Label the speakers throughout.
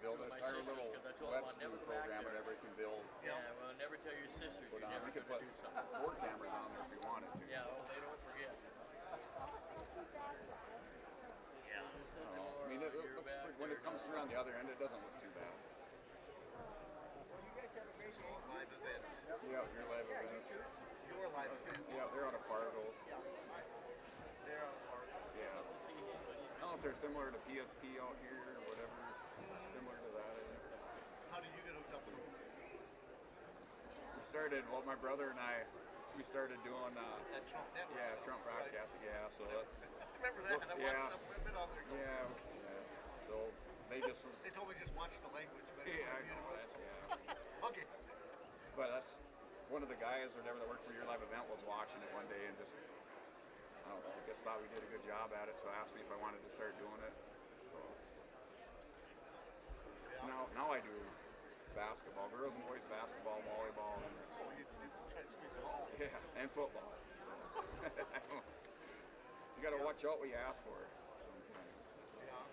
Speaker 1: build
Speaker 2: through
Speaker 1: it.
Speaker 2: my
Speaker 1: Our
Speaker 2: sisters
Speaker 1: little
Speaker 2: because I told
Speaker 1: web
Speaker 2: them I'll never
Speaker 1: screw
Speaker 2: go back
Speaker 1: program,
Speaker 2: there.
Speaker 1: whatever, you can build.
Speaker 2: Yeah, well, never tell your sisters
Speaker 1: But
Speaker 2: you're never
Speaker 1: we could
Speaker 2: going
Speaker 1: put
Speaker 2: to do something.
Speaker 1: board cameras on there if you wanted to.
Speaker 2: Yeah, oh, they don't forget.
Speaker 1: I don't know. I mean, it looks pretty, when it comes through on the other end, it doesn't look too bad.
Speaker 2: Well, you guys have a great
Speaker 3: So live event.
Speaker 1: Yeah, your live event.
Speaker 3: Your live event.
Speaker 1: Yeah, they're out of Fargo.
Speaker 3: They're out of Fargo.
Speaker 1: Yeah. I don't know if they're similar to PSP out here or whatever. Similar to that.
Speaker 3: How did you get hooked up with them?
Speaker 1: We started, well, my brother and I, we started doing,
Speaker 3: That Trump Network
Speaker 1: yeah,
Speaker 3: stuff,
Speaker 1: Trump
Speaker 3: right?
Speaker 1: broadcasting, yeah, so that,
Speaker 3: I remember that. I
Speaker 1: Yeah.
Speaker 3: watched some women on there.
Speaker 1: yeah, so they just,
Speaker 3: They told me just watch the language. But
Speaker 1: yeah, I
Speaker 3: I
Speaker 1: know, that's, yeah.
Speaker 3: Okay.
Speaker 1: But that's, one of the guys or whatever that worked for your live event was watching it one day and just, I don't know, I guess thought we did a good job at it, so asked me if I wanted to start doing it. So now I do basketball, girls and boys basketball, volleyball, and
Speaker 3: Oh, you try to squeeze it all.
Speaker 1: yeah, and football. So you got to watch out what you ask for sometimes.
Speaker 3: Yeah.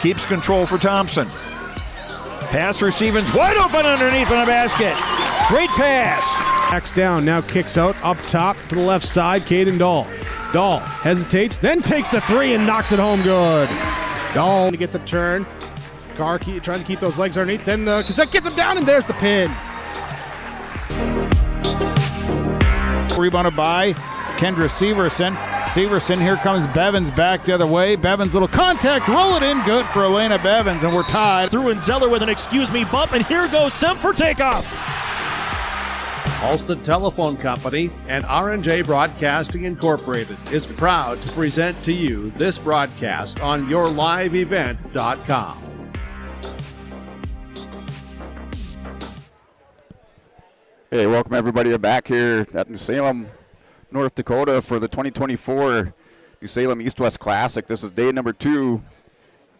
Speaker 4: keeps control for Thompson. Pass for Stevens, wide open underneath on the basket. Great pass.
Speaker 5: Backs down, now kicks out up top to the left side, Caden Dahl. Dahl hesitates, then takes the three and knocks it home good. Dahl to get the turn. Carr trying to keep those legs underneath, then Cassette gets him down, and there's the pin.
Speaker 6: Rebounded by Kendra Severson. Severson, here comes Bevins back the other way. Bevins, little contact, roll it in, good for Elena Bevins, and we're tied.
Speaker 7: Through and Zeller with an excuse me bump, and here goes Semp for takeoff.
Speaker 8: Alston Telephone Company and R&J Broadcasting Incorporated is proud to present to you this broadcast on yourliveevent.com.
Speaker 1: Hey, welcome everybody back here at New Salem, North Dakota for the 2024 New Salem East-West Classic. This is day number 2,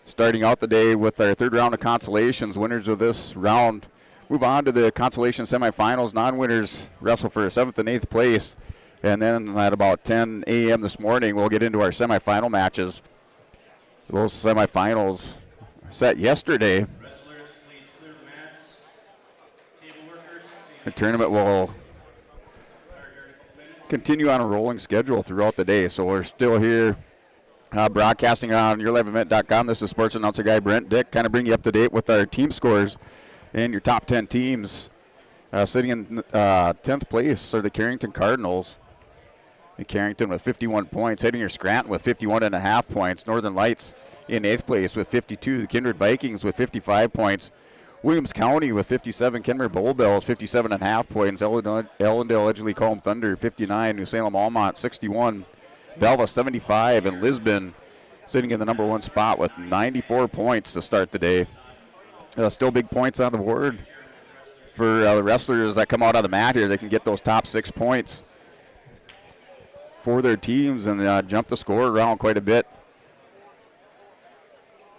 Speaker 1: starting out the day with our third round of consolations. Winners of this round move on to the consolation semifinals. Non-winners wrestle for 7th and 8th place. And then at about 10 a.m. this morning, we'll get into our semifinal matches. Those semifinals set yesterday. The tournament will continue on a rolling schedule throughout the day, so we're still here broadcasting on yourliveevent.com. This is sports announcer guy Brent Dick, kind of bring you up to date with our team scores and your top 10 teams. Sitting in 10th place are the Carrington Cardinals. And Carrington with 51 points, heading your Scranton with 51.5 points. Northern Lights in 8th place with 52. The Kindred Vikings with 55 points. Williams County with 57, Kenmare Bull Bells 57.5 points, Ellendale Edgeley Calm Thunder 59, New Salem Almont 61, Valva 75, and Lisbon sitting in the number 1 spot with 94 points to start the day. Still big points on the board for the wrestlers that come out on the mat here. They can get those top 6 points for their teams and jump the score around quite a bit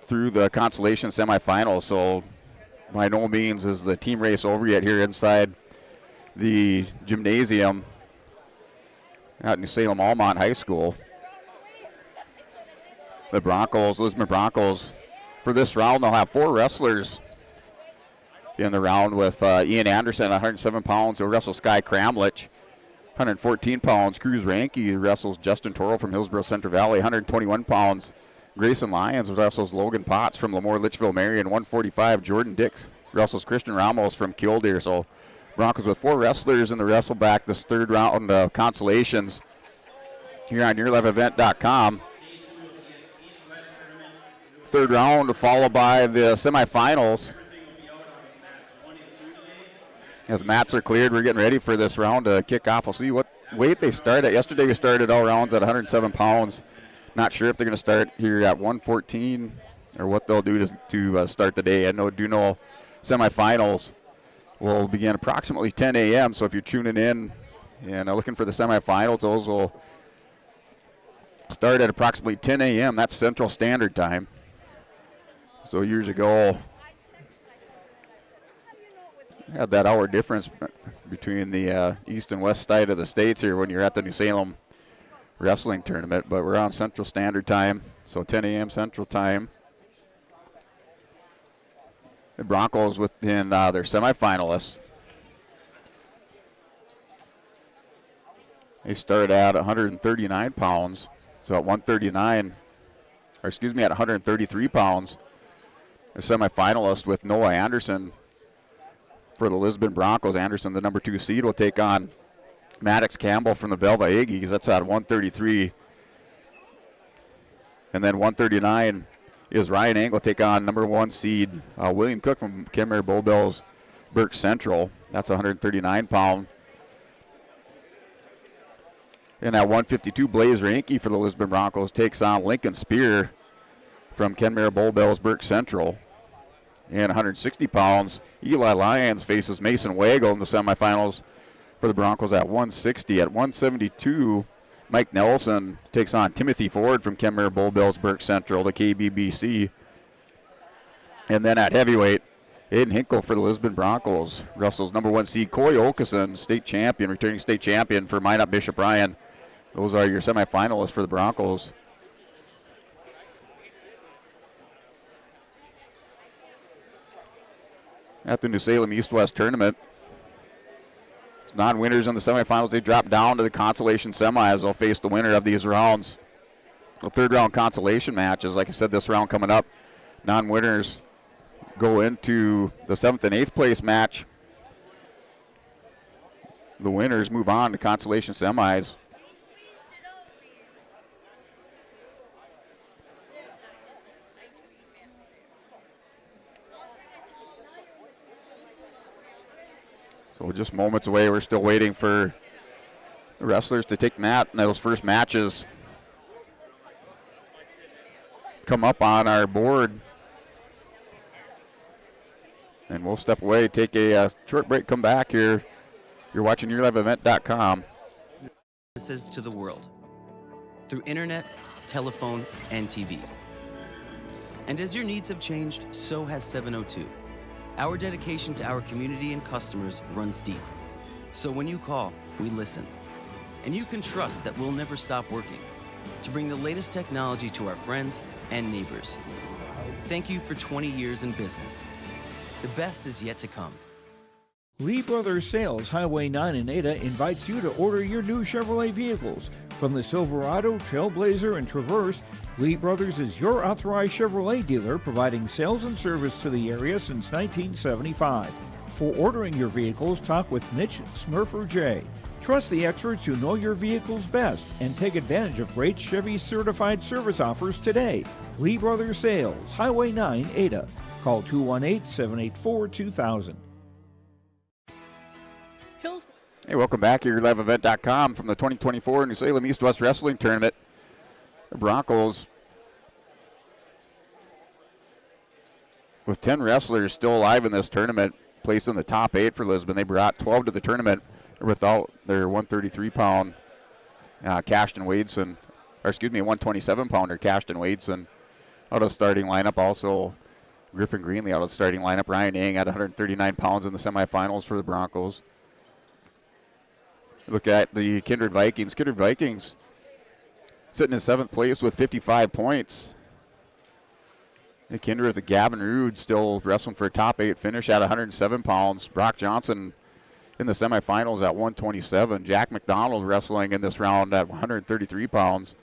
Speaker 1: through the consolation semifinals. So by no means is the team race over yet here inside the gymnasium at New Salem Almont High School. The Broncos, Lisbon Broncos, for this round, they'll have 4 wrestlers in the round with Ian Anderson, 107 pounds. He'll wrestle Sky Kramlich, 114 pounds. Cruz Ranke wrestles Justin Toro from Hillsborough Central Valley, 121 pounds. Grayson Lyons wrestles Logan Potts from Lemoore Litchfield Marion, 145. Jordan Dix wrestles Christian Ramos from Killdeer. So Broncos with 4 wrestlers in the wrestle back this third round of consolations here on yourliveevent.com. Third round followed by the semifinals. As mats are cleared, we're getting ready for this round to kick off. We'll see what weight they start at. Yesterday we started all rounds at 107 pounds. Not sure if they're going to start here at 114 or what they'll do to start the day. I do know semifinals will begin approximately 10 a.m. So if you're tuning in and looking for the semifinals, those will start at approximately 10 a.m. That's Central Standard Time. So years ago, had that hour difference between the east and west side of the states here when you're at the New Salem Wrestling Tournament, but we're on Central Standard Time, so 10 a.m. Central Time. The Broncos within their semifinalists. They start at 139 pounds, so at 133 pounds. The semifinalist with Noah Anderson for the Lisbon Broncos. Anderson, the number 2 seed, will take on Maddox Campbell from the Belva Aggies. That's at 133. And then 139 is Ryan Angle take on number 1 seed William Cook from Kenmare Bull Bells Burke Central. That's 139 pound. And at 152, Blaze Ranke for the Lisbon Broncos takes on Lincoln Spear from Kenmare Bull Bells Burke Central. And 160 pounds, Eli Lyons faces Mason Wagle in the semifinals for the Broncos at 160. At 172, Mike Nelson takes on Timothy Ford from Kenmare Bull Bells Burke Central, the KBBC. And then at heavyweight, Aiden Hinkle for the Lisbon Broncos wrestles number 1 seed Coy Okeson, state champion, returning state champion for Minot Bishop Ryan. Those are your semifinalists for the Broncos. at the New Salem East-West tournament. It's non-winners in the semifinals. They drop down to the consolation semis. They'll face the winner of these rounds. The third round consolation matches, like I said, this round coming up, non-winners go into the 7th and 8th place match. The winners move on to consolation semis. So just moments away. We're still waiting for the wrestlers to take mat in those first matches. Come up on our board. And we'll step away, take a short break, come back here. You're watching YourLiveEvent.com.
Speaker 9: Services to the world through internet, telephone, and TV. And as your needs have changed, so has 702. Our dedication to our community and customers runs deep. So when you call, we listen. And you can trust that we'll never stop working to bring the latest technology to our friends and neighbors. Thank you for 20 years in business. The best is yet to come.
Speaker 4: Lee Brothers Sales, Highway 9 in Ada, invites you to order your new Chevrolet vehicles. From the Silverado, Trailblazer, and Traverse, Lee Brothers is your authorized Chevrolet dealer, providing sales and service to the area since 1975. For ordering your vehicles, talk with Mitch Smurfer J. Trust the experts who know your vehicles best and take advantage of great Chevy certified service offers today. Lee Brothers Sales, Highway 9, Ada. Call 218-784-2000.
Speaker 1: Hey, welcome back here at LiveEvent.com from the 2024 New Salem East-West Wrestling Tournament. The Broncos, with 10 wrestlers still alive in this tournament, placed in the top 8 for Lisbon. They brought 12 to the tournament without their 133-pound Cashton Wadeson, or excuse me, 127-pounder Cashton Wadeson out of the starting lineup. Also, Griffin Greenlee out of the starting lineup. Ryan Ing at 139 pounds in the semifinals for the Broncos. Look at the Kindred Vikings. Kindred Vikings sitting in 7th place with 55 points. The Kindred with the Gavin Rude still wrestling for a top 8 finish at 107 pounds. Brock Johnson in the semifinals at 127. Jack McDonald wrestling in this round at 133 pounds.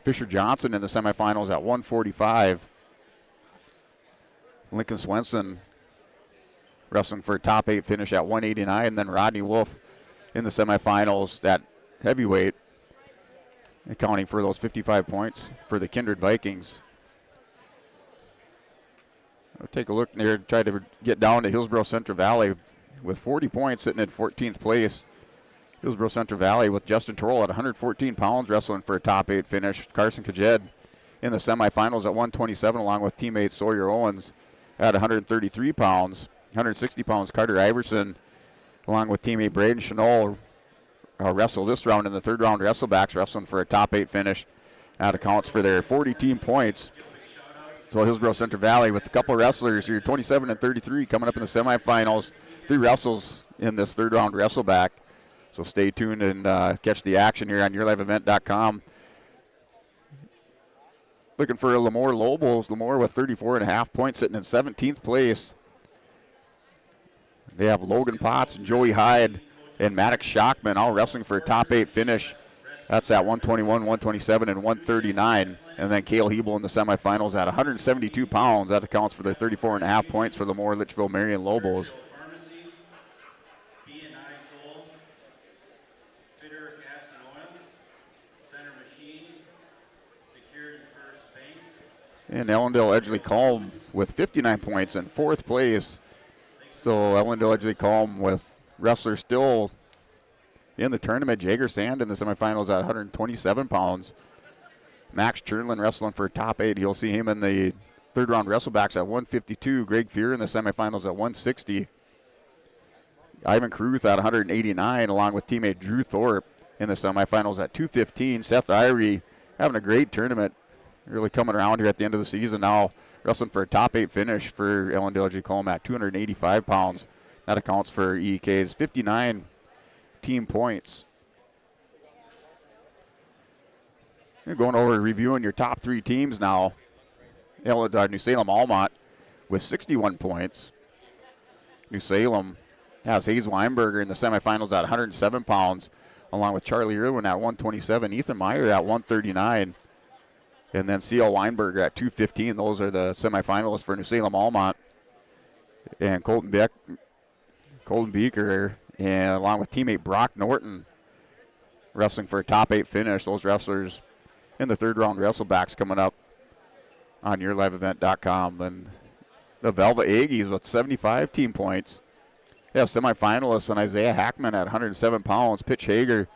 Speaker 1: Fisher Johnson in the semifinals at 145. Lincoln Swenson wrestling for a top 8 finish at 189. And then Rodney Wolf in the semifinals at heavyweight, accounting for those 55 points for the Kindred Vikings. We'll take a look there, try to get down to Hillsborough Central Valley with 40 points, sitting at 14th place. Hillsborough Central Valley with Justin Torrell at 114 pounds, wrestling for a top 8 finish. Carson Kajed in the semifinals at 127, along with teammate Sawyer Owens at 133 pounds. 160 pounds, Carter Iverson, along with teammate Braden Chenol, wrestle this round in the third round wrestlebacks, wrestling for a top 8 finish. That accounts for their 40 team points. So Hillsborough Central Valley with a couple of wrestlers here, 27 and 33, coming up in the semifinals. 3 wrestles in this third round wrestleback. So stay tuned and catch the action here on YourLiveEvent.com. Looking for Lamore Lobos. Lamore with 34.5 points, sitting in 17th place. They have Logan Potts and Joey Hyde and Maddox Shockman all wrestling for a top 8 finish. That's at 121, 127, and 139. And then Cale Hebel in the semifinals at 172 pounds. That accounts for their 34.5 points for the Lamore Litchfield Marion Lobos. And Ellendale Edgley Calm with 59 points in 4th place. So Ellendale Edgley Calm with wrestlers still in the tournament. Jager Sand in the semifinals at 127 pounds. Max Chernlin wrestling for top 8. You'll see him in the third round wrestlebacks at 152. Greg Fear in the semifinals at 160. Ivan Kruth at 189, along with teammate Drew Thorpe in the semifinals at 215. Seth Irie having a great tournament, really coming around here at the end of the season now, wrestling for a top 8 finish for Ellendale Edgley Calm at 285 pounds. That accounts for EEK's 59 team points. And going over reviewing your top 3 teams now. New Salem Almont with 61 points. New Salem has Hayes Weinberger in the semifinals at 107 pounds, along with Charlie Irwin at 127, Ethan Meyer at 139, and then C.L. Weinberger at 215. Those are the semifinalists for New Salem Almont. And Colton Beaker, and along with teammate Brock Norton, wrestling for a top 8 finish. Those wrestlers in the third round wrestlebacks coming up on yourliveevent.com. And the Velvet Aggies with 75 team points. They have semifinalists and Isaiah Hackman at 107 pounds, Pitch Hager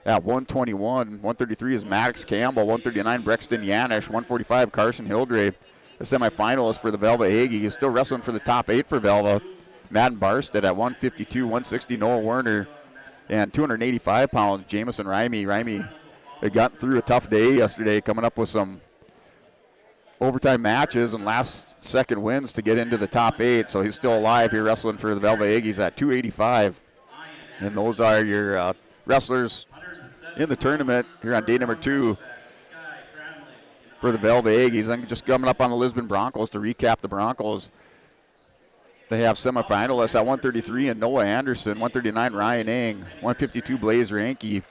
Speaker 1: at 121, 133 is Maddox Campbell, 139 Brexton Yanish, 145 Carson Hildre. The semifinalist for the Velva Aggies, still wrestling for the top 8 for Velva. Madden Barstead at 152, 160 Noah Werner, and 285 pounds Jamison Rimey. Rimey had gotten through a tough day yesterday, coming up with some overtime matches and last-second wins to get into the top 8. So he's still alive here wrestling for the Velva Aggies at 285. And those are your wrestlers in the tournament here on day number 2 for the Velva Aggies. And just coming up on the Lisbon Broncos to recap the Broncos. They have semifinalists at 133 and Noah Anderson, 139 Ryan Eng, 152 Blaze Ranke,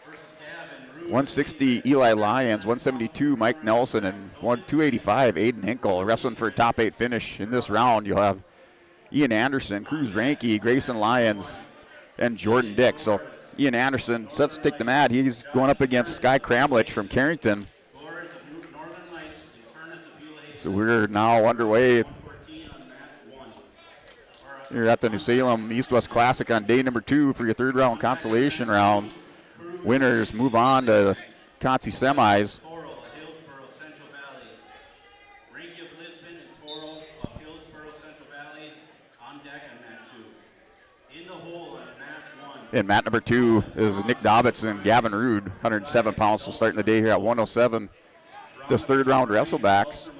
Speaker 1: 160 Eli Lyons, 172 Mike Nelson, and 285 Aiden Hinkle. Wrestling for a top 8 finish in this round, you'll have Ian Anderson, Cruz Ranke, Grayson Lyons, and Jordan Dick. So Ian Anderson sets to take the mat. He's going up against Sky Kramlich from Carrington. So we're now underway here at the New Salem East-West Classic on day number 2 for your third round consolation round. Winners move on to Consi semis. And mat number 2 is Nick Dobbitz and Gavin Rude, 107 pounds. So starting the day here at 107. This third round wrestlebacks.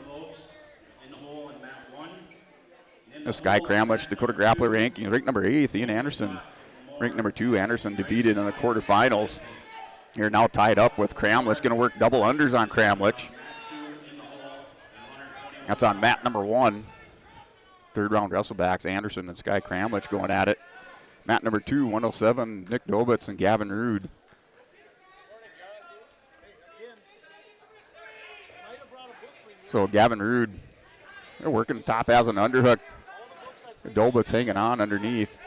Speaker 1: Sky Kramlich, Dakota Grappler ranking, ranked number 8th. Ian Anderson, ranked number 2. Anderson defeated in the quarterfinals. You're now tied up with Kramlich. Going to work double unders on Kramlich. That's on mat number 1. Third round wrestlebacks, Anderson and Sky Kramlich going at it. Mat number 2, 107, Nick Dobitz and Gavin Rude. So Gavin Rude, they're working top as an underhook. Dobitz hanging on underneath.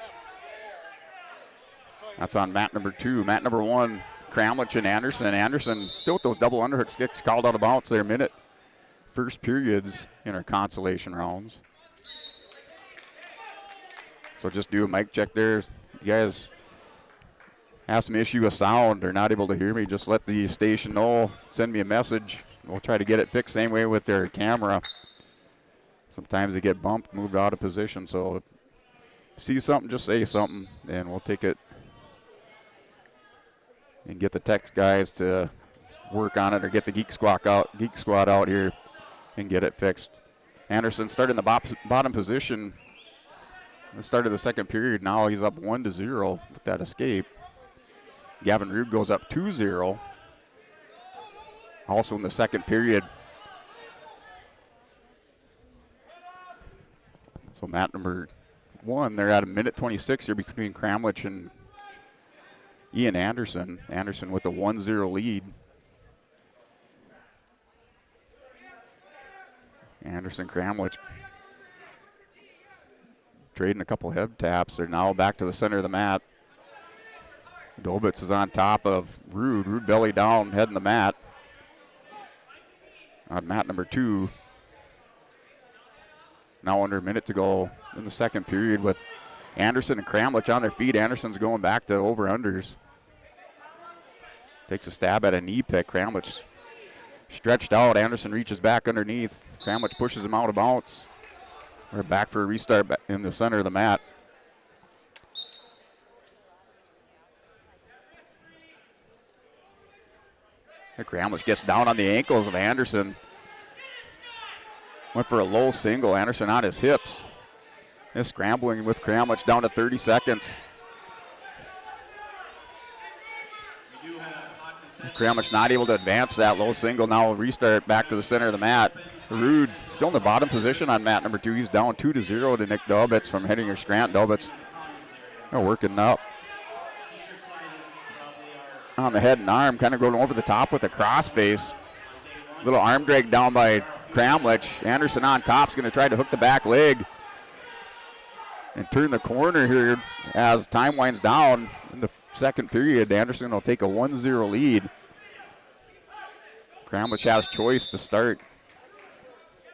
Speaker 1: That's on mat number 2. Mat number 1, Kramlich and Anderson. Anderson still with those double underhooks, gets called out of bounds there. Minute first periods in our consolation rounds. So just do a mic check there. You guys have some issue with sound or not able to hear me, just let the station know. Send me a message. We'll try to get it fixed. Same way with their camera. Sometimes they get bumped, moved out of position. So if you see something, just say something, and we'll take it and get the tech guys to work on it, or get the Geek Squad out here and get it fixed. Anderson started in the bottom position at the start of the second period. Now he's up 1-0 with that escape. Gavin Rude goes up 2-0. Also in the second period. So mat number 1, they're at a minute 26 here between Kramlich and Ian Anderson. Anderson with a 1-0 lead. Anderson, Kramlich trading a couple head taps. They're now back to the center of the mat. Dobitz is on top of Rude. Rude belly down, head in the mat. On mat number 2. Now under a minute to go in the second period with Anderson and Kramlich on their feet. Anderson's going back to over-unders. Takes a stab at a knee pick. Kramlich stretched out. Anderson reaches back underneath. Kramlich pushes him out of bounds. We're back for a restart in the center of the mat. And Kramlich gets down on the ankles of Anderson. Went for a low single. Anderson on his hips. Is scrambling with Kramlich down to 30 seconds. Kramlich not able to advance that low single. Now we'll restart back to the center of the mat. Rude still in the bottom position on mat number 2. He's down 2-0 to Nick Dobitz from Hettinger Scranton. Dobitz They're working up on the head and arm, kind of going over the top with a crossface. Little arm drag down by Kramlich. Anderson on top is going to try to hook the back leg and turn the corner here as time winds down in the second period. Anderson will take a 1-0 lead. Kramlich has choice to start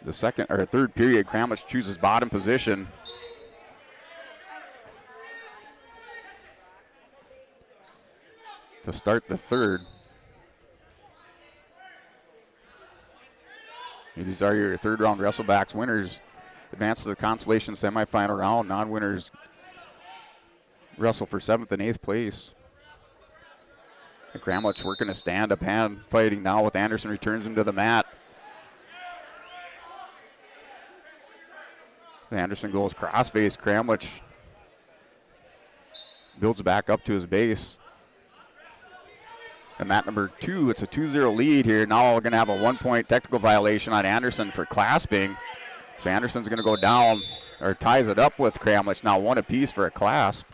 Speaker 1: the second or third period. Kramlich chooses bottom position. To start the third. These are your third round wrestlebacks. Winners advance to the Consolation semifinal round. Non-winners wrestle for 7th and 8th place. And Kramlich working a stand-up hand fighting now with Anderson, returns him to the mat. Anderson goes crossface. Kramlich builds back up to his base. And mat number 2, it's a 2-0 lead here. Now we're going to have a 1-point technical violation on Anderson for clasping. So Anderson's going to go down, or ties it up with Kramlich. Now 1 apiece for a clasp.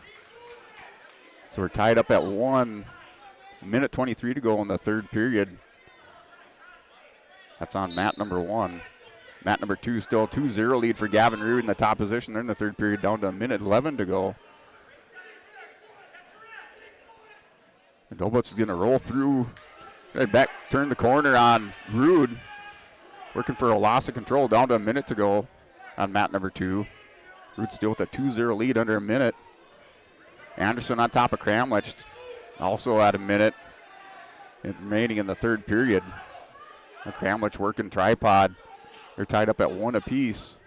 Speaker 1: So we're tied up at 1 minute 23 to go in the third period. That's on mat number 1. Mat number 2, still 2-0 lead for Gavin Rood in the top position. They're in the third period, down to 1:11 to go. And Dobutz is going to roll through, back, turn the corner on Rood. Working for a loss of control, down to 1 minute to go on mat number 2. Rood still with a 2-0 lead under 1 minute. Anderson on top of Kramlich, also at 1 minute remaining in the third period. And Kramlich working tripod. They're tied up at 1 apiece.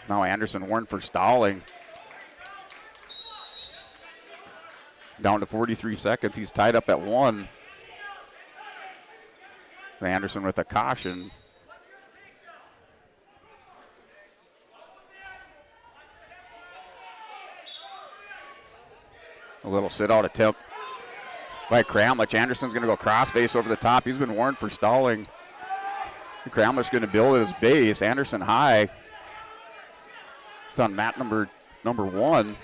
Speaker 1: Now Anderson warned for stalling. Down to 43 seconds. He's tied up at 1. Anderson with a caution. A little sit-out attempt by Kramlich. Anderson's going to go crossface over the top. He's been warned for stalling. Kramlich's going to build at his base. Anderson high. It's on mat number 1.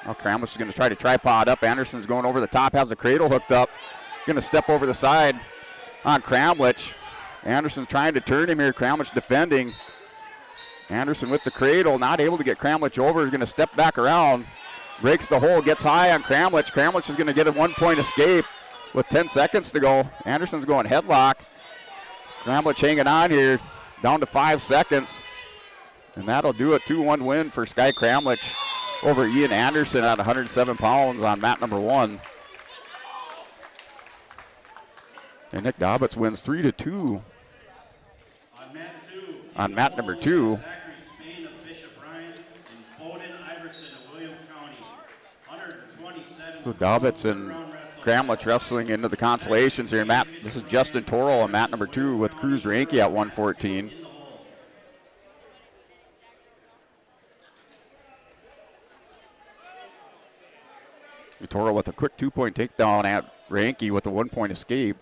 Speaker 1: Now Kramlich is going to try to tripod up. Anderson's going over the top, has the cradle hooked up. Going to step over the side on Kramlich. Anderson trying to turn him here. Kramlich defending. Anderson with the cradle, not able to get Kramlich over. He's going to step back around. Breaks the hole, gets high on Kramlich. Kramlich is going to get a 1-point escape with 10 seconds to go. Anderson's going headlock. Kramlich hanging on here, down to 5 seconds. And that'll do it. 2-1 win for Sky Kramlich over Ian Anderson at 107 pounds on mat number 1. And Nick Dobbitz wins 3-2. On mat number 2. So Dobbitz and Kramlich wrestling into the consolations here. This is Justin Torrell on mat number 2 with Cruz Ranke at 114. Torrell with a quick 2-point takedown at Ranke with a 1-point escape.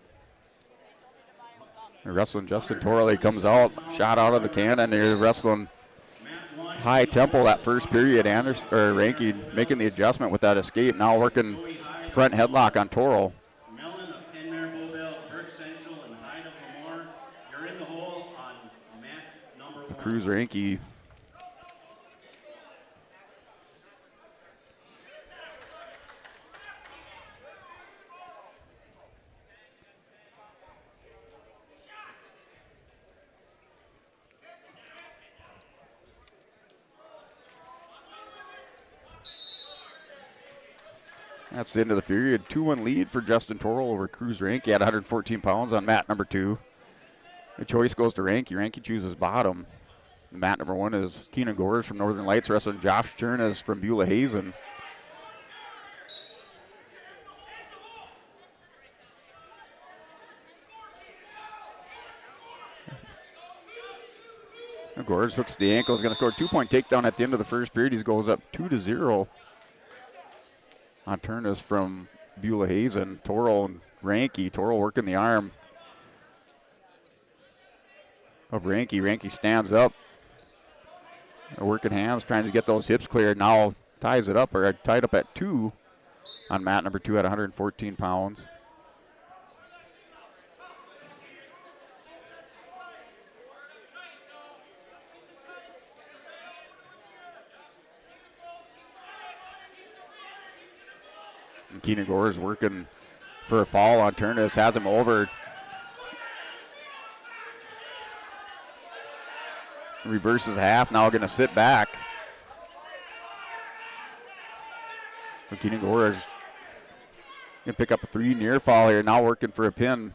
Speaker 1: They're wrestling Justin Torrell. He comes out, shot out of the cannon. They're wrestling high tempo that first period. Ranke making the adjustment with that escape. Now working front headlock on Torrell. Cruz Ranke. That's the end of the period. 2-1 lead for Justin Torrell over Cruz Ranke at 114 pounds on mat number 2. The choice goes to Ranke. Ranke chooses bottom. Mat number 1 is Keenan Gores from Northern Lights wrestling Josh Chernas from Beulah Hazen. Gores hooks the ankle. Is going to score a 2-point takedown at the end of the first period. He goes up 2-0. On Chernas from Beulah Hazen. Torrell and Ranke. Torrell working the arm. of Ranky. Ranky stands up. They're working hands, trying to get those hips cleared. Now ties it up, or tied up at 2 on mat number 2 at 114 pounds. And Keenan Gore is working for a fall on Turnus, has him over. Reverses half, now going to sit back. So Keenan Gore is going to pick up a 3 near fall here, now working for a pin.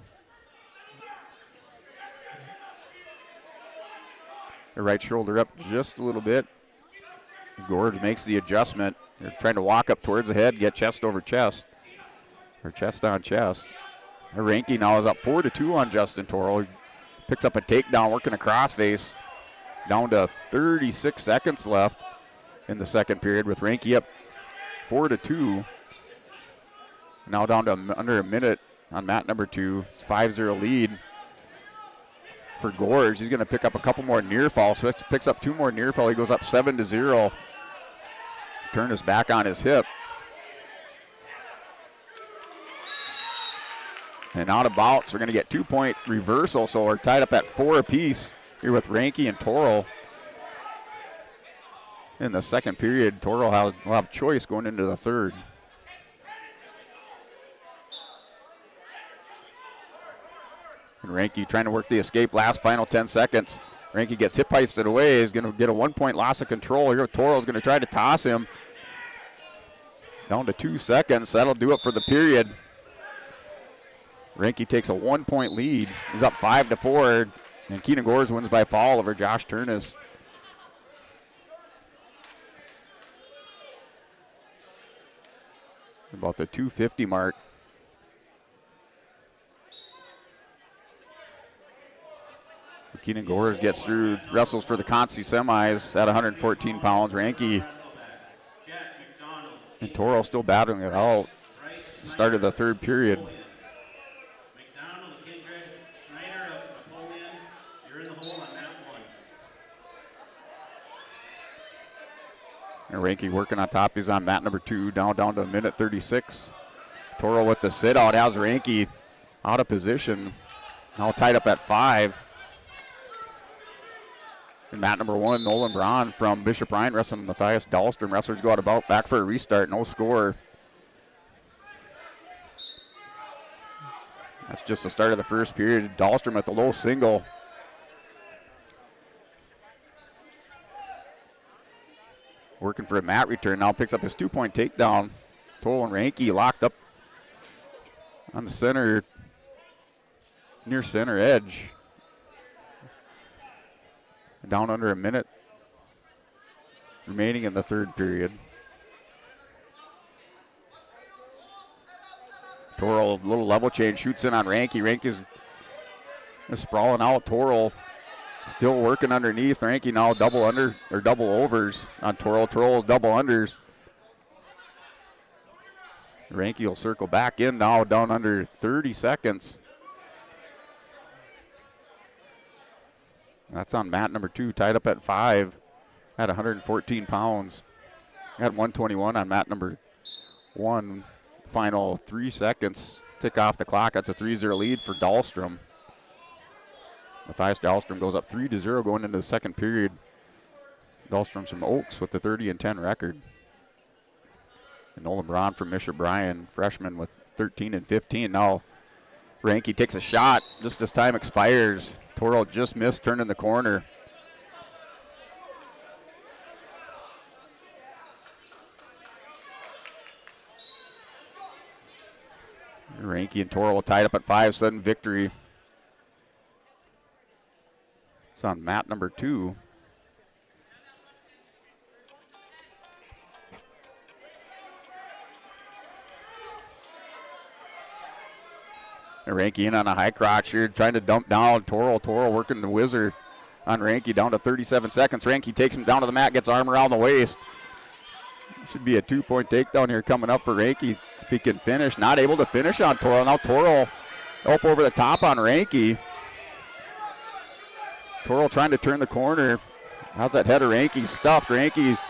Speaker 1: The right shoulder up just a little bit. As Gore makes the adjustment. They're trying to walk up towards the head, get chest over chest, or chest on chest. Ranky now is up 4-2 on Justin Torrell. He picks up a takedown, working a crossface. Down to 36 seconds left in the second period with Ranky up 4-2. Now down to under a minute on mat number 2. It's 5-0 lead for Gorge. He's going to pick up a couple more near falls. So he picks up 2 more near fall. He goes up 7-0. Turnus back on his hip. And out of bounds, we're going to get 2-point reversal. So we're tied up at 4 apiece here with Ranky and Torrell. In the second period, Torrell will have choice going into the third. And Ranky trying to work the escape last final 10 seconds. Ranky gets hip heisted away. He's going to get a 1-point loss of control here. Torrell's going to try to toss him. Down to 2 seconds. That'll do it for the period. Ranky takes a 1-point lead. He's up 5-4. And Keenan Gores wins by fall over Josh Turnus. About the 2:50 mark. Keenan Gores gets through, wrestles for the Consi semis at 114 pounds. Ranky and Torrell still battling it out. Started the third period. And Ranky working on top. He's on mat number 2, down to a minute 36. Torrell with the sit out, has Ranky out of position. Now tied up at 5. And mat number 1, Nolan Braun from Bishop Ryan wrestling Matthias Dahlstrom. Wrestlers go out about, back for a restart, no score. That's just the start of the first period. Dahlstrom at the low single. Working for a mat return, now picks up his 2-point takedown. Torrell and Ranky locked up on the center, near center edge. Down under a minute remaining in the third period. Torrell, little level change, shoots in on Ranky. Ranky's sprawling out. Torrell still working underneath. Ranky now double under or double overs on Torrell. Torrell double unders. Ranky will circle back in now, down under 30 seconds. That's on mat number 2, tied up at 5 at 114 pounds. At 121 on mat number 1. Final 3 seconds. Tick off the clock. That's a 3-0 lead for Dahlstrom. Matthias Dahlstrom goes up 3-0 going into the second period. Dahlstrom's from Oaks with the 30-10 record. And Nolan Braun from Bishop Bryan, freshman with 13-15. Now Ranky takes a shot just as time expires. Torrell just missed turning the corner. Ranky and Torrell tied up at 5, sudden victory. It's on mat number 2. And Ranky in on a high crotch here, trying to dump down Torrell. Torrell working the whizzer on Ranky, down to 37 seconds. Ranky takes him down to the mat, gets arm around the waist. Should be a 2-point takedown here coming up for Ranky if he can finish. Not able to finish on Torrell. Now Torrell up over the top on Ranky. Toro trying to turn the corner. How's that header? Ranky stuffed. Ranky's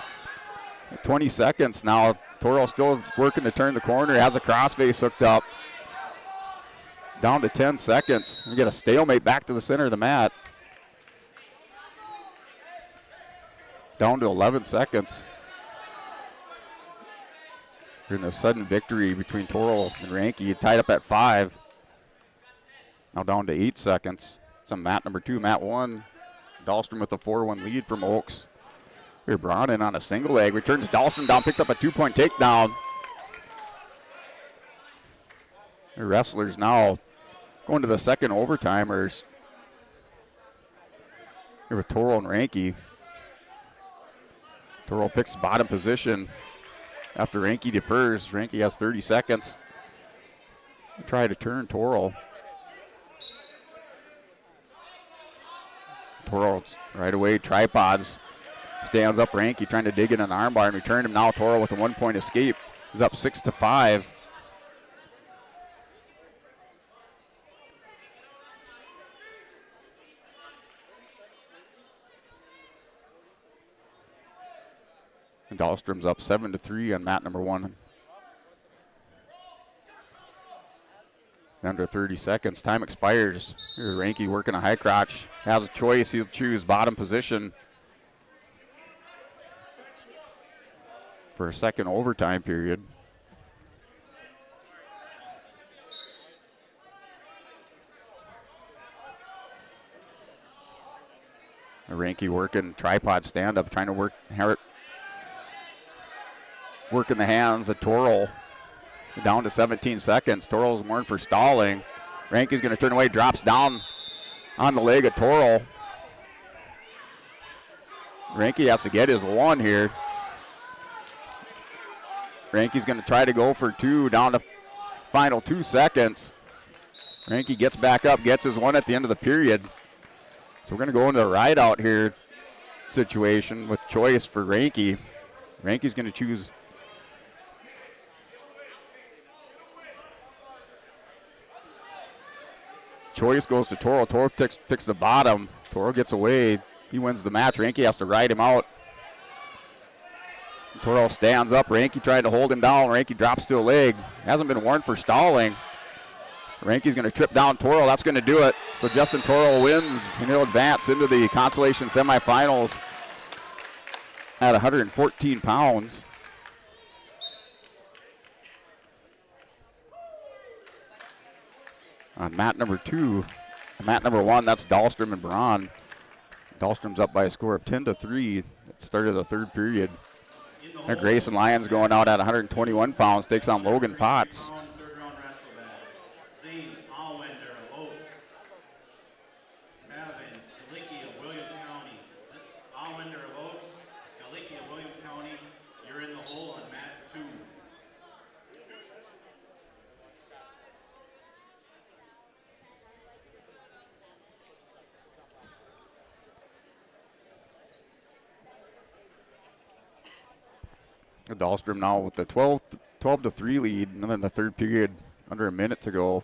Speaker 1: 20 seconds now. Toro still working to turn the corner. Has a crossface hooked up. Down to 10 seconds. We get a stalemate back to the center of the mat. Down to 11 seconds. We're in a sudden victory between Toro and Ranky. Tied up at 5. Now down to 8 seconds. It's on mat number 2. Mat 1. Dahlstrom with a 4-1 lead from Oaks. Here, Braun in on a single leg. Returns Dahlstrom down. Picks up a 2-point takedown. The wrestlers now going to the second overtimers. Here with Toro and Ranky. Toro picks bottom position after Ranky defers. Ranky has 30 seconds. Try to turn Toro. Toro right away, tripods. Stands up Ranky trying to dig in an armbar and return him. Now Toro with a 1-point escape. He's up 6-5. And Dahlstrom's up 7-3 on mat number 1. Under 30 seconds. Time expires. Here, Ranky working a high crotch. Has a choice. He'll choose bottom position for a second overtime period. Ranky working tripod stand up, trying to working the hands of Toro. Down to 17 seconds. Toro's warned for stalling. Ranky's going to turn away, drops down on the leg of Toro. Ranky has to get his 1 here. Ranky's going to try to go for 2, down to final 2 seconds. Ranky gets back up, gets his 1 at the end of the period. So we're going to go into a ride out here situation with choice for Ranky. Ranky's going to choose choice goes to Toro. Toro picks the bottom. Toro gets away. He wins the match. Ranky has to ride him out. Toro stands up. Ranky tried to hold him down. Ranky drops to a leg. Hasn't been warned for stalling. Ranky's going to trip down Toro. That's going to do it. So Justin Toro wins, and he'll advance into the Consolation semifinals at 114 pounds. On mat number 2, mat number 1, that's Dahlstrom and Braun. Dahlstrom's up by a score of 10-3 at the start of the third period. And Grayson Lyons going out at 121 pounds, takes on Logan Potts. Dahlstrom now with the 12-3 lead, and then the third period, under a minute to go.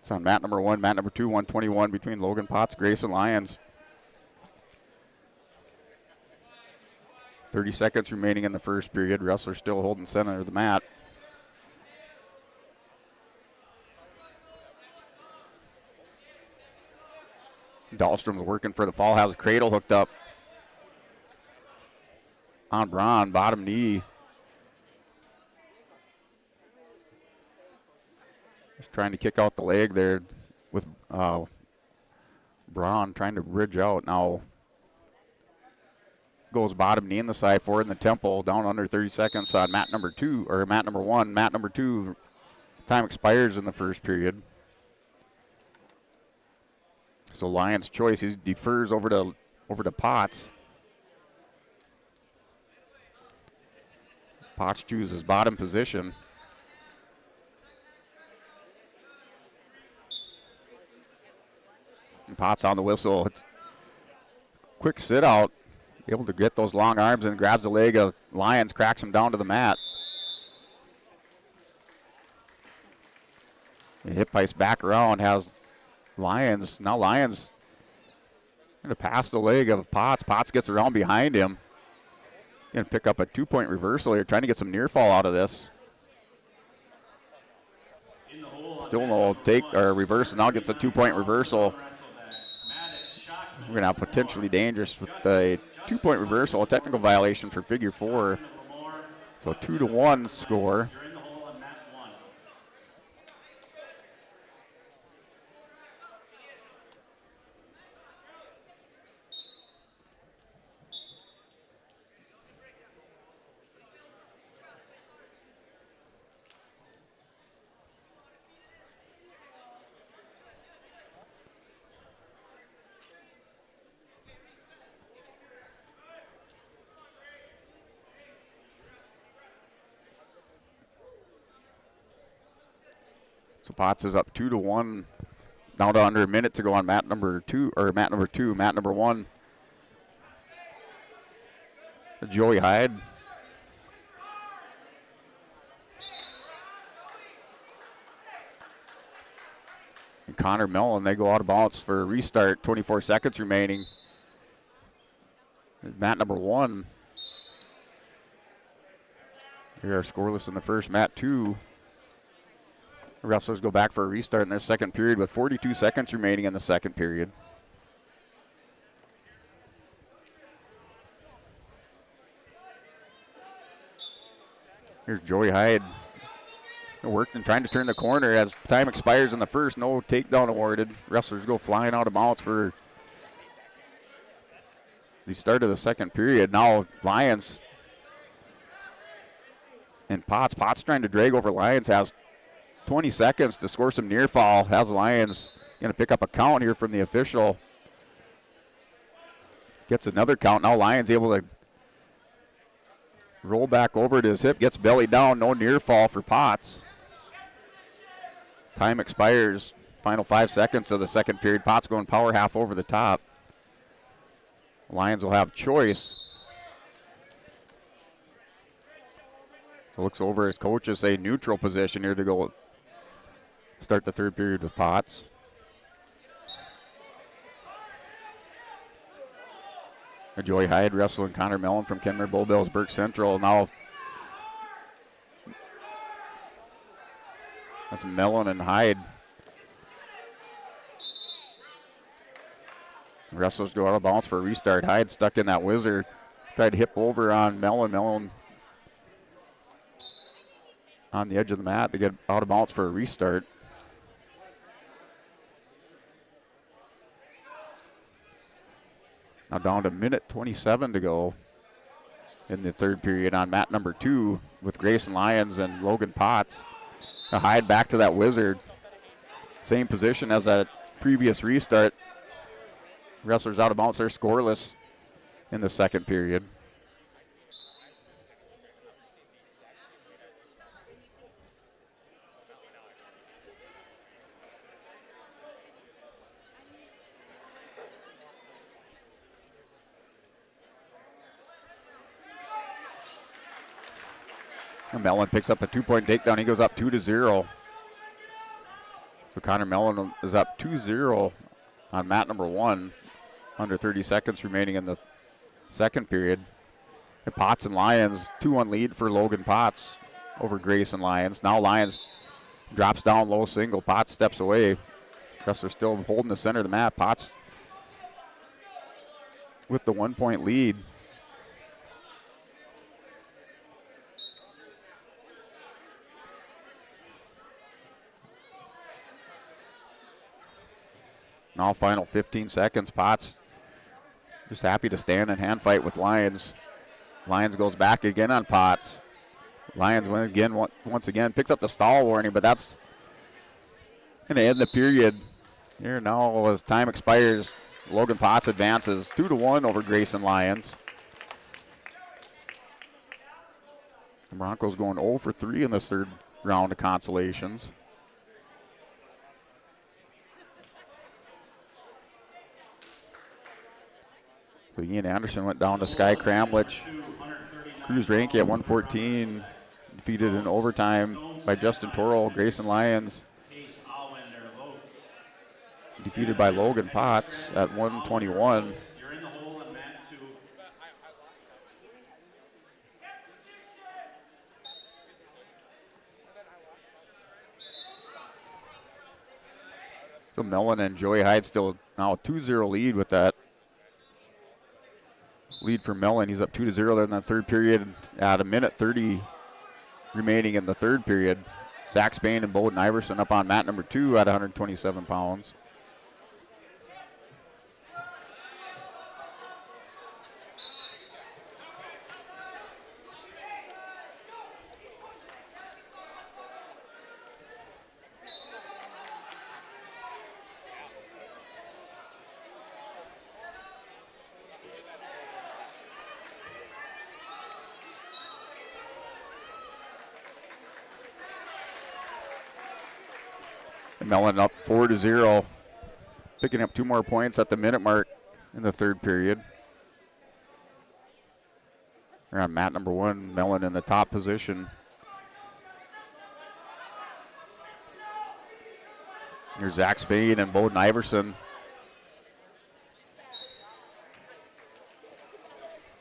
Speaker 1: It's on mat number 1, mat number 2, 121 between Logan Potts, Grayson Lyons. 30 seconds remaining in the first period. Wrestler still holding center of the mat. Dahlstrom's working for the fall, has a cradle hooked up on Braun, bottom knee. Just trying to kick out the leg there with Braun trying to bridge out. Now goes bottom knee in the side forward in the temple, down under 30 seconds on mat number 2, or mat number 1. Mat number 2, time expires in the first period. So Lyons' choice, he defers over to Potts. Potts chooses bottom position. And Potts on the whistle. Quick sit out. Able to get those long arms and grabs the leg of Lyons, cracks him down to the mat. The hip ice back around has Lyons. Now Lyons Gonna pass the leg of Potts. Potts gets around behind him. Gonna pick up a 2-point reversal here, trying to get some near fall out of this. Still no take or reverse, and now gets a 2-point reversal. We're gonna have potentially dangerous with the 2-point reversal, a technical violation for figure 4. So 2-1 score. So Potts is up 2-1. Down to under a minute to go on mat number 2. Mat number 1. Joey Hyde. And Connor Mellon, they go out of bounds for a restart. 24 seconds remaining. Mat number 1. We are scoreless in the first. Mat 2. The wrestlers go back for a restart in their second period with 42 seconds remaining in the second period. Here's Joey Hyde. Working, trying to turn the corner as time expires in the first. No takedown awarded. Wrestlers go flying out of bounds for the start of the second period. Now Lions and Potts. Potts trying to drag over Lions, has 20 seconds to score some near fall. Has Lions going to pick up a count here from the official. Gets another count. Now Lions able to roll back over to his hip. Gets belly down. No near fall for Potts. Time expires. Final 5 seconds of the second period. Potts going power half over the top. Lions will have choice. So looks over his coaches, a neutral position here to go start the third period with Potts. Joey Hyde wrestling Connor Mellon from Kenmare Bull Bills, Burke Central. Now that's Mellon and Hyde. Wrestlers go out of bounds for a restart. Hyde stuck in that wizard. Tried to hip over on Mellon. Mellon on the edge of the mat to get out of bounds for a restart. Now down to minute 27 to go in the third period on mat number 2 with Grayson Lyons and Logan Potts. Now Hyde back to that wizard. Same position as that previous restart. Wrestlers out of bounds. They're scoreless in the second period. Mellon picks up a 2-point takedown. He goes up 2-0. So Connor Mellon is up 2-0 on mat number 1. Under 30 seconds remaining in the second period. And Potts and Lyons, 2-1 lead for Logan Potts over Grayson Lyons. Now Lyons drops down low single. Potts steps away. Wrestler still holding the center of the mat. Potts with the 1-point lead. Now final 15 seconds. Potts just happy to stand and hand fight with Lyons. Lyons goes back again on Potts. Lyons once again picks up the stall warning, but that's going to end the period. Here now as time expires, Logan Potts advances 2-1 over Grayson Lyons. The Broncos going 0 for 3 in this third round of consolations. So Ian Anderson went down to Sky Kramlich. Cruz Ranke at 114, defeated in overtime by Justin Toro. Grayson Lyons defeated by Logan Potts at 121.
Speaker 8: You're in the hole on mat 2.
Speaker 1: So Mellon and Joey Hyde still now a 2-0 lead with that lead for Mellon. He's up 2-0 there in the third period at a minute 30 remaining in the third period. Zach Spain and Bowden Iverson up on mat number 2 at 127 pounds. Mellon up 4-0, picking up 2 more points at the minute mark in the third period. They're on mat number 1, Mellon in the top position. Here's Zach Spain and Bowden Iverson.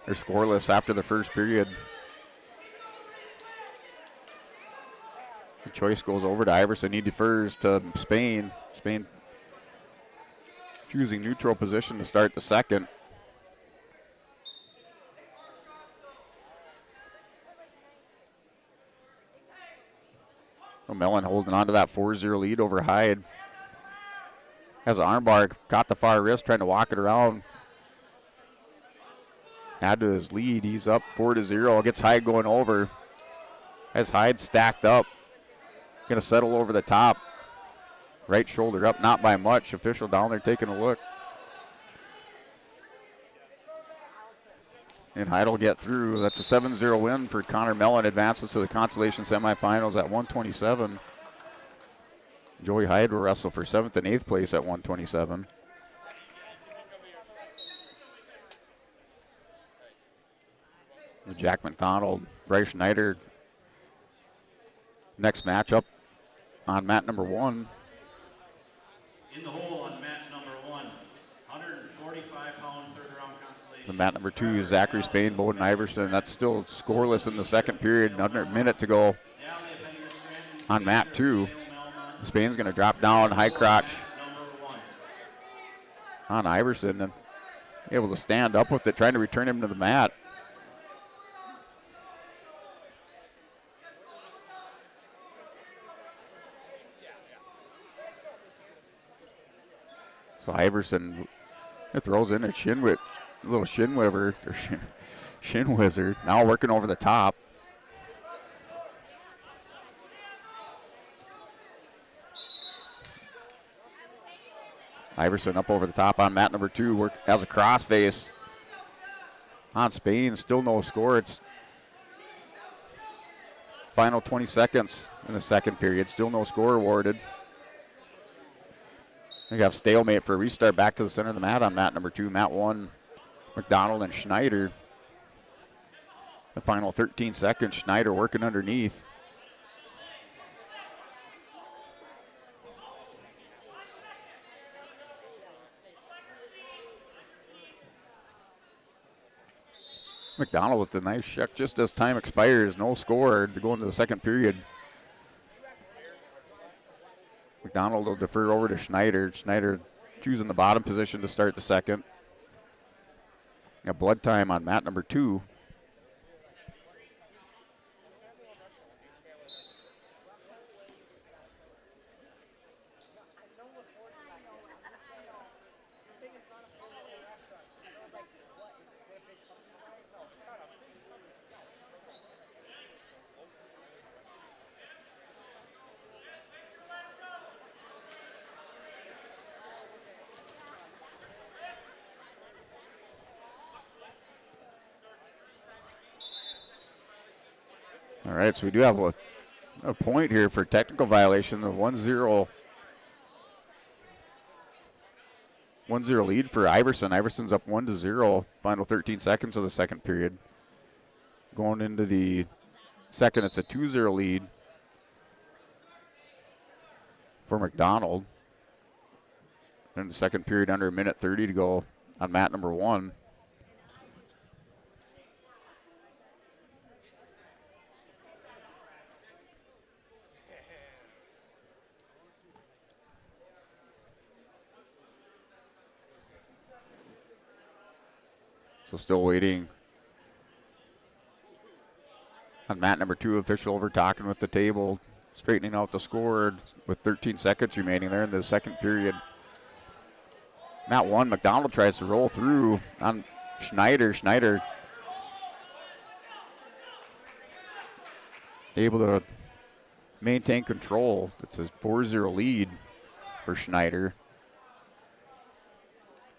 Speaker 1: They're scoreless after the first period. The choice goes over to Iverson. He defers to Spain. Spain choosing neutral position to start the second. So Mellon holding on to that 4-0 lead over Hyde. Has an armbar, caught the far wrist, trying to walk it around. Add to his lead. He's up 4-0. Gets Hyde going over. Has Hyde stacked up. Going to settle over the top. Right shoulder up, not by much. Official down there taking a look. And Hyde will get through. That's a 7-0 win for Connor Mellon. Advances to the Consolation semifinals at 127. Joey Hyde will wrestle for 7th and 8th place at 127. Jack McDonald, Bryce Schneider. Next matchup on mat number 1.
Speaker 8: In the hole on mat number 1, 145-pound third-round Consolation.
Speaker 1: The mat number 2 is Zachary Spain, Bowden Iverson. That's still scoreless in the second period, under a minute to go on mat 2. Spain's going to drop down, high crotch on Iverson and able to stand up with it, trying to return him to the mat. So Iverson throws in a little shin wizard. Now working over the top. Iverson up over the top on mat number 2. Has a crossface on Spain. Still no score. It's final 20 seconds in the second period. Still no score awarded. We have stalemate for a restart back to the center of the mat on mat number 2. Mat 1, McDonald and Schneider. The final 13 seconds, Schneider working underneath. McDonald with the nice check just as time expires. No score to go into the second period. McDonald will defer over to Schneider. Schneider choosing the bottom position to start the second. Got blood time on mat number 2. All right, so we do have a point here for technical violation of 1-0. 1-0 lead for Iverson. Iverson's up 1-0. Final 13 seconds of the second period. Going into the second, it's a 2-0 lead for McDonald. In the second period, under a minute 30 to go on mat number 1. So still waiting on mat number 2. Official over talking with the table, straightening out the score with 13 seconds remaining there in the second period. Mat 1, McDonald tries to roll through on Schneider. Schneider able to maintain control. It's a 4-0 lead for Schneider.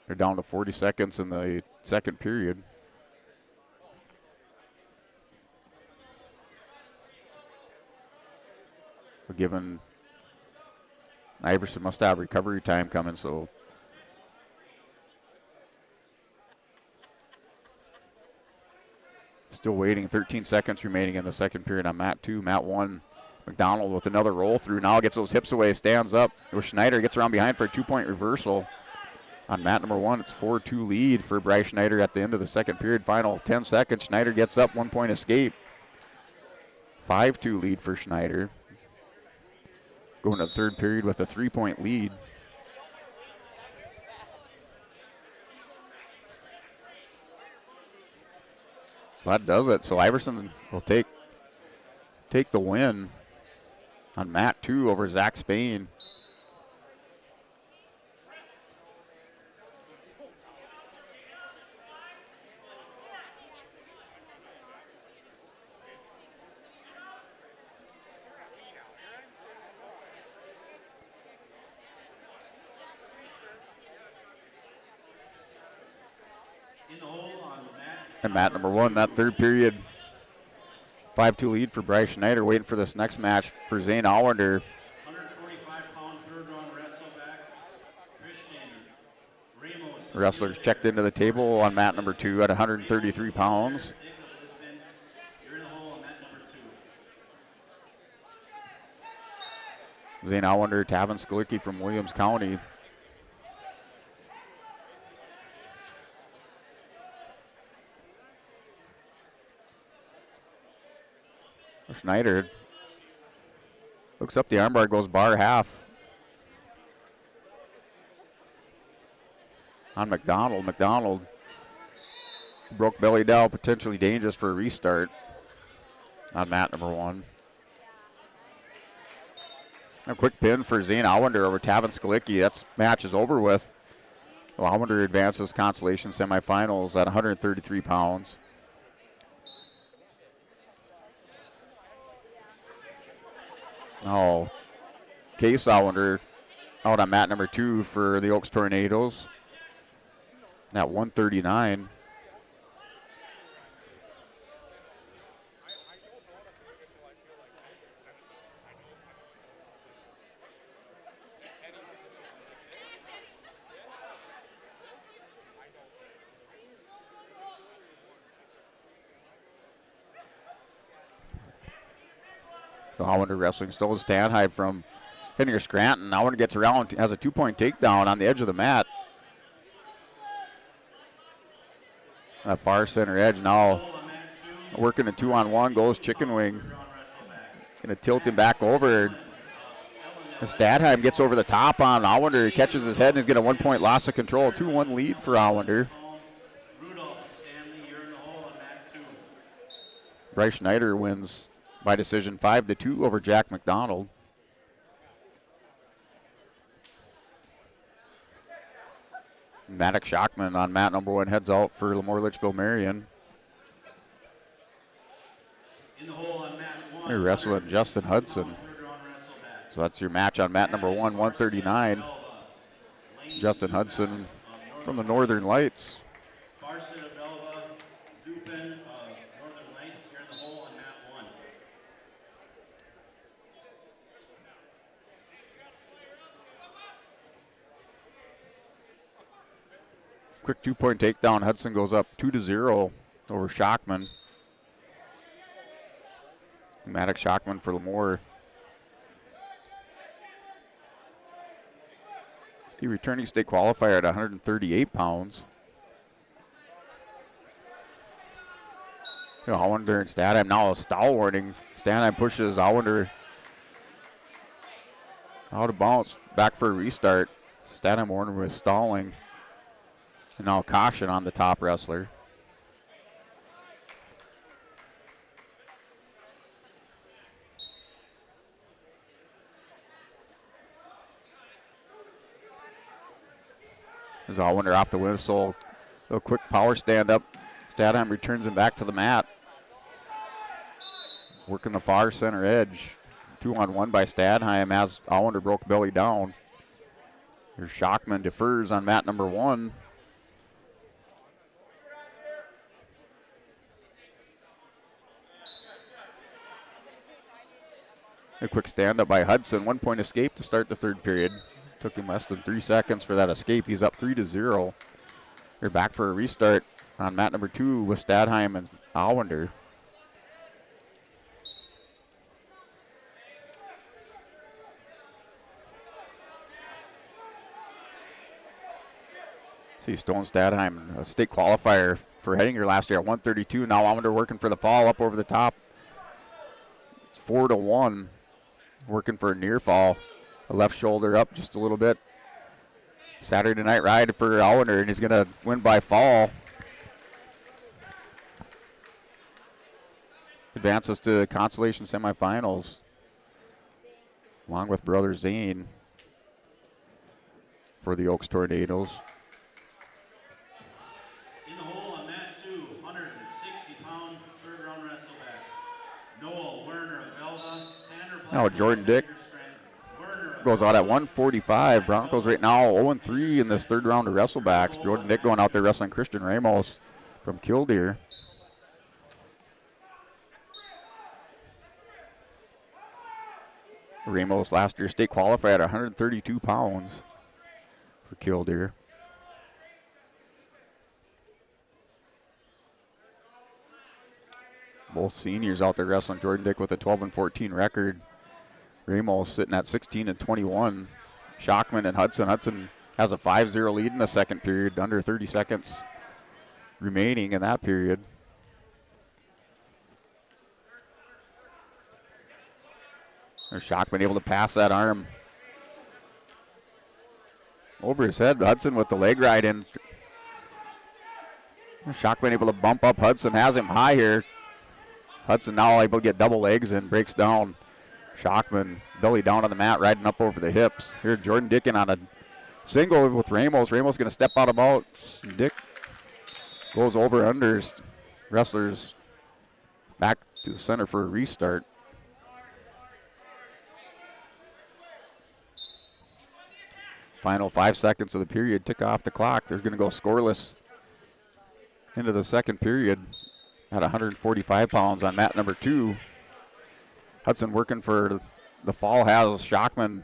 Speaker 1: They're down to 40 seconds in the second period. But given Iverson must have recovery time coming, so still waiting. 13 seconds remaining in the second period on mat 2. Mat 1, McDonald with another roll through. Now gets those hips away, stands up. Schneider gets around behind for a 2-point reversal. On mat number 1, it's 4-2 lead for Bryce Schneider at the end of the second period. Final 10 seconds. Schneider gets up, 1-point escape. 5-2 lead for Schneider. Going to the third period with a 3-point lead. So that does it. So Iverson will take the win on mat 2 over Zach Spain. And mat number 1, that third period, 5-2 lead for Bryce Schneider. Waiting for this next match for Zane Allender.
Speaker 10: 145-pound third-round wrestleback, Christian Ramos.
Speaker 1: Wrestlers checked into the table on mat number 2 at 133 pounds.
Speaker 10: You're in the hole on mat number 2.
Speaker 1: Zane Allender, Tavin Skalicki from Williams County. Schneider looks up the armbar, goes bar half on McDonald. McDonald broke belly down, potentially dangerous for a restart on mat number 1. A quick pin for Zane Allender over Tavin Skalicki. That match is over with. Allender advances Consolation semifinals at 133 pounds. Oh, Case Allender out on mat number 2 for the Oaks Tornadoes at 139. Allender wrestling still stand high from Henry Scranton. Allender gets around, has a 2-point takedown on the edge of the mat. That far center edge now working a 2-on-1, goes chicken wing. Gonna tilt him back over. Stadheim gets over the top on Allender. He catches his head and he's got a 1-point loss of control. 2-1 lead for Allender. Bryce Schneider wins by decision 5-2 over Jack McDonald. Maddox Shockman on mat number 1 heads out for Lemoore Litchfield Marion. They're wrestling Justin Hudson. So that's your match on mat number 1, 139. Justin Hudson from the Northern Lights. Quick 2-point takedown. Hudson goes up 2-0 over Shockman. Maddox Shockman for Lemoore. The returning state qualifier at 138 pounds. Allender and Stadheim now a stall warning. Stadheim pushes Allender out of bounds, back for a restart. Stadheim warning with stalling. And now caution on the top wrestler. As Allender off the whistle. A quick power stand up. Stadheim returns him back to the mat. Working the far center edge. 2-on-1 by Stadheim as Allender broke belly down. Here's Schockman defers on mat number 1. A quick stand up by Hudson. 1 point escape to start the third period. Took him less than 3 seconds for that escape. He's up 3-0. They're back for a restart on mat number 2 with Stadheim and Allender. See Stone Stadheim, a state qualifier for Hettinger last year at 132. Now Allender working for the fall up over the top. It's 4-1. Working for a near fall. A left shoulder up just a little bit. Saturday night ride for Allender, and he's going to win by fall. Advances to the Consolation semifinals, along with brother Zane for the Oaks Tornadoes.
Speaker 10: In the hole on mat 2, 160-pound third-round wrestleback. Noel Werner of Elva, Tanner
Speaker 1: Now Jordan Dick goes out at 145. Broncos right now 0-3 in this third round of wrestlebacks. Jordan Dick going out there wrestling Christian Ramos from Killdeer. Ramos last year state qualified at 132 pounds for Killdeer. Both seniors out there wrestling. Jordan Dick with a 12-14 record. Ramos sitting at 16-21. Schockman and Hudson. Hudson has a 5-0 lead in the second period, under 30 seconds remaining in that period. There's Schockman able to pass that arm over his head. Hudson with the leg ride in. Schockman able to bump up Hudson, has him high here. Hudson now able to get double legs and breaks down. Schockman belly down on the mat, riding up over the hips. Here Jordan Dickin on a single with Ramos. Ramos going to step out of bounds. Dick goes over under. Wrestlers back to the center for a restart. Final 5 seconds of the period tick off the clock. They're going to go scoreless into the second period at 145 pounds on mat number 2. Hudson working for the fall, has Schockman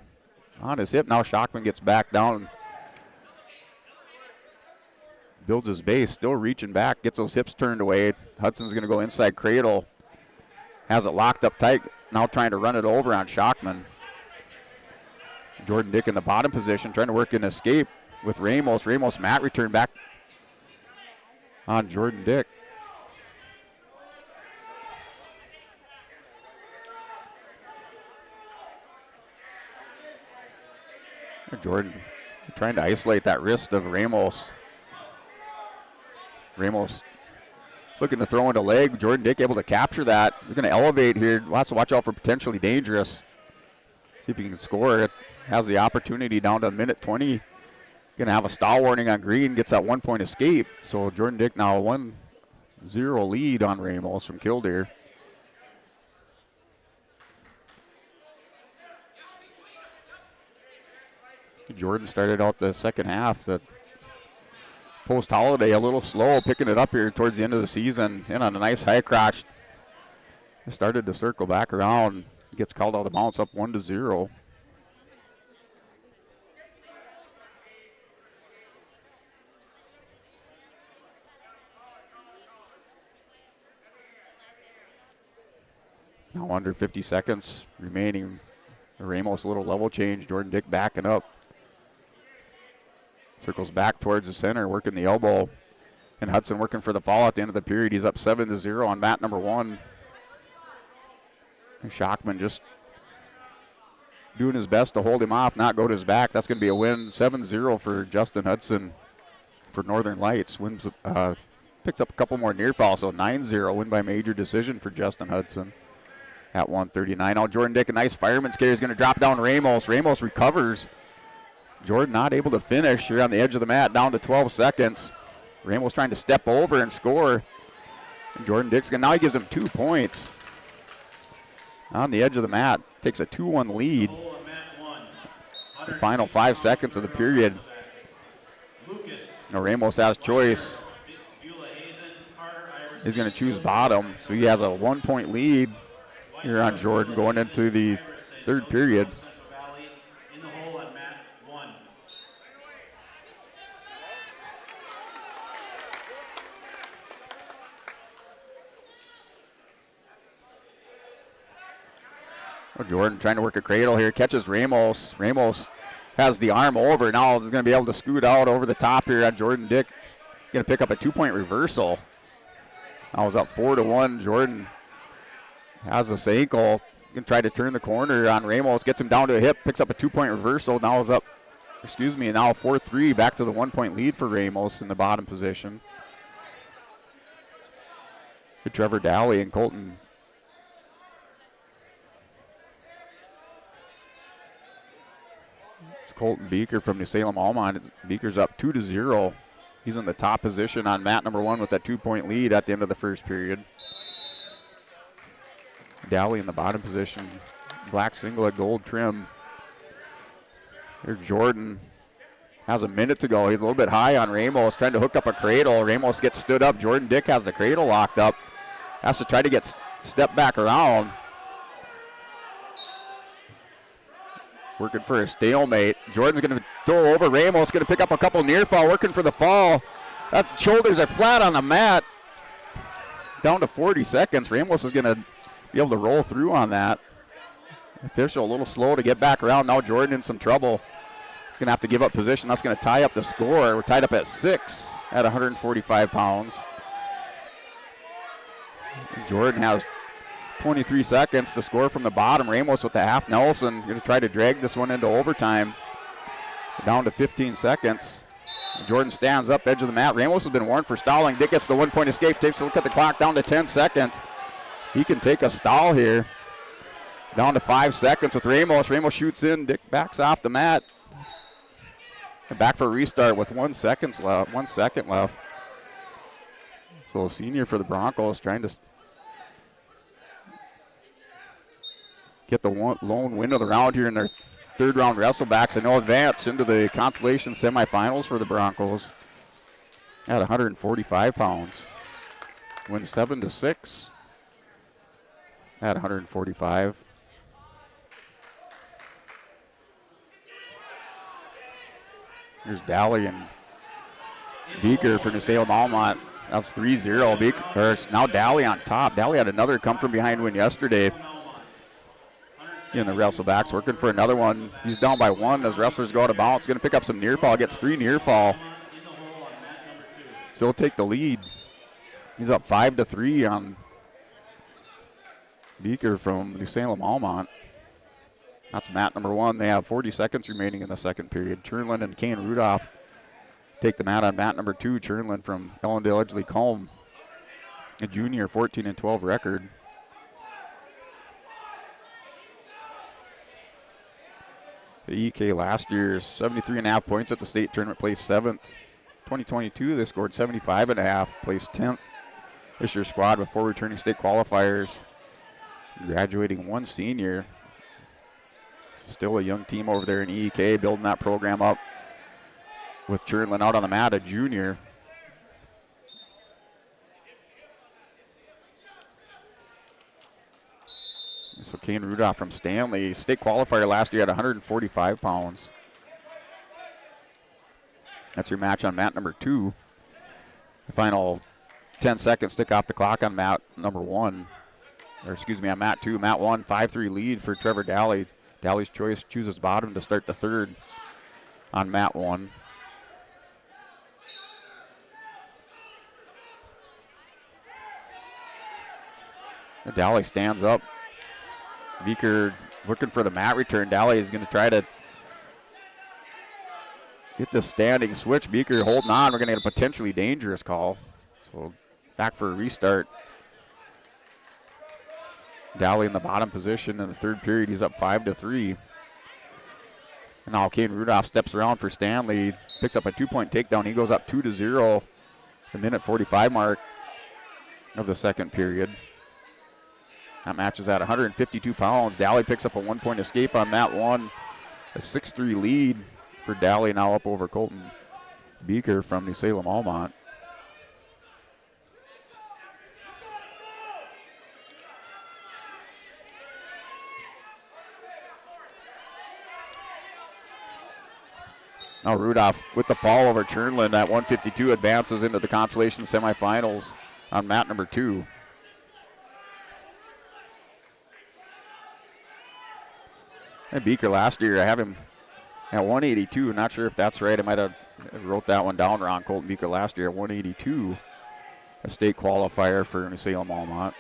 Speaker 1: on his hip. Now Schockman gets back down, builds his base, still reaching back, gets those hips turned away. Hudson's going to go inside cradle, has it locked up tight, now trying to run it over on Schockman. Jordan Dick in the bottom position, trying to work an escape with Ramos. Ramos mat return back on Jordan Dick. Jordan trying to isolate that wrist of Ramos. Ramos looking to throw into leg. Jordan Dick able to capture that. He's going to elevate here. Wants to watch out for potentially dangerous. See if he can score. It has the opportunity down to a minute 20. Going to have a stall warning on green. Gets that 1 point escape. So Jordan Dick now 1-0 lead on Ramos from Killdeer. Jordan started out the second half, the post-holiday, a little slow, picking it up here towards the end of the season. In on a nice high crotch. Started to circle back around. Gets called out of bounds, up 1-0. Now under 50 seconds remaining. Ramos a little level change. Jordan Dick backing up. Circles back towards the center, working the elbow. And Hudson working for the fall at the end of the period. He's up 7-0 on mat number 1. And Schockman just doing his best to hold him off, not go to his back. That's going to be a win, 7-0 for Justin Hudson for Northern Lights. Wins, picks up a couple more near falls, so 9-0 win by major decision for Justin Hudson at 139. Now Jordan Dick, a nice fireman's carry, is going to drop down Ramos. Ramos recovers. Jordan not able to finish here on the edge of the mat, down to 12 seconds. Ramos trying to step over and score. And Jordan Dixon, now he gives him 2 points. On the edge of the mat, takes a 2-1 lead. The final 5 seconds of the period. Now Ramos has choice. He's going to choose bottom, so he has a 1-point lead here on Jordan going into the third period. Jordan trying to work a cradle here, catches Ramos. Ramos has the arm over. Now he's going to be able to scoot out over the top here on Jordan Dick. Going to pick up a 2-point reversal. Now it's up 4-1. Jordan has this ankle. Going to try to turn the corner on Ramos. Gets him down to a hip, picks up a 2-point reversal. Now is up, now 4-3. Back to the 1-point lead for Ramos in the bottom position. For Trevor Daly and Colton. Colton Beaker from New Salem Almont. Beaker's up 2-0. He's in the top position on mat number 1 with that 2-point lead at the end of the first period. Dowley in the bottom position. Black singlet, gold trim. Here's Jordan. Has a minute to go. He's a little bit high on Ramos, trying to hook up a cradle. Ramos gets stood up. Jordan Dick has the cradle locked up. Has to try to get step back around. Working for a stalemate. Jordan's going to throw over Ramos, going to pick up a couple near fall, working for the fall. That shoulders are flat on the mat. Down to 40 seconds. Ramos is going to be able to roll through on that. Official a little slow to get back around. Now Jordan in some trouble. He's going to have to give up position. That's going to tie up the score. We're tied up at 6 at 145 pounds. Jordan has 23 seconds to score from the bottom. Ramos with the half Nelson. Going to try to drag this one into overtime. Down to 15 seconds. Jordan stands up, edge of the mat. Ramos has been warned for stalling. Dick gets the 1-point escape. Takes a look at the clock, down to 10 seconds. He can take a stall here. Down to 5 seconds with Ramos. Ramos shoots in. Dick backs off the mat. And back for a restart with 1 second left. So senior for the Broncos trying to get the lone win of the round here in their third round wrestlebacks and no advance into the Consolation semifinals for the Broncos at 145 pounds. Win 7-6 at 145. Here's Daly and Beaker for New Salem Almont. That's 3-0. Now Daly on top. Daly had another come from behind win yesterday. In the wrestlebacks, working for another one. He's down by 1 as wrestlers go out of bounds. Going to pick up some near fall. Gets 3 near fall. So he'll take the lead. He's up 5-3 on Beaker from New Salem Almont. That's mat number 1. They have 40 seconds remaining in the second period. Chernlin and Kane Rudolph take the mat on mat number 2. Chernlin from Ellendale Edgeley Combe, a junior, 14-12 record. The EK last year is 73.5 points at the state tournament, placed 7th. 2022, they scored 75.5, placed 10th. This year's squad with 4 returning state qualifiers, graduating 1 senior. Still a young team over there in EK, building that program up with Chernlin out on the mat, a junior. So Kane Rudolph from Stanley, state qualifier last year at 145 pounds. That's your match on mat number 2. The final 10 seconds tick off the clock on mat number 1. Or excuse me, on mat 2. Mat 1, 5-3 lead for Trevor Daly. Daly's choice chooses bottom to start the third on mat 1. Dally stands up. Beaker looking for the mat return. Dally is going to try to get the standing switch. Beaker holding on. We're going to get a potentially dangerous call. So back for a restart. Dally in the bottom position in the third period. He's up 5-3. And now Caden Rudolph steps around for Stanley. Picks up a 2-point takedown. He goes up 2-0. The minute 45 mark of the second period. That match is at 152 pounds. Dally picks up a 1-point escape on that one. A 6-3 lead for Dally, now up over Colton Beaker from New Salem Almont. Now Rudolph with the fall over Chernlin at 152 advances into the Consolation semifinals on mat number 2. And Beaker last year, I have him at 182. Not sure if that's right. I might have wrote that one down wrong. Colton Beaker last year at 182. A state qualifier for New Salem Almont.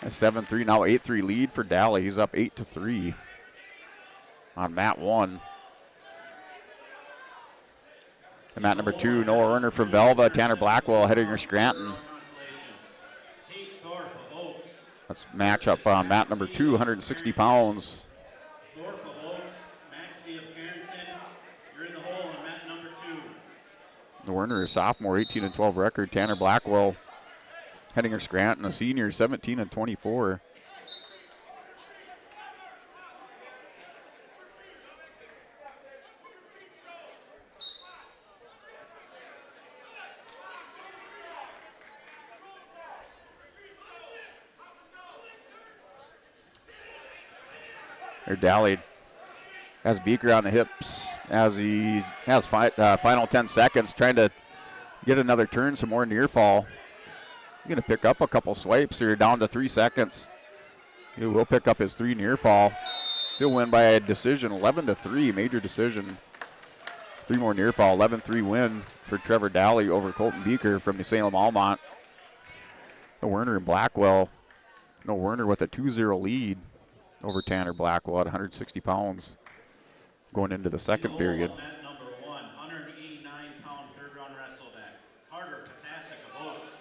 Speaker 1: A 7-3, now 8-3 lead for Dally. He's up 8-3 on mat 1. And mat number 2, Noah Werner from Velva, Tanner Blackwell heading for Scranton. Let's match up on mat number 2, 160 pounds. The Werner is sophomore, 18-12 record. Tanner Blackwell, Headinger Scranton, a senior, 17-24. Dally has Beaker on the hips as he has final 10 seconds, trying to get another turn, some more near fall. He's going to pick up a couple swipes here, down to 3 seconds. He will pick up his 3 near fall. He'll win by a decision, 11-3, major decision. 3 more near fall, 11-3 win for Trevor Dally over Colton Beaker from New Salem Almont. No Werner and Blackwell. No Werner with a 2-0 lead over Tanner Blackwell at 160 pounds going into the second period.
Speaker 10: Number 1, 189-pound third-round wrestleback, Carter Patasic of Oaks,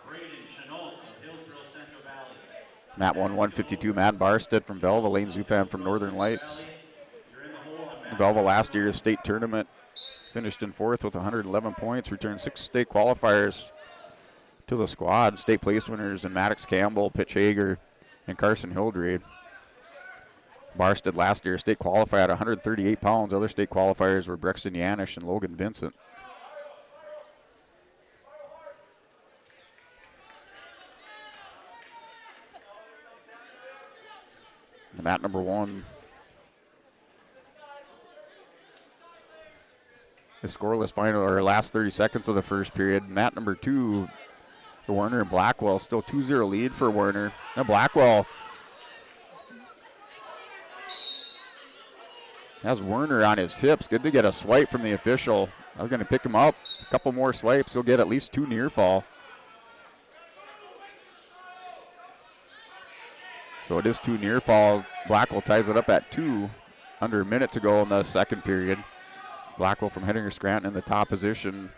Speaker 10: Braden Chenault of Hillsborough Central Valley.
Speaker 1: Mat 1, 152, Matt Barstead from Velva, Lane Zupan from Northern Lights. Velva last year's state tournament finished in 4th with 111 points, returned 6 state qualifiers to the squad. State place winners in Maddox Campbell, Pitch Hager, and Carson Hildred. Barstead last year state qualified at 138 pounds. Other state qualifiers were Brexton Yanish and Logan Vincent. And mat number 1. The scoreless final, or last 30 seconds of the first period. Mat number 2, the Werner and Blackwell, still 2-0 lead for Werner. Now Blackwell has Werner on his hips. Good to get a swipe from the official. I was going to pick him up. A couple more swipes. He'll get at least 2 near fall. So it is 2 near fall. Blackwell ties it up at 2. Under a minute to go in the second period. Blackwell from Headinger Scranton in the top position.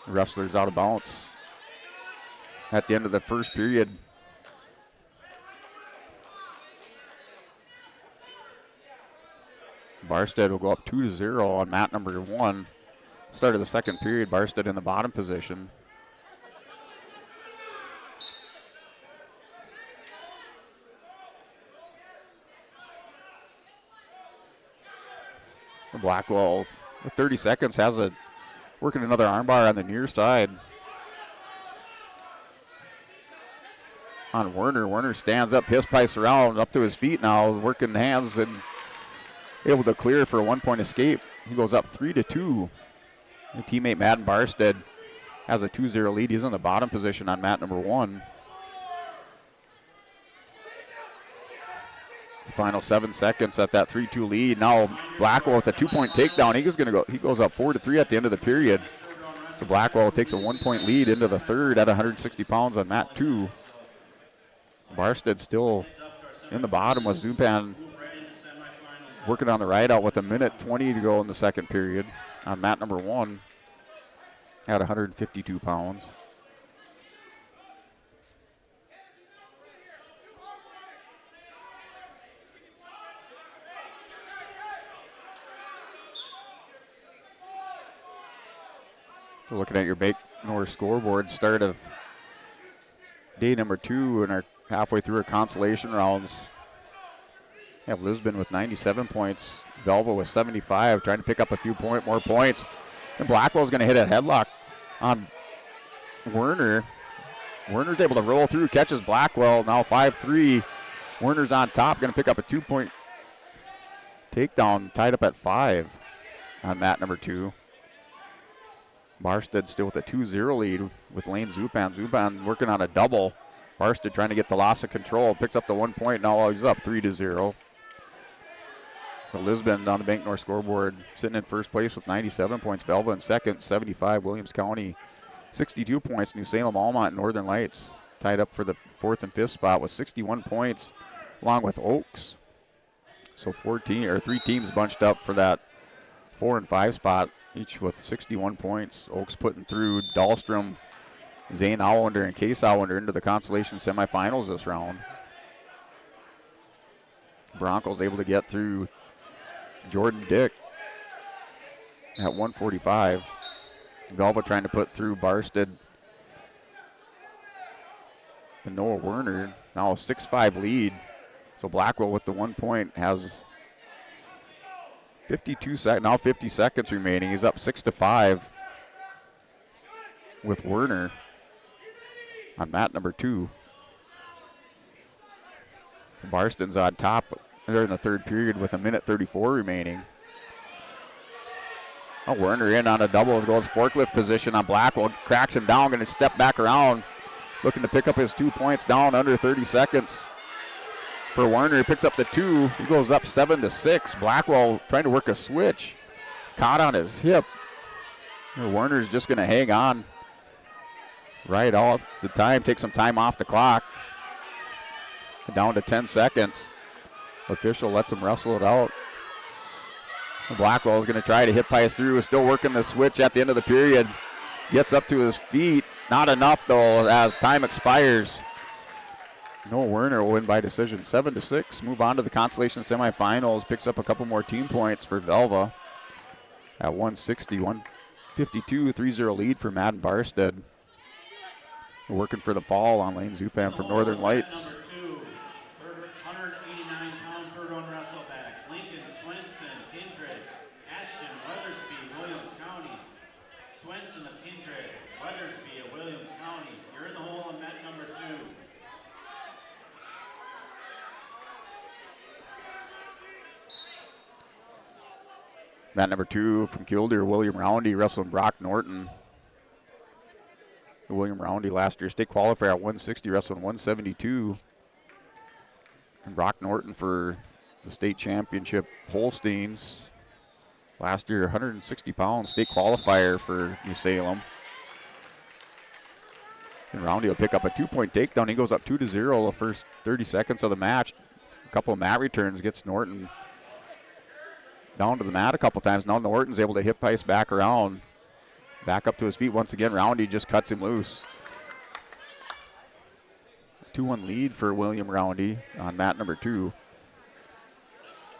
Speaker 1: The wrestler's out of bounds at the end of the first period. Barstead will go up 2-0 on mat number 1. Start of the second period, Barstead in the bottom position. Blackwell with 30 seconds has a working another armbar on the near side on Werner. Werner stands up, piss pipes around up to his feet now, working hands and able to clear for a 1-point escape. He goes up 3-2. And teammate Madden Barstead has a 2-0 lead. He's in the bottom position on mat number 1. Final 7 seconds at that 3-2 lead. Now Blackwell with a 2-point takedown. He goes up 4-3 at the end of the period. So Blackwell takes a 1-point lead into the third at 160 pounds on mat 2. Barstead still in the bottom with Zupan working on the ride out with a minute 20 to go in the second period on mat number 1 at 152 pounds. Looking at your Bakenor scoreboard, start of day number 2, and are halfway through our consolation rounds. We have Lisbon with 97 points, Velva with 75, trying to pick up a few more points. And Blackwell's going to hit a headlock on Werner. Werner's able to roll through, catches Blackwell, now 5-3. Werner's on top, going to pick up a 2-point takedown, tied up at 5 on mat number 2. Barstead still with a 2-0 lead with Lane Zupan. Zupan working on a double. Barstead trying to get the loss of control. Picks up the 1 point. Now he's up 3-0. Lisbon on the Banknor scoreboard sitting in first place with 97 points. Velva in second, 75. Williams County, 62 points. New Salem, Almont, Northern Lights tied up for the 4th and 5th spot with 61 points, along with Oaks. So 3 teams bunched up for that 4 and 5 spot, each with 61 points. Oaks putting through Dahlstrom, Zane Allender, and Case Allender into the consolation semifinals this round. Broncos able to get through Jordan Dick at 145. Velva trying to put through Barstead and Noah Werner. Now a 6-5 lead. So Blackwell with the 1 point has 50 seconds remaining. He's up 6-5 with Werner on mat number 2. Barsten's on top there in the third period with a minute 34 remaining. Oh, Werner in on a double, goes forklift position on Blackwell, cracks him down, going to step back around, looking to pick up his 2 points down under 30 seconds. For Werner, he picks up the 2. He goes up 7-6. Blackwell trying to work a switch. He's caught on his hip. Werner's just going to hang on right off the time, take some time off the clock. Down to 10 seconds. Official lets him wrestle it out. Blackwell is going to try to hip pass through. Still working the switch at the end of the period. Gets up to his feet. Not enough, though, as time expires. Noah Werner will win by decision, 7-6. Move on to the consolation semifinals. Picks up a couple more team points for Velva at 160, 152, 3-0 lead for Madden Barstead. Working for the fall on Lane Zupan from Northern Lights. Mat number 2 from Kildare, William Roundy wrestling Brock Norton. William Roundy last year state qualifier at 160, wrestling 172. And Brock Norton for the state championship Holsteins. Last year, 160 pounds state qualifier for New Salem. And Roundy will pick up a 2-point takedown. He goes up 2-0 the first 30 seconds of the match. A couple of mat returns, gets Norton down to the mat a couple times. Now Norton's able to hip ice back around. Back up to his feet once again. Roundy just cuts him loose. 2-1 lead for William Roundy on mat number 2.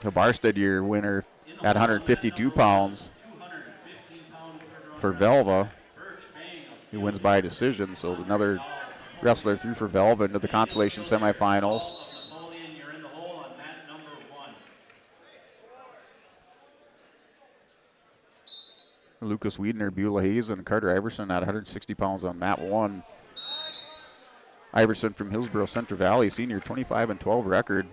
Speaker 1: The Barstead year winner at 152 pounds for Velva. He wins by decision, so another wrestler through for Velva into the consolation semifinals. Lucas Wiedner, Beulah Hayes, and Carter Iverson at 160 pounds on mat 1. Iverson from Hillsborough Central Valley, senior, 25-12 record.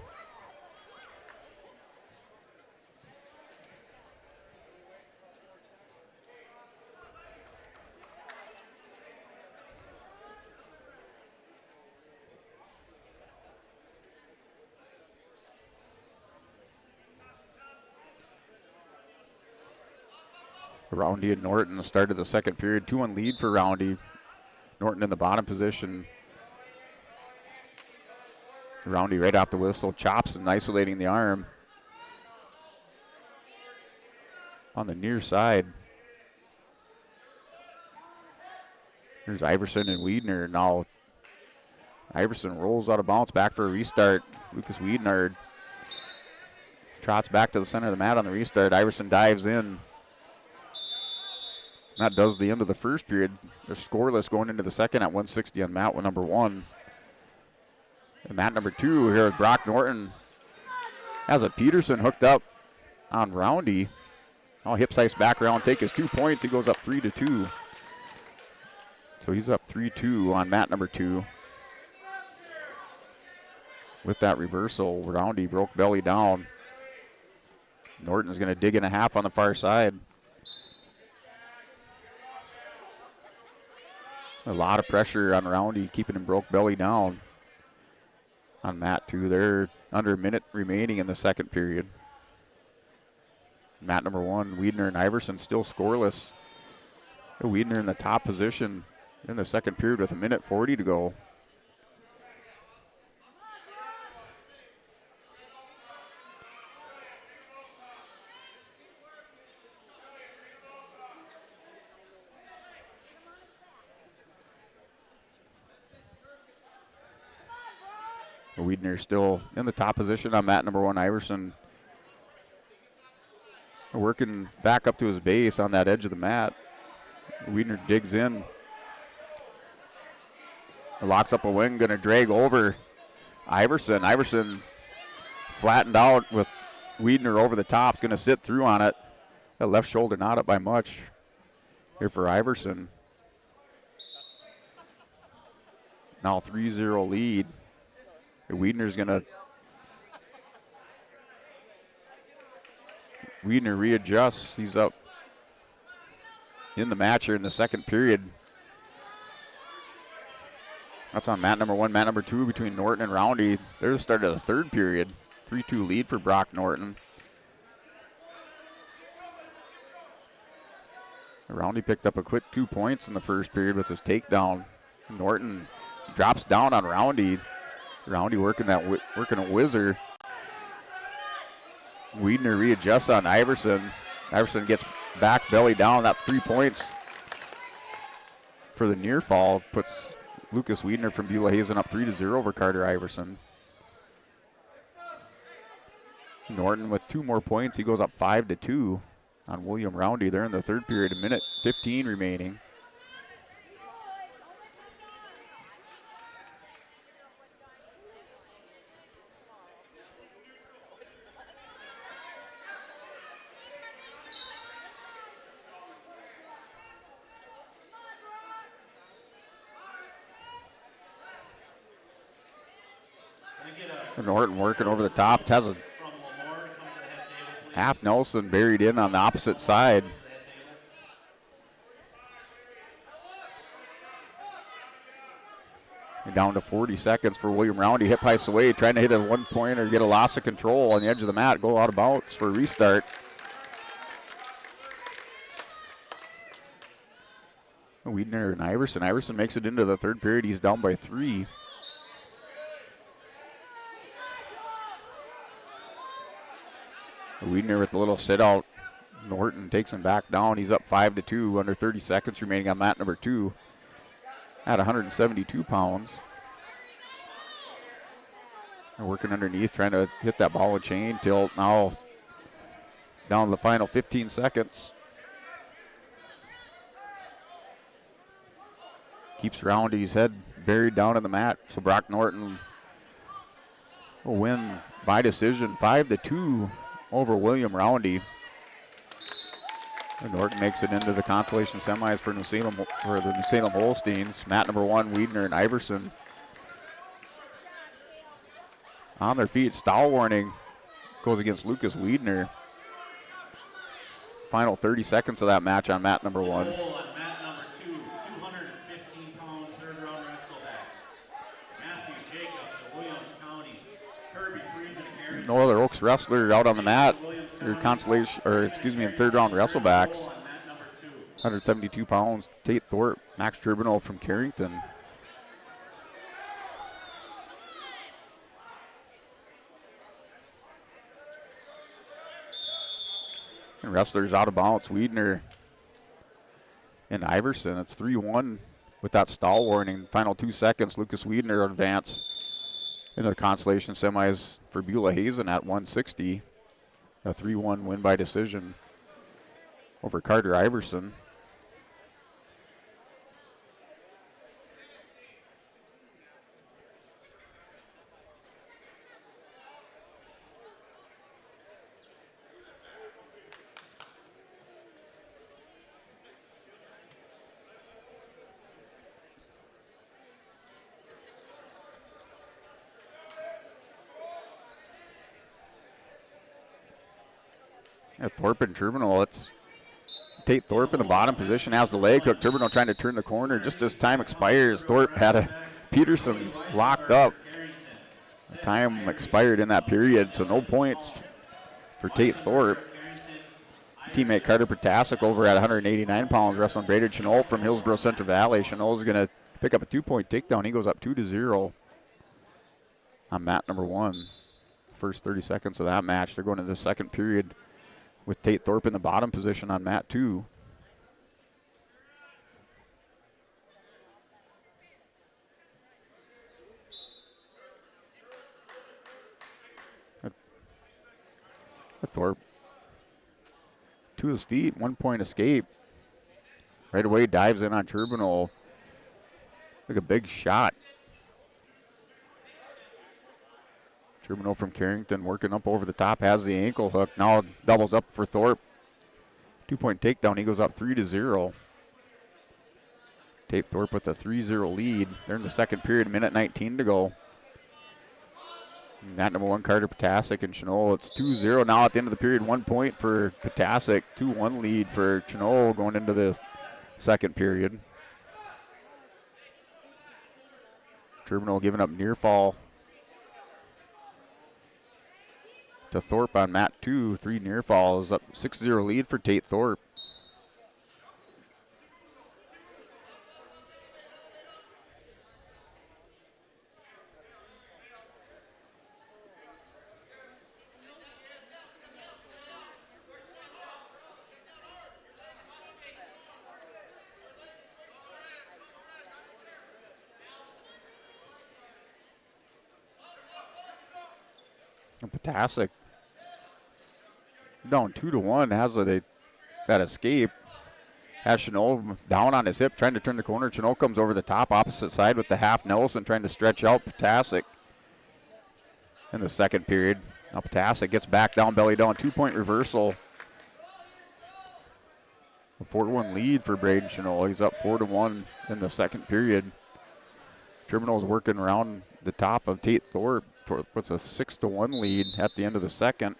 Speaker 1: Roundy and Norton started the second period. 2-1 lead for Roundy. Norton in the bottom position. Roundy right off the whistle, chops and isolating the arm. On the near side. Here's Iverson and Wiedner. Now Iverson rolls out of bounds, back for a restart. Lucas Wiedner trots back to the center of the mat on the restart. Iverson dives in. That does the end of the first period. They're scoreless going into the second at 160 on mat number 1. And mat number 2 here with Brock Norton has a Peterson hooked up on Roundy. Oh, hip slice back around, take his 2 points. He goes up 3-2. So he's up 3-2 on mat number 2. With that reversal, Roundy broke belly down. Norton's going to dig in a half on the far side. A lot of pressure on Roundy, keeping him broke belly down. On mat 2, they're under a minute remaining in the second period. Mat number 1, Wiedner and Iverson still scoreless. Wiedner in the top position in the second period with 1:40 to go. Wiedner still in the top position on mat number 1, Iverson. Working back up to his base on that edge of the mat. Wiedner digs in. Locks up a wing, gonna drag over Iverson. Iverson flattened out with Wiedner over the top, gonna sit through on it. That left shoulder not up by much here for Iverson. Now 3-0 lead. Wiedner's gonna Wiedner readjusts. He's up in the match here in the second period. That's on mat number 1, mat number 2 between Norton and Roundy. There's the start of the third period. 3-2 lead for Brock Norton. Roundy picked up a quick 2 points in the first period with his takedown. Norton drops down on Roundy. Roundy working a whizzer. Wiedner readjusts on Iverson. Iverson gets back belly down. That 3 points for the near fall puts Lucas Wiedner from Beulah Hazen up 3-0 over Carter Iverson. Norton with 2 more points. He goes up 5-2 on William Roundy. They're in the third period, 1:15 remaining. Norton working over the top. Has a half Nelson buried in on the opposite side. And down to 40 seconds for William Roundy. Hip heists away, trying to hit a 1-pointer, get a loss of control on the edge of the mat, go out of bounds for a restart. Wiedner and Iverson. Iverson makes it into the third period. He's down by 3. Wiedner with a little sit out. Norton takes him back down. He's up 5-2, under 30 seconds remaining on mat number 2 at 172 pounds. They're working underneath, trying to hit that ball and chain. Tilt now down to the final 15 seconds. Keeps Roundy's head buried down in the mat. So Brock Norton will win by decision 5-2 over William Roundy. And Norton makes it into the consolation semis for the New Salem Holsteins. Mat number 1, Wiedner and Iverson on their feet. Foul warning goes against Lucas Wiedner. Final 30 seconds of that match on mat number 1. No other Oaks wrestler out on the mat. Or consolation, or excuse me, in third round wrestlebacks. 172 pounds, Tate Thorpe, Max Turbino from Carrington. And wrestlers out of bounds, Wiedner and Iverson. It's 3-1 with that stall warning. Final 2 seconds, Lucas Wiedner advance into the consolation semis for Beulah Hazen at 160. A 3-1 win by decision over Carter Iverson. Yeah, Thorpe and Turbino, it's Tate Thorpe in the bottom position, has the leg hook. Turbino trying to turn the corner. Just as time expires, Thorpe had a Peterson locked up. The time expired in that period, so no points for Tate Thorpe. Teammate Carter Protasek over at 189 pounds, wrestling Braden Chenault from Hillsborough Central Valley. Chenault is going to pick up a 2-point takedown. He goes up 2-0 on mat number 1. First 30 seconds of that match. They're going into the second period with Tate Thorpe in the bottom position on mat 2. Thorpe to his feet, 1-point escape. Right away dives in on Turbino. Like a big shot. Turbino from Carrington working up over the top, has the ankle hook. Now doubles up for Thorpe. 2-point takedown. He goes up 3-0. Tate Thorpe with a 3-0 lead. They're in the second period, minute 19 to go. Mat number 1, Carter Protasek and Chenault. It's 2-0 now at the end of the period. 1 point for Protasek. 2-1 lead for Chenault going into the second period. Turbino giving up near fall to Thorpe on mat 2. 3 near falls, up 6-0 lead for Tate Thorpe. And Protasek down 2-1, has that escape. Has Chenault down on his hip, trying to turn the corner. Chenault comes over the top, opposite side with the half Nelson, trying to stretch out Protasek in the second period. Now Protasek gets back down, belly down, 2-point reversal. A 4-1 lead for Braden Chenault. He's up 4-1 in the second period. Turbino's working around the top of Tate Thorpe. Puts a 6-1 lead at the end of the second.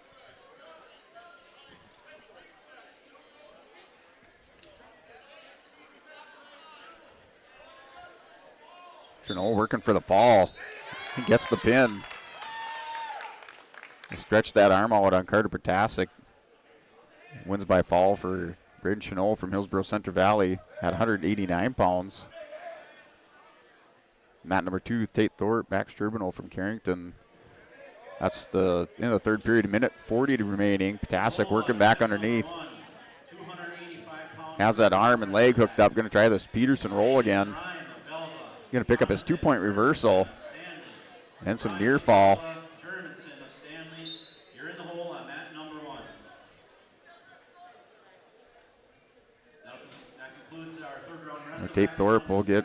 Speaker 1: Chenault working for the fall. He gets the pin. Stretch that arm out on Carter Protasek. Wins by fall for Braden Chenault from Hillsborough Central Valley at 189 pounds. Mat number 2, Tate Thorpe, Max Turbino from Carrington. That's the end of the third period, minute 40 remaining. Protasek working back underneath. Has that arm and leg hooked up. Going to try this Peterson roll again. Going to pick up his 2-point reversal. And some near fall. Tate Thorpe will get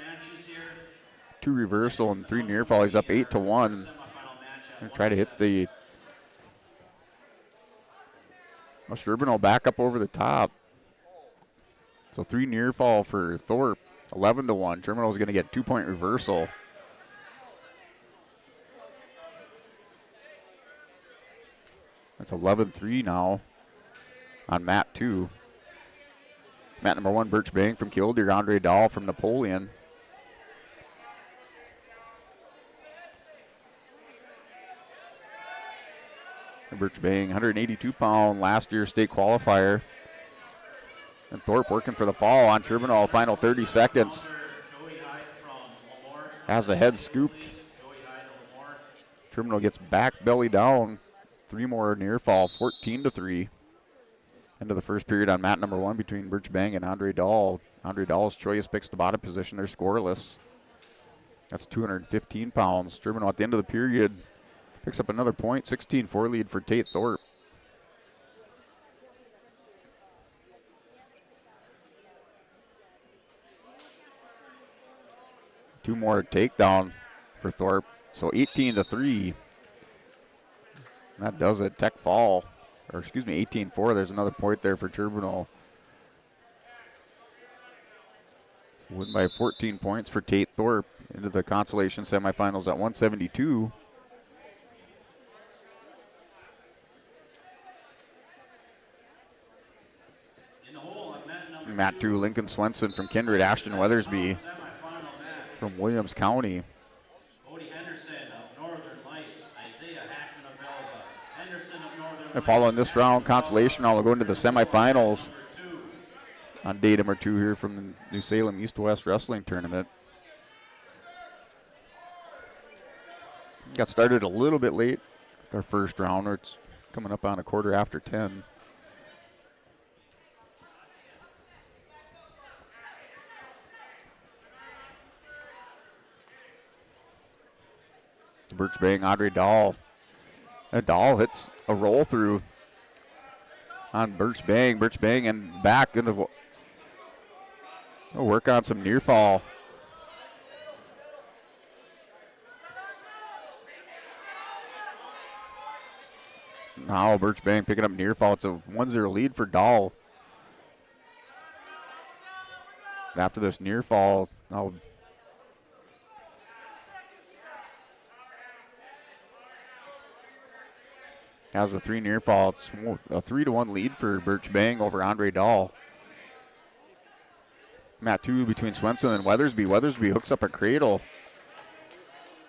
Speaker 1: 2 reversal and 3 near fall. He's up 8-1. Gonna try to hit the Turbino back up over the top. So 3 near fall for Thorpe. 11-1. Turbino's gonna get 2-point reversal. That's 11-3 now on mat 2. Mat number 1, Birch Bang from Killdeer, Andre Dahl from Napoleon. Birch Bang, 182-pound last year state qualifier. And Thorpe working for the fall on Turbinol. Final 30 seconds. Has the head scooped. Turbinol gets back belly down. 3 more near fall, 14-3. End of the first period on mat number 1 between Birch Bang and Andre Dahl. Andre Dahl's choice picks the bottom position. They're scoreless. That's 215 pounds. Turbinol at the end of the period picks up another point. 16-4 lead for Tate Thorpe. Two more takedown for Thorpe. So 18-3. That does it. Tech fall. Or excuse me, 18-4. There's another point there for Turbinol. So win by 14 points for Tate Thorpe into the Consolation semifinals at 172. Mat 2, Lincoln Swenson from Kindred, Ashton Weathersby from Williams County. And following this round, Consolation will go into the semifinals on day number 2 here from the New Salem East-West Wrestling Tournament. Got started a little bit late with our first round. It's coming up on a quarter after 10. Birch Bang, Andre Dahl. And Dahl hits a roll through on Birch Bang. Birch Bang and back into. We'll work on some near fall. Now Birch Bang picking up near fall. It's a 1-0 lead for Dahl. After this near fall, now has a 3 near fall. It's a 3-1 lead for Birch Bang over Andre Dahl. Mat 2 between Swenson and Weathersby. Weathersby hooks up a cradle.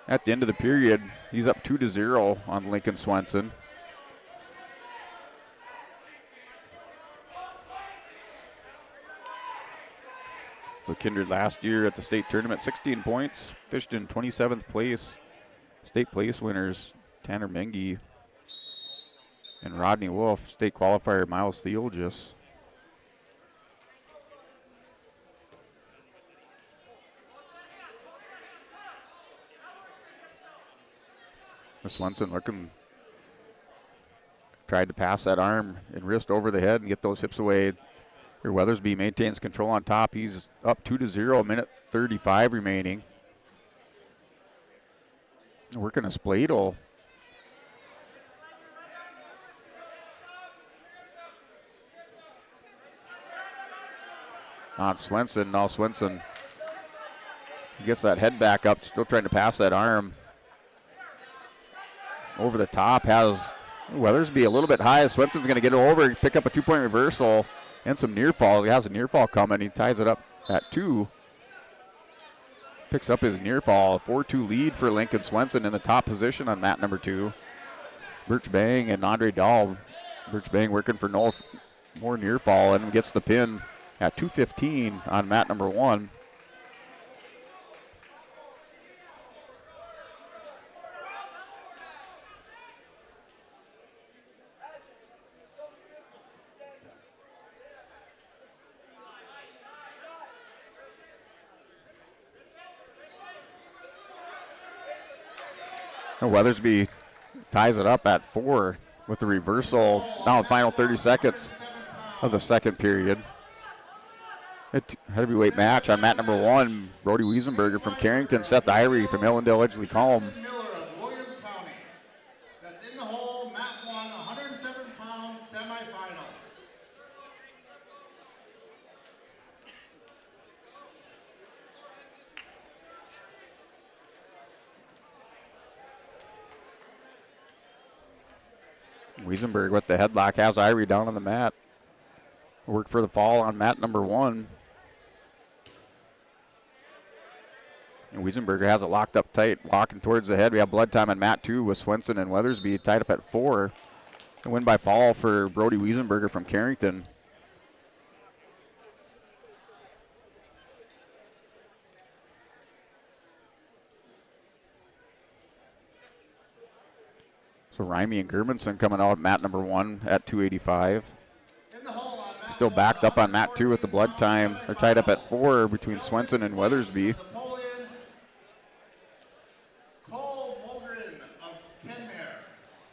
Speaker 1: At the end of the period, he's up 2-0 on Lincoln Swenson. So Kindred last year at the state tournament, 16 points, fished in 27th place. State place winners, Tanner Mengi and Rodney Wolf. State qualifier, Miles Theologis. Swenson looking, tried to pass that arm and wrist over the head and get those hips away. Here Weathersby maintains control on top. He's up 2-0, minute 35 remaining. Working a spladle. On Swenson. Now Swenson, he gets that head back up, still trying to pass that arm. Over the top, has Weathersby a little bit high. Swenson's going to get it over, pick up a 2-point reversal and some near fall. He has a near fall coming. He ties it up at 2. Picks up his near fall. 4-2 lead for Lincoln Swenson in the top position on mat number 2. Birch Bang and Andre Dahl. Birch Bang working for no more near fall and gets the pin at 2:15 on mat number 1. Weathersby ties it up at 4 with the reversal. Now the final 30 seconds of the second period. Heavyweight match on mat number 1. Brody Wiesenberger from Carrington, Seth Irie from Ellendale Edgley Calm.
Speaker 3: Miller of Williams County. That's in the hole, mat 1, 107 pounds, semifinals.
Speaker 1: Wiesenberg with the headlock, has Irie down on the mat. Work for the fall on mat number 1. And Wiesenberger has it locked up tight, walking towards the head. We have blood time on mat 2 with Swenson and Weathersby tied up at 4. A win by fall for Brody Wiesenberger from Carrington. So Rimey and Germanson coming out mat number 1 at 285. Still backed up on mat 2 with the blood time. They're tied up at 4 between Swenson and Weathersby.
Speaker 3: Cole Mulgren of Kenmare.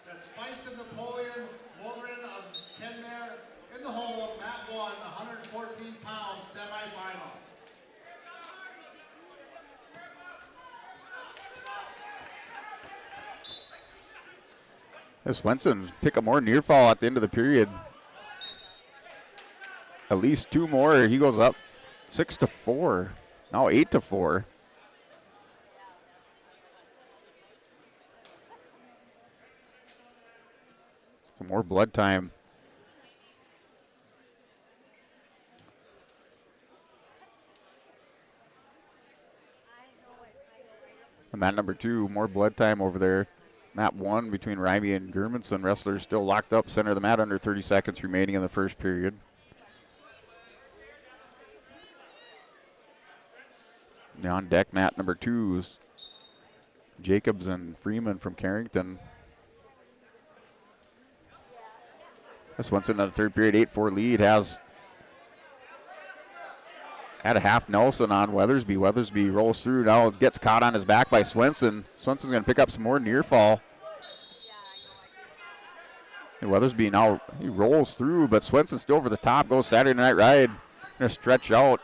Speaker 3: That's Spice and Napoleon Mulgren of Kenmare in the hole, mat 1, 114-pound semifinal.
Speaker 1: Swenson pick up more near fall at the end of the period. At least 2 more. He goes up 6-4. Now 8-4. Some more blood time. And mat number 2, more blood time over there. Mat 1 between Rimey and Germanson. Wrestlers still locked up center of the mat, under 30 seconds remaining in the first period. Now on deck, mat number 2 is Jacobs and Freeman from Carrington. This one's in the third period, 8-4 lead. Had a half Nelson on Weathersby. Weathersby rolls through. Now it gets caught on his back by Swenson. Swenson's going to pick up some more near fall. And Weathersby now, he rolls through, but Swenson's still over the top. Goes Saturday Night Ride. Going to stretch out.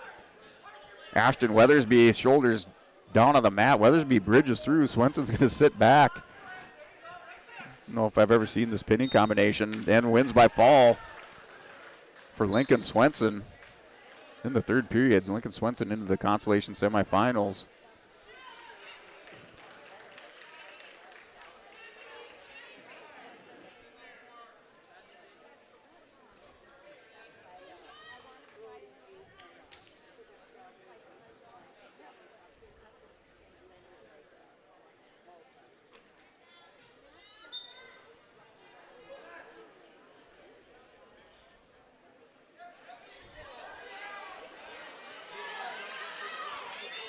Speaker 1: Ashton Weathersby, shoulders down on the mat. Weathersby bridges through. Swenson's going to sit back. I don't know if I've ever seen this pinning combination. And wins by fall for Lincoln Swenson in the third period. Lincoln Swenson into the Consolation semifinals.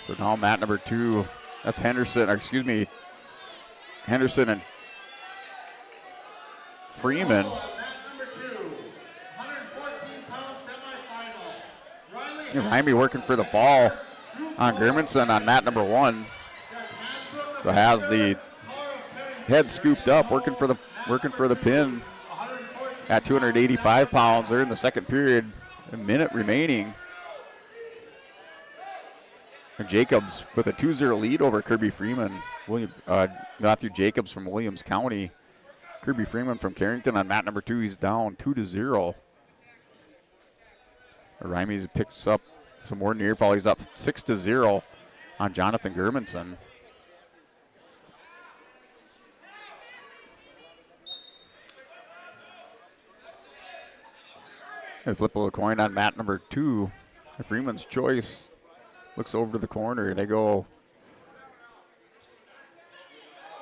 Speaker 1: So now mat number 2, that's Henderson and Freeman. Rimey working for the fall on Germanson on mat number 1. So has the head scooped up, working for the pin at 285 pounds. They're in the second period, a minute remaining. And Jacobs with a 2-0 lead over Kirby Freeman. Matthew Jacobs from Williams County. Kirby Freeman from Carrington on mat number 2. He's down 2-0. Rimey picks up some more near fall. He's up 6-0 on Jonathan Germanson. And flip of a coin on mat number 2. Freeman's choice. Looks over to the corner. They go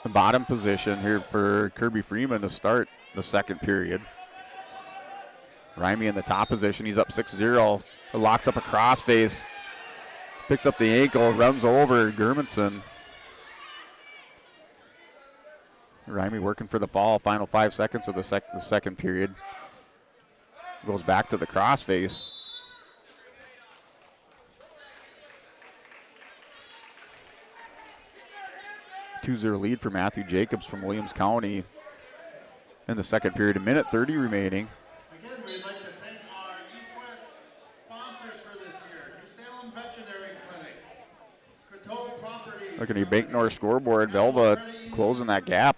Speaker 1: the bottom position here for Kirby Freeman to start the second period. Rimey in the top position. He's up 6-0. Locks up a crossface. Picks up the ankle. Runs over Germanson. Rimey working for the fall. Final 5 seconds of the second period. Goes back to the crossface. 2-0 lead for Matthew Jacobs from Williams County in the second period. A minute 30 remaining.
Speaker 3: Again, we'd like to thank our East-West sponsors for this year. New Salem Veterinary Clinic, Coteau Properties.
Speaker 1: Looking at your Bank North scoreboard, Velva closing that gap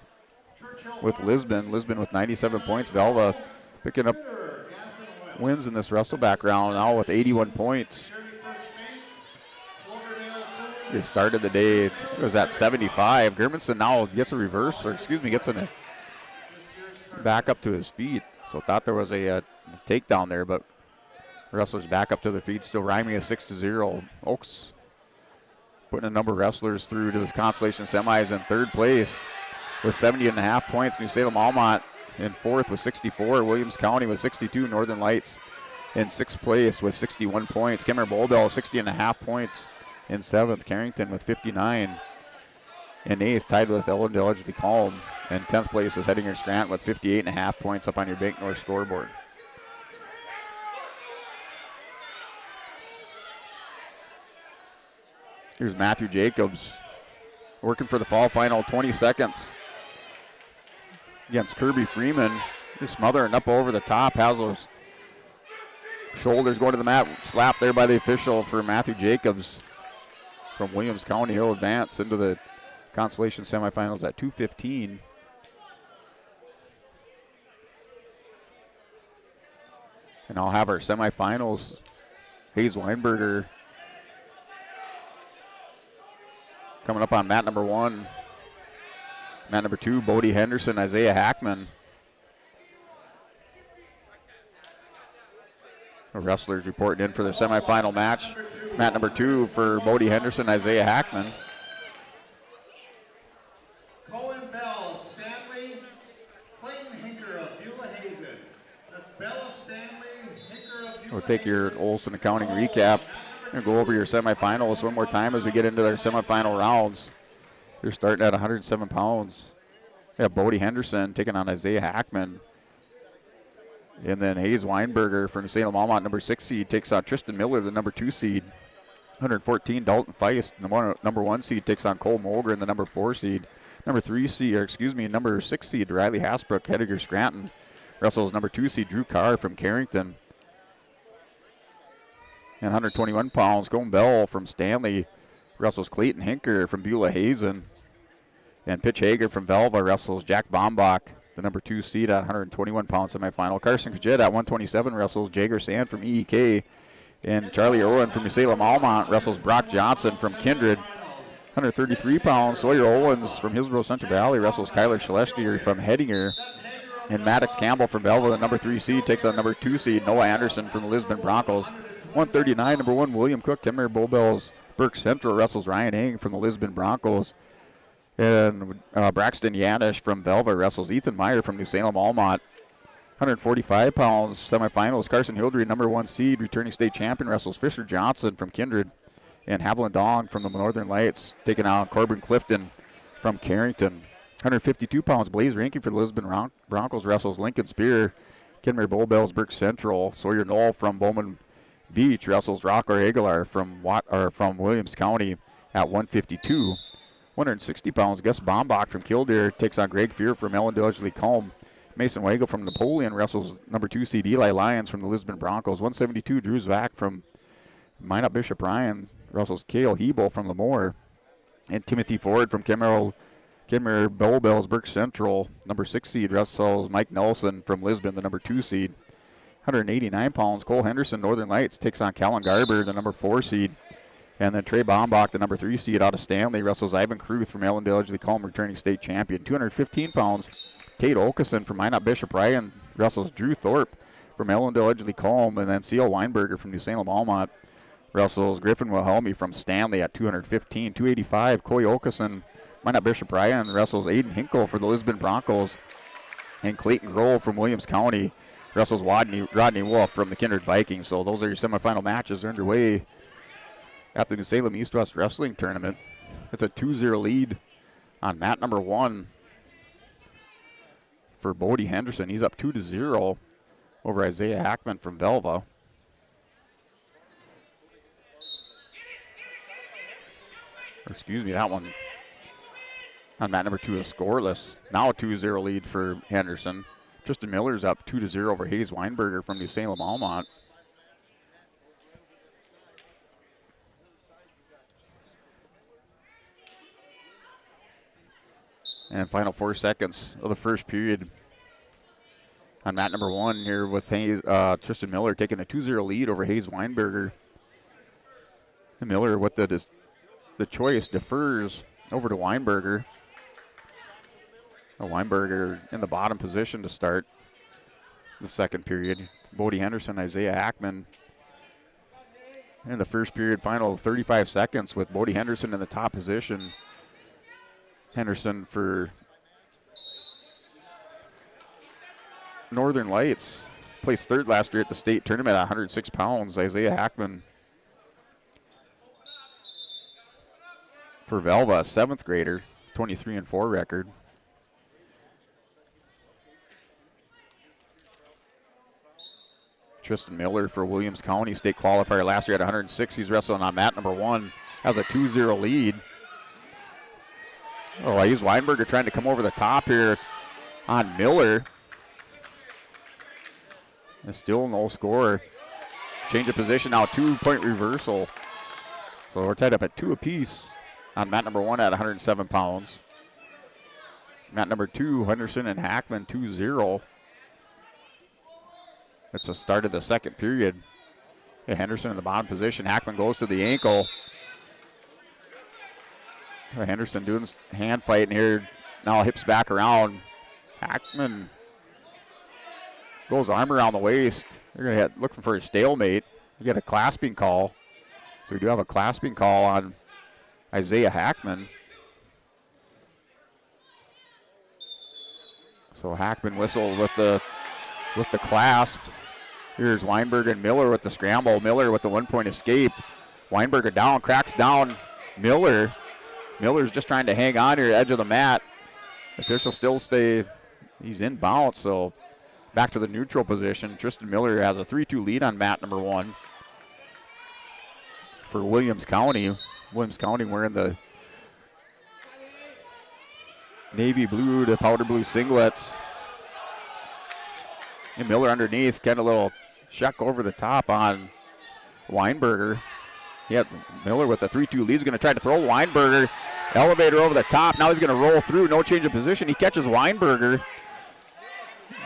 Speaker 1: with Lisbon. Lisbon with 97 points. Velva picking up wins in this wrestleback round now with 81 points. They started the day, it was at 75. Germanson now gets a reverse, gets a back up to his feet. So thought there was a takedown there, but wrestlers back up to their feet. Still Rimey is 6-0. Oaks putting a number of wrestlers through to this Consolation semis in third place with 70.5 points. New Salem Almont in fourth with 64. Williams County with 62. Northern Lights in sixth place with 61 points. Kemmer Bolbell 60.5 points in seventh. Carrington with 59. In 8th, tied with Ellendale Edgeley Calm. And 10th place is Hettinger Scranton with 58.5 points up on your Bank North scoreboard. Here's Matthew Jacobs working for the fall final, 20 seconds against Kirby Freeman. Just smothering up over the top, has those shoulders going to the mat. Slap there by the official for Matthew Jacobs from Williams County. He'll advance into the Consolation semifinals at 2:15. And I'll have our semifinals. Hayes Weinberger coming up on mat number 1. Mat number 2, Bodie Henderson, Isaiah Hackman. The wrestlers reporting in for the semifinal match. Mat number 2 for Bodie Henderson, Isaiah Hackman.
Speaker 3: Cohen Bell, Stanley, Clayton Hinker of Beulah Hazen. That's Bell of Stanley, Hinker of Beulah.
Speaker 1: We'll take your Olson Accounting recap and go over your semifinals one more time as we get into their semifinal rounds. They're starting at 107 pounds. We have Bodie Henderson taking on Isaiah Hackman. And then Hayes Weinberger from Salem Almont, number 6 seed, takes on Tristan Miller, the number 2 seed. 114, Dalton Feist, number 1 seed, takes on Cole Mulgren, the number 4 seed. Number 6 seed, Riley Hasbrook, Hettinger Scranton. Wrestles number 2 seed, Drew Carr from Carrington. And 121 pounds, Cohen Bell from Stanley. Wrestles Clayton Hinker from Beulah Hazen. And Pitch Hager from Velva wrestles Jack Bombach, the number 2 seed at 121 pounds semifinal. Carson Kajit at 127 wrestles Jager Sand from EEK. And Charlie Owen from Salem Almont wrestles Brock Johnson from Kindred. 133 pounds, Sawyer Owens from Hillsborough Central Valley wrestles Kyler Schlesinger from Hettinger. And Maddox Campbell from Velva, the number 3 seed, takes on number 2 seed Noah Anderson from the Lisbon Broncos. 139, number 1 William Cook, Kenmare Bullbells, Burke Central wrestles Ryan Eng from the Lisbon Broncos. And Braxton Yanish from Velva wrestles Ethan Meyer from New Salem Almont. 145 pounds semifinals. Carson Hildry, number 1 seed, returning state champion, wrestles Fisher Johnson from Kindred. And Haviland Dong from the Northern Lights taking on Corbin Clifton from Carrington. 152 pounds. Blaze Rankin for the Lisbon Broncos wrestles Lincoln Spear. Kenmare Bullbells, Burke Central. Sawyer Knoll from Bowman Beach wrestles Rocker Aguilar from Williams County at 152. 160 pounds, Gus Bombach from Killdeer takes on Greg Fear from Ellendale Edgeley Calm. Mason Wagle from Napoleon wrestles number 2 seed Eli Lyons from the Lisbon Broncos. 172, Drew Zvack from Minot Bishop Ryan wrestles Cale Hebel from Lemoore. And Timothy Ford from Kenmare Bullbells, Burke Central. Number 6 seed wrestles Mike Nelson from Lisbon, the number 2 seed. 189 pounds, Cole Henderson, Northern Lights, takes on Callan Garber, the number 4 seed. And then Trey Bombach, the number 3 seed out of Stanley, wrestles Ivan Kruth from Ellendale Edgeley Calm, returning state champion. 215 pounds, Kate Olkeson from Minot Bishop Ryan wrestles Drew Thorpe from Ellendale Edgeley Calm. And then C.L. Weinberger from New Salem Almont wrestles Griffin Wilhelmi from Stanley at 215. 285, Coy Olkeson, Minot Bishop Ryan wrestles Aiden Hinkle for the Lisbon Broncos. And Clayton Grohl from Williams County wrestles Rodney Wolf from the Kindred Vikings. So those are your semifinal matches. They're underway at the New Salem East-West Wrestling Tournament. It's a 2-0 lead on mat number 1 for Bodie Henderson. He's up 2-0 over Isaiah Hackman from Velva. That one on mat number 2 is scoreless. Now a 2-0 lead for Henderson. Tristan Miller's up 2-0 over Hayes Weinberger from New Salem Almont. And final 4 seconds of the first period on mat number 1 here with Tristan Miller taking a 2-0 lead over Hayes Weinberger. And Miller with the choice defers over to Weinberger. Weinberger in the bottom position to start the second period. Bodie Henderson, Isaiah Hackman in the first period, final 35 seconds with Bodie Henderson in the top position. Henderson for Northern Lights placed 3rd last year at the state tournament at 106 pounds. Isaiah Hackman for Velva, 7th grader, 23-4 record. Tristan Miller for Williams County, state qualifier last year at 106. He's wrestling on mat number 1. Has a 2-0 lead. Oh, I use Weinberger trying to come over the top here on Miller. And still no score. Change of position now, 2-point reversal. So we're tied up at 2 apiece on mat number 1 at 107 pounds. Mat number 2, Henderson and Hackman, 2-0. It's the start of the second period. Yeah, Henderson in the bottom position. Hackman goes to the ankle. Henderson doing hand fighting here. Now hips back around. Hackman goes arm around the waist. They're going to looking for a stalemate. You get a clasping call. So we do have a clasping call on Isaiah Hackman. So Hackman whistled with the clasp. Here's Weinberg and Miller with the scramble. Miller with the 1-point escape. Weinberger down, cracks down Miller. Miller's just trying to hang on here, edge of the mat. Official still stay, he's in bounce, so back to the neutral position. Tristan Miller has a 3-2 lead on mat number 1 for Williams County. Williams County wearing the navy blue to powder blue singlets. And Miller underneath, kind of a little shuck over the top on Weinberger. Yeah, Miller with the 3-2 lead is going to try to throw Weinberger. Elevator over the top. Now he's going to roll through. No change of position. He catches Weinberger.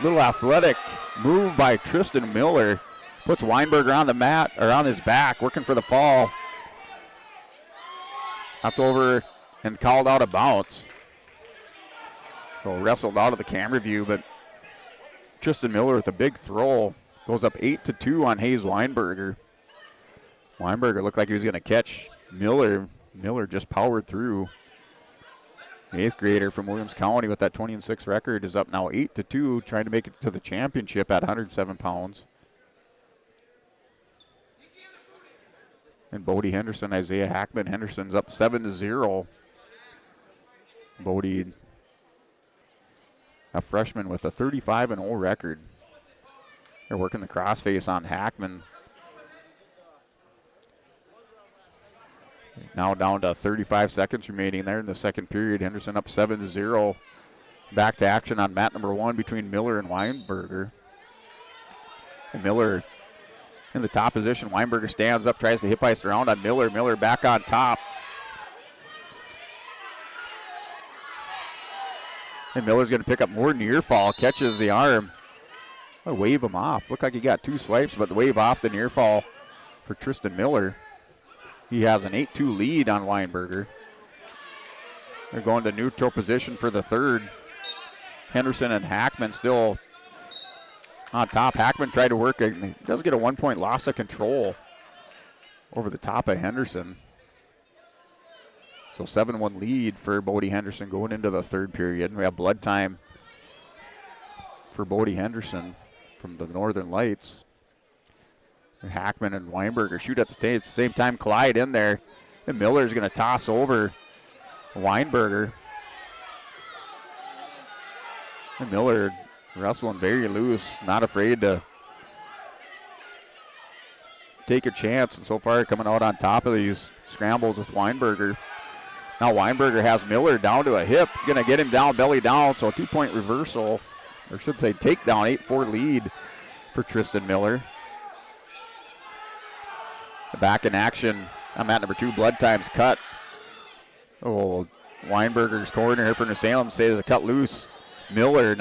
Speaker 1: Little athletic move by Tristan Miller. Puts Weinberger on the mat, or on his back, working for the fall. That's over and called out of bounds. So wrestled out of the camera view, but Tristan Miller with a big throw. Goes up 8-2 on Hayes Weinberger. Weinberger looked like he was going to catch Miller. Miller just powered through. The 8th grader from Williams County with that 20-6 record is up now 8-2, trying to make it to the championship at 107 pounds. And Bodie Henderson, Isaiah Hackman. Henderson's up 7-0. Bodie, a freshman with a 35-0 record. They're working the crossface on Hackman. Now down to 35 seconds remaining there in the second period. Henderson up 7-0. Back to action on mat number 1 between Miller and Weinberger. And Miller in the top position. Weinberger stands up, tries to hip ice around on Miller. Miller back on top. And Miller's going to pick up more near fall. Catches the arm. I'll wave him off. Looked like he got 2 swipes, but the wave off the near fall for Tristan Miller. He has an 8-2 lead on Weinberger. They're going to neutral position for the third. Henderson and Hackman still on top. Hackman tried to work. He does get a 1-point loss of control over the top of Henderson. So 7-1 lead for Bodie Henderson going into the third period. We have blood time for Bodie Henderson from the Northern Lights. Hackman and Weinberger shoot at the same time, collide in there. And Miller's going to toss over Weinberger. And Miller wrestling very loose, not afraid to take a chance. And so far coming out on top of these scrambles with Weinberger. Now Weinberger has Miller down to a hip. Going to get him down, belly down. So a 2-point reversal, or should say takedown, 8-4 lead for Tristan Miller. Back in action on mat number 2. Blood time's cut. Oh, Weinberger's corner here for Salem says a cut loose. Miller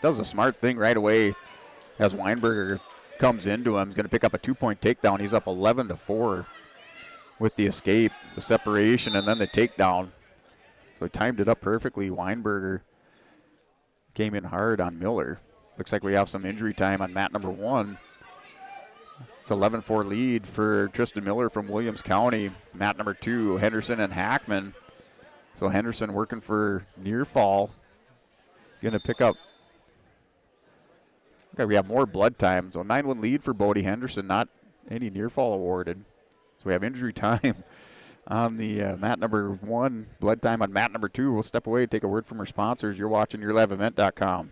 Speaker 1: does a smart thing right away as Weinberger comes into him. He's going to pick up a 2-point takedown. He's up 11-4 with the escape, the separation, and then the takedown. So he timed it up perfectly. Weinberger came in hard on Miller. Looks like we have some injury time on mat number 1. It's 11-4 lead for Tristan Miller from Williams County. Mat number 2, Henderson and Hackman. So Henderson working for near fall. Going to pick up. Okay, we have more blood time. So 9-1 lead for Bodie Henderson. Not any near fall awarded. So we have injury time on the mat number 1, blood time on mat number 2. We'll step away and take a word from our sponsors. You're watching YourLiveEvent.com.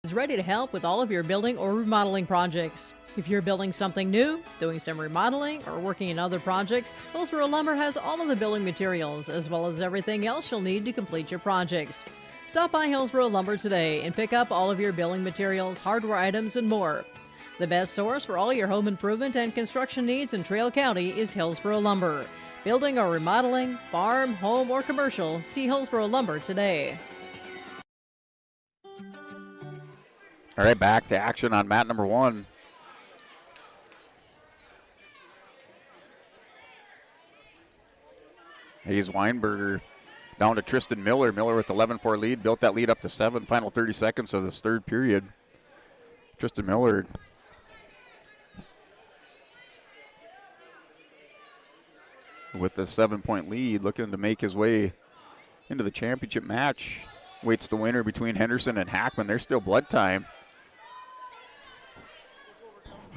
Speaker 11: Is ready to help with all of your building or remodeling projects. If you're building something new, doing some remodeling, or working in other projects, Hillsboro Lumber has all of the building materials as well as everything else you'll need to complete your projects. Stop by Hillsboro Lumber today and pick up all of your building materials, hardware items, and more. The best source for all your home improvement and construction needs in Trail County is Hillsboro Lumber. Building or remodeling, farm, home, or commercial, see Hillsboro Lumber today.
Speaker 1: All right, back to action on mat number 1. Hayes Weinberger down to Tristan Miller. Miller with 11-4 lead, built that lead up to 7. Final 30 seconds of this third period. Tristan Miller with the 7-point lead, looking to make his way into the championship match. Waits the winner between Henderson and Hackman. There's still blood time.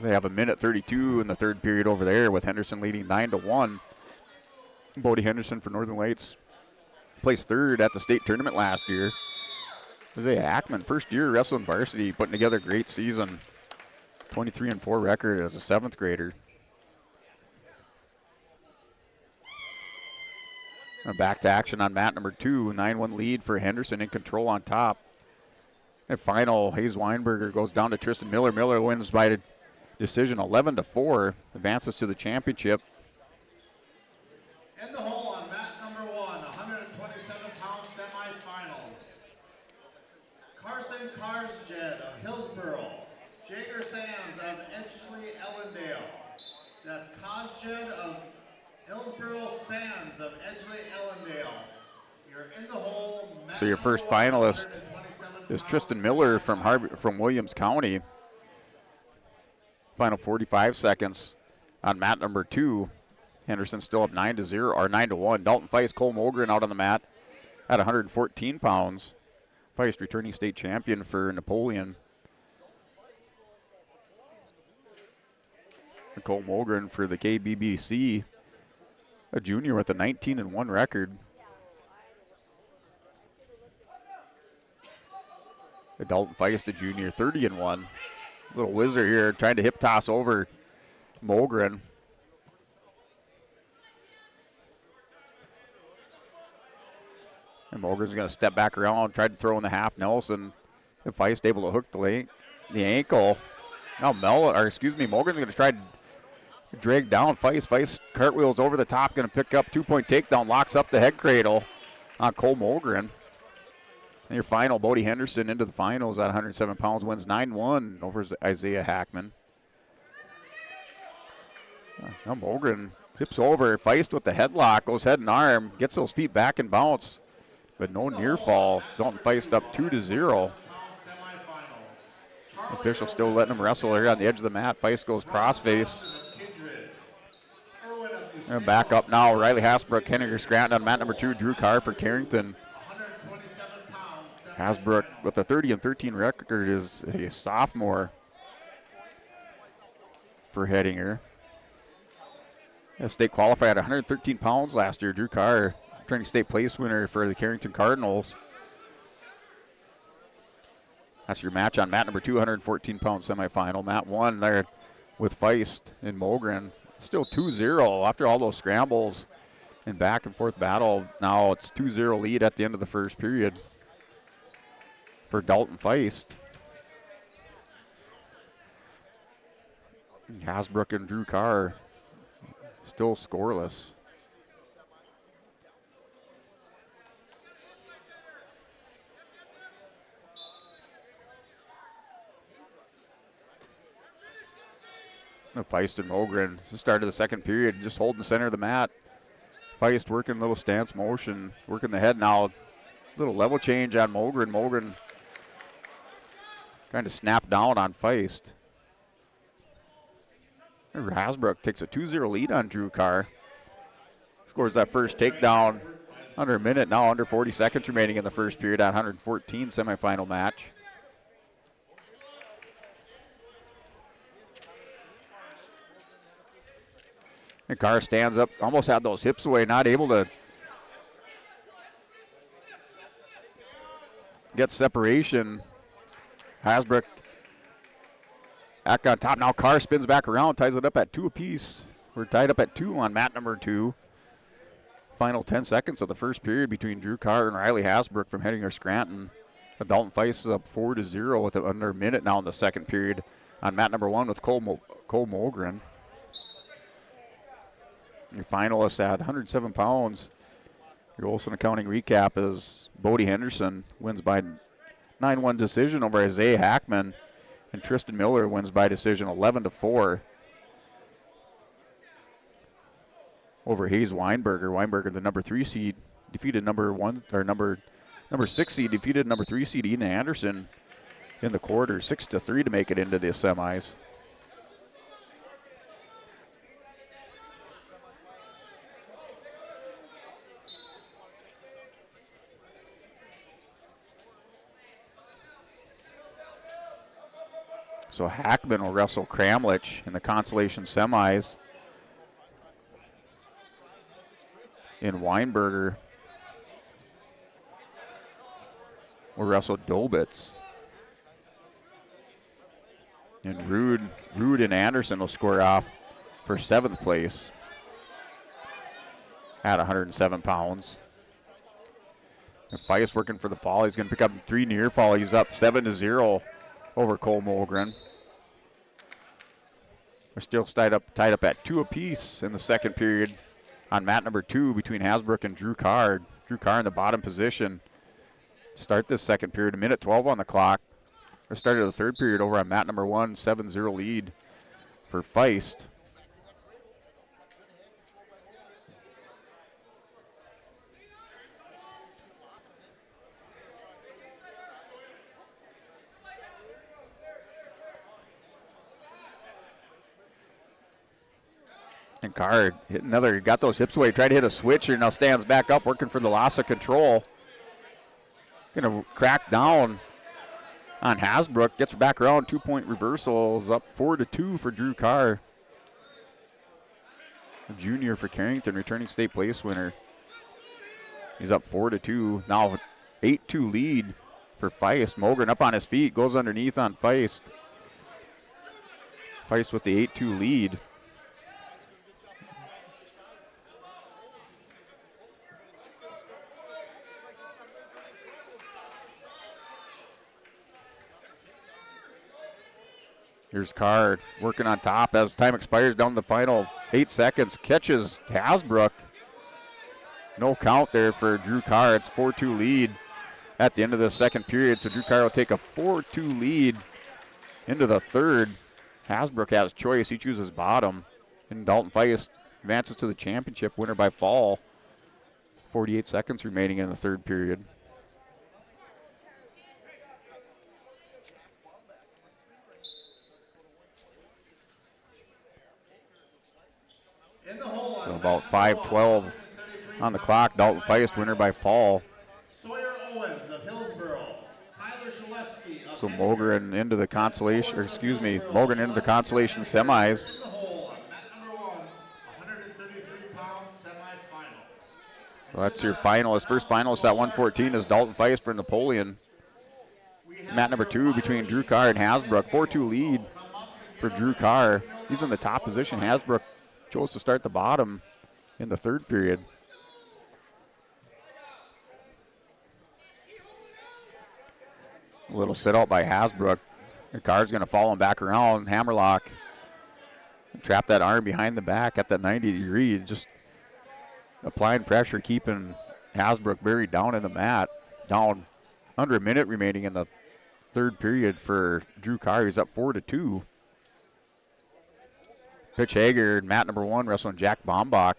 Speaker 1: They have 1:32 in the third period over there, with Henderson leading 9-1. Bodie Henderson for Northern Lights placed third at the state tournament last year. Isaiah Hackman, first year wrestling varsity, putting together a great season. 23-4 record as a 7th grader. And back to action on mat number 2. 9-1 lead for Henderson, in control on top. And final, Hayes Weinberger goes down to Tristan Miller. Miller wins by decision 11-4, advances to the championship.
Speaker 3: In the hole on mat number 1, 127-pound semifinals. Carson Karsjed of Hillsboro. Jager Sands of Edgley Ellendale. That's Karsjed of Hillsboro, Sands of Edgley Ellendale. You're in the hole.
Speaker 1: So your first finalist is Tristan Miller from Williams County. Final 45 seconds on mat number 2. Henderson still up 9-0 or 9-1. Dalton Feist, Cole Mogren out on the mat at 114 pounds. Feist returning state champion for Napoleon. And Cole Mogren for the KBBC, a junior with a 19-1 record. Dalton Feist, a junior, 30-1. Little whizzer here, trying to hip toss over Mogren. And Mogren's going to step back around, tried to throw in the half Nelson. And Feist able to hook the ankle. Now Mogren's going to try to drag down Feist. Feist cartwheels over the top, going to pick up 2-point takedown, locks up the head cradle on Cole Mogren. And your final, Bodie Henderson into the finals at 107 pounds, wins 9-1 over Isaiah Hackman. Now Mogren hips over, Feist with the headlock, goes head and arm, gets those feet back and bounce, but no near fall. Dalton Feist up 2-0. Official still letting him wrestle here on the edge of the mat. Feist goes crossface. And back up now, Riley Hasbrook, Henniger Scranton on mat number 2, Drew Carr for Carrington. Hasbrook with a 30-13 record is a sophomore for Hettinger. State qualified at 113 pounds last year. Drew Carr, training state place winner for the Carrington Cardinals. That's your match on mat number 2, 114-pound semifinal. Mat 1 there with Feist and Mogren. Still 2-0 after all those scrambles and back and forth battle. Now it's 2-0 lead at the end of the first period for Dalton Feist. Hasbrook and Drew Carr still scoreless. Feist and Mogren, the start of the second period, just holding the center of the mat. Feist working a little stance motion, working the head now. Little level change on Mogren. Mogren trying to snap down on Feist. Hasbrook takes a 2-0 lead on Drew Carr. Scores that first takedown under a minute, now under 40 seconds remaining in the first period at 114 semifinal match. And Carr stands up, almost had those hips away, not able to get separation. Hasbrook back on top. Now Carr spins back around, ties it up at 2 apiece. We're tied up at 2 on mat number 2. Final 10 seconds of the first period between Drew Carr and Riley Hasbrook from Hettinger Scranton. But Dalton Feist is up 4-0 with under a minute now in the second period on mat number 1 with Cole Molgren. Your finalists at 107 pounds. Your Olson Accounting recap is Bodie Henderson wins by 9-1 decision over Isaiah Hackman, and Tristan Miller wins by decision 11-4 over Hayes Weinberger. Weinberger, the number 3 seed, defeated number 6 seed, defeated number 3 seed Eden Anderson in the quarter, 6-3 to make it into the semis. So Hackman will wrestle Kramlich in the Consolation semis. And Weinberger will wrestle Dobitz. And Rude and Anderson will square off for 7th place at 107 pounds. And Feist working for the fall. He's going to pick up 3 near fall. He's up 7-0 over Cole Molgren. We're still tied up at 2 apiece in the second period on mat number 2 between Hasbrook and Drew Carr. Drew Carr in the bottom position. Start this second period, 1:12 on the clock. Or started the third period over on mat number 1, 7-0 lead for Feist. And Carr hit another, got those hips away, tried to hit a switch here, now stands back up, working for the loss of control. Gonna crack down on Hasbrook, gets back around, 2-point reversals, up 4-2 for Drew Carr. A junior for Carrington, returning state place winner. He's up 4-2, now 8-2 lead for Feist. Molgren up on his feet, goes underneath on Feist. Feist with the 8-2 lead. Here's Carr working on top as time expires down the final 8 seconds. Catches Hasbrook. No count there for Drew Carr. It's 4-2 lead at the end of the second period. So Drew Carr will take a 4-2 lead into the third. Hasbrook has choice. He chooses bottom. And Dalton Feist advances to the championship, winner by fall. 48 seconds remaining in the third period. So about 5:12 on the clock. Dalton Feist, winner by fall.
Speaker 3: Sawyer Owens of Hillsborough. Tyler Shaleski of
Speaker 1: So Molgren into the consolation, or excuse me, Molgren into the consolation semis.
Speaker 3: in the hole on mat number 1, 133-pound semifinals.
Speaker 1: So that's your finalist. First finalist at 114 is Dalton Feist for Napoleon. Mat number 2 between Drew Carr and Hasbrook. 4-2 lead for Drew Carr. He's in the top position. Hasbrook chose to start the bottom in the third period. A little sit out by Hasbrook. The Carr's going to follow him back around. Hammerlock. Trap that arm behind the back at the 90 degree. Just applying pressure, keeping Hasbrook buried down in the mat. Down under a minute remaining in the third period for Drew Carr. He's up 4-2. Pitch Hager, mat number 1, wrestling Jack Bombach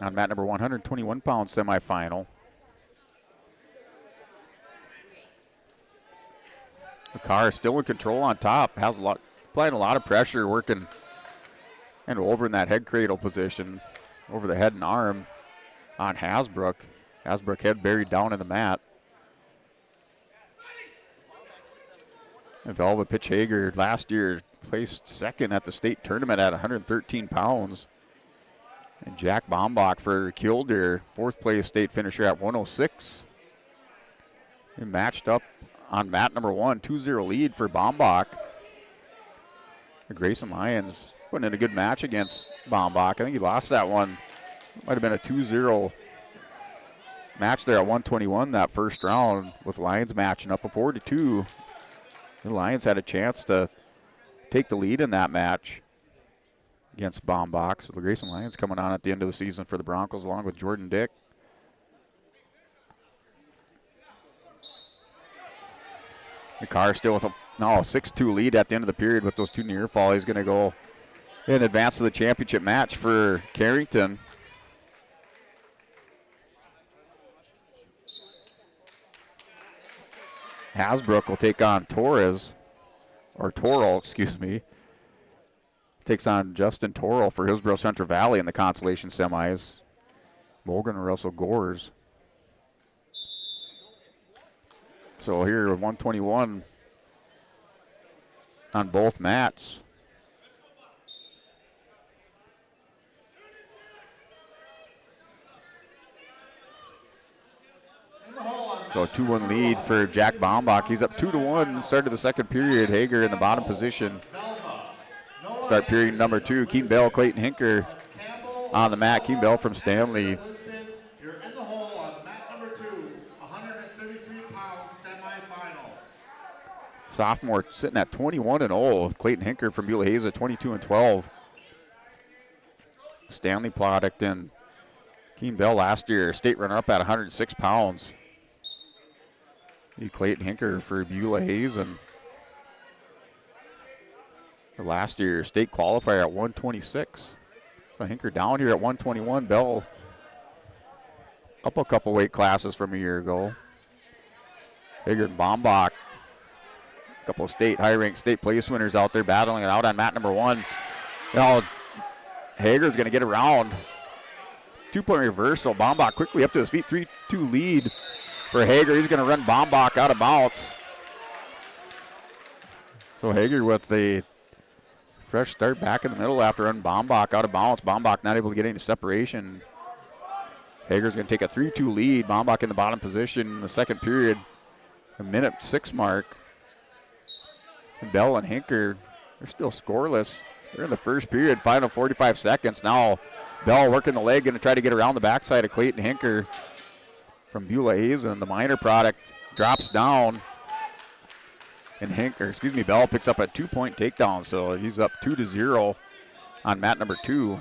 Speaker 1: on mat number 121-pound semifinal. The Carr still in control on top, has applying a lot of pressure, working and over in that head cradle position, over the head and arm on Hasbrook. Hasbrook head buried down in the mat. And Velvet Pitch Hager last year placed second at the state tournament at 113 pounds. And Jack Bombach for Killdeer, fourth place state finisher at 106. They matched up on mat number 1, 2-0 lead for Bombach. The Grayson Lions putting in a good match against Bombach. I think he lost that one. Might have been a 2-0 match there at 121 that first round, with Lions matching up a 4-2. The Lions had a chance to take the lead in that match against Bombach. So the Grayson Lions coming on at the end of the season for the Broncos along with Jordan Dick. The car still with a 6-2 lead at the end of the period with those two near fall. He's going to go in advance to the championship match for Carrington. Hasbrook will take on Torres, or Toro, excuse me. Takes on Justin Toro for Hillsborough Central Valley in the Consolation semis. Morgan or Russell Gores. So here with 121 on both mats. So 2-1 lead for Jack Bombach. He's up 2-1. Started the second period. Hager in the bottom position. Start period number 2. Keen Bell, Clayton Hinker on the mat. Keen Bell from Stanley.
Speaker 3: You're in the hole on mat number 2, 133-pound semifinal.
Speaker 1: Sophomore sitting at 21-0. Clayton Hinker from Beulah Hayes at 22-12. Stanley product and Keen Bell last year, state runner-up at 106 pounds. Clayton Hinker for Beulah Hayes, and last year state qualifier at 126. So Hinker down here at 121. Bell up a couple weight classes from a year ago. Hager and Bombach, a couple of high-ranked state place winners out there battling it out on mat number 1. Now Hager's going to get around. 2-point reversal. Bombach quickly up to his feet. 3-2 lead for Hager. He's going to run Bombach out of bounds. So Hager with a fresh start back in the middle after running Bombach out of bounds. Bombach not able to get any separation. Hager's going to take a 3-2 lead. Bombach in the bottom position in the second period. A minute 6 mark. And Bell and Hinker, they're still scoreless. They're in the first period, final 45 seconds. Now Bell working the leg, going to try to get around the backside of Clayton Hinker from Beulah Hayes, and the minor product drops down. And Bell picks up a 2-point takedown, so he's up 2-0 on mat number 2.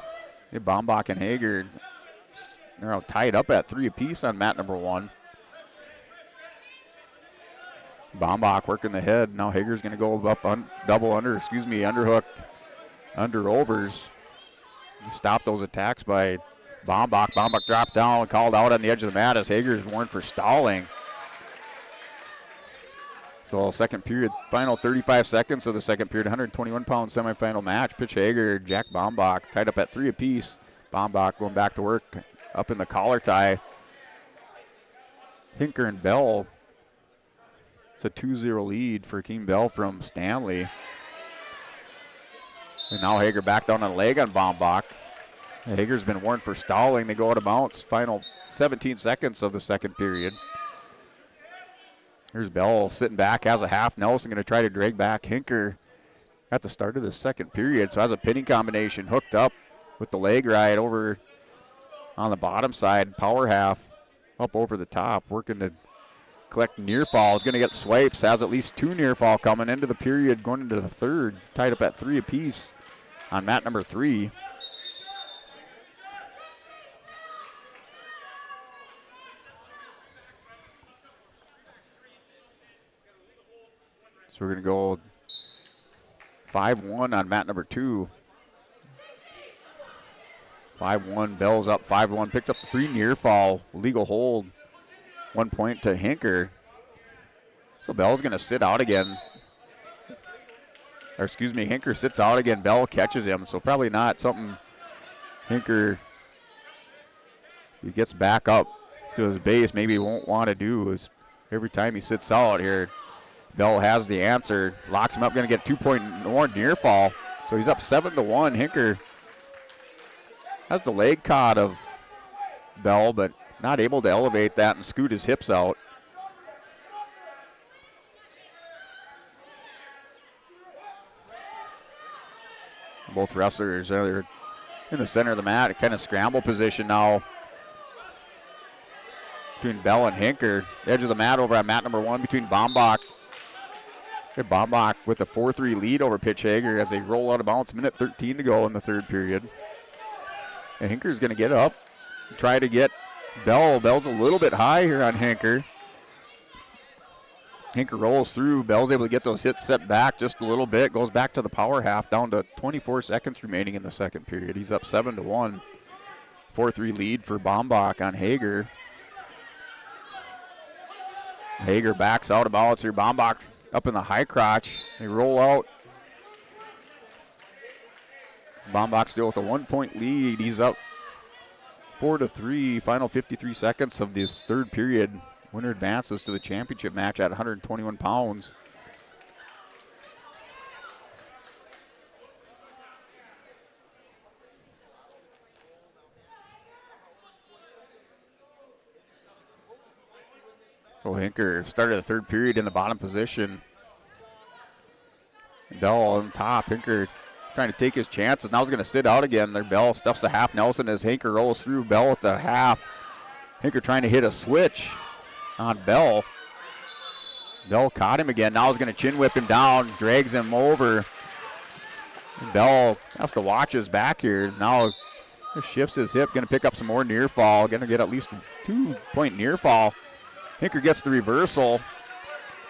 Speaker 1: Bombach and Hager, they're all tied up at 3 apiece on mat number 1. Bombach working the head. Now Hager's going to go up underhook, under overs. Stop those attacks by Bombach. Bombach dropped down, called out on the edge of the mat as Hager is warned for stalling. So second period, final 35 seconds of the second period, 121-pound semifinal match. Pitch Hager, Jack Bombach tied up at 3 apiece. Bombach going back to work up in the collar tie. Hinker and Bell. It's a 2-0 lead for Keen Bell from Stanley. And now Hager back down on the leg on Bombach. Hager's been warned for stalling. They go out of bounds. Final 17 seconds of the second period. Here's Bell sitting back, has a half Nelson, going to try to drag back Hinker at the start of the second period. So has a pinning combination hooked up with the leg ride over on the bottom side, power half up over the top, working to collect near fall. Is going to get swipes, has at least 2 near fall coming into the period, going into the third, tied up at 3 apiece on mat number 3. So we're going to go 5-1 on mat number 2. 5-1, Bell's up 5-1, picks up 3 near fall, legal hold, 1 point to Hinker. So Bell's going to sit out again. Hinker sits out again. Bell catches him, so probably not something Hinker, he gets back up to his base, maybe he won't want to do is every time he sits out here. Bell has the answer, locks him up, going to get 2-point more near fall. So he's up 7-1. Hinker has the leg caught of Bell, but not able to elevate that and scoot his hips out. Both wrestlers are in the center of the mat, kind of scramble position now between Bell and Hinker. Edge of the mat over on mat number 1 between Bombach. Bombach with a 4-3 lead over Pitch Hager as they roll out of bounds. Minute 13 to go in the third period. And Hinker's going to get up, try to get Bell. Bell's a little bit high here on Hinker. Hinker rolls through. Bell's able to get those hits set back just a little bit. Goes back to the power half, down to 24 seconds remaining in the second period. He's up 7-1. 4-3 lead for Bombach on Hager. Hager backs out of bounds here. Bombach up in the high crotch. They roll out. Bombach still with a 1-point lead. He's up 4-3. Final 53 seconds of this third period. Winner advances to the championship match at 121 pounds. So Hinker started the third period in the bottom position. Bell on top. Hinker trying to take his chances. Now he's going to sit out again. Their Bell stuffs the half Nelson as Hinker rolls through. Bell at the half. Hinker trying to hit a switch on Bell. Bell caught him again. Now he's going to chin whip him down, drags him over. Bell has to watch his back here. Now shifts his hip, going to pick up some more near fall. Going to get at least a 2-point near fall. Hinker gets the reversal.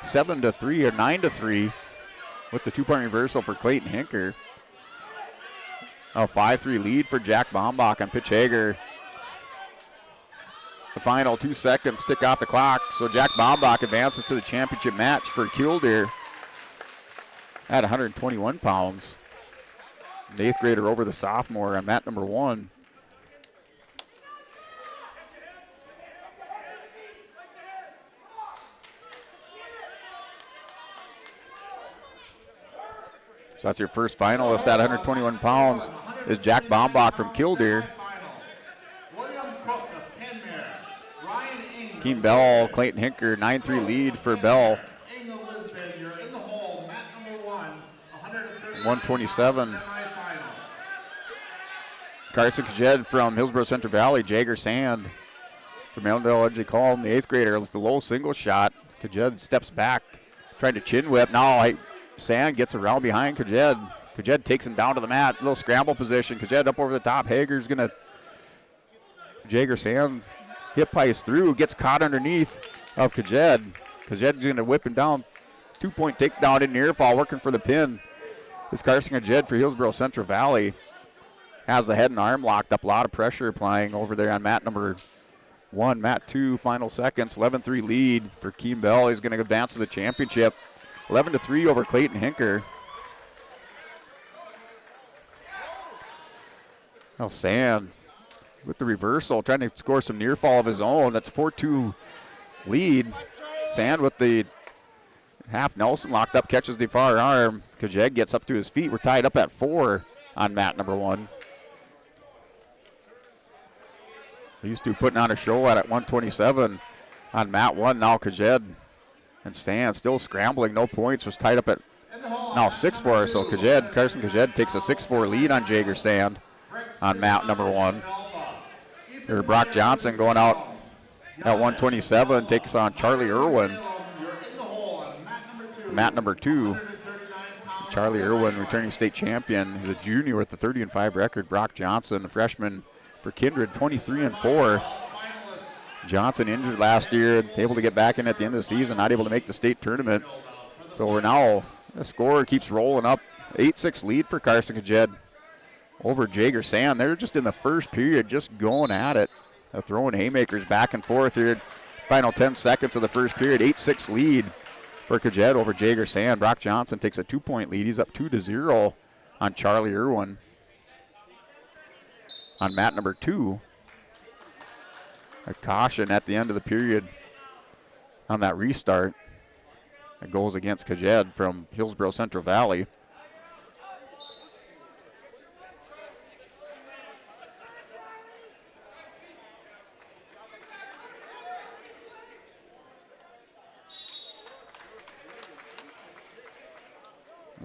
Speaker 1: 7-3 or 9-3 with the 2-point reversal for Clayton Hinker. A 5-3 lead for Jack Bombach on Pitch Hager. The final 2 seconds tick off the clock, so Jack Bombach advances to the championship match for Killdeer at 121 pounds. The 8th grader over the sophomore on mat number 1. So that's your first finalist at 121 pounds is Jack Bombach from Killdeer. Keem Bell, Clayton Hinker, 9-3 lead for Bell. 127. Carson Kajed from Hillsborough Central Valley, Jagger Sand from Elmdale Edgy Column, the 8th grader with the low single shot. Kajed steps back, trying to chin whip. Now Sand gets around behind Kajed. Kajed takes him down to the mat, little scramble position. Kajed up over the top. Hager's going to, Jagger Sand hip heist through, gets caught underneath of Kajed. Kajed's going to whip him down. 2-point takedown in near fall, working for the pin. This Carson Kajed for Hillsborough Central Valley has the head and arm locked up. A lot of pressure applying over there on mat number 1. Mat 2, final seconds. 11-3 lead for Keem Bell. He's going to advance to the championship. 11-3 over Clayton Hinker. Now Sand with the reversal, trying to score some near fall of his own. That's 4-2 lead. Sand with the half Nelson locked up, catches the far arm. Kajed gets up to his feet. We're tied up at 4 on mat number 1. These two putting on a show at 127 on mat 1. Now Kajed and Sand still scrambling. No points. Was tied up at now 6-4. So Carson Kajed takes a 6-4 lead on Jagger Sand on mat number 1. Here Brock Johnson going out at 127 takes on Charlie Irwin. Mat number 2. Charlie Irwin, returning state champion. He's a junior with a 30-5 record. Brock Johnson, a freshman for Kindred, 23-4. Johnson injured last year, able to get back in at the end of the season, not able to make the state tournament. So we're now, the score keeps rolling up. 8-6 lead for Carson Kajed over Jagger Sand. They're just in the first period, just going at it. Throwing haymakers back and forth here. Final 10 seconds of the first period, 8-6 lead for Kajed over Jagger Sand. Brock Johnson takes a 2-point lead. He's up 2-0 on Charlie Irwin. On mat number 2. A caution at the end of the period on that restart. That goes against Kajed from Hillsborough Central Valley.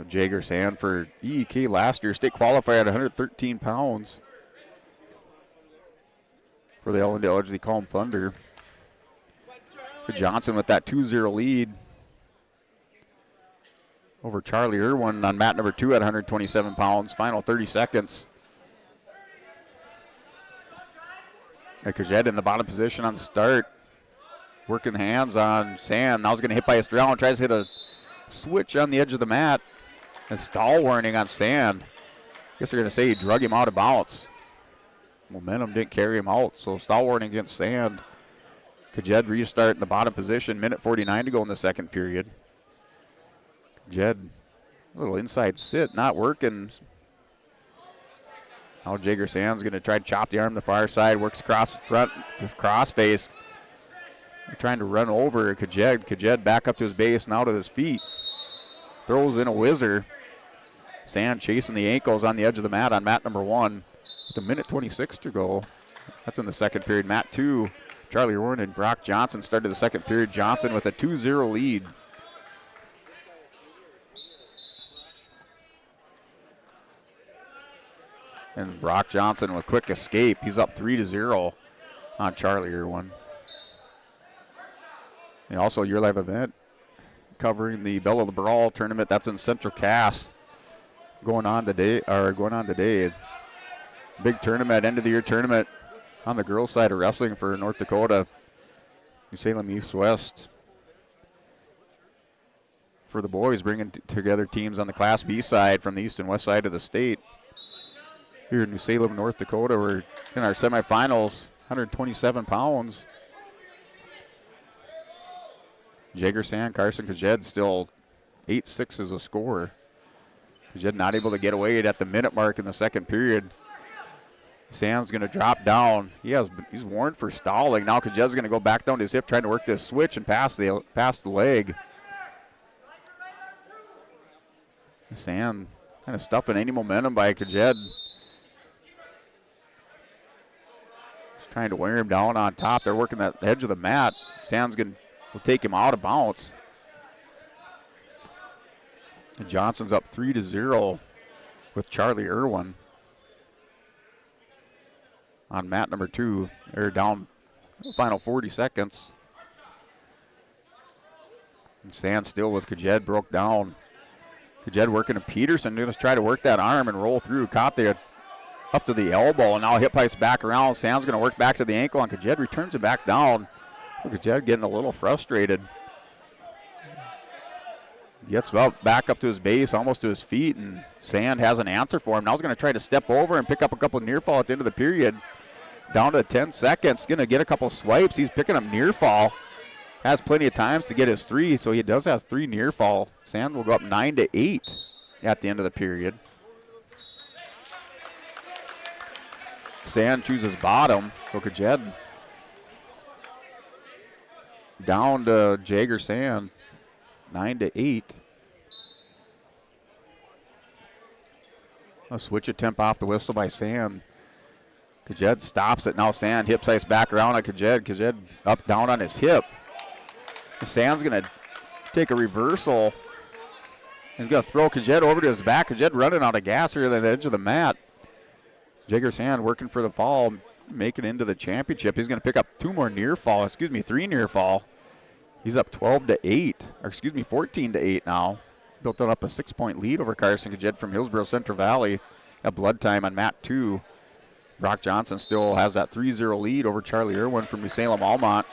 Speaker 1: Jager Sanford, EEK last year, state qualified at 113 pounds for the Ellendale Edge. They call him Thunder. Johnson with that 2-0 lead over Charlie Irwin on mat number 2 at 127 pounds. Final 30 seconds. Kajed in the bottom position on start. Working the hands on Sand. Now he's going to hit by Estrella and tries to hit a switch on the edge of the mat. And stall warning on Sand. Guess they're going to say he drug him out of bounds. Momentum didn't carry him out, so stall warning against Sand. Kajed restart in the bottom position. Minute 49 to go in the second period. Kajed, a little inside sit, not working. Now Jager Sand's going to try to chop the arm to the far side. Works across the front to cross face. They're trying to run over Kajed. Kajed back up to his base, now to his feet. Throws in a whizzer. Sand chasing the ankles on the edge of the mat on mat number 1. With a minute 26 to go. That's in the second period. Mat 2, Charlie Irwin and Brock Johnson started the second period. Johnson with a 2-0 lead. And Brock Johnson with quick escape. He's up 3-0 on Charlie Irwin. And also your live event covering the Bell of the Brawl tournament. That's in Central Cass. Going on today. Big tournament, end of the year tournament on the girls' side of wrestling for North Dakota. New Salem East West. For the boys, bringing together teams on the Class B side from the east and west side of the state. Here in New Salem, North Dakota, we're in our semifinals, 127 pounds. Jager Sand, Carson Kajed still 8-6 as a score. Kajed not able to get away at the minute mark in the second period. Sam's going to drop down. He's warned for stalling. Now Kajed's going to go back down to his hip, trying to work this switch and pass the leg. Sam kind of stuffing any momentum by Kajed. He's trying to wear him down on top. They're working that edge of the mat. Sam's will take him out of bounds. And Johnson's up 3-0 with Charlie Irwin. On mat number 2, they're down the final 40 seconds. And Sand still with Kajed, broke down. Kajed working to Peterson, going to try to work that arm and roll through. Caught there up to the elbow, and now hip pipes back around. Sand's going to work back to the ankle, and Kajed returns it back down. Kajed getting a little frustrated. Gets about back up to his base, almost to his feet, and Sand has an answer for him. Now he's going to try to step over and pick up a couple of near fall at the end of the period. Down to 10 seconds, going to get a couple swipes. He's picking up near fall. Has plenty of times to get his 3, so he does have 3 near fall. Sand will go up 9-8 at the end of the period. Sand chooses bottom, so Kajed down to Jager Sand, 9-8. A switch attempt off the whistle by Sand. Kajed stops it. Now Sand hip ice back around on Kajed. Kajed up down on his hip. Sand's going to take a reversal. He's going to throw Kajed over to his back. Kajed running out of gas here at the edge of the mat. Jager Sand working for the fall, making it into the championship. He's going to pick up 3 near fall. He's up 14-8 now. Built up a 6-point lead over Carson Kajed from Hillsborough Central Valley at blood time on mat 2. Brock Johnson still has that 3-0 lead over Charlie Irwin from New Salem Almont.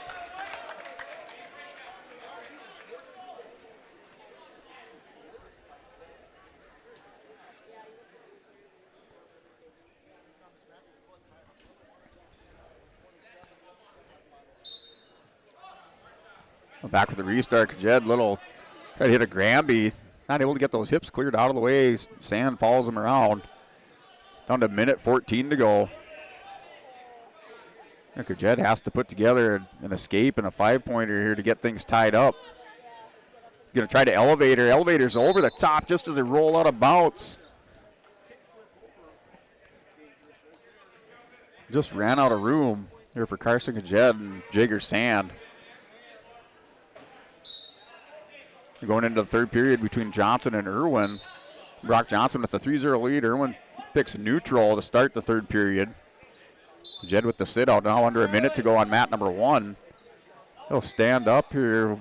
Speaker 1: Back with the restart. Kajed try to hit a Granby. Not able to get those hips cleared out of the way. Sand follows him around. Down to minute 14 to go. Kajed has to put together an escape and a 5-pointer here to get things tied up. Going to try to elevator. Elevator's over the top just as they roll out of bounds. Just ran out of room here for Carson Kajed and Jager Sand. Going into the third period between Johnson and Irwin. Brock Johnson with a 3-0 lead. Irwin picks neutral to start the third period. Jed with the sit out now, under a minute to go on mat number 1. He'll stand up here.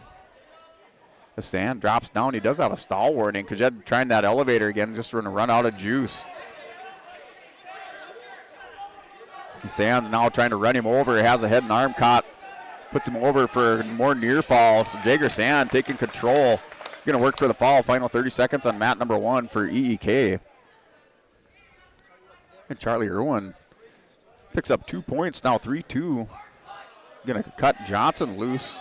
Speaker 1: The Sand drops down. He does have a stall warning. Kajed trying that elevator again, just going to run out of juice. Sand now trying to run him over. He has a head and arm caught. Puts him over for more near falls. So Jager Sand taking control. Going to work for the fall. Final 30 seconds on mat number 1 for EEK. And Charlie Irwin picks up 2 points, now 3-2. Going to cut Johnson loose.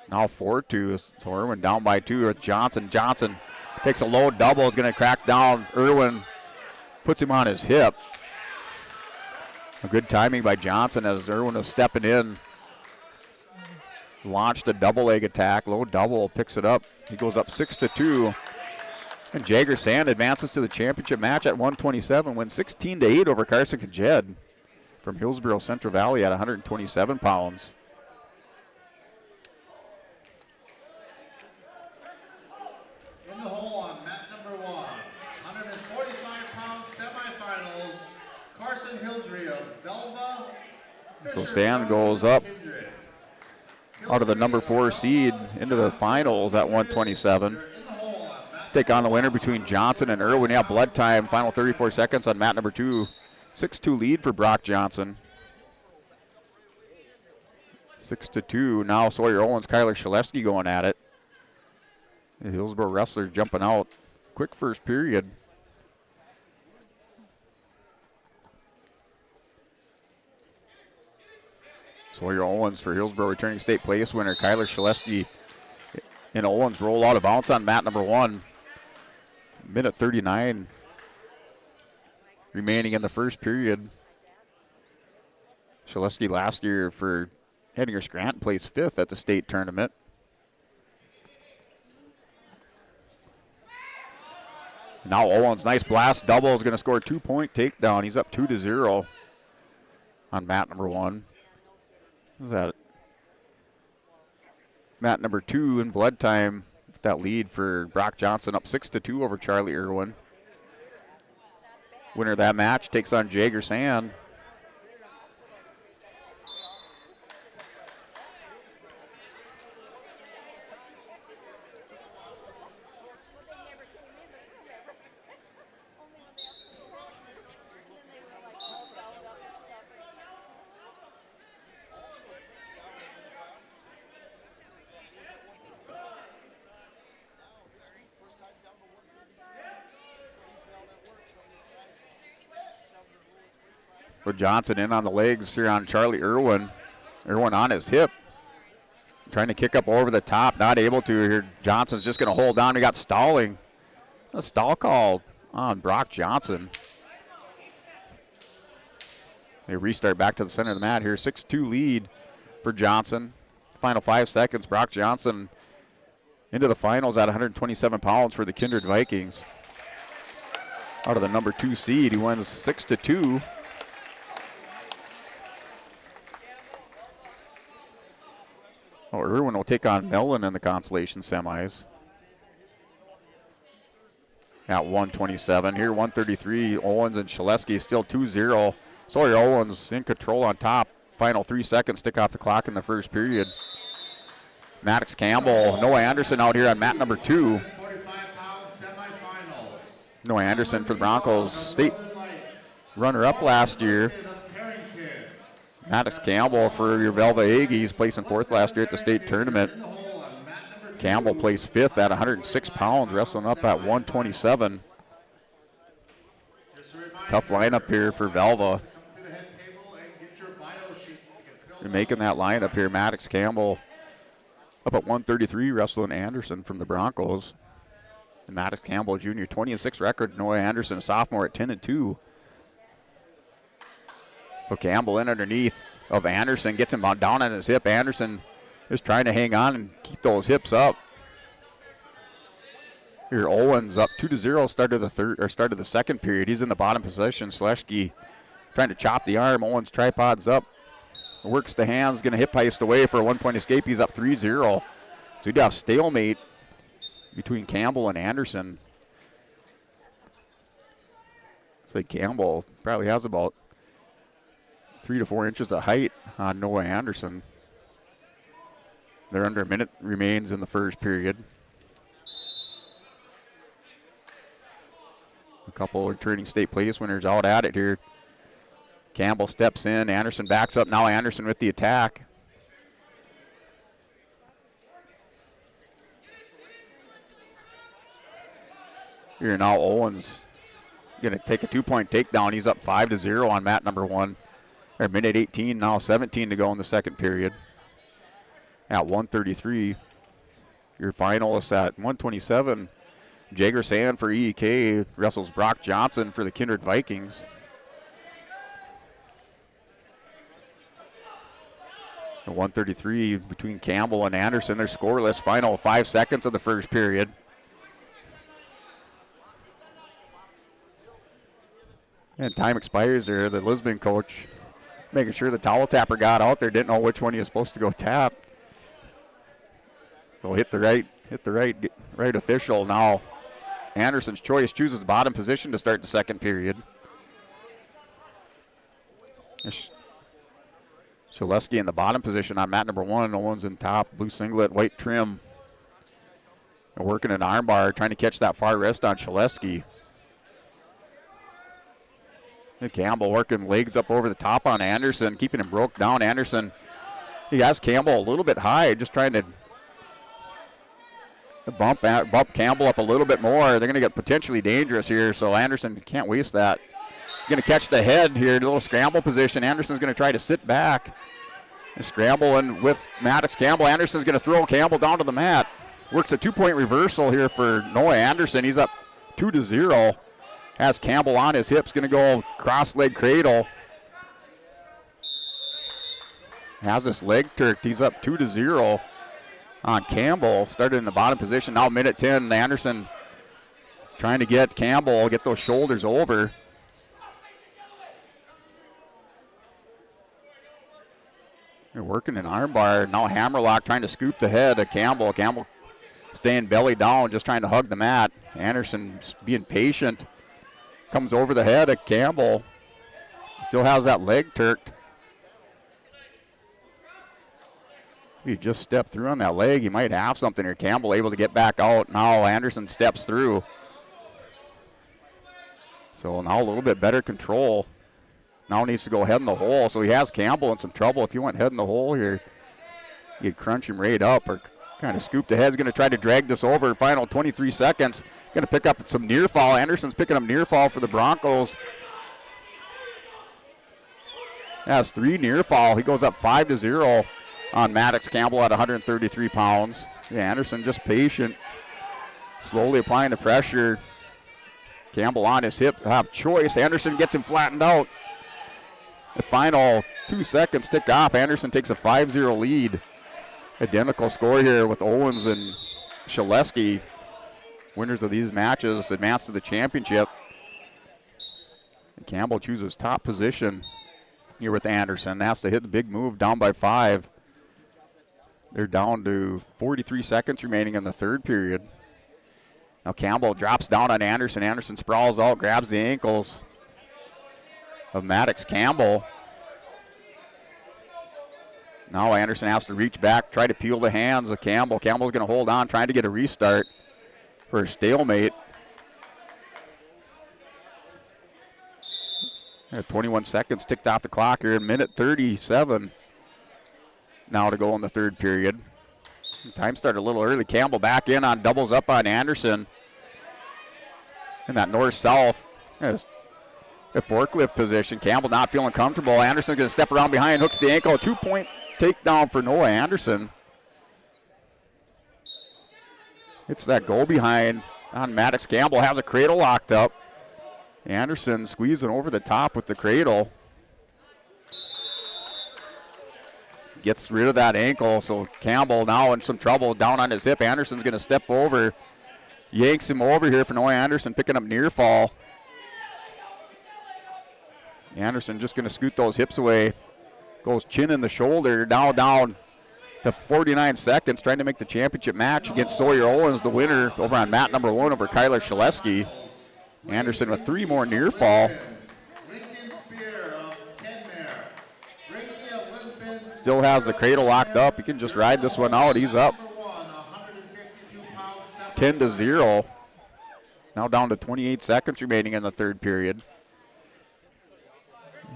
Speaker 1: Now 4-2. So Irwin down by 2 with Johnson. Johnson takes a low double. Is going to crack down. Irwin puts him on his hip. A good timing by Johnson as Irwin is stepping in. Launched a double leg attack. Low double, picks it up. He goes up 6-2. And Jager Sand advances to the championship match at 127. Wins 16-8 over Carson Kajed from Hillsborough Central Valley at 127 pounds.
Speaker 3: In the hole on mat number 1, 145-pound semifinals, Carson Hildry of Belva.
Speaker 1: So Sand goes up out of the number 4 seed into the finals at 127. Take on the winner between Johnson and Irwin. Yeah, blood time, final 34 seconds on mat number 2. 6-2 lead for Brock Johnson. 6-2. Now Sawyer Owens, Kyler Shaleski going at it. The Hillsborough wrestler jumping out. Quick first period. Sawyer Owens for Hillsborough returning state place winner. Kyler Shaleski and Owens roll out of bounds on mat number 1. Minute 39 remaining in the first period. Shaleski last year for Henninger Scranton placed 5th at the state tournament. Now Owens, nice blast double, is going to score a 2-point takedown. He's up 2-0 on mat number 1. What is that? Mat number 2 in blood time. That lead for Brock Johnson, up 6-2 over Charlie Irwin. Winner of that match takes on Jager Sand. With Johnson in on the legs here on Charlie Irwin. Irwin on his hip. Trying to kick up over the top, not able to here. Johnson's just going to hold on. We got stalling. A stall call on Brock Johnson. They restart back to the center of the mat here. 6-2 lead for Johnson. Final 5 seconds. Brock Johnson into the finals at 127 pounds for the Kindred Vikings. Out of the number 2 seed, he wins 6-2. Oh, Irwin will take on Mellon in the consolation semis. At 127. Here, 133. Owens and Shaleski still 2-0. Sawyer Owens in control on top. Final 3 seconds, tick off the clock in the first period. Maddox Campbell, Noah Anderson out here on mat number 2. Noah Anderson for the Broncos, state runner-up last year. Maddox Campbell for your Velva Aggies, placing 4th last year at the state tournament. Campbell placed 5th at 106 pounds, wrestling up at 127. Tough lineup here for Velva. They're making that lineup here. Maddox Campbell up at 133, wrestling Anderson from the Broncos. And Maddox Campbell, junior, 20-6 record. Noah Anderson, sophomore, at 10-2. So Campbell in underneath. of Anderson. Gets him down on his hip. Anderson is trying to hang on and keep those hips up. Here Owens up 2-0. Started the second period. He's in the bottom position. Schleski trying to chop the arm. Owens tripods up. Works the hands. Going to hip heist away for a 1-point escape. He's up 3-0. So you'd have stalemate between Campbell and Anderson. Looks like Campbell probably has about 3 to 4 inches of height on Noah Anderson. They're under a minute remains in the first period. A couple returning state place winners out at it here. Campbell steps in. Anderson backs up. Now Anderson with the attack. Here now Owens going to take a 2-point takedown. He's up 5-0 on mat number 1. Or minute 18, now 17 to go in the second period. At 1:33, your finalists at 1:27. Jager Sand for EEK wrestles Brock Johnson for the Kindred Vikings. At 1:33 between Campbell and Anderson. They're scoreless. Final 5 seconds of the first period. And time expires there. The Lisbon coach making sure the towel tapper got out there. Didn't know which one he was supposed to go tap. So hit the right official. Now Anderson's choice chooses the bottom position to start the second period. Shaleski in the bottom position on mat number 1. Owens in top, blue singlet, white trim. And working an arm bar, trying to catch that far wrist on Shaleski. And Campbell working legs up over the top on Anderson, keeping him broke down. Anderson, he has Campbell a little bit high, just trying to bump Campbell up a little bit more. They're going to get potentially dangerous here, so Anderson can't waste that. Going to catch the head here, a little scramble position. Anderson's going to try to sit back and scramble in with Maddox Campbell. Anderson's going to throw Campbell down to the mat. Works a 2-point reversal here for Noah Anderson. He's up 2-0. Has Campbell on his hips, going to go cross leg cradle. Has this leg turked. He's up 2-0 on Campbell. Started in the bottom position. Now minute 10. Anderson trying to get Campbell, get those shoulders over. They're working an arm bar. Now hammerlock trying to scoop the head of Campbell. Campbell staying belly down, just trying to hug the mat. Anderson being patient. Comes over the head of Campbell. Still has that leg turked. He just stepped through on that leg. He might have something here. Campbell able to get back out. Now Anderson steps through. So now a little bit better control. Now needs to go head in the hole. So he has Campbell in some trouble. If he went head in the hole here, you'd crunch him right up or kind of scoop the head. He's going to try to drag this over. Final 23 seconds. Going to pick up some near fall. Anderson's picking up near fall for the Broncos. Has 3 near fall. He goes up 5-0 on Maddox Campbell at 133 pounds. Yeah, Anderson just patient. Slowly applying the pressure. Campbell on his hip. Have choice. Anderson gets him flattened out. The final 2 seconds tick off. Anderson takes a 5-0 lead. Identical score here with Owens and Shaleski. Winners of these matches advance to the championship. And Campbell chooses top position here with Anderson. Has to hit the big move, down by 5. They're down to 43 seconds remaining in the third period. Now Campbell drops down on Anderson. Anderson sprawls out, grabs the ankles of Maddox Campbell. Now Anderson has to reach back, try to peel the hands of Campbell. Campbell's going to hold on, trying to get a restart for a stalemate. 21 seconds ticked off the clock here. Minute 37 now to go in the third period. Time started a little early. Campbell back in on doubles up on Anderson. In that north-south, a forklift position. Campbell not feeling comfortable. Anderson going to step around behind, hooks the ankle. A 2-point takedown for Noah Anderson. It's that go behind on Maddox Campbell. Has a cradle locked up. Anderson squeezing over the top with the cradle. gets rid of that ankle. So Campbell now in some trouble down on his hip. Anderson's going to step over. Yanks him over here for Noah Anderson, picking up near fall. Anderson just going to scoot those hips away. Goes chin in the shoulder. Now down to 49 seconds, trying to make the championship match against Sawyer Owens, the winner over on mat number 1 over Kyler Shaleski. Anderson with 3 more near fall. Still has the cradle locked up. He can just ride this one out. He's up 10-0. Now down to 28 seconds remaining in the third period.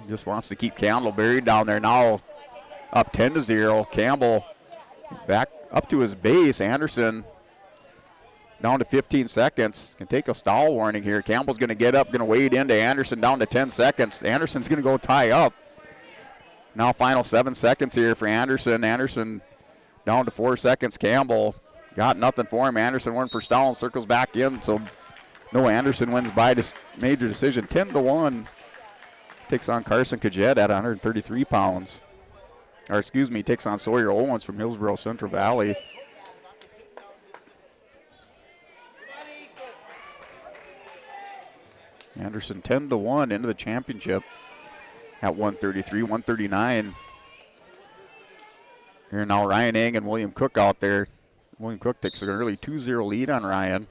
Speaker 1: Just wants to keep Campbell buried down there. Now up 10-0. Campbell back up to his base. Anderson down to 15 seconds. Can take a stall warning here. Campbell's going to get up, going to wade into Anderson down to 10 seconds. Anderson's going to go tie up. Now final 7 seconds here for Anderson. Anderson down to 4 seconds. Campbell got nothing for him. Anderson went for stall and circles back in. So Noah Anderson wins by major decision 10-1. Takes on Carson Cajet at 133 pounds. Or excuse me, takes on Sawyer Owens from Hillsborough Central Valley. Anderson 10-1 into the championship at 133, 139. Here now Ryan Eng and William Cook out there. William Cook takes an early 2-0 lead on Ryan.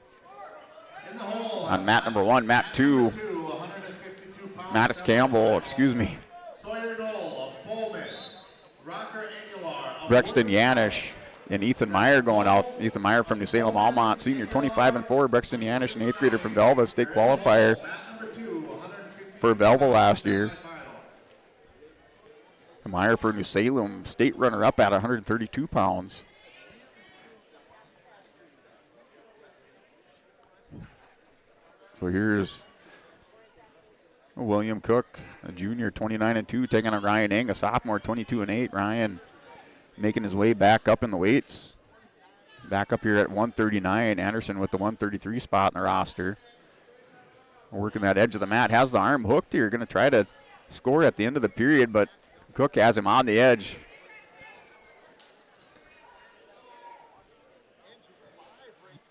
Speaker 1: On mat number 1, mat 2. Mattis Campbell, excuse me. Brexton Yanish and Ethan Meyer going out. Ethan Meyer from New Salem Almont, senior, 25-4. Brexton Yanish, an 8th grader from Velva, state qualifier for Velva last year. Meyer for New Salem, state runner-up at 132 pounds. So here's William Cook, a junior, 29-2, taking on Ryan Eng, a sophomore, 22-8. Ryan making his way back up in the weights. Back up here at 139. Anderson with the 133 spot in the roster. Working that edge of the mat. Has the arm hooked here. Going to try to score at the end of the period, but Cook has him on the edge.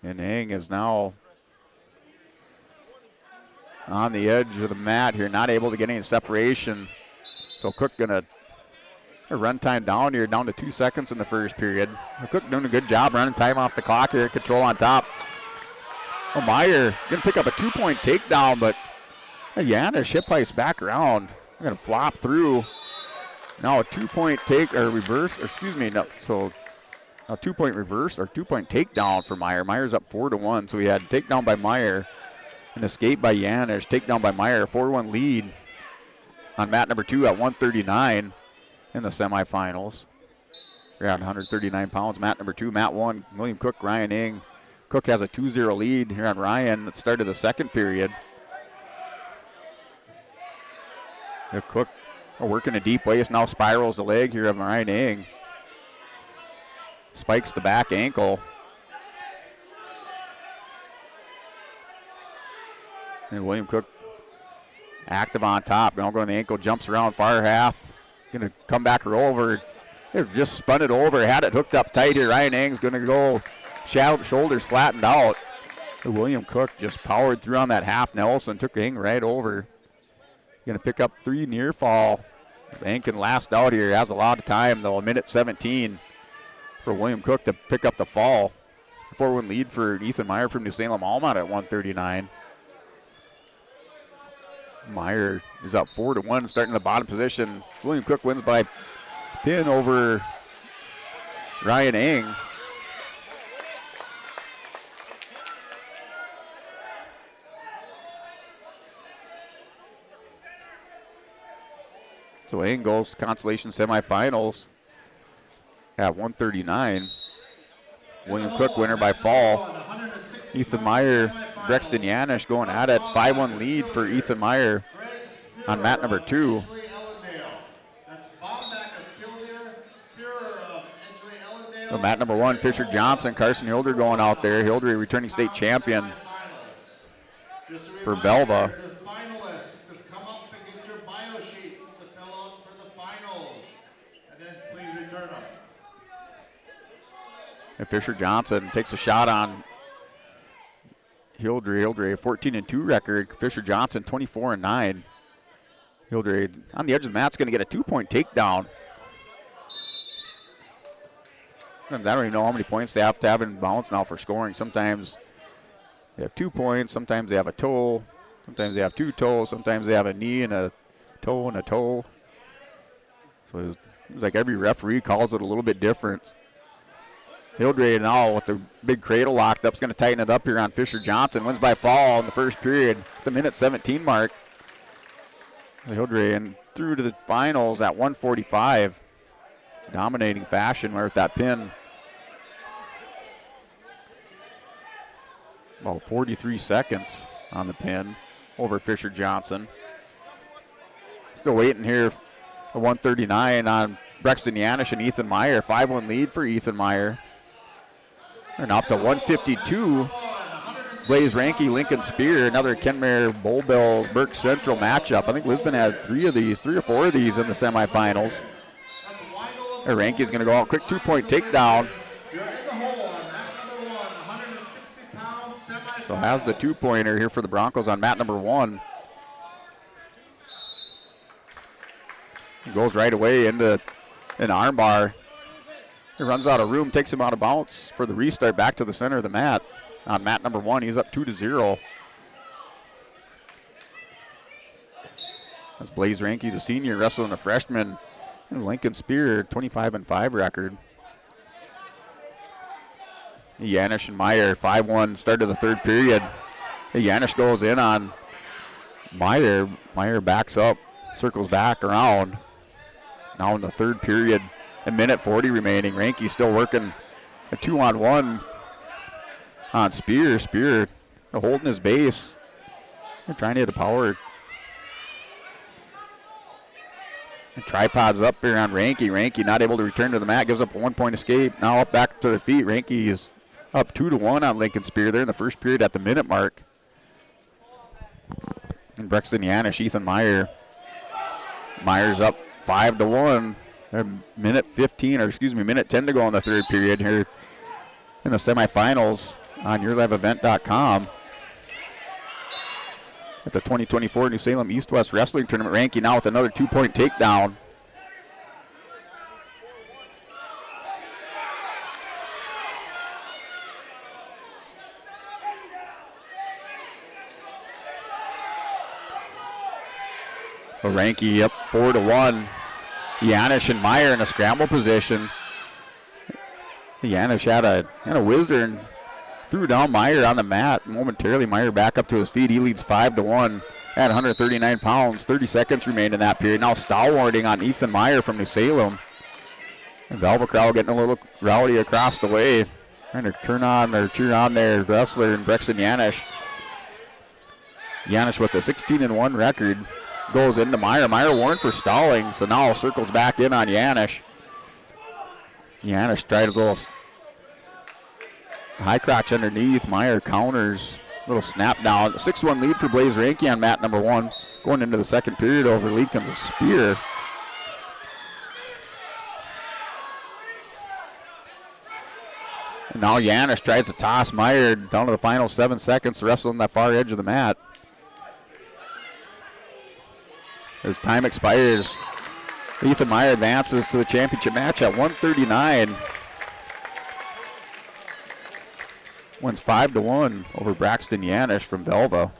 Speaker 1: And Eng is now on the edge of the mat here, not able to get any separation. So Cook gonna run time down here, down to 2 seconds in the first period. Cook doing a good job running time off the clock here, control on top. Oh, Meyer gonna pick up a 2-point takedown, but Yanish hip ice back around. We're gonna flop through. Now a 2-point take or reverse, or excuse me, no, so a 2-point reverse or 2-point takedown for Meyer. Meyer's up 4-1, so we had takedown by Meyer. An escape by Yanish, takedown by Meyer, 4-1 lead on mat number 2 at 139 in the semifinals. We're at 139 pounds, mat number 2, mat 1, William Cook, Ryan Eng. Cook has a 2-0 lead here on Ryan at the start of the second period. Cook working a deep waist, now spirals the leg here of Ryan Eng. Spikes the back ankle. And William Cook active on top. Now going the ankle, jumps around far half. Going to come back or over. They just spun it over, had it hooked up tight here. Ryan Eng's going to go shoulders flattened out. And William Cook just powered through on that half Nelson, took Eng right over. Going to pick up 3 near fall. Eng can last out here. Has a lot of time though, 1:17 for William Cook to pick up the fall. 4-1 lead for Ethan Meyer from New Salem Almont at 139. Meyer is up 4-1, starting in the bottom position. William Cook wins by pin over Ryan Eng. So Eng goes to Consolation semifinals at 139. William Cook winner by fall. Ethan Meyer, Brexton Yanish going at it. 5-1 lead for Ethan Meyer on mat number 2. So mat number 1, Fisher Johnson, Carson Hilder going out there. Hilder, returning state champion for Velva.
Speaker 3: Come up and get your bio sheets to fill out for the finals. And then please return them.
Speaker 1: And Fisher Johnson takes a shot on Hildre, 14-2 record. Fisher Johnson, 24-9. Hildre on the edge of the mat's going to get a 2-point takedown. And I don't even know how many points they have to have in bounds now for scoring. Sometimes they have 2 points. Sometimes they have a toe. Sometimes they have 2 toes. Sometimes they have a knee and a toe and a toe. So it was like every referee calls it a little bit different. Hildre now with the big cradle locked up is going to tighten it up here on Fisher Johnson. Wins by fall in the first period at the minute 17 mark. Hildre and through to the finals at 145. Dominating fashion with that pin. About 43 seconds on the pin over Fisher Johnson. Still waiting here at 139 on Brexton Yanish and Ethan Meyer. 5-1 lead for Ethan Meyer. And up to 152. Blaze Ranke, Lincoln Spear, another Kenmare Bull Bell Burke Central matchup. I think Lisbon had 3 or 4 of these in the semifinals. Ranke's going to go out quick 2-point takedown. So has the 2-pointer here for the Broncos on mat number 1. He goes right away into an armbar. He runs out of room, takes him out of bounds for the restart back to the center of the mat. On mat number 1, he's up 2-0. That's Blaze Ranke, the senior, wrestling a freshman. And Lincoln Spear, 25-5 record. Yanish and Meyer, 5-1, start of the third period. Yanish goes in on Meyer. Meyer backs up, circles back around. Now in the third period, a minute 40 remaining. Ranke still working a 2-on-1 on Spear. Spear holding his base. They're trying to hit a power. And tripods up here on Ranke. Ranke not able to return to the mat, gives up a 1-point escape. Now up back to their feet. Ranke is up 2-1 on Lincoln Spear there in the first period at the minute mark. And Brexton Yanish, Ethan Meyer. Meyer's up 5-1. Minute 10 to go in the third period here in the semifinals on YourLiveEvent.com. At the 2024 New Salem East-West Wrestling Tournament. Ranke now with another 2-point takedown. Ranke up 4-1. Yanish and Meyer in a scramble position. Yanish had a whizzer and threw down Meyer on the mat. Momentarily, Meyer back up to his feet. He leads 5-1 at 139 pounds. 30 seconds remained in that period. Now stalwarting on Ethan Meyer from New Salem. And Velva crowd getting a little rowdy across the way. Trying to cheer on their wrestler and Brexton Yanish. Yanish with a 16-1 record. Goes into Meyer. Meyer warned for stalling, so now circles back in on Yanish. Yanish tried a little high crotch underneath. Meyer counters. Little snap down. 6-1 lead for Blaze Ranke on mat number 1. Going into the second period over Lincoln's Spear. And now Yanish tries to toss Meyer down to the final 7 seconds to wrestle on that far edge of the mat. As time expires, Ethan Meyer advances to the championship match at 139. Wins 5-1 over Braxton Yanish from Velva.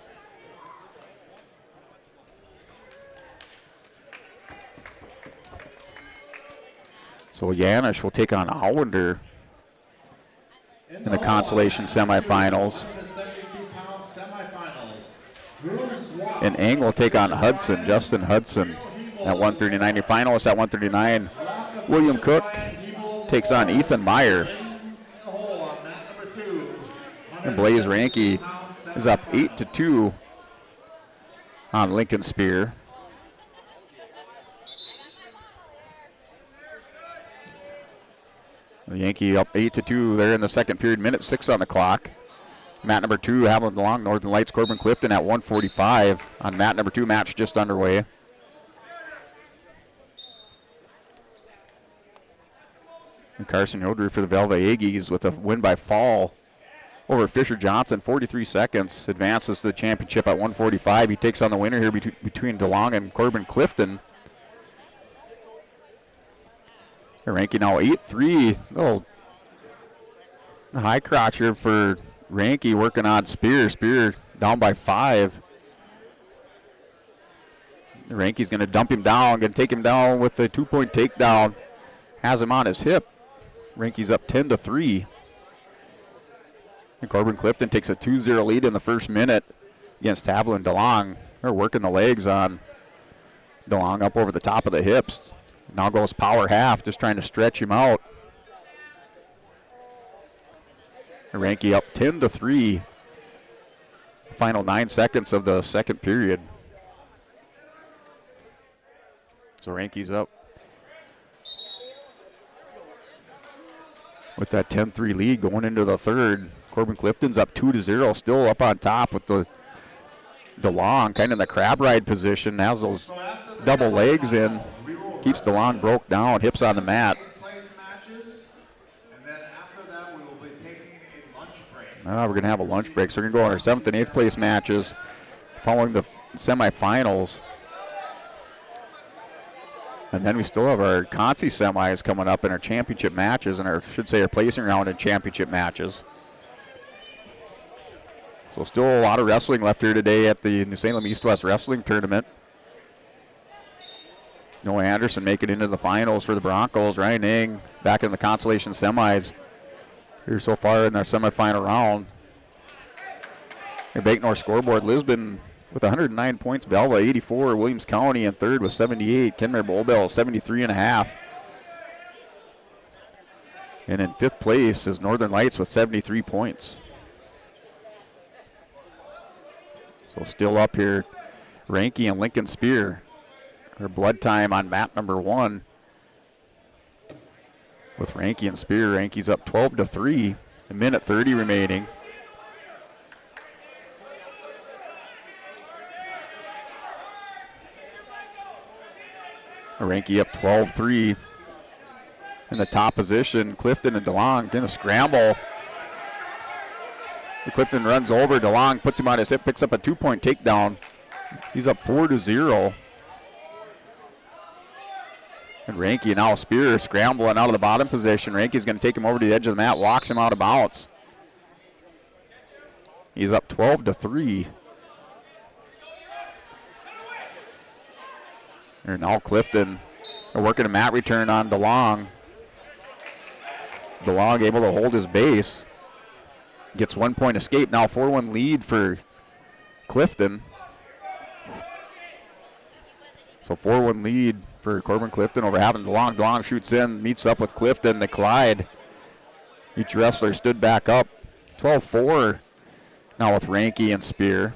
Speaker 1: So Yanish will take on Allender in the Consolation semifinals. And Eng will take on Hudson, Justin Hudson, at 139. Your finalist at 139. William Cook takes on Ethan Meyer. And Blaze Ranke is up 8-2 on Lincoln Spear. The Yankee up 8-2 there in the second period. Minute 6 on the clock. Mat number 2, Hamilton Long, Northern Lights, Corbin Clifton at 145 on mat number 2. Match just underway. And Carson Yodry for the Velva Aggies with a win by fall over Fisher Johnson, 43 seconds. Advances to the championship at 145. He takes on the winner here between DeLong and Corbin Clifton. They're ranking now 8-3. Little high crotch here for Ranke working on Spear. Spear down by 5. Ranke's going to dump him down, going to take him down with the 2-point takedown. Has him on his hip. Ranke's up 10-3. And Corbin Clifton takes a 2-0 lead in the first minute against Haviland DeLong. They're working the legs on DeLong up over the top of the hips. Now goes power half, just trying to stretch him out. Ranke up 10-3. Final 9 seconds of the second period. So Ranke's up with that 10-3 lead going into the third. Corbin Clifton's up 2-0, still up on top with the DeLong, kind of in the crab ride position. Has those double legs in, keeps DeLong broke down, hips on the mat. We're going to have a lunch break, so we're going to go on our 7th and 8th place matches following the semifinals. And then we still have our Consi semis coming up in our championship matches, and our placing round in championship matches. So still a lot of wrestling left here today at the New Salem East-West Wrestling Tournament. Noah Anderson making it into the finals for the Broncos. Ryan Ng back in the Consolation semis here so far in our semifinal round. Your Bake North scoreboard, Lisbon with 109 points, Velva 84, Williams County in third with 78, Kenmare Bull Bell 73.5. And in 5th place is Northern Lights with 73 points. So still up here, Ranke and Lincoln Spear. Their blood time on map number 1. With Ranke and Spear, Ranke's up 12-3, a minute 30 remaining. Ranke up 12-3 in the top position. Clifton and DeLong in a scramble. Clifton runs over. DeLong puts him on his hip, picks up a 2-point takedown. He's up 4-0. And Ranke now Spear scrambling out of the bottom position. Ranke's going to take him over to the edge of the mat, walks him out of bounds. He's up 12-3. And now Clifton are working a mat return on DeLong. DeLong able to hold his base. Gets 1-point escape. Now 4-1 lead for Clifton. So 4-1 lead for Corbin Clifton over having DeLong. DeLong shoots in, meets up with Clifton. They collide. Each wrestler stood back up. 12-4 now with Ranke and Spear.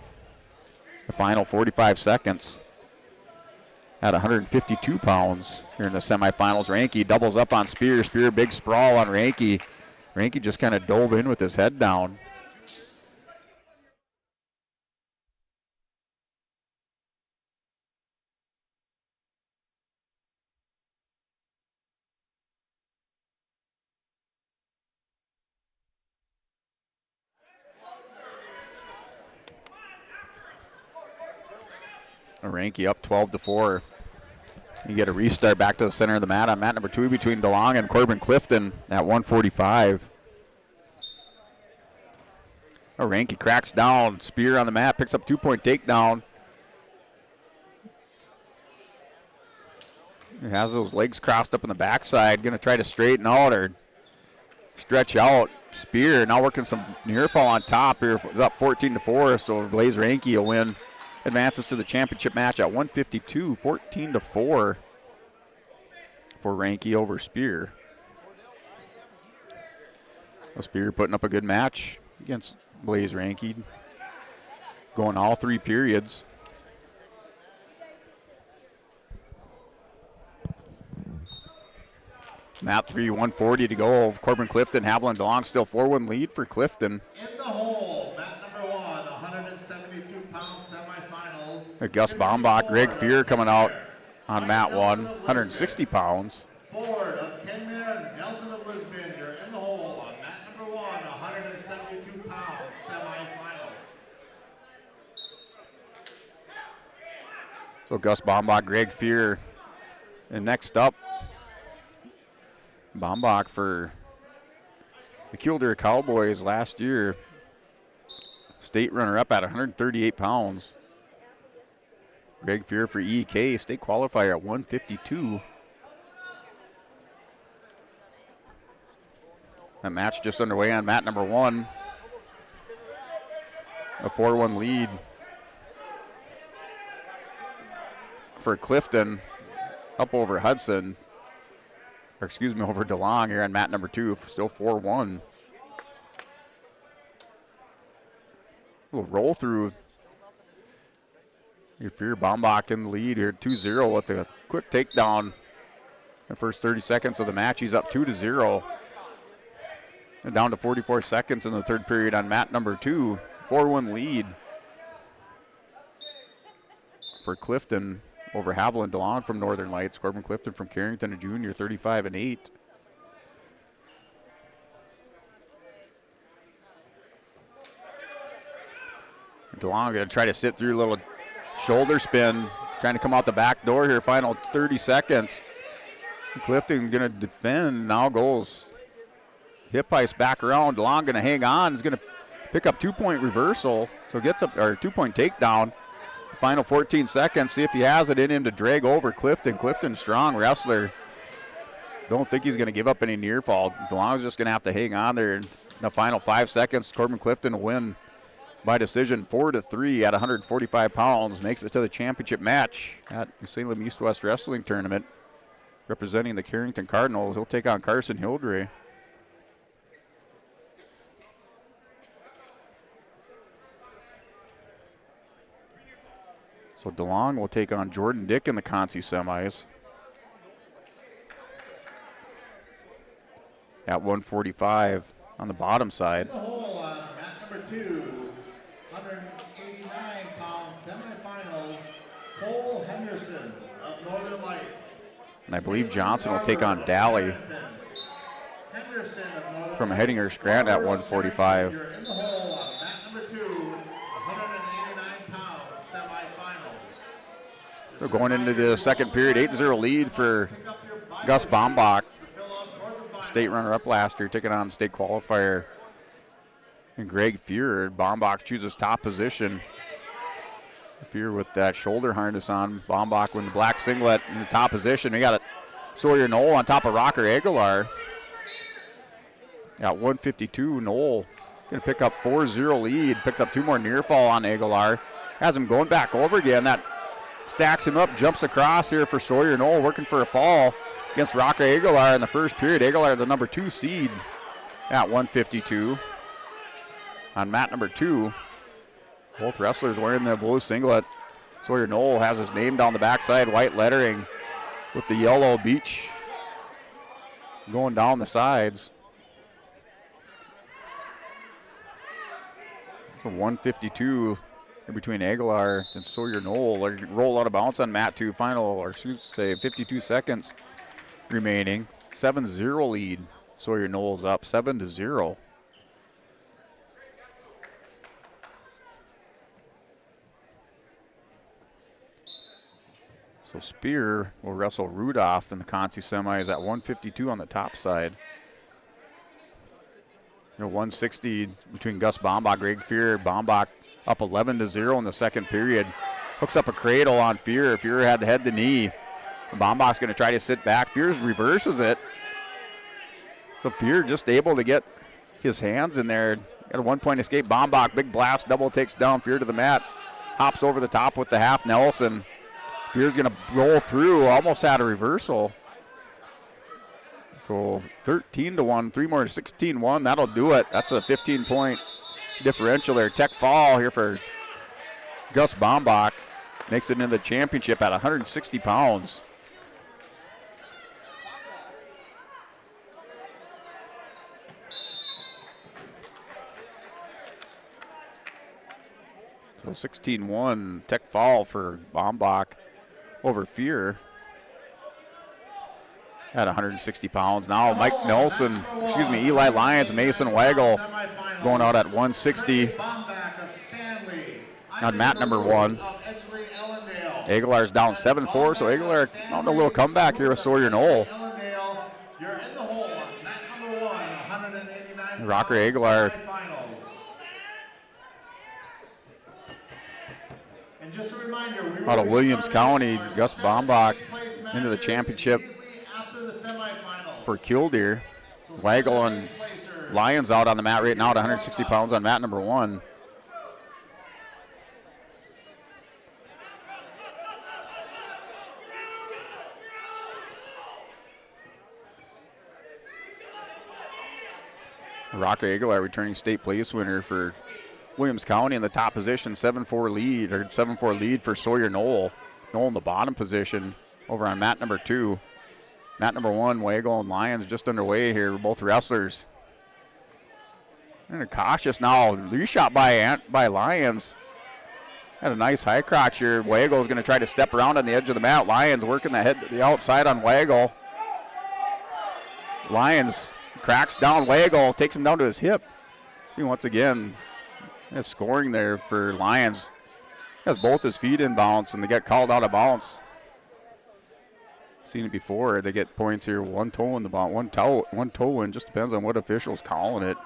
Speaker 1: The final 45 seconds. At 152 pounds here in the semifinals. Ranke doubles up on Spear. Spear, big sprawl on Ranke. Ranke just kind of dove in with his head down. Ranke up 12-4. You get a restart back to the center of the mat on mat number 2 between DeLong and Corbin Clifton at 145. Ranke cracks down. Spear on the mat, picks up 2-point takedown. He has those legs crossed up in the backside. Going to try to straighten out or stretch out. Spear now working some near fall on top here. It's up 14-4, so Blaze Ranke will win. Advances to the championship match at 152, 14-4 for Ranke over Spear. Spear putting up a good match against Blaze Ranke, going all 3 periods. Map 3, 140 to go. Corbin Clifton, Haviland DeLong still 4-1 lead for Clifton.
Speaker 3: In the hole, mat number 1, 172-pound semifinals.
Speaker 1: Gus Baumbach, Greg Fear coming out on mat 1, 160 pounds.
Speaker 3: Ford of Kenmare and Nelson of Lisbon.
Speaker 1: So Gus Bombach, Greg Fear. And next up, Bombach for the Kildare Cowboys last year. State runner-up at 138 pounds. Greg Fear for EK, state qualifier at 152. That match just underway on mat number 1. A 4-1 lead for Clifton up over Hudson. Or excuse me, over DeLong here on mat number 2. Still 4-1. Little roll through. Your Fear Bombach in the lead here, 2-0 with a quick takedown. The first 30 seconds of the match, he's up 2-0. And down to 44 seconds in the third period on mat number 2. 4-1 lead for Clifton over Haviland DeLong from Northern Lights. Corbin Clifton from Carrington, a junior, 35-8. DeLong going to try to sit through a little shoulder spin, trying to come out the back door here, final 30 seconds. Clifton going to defend, now goes hip heist back around. DeLong going to hang on, is going to pick up 2-point reversal, so gets up, or 2-point takedown. Final 14 seconds, see if he has it in him to drag over Clifton. Clifton, strong wrestler. Don't think he's going to give up any near fall. DeLong's just going to have to hang on there. In the final 5 seconds, Corbin Clifton will win by decision 4-3 at 145 pounds. Makes it to the championship match at the Salem East-West Wrestling Tournament. Representing the Carrington Cardinals, he'll take on Carson Hildre. So DeLong will take on Jordan Dick in the Consi semis. At 145 on the bottom side.
Speaker 3: The hole on mat number 2, 189-pound semifinals, Cole Henderson of Northern Lights.
Speaker 1: And I believe Johnson will take on Daly from Headinghurst Grant at 145.
Speaker 3: You're in the hole on mat number 2, 189-pound semifinals.
Speaker 1: So going into the second period, 8-0 lead for Gus Bombach. State runner-up last year, taking on state qualifier and Greg Fear. Bombach chooses top position. Fear with that shoulder harness on. Bombach with the black singlet in the top position. We got it. Sawyer Knoll on top of Rocker Aguilar. At 152, Knoll going to pick up 4-0 lead. Picked up 2 more near fall on Aguilar. Has him going back over again. That stacks him up, jumps across here for Sawyer Knoll, working for a fall against Rocker Aguilar in the first period. Aguilar, the number 2 seed at 152. On mat number 2, both wrestlers wearing the blue singlet. Sawyer Knoll has his name down the backside, white lettering with the yellow beach going down the sides. So 152 in between Aguilar and Sawyer Knoll. They roll out of bounds on mat 2. Final, or excuse say 52 seconds remaining. 7-0 lead. Sawyer Knoll's up 7-0. So Spear will wrestle Rudolph in the Consi semis at 152 on the top side. 160 between Gus Bombach, Greg Fear. Bombach up 11-0 in the second period. Hooks up a cradle on Fear. Fear had the head to knee. Bombach's going to try to sit back. Fear reverses it. So Fear just able to get his hands in there. Got a 1-point escape. Bombach, big blast, double takes down Fear to the mat. Hops over the top with the half Nelson. Fear's going to roll through. Almost had a reversal. So 13-1, 3 more, 16-1. That'll do it. That's a 15-point differential there. Tech fall here for Gus Bombach. Makes it into the championship at 160 pounds. So 16-1 Tech fall for Bombach over Fear at 160 pounds. Now Eli Lyons, Mason Waggle going out at 160 on mat number 1. Aguilar's down 7-4, so Aguilar on a little comeback here with Sawyer Knoll.
Speaker 3: Illinois, you're in the hole. Mat number 1, 189
Speaker 1: Rocker Aguilar.
Speaker 3: And just a reminder, we
Speaker 1: Out of
Speaker 3: will
Speaker 1: Williams
Speaker 3: start
Speaker 1: County,
Speaker 3: our
Speaker 1: Gus
Speaker 3: second
Speaker 1: Bombach
Speaker 3: place
Speaker 1: into the
Speaker 3: matches
Speaker 1: championship
Speaker 3: immediately after the semifinals.
Speaker 1: for Killdeer. Weigel and Lions out on the mat right now at 160 pounds on mat number 1. Rocker Aguilar returning state place winner for Williams County in the top position, 7-4 lead for Sawyer Knoll. Knoll in the bottom position over on mat number 2. Mat number 1, Weigel and Lions just underway here, both wrestlers. And cautious now, reshot by Lions. Had a nice high crotch here. Weigel's going to try to step around on the edge of the mat. Lions working the outside on Weigel. Lions cracks down Weigel, takes him down to his hip. He once again is scoring there for Lions. Has both his feet in bounds, and they get called out of bounds. Seen it before. They get points here. One toe in the bounce, one toe in. Just depends on what official's calling it.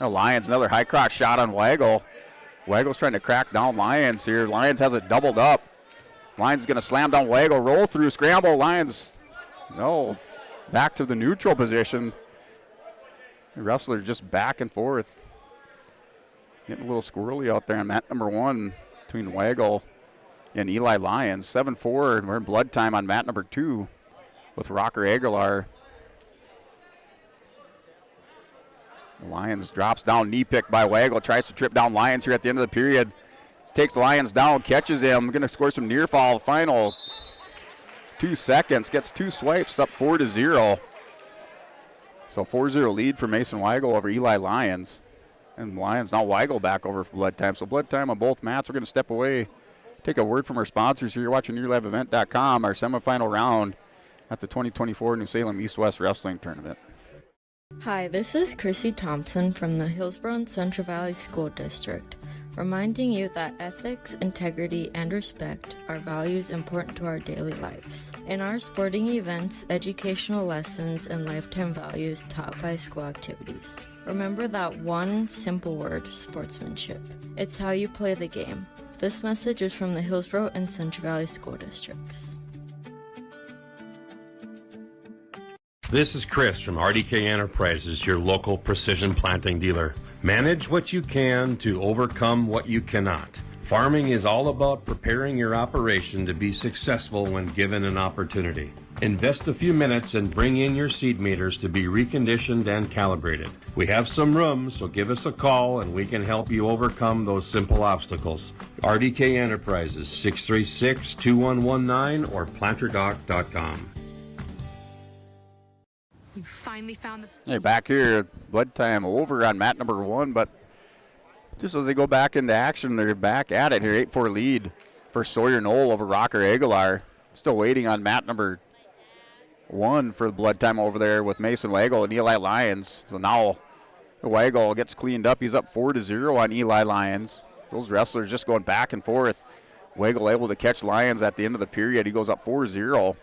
Speaker 1: Now Lions, another high crotch shot on Weigel. Weigel's trying to crack down Lions here. Lions has it doubled up. Lions is going to slam down Weigel, roll through, scramble. Lions, no, back to the neutral position. The wrestlers just back and forth. Getting a little squirrely out there on mat number 1 between Weigel and Eli Lions. 7-4, and we're in blood time on mat number 2 with Rocker Aguilar. Lions drops down, knee pick by Weigel, tries to trip down Lions here at the end of the period. Takes Lions down, catches him, going to score some near fall. Final 2 seconds, gets 2 swipes, up 4-0. So 4-0 lead for Mason Weigel over Eli Lions. And Lions now Weigel back over for blood time. So blood time on both mats. We're going to step away, take a word from our sponsors here. You're watching YourLiveEvent.com, our semifinal round at the 2024 New Salem East-West Wrestling Tournament.
Speaker 12: Hi, this is Chrissy Thompson from the Hillsborough and Central Valley School District, reminding you that ethics, integrity, and respect are values important to our daily lives. In our sporting events, educational lessons, and lifetime values taught by school activities. Remember that one simple word, sportsmanship. It's how you play the game. This message is from the Hillsborough and Central Valley School Districts.
Speaker 13: This is Chris from RDK Enterprises, your local precision planting dealer. Manage what you can to overcome what you cannot. Farming is all about preparing your operation to be successful when given an opportunity. Invest a few minutes and bring in your seed meters to be reconditioned and calibrated. We have some room, so give us a call and we can help you overcome those simple obstacles. RDK Enterprises, 636-2119 or planterdoc.com.
Speaker 14: You finally found the...
Speaker 1: Hey, back here, blood time over on mat number 1, but just as they go back into action, they're back at it here. 8-4 lead for Sawyer Knoll over Rocker Aguilar. Still waiting on mat number 1 for the blood time over there with Mason Weigel and Eli Lions. So now Weigel gets cleaned up. He's up 4-0 on Eli Lions. Those wrestlers just going back and forth. Weigel able to catch Lions at the end of the period. He goes up 4-0.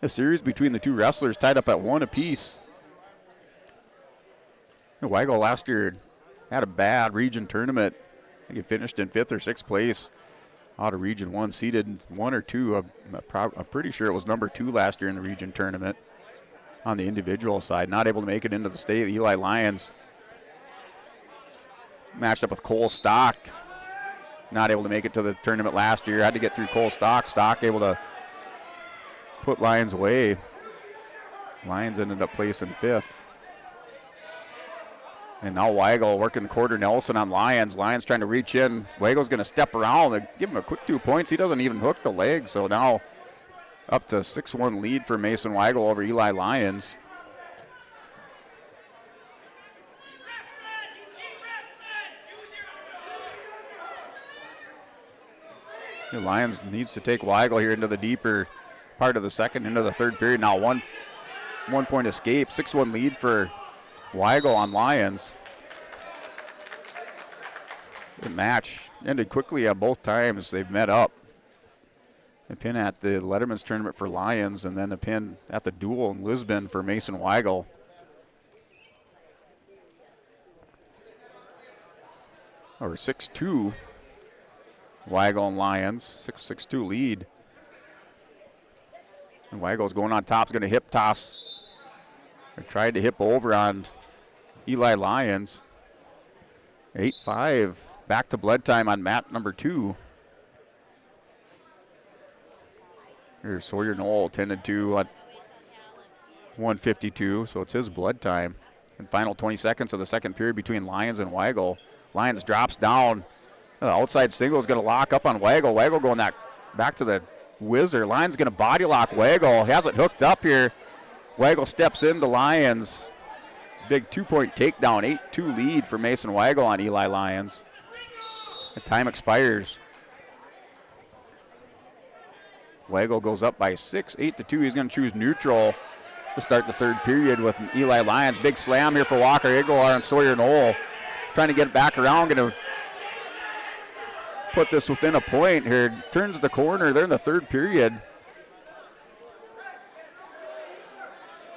Speaker 1: The series between the two wrestlers tied up at 1 apiece. Weigel last year had a bad region tournament. I think he finished in 5th or 6th place out of Region 1, seeded 1 or 2. I'm pretty sure it was number 2 last year in the region tournament on the individual side. Not able to make it into the state. Eli Lions matched up with Cole Stock. Not able to make it to the tournament last year. Had to get through Cole Stock. Stock able to put Lions away. Lions ended up placing 5th. And now Weigel working the quarter Nelson on Lions. Lions trying to reach in. Weigel's going to step around and give him a quick 2 points. He doesn't even hook the leg. So now up to 6-1 lead for Mason Weigel over Eli Lions. The Lions needs to take Weigel here into the deeper part of the second, into the third period. Now one point escape, 6-1 lead for Weigel on Lions. The match ended quickly at both times. They've met up. A pin at the Letterman's tournament for Lions, and then a pin at the duel in Lisbon for Mason Weigel. Or 6-2. Weigel and Lions, 6-2 lead. And Weigel's going on top, is going to hip toss. They tried to hip over on Eli Lyons. 8-5, back to blood time on mat number 2. Here's Sawyer Knoll, 10-2 at 152, so it's his blood time. And final 20 seconds of the second period between Lyons and Weigel. Lyons drops down. Outside single is going to lock up on Weigel. Weigel going that back to the whizzer. Lyons going to body lock Weigel. Has it hooked up here. Weigel steps into Lyons. Big 2-point takedown, 8-2 lead for Mason Weigel on Eli Lyons. The time expires. Weigel goes up by 6, 8-2. He's going to choose neutral to start the third period with Eli Lyons. Big slam here for Walker Aguilar and Sawyer Knoll. Trying to get it back around, going to put this within a point here. Turns the corner. They're in the third period.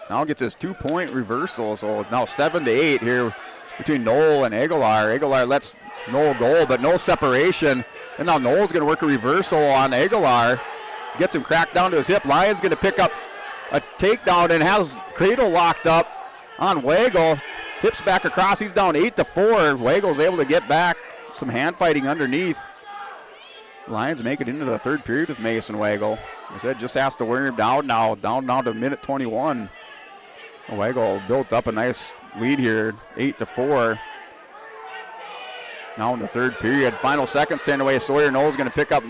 Speaker 1: Now gets his 2-point reversal. So it's now 7-8 here between Knoll and Aguilar. Aguilar lets Knoll go, but no separation. And now Knoll's going to work a reversal on Aguilar. Gets him cracked down to his hip. Lyons going to pick up a takedown and has Cradle locked up on Weigel. Hips back across. He's down 8-4. Weigel's able to get back. Some hand fighting underneath. Lions make it into the third period with Mason Weigel. I said just has to wear him down now. Down to minute 21. Weigel built up a nice lead here, 8-4. Now in the third period. Final seconds, 10 away. Sawyer Knoll's going to pick up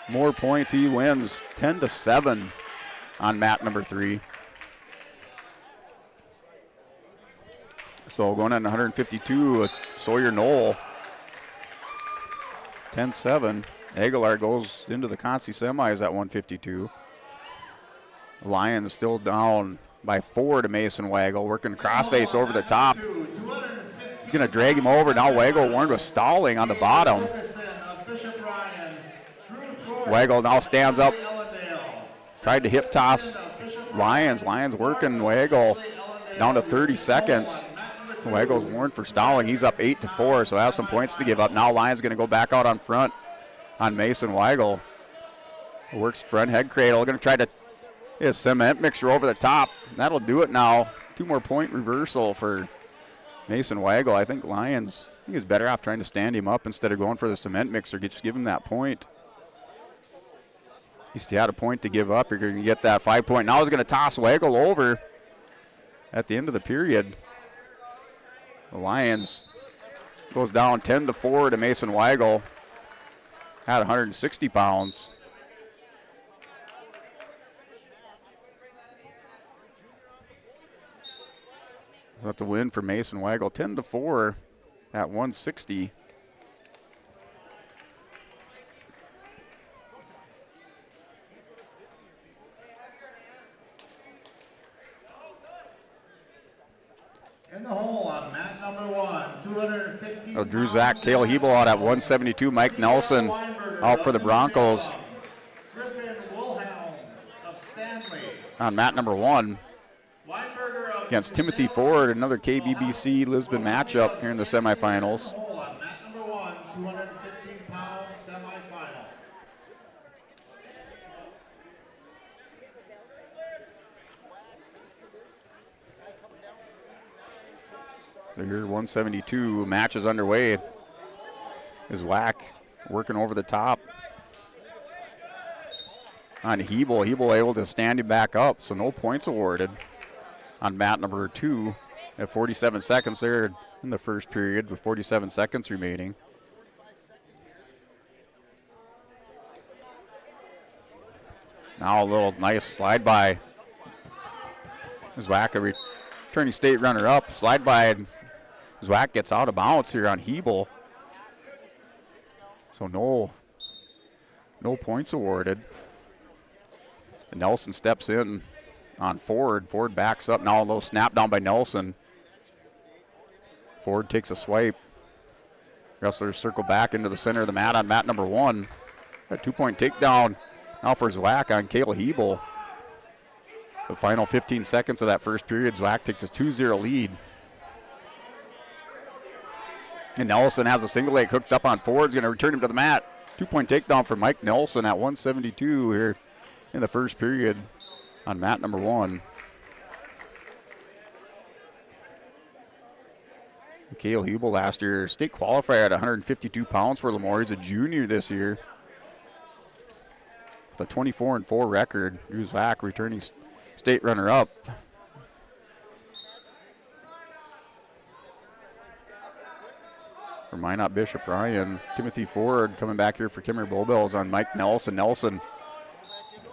Speaker 1: more points. He wins 10-7 on mat number 3. So going on 152, it's Sawyer Knoll. 10-7. Aguilar goes into the Consi semis at 152. Lions still down by 4 to Mason Weigel. Working crossface over the top. He's going to drag him over. Now Weigel warned with stalling on the bottom. Weigel now stands up. Tried to hip toss Lions. Lions working Weigel down to 30 seconds. Weigel's warned for stalling. He's up 8-4, so has some points to give up. Now Lions going to go back out on front on Mason Weigel. Works front head cradle. Going to try to hit a cement mixer over the top. That'll do it now. 2 more point reversal for Mason Weigel. I think Lions, is better off trying to stand him up instead of going for the cement mixer. Just give him that point. He still had a point to give up. You're going to get that 5-point. Now he's going to toss Weigel over at the end of the period. The Lions goes down 10-4 to Mason Weigel at 160 pounds. That's a win for Mason Weigel, 10-4 at 160.
Speaker 3: In the hole on mat number 1, 215.
Speaker 1: Drew Zach, Cale Hebel out at 172. Mike Nelson out for the Broncos.
Speaker 3: Griffin Wilhelm of Stanley.
Speaker 1: On mat number 1 against Timothy Ford, another KBBC Lisbon matchup here in the semifinals.
Speaker 3: On mat number 1, 215 pounds semifinal.
Speaker 1: So here 172 matches underway. Is Whack working over the top on Hebel. Hebel able to stand him back up, so no points awarded on mat number 2 at 47 seconds there in the first period with 47 seconds remaining. Now a little nice slide by Zwack, a returning state runner up. Slide by Zwack gets out of bounds here on Hebel. So no points awarded. And Nelson steps in on Ford. Ford backs up. Now a little snap down by Nelson. Ford takes a swipe. Wrestlers circle back into the center of the mat on mat number 1. A 2-point takedown now for Zwack on Cale Hebel. The final 15 seconds of that first period, Zwack takes a 2-0 lead. And Nelson has a single leg hooked up on Ford, going to return him to the mat. 2-point takedown for Mike Nelson at 172 here in the first period on mat number 1. Cale Hebel last year, state qualifier at 152 pounds for Lemoore. He's a junior this year with a 24-4 record. Drew Zwack returning state runner-up. For Minot Bishop Ryan, Timothy Ford coming back here for Kimmer Bullbells on Mike Nelson. Nelson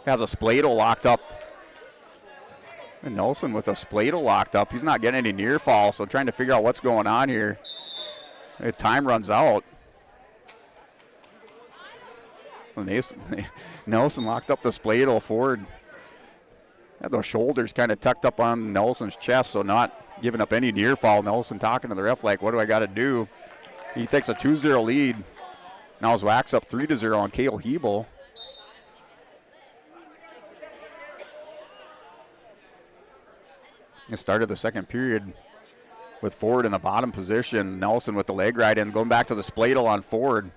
Speaker 1: has a spladle locked up. And Nelson with a spladle locked up. He's not getting any near fall, so trying to figure out what's going on here. The time runs out. Nelson locked up the spladle. Ford had those shoulders kind of tucked up on Nelson's chest, so not giving up any near fall. Nelson talking to the ref like, what do I got to do? He takes a 2-0 lead. Now Zwack's up 3-0 on Cale Hebel. It started the second period with Ford in the bottom position. Nelson with the leg right in, going back to the spladle on Ford.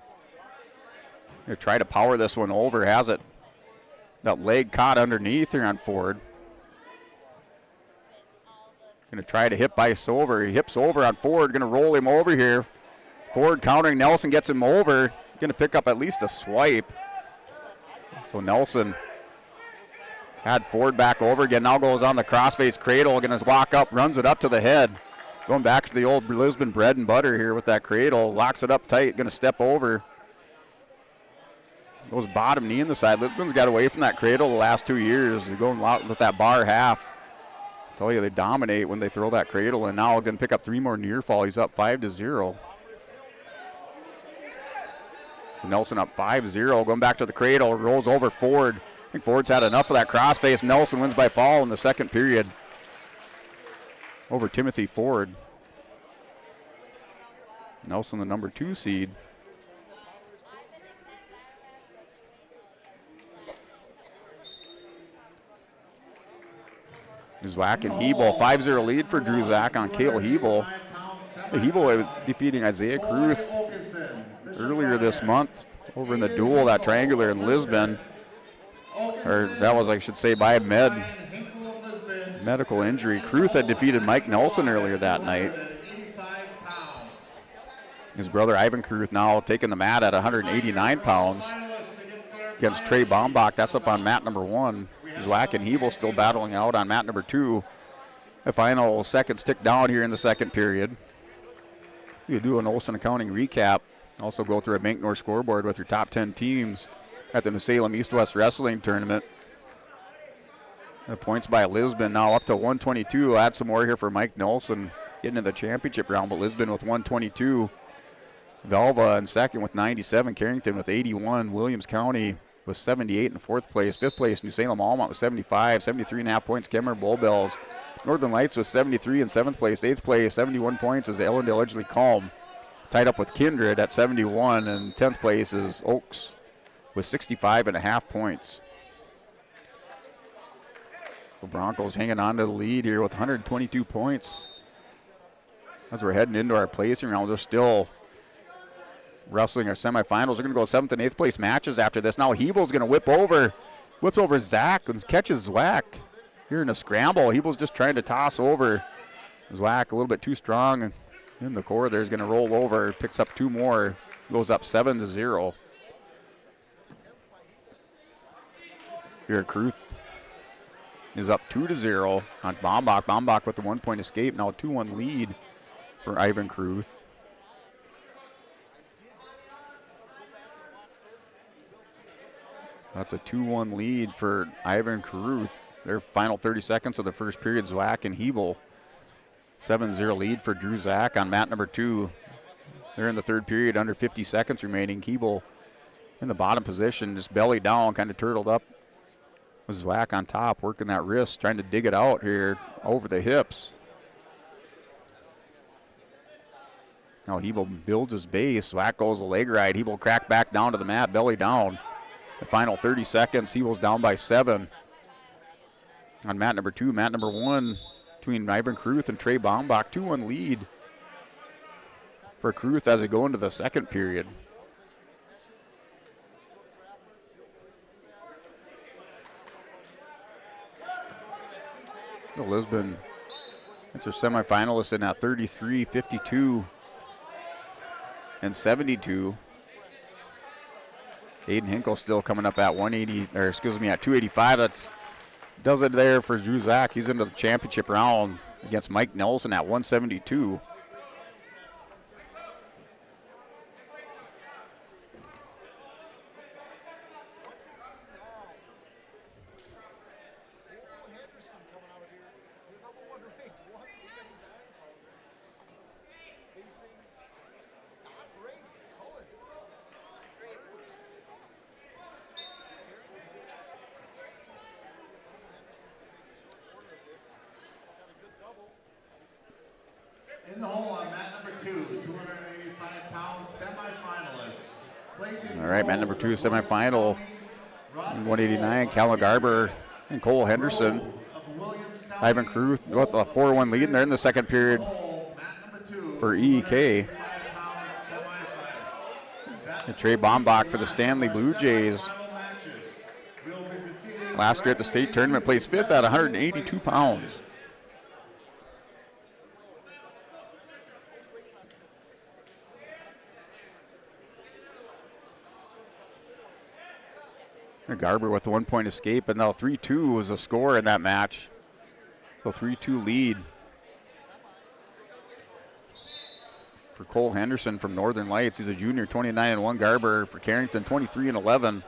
Speaker 1: Gonna try to power this one over, has it. That leg caught underneath here on Ford. Gonna try to hip Bice over. He hips over on Ford, gonna roll him over here. Ford countering, Nelson gets him over. Gonna pick up at least a swipe. So Nelson had Ford back over again. Now goes on the crossface cradle. Going to walk up, runs it up to the head. Going back to the old Lisbon bread and butter here with that cradle. Locks it up tight. Going to step over. Goes bottom knee in the side. Lisbon's got away from that cradle the last 2 years. They're going out with that bar half. I tell you, they dominate when they throw that cradle. And now going to pick up 3 more near fall. He's up 5-0. So Nelson up 5-0. Going back to the cradle. Rolls over Ford. I think Ford's had enough of that crossface. Nelson wins by fall in the second period over Timothy Ford. Nelson, the number 2 seed. Zwack and Hebel, 5-0 lead for Drew Zwack on Cale Hebel. Hebel was defeating Isaiah Kruth earlier this month over in the duel, that triangular in Lisbon. Or that was, I should say, by medical injury. Kruth had defeated Mike Nelson earlier that night. His brother Ivan Kruth now taking the mat at 189 pounds against Trey Baumbach. That's up on mat number 1. Zwack and Hebel still battling out on mat number 2. The final seconds tick down here in the second period. You do an Olson Accounting recap. Also go through a Banknor scoreboard with your top 10 teams at the Salem East-West Wrestling Tournament. The points by Lisbon now up to 122. Add some more here for Mike Nelson getting in the championship round, but Lisbon with 122. Velva in second with 97. Carrington with 81. Williams County with 78 in fourth place. Fifth place, New Salem Almont with 75. 73.5 points, Kemmer Bullbells. Northern Lights with 73 in seventh place. Eighth place, 71 points is Ellendale Edgeley Calm. Tied up with Kindred at 71, and 10th place is Oaks with 65.5 points. So Broncos hanging on to the lead here with 122 points. As we're heading into our placing rounds, we're still wrestling our semifinals. We're going to go 7th and 8th place matches after this. Now Hebel's going to whips over Zach and catches Zwack here in a scramble. Hebel's just trying to toss over Zwack, a little bit too strong in the core. There's going to roll over, picks up 2 more, goes up 7-0. Here Kruth is up 2-0 on Baumbach. Baumbach with the 1-point escape. Now a 2-1 lead for Ivan Kruth. That's a 2-1 lead for Ivan Kruth. Their final 30 seconds of the first period, Zwack and Hebel. 7-0 lead for Drew Zach on mat number 2. They're in the third period, under 50 seconds remaining. Hebel in the bottom position, just belly down, kind of turtled up. With Zwack on top, working that wrist, trying to dig it out here over the hips. Now Hebel builds his base. Back goes a leg ride. Hebel crack back down to the mat, belly down. The final 30 seconds, Hebel's down by 7. On mat number 2, mat number 1 between Ivan Kruth and Trey Baumbach. 2-1 lead for Kruth as they go into the second period. Lisbon, it's their semifinalists in at 33, 52, and 72. Aiden Hinkle still coming up at 285. That does it there for Drew Zach. He's into the championship round against Mike Nelson at 172.
Speaker 3: In the hole on mat number 2, 285-pound semifinalists.
Speaker 1: All right, mat number 2, semifinal, 189, Calvin Garber and Cole Henderson. Ivan Kruth with a 4-1 lead, and they're in the second period for EEK. And Trey Baumbach for the Stanley Blue Jays. Last year at the state tournament, placed 5th at 182 pounds. Garber with the 1-point escape, and now 3-2 was the score in that match. So 3-2 lead for Cole Henderson from Northern Lights. He's a junior, 29-1. Garber for Carrington, 23-11.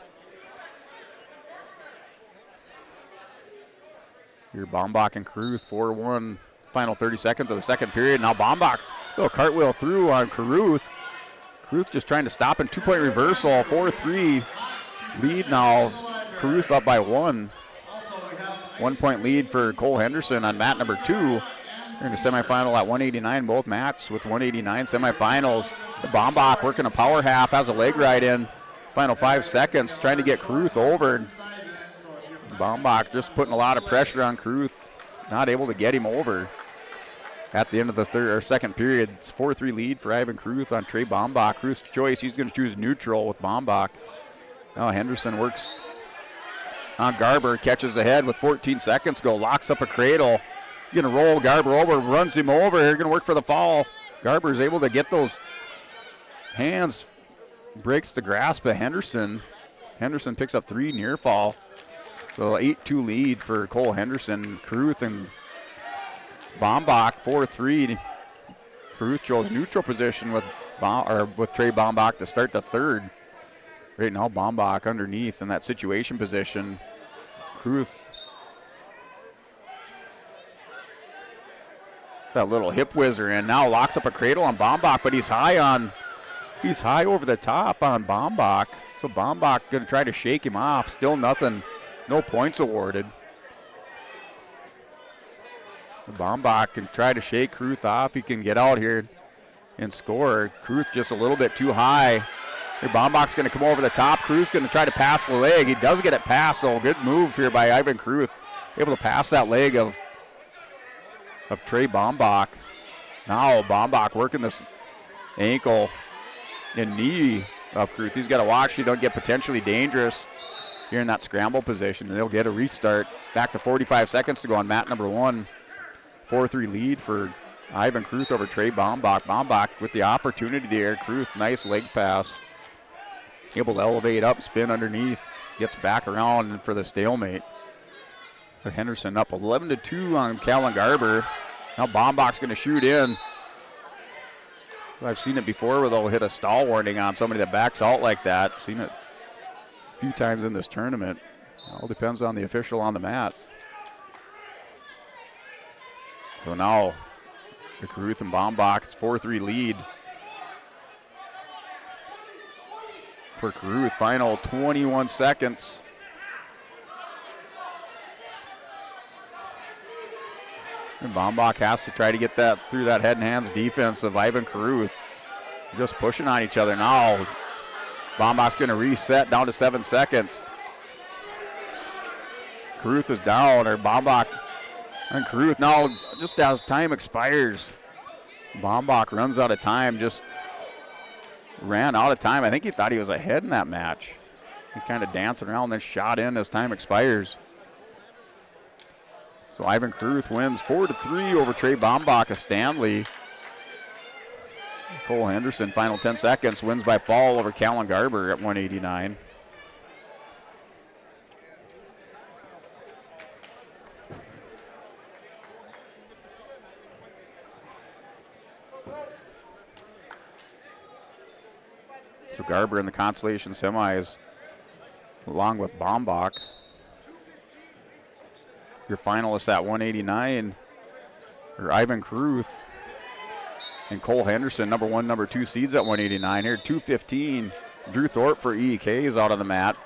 Speaker 1: Here Baumbach and Caruth, 4-1. Final 30 seconds of the second period. Now Baumbach's little cartwheel through on Caruth. Caruth just trying to stop in 2-point reversal, 4-3. Lead now, Caruth up by 1. 1-point lead for Cole Henderson on mat number 2. They're in the semifinal at 189, both mats with 189 semifinals. The Baumbach working a power half, has a leg ride in. Final 5 seconds, trying to get Caruth over. Baumbach just putting a lot of pressure on Caruth, not able to get him over. At the end of the second period, it's 4-3 lead for Ivan Caruth on Trey Baumbach. Caruth's choice, he's going to choose neutral with Baumbach. Now Henderson works on Garber, catches ahead with 14 seconds to go, locks up a cradle. Going to roll Garber over, runs him over. They're going to work for the fall. Garber's able to get those hands, breaks the grasp of Henderson. Henderson picks up 3 near fall. So 8-2 lead for Cole Henderson. Caruth and Baumbach 4-3. Caruth chose neutral position with Trey Baumbach to start the third. Right now, Baumbach underneath in that situation position. Caruth, that little hip whizzer in, now locks up a cradle on Baumbach, but he's high over the top on Baumbach. So Baumbach gonna try to shake him off. Still nothing, no points awarded. Baumbach can try to shake Caruth off. He can get out here and score. Caruth just a little bit too high. Here, Baumbach's going to come over the top. Caruth's going to try to pass the leg. He does get it past, so good move here by Ivan Caruth. Able to pass that leg of Trey Baumbach. Now Baumbach working this ankle and knee of Caruth. He's got to watch he don't get potentially dangerous here in that scramble position, and they'll get a restart. Back to 45 seconds to go on mat number 1. 4-3 lead for Ivan Caruth over Trey Baumbach. Baumbach with the opportunity there. Caruth, nice leg pass. Able to elevate up, spin underneath, gets back around for the stalemate. Henderson up 11-2 on Calvin Garber. Now Baumbach's going to shoot in. I've seen it before where they'll hit a stall warning on somebody that backs out like that. Seen it a few times in this tournament. All depends on the official on the mat. So now the Caruth and Baumbach's 4-3 lead. For Caruth, final 21 seconds. And Baumbach has to try to get that through that head and hands defense of Ivan Caruth. just pushing on each other now. Bombach's going to reset down to 7 seconds. Caruth is down, or Bombach and Caruth now just as time expires. Bombach runs out of time, just ran out of time. I think he thought he was ahead in that match. He's kind of dancing around, then shot in as time expires. So Ivan Caruth wins 4-3 over Trey Bombach of Stanley. Cole Henderson, final 10 seconds, wins by fall over Callan Garber at 189. So Garber in the consolation semis, along with Bombach. Your finalists at 189 are Ivan Caruth and Cole Henderson, number 1, number 2 seeds at 189. Here, 215. Drew Thorpe for EK is out on the mat.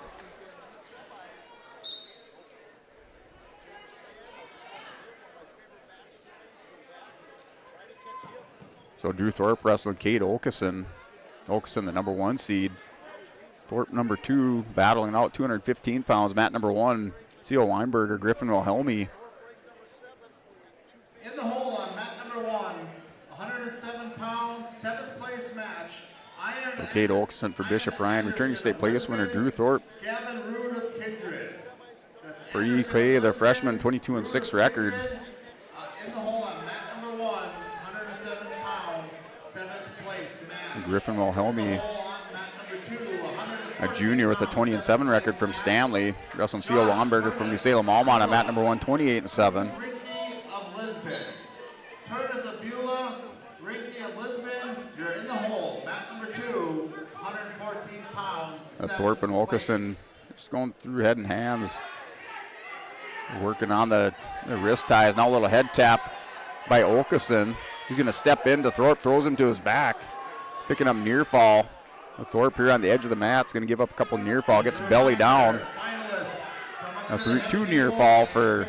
Speaker 1: So Drew Thorpe wrestling Kate Olkeson. Olkeson, the number 1 seed. Thorpe, number 2, battling out 215 pounds. Mat number 1, C.O. Weinberger, Griffin Wilhelmi.
Speaker 3: In the hole on mat number 1, 107 pounds, 7th place match. Iron
Speaker 1: Kate Olkeson for Bishop Ryan. Returning state place winner Drew Thorpe.
Speaker 3: Gavin Rood of Kindred.
Speaker 1: For EK, the freshman 22-6 record.
Speaker 3: In the hole on mat number 1, 107 pound, 7th place match.
Speaker 1: Griffin Wilhelmi, a junior with a 20-7 record from Stanley. Wrestling C.O. Weinberger from New Salem Almont on mat number 1, 28-7.
Speaker 3: Of Lisbon. Curtis of Beulah, Rinky of Lisbon, you're in the hole. Mat number 2, 114 pounds.
Speaker 1: Thorpe and Wilkerson just going through head and hands. Working on the wrist ties. Now a little head tap by Olkeson. He's going to step into Thorpe, throws him to his back. Picking up near fall. Thorpe here on the edge of the mat is going to give up a couple near fall. Gets belly down. Two near fall for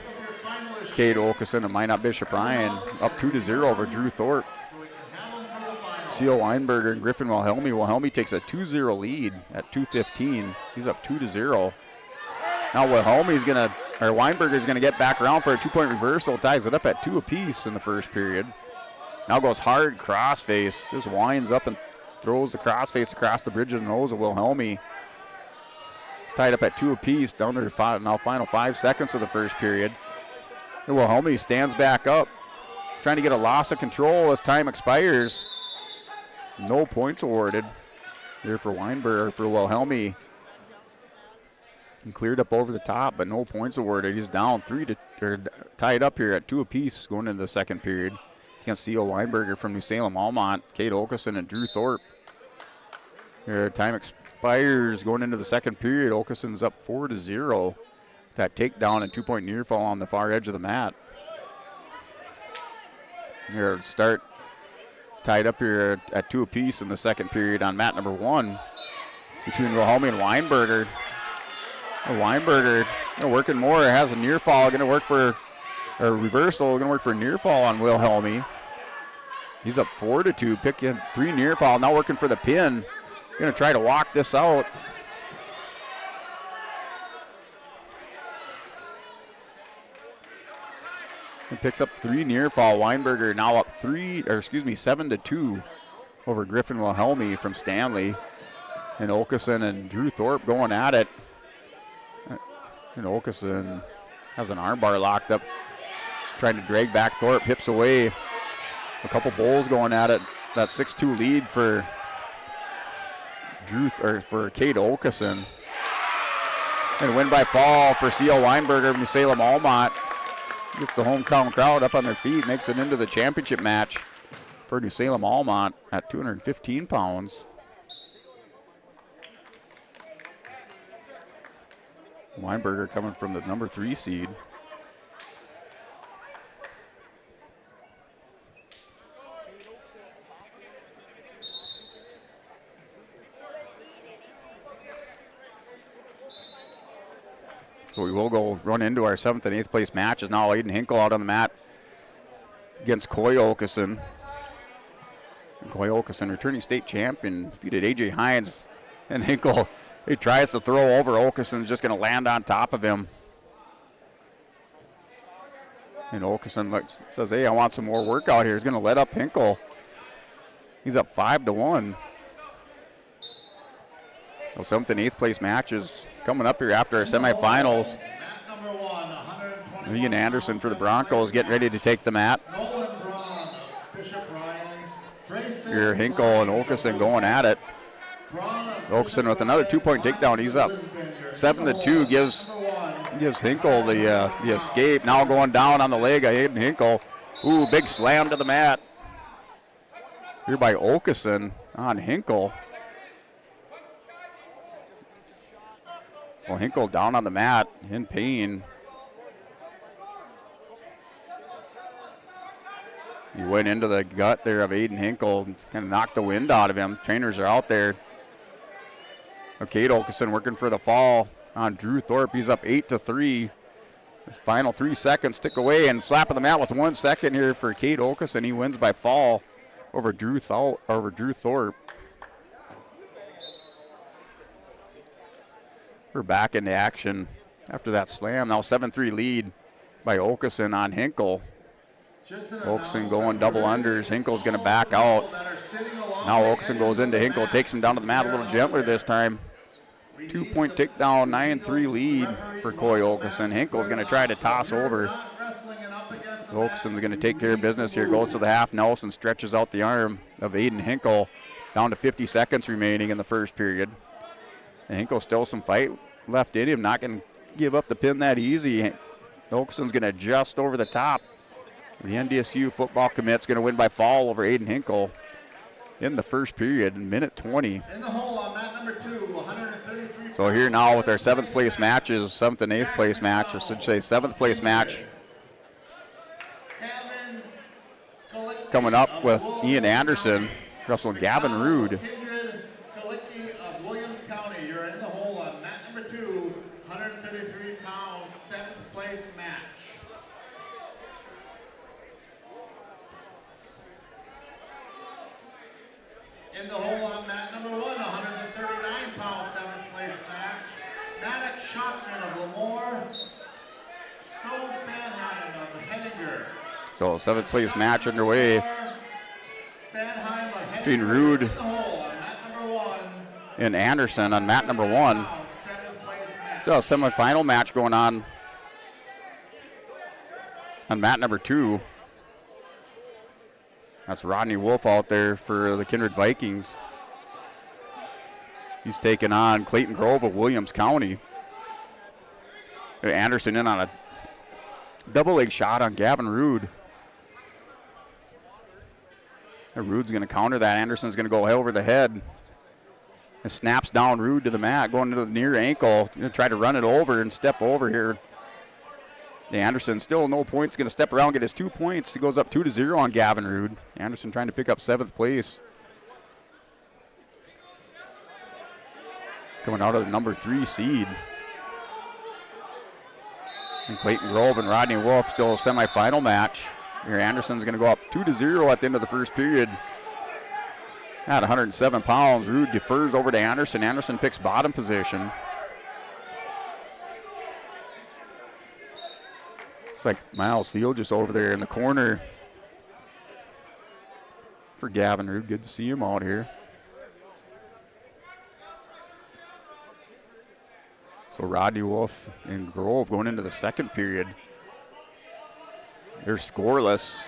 Speaker 1: Kate Olkeson and Minot Bishop Ryan. Up 2-0 over Drew Thorpe. C.O. Weinberger and Griffin Wilhelmi. Wilhelmi takes a 2-0 lead at 2:15. He's up 2-0. Now Weinberger's going to get back around for a 2-point reversal. Ties it up at 2 apiece in the first period. Now goes hard crossface. Just winds up and throws the crossface across the bridge of the nose of Wilhelmi. It's tied up at 2 apiece. Down to now final 5 seconds of the first period. And Wilhelmi stands back up, trying to get a loss of control as time expires. No points awarded here for Weinberger, for Wilhelmi. And cleared up over the top, but no points awarded. He's down tied up here at 2 apiece going into the second period against C.O. Weinberger from New Salem Almont, Kate Olkeson and Drew Thorpe. Here, time expires going into the second period. Olkeson's up 4-0. That takedown and 2-point near fall on the far edge of the mat. Here, start tied up here at 2 apiece in the second period on mat number 1 between Wilhelmi and Weinberger. Weinberger working more, has a near fall, going to work for a reversal, going to work for a near fall on Wilhelmi. He's up 4-2, picking 3 near fall, now working for the pin. Going to try to walk this out. He picks up 3 near fall. Weinberger now up 7-2 over Griffin Wilhelmi from Stanley. And Olkeson and Drew Thorpe going at it. And Olkeson has an armbar locked up, trying to drag back Thorpe, hips away. A couple bowls going at it. That 6-2 lead for for Kate Olkeson. And win by fall for C.L. Weinberger of New Salem Almont. Gets the hometown crowd up on their feet, makes it into the championship match for New Salem Almont at 215 pounds. Weinberger coming from the number 3 seed. So we will go run into our 7th and 8th place matches now. Aiden Hinkle out on the mat against Coy Olkeson. Coy Okeson, returning state champion, defeated A.J. Hines. And Hinkle, he tries to throw over. Okeson, just going to land on top of him. And Okeson says, hey, I want some more work out here. He's going to let up Hinkle. He's up 5-1. So 7th and 8th place matches coming up here after our semifinals. Ian Anderson for the Broncos getting ready to take the mat. Here Hinkle and Okeson going at it. Okeson with another 2-point takedown. He's up 7-2. Gives Hinkle the escape. Now going down on the leg of Hayden Hinkle. Ooh, big slam to the mat. Here by Okeson on Hinkle. Well, Hinkle down on the mat in pain. He went into the gut there of Aiden Hinkle and kind of knocked the wind out of him. Trainers are out there. Cade Okeson working for the fall on Drew Thorpe. He's up 8-3. His final 3 seconds tick away and slap of the mat with 1 second here for Cade Okeson. He wins by fall over Drew Thorpe. We're back into action after that slam. Now 7-3 lead by Okeson on Hinkle. Okeson going double unders. Hinkle's going to back out. Now Okeson goes into Hinkle, takes him down to the mat a little gentler this time. 2-point takedown, 9-3 lead for Coy Okeson. Hinkle's going to try to toss over. Okeson's going to take care of business here. Goes to the half. Nelson stretches out the arm of Aiden Hinkle. Down to 50 seconds remaining in the first period. And Hinkle still some fight left in him. Not going to give up the pin that easy. Okeson's going to adjust over the top. The NDSU football commit's going to win by fall over Aiden Hinkle in the first period, minute 20.
Speaker 3: In the hole on mat number 2, 133.
Speaker 1: So here now with our 7th place matches, 7th and 8th place match, I should say 7th place match. Coming up with Ian Anderson, wrestling Gavin Rude.
Speaker 3: Of Williams County, you're in the hole on mat number 2, 133-pound, 7th place match. In the hole on mat number 1, 139-pound, 7th place match. Maddox Shockman of Lemoore, Stone Sandheim of Henninger.
Speaker 1: So 7th place match underway between Rude and Anderson on mat number 1. Still a semifinal match going on mat number 2. That's Rodney Wolf out there for the Kindred Vikings. He's taking on Clayton Grove of Williams County. Anderson in on a double leg shot on Gavin Rude. Rude's going to counter that. Anderson's going to go over the head. And snaps down Rude to the mat, going to the near ankle. Going to try to run it over and step over here. Anderson still no points, going to step around, get his 2 points. He goes up 2-0 on Gavin Rude. Anderson trying to pick up 7th place. Coming out of the number 3 seed. And Clayton Grove and Rodney Wolf still a semifinal match. Here Anderson's going to go up 2-0 at the end of the first period. At 107 pounds, Rude defers over to Anderson. Anderson picks bottom position. It's like Miles Seal just over there in the corner for Gavin Rude. Good to see him out here. So Rodney Wolf and Grove going into the second period. They're scoreless.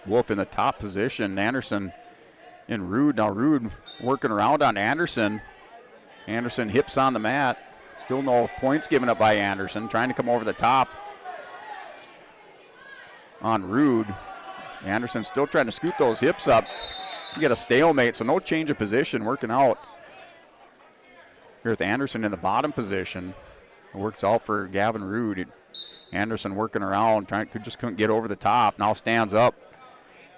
Speaker 1: Wolf in the top position. Anderson and Rude. Now Rude working around on Anderson. Anderson hips on the mat. Still no points given up by Anderson. Trying to come over the top on Rude. Anderson still trying to scoot those hips up. You get a stalemate, so no change of position working out. Here with Anderson in the bottom position. It works out for Gavin Rude. Anderson working around, just couldn't get over the top. Now stands up.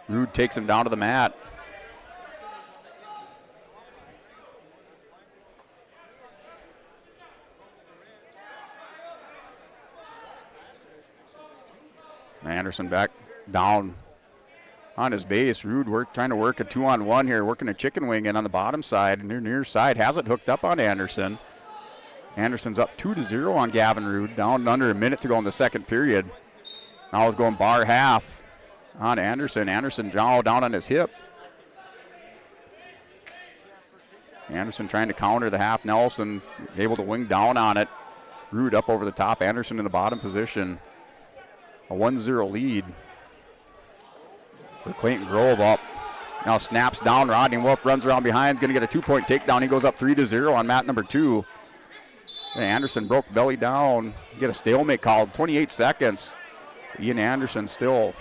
Speaker 1: Rude takes him down to the mat. Anderson back down on his base. Rude trying to work a 2-on-1 here, working a chicken wing in on the bottom side. And near side has it hooked up on Anderson. Anderson's up 2-0 on Gavin Rude, down under a minute to go in the second period. Now he's going bar half on Anderson. Anderson down on his hip. Anderson trying to counter the half Nelson, able to wing down on it. Rude up over the top. Anderson in the bottom position. A 1-0 lead for Clayton Grove up. Now snaps down. Rodney Wolf runs around behind. Going to get a 2-point takedown. He goes up 3-0 on mat number 2. And Anderson broke belly down. Get a stalemate called. 28 seconds. Ian Anderson still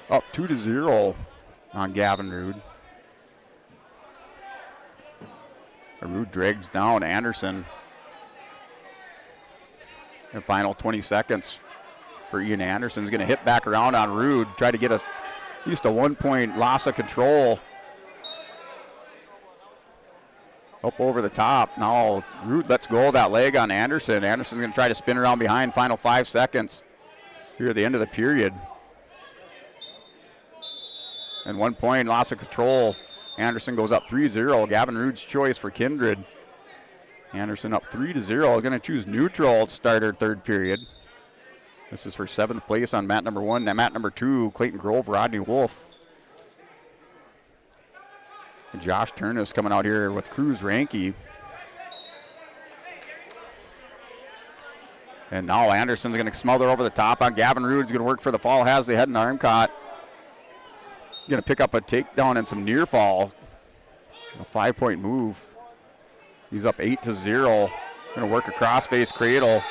Speaker 1: up 2-0 on Gavin Rude. Rude drags down Anderson. The final 20 seconds for Ian Anderson. Is going to hit back around on Rude. Try to get at least a 1-point loss of control. Up over the top. Now Rude lets go of that leg on Anderson. Anderson's going to try to spin around behind. Final 5 seconds here at the end of the period. And 1 point loss of control. Anderson goes up 3-0. Gavin Rude's choice for Kindred. Anderson up 3-0. Is going to choose neutral to start our third period. This is for 7th place on mat number 1. Now mat number 2, Clayton Grove, Rodney Wolf. And Josh Turnus coming out here with Cruz Ranke. And now Anderson's going to smother over the top on Gavin Rude. He's going to work for the fall. Has the head and arm caught. Going to pick up a takedown and some near fall. A 5-point move. He's up 8-0. Going to work a crossface cradle.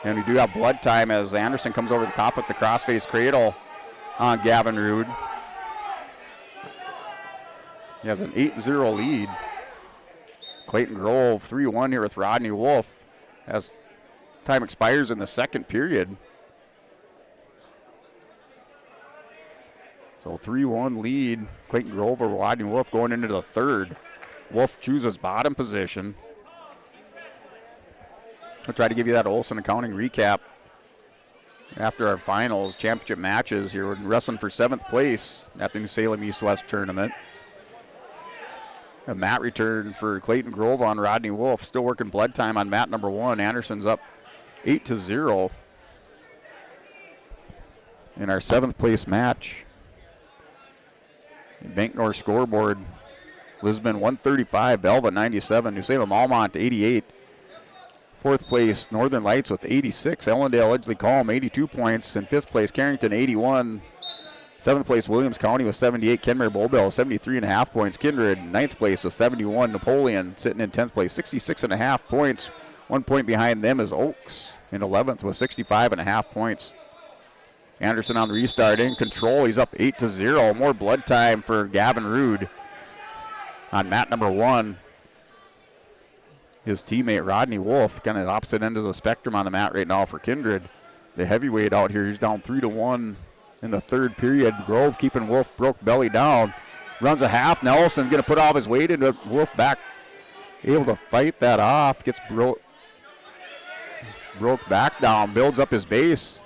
Speaker 1: And we do have blood time as Anderson comes over the top with the crossface cradle on Gavin Rude. He has an 8-0 lead. Clayton Grove 3-1 here with Rodney Wolf as time expires in the second period. So 3-1 lead. Clayton Grove over Rodney Wolf going into the third. Wolf chooses bottom position. I'll try to give you that Olsen Accounting recap after our finals championship matches here. We're wrestling for 7th place at the New Salem East-West tournament. A mat return for Clayton Grove on Rodney Wolf. Still working blood time on mat number 1. Anderson's up 8-0 in our 7th place match. Bank North scoreboard. Lisbon 135, Velva 97, New Salem Almont 88. 4th place Northern Lights with 86, Ellendale Edgeley Calm 82 points. In 5th place Carrington 81. 7th place Williams County with 78, Kenmare Bowbell 73.5 points. Kindred 9th place with 71, Napoleon sitting in 10th place 66.5 points. 1 point behind them is Oaks in 11th with 65.5 points. Anderson on the restart in control. He's up 8-0. More blood time for Gavin Rude on mat number 1. His teammate Rodney Wolf, kind of opposite end of the spectrum on the mat right now for Kindred. The heavyweight out here, he's down 3-1 in the third period. Grove keeping Wolf broke belly down. Runs a half. Nelson going to put all his weight into Wolf back. Able to fight that off. Gets broke back down. Builds up his base.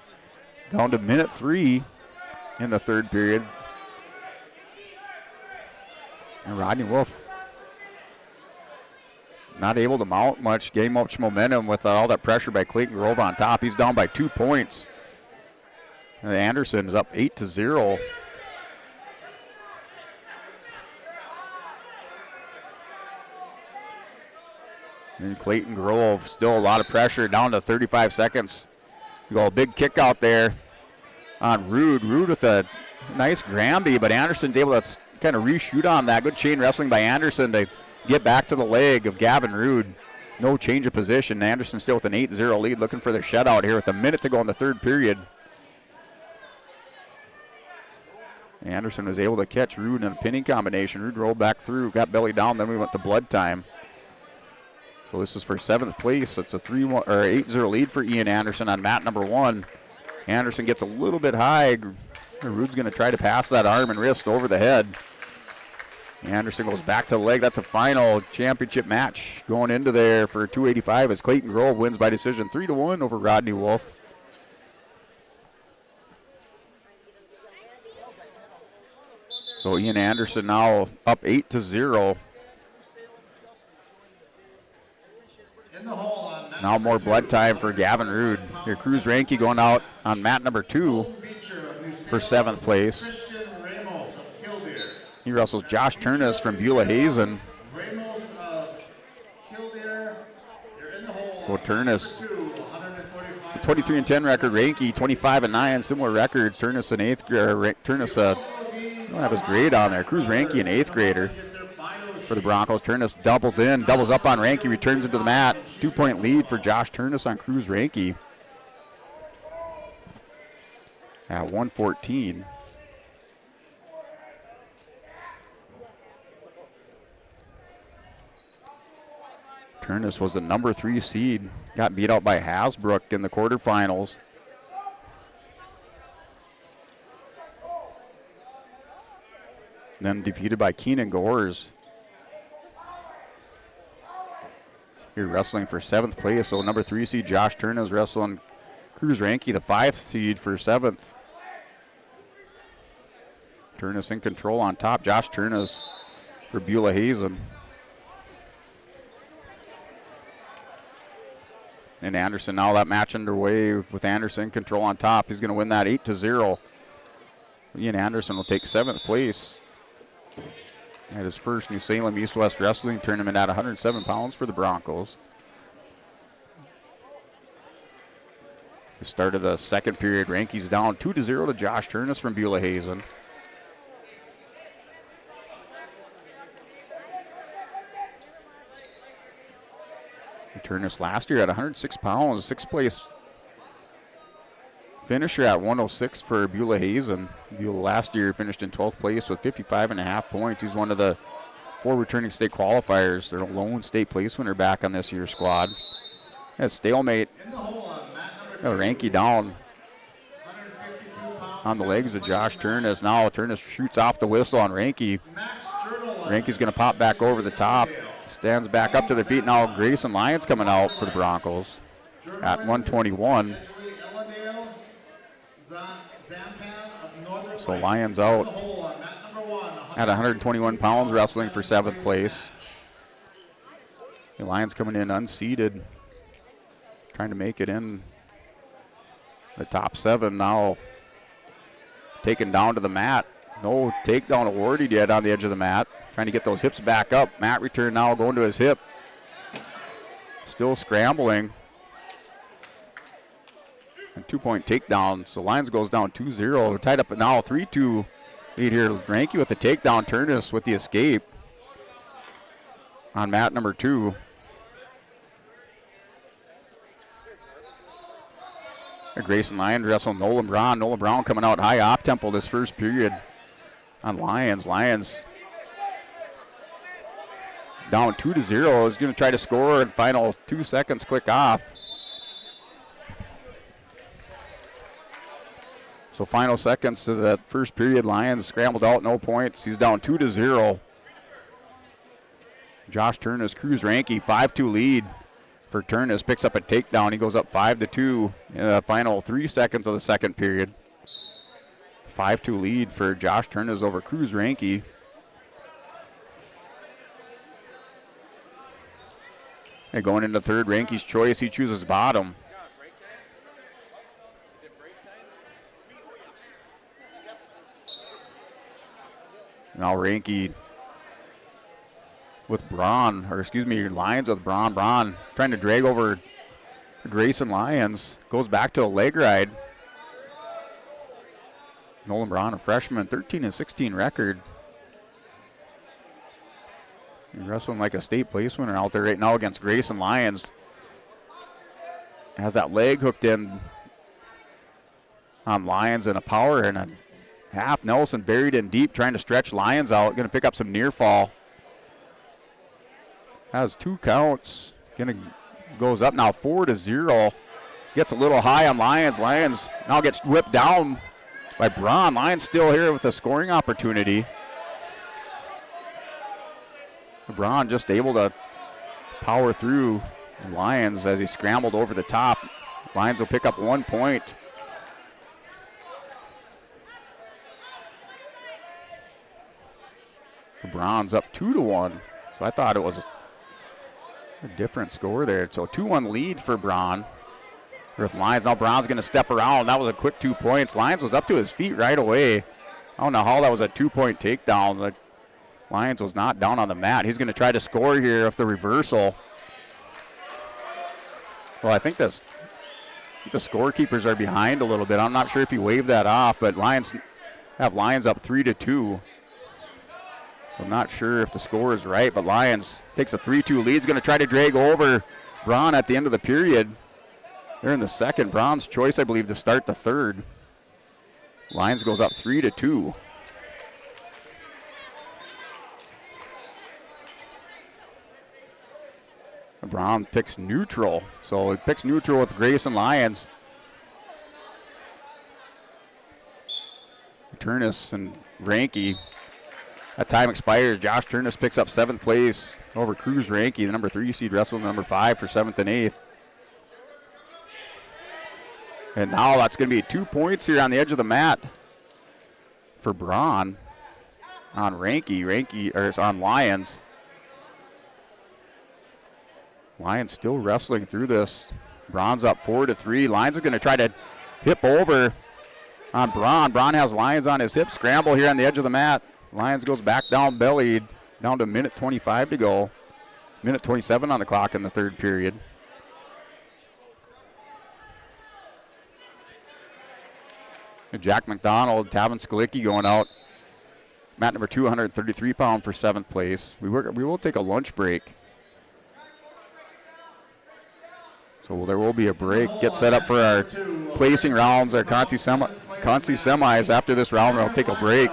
Speaker 1: Down to minute 3 in the third period. And Rodney Wolf not able to mount much, gain much momentum with all that pressure by Clayton Grove on top. He's down by 2 points. And Anderson is up 8-0. And Clayton Grove, still a lot of pressure, down to 35 seconds. Go a big kick out there on Rude. Rude with a nice Granby, but Anderson's able to kind of reshoot on that. Good chain wrestling by Anderson to get back to the leg of Gavin Rude. No change of position. Anderson still with an 8-0 lead, looking for the shutout here with a minute to go in the third period. Anderson was able to catch Rude in a pinning combination. Rude rolled back through, got belly down, then we went to blood time. So this is for 7th place. It's a 8-0 lead for Ian Anderson on mat number 1. Anderson gets a little bit high. Rude's going to try to pass that arm and wrist over the head. Anderson goes back to the leg. That's a final championship match going into there for 285 as Clayton Grove wins by decision 3-1 over Rodney Wolf. So Ian Anderson now up 8-0. Now more blood time for Gavin Rude. Your Cruz Ranke going out on mat number 2 for 7th place. He wrestles Josh Turnus from Beulah Hazen. So Turnus, 23-10 record. Ranke 25-9, similar records. Turnus an 8th grader. Turnus don't have his grade on there. Cruz Ranke an 8th grader for the Broncos. Turnus doubles in, doubles up on Ranke, returns into the mat. 2-point lead for Josh Turnus on Cruz Ranke at 114. Turnus was the number 3 seed. Got beat out by Hasbrook in the quarterfinals. Then defeated by Keenan Gores. Here wrestling for 7th place. So number 3 seed Josh Turnus wrestling Cruz Ranke, the 5th seed for 7th. Turnus in control on top. Josh Turnus for Beulah Hazen. And Anderson, now that match underway with Anderson in control on top. He's going to win that 8-0. Ian Anderson will take 7th place at his first New Salem East-West Wrestling tournament at 107 pounds for the Broncos. The start of the second period, Ranke's down 2-0 to Josh Turnus from Beulah Hazen. Turnus last year at 106 pounds, 6th place finisher at 106 for Beulah Hazen. Beulah last year finished in 12th place with 55.5 points. He's one of the 4 returning state qualifiers. They're a lone state place winner back on this year's squad. A stalemate. Ranke down on the legs of Josh Turnus. Now Turnus shoots off the whistle on Ranke. Ranke's going to pop back over the top. Stands back up to their feet. Now Grayson Lyons coming out for the Broncos at 121. So Lyons out at 121 pounds, wrestling for 7th place. The Lions coming in unseeded, trying to make it in the top 7. Now taken down to the mat. No takedown awarded yet on the edge of the mat. Trying to get those hips back up. Mat return now going to his hip. Still scrambling. And 2-point takedown. So Lions goes down 2-0. We're tied up at now 3-2 lead here. Ranke with the takedown. Turnus with the escape on mat number 2. Grayson Lyons wrestling Nolan Brown. Nolan Brown coming out high op tempo this first period on Lyons. Lyons down 2-0. Is going to try to score in the final 2 seconds. Click off. So final seconds of that first period. Lyons scrambled out, no points. He's down 2-0. Josh Turnus, Cruz Ranke, 5-2 lead for Turnus. Picks up a takedown. He goes up 5-2 in the final 3 seconds of the second period. 5-2 lead for Josh Turnus over Cruz Ranke. And going into third, Ranke's choice, he chooses bottom. Now Ranke with Braun, or excuse me, Lyons with Braun. Braun trying to drag over Grayson Lyons. Goes back to a leg ride. Nolan Braun, a freshman, 13-16 record. He's wrestling like a state place winner out there right now against Grayson Lyons. Has that leg hooked in on Lyons, and a power and a half Nelson buried in deep, trying to stretch Lyons out. Going to pick up some near fall. Has 2 counts. Goes up now 4-0. Gets a little high on Lyons. Lyons now gets whipped down by Braun. Lyons still here with a scoring opportunity. Braun just able to power through Lyons as he scrambled over the top. Lyons will pick up 1 point. So Braun's up 2-1. So I thought it was a different score there. So 2-1 lead for Braun. With Lyons, now Braun's going to step around. That was a quick 2 points. Lyons was up to his feet right away. I don't know how that was a 2-point takedown. The Lyons was not down on the mat. He's going to try to score here with the reversal. Well, I think the scorekeepers are behind a little bit. I'm not sure if he waved that off, but Lions up 3-2. So I'm not sure if the score is right, but Lions takes a 3-2 lead. He's going to try to drag over Braun at the end of the period. They're in the second. Braun's choice, I believe, to start the third. Lions goes up 3-2. Braun picks neutral. So he picks neutral with Grayson Lyons. Turnus and Ranke. That time expires. Josh Turnus picks up 7th place over Cruz Ranke, the number 3 seed, wrestling number 5 for 7th and 8th. And now that's going to be 2 points here on the edge of the mat for Braun on on Lyons. Lyons still wrestling through this. Braun's up 4-3. Lyons is going to try to hip over on Braun. Braun has Lyons on his hip. Scramble here on the edge of the mat. Lyons goes back down bellied, down to minute 25 to go. Minute 27 on the clock in the third period. Jack McDonald, Tavin Skalicki going out. Mat number 2, 133 pound for 7th place. We will take a lunch break. So there will be a break. Get set up for our placing rounds, our Consi semis. After this round, we'll take a break.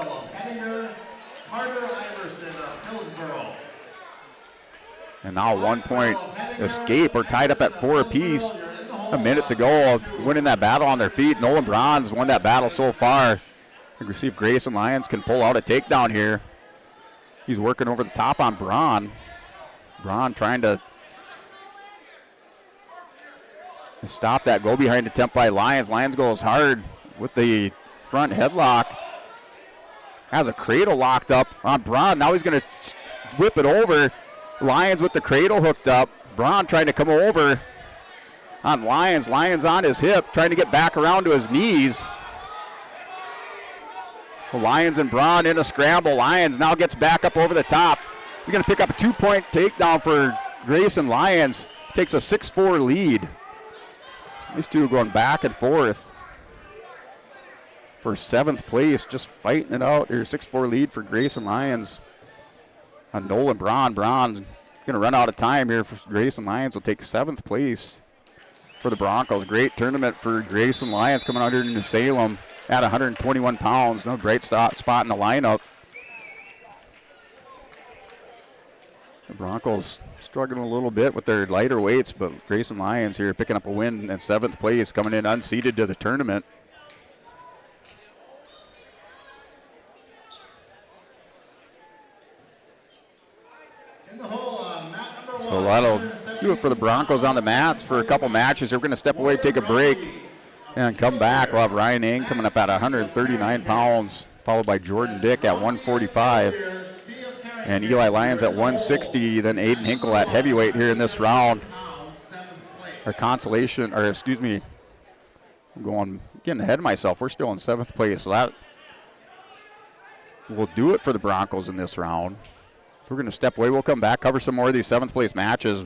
Speaker 1: And now 1 point escape. We're tied up at 4 apiece. A minute to go, winning that battle on their feet. Nolan Braun's won that battle so far. We'll see if Grayson Lyons can pull out a takedown here. He's working over the top on Braun. Braun trying to stop that go behind attempt by Lyons. Lyons goes hard with the front headlock. Has a cradle locked up on Braun. Now he's going to whip it over. Lyons with the cradle hooked up. Braun trying to come over on Lyons. Lyons on his hip, trying to get back around to his knees. So Lyons and Braun in a scramble. Lyons now gets back up over the top. He's going to pick up a 2-point takedown for Grayson Lyons. Takes a 6-4 lead. These two are going back and forth for 7th place, just fighting it out here. 6-4 lead for Grayson Lyons on Nolan Braun. Braun's going to run out of time here for Grayson Lyons. Will take 7th place for the Broncos. Great tournament for Grayson Lyons coming out here to New Salem at 121 pounds. No great spot in the lineup. The Broncos struggling a little bit with their lighter weights, but Grayson Lyons here picking up a win in 7th place, coming in unseeded to the tournament. So that'll do it for the Broncos on the mats for a couple matches. We're going to step away, take a break, and come back. We'll have Ryan Eng coming up at 139 pounds, followed by Jordan Dick at 145. And Eli Lyons at 160, then Aiden Hinkle at heavyweight here in this round. Our consolation, or excuse me, I'm getting ahead of myself. We're still in 7th place, so that will do it for the Broncos in this round. So we're going to step away. We'll come back, cover some more of these 7th place matches.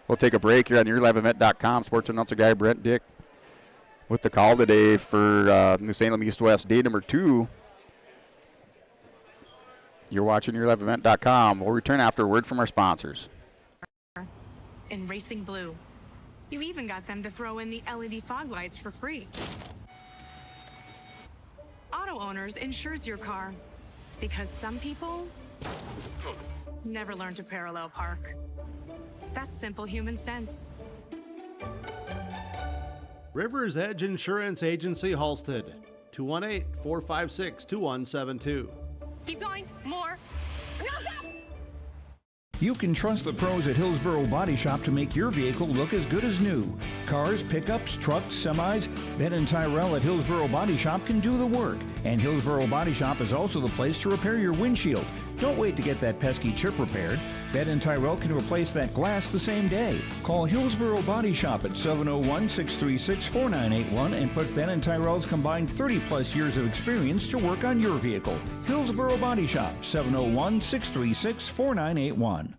Speaker 1: We'll take a break here on YourLiveEvent.com. Sports announcer guy Brent Dick with the call today for New Salem East West day number 2. You're watching YourLiveEvent.com. We'll return after a word from our sponsors.
Speaker 14: In Racing Blue. You even got them to throw in the LED fog lights for free. Auto Owners insures your car because some people never learn to parallel park. That's simple human sense.
Speaker 8: River's Edge Insurance Agency Halstead, 218-456-2172.
Speaker 14: Keep going. More.
Speaker 4: You can trust the pros at Hillsboro Body Shop to make your vehicle look as good as new. Cars, pickups, trucks, semis, Ben and Tyrell at Hillsboro Body Shop can do the work. And Hillsboro Body Shop is also the place to repair your windshield. Don't wait to get that pesky chip repaired. Ben and Tyrell can replace that glass the same day. Call Hillsboro Body Shop at 701-636-4981 and put Ben and Tyrell's combined 30-plus years of experience to work on your vehicle. Hillsboro Body Shop, 701-636-4981.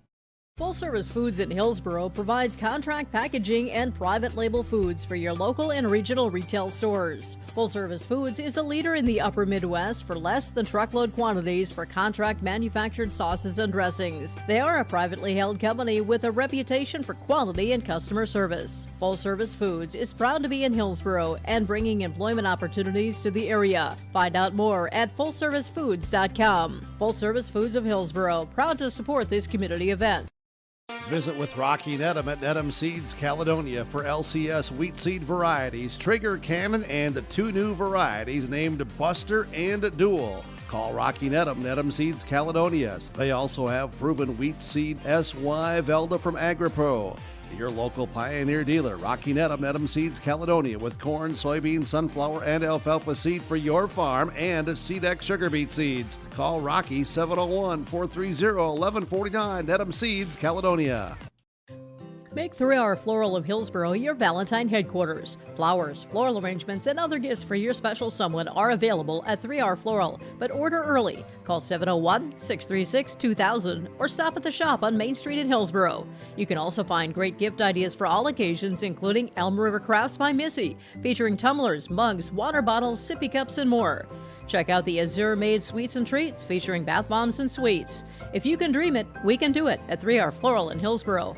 Speaker 11: Full Service Foods in Hillsboro provides contract packaging and private label foods for your local and regional retail stores. Full Service Foods is a leader in the upper Midwest for less than truckload quantities for contract manufactured sauces and dressings. They are a privately held company with a reputation for quality and customer service. Full Service Foods is proud to be in Hillsboro and bringing employment opportunities to the area. Find out more at FullServiceFoods.com. Full Service Foods of Hillsboro, proud to support this community event.
Speaker 8: Visit with Rocky Nedham at Nedham Seeds Caledonia for LCS wheat seed varieties, Trigger, Cannon, and 2 new varieties named Buster and Dual. Call Rocky Nedham, Nedham Seeds Caledonia. They also have proven wheat seed SY Velda from AgriPro. Your local Pioneer dealer, Rocky Nedham, Nedham Seeds Caledonia, with corn, soybean, sunflower, and alfalfa seed for your farm and SeedX sugar beet seeds. Call Rocky 701-430-1149, Nedham Seeds Caledonia.
Speaker 11: Make 3 Hour Floral of Hillsboro your Valentine headquarters. Flowers, floral arrangements, and other gifts for your special someone are available at 3 Hour Floral, but order early. Call 701-636-2000 or stop at the shop on Main Street in Hillsboro. You can also find great gift ideas for all occasions, including Elm River Crafts by Missy, featuring tumblers, mugs, water bottles, sippy cups, and more. Check out the Azure Made Sweets and Treats, featuring bath bombs and sweets. If you can dream it, we can do it at 3 Hour Floral in Hillsboro.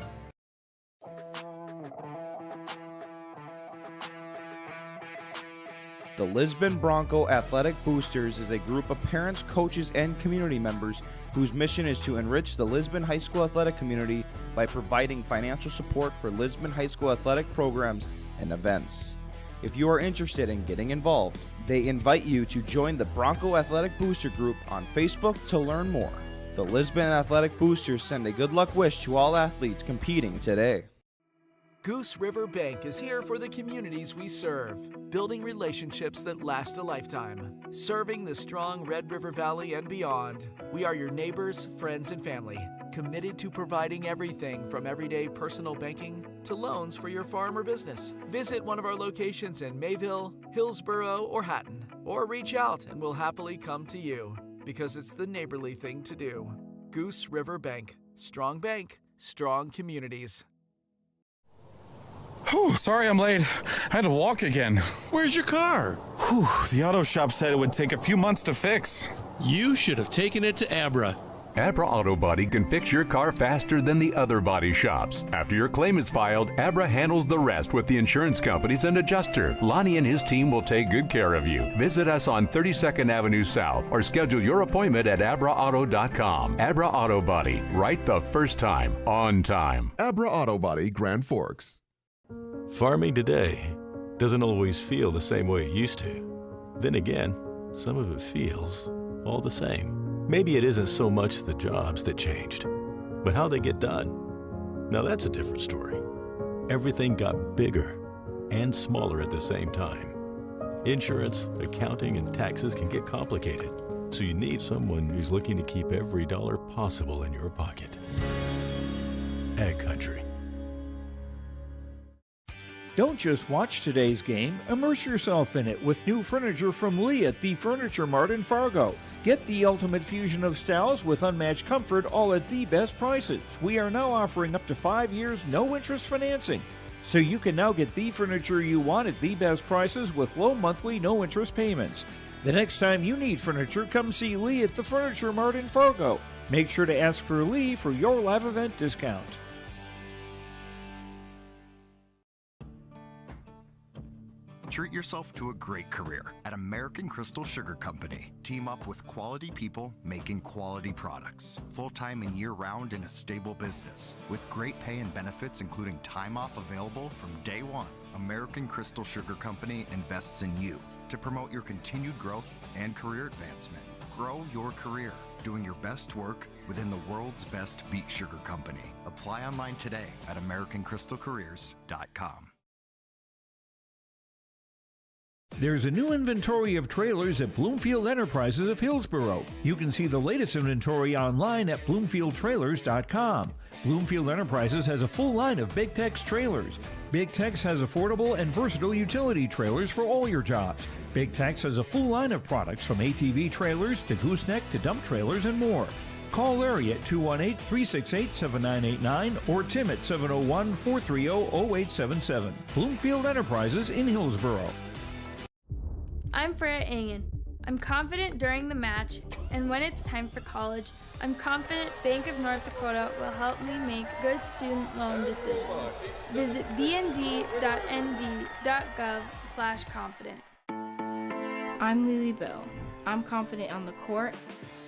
Speaker 15: The Lisbon Bronco Athletic Boosters is a group of parents, coaches, and community members whose mission is to enrich the Lisbon High School athletic community by providing financial support for Lisbon High School athletic programs and events. If you are interested in getting involved, they invite you to join the Bronco Athletic Booster Group on Facebook to learn more. The Lisbon Athletic Boosters send a good luck wish to all athletes competing today.
Speaker 16: Goose River Bank is here for the communities we serve, building relationships that last a lifetime, serving the strong Red River Valley and beyond. We are your neighbors, friends, and family, committed to providing everything from everyday personal banking to loans for your farm or business. Visit one of our locations in Mayville, Hillsboro, or Hatton, or reach out and we'll happily come to you, because it's the neighborly thing to do. Goose River Bank, strong communities.
Speaker 17: Whew, sorry I'm late. I had to walk again.
Speaker 18: Where's your car?
Speaker 17: Whew, the auto shop said it would take a few months to fix.
Speaker 18: You should have taken it to Abra.
Speaker 19: Abra Auto Body can fix your car faster than the other body shops. After your claim is filed, Abra handles the rest with the insurance companies and adjuster. Lonnie and his team will take good care of you. Visit us on 32nd Avenue South or schedule your appointment at abraauto.com. Abra Auto Body, right the first time, on time.
Speaker 20: Abra Auto Body, Grand Forks.
Speaker 21: Farming today doesn't always feel the same way it used to. Then again, some of it feels all the same. Maybe it isn't so much the jobs that changed, but how they get done. Now that's a different story. Everything got bigger and smaller at the same time. Insurance, accounting, and taxes can get complicated, so you need someone who's looking to keep every dollar possible in your pocket. Ag Country.
Speaker 4: Don't just watch today's game, immerse yourself in it with new furniture from Lee at the Furniture Mart in Fargo. Get the ultimate fusion of styles with unmatched comfort, all at the best prices. We are now offering up to 5 years no-interest financing. So you can now get the furniture you want at the best prices with low monthly no-interest payments. The next time you need furniture, come see Lee at the Furniture Mart in Fargo. Make sure to ask for Lee for your live event discount.
Speaker 22: Treat yourself to a great career at American Crystal Sugar Company. Team up with quality people making quality products. Full-time and year-round in a stable business. With great pay and benefits including time off available from day one. American Crystal Sugar Company invests in you to promote your continued growth and career advancement. Grow your career doing your best work within the world's best beet sugar company. Apply online today at AmericanCrystalCareers.com.
Speaker 4: There's a new inventory of trailers at Bloomfield Enterprises of Hillsborough. You can see the latest inventory online at bloomfieldtrailers.com. Bloomfield Enterprises has a full line of Big Tex trailers. Big Tex has affordable and versatile utility trailers for all your jobs. Big Tex has a full line of products from ATV trailers to gooseneck to dump trailers and more. Call Larry at 218-368-7989 or Tim at 701-430-0877. Bloomfield Enterprises in Hillsborough.
Speaker 2: I'm Freya Engen. I'm confident during the match, and when it's time for college, I'm confident Bank of North Dakota will help me make good student loan decisions. Visit bnd.nd.gov/confident.
Speaker 5: I'm Lily Bell. I'm confident on the court,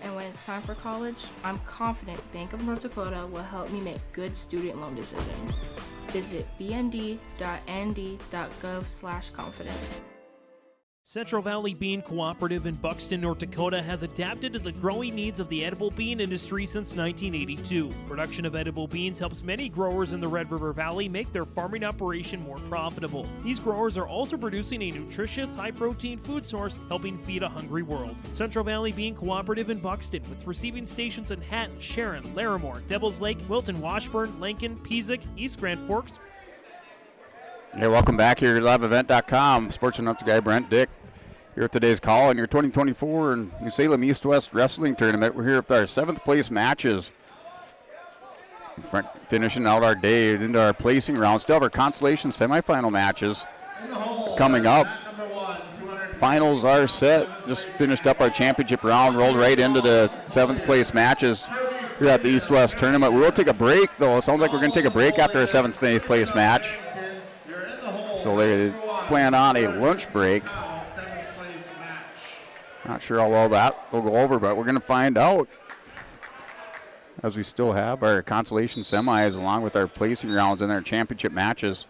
Speaker 5: and when it's time for college, I'm confident Bank of North Dakota will help me make good student loan decisions. Visit bnd.nd.gov/confident.
Speaker 7: Central Valley Bean Cooperative in Buxton, North Dakota has adapted to the growing needs of the edible bean industry since 1982. Production of edible beans helps many growers in the Red River Valley make their farming operation more profitable. These growers are also producing a nutritious, high-protein food source, helping feed a hungry world. Central Valley Bean Cooperative in Buxton, with receiving stations in Hatton, Sharon, Larimore, Devils Lake, Wilton, Washburn, Lincoln, Peasic, East Grand Forks.
Speaker 1: Hey, welcome back here at liveevent.com. Sports announcer guy Brent Dick here with today's call in your 2024 New Salem East-West Wrestling Tournament. We're here with our 7th place matches. Finishing out our day into our placing round. Still have our consolation semifinal matches coming up. Finals are set. Just finished up our championship round. Rolled right into the 7th place matches here at the East-West Tournament. We will take a break, though. It sounds like we're going to take a break after our 7th and 8th place match. So they plan on a lunch break. Not sure how well that will go over, but we're going to find out, as we still have our consolation semis along with our placing rounds and our championship matches.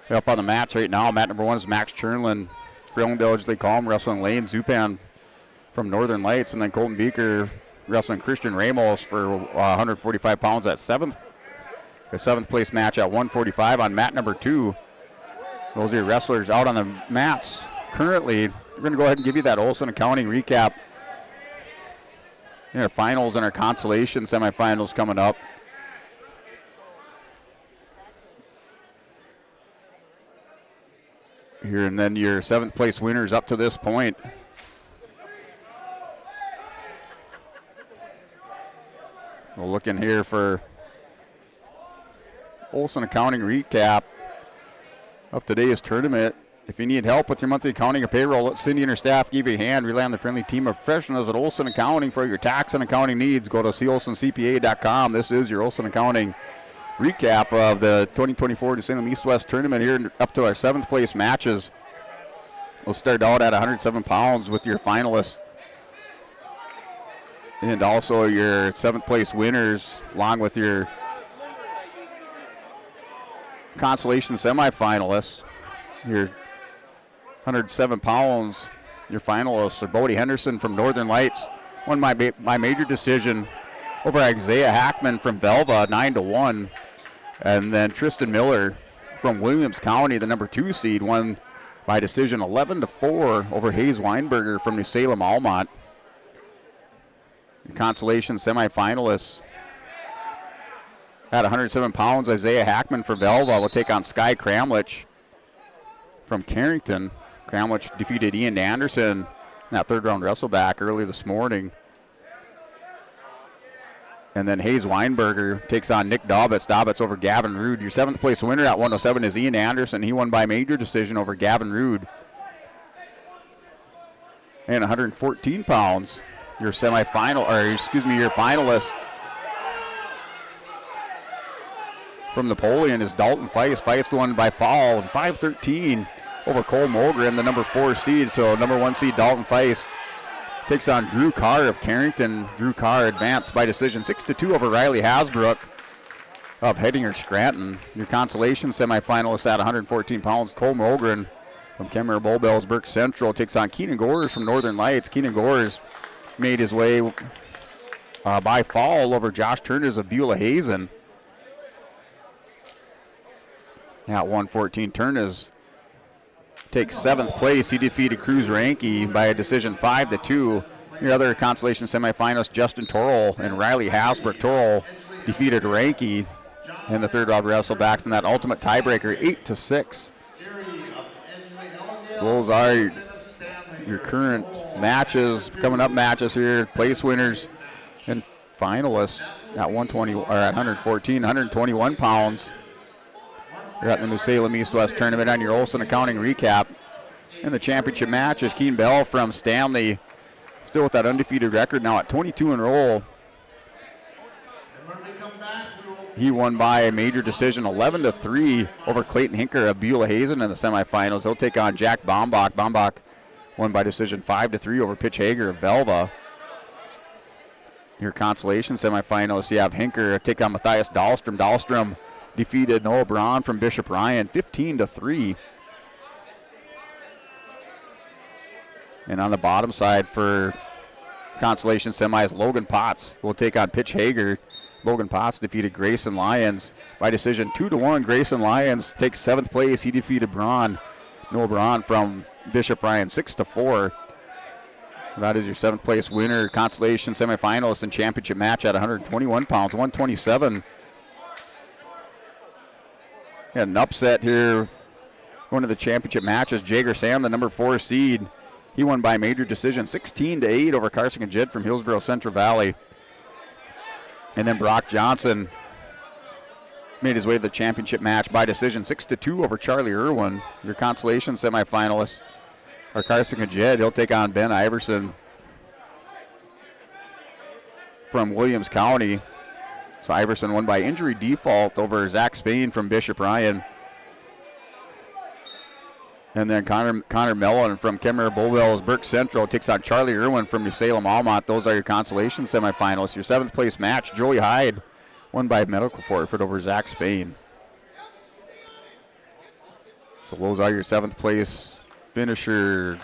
Speaker 1: We're up on the mats right now. Mat number 1 is Max Chernlin, Frillendale, as they call him, wrestling Lane Zupan from Northern Lights, and then Colton Beaker wrestling Christian Ramos for 145 pounds at 7th. The 7th place match at 145 on mat number 2. Those are your wrestlers out on the mats currently. We're going to go ahead and give you that Olson Accounting recap. Our finals and our consolation semifinals coming up. Here, and then your 7th place winners up to this point. We'll look in here for Olson Accounting recap of today's tournament. If you need help with your monthly accounting or payroll, let Cindy and her staff give you a hand. Rely on the friendly team of professionals at Olson Accounting for your tax and accounting needs. Go to colsoncpa.com. This is your Olson Accounting recap of the 2024 Salem East-West Tournament here up to our 7th place matches. We'll start out at 107 pounds with your finalists and also your 7th place winners, along with your consolation semifinalists. Your 107 pounds, your finalists are Bodie Henderson from Northern Lights, won by major decision over Isaiah Hackman from Velva, 9-1. And then Tristan Miller from Williams County, the number 2 seed, won by decision 11-4 over Hayes Weinberger from New Salem Almont. Your consolation semifinalists at 107 pounds, Isaiah Hackman for Velva will take on Sky Kramlich from Carrington. Kramlich defeated Ian Anderson in that 3rd round wrestleback early this morning. And then Hayes Weinberger takes on Nick Dobbitz. Dobbitz over Gavin Rude. Your 7th place winner at 107 is Ian Anderson. He won by major decision over Gavin Rude. And 114 pounds, your finalist from Napoleon is Dalton Feist. Feist won by fall in 5-13 over Cole Mulgren, the number 4 seed. So number 1 seed Dalton Feist takes on Drew Carr of Carrington. Drew Carr advanced by decision 6-2 over Riley Hasbrook of Hettinger Scranton. Your consolation semifinalists at 114 pounds, Cole Mulgren from Kenmare Bull Bells Burke Central takes on Keenan Gores from Northern Lights. Keenan Gores made his way by fall over Josh Turners of Beulah Hazen. At 114, Turners takes 7th place. He defeated Cruz Ranke by a decision 5-2. Your other consolation semifinalists, Justin Torrell and Riley Hasbrook. Torrell defeated Ranke in the third round wrestlebacks in that ultimate tiebreaker, 8-6. So those are your current matches, coming up matches here, place winners and finalists at 120 or at 114, 121 pounds. You're at the New Salem East-West tournament on your Olson Accounting recap. In the championship match is Keen Bell from Stanley, still with that undefeated record now at 22 in a row. He won by a major decision, 11-3 over Clayton Hinker of Beulah Hazen in the semifinals. He'll take on Jack Bombach. Bombach won by decision 5-3 over Pitch Hager of Velva. Your consolation semifinalists, you have Hinker take on Matthias Dahlstrom. Dahlstrom defeated Noah Braun from Bishop Ryan, 15-3. And on the bottom side for consolation semis, Logan Potts will take on Pitch Hager. Logan Potts defeated Grayson Lyons by decision 2-1. Grayson Lyons takes 7th place. He defeated Noah Braun from Bishop Ryan, 6-4. That is your 7th place winner, consolation semifinalist and championship match at 121 pounds, 127. Had an upset here going to the championship matches. Jager Sam, the number 4 seed, he won by major decision, 16-8 over Carson and Jed from Hillsborough Central Valley. And then Brock Johnson made his way to the championship match by decision, 6-2 over Charlie Irwin. Your consolation semifinalists are Carson and Jed. He'll take on Ben Iverson from Williams County. So Iverson won by injury default over Zach Spain from Bishop Ryan. And then Connor Mellon from Kemmerer Bullwells Burke Central takes on Charlie Irwin from New Salem Almont. Those are your consolation semifinalists. Your 7th place match, Joey Hyde won by medical forfeit over Zach Spain. So those are your 7th place finisher,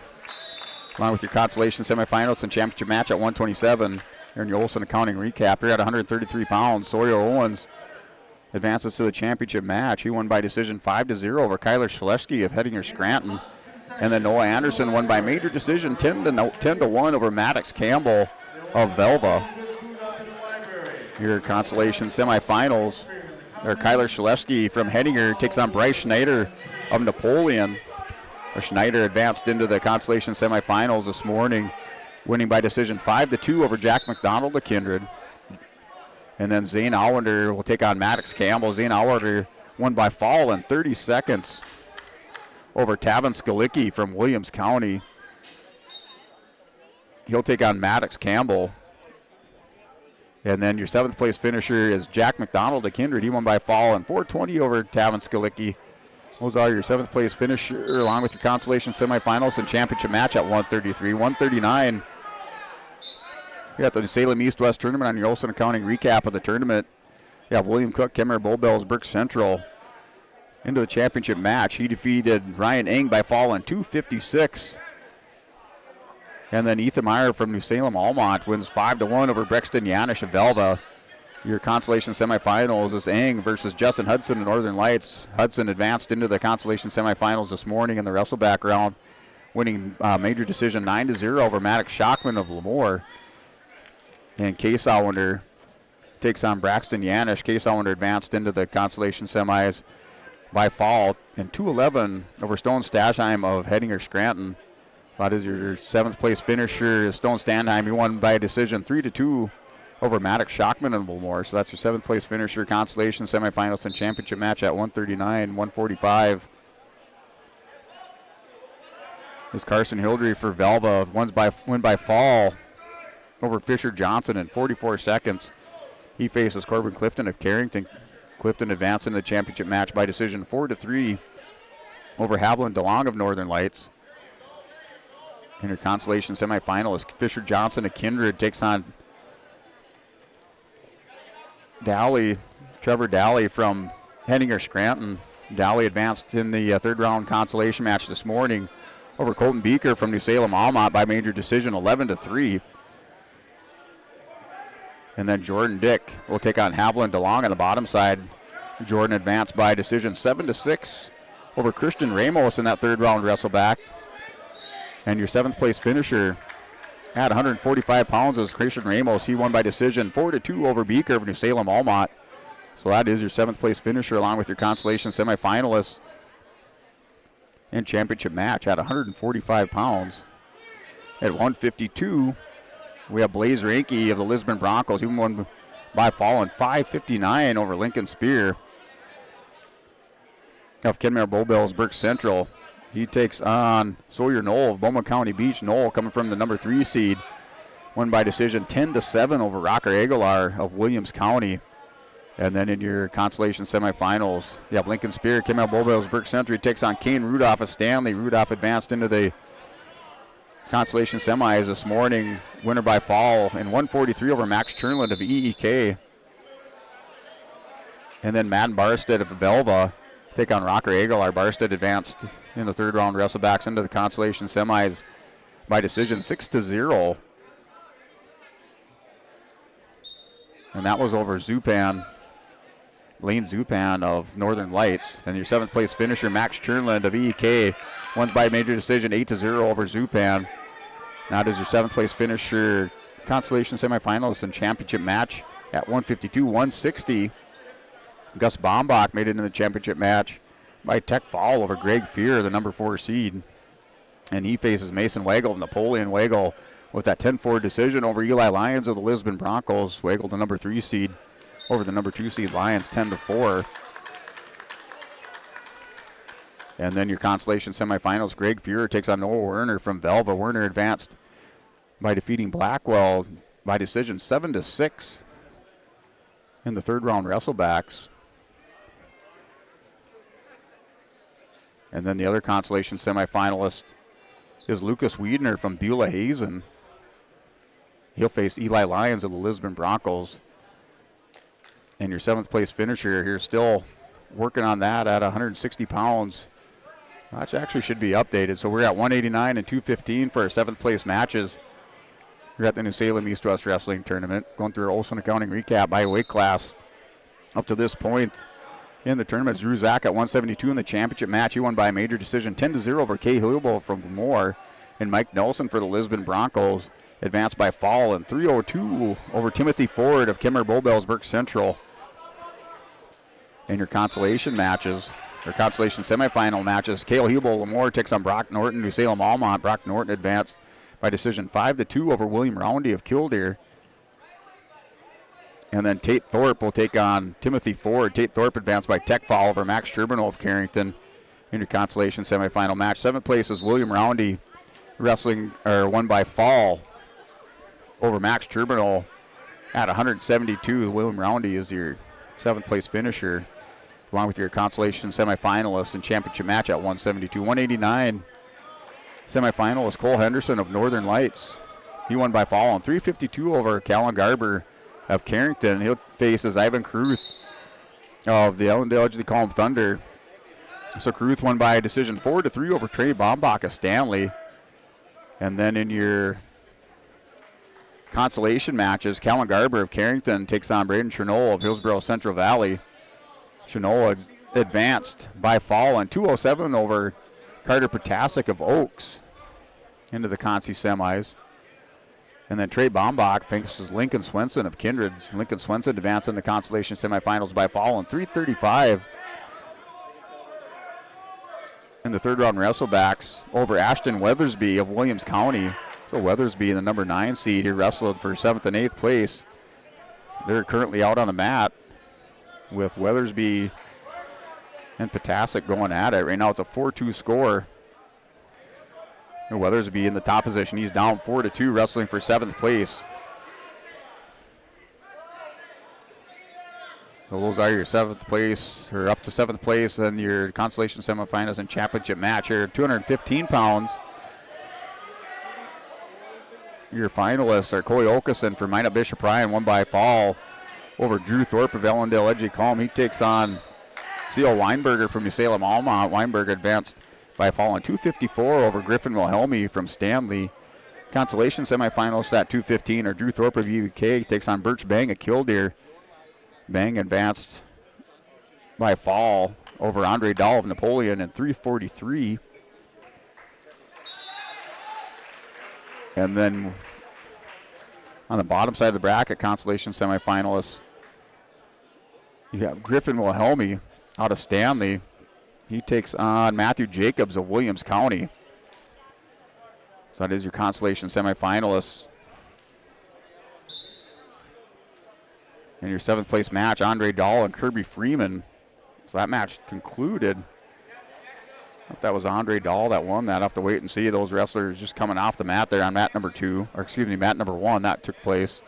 Speaker 1: along with your consolation semifinalists and championship match at 127. Here in your Olson Accounting recap, you're at 133 pounds. Sawyer Owens advances to the championship match. He won by decision 5-0 over Kyler Schleski of Hettinger Scranton. And then Noah Anderson won by major decision 10-1 over Maddox Campbell of Velva. Your consolation semifinals are Kyler Schleski from Hettinger takes on Bryce Schneider of Napoleon. Schneider advanced into the consolation semifinals this morning, winning by decision 5-2 over Jack McDonald of Kindred. And then Zane Allender will take on Maddox Campbell. Zane Allender won by fall in 30 seconds over Tavin Skalicki from Williams County. He'll take on Maddox Campbell. And then your 7th place finisher is Jack McDonald of Kindred. He won by fall in 4:20 over Tavin Skalicki. Those are your 7th place finisher, along with your consolation semifinals and championship match at 133. 139. You got the Salem East-West tournament on your Olson Accounting recap of the tournament. You have William Cook, Kemmerer Bullbells, Burke Central into the championship match. He defeated Ryan Eng by fall in 2:56. And then Ethan Meyer from New Salem Almont wins 5-1 over Brexton Yanish of Velva. Your consolation semifinals is Eng versus Justin Hudson of Northern Lights. Hudson advanced into the consolation semifinals this morning in the wrestleback round, winning major decision 9-0 over Maddox Schockman of Lemoore. And Case Allender takes on Braxton Yanish. Case Allender advanced into the consolation semis by fall in 2-11 over Stone Stasheim of Hettinger Scranton. That is your 7th place finisher, Stone Standheim. He won by a decision 3-2 over Maddox Schockman of Lemoore. So that's your 7th place finisher, consolation semifinals and championship match at 139, 145. Is Carson Hildry for Velva. Win by fall over Fisher Johnson in 44 seconds. He faces Corbin Clifton of Carrington. Clifton advanced in the championship match by decision 4-3 over Haviland DeLong of Northern Lights. In her consolation semifinalist, Fisher Johnson of Kindred takes on Trevor Dowley from Hettinger Scranton. Dowley advanced in the 3rd round consolation match this morning over Colton Beaker from New Salem Almont by major decision 11-3. And then Jordan Dick will take on Haviland DeLong on the bottom side. Jordan advanced by decision 7-6 over Christian Ramos in that third round wrestleback. And your 7th place finisher at 145 pounds is Christian Ramos. He won by decision 4-2 over Beaker of New Salem Almont. So that is your 7th place finisher along with your consolation semifinalists in championship match at 145 pounds. At 152, we have Blaze Ranke of the Lisbon Broncos. He won by fall in 5:59 over Lincoln Spear of Kenmare Bull Bells Burke Central. He takes on Sawyer Knoll of Bowman County Beach. Knoll coming from the number 3 seed. Won by decision 10-7 over Rocker Aguilar of Williams County. And then in your consolation semifinals, you have Lincoln Spear, Kenmare Bull Bells Burke Central. He takes on Kane Rudolph of Stanley. Rudolph advanced into the consolation semis this morning. Winner by fall in 143 over Max Chernland of EEK. And then Madden Barstead of Velva take on Rocker Aguilar. Barstead advanced in the third round wrestlebacks into the consolation semis by decision 6-0. And that was over Zupan, Lane Zupan of Northern Lights. And your 7th place finisher, Max Chernland of EEK, won by major decision 8-0 over Zupan. That is your 7th place finisher, consolation semifinalist and championship match at 152-160. Gus Bombach made it in the championship match by tech fall over Greg Fear, the number 4 seed. And he faces Mason Wagle of Napoleon. Wagle with that 10-4 decision over Eli Lyons of the Lisbon Broncos. Wagle, the number 3 seed, over the number 2 seed Lions 10-4. And then your consolation semifinals, Greg Fear takes on Noah Werner from Velva. Werner advanced by defeating Blackwell by decision 7-6 in the third round wrestlebacks. And then the other consolation semifinalist is Lucas Wiedner from Beulah Hazen. He'll face Eli Lyons of the Lisbon Broncos. And your 7th place finisher here still working on that at 160 pounds. That actually should be updated. So we're at 189 and 215 for our 7th place matches. We're at the New Salem East West Wrestling Tournament. Going through our Olson Accounting recap by weight class. Up to this point in the tournament, Drew Zach at 172 in the championship match. He won by a major decision 10-0 over Kay Hilbo from Moore. And Mike Nelson for the Lisbon Broncos advanced by fall in 302 over Timothy Ford of Kenmare Bull Bells Burke Central. And your consolation matches, or consolation semifinal matches, Cale Hubel Lemoore takes on Brock Norton, New Salem Almont. Brock Norton advanced by decision 5-2 over William Roundy of Killdeer. And then Tate Thorpe will take on Timothy Ford. Tate Thorpe advanced by tech foul over Max Turbino of Carrington in your consolation semifinal match. 7th place is William Roundy, won by fall over Max Turbino at 172. William Roundy is your 7th place finisher, along with your consolation semifinalist and championship match at 172. 189 semifinalist Cole Henderson of Northern Lights. He won by fall on 352 over Callan Garber of Carrington. He'll face Ivan Kruth of the Ellendale Edgley Column Thunder. So Kruth won by a decision 4-3 over Trey Bombach of Stanley. And then in your consolation matches, Callan Garber of Carrington takes on Braden Chernow of Hillsborough Central Valley. Chernow advanced by fall on 207 over Carter Potasic of Oaks into the Consi semis. And then Trey Bombach faces Lincoln Swenson of Kindred. Lincoln Swenson advanced in the consolation semifinals by fall on 335 in the third round wrestlebacks over Ashton Weathersby of Williams County. So Weathersby, the number 9 seed, he wrestled for 7th and 8th place. They're currently out on the mat with Weathersby and Potasic going at it. Right now it's a 4-2 score. And Weathersby in the top position. He's down 4-2, wrestling for 7th place. So those are your 7th place, or up to 7th place, and your consolation semifinals and championship match here. 215 pounds. Your finalists are Coy Okeson for Minot Bishop Ryan, won by fall over Drew Thorpe of Ellendale Edgy Column. He takes on C.O. Weinberger from New Salem Almont. Weinberger advanced by fall on 254 over Griffin Wilhelmi from Stanley. Consolation semifinals at 215 are Drew Thorpe of UK takes on Birch Bang of Killdeer. Bang advanced by fall over Andre Dahl of Napoleon in 3:43. And then on the bottom side of the bracket, Consolation semifinalists, you have Griffin Wilhelmy out of Stanley. He takes on Matthew Jacobs of Williams County. So that is your Consolation semifinalists. In your 7th place match, Andre Dahl and Kirby Freeman. So that match concluded. If that was Andre Dahl that won that, I'll have to wait and see. Those wrestlers just coming off the mat there on mat number 2, or excuse me, mat number 1, that took place.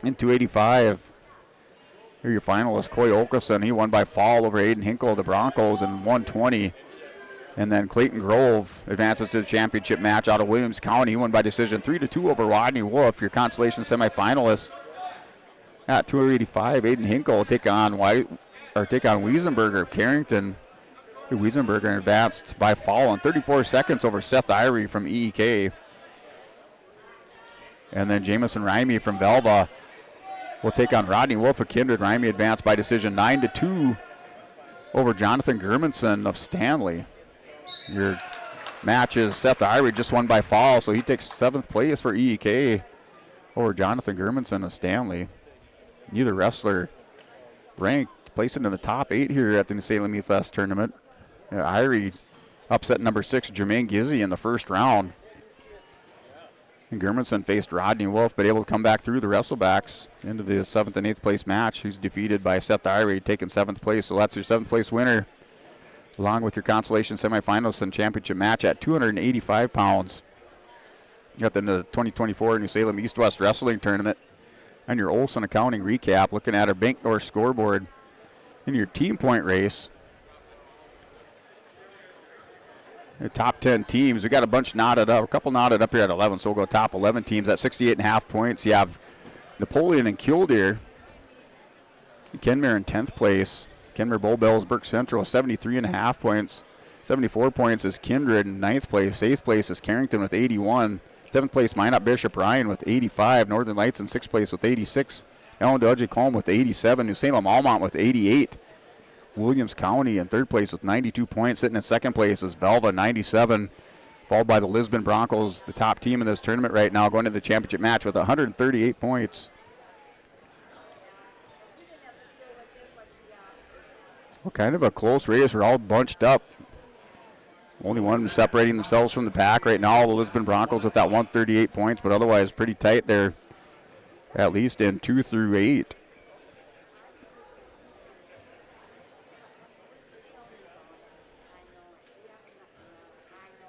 Speaker 1: In 285, here are your finalists, Coy Okelson. He won by fall over Aiden Hinkle of the Broncos in 120. And then Clayton Grove advances to the championship match out of Williams County. He won by decision 3-2 over Rodney Wolf, your Consolation semifinalists. At 285, Aiden Hinkle will take on Wiesenberger of Carrington. Wiesenberger advanced by fall in 34 seconds over Seth Irie from EEK. And then Jamison Rimey from Velva will take on Rodney Wolf of Kindred. Rimey advanced by decision 9-2 over Jonathan Germanson of Stanley. Your match is Seth Irie just won by fall, so he takes 7th place for EEK over Jonathan Germanson of Stanley. Neither wrestler ranked, placing in the top 8 here at the Salem Youth Fest tournament. Irie upset number 6, Jermaine Gizzy, in the first round. And Germanson faced Rodney Wolf, but able to come back through the wrestlebacks into the 7th and 8th place match. He's defeated by Seth Irie, taking 7th place. So that's your 7th place winner, along with your Consolation semifinals and championship match at 285 pounds. You got the 2024 New Salem East-West Wrestling Tournament and your Olson Accounting recap, looking at our Bank North scoreboard in your team point race. The top 10 teams, we got a bunch knotted up, a couple knotted up here at 11, so we'll go top 11 teams at 68.5 points. You have Napoleon and Killdeer. Kenmare in 10th place. Kenmare Bull Bells, Burke Central, 73.5 points. 74 points is Kindred in 9th place. 8th place is Carrington with 81. 7th place, Minot Bishop Ryan with 85. Northern Lights in 6th place with 86. Ellen Dudley Colm with 87. New Salem Almont with 88. Williams County in 3rd place with 92 points. Sitting in 2nd place is Velva, 97. Followed by the Lisbon Broncos, the top team in this tournament right now, going to the championship match with 138 points. So kind of a close race. We're all bunched up. Only one separating themselves from the pack right now, the Lisbon Broncos with that 138 points, but otherwise pretty tight there, at least in 2 through 8.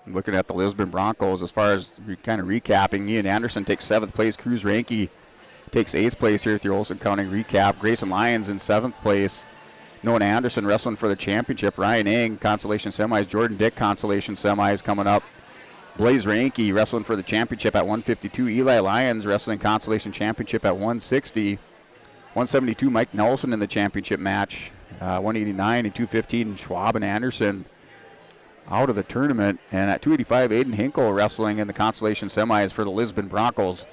Speaker 1: Looking at the Lisbon Broncos, as far as kind of recapping, Ian Anderson takes 7th place. Cruz Ranke takes 8th place here at the Olson County recap. Grayson Lyons in 7th place. Noah Anderson wrestling for the championship. Ryan Eng, Consolation semis. Jordan Dick, Consolation semis coming up. Blaze Ranke wrestling for the championship at 152. Eli Lyons wrestling Consolation championship at 160. 172, Mike Nelson in the championship match. 189 and 215, Schwab and Anderson out of the tournament. And at 285, Aiden Hinkle wrestling in the Consolation semis for the Lisbon Broncos.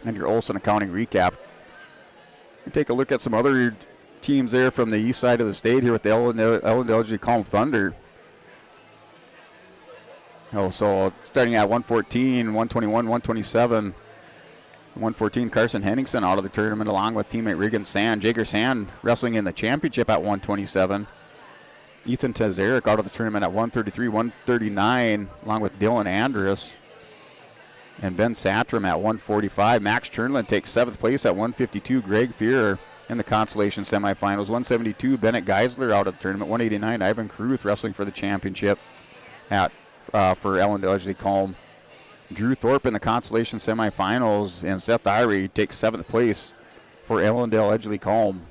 Speaker 1: And your Olson Accounting recap. We take a look at some other teams there from the east side of the state here with the Ellen Calm Thunder. So starting at 114, 121, 127. 114, Carson Henningsen out of the tournament along with teammate Regan Sand. Jager Sand wrestling in the championship at 127. Ethan Tezerick out of the tournament at 133, 139, along with Dylan Andrus. And Ben Satram at 145. Max Chernlin takes 7th place at 152. Greg Fearer in the Consolation semifinals. 172, Bennett Geisler out of the tournament. 189, Ivan Kruth wrestling for the championship for Ellen Dudley Colm. Drew Thorpe in the Consolation semifinals, and Seth Irie takes 7th place for Ellendale Edgley Colm.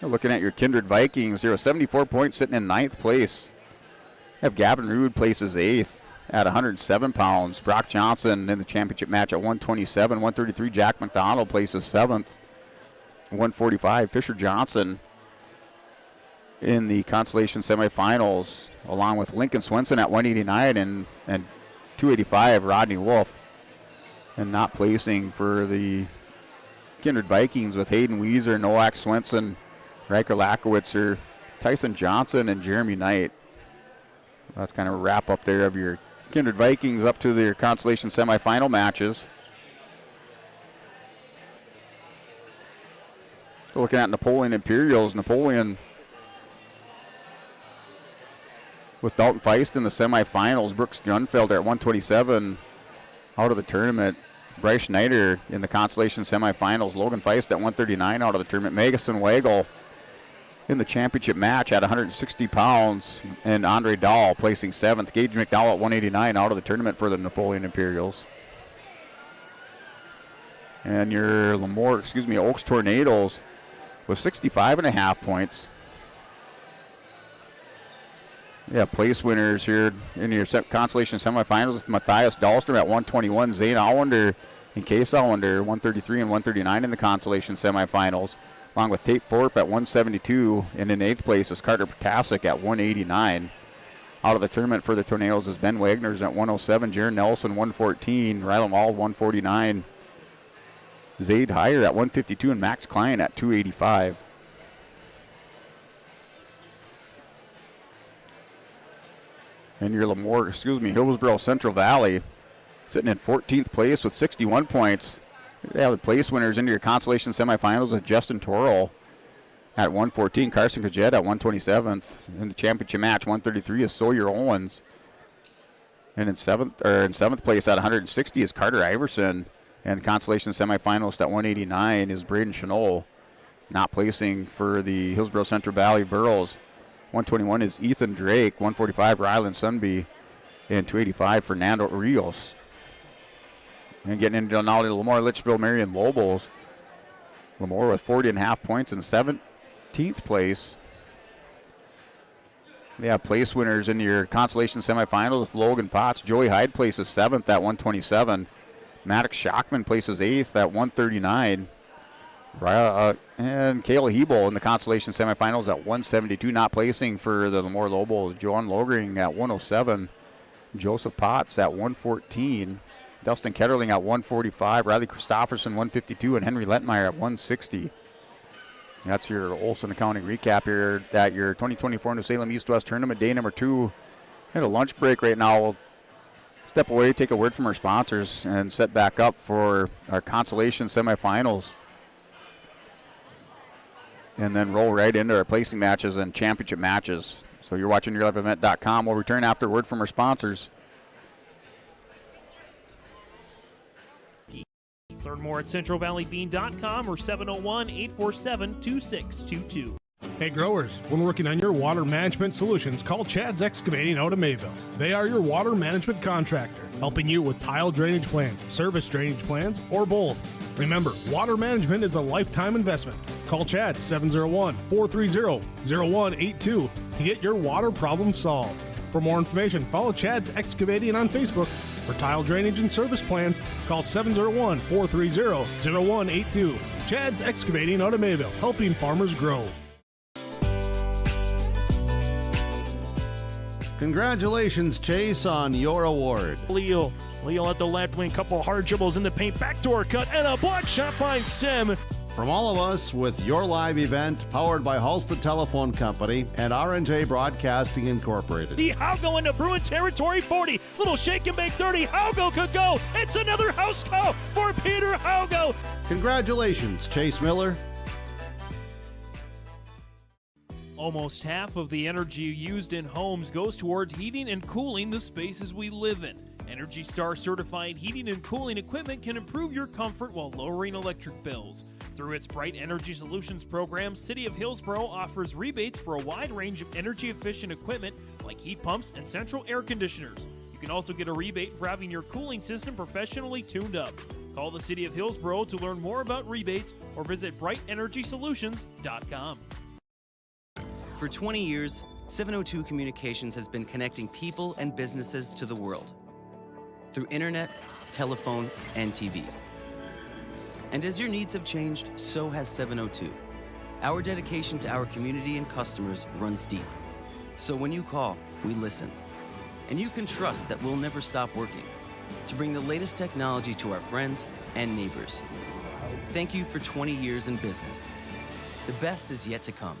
Speaker 1: You're looking at your Kindred Vikings. 74 points sitting in 9th place. Have Gavin Rude places 8th at 107 pounds. Brock Johnson in the championship match at 127. 133, Jack McDonald places 7th. 145, Fisher Johnson in the Consolation semifinals, along with Lincoln Swenson at 189 and 285, Rodney Wolf. And not placing for the Kindred Vikings with Hayden Weiser, Nowak Swenson, Riker Lakowitzer, Tyson Johnson, and Jeremy Knight. That's kind of a wrap up there of your Kindred Vikings up to their Consolation semifinal matches. Still looking at Napoleon Imperials. Napoleon with Dalton Feist in the semifinals. Brooks Grunfelder at 127 out of the tournament. Bryce Schneider in the Consolation semifinals. Logan Feist at 139 out of the tournament. Magason Wagle in the championship match at 160 pounds. And Andre Dahl placing 7th. Gage McDowell at 189 out of the tournament for the Napoleon Imperials. And your Oaks Tornadoes with 65.5 points. Yeah, place winners here in your Consolation semifinals with Matthias Dahlstrom at 121, Zane Allender and Case Allender 133 and 139 in the Consolation semifinals, along with Tate Thorpe at 172, and in 8th place is Carter Potasic at 189. Out of the tournament for the Tornadoes is Ben Wagner's at 107, Jaron Nelson 114, Rylan Wald 149, Zaid Heyer at 152, and Max Klein at 285. And your Hillsborough Central Valley sitting in 14th place with 61 points. They have the place winners into your Consolation semifinals with Justin Torrell at 114, Carson Kajed at 127th. In the championship match, 133 is Sawyer Owens. And in seventh place at 160 is Carter Iverson. And Consolation semifinalist at 189 is Braden Chenol. Not placing for the Hillsborough Central Valley Burros. 121 is Ethan Drake, 145 Rylan Sunby, and 285 Fernando Rios. And getting into Denali, Lamar, Litchfield, Marion Lobos. Lamar with 40.5 points in 17th place. They have place winners in your Consolation semifinals with Logan Potts. Joey Hyde places 7th at 127. Maddox Shockman places 8th at 139. And Kayla Hebel in the Consolation semifinals at 172, not placing for the Lemoore Lobos. Joan Logering at 107. Joseph Potts at 114. Dustin Ketterling at 145. Riley Christofferson 152, and Henry Lettmeyer at 160. That's your Olson Accounting recap here at your 2024 New Salem East-West Tournament, day number 2. At a lunch break right now. We'll step away, take a word from our sponsors, and set back up for our Consolation semifinals. And then roll right into our placing matches and championship matches. So you're watching YourLiveEvent.com. We'll return after a word from our sponsors.
Speaker 7: Learn more at CentralValleyBean.com or 701-847-2622.
Speaker 6: Hey growers, when working on your water management solutions, call Chad's Excavating out of Mayville. They are your water management contractor, helping you with tile drainage plans, service drainage plans, or both. Remember, water management is a lifetime investment. Call Chad 701-430-0182 to get your water problem solved. For more information, follow Chad's Excavating on Facebook. For tile drainage and service plans, call 701-430-0182. Chad's Excavating out of Mayville, helping farmers grow.
Speaker 8: Congratulations, Chase, on your award.
Speaker 7: Leo at the left wing, couple hard dribbles in the paint, backdoor cut, and a block shot by Sem.
Speaker 8: From all of us, with your live event, powered by Halstead Telephone Company and R&J Broadcasting Incorporated.
Speaker 7: D. Haugo into Bruin territory, 40. Little shake and bake, 30. Haugo could go. It's another house call for Peter Haugo.
Speaker 8: Congratulations, Chase Miller.
Speaker 7: Almost half of the energy used in homes goes toward heating and cooling the spaces we live in. Energy Star certified heating and cooling equipment can improve your comfort while lowering electric bills. Through its Bright Energy Solutions program, City of Hillsborough offers rebates for a wide range of energy-efficient equipment like heat pumps and central air conditioners. You can also get a rebate for having your cooling system professionally tuned up. Call the City of Hillsborough to learn more about rebates or visit brightenergysolutions.com.
Speaker 9: For 20 years, 702 Communications has been connecting people and businesses to the world through internet, telephone, and TV. And as your needs have changed, so has 702. Our dedication to our community and customers runs deep. So when you call, we listen. And you can trust that we'll never stop working to bring the latest technology to our friends and neighbors. Thank you for 20 years in business. The best is yet to come.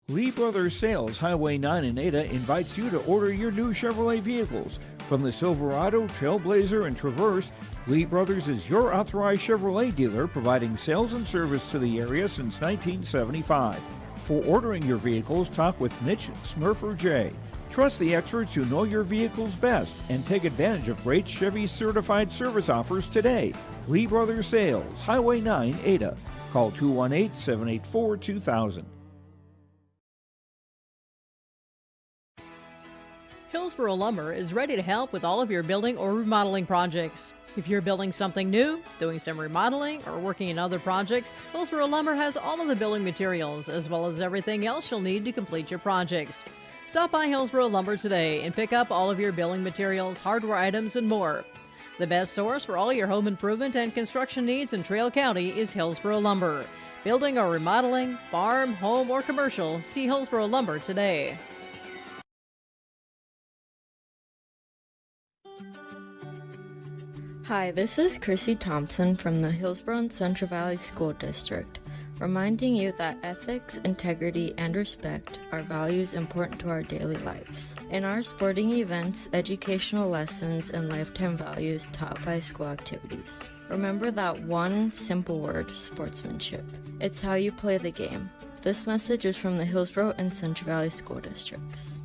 Speaker 4: Lee Brothers Sales, Highway 9 in Ada, invites you to order your new Chevrolet vehicles. From the Silverado, Trailblazer, and Traverse, Lee Brothers is your authorized Chevrolet dealer, providing sales and service to the area since 1975. For ordering your vehicles, talk with Mitch Smurfer J. Trust the experts who know your vehicles best and take advantage of great Chevy certified service offers today. Lee Brothers Sales, Highway 9, Ada. Call 218-784-2000.
Speaker 11: Hillsboro Lumber is ready to help with all of your building or remodeling projects. If you're building something new, doing some remodeling, or working in other projects, Hillsboro Lumber has all of the building materials as well as everything else you'll need to complete your projects. Stop by Hillsboro Lumber today and pick up all of your building materials, hardware items, and more. The best source for all your home improvement and construction needs in Trail County is Hillsboro Lumber. Building or remodeling, farm, home, or commercial, see Hillsboro Lumber today.
Speaker 10: Hi, this is Chrissy Thompson from the Hillsboro and Central Valley School District, reminding you that ethics, integrity, and respect are values important to our daily lives. In our sporting events, educational lessons, and lifetime values taught by school activities. Remember that one simple word, sportsmanship. It's how you play the game. This message is from the Hillsboro and Central Valley School Districts.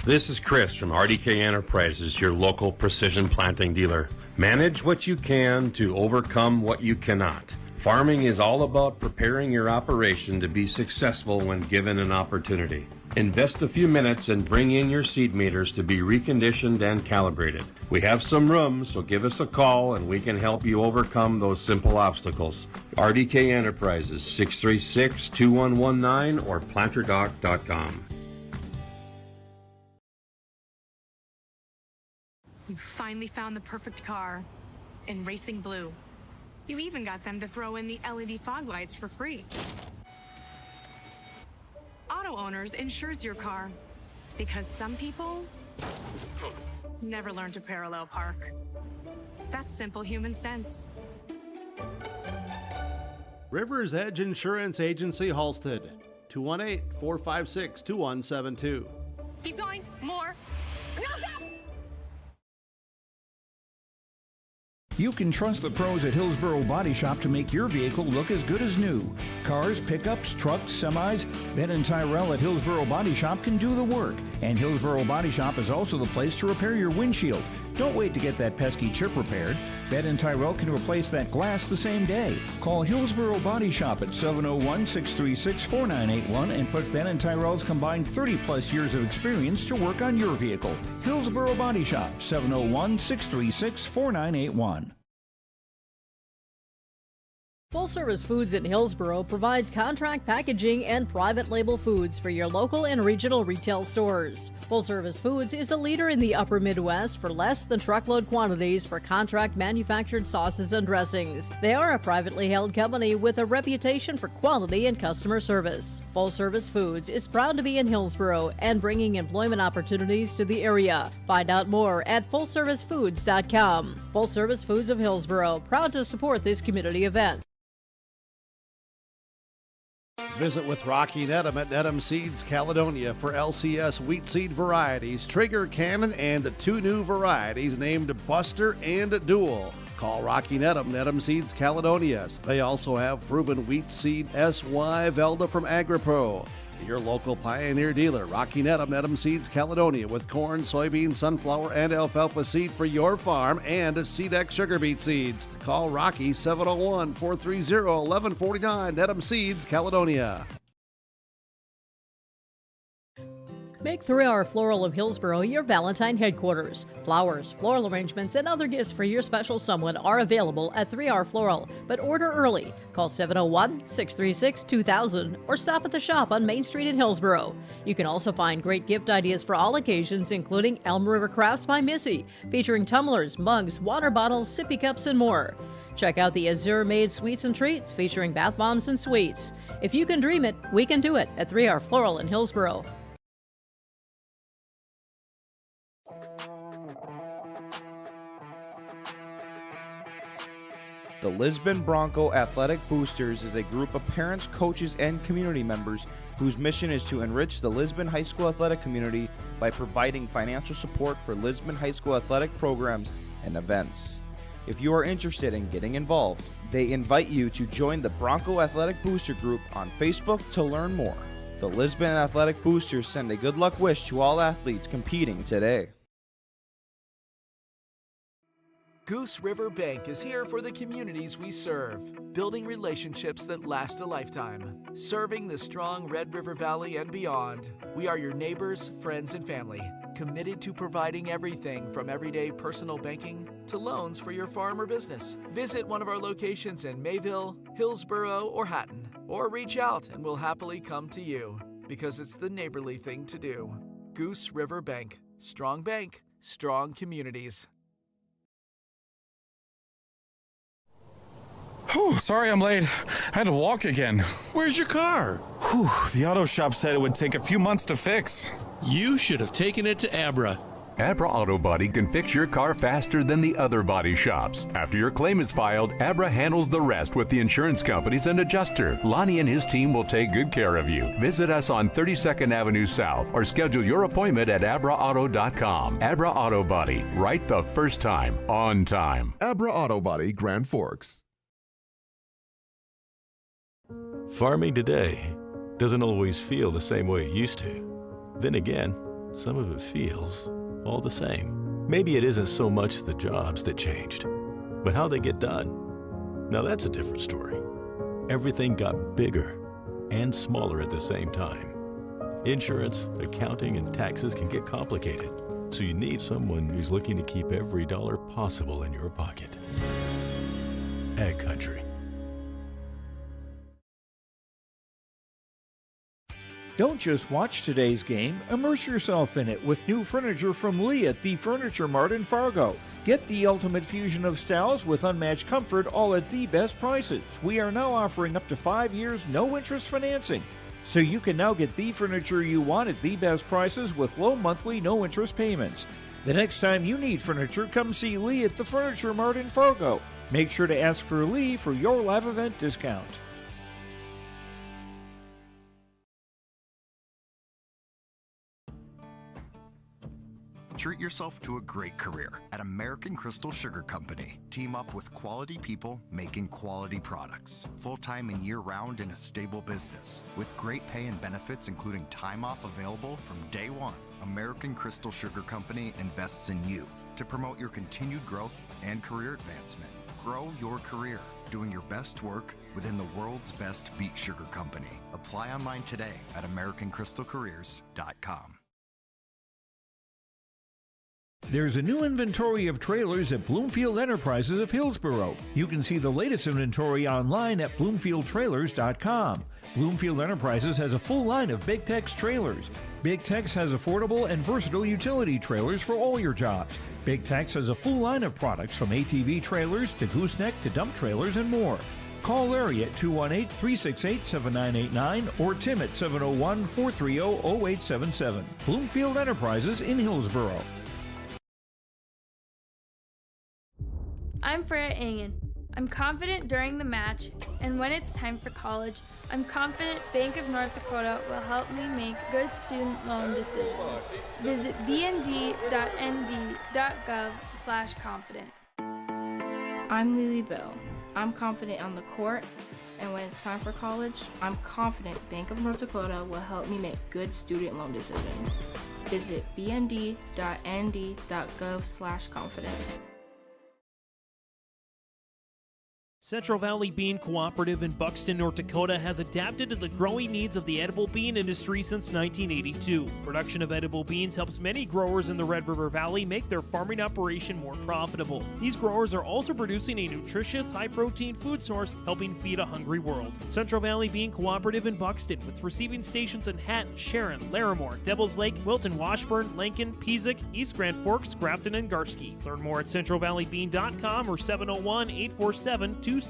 Speaker 13: This is Chris from RDK Enterprises, your local precision planting dealer. Manage what you can to overcome what you cannot. Farming is all about preparing your operation to be successful when given an opportunity. Invest a few minutes and bring in your seed meters to be reconditioned and calibrated. We have some room, so give us a call and we can help you overcome those simple obstacles. RDK Enterprises, 636-2119 or planterdoc.com.
Speaker 14: You finally found the perfect car in racing blue. You even got them to throw in the LED fog lights for free. Auto Owners insures your car because some people never learn to parallel park. That's simple human sense.
Speaker 8: River's Edge Insurance Agency, Halsted, 218-456-2172.
Speaker 14: Keep going, more. No, stop!
Speaker 4: You can trust the pros at Hillsboro Body Shop to make your vehicle look as good as new. Cars, pickups, trucks, semis, Ben & Tyrell at Hillsboro Body Shop can do the work. And Hillsboro Body Shop is also the place to repair your windshield. Don't wait to get that pesky chip repaired. Ben & Tyrell can replace that glass the same day. Call Hillsboro Body Shop at 701-636-4981 and put Ben & Tyrell's combined 30-plus years of experience to work on your vehicle. Hillsboro Body Shop, 701-636-4981.
Speaker 11: Full Service Foods in Hillsboro provides contract packaging and private label foods for your local and regional retail stores. Full Service Foods is a leader in the upper Midwest for less than truckload quantities for contract manufactured sauces and dressings. They are a privately held company with a reputation for quality and customer service. Full Service Foods is proud to be in Hillsboro and bringing employment opportunities to the area. Find out more at fullservicefoods.com. Full Service Foods of Hillsboro, proud to support this community event.
Speaker 8: Visit with Rocky Nedham at Nedham Seeds Caledonia for LCS wheat seed varieties, Trigger, Cannon, and the 2 new varieties named Buster and Dual. Call Rocky Nedham, Nedham Seeds Caledonia. They also have proven wheat seed SY Velda from AgriPro. Your local Pioneer dealer, Rocky Nedham, Nedham Seeds Caledonia, with corn, soybean, sunflower, and alfalfa seed for your farm and SeedX sugar beet seeds. Call Rocky 701-430-1149, Nedham Seeds Caledonia.
Speaker 11: Make 3R Floral of Hillsboro your Valentine headquarters. Flowers, floral arrangements, and other gifts for your special someone are available at 3R Floral, but order early. Call 701-636-2000 or stop at the shop on Main Street in Hillsboro. You can also find great gift ideas for all occasions, including Elm River Crafts by Missy, featuring tumblers, mugs, water bottles, sippy cups, and more. Check out the Azure Made Sweets and Treats, featuring bath bombs and sweets. If you can dream it, we can do it at 3R Floral in Hillsboro.
Speaker 15: The Lisbon Bronco Athletic Boosters is a group of parents, coaches, and community members whose mission is to enrich the Lisbon High School athletic community by providing financial support for Lisbon High School athletic programs and events. If you are interested in getting involved, they invite you to join the Bronco Athletic Booster Group on Facebook to learn more. The Lisbon Athletic Boosters send a good luck wish to all athletes competing today.
Speaker 16: Goose River Bank is here for the communities we serve, building relationships that last a lifetime. Serving the strong Red River Valley and beyond, we are your neighbors, friends, and family, committed to providing everything from everyday personal banking to loans for your farm or business. Visit one of our locations in Mayville, Hillsborough, or Hatton, or reach out and we'll happily come to you, because it's the neighborly thing to do. Goose River Bank, strong communities.
Speaker 17: Whew, sorry I'm late. I had to walk again.
Speaker 18: Where's your car?
Speaker 17: Whew, the auto shop said it would take a few months to fix.
Speaker 18: You should have taken it to Abra.
Speaker 19: Abra Auto Body can fix your car faster than the other body shops. After your claim is filed, Abra handles the rest with the insurance companies and adjuster. Lonnie and his team will take good care of you. Visit us on 32nd Avenue South or schedule your appointment at abraauto.com. Abra Auto Body, right the first time, on time.
Speaker 20: Abra Auto Body, Grand Forks.
Speaker 21: Farming today doesn't always feel the same way it used to. Then again, some of it feels all the same. Maybe it isn't so much the jobs that changed, but how they get done. Now that's a different story. Everything got bigger and smaller at the same time. Insurance, accounting, and taxes can get complicated, so you need someone who's looking to keep every dollar possible in your pocket. Ag Country.
Speaker 4: Don't just watch today's game, immerse yourself in it with new furniture from Lee at the Furniture Mart in Fargo. Get the ultimate fusion of styles with unmatched comfort, all at the best prices. We are now offering up to 5 years no-interest financing. So you can now get the furniture you want at the best prices with low monthly no-interest payments. The next time you need furniture, come see Lee at the Furniture Mart in Fargo. Make sure to ask for Lee for your live event discount.
Speaker 22: Treat yourself to a great career at American Crystal Sugar Company. Team up with quality people making quality products. Full-time and year-round in a stable business. With great pay and benefits including time off available from day one. American Crystal Sugar Company invests in you to promote your continued growth and career advancement. Grow your career doing your best work within the world's best beet sugar company. Apply online today at AmericanCrystalCareers.com.
Speaker 4: There's a new inventory of trailers at Bloomfield Enterprises of Hillsborough. You can see the latest inventory online at BloomfieldTrailers.com. Bloomfield Enterprises has a full line of Big Tex trailers. Big Tex has affordable and versatile utility trailers for all your jobs. Big Tex has a full line of products from ATV trailers to gooseneck to dump trailers and more. Call Larry at 218-368-7989 or Tim at 701-430-0877. Bloomfield Enterprises in Hillsborough.
Speaker 2: I'm Freya Engen. I'm confident during the match, and when it's time for college, I'm confident Bank of North Dakota will help me make good student loan decisions. Visit bnd.nd.gov/confident.
Speaker 5: I'm Lily Bell. I'm confident on the court, and when it's time for college, I'm confident Bank of North Dakota will help me make good student loan decisions. Visit bnd.nd.gov/confident.
Speaker 7: Central Valley Bean Cooperative in Buxton, North Dakota has adapted to the growing needs of the edible bean industry since 1982. Production of edible beans helps many growers in the Red River Valley make their farming operation more profitable. These growers are also producing a nutritious, high-protein food source, helping feed a hungry world. Central Valley Bean Cooperative in Buxton, with receiving stations in Hatton, Sharon, Larimore, Devils Lake, Wilton, Washburn, Lincoln, Peasic, East Grand Forks, Grafton, and Garski. Learn more at centralvalleybean.com or 701-847-2622.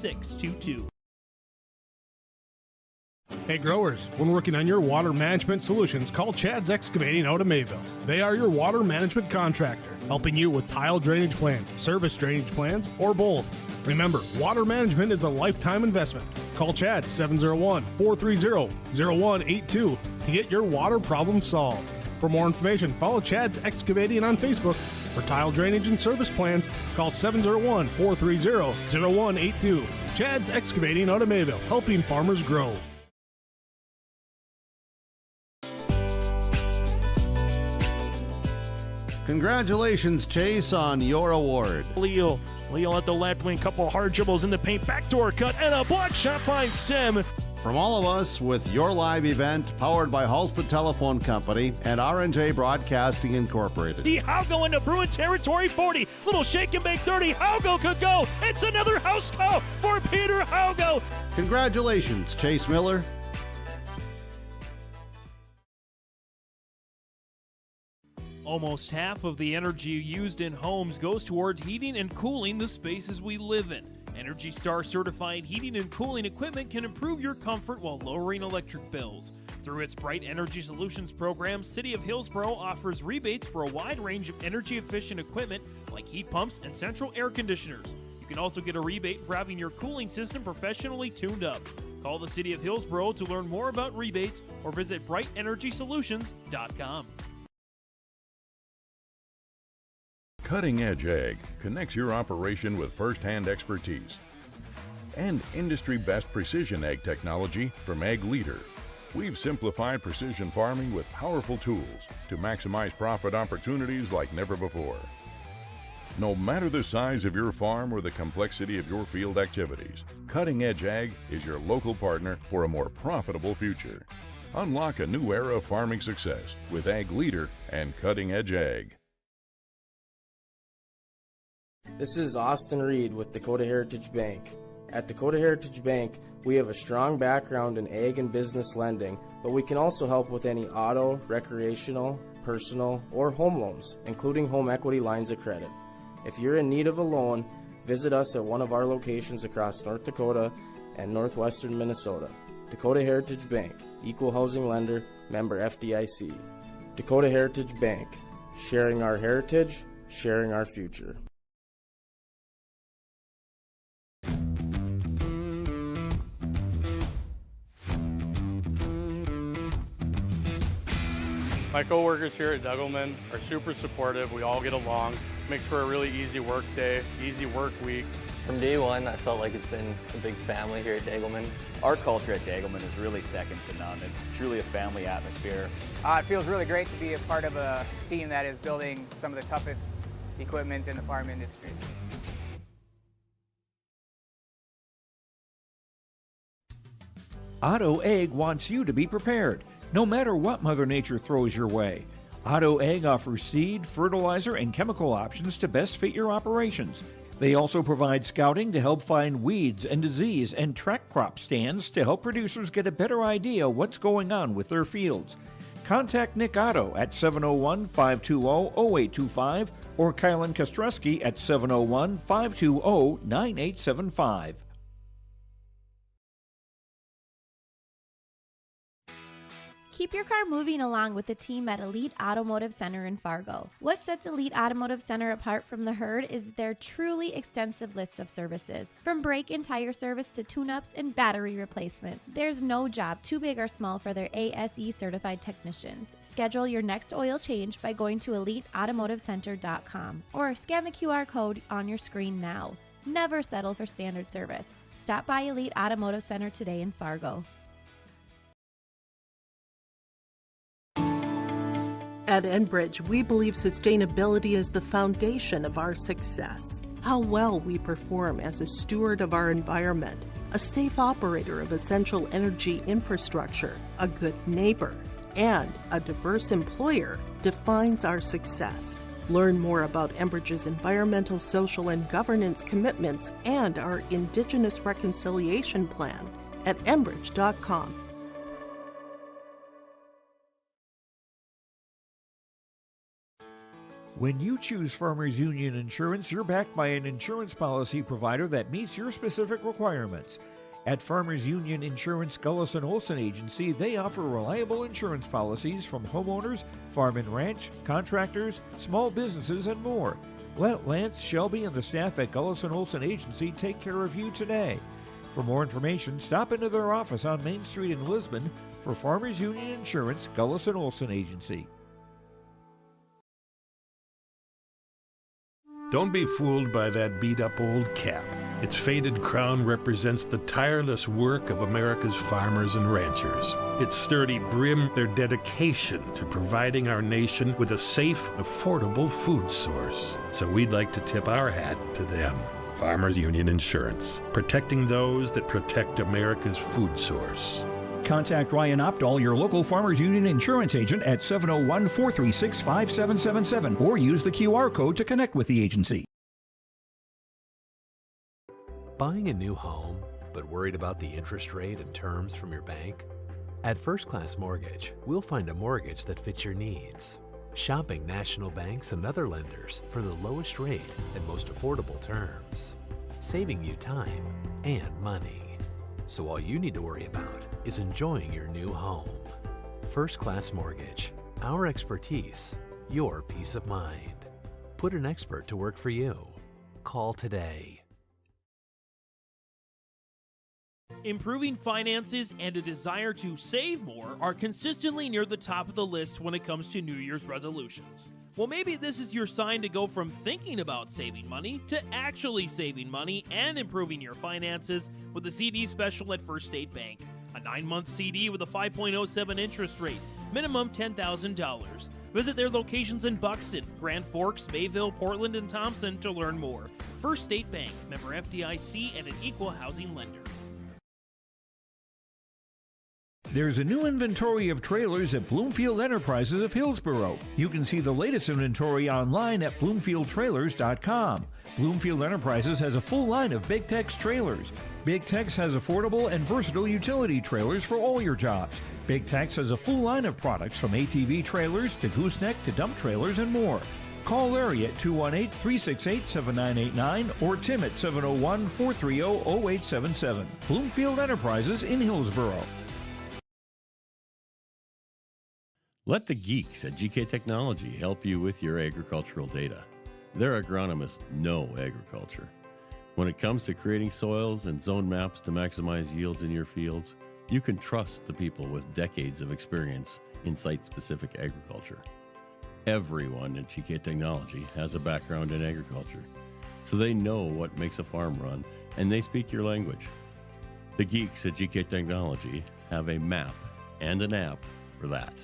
Speaker 6: Hey growers, when working on your water management solutions, call Chad's Excavating out of Mayville. They are your water management contractor, helping you with tile drainage plans, service drainage plans, or both. Remember, water management is a lifetime investment. Call Chad 701-430-0182 to get your water problem solved. For more information, follow Chad's Excavating on Facebook. For tile drainage and service plans, call 701-430-0182. Chad's Excavating out of Mayville, helping farmers grow.
Speaker 8: Congratulations, Chase, on your award.
Speaker 7: Leo at the left wing, couple hard dribbles in the paint, backdoor cut, and a block shot by Sem.
Speaker 8: From all of us, with your live event, powered by Halstead Telephone Company and R&J Broadcasting Incorporated.
Speaker 7: The Haugo into Bruin territory, 40. Little shake and bake, 30. Haugo could go. It's another house call for Peter Haugo.
Speaker 8: Congratulations, Chase Miller.
Speaker 7: Almost half of the energy used in homes goes toward heating and cooling the spaces we live in. Energy Star certified heating and cooling equipment can improve your comfort while lowering electric bills. Through its Bright Energy Solutions program, City of Hillsborough offers rebates for a wide range of energy-efficient equipment like heat pumps and central air conditioners. You can also get a rebate for having your cooling system professionally tuned up. Call the City of Hillsborough to learn more about rebates or visit brightenergysolutions.com.
Speaker 3: Cutting Edge Ag connects your operation with first-hand expertise and industry-best precision ag technology from Ag Leader. We've simplified precision farming with powerful tools to maximize profit opportunities like never before. No matter the size of your farm or the complexity of your field activities, Cutting Edge Ag is your local partner for a more profitable future. Unlock a new era of farming success with Ag Leader and Cutting Edge Ag.
Speaker 12: This is Austin Reed with Dakota Heritage Bank. At Dakota Heritage Bank, we have a strong background in ag and business lending, but we can also help with any auto, recreational, personal, or home loans, including home equity lines of credit. If you're in need of a loan, visit us at one of our locations across North Dakota and northwestern Minnesota. Dakota Heritage Bank, equal housing lender, member FDIC. Dakota Heritage Bank, sharing our heritage, sharing our future.
Speaker 23: My coworkers here at Degelman are super supportive. We all get along. Makes for a really easy work day, easy work week.
Speaker 24: From day one, I felt like it's been a big family here at Degelman.
Speaker 25: Our culture at Degelman is really second to none. It's truly a family atmosphere.
Speaker 26: It feels really great to be a part of a team that is building some of the toughest equipment in the farm industry.
Speaker 4: Auto Ag wants you to be prepared, no matter what Mother Nature throws your way. Auto Ag offers seed, fertilizer, and chemical options to best fit your operations. They also provide scouting to help find weeds and disease and track crop stands to help producers get a better idea what's going on with their fields. Contact Nick Otto at 701-520-0825 or Kylan Kostreski at 701-520-9875.
Speaker 27: Keep your car moving along with the team at Elite Automotive Center in Fargo. What sets Elite Automotive Center apart from the herd is their truly extensive list of services. From brake and tire service to tune-ups and battery replacement, there's no job too big or small for their ASE certified technicians. Schedule your next oil change by going to EliteAutomotiveCenter.com or scan the QR code on your screen now. Never settle for standard service. Stop by Elite Automotive Center today in Fargo.
Speaker 28: At Enbridge, we believe sustainability is the foundation of our success. How well we perform as a steward of our environment, a safe operator of essential energy infrastructure, a good neighbor, and a diverse employer defines our success. Learn more about Enbridge's environmental, social, and governance commitments and our Indigenous Reconciliation Plan at Enbridge.com.
Speaker 4: When you choose Farmers Union Insurance, you're backed by an insurance policy provider that meets your specific requirements. At Farmers Union Insurance Gullis & Olson Agency, they offer reliable insurance policies from homeowners, farm and ranch, contractors, small businesses, and more. Let Lance, Shelby, and the staff at Gullis & Olson Agency take care of you today. For more information, stop into their office on Main Street in Lisbon for Farmers Union Insurance, Gullis & Olson Agency.
Speaker 1: Don't be fooled by that beat-up old cap. Its faded crown represents the tireless work of America's farmers and ranchers. Its sturdy brim, their dedication to providing our nation with a safe, affordable food source. So we'd like to tip our hat to them. Farmers Union Insurance, protecting those that protect America's food source.
Speaker 4: Contact Ryan Opdahl, your local Farmers Union insurance agent, at 701-436-5777 or use the QR code to connect with the agency.
Speaker 9: Buying a new home, but worried about the interest rate and terms from your bank? At First Class Mortgage, we'll find a mortgage that fits your needs. Shopping national banks and other lenders for the lowest rate and most affordable terms. Saving you time and money. So all you need to worry about is enjoying your new home. First Class Mortgage. Our expertise, your peace of mind. Put an expert to work for you. Call today.
Speaker 7: Improving finances and a desire to save more are consistently near the top of the list when it comes to New Year's resolutions. Well, maybe this is your sign to go from thinking about saving money to actually saving money and improving your finances with a CD special at First State Bank. A 9-month CD with a 5.07 interest rate, minimum $10,000. Visit their locations in Buxton, Grand Forks, Mayville, Portland, and Thompson to learn more. First State Bank, member FDIC, and an equal housing lender.
Speaker 4: There's a new inventory of trailers at Bloomfield Enterprises of Hillsborough. You can see the latest inventory online at bloomfieldtrailers.com. Bloomfield Enterprises has a full line of Big Tex trailers. Big Tex has affordable and versatile utility trailers for all your jobs. Big Tex has a full line of products from ATV trailers to gooseneck to dump trailers and more. Call Larry at 218-368-7989 or Tim at 701-430-0877. Bloomfield Enterprises in Hillsborough.
Speaker 10: Let the geeks at GK Technology help you with your agricultural data. Their agronomists know agriculture. When it comes to creating soils and zone maps to maximize yields in your fields, you can trust the people with decades of experience in site-specific agriculture. Everyone at GK Technology has a background in agriculture, so they know what makes a farm run, and they speak your language. The geeks at GK Technology have a map and an app for that.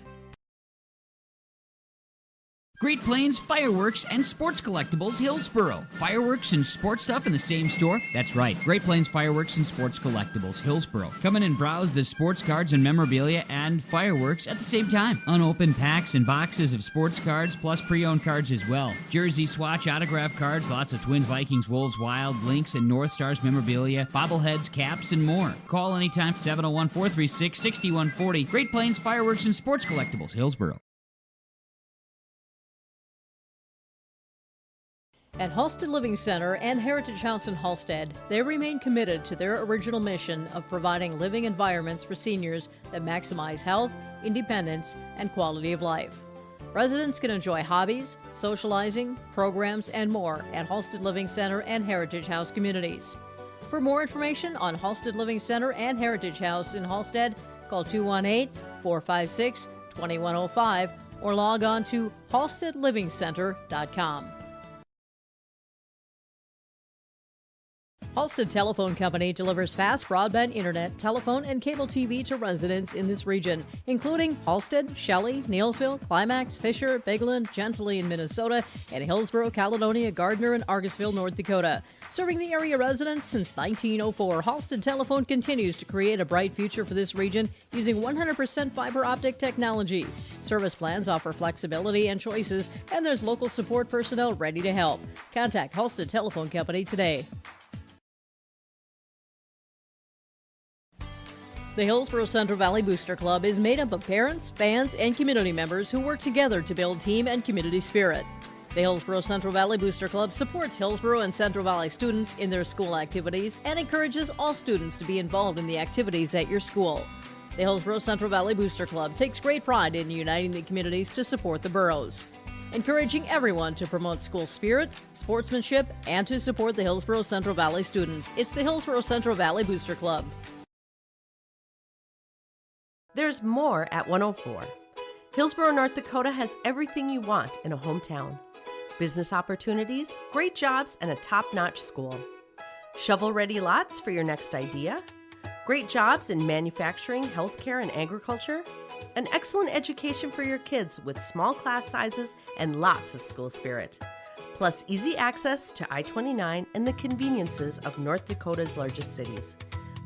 Speaker 11: Great Plains Fireworks and Sports Collectibles, Hillsborough. Fireworks and sports stuff in the same store? That's right. Great Plains Fireworks and Sports Collectibles, Hillsborough. Come in and browse the sports cards and memorabilia and fireworks at the same time. Unopened packs and boxes of sports cards, plus pre-owned cards as well. Jersey, swatch, autograph cards, lots of Twins, Vikings, Wolves, Wild, Lynx, and North Stars memorabilia, bobbleheads, caps, and more. Call anytime, 701-436-6140. Great Plains Fireworks and Sports Collectibles, Hillsborough.
Speaker 13: At Halstead Living Center and Heritage House in Halstead, they remain committed to their original mission of providing living environments for seniors that maximize health, independence, and quality of life. Residents can enjoy hobbies, socializing, programs, and more at Halstead Living Center and Heritage House communities. For more information on Halstead Living Center and Heritage House in Halstead, call 218-456-2105 or log on to halsteadlivingcenter.com. Halstead Telephone Company delivers fast broadband internet, telephone, and cable TV to residents in this region, including Halstead, Shelley, Neelsville, Climax, Fisher, Bigland, Gentilly in Minnesota, and Hillsborough, Caledonia, Gardner, and Argosville, North Dakota. Serving the area residents since 1904, Halstead Telephone continues to create a bright future for this region using 100% fiber optic technology. Service plans offer flexibility and choices, and there's local support personnel ready to help. Contact Halstead Telephone Company today. The Hillsborough Central Valley Booster Club is made up of parents, fans, and community members who work together to build team and community spirit. The Hillsborough Central Valley Booster Club supports Hillsborough and Central Valley students in their school activities and encourages all students to be involved in the activities at your school. The Hillsborough Central Valley Booster Club takes great pride in uniting the communities to support the boroughs. encouraging everyone to promote school spirit, sportsmanship, and to support the Hillsborough Central Valley students. It's the Hillsborough Central Valley Booster Club.
Speaker 14: There's more at 104. Hillsborough, North Dakota has everything you want in a hometown. Business opportunities, great jobs, and a top-notch school. Shovel-ready lots for your next idea. Great jobs in manufacturing, healthcare, and agriculture. An excellent education for your kids with small class sizes and lots of school spirit. Plus easy access to I-29 and the conveniences of North Dakota's largest cities.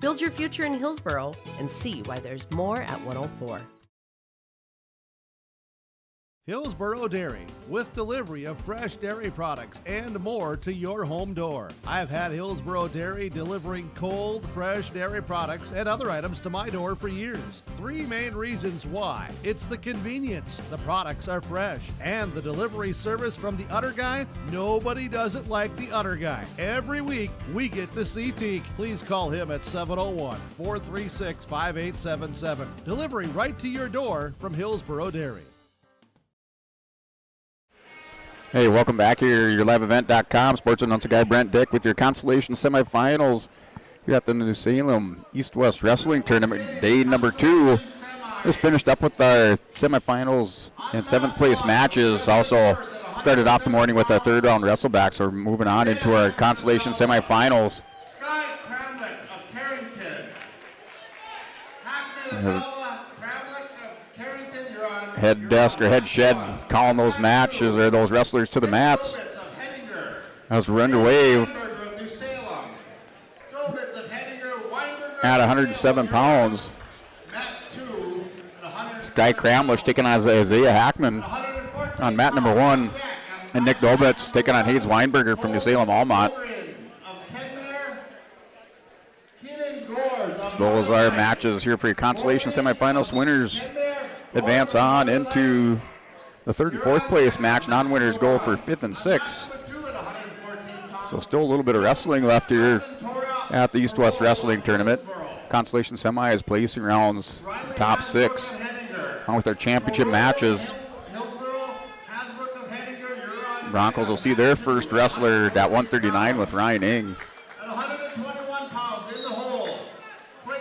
Speaker 14: Build your future in Hillsborough and see why there's more at 104.
Speaker 8: Hillsborough Dairy, with delivery of fresh dairy products and more to your home door. I've had Hillsborough Dairy delivering cold, fresh dairy products and other items to my door for years. 3 main reasons why. It's the convenience, the products are fresh, and the delivery service from the Udder Guy. Nobody does it like the Udder Guy. Every week, we get to see Teak. Please call him at 701-436-5877. Delivery right to your door from Hillsborough Dairy.
Speaker 15: Hey, welcome back here. Your liveevent.com. Sports announcer guy Brent Dick with your Consolation semifinals here at the New Salem East-West Wrestling Tournament, day number 2. Just finished up with our semifinals and 7th place matches. Also started off the morning with our 3rd round wrestleback, so we're moving on into our Consolation semifinals. Head desk or head shed calling those matches or those wrestlers to the mats as we're underway at 107 pounds. Sky Kramlich taking on Isaiah Hackman on mat number 1, and Nick Dobitz taking on Hayes Weinberger from New Salem Almont. Those are matches here for your Consolation semifinals. Winners advance on into the 3rd and 4th place match. Non-winners go for 5th and 6th. So still a little bit of wrestling left here at the East-West Wrestling Tournament. Consolation semi is placing rounds top 6 along with their championship matches. Broncos will see their first wrestler at 139 with Ryan Ing.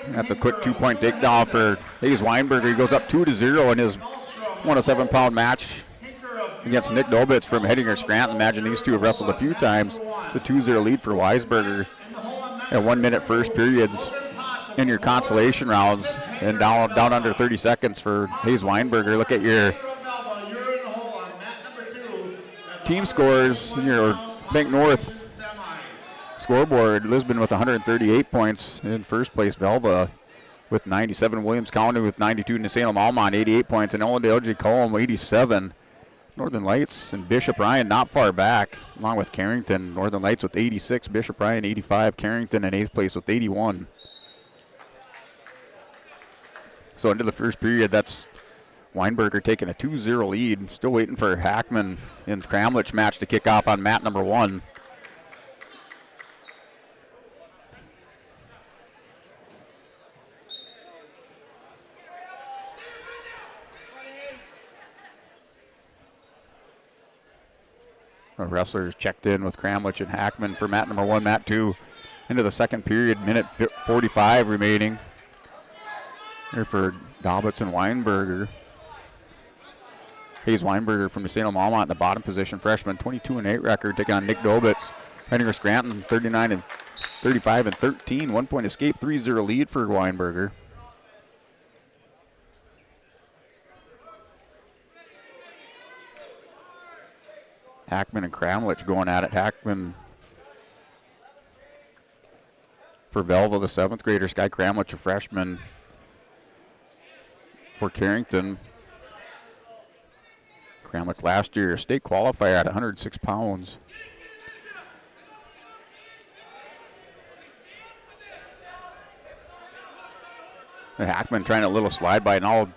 Speaker 15: That's a quick 2-point takedown for Hayes Weinberger. He goes up 2-0 in his 107-pound match against Nick Dobitz from Hettinger Scranton. Imagine these two have wrestled a few times. It's a 2-0 lead for Weisberger at 1 minute first periods in your consolation rounds, and down under 30 seconds for Hayes Weinberger. Look at your team scores in your Bank North scoreboard. Lisbon with 138 points in first place. Velva with 97. Williams County with 92. New Salem Almont 88 points. And Ellendale J. Colum 87. Northern Lights and Bishop Ryan not far back, along with Carrington. Northern Lights with 86. Bishop Ryan 85. Carrington in 8th place with 81. So into the first period, that's Weinberger taking a 2-0 lead. Still waiting for Hackman and Kramlich match to kick off on mat number 1. Our wrestlers checked in with Kramlich and Hackman for mat number 1, mat 2. Into the second period, minute 45 remaining. Here for Dobitz and Weinberger. Hayes Weinberger from the Salem Almont in the bottom position, freshman, 22-8 record, taking on Nick Dobitz. Hettinger Scranton, 35 and 13, 1-point escape, 3-0 lead for Weinberger. Hackman and Kramlich going at it. Hackman for Velva, the 7th grader. Sky Kramlich, a freshman for Carrington. Kramlich last year state qualifier at 106 pounds. And Hackman trying a little slide by, now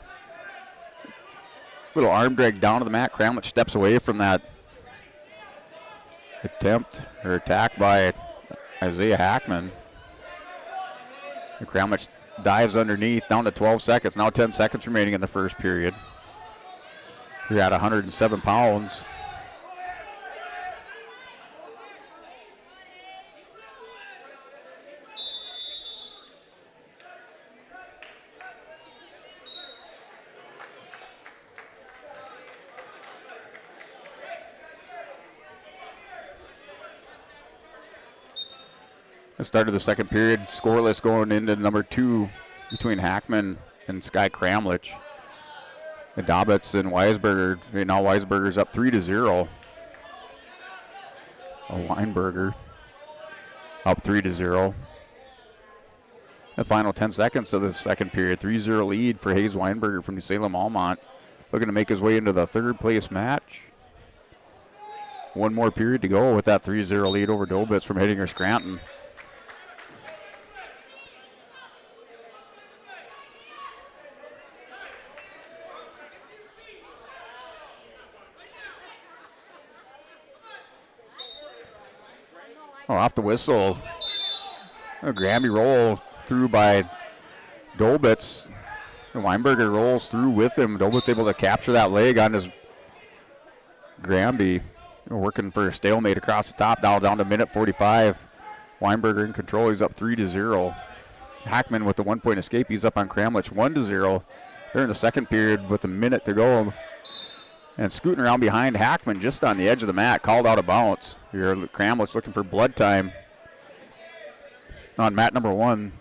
Speaker 15: little arm drag down to the mat. Kramlich steps away from that attempt or attack by Isaiah Hackman. And Kramlich dives underneath, down to 12 seconds. Now 10 seconds remaining in the first period. We're at 107 pounds. The start of the second period, scoreless going into number 2 between Hackman and Sky Kramlich. And Dobbitz and Weisberger. Right now Weisberger's up 3-0. Weinberger up 3-0. The final 10 seconds of the second period, 3-0 lead for Hayes Weinberger from New Salem Almont. Looking to make his way into the third place match. One more period to go with that 3-0 lead over Dobitz from Hittinger Scranton. Oh, off the whistle. A Granby roll through by Dobitz. Weinberger rolls through with him. Dobitz able to capture that leg on his Granby. Working for a stalemate across the top now down to minute 45. Weinberger in control. He's up 3-0. Hackman with the 1-point escape. He's up on Kramlich 1-0. They're in the second period with a minute to go. And scooting around behind Hackman just on the edge of the mat, called out of bounds. Here, Kramlich looking for blood time on mat number 1.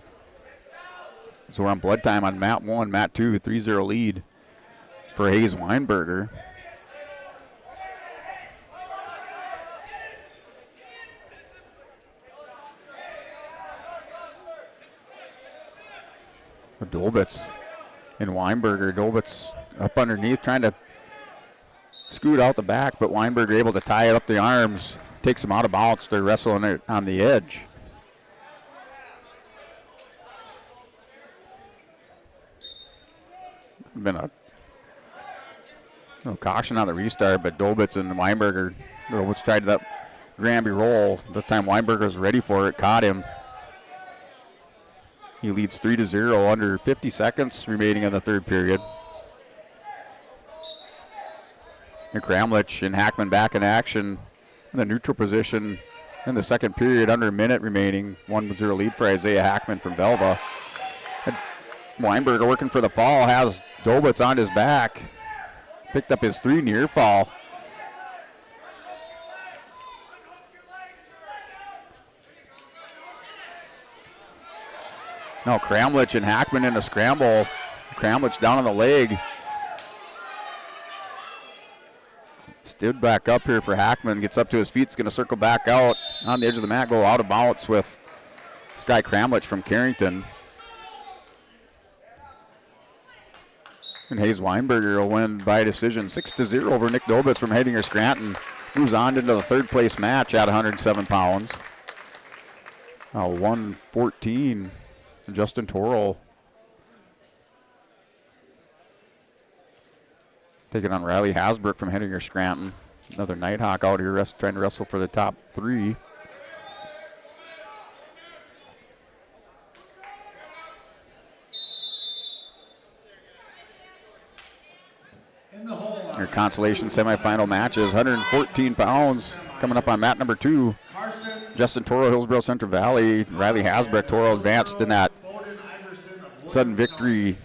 Speaker 15: So we're on blood time on mat 1, mat 2, 3-0 lead for Hayes Weinberger. Dobitz and Weinberger. Dobitz up underneath trying to scoot out the back, but Weinberger able to tie it up the arms, takes him out of bounds. They're wrestling it on the edge. Been a no caution on the restart, but Dobitz and Weinberger, Dobitz tried that Granby roll. This time Weinberger was ready for it, caught him. He leads 3-0, under 50 seconds remaining in the third period. And Kramlich and Hackman back in action in the neutral position in the second period, under a minute remaining. 1-0 lead for Isaiah Hackman from Velva. And Weinberger working for the fall, has Dobitz on his back. Picked up his 3 near fall. Now Kramlich and Hackman in a scramble. Kramlich down on the leg. Stood back up here for Hackman. Gets up to his feet. Is going to circle back out on the edge of the mat. Go out of bounds with Sky Kramlich from Carrington. And Hayes Weinberger will win by decision 6-0 over Nick Dobitz from Hittinger Scranton. Moves on into the third place match at 107 pounds. 114. Justin Torrell taking on Riley Hasbrook from Hittinger Scranton. Another Nighthawk out here trying to wrestle for the top 3. Our Consolation semifinal matches, 114 pounds coming up on mat number 2. Justin Toro, Hillsborough Central Valley. Riley Hasbrook. Toro advanced in that sudden victory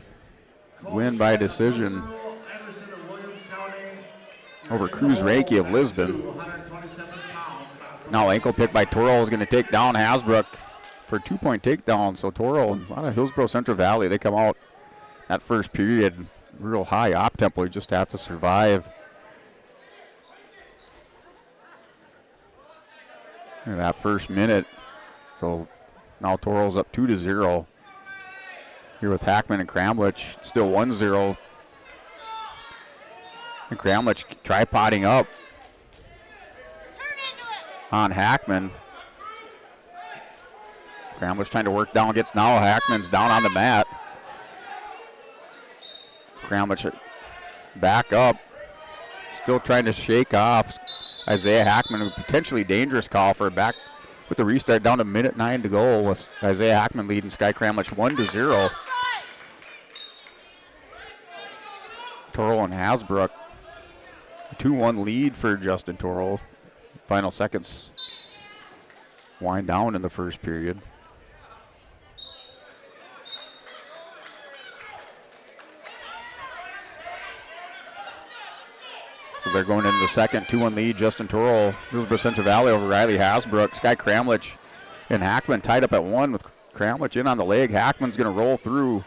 Speaker 15: win by decision over Cruz Reiki of Lisbon. Now ankle pick by Toro is going to take down Hasbrook for a 2-point takedown. So Toro, a lot of Hillsborough Central Valley, they come out that first period real high op tempo. You just have to survive. In that first minute. So now Toro's up 2-0. Here with Hackman and Kramlich, still 1-0. And Kramlich tripoding up on Hackman. Kramlich trying to work down, gets now. Hackman's down on the mat. Kramlich back up, still trying to shake off Isaiah Hackman. A potentially dangerous call for a back with the restart down to minute 9 to go with Isaiah Hackman leading Sky Kramlich 1-0. Toro and Hasbrook. 2-1 lead for Justin Toro. Final seconds wind down in the first period. So they're going into the second, 2-1 lead. Justin Toro, Hillsborough Central Valley over Riley Hasbrook. Sky Kramlich And Hackman tied up at 1 with Kramlich in on the leg. Hackman's going to roll through.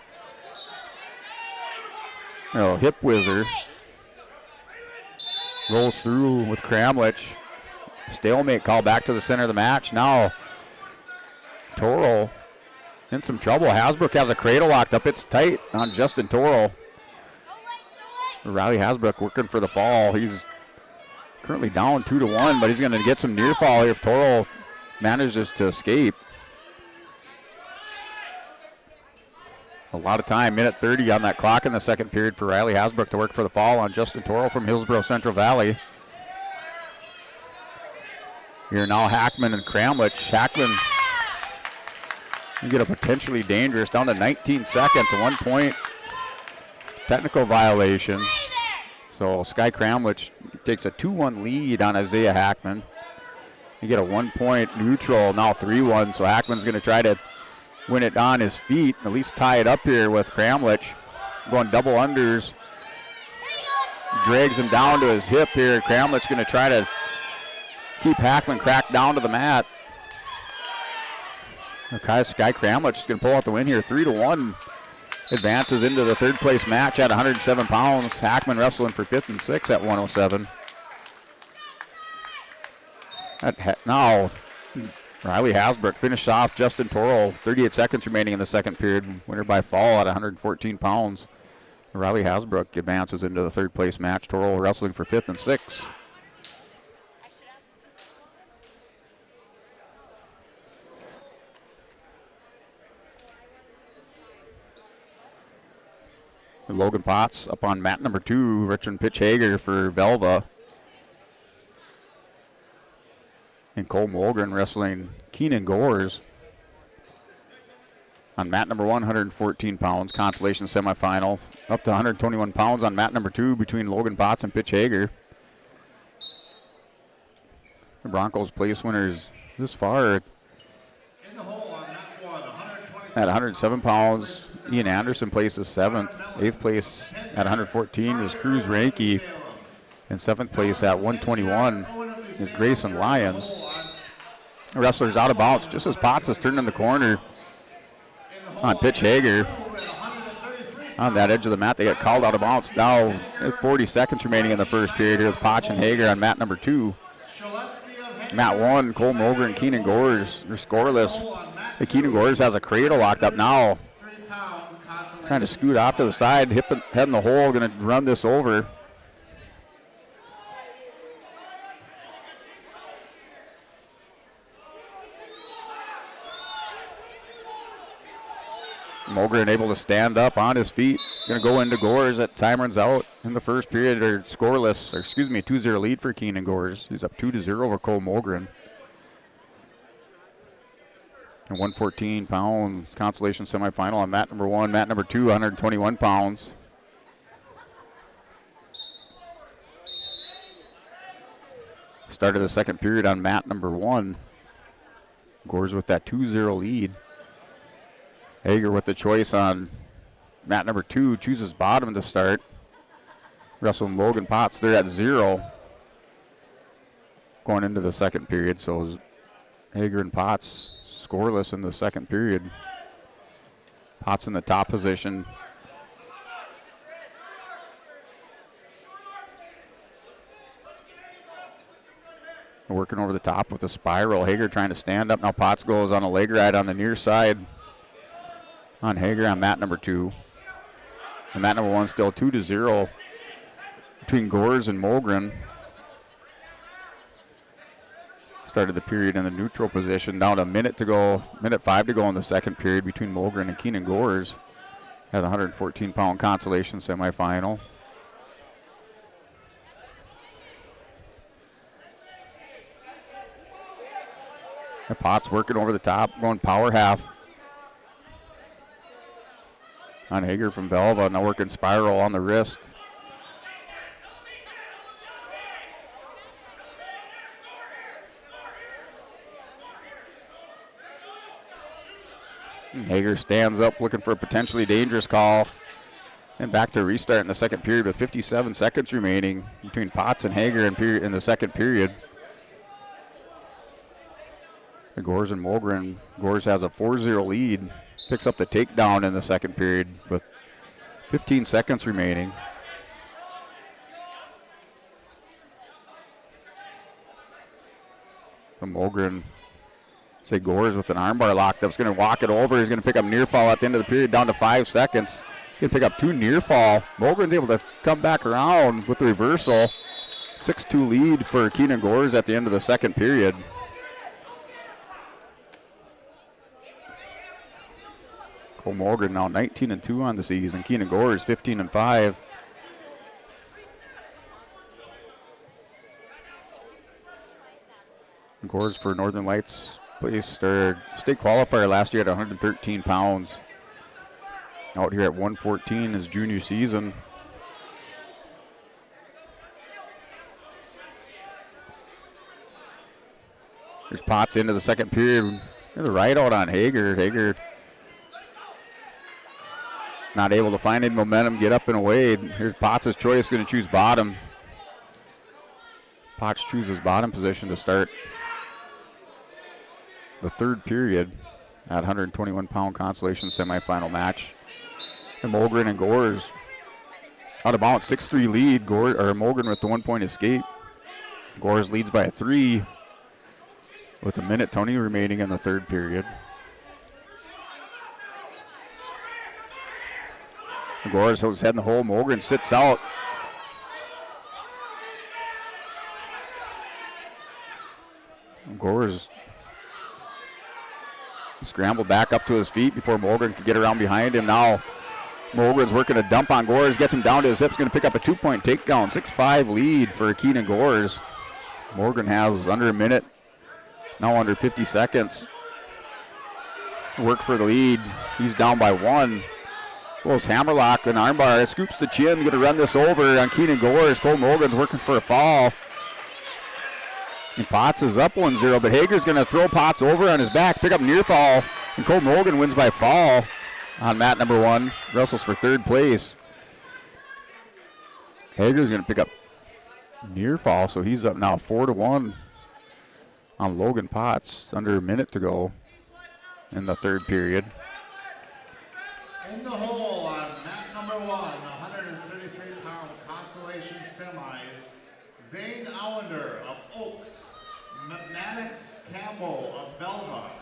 Speaker 15: Hip whizzer. Rolls through with Kramlich. Stalemate call back to the center of the match. Now Toro in some trouble. Hasbrook has a cradle locked up. It's tight on Justin Toro. Riley Hasbrook working for the fall. He's currently down 2-1, but he's going to get some near fall here if Toro manages to escape. A lot of time, minute 30 on that clock in the second period for Riley Hasbrook to work for the fall on Justin Toro from Hillsborough Central Valley. Here now Hackman and Kramlich. Hackman, you get a potentially dangerous down to 19 seconds, a 1 point technical violation. So Sky Kramlich takes a 2-1 lead on Isaiah Hackman. You get a 1 point neutral, now 3-1. So Hackman's going to try to win it on his feet, at least tie it up here with Kramlich. Going double unders. Drags him down to his hip here. Kramlich's going to try to keep Hackman cracked down to the mat. Okay, Sky Kramlich is going to pull out the win here, 3-1. Advances into the third place match at 107 pounds. Hackman wrestling for 5th and 6th at 107. Now, Riley Hasbrook finished off Justin Toro. 38 seconds remaining in the second period. Winner by fall at 114 pounds. Riley Hasbrook advances into the third place match. Toro wrestling for 5th and 6th. Logan Potts up on mat number 2. Richard Pitch Hager for Velva. And Cole Mulgren wrestling Keenan Gores on mat number 1, 114 pounds. Consolation semifinal. Up to 121 pounds on mat number 2 between Logan Potts and Pitch Hager. The Broncos place winners this far at 107 pounds. Ian Anderson places 7th. 8th place at 114 is Cruz Ranke. And 7th place at 121 is Grayson Lyons. The wrestler's out of bounds just as Potts is turning the corner on Pitch Hager. On that edge of the mat, they get called out of bounds. Now, there's 40 seconds remaining in the first period here with Potts and Hager on mat number 2. Mat 1, Cole Mulgren and Keenan Gores, they're scoreless. The Keenan Gores has a cradle locked up now. Trying to scoot off to the side, head in the hole, going to run this over. Mulgren able to stand up on his feet. Going to go into Gores at time runs out in the first period. Or scoreless, or excuse me, 2-0 lead for Keenan Gores. He's up 2-0 over Cole Mulgren. And 114 pound consolation semifinal on mat number 1. Mat number 2, 121 pounds. Start of the second period on mat number 1. Gores with that 2-0 lead. Hager with the choice on mat number 2, chooses bottom to start. Wrestling Logan Potts, they're at 0 going into the second period. So Hager and Potts scoreless in the second period. Potts in the top position. Working over the top with a spiral. Hager trying to stand up. Now Potts goes on a leg ride on the near side on Hager on mat number 2. And mat number 1 still 2-0 between Gores and Mulgren. Started the period in the neutral position. Down to minute 5 to go in the second period between Mulgren and Keenan Gores at the 114-pound consolation semifinal. And Potts working over the top, going power half on Hager from Velva. Now working spiral on the wrist. Hager stands up looking for a potentially dangerous call. And back to restart in the second period with 57 seconds remaining between Potts and Hager in the second period. The Gores and Mogren. Gores has a 4-0 lead. Picks up the takedown in the second period with 15 seconds remaining. The Mogren, say Gores with an armbar locked up. He's going to walk it over. He's going to pick up near fall at the end of the period, down to 5 seconds. He's going to pick up 2 near fall. Mogren's able to come back around with the reversal. 6-2 lead for Keenan Gores at the end of the second period. Cole Mogren now 19-2 on the season. Keenan Gores 15-5. Gores for Northern Lights placed their state qualifier last year at 113 pounds. Out here at 114 his junior season. Here's Potts into the second period. There's a right out on Hager. Hager not able to find any momentum, get up and away. Here's Potts' choice, going to choose bottom. Potts chooses bottom position to start the third period at 121-pound Consolation semifinal match. And Mogren and Gores out of bounds, 6-3 lead. Mogren with the 1-point escape. Gores leads by 3 with a minute 20 remaining in the third period. Gores has head in the hole. Mogren sits out. Gores scrambled back up to his feet before Mogren could get around behind him. Now Mogren's working a dump on Gores, gets him down to his hips, going to pick up a 2-point takedown. 6-5 lead for Keenan Gores. Mogren has under a minute, now under 50 seconds. Work for the lead. He's down by 1. Goes hammerlock and armbar, scoops the chin, going to run this over on Keenan Gores. Cole Mogren's working for a fall. And Potts is up 1-0, but Hager's going to throw Potts over on his back, pick up near fall, and Cole Mogren wins by fall on mat number 1. Wrestles for third place. Hager's going to pick up near fall, so he's up now 4-1 on Logan Potts. Under a minute to go in the third period.
Speaker 8: In the hole on mat number 1, 133-pound Consolation semis, Zane Allender of Oaks, Maddox Campbell of Belva.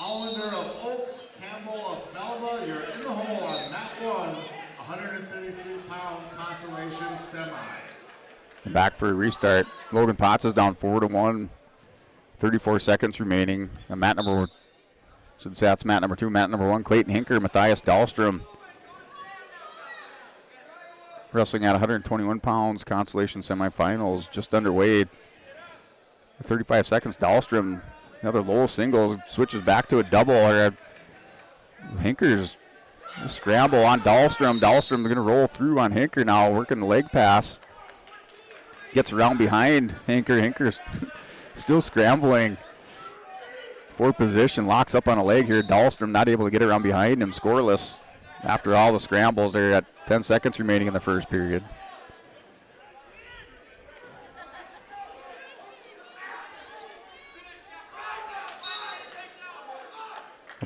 Speaker 8: Allender of Oaks, Campbell of Belva, you're in the hole on mat 1, 133-pound Consolation semis.
Speaker 15: Back for a restart. Logan Potts is down 4-1. 34 seconds remaining. And mat number, should say that's mat number 2. Mat number 1, Clayton Hinker, Matthias Dahlstrom. Wrestling at 121 pounds, Consolation semifinals just underway. 35 seconds. Dahlstrom, another low single, switches back to a double. Hinker's scramble on Dahlstrom. Dahlstrom going to roll through on Hinker now, working the leg pass. Gets around behind Hinker. Hinker's still scrambling for position, locks up on a leg here. Dahlstrom not able to get around behind him, scoreless after all the scrambles. They're at 10 seconds remaining in the first period.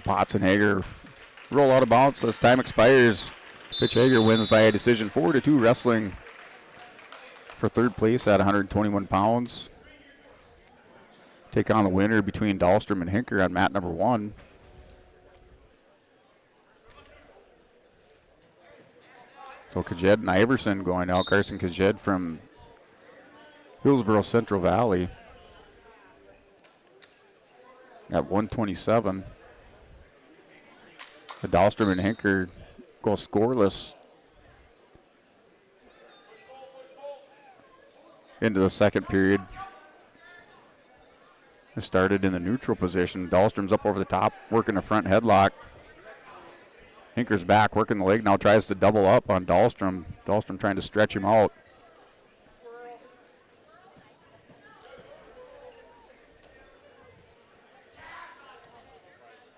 Speaker 15: Potts and Hager roll out of bounds as time expires. Pitch Hager wins by a decision 4-2, wrestling for third place at 121 pounds. Take on the winner between Dahlstrom and Hinker on mat number 1. So Kajed and Iverson going out. Carson Kajed from Hillsborough Central Valley at 127. The Dahlstrom and Hinker go scoreless into the second period. It started in the neutral position. Dahlstrom's up over the top, working the front headlock. Hinker's back, working the leg, now tries to double up on Dahlstrom. Dahlstrom trying to stretch him out.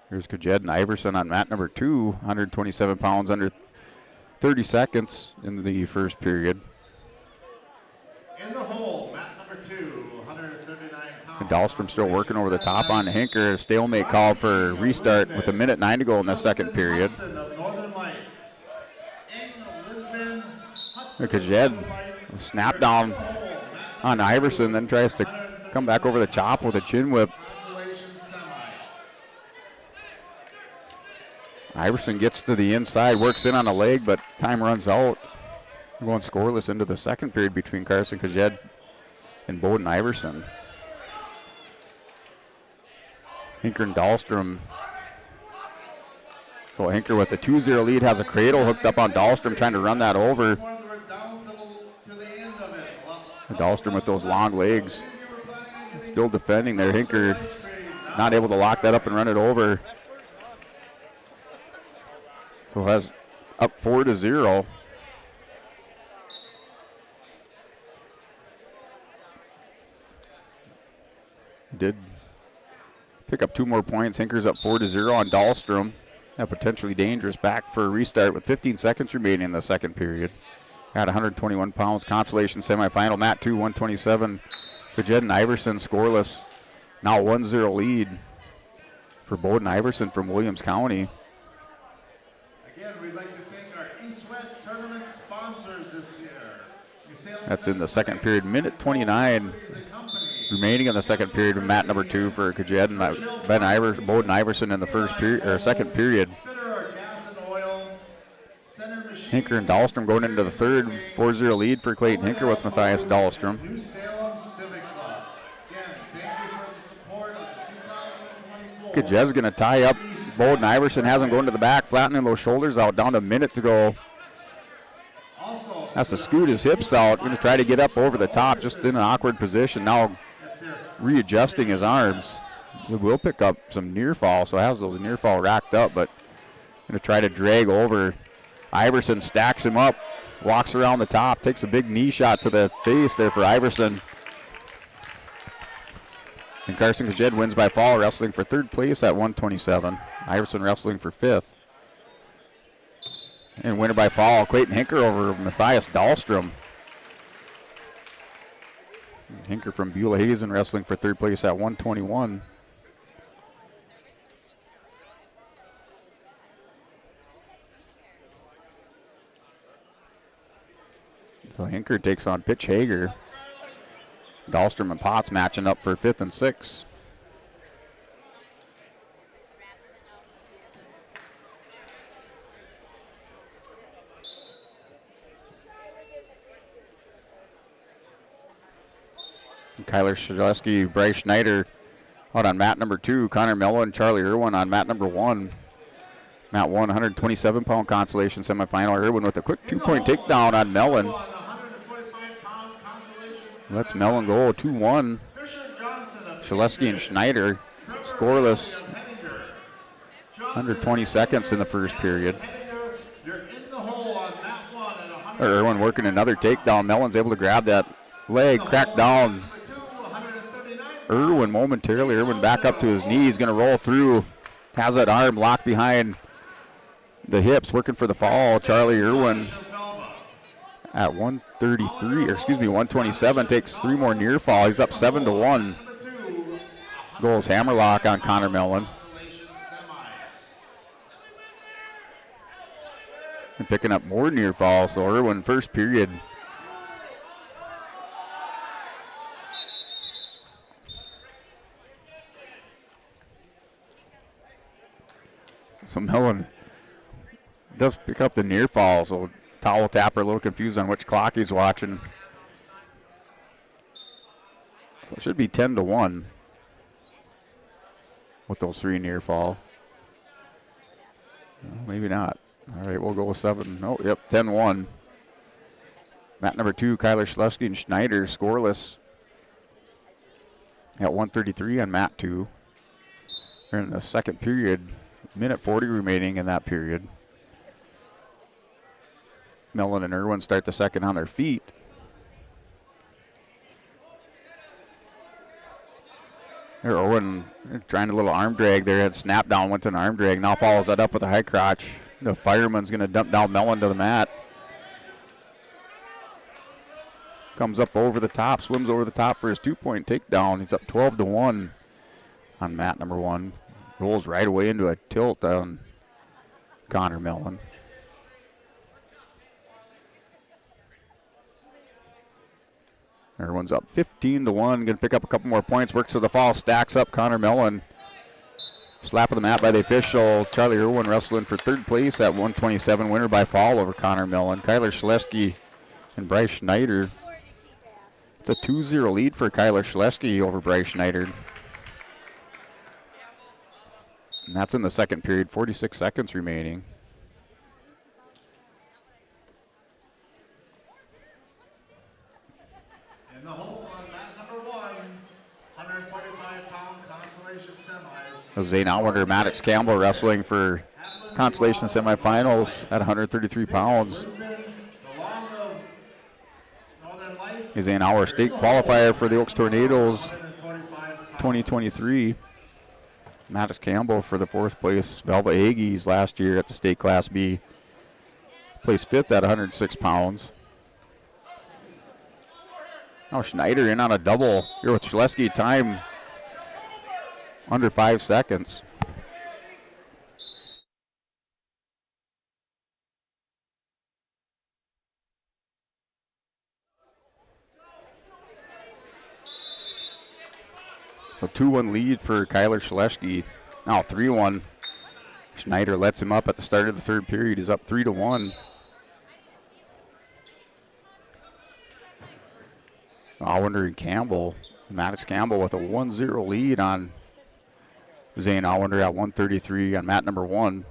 Speaker 15: Here's Kajed and Iverson on mat number 2, 127 pounds, under 30 seconds in the first period.
Speaker 8: In the hole, mat number 2, 139 pounds.
Speaker 15: Dahlstrom still working over the top on Hinker. Stalemate call for restart with 1:09 to go in the second period. Because Jed snap down on Iverson, then tries to come back over the top with a chin whip. Iverson gets to the inside, works in on a leg, but time runs out. We're going scoreless into the second period between Carson Kajed and Bowden Iverson. Hinker and Dahlstrom. So Hinker with a 2-0 lead has a cradle hooked up on Dahlstrom, trying to run that over. Dahlstrom with those long legs. Still defending there. Hinker not able to lock that up and run it over. So has up 4-0. Did pick up 2 more points. Hinker's up 4-0 on Dahlstrom. That potentially dangerous. Back for a restart with 15 seconds remaining in the second period. At 121 pounds. Consolation semifinal. Mat 2, 127. Kajed and Iverson scoreless. Now 1-0 lead for Bowden Iverson from Williams County.
Speaker 8: Again, we'd like to thank our East-West tournament sponsors this year.
Speaker 15: That's in the second period. Minute 29 remaining in the second period with mat number 2 for Kajed and Bowden Iverson in the first period or second period. Hinker and Dahlstrom going into the third. 4-0 lead for Clayton Hinker with Matthias Dahlstrom. Kajed's going to tie up. Bowden Iverson has him going to the back, flattening those shoulders out. Down to a minute to go. Has to scoot his hips out. Going to try to get up over the top, just in an awkward position. Now readjusting his arms. He will pick up some near fall, so has those near fall racked up, but going to try to drag over. Iverson stacks him up, walks around the top, takes a big knee shot to the face there for Iverson. And Carson Kajed wins by fall, wrestling for third place at 127. Iverson wrestling for fifth. And winner by fall, Clayton Hinker over Matthias Dahlstrom. Hinker from Beulah Hazen wrestling for third place at 121. So Hinker takes on Pitch Hager. Dahlstrom and Potts matching up for 5th and 6th. Kyler Shaleski, Bryce Schneider out on mat number 2. Connor Mellon, Charlie Irwin on mat number 1. Mat 1, 127-pound consolation semifinal. Irwin with a quick 2-point takedown on Mellon. Lets Mellon go 2-1. Shaleski and Schneider scoreless. Under 20 seconds in the first period. Irwin working another takedown. Mellon's able to grab that leg, crack down. Irwin momentarily. Irwin back up to his knees, going to roll through. Has that arm locked behind the hips, working for the fall. Charlie Irwin at 127 takes 3 more near fall. He's up 7-1. Goes hammerlock on Connor Mellon. And picking up more near fall. So Irwin first period. So Mellon does pick up the near fall, so towel tapper a little confused on which clock he's watching. So it should be 10-1 with those 3 near fall. Well, maybe not. All right, we'll go with 7. Oh, yep, 10-1. Mat number 2, Kyler Schleski and Schneider scoreless at 1:33 on mat 2. We're in the second period. Minute 40 remaining in that period. Mellon and Irwin start the second on their feet. There, Irwin trying a little arm drag there. Had snap down, went to an arm drag. Now follows that up with a high crotch. The fireman's going to dump down Mellon to the mat. Comes up over the top, swims over the top for his 2-point takedown. He's up 12-1 on mat number 1. Rolls right away into a tilt on Connor Mellon. Everyone's up 15-1. Going to pick up a couple more points. Works for the fall. Stacks up Connor Mellon. Slap of the mat by the official. Charlie Irwin wrestling for third place at 127. Winner by fall over Connor Mellon. Kyler Schleski and Bryce Schneider. It's a 2-0 lead for Kyler Schleski over Bryce Schneider. And that's in the second period. 46 seconds remaining.
Speaker 8: In the hole on mat number 1, 145-pound Consolation semis.
Speaker 15: Zane Allender, Maddox Campbell wrestling for Consolation semifinals at 133 pounds. He's an hour state qualifier for the Oaks Tornadoes 2023. Maddox Campbell for the fourth place Velva Aggies last year at the state Class B. Placed fifth at 106 pounds. Now Schneider in on a double here with Schleski. Time under 5 seconds. A 2-1 lead for Kyler Schleski. Now 3-1. Schneider lets him up at the start of the third period. He's up 3-1. Allender and Campbell. Maddox Campbell with a 1-0 lead on Zane Allender at 133 on mat number 1.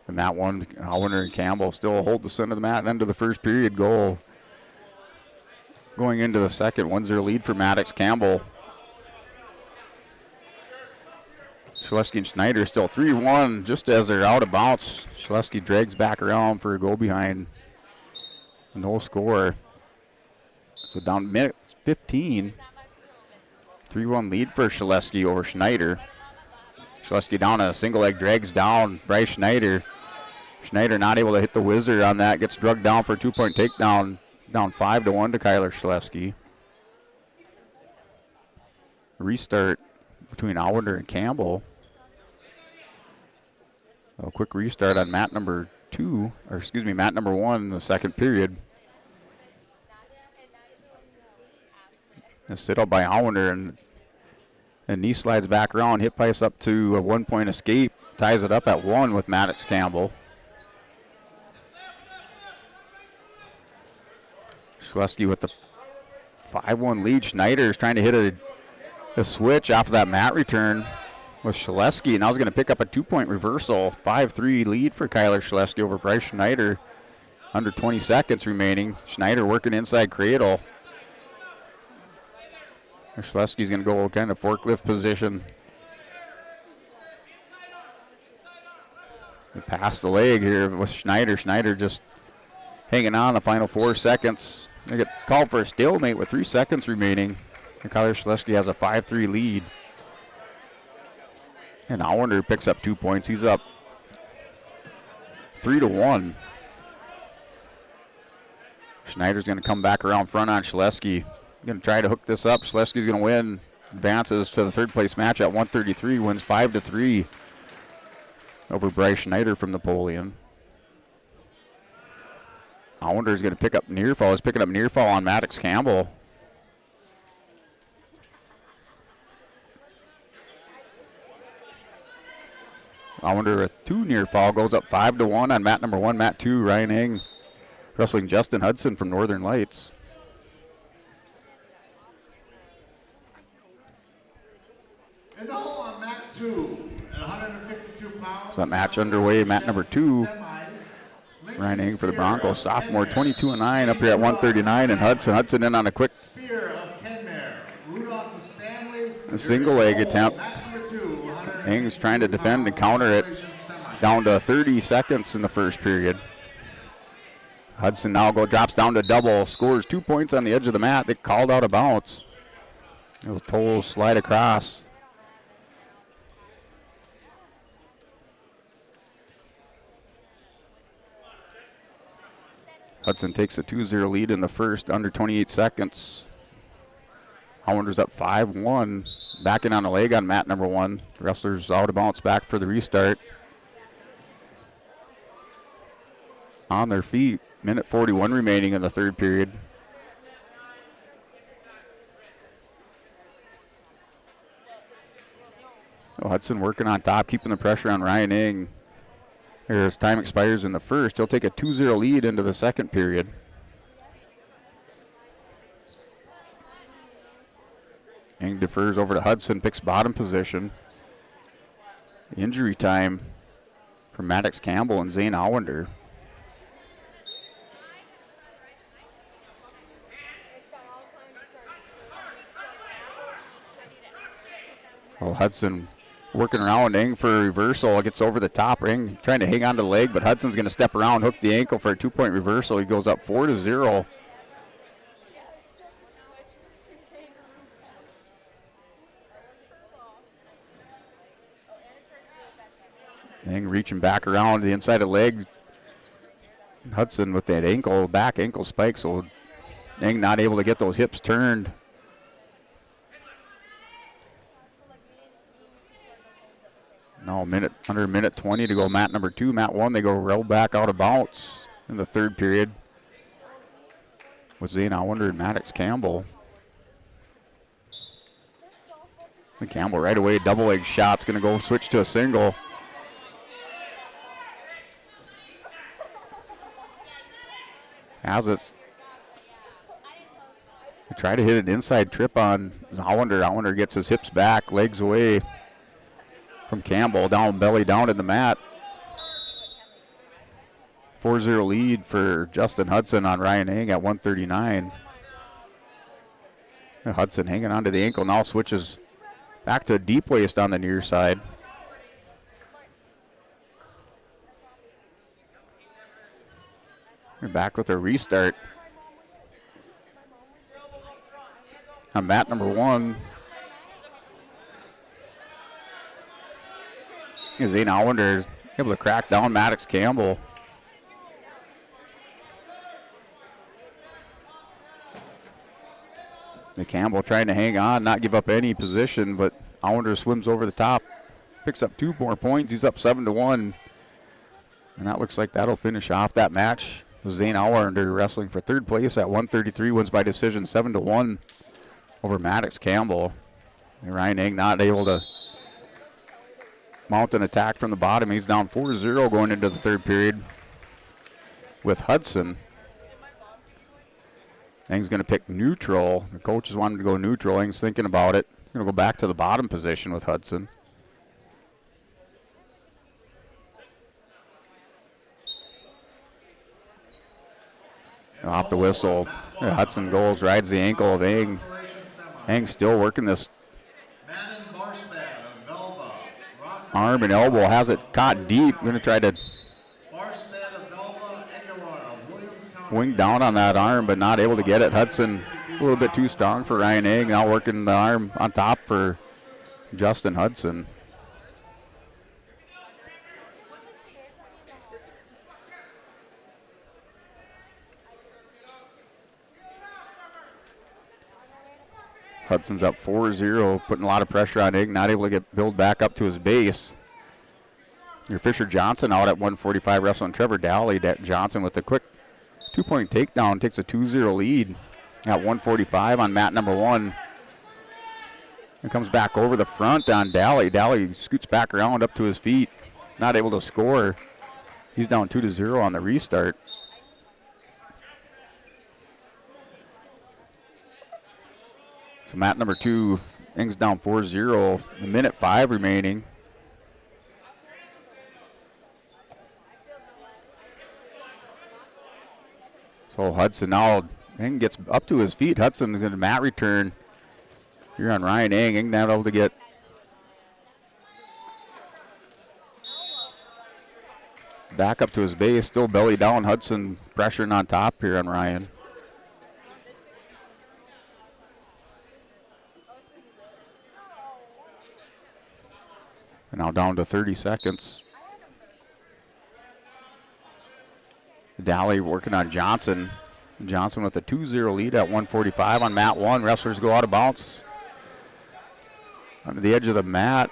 Speaker 15: And that one, Allender and Campbell still hold the center of the mat end of the first period goal. Going into the second, 1-0 lead for Maddox Campbell. Schleski and Schneider still 3-1 just as they're out of bounds. Schleski drags back around for a goal behind. No score. So down minute 15. 3-1 lead for Schleski over Schneider. Schleski down on a single leg, drags down Bryce Schneider. Schneider not able to hit the whizzer on that, gets drugged down for a 2-point takedown. Down 5-1 to Kyler Schleski. Restart between Allender and Campbell. A quick restart on mat number 1 in the second period. A sit up by Allender and knee slides back around, hip pipes up to a 1-point escape, ties it up at 1 with Maddox Campbell. Schleski with the 5-1 lead. Schneider is trying to hit a switch off of that mat return with Schleski. Now he's going to pick up a 2-point reversal. 5-3 lead for Kyler Schleski over Bryce Schneider. Under 20 seconds remaining. Schneider working inside cradle. Schleski's going to go kind of forklift position. Pass the leg here with Schneider. Schneider just hanging on the final 4 seconds. They get called for a stalemate with 3 seconds remaining. And Kyler Schleski has a 5-3 lead. And Allender picks up 2 points. He's up 3-1. Schneider's going to come back around front on Schleski. Going to try to hook this up. Schleski's going to win. Advances to the third place match at 133. Wins 5-3 over Bryce Schneider from Napoleon. Allender is going to pick up near fall. He's picking up near fall on Maddox Campbell. Allender with 2 near fall, goes up 5-1 on mat number 1. Mat 2, Ryan Eng wrestling Justin Hudson from Northern Lights.
Speaker 8: In the hole on mat 2 at 152 pounds.
Speaker 15: So that match underway, mat number 2. Ryan Eng for the Broncos, sophomore, 22-9 up here at 139, and Hudson in on a quick a single leg attempt. Eng's trying to defend and counter it. Down to 30 seconds in the first period. Hudson now drops down to double, scores 2 points on the edge of the mat. They called out of bounds. Little toe slide across. Hudson takes a 2-0 lead in the first, under 28 seconds. Highlanders up 5-1. Backing on a leg on mat number 1. The wrestlers out of bounce back for the restart. On their feet. Minute 41 remaining in the third period. So Hudson working on top, keeping the pressure on Ryan Ing. As time expires in the first, he'll take a 2-0 lead into the second period. Ing defers over to Hudson, picks bottom position. Injury time for Maddox Campbell and Zane Allender. Well, Hudson working around Ing for a reversal. Gets over the top. Ing trying to hang on to the leg, but Hudson's going to step around, hook the ankle for a 2-point reversal. He goes up 4-0. Ing reaching back around the inside of the leg. Hudson with that ankle, back ankle spike, so Ing not able to get those hips turned. No, under a minute 20 to go. Mat number 2, mat 1, they go roll back out of bounds in the third period with Zane Allender and Maddox Campbell. And Campbell right away, double leg shot's going to go switch to a single. Has it. They try to hit an inside trip on Allender. Allender gets his hips back, legs away from Campbell, down belly down in the mat. 4-0 lead for Justin Hudson on Ryan Ing at 1:39. Hudson hanging onto the ankle, now switches back to a deep waist on the near side. We're back with a restart. On mat number 1 is Zane Allender able to crack down Maddox Campbell. Campbell trying to hang on, not give up any position, but Allender swims over the top, picks up 2 more points. He's up 7-1, and that looks like that'll finish off that match. Zane Allender wrestling for third place at 133, wins by decision 7-1 over Maddox Campbell. And Ryan Ing not able to mount an attack from the bottom. He's down 4-0 going into the third period with Hudson. Ing's going to pick neutral. The coaches wanted to go neutral. Ing's thinking about it. Going to go back to the bottom position with Hudson. Off the whistle, Hudson goes, rides the ankle of Ing. Ing still working this arm and elbow, has it caught deep. Going to try to wing down on that arm, but not able to get it. Hudson a little bit too strong for Ryan Ing. Now working the arm on top for Justin Hudson. Hudson's up 4-0, putting a lot of pressure on Ing, not able to build back up to his base. Your Fisher Johnson out at 145 wrestling Trevor Dowley. Johnson with a quick 2-point takedown, takes a 2-0 lead at 145 on mat number 1. And comes back over the front on Dowley. Dowley scoots back around up to his feet, not able to score. He's down 2-0 on the restart. So mat number 2, Ing's down 4-0, a minute 5 remaining. So Hudson now, Ing gets up to his feet. Hudson is going to mat return here on Ryan Ing. Ing not able to get back up to his base, still belly down. Hudson pressuring on top here on Ryan. And now down to 30 seconds. Daly working on Johnson. Johnson with a 2-0 lead at 1:45 on mat 1. Wrestlers go out of bounds. Under the edge of the mat.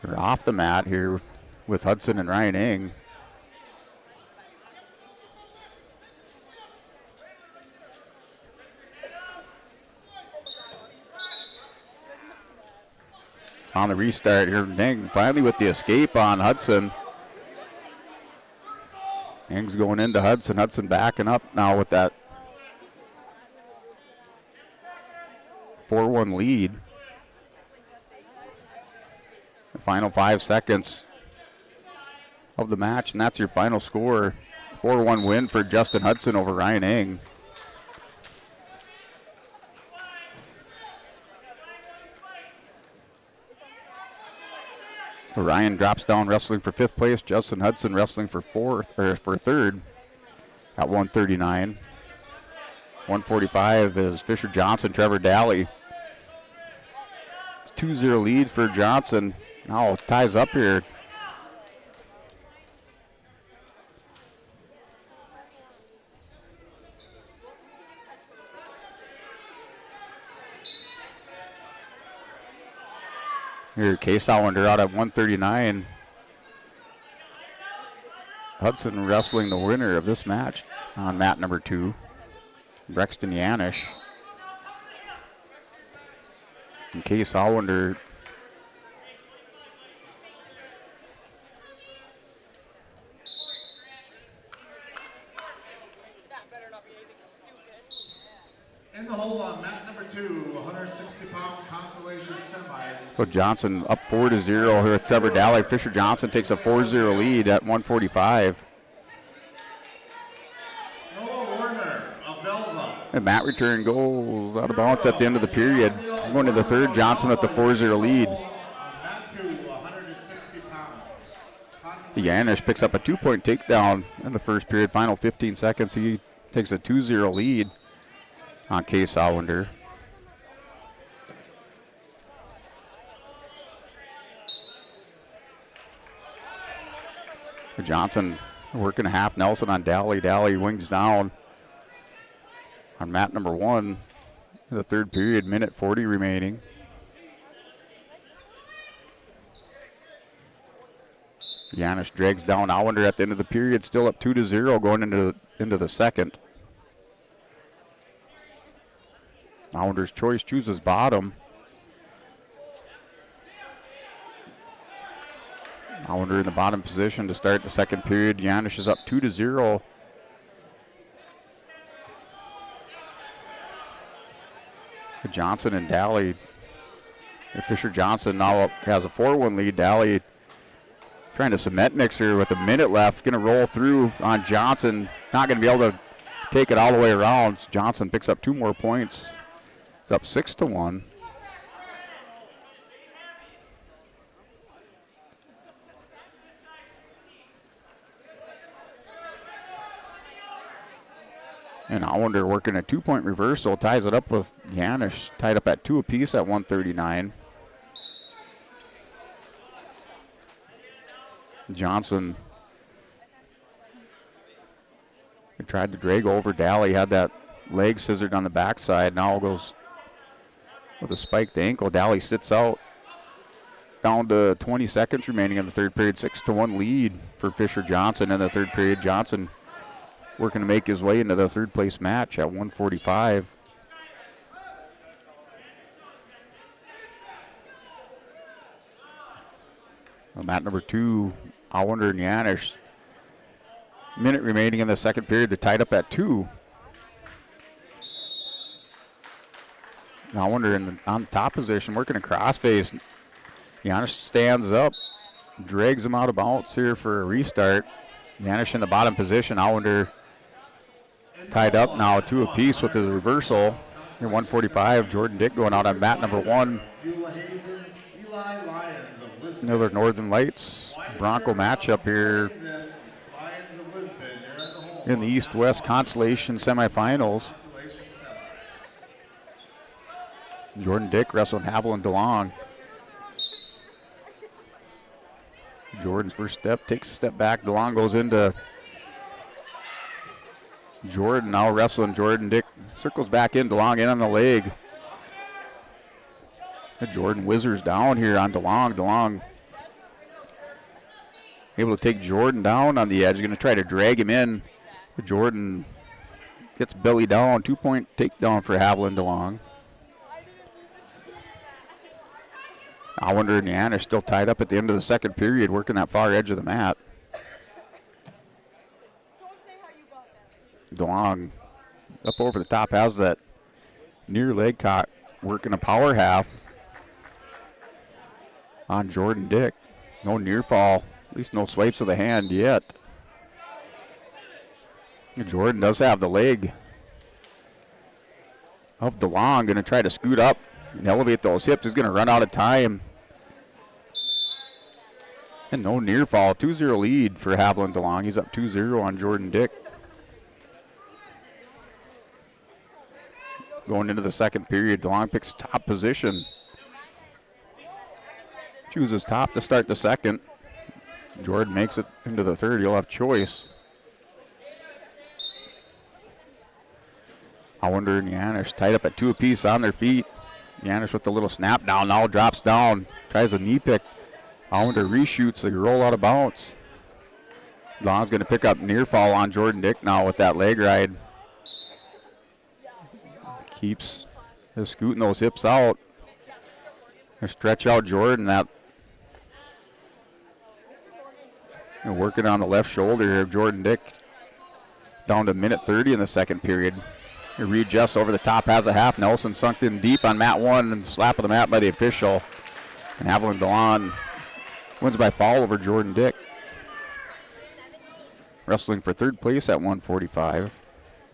Speaker 15: They're off the mat here with Hudson and Ryan Ing. On the restart here, Ing finally with the escape on Hudson. Ing's going into Hudson. Hudson backing up now with that 4-1 lead. The final 5 seconds of the match, and that's your final score. 4-1 win for Justin Hudson over Ryan Ing. Ryan drops down wrestling for 5th place. Justin Hudson wrestling for for 3rd at 139. 145 is Fisher Johnson, Trevor Daly. It's 2-0 lead for Johnson. Now ties up here. Here, Case Hollander out at 139. Hudson wrestling the winner of this match on mat number 2, Brexton Yanish. And Case Hollander
Speaker 8: in the hole on mat number 2, 160-pound Consolation semis.
Speaker 15: So Johnson up 4-0 here with Trevor Daly. Fisher Johnson takes a 4-0 lead at 145. And mat return goes out of bounds at the end of the period. Going to the 3rd, Johnson with the 4-0 lead. Yanish picks up a 2-point takedown in the first period. Final 15 seconds, he takes a 2-0 lead on Case Hollander. Johnson working a half Nelson on Daly. Daly wings down on mat number 1. The 3rd period, minute 40 remaining. Yanish drags down Hollander at the end of the period, still up 2-0 going into the 2nd. Hollander's choice chooses bottom. Hollander in the bottom position to start the 2nd period. Yanish is up 2-0. Johnson and Daly. Fisher Johnson now has a 4-1 lead. Daly trying to cement mixer with a minute left. Going to roll through on Johnson. Not going to be able to take it all the way around. Johnson picks up 2 more points. It's up 6-1. And Hollander working a 2-point reversal, ties it up with Yanish, tied up at 2 apiece at 139. Johnson tried to drag over Daly, had that leg scissored on the backside. Now goes with a spiked ankle. Daly sits out. Down to 20 seconds remaining in the 3rd period. 6-1 lead for Fisher Johnson in the 3rd period. Johnson working to make his way into the 3rd place match at 145. Mat number 2, Hollander and Yanish. Minute remaining in the 2nd period. They're tied up at 2. Hollander on the top position, working a crossface. Yanish stands up, drags him out of bounds here for a restart. Yanish in the bottom position. Hollander tied up now, 2 apiece with his reversal. In 145, Jordan Dick going out on mat number 1. Another Northern Lights Bronco matchup here in the East-West Consolation semifinals. Jordan Dick wrestling Haviland DeLong. Jordan's first step, takes a step back. DeLong goes into Jordan, now wrestling Jordan. Dick circles back in, DeLong in on the leg. Jordan whizzers down here on DeLong. DeLong able to take Jordan down on the edge. Going to try to drag him in. Jordan gets belly down. 2-point takedown for Haviland DeLong. Allender and Yan are still tied up at the end of the second period, working that far edge of the mat. DeLong up over the top, has that near leg cock, working a power half on Jordan Dick. No near fall, at least no swipes of the hand yet. Jordan does have the leg of DeLong, going to try to scoot up and elevate those hips. He's going to run out of time. And no near fall, 2-0 lead for Haviland DeLong. He's up 2-0 on Jordan Dick. Going into the second period, DeLong picks top position. Chooses top to start the second. Jordan makes it into the third. He'll have choice. Allender and Yanish tied up at 2 apiece on their feet. Yanish with the little snap down, now drops down, tries a knee pick. Allender reshoots, they roll out of bounds. DeLong's going to pick up near fall on Jordan Dick now with that leg ride. Keeps scooting those hips out. They stretch out Jordan. That working on the left shoulder here. Jordan Dick down to minute 30 in the second period. Readjusts over the top, has a half. Nelson sunk in deep on mat 1 and slap of the mat by the official. And Haviland DeLong wins by fall over Jordan Dick. Wrestling for third place at 145.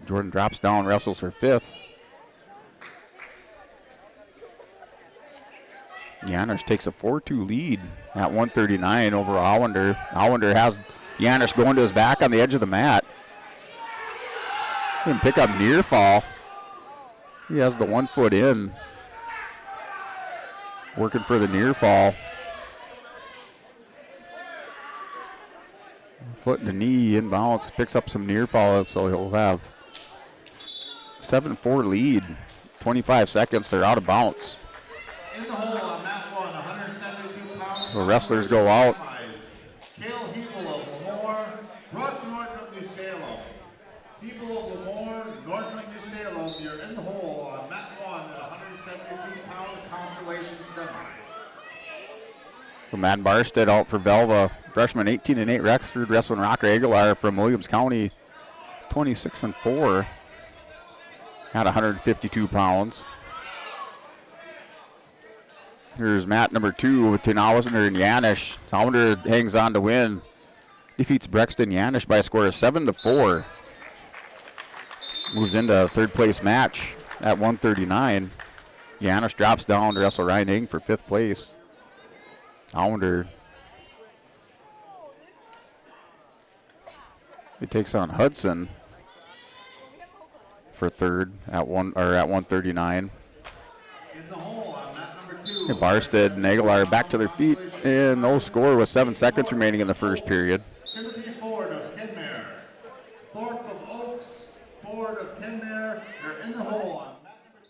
Speaker 15: Jordan drops down, wrestles for fifth. Yanish takes a 4-2 lead at 139 over Allender. Allender has Yanish going to his back on the edge of the mat. He can pick up near fall. He has the 1 foot in. Working for the near fall. Foot and the knee inbounds. Picks up some near fall, so he'll have 7-4 lead. 25 seconds, they're out of bounds.
Speaker 8: In the hole on mat 1, 172 pounds.
Speaker 15: The wrestlers go out.
Speaker 8: Cale Hebel of Lemoore, north of New Salem. People of Lemoore, north of New Salem, you're in the hole on mat 1 at 172-pound Consolation semi.
Speaker 15: Matt Barstead out for Velva. Freshman 18-8 record, wrestling Rocker Aguilar from Williams County, 26-4 at 152 pounds. Here's mat number 2 between Allender and Yanish. Allender hangs on to win. Defeats Brexton Yanish by a score of 7-4. Moves into a third place match at 139. Yanish drops down to wrestle Ryan Ing for 5th place. Allender, he takes on Hudson for third at 139. And Barstead and Aguilar back to their feet, and no score with 7 seconds remaining in the first period.
Speaker 8: Timothy Ford of Kenmare, Thorpe of Oaks, Ford of Kenmare, they're in the hole on mat number 2.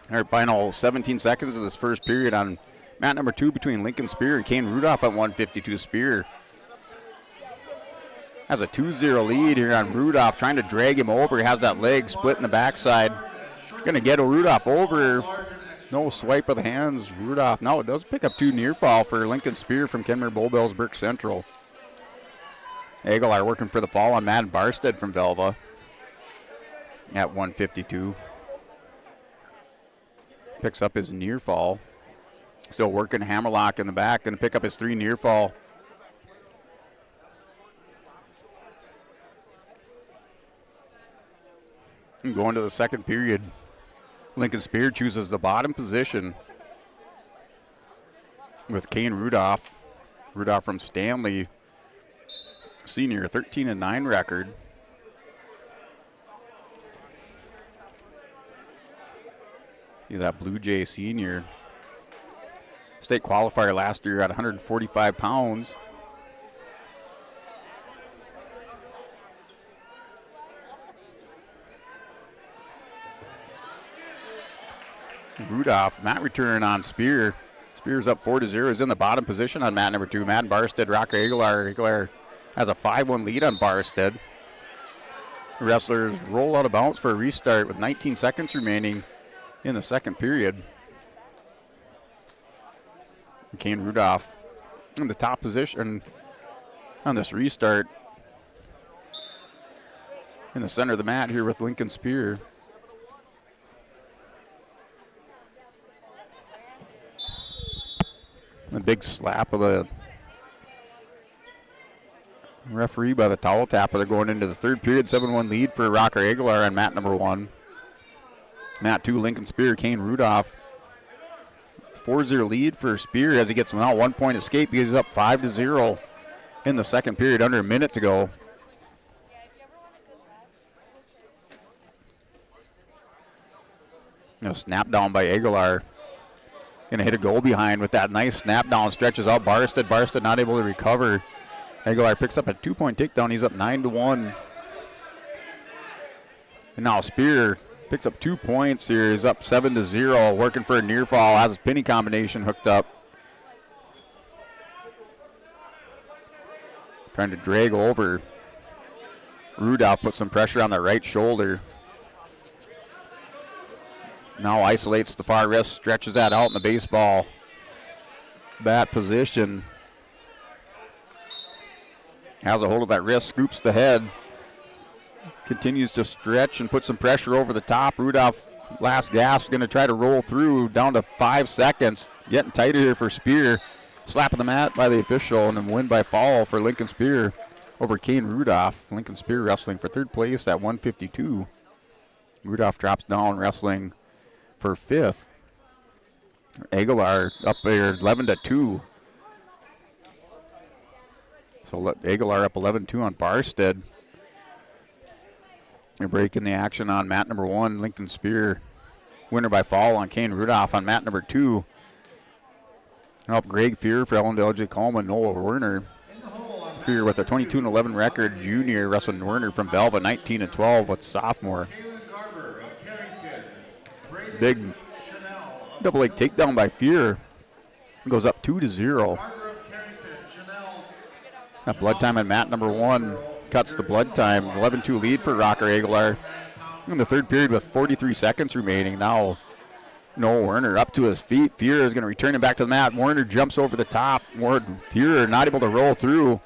Speaker 15: Our final 17 seconds of this first period on mat number 2 between Lincoln Spear and Kane Rudolph at 152. Spear has a 2-0 lead here on Rudolph, trying to drag him over. He has that leg split in the backside. Going to get Rudolph over No swipe of the hands. Rudolph. Now it does pick up 2 near fall for Lincoln Spear from Kenmare Bull Bells Burke Central. Aguilar working for the fall on Madden Barstead from Velva at 152. Picks up his near fall. Still working Hammerlock in the back. Going to pick up his 3 near fall. And going to the second period. Lincoln Spear chooses the bottom position with Kane Rudolph. Rudolph from Stanley, senior, 13-9 record. See that Blue Jay senior. State qualifier last year at 145 pounds. Rudolph, mat return on Spear. Spear's up 4-0, is in the bottom position on mat number 2. Madden Barstead, Rocker Aguilar. Aguilar has a 5-1 lead on Barstead. Wrestlers roll out of bounds for a restart with 19 seconds remaining in the second period. Kane Rudolph in the top position on this restart. In the center of the mat here with Lincoln Spear. A big slap of the referee by the towel tapper. They're going into the third period. 7-1 lead for Rocker Aguilar on mat number 1. Mat 2, Lincoln Spear, Kane Rudolph. 4-0 lead for Spear as he gets now 1 point escape. He's up 5-0 in the second period, under a minute to go. Snap down by Aguilar. Going to hit a goal behind with that nice snap down. Stretches out Barstead. Barstead not able to recover. Aguilar picks up a 2-point takedown. He's up 9-1. And now Spear picks up 2 points here. He's up 7-0. Working for a near fall. Has his penny combination hooked up. Trying to drag over. Rudolph puts some pressure on the right shoulder. Now isolates the far wrist, stretches that out in the baseball bat position. Has a hold of that wrist, scoops the head. Continues to stretch and put some pressure over the top. Rudolph, last gasp, going to try to roll through, down to 5 seconds. Getting tighter here for Spear. Slap of the mat by the official, and a win by fall for Lincoln Spear over Kane Rudolph. Lincoln Spear wrestling for third place at 152. Rudolph drops down, wrestling for 5th. Aguilar up there 11-2. So Aguilar up 11-2 on Barstead. They're breaking the action on mat number 1. Lincoln Spear winner by fall on Kane Rudolph on mat number 2. Up Greg Fear for LJ Coleman, Noel Werner. Fear with a 22-11 record. Junior wrestling Werner from Velva, 19-12 with sophomore. Big double leg takedown by Fear. Goes up 2-0. That blood time on mat number 1 cuts the blood time. 11-2 lead for Rocker Aguilar. In the third period with 43 seconds remaining. Now Noel Werner up to his feet. Fear is going to return him back to the mat. Werner jumps over the top. Fear not able to roll through.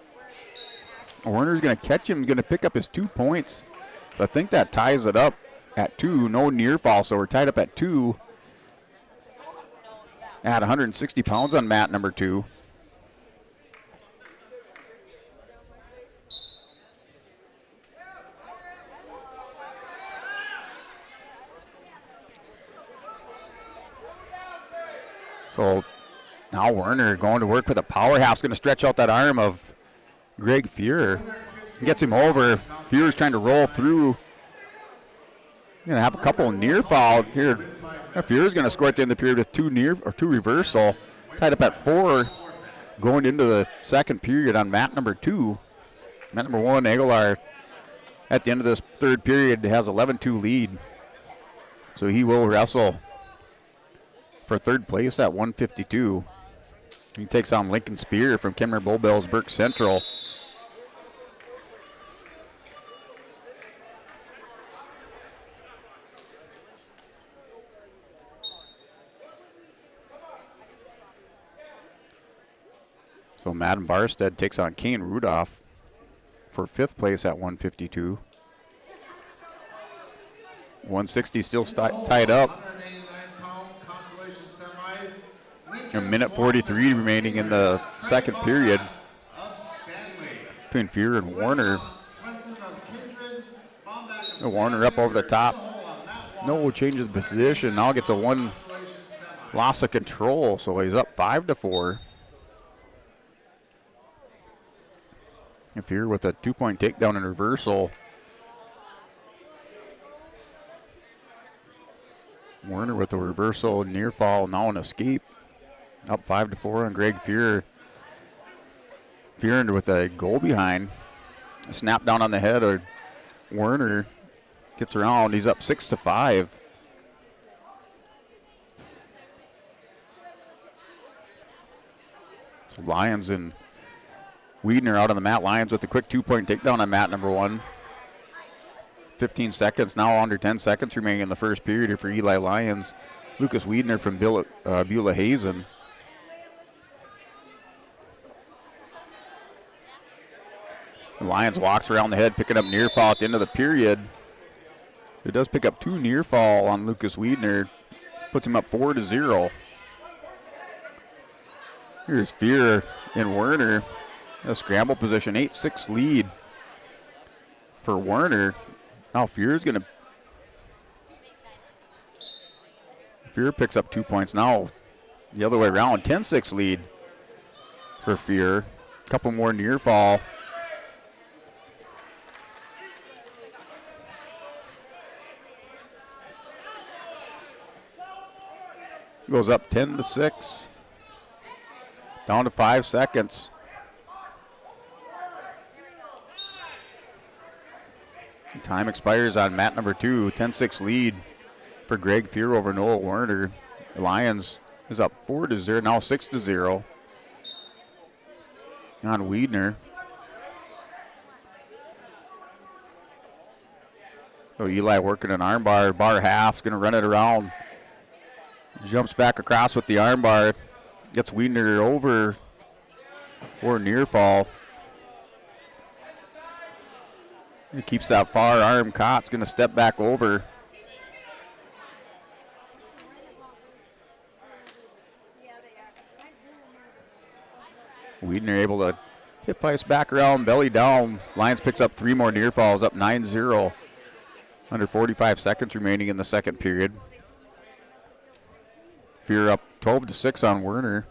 Speaker 15: Werner's going to catch him, going to pick up his 2 points. So I think that ties it up at 2. No near fall, so we're tied up at 2. At 160 pounds on mat number 2. So now Werner going to work with a powerhouse, going to stretch out that arm of Greg Fear. Gets him over. Fear's trying to roll through. Going to have a couple near fall here. Fear's going to score at the end of the period with 2 reversal. Tied up at 4 going into the second period on mat number 2. Mat number 1, Aguilar, at the end of this third period has 11-2 lead. So he will wrestle for third place at 152. He takes on Lincoln Spear from Kenmare Bull Bells Burke Central. So Madden Barstead takes on Kane Rudolph for 5th place at 152. 160 still tied up. A minute 43 remaining in the second period between Fear and Warner. Warner up over the top. No changes of position. Now gets a 1 loss of control, so he's up 5-4. And Fear with a 2-point takedown and reversal. Warner with a reversal, near fall, now an escape. Up 5-4 on Greg Fear. Fear with a goal behind. A snap down on the head of Warner. Gets around, he's up 6-5. So Lyons and Wiedner out on the mat. Lyons with a quick 2-point takedown on mat number 1. 15 seconds, now under 10 seconds remaining in the first period here for Eli Lyons. Lucas Wiedner from Beulah Hazen. Lyons walks around the head, picking up near fall at the end of the period. So he does pick up 2 near fall on Lucas Wiedner. Puts him up 4-0. Here's Fear and Werner. A scramble position, 8-6 lead for Werner. Now Fear picks up 2 points. Now the other way around, 10-6 lead for Fear. Couple more near fall. Goes up 10-6. Down to 5 seconds. Time expires on mat number 2. 10-6 lead for Greg Fear over Noah Werner. Lions is up 4-0, now 6-0 on Wiedner. So Eli working an armbar, bar half's going to run it around. Jumps back across with the armbar. Gets Wiedner over for near fall. He keeps that far arm caught. It's going to step back over. Wiedner able to hip ice back around, belly down. Lions picks up 3 more near falls, up 9-0. Under 45 seconds remaining in the second period. Fear up 12-6 on Werner.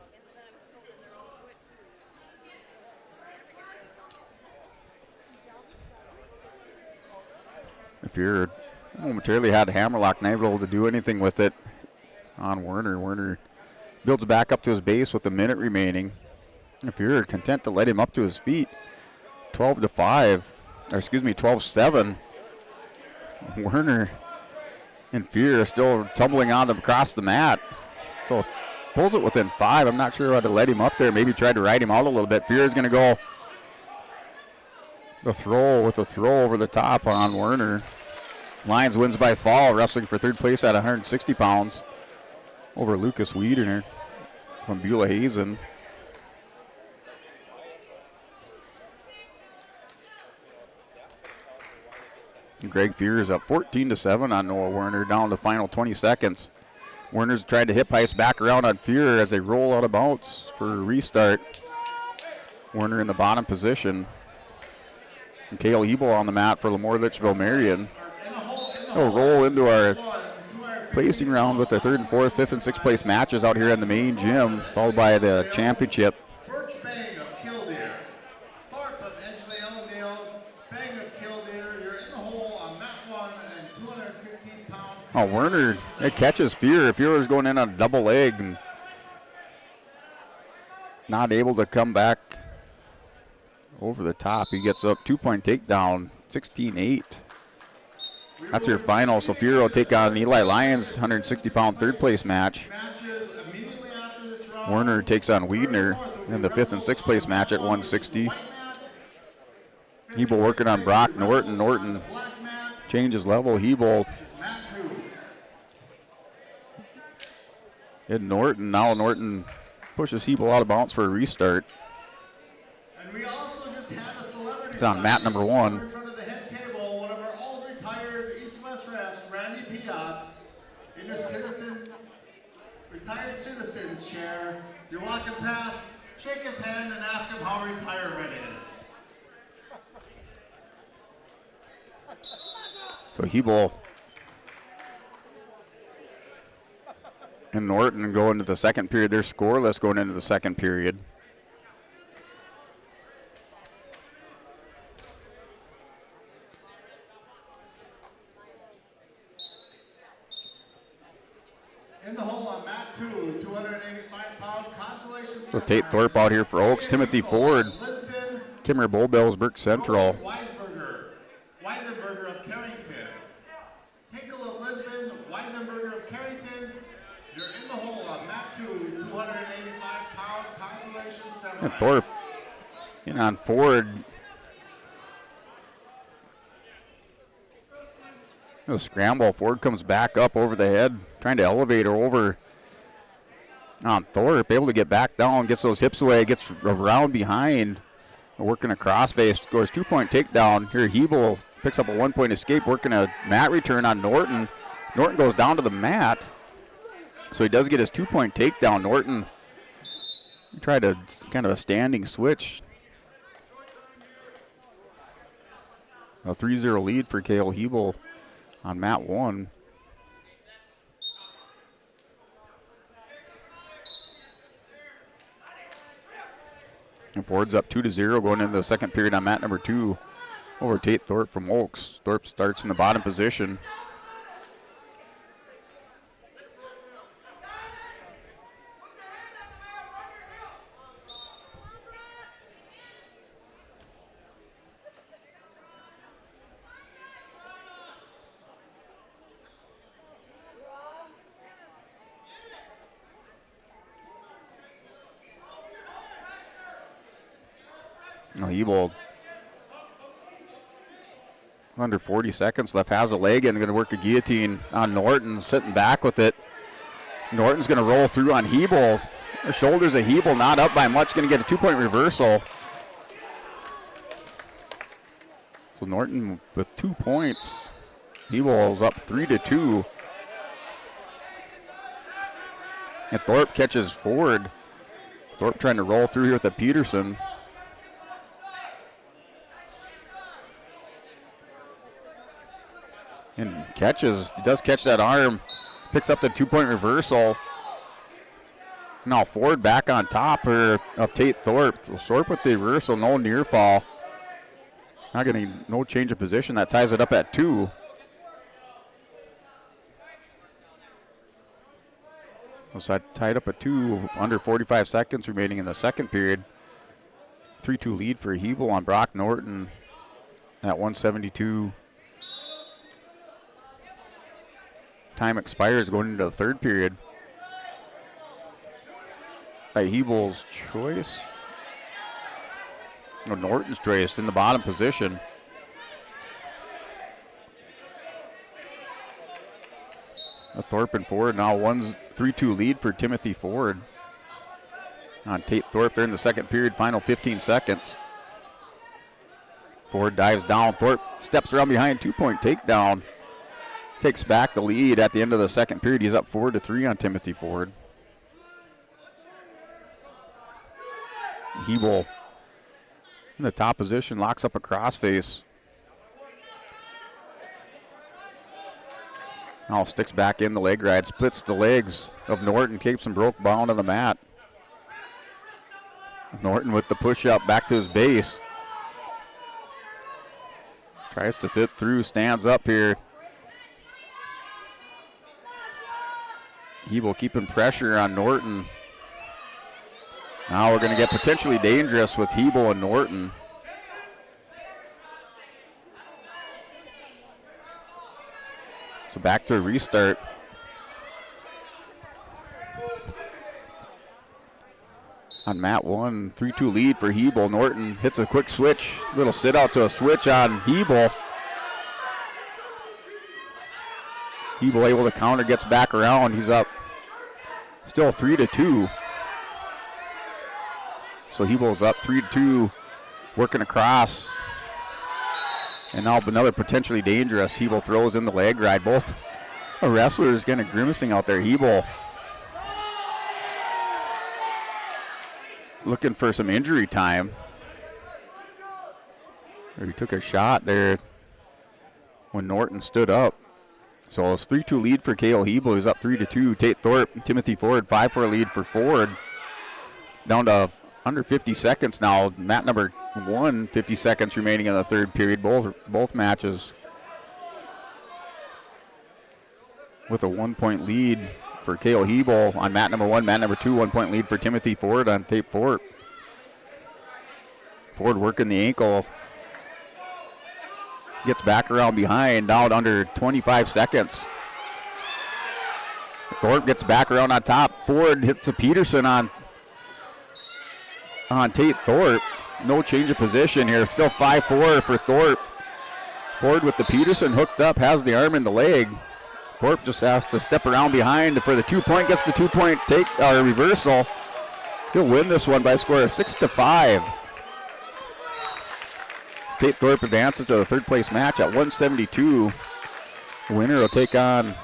Speaker 15: Fear momentarily had a hammerlock, not able to do anything with it on Werner. Werner builds back up to his base with a minute remaining. Fear content to let him up to his feet. 12-7. Werner and Fear are still tumbling on them across the mat. So pulls it within 5. I'm not sure how to let him up there. Maybe tried to ride him out a little bit. Fear is going to go the throw over the top on Werner. Lions wins by fall, wrestling for 3rd place at 160 pounds over Lucas Wiedner from Beulah Hazen. Greg Fear is up 14-7 on Noah Werner, down to the final 20 seconds. Werner's tried to hip ice back around on Fear as they roll out of bounds for a restart. Werner in the bottom position. And Cale Hebel on the mat for Lemoore Litchville Marion. They'll roll into our placing round with the 3rd and 4th, 5th and 6th place matches out here in the main gym, followed by the championship. Oh, Werner, it catches Fear. Fear is going in on a double leg and not able to come back over the top. He gets up 2-point takedown, 16-8. That's your final. So Fear will take on Eli Lyons, 160-pound 3rd place match. Werner takes on Wiedner in the 5th and 6th place match at 160. Hebel working on Brock Norton. Norton changes level. Hebel and Norton. Now Norton pushes Hebel out of bounds for a restart.
Speaker 8: We also just had a celebrity.
Speaker 15: It's on mat number 1.
Speaker 8: In front of the head table, one of our all-retired East-West refs, Randy Piatz, in the retired citizens chair. You're walking past, shake his hand and ask him how retirement is.
Speaker 15: So Hebel and Norton go into the second period. They're scoreless going into the second period.
Speaker 8: In the hole on mat 2, 285-pound Consolation.
Speaker 15: So Tate Thorpe out here for Oaks. Timothy Ford, Kimmer Bullbells, Burke Central.
Speaker 8: Weisenberger of Carrington. Hinkle of Lisbon, Weisenberger of Carrington. You're in the hole on mat 2, 285-pound Consolation semi.
Speaker 15: And Thorpe in on Ford. A scramble. Ford comes back up over the head, trying to elevate her over on Thorpe. Able to get back down, gets those hips away, gets around behind, working a crossface, scores 2-point takedown. Here Hebel picks up a 1-point escape, working a mat return on Norton. Norton goes down to the mat, so he does get his 2-point takedown. Norton tried a kind of a standing switch. A 3-0 lead for Cale Hebel on mat 1. And Ford's up 2-0 going into the second period on mat number 2 over Tate Thorpe from Oaks. Thorpe starts in the bottom position. Hebel, under 40 seconds left, has a leg and going to work a guillotine on Norton, sitting back with it. Norton's going to roll through on Hebel. The shoulders of Hebel not up by much, going to get a 2-point reversal. So Norton with 2 points. Hebel's up 3-2. And Thorpe catches Ford. Thorpe trying to roll through here with a Peterson. And catches, he does catch that arm, picks up the 2-point reversal. Now Ford back on top here of Tate Thorpe. So Thorpe with the reversal, no near fall. Not getting no change of position. That ties it up at 2. So that tied up at 2, under 45 seconds remaining in the second period. 3-2 lead for Hebel on Brock Norton at 172. Time expires going into the third period. By Hebel's choice. No, Norton's choice in the bottom position. A Thorpe and Ford now 3-2 lead for Timothy Ford. On Tate Thorpe there in the second period, final 15 seconds. Ford dives down. Thorpe steps around behind, 2-point takedown. Takes back the lead at the end of the second period. He's up 4-3 on Timothy Ford. Hebel in the top position, locks up a crossface. Now sticks back in the leg ride, splits the legs of Norton, keeps him broke bound on the mat. Norton with the push up back to his base. Tries to sit through, stands up here. Hebel keeping pressure on Norton. Now we're going to get potentially dangerous with Hebel and Norton. So back to a restart. On mat 1, 3-2 lead for Hebel. Norton hits a quick switch, little sit out to a switch on Hebel. Hebel able to counter, gets back around. He's up still 3-2. So Hebel's up 3-2 working across. And now another potentially dangerous. Hebel throws in the leg ride. Both wrestlers kind of grimacing out there. Hebel looking for some injury time. He took a shot there when Norton stood up. So it's 3-2 lead for Cale Hebel, who's up 3-2. Tate Thorpe, Timothy Ford, 5-4 lead for Ford. Down to under 50 seconds now. Mat number 1, 50 seconds remaining in the third period. Both matches with a 1-point lead for Cale Hebel on mat number 1. Mat number 2, 1-point lead for Timothy Ford on Tate Thorpe. Ford working the ankle. Gets back around behind, down under 25 seconds. Thorpe gets back around on top. Ford hits a Peterson on Tate Thorpe. No change of position here. Still 5-4 for Thorpe. Ford with the Peterson hooked up, has the arm in the leg. Thorpe just has to step around behind for the 2-point. Gets the 2-point reversal. He'll win this one by a score of 6-5. Tate Thorpe advances to the third place match at 172. The winner will take on,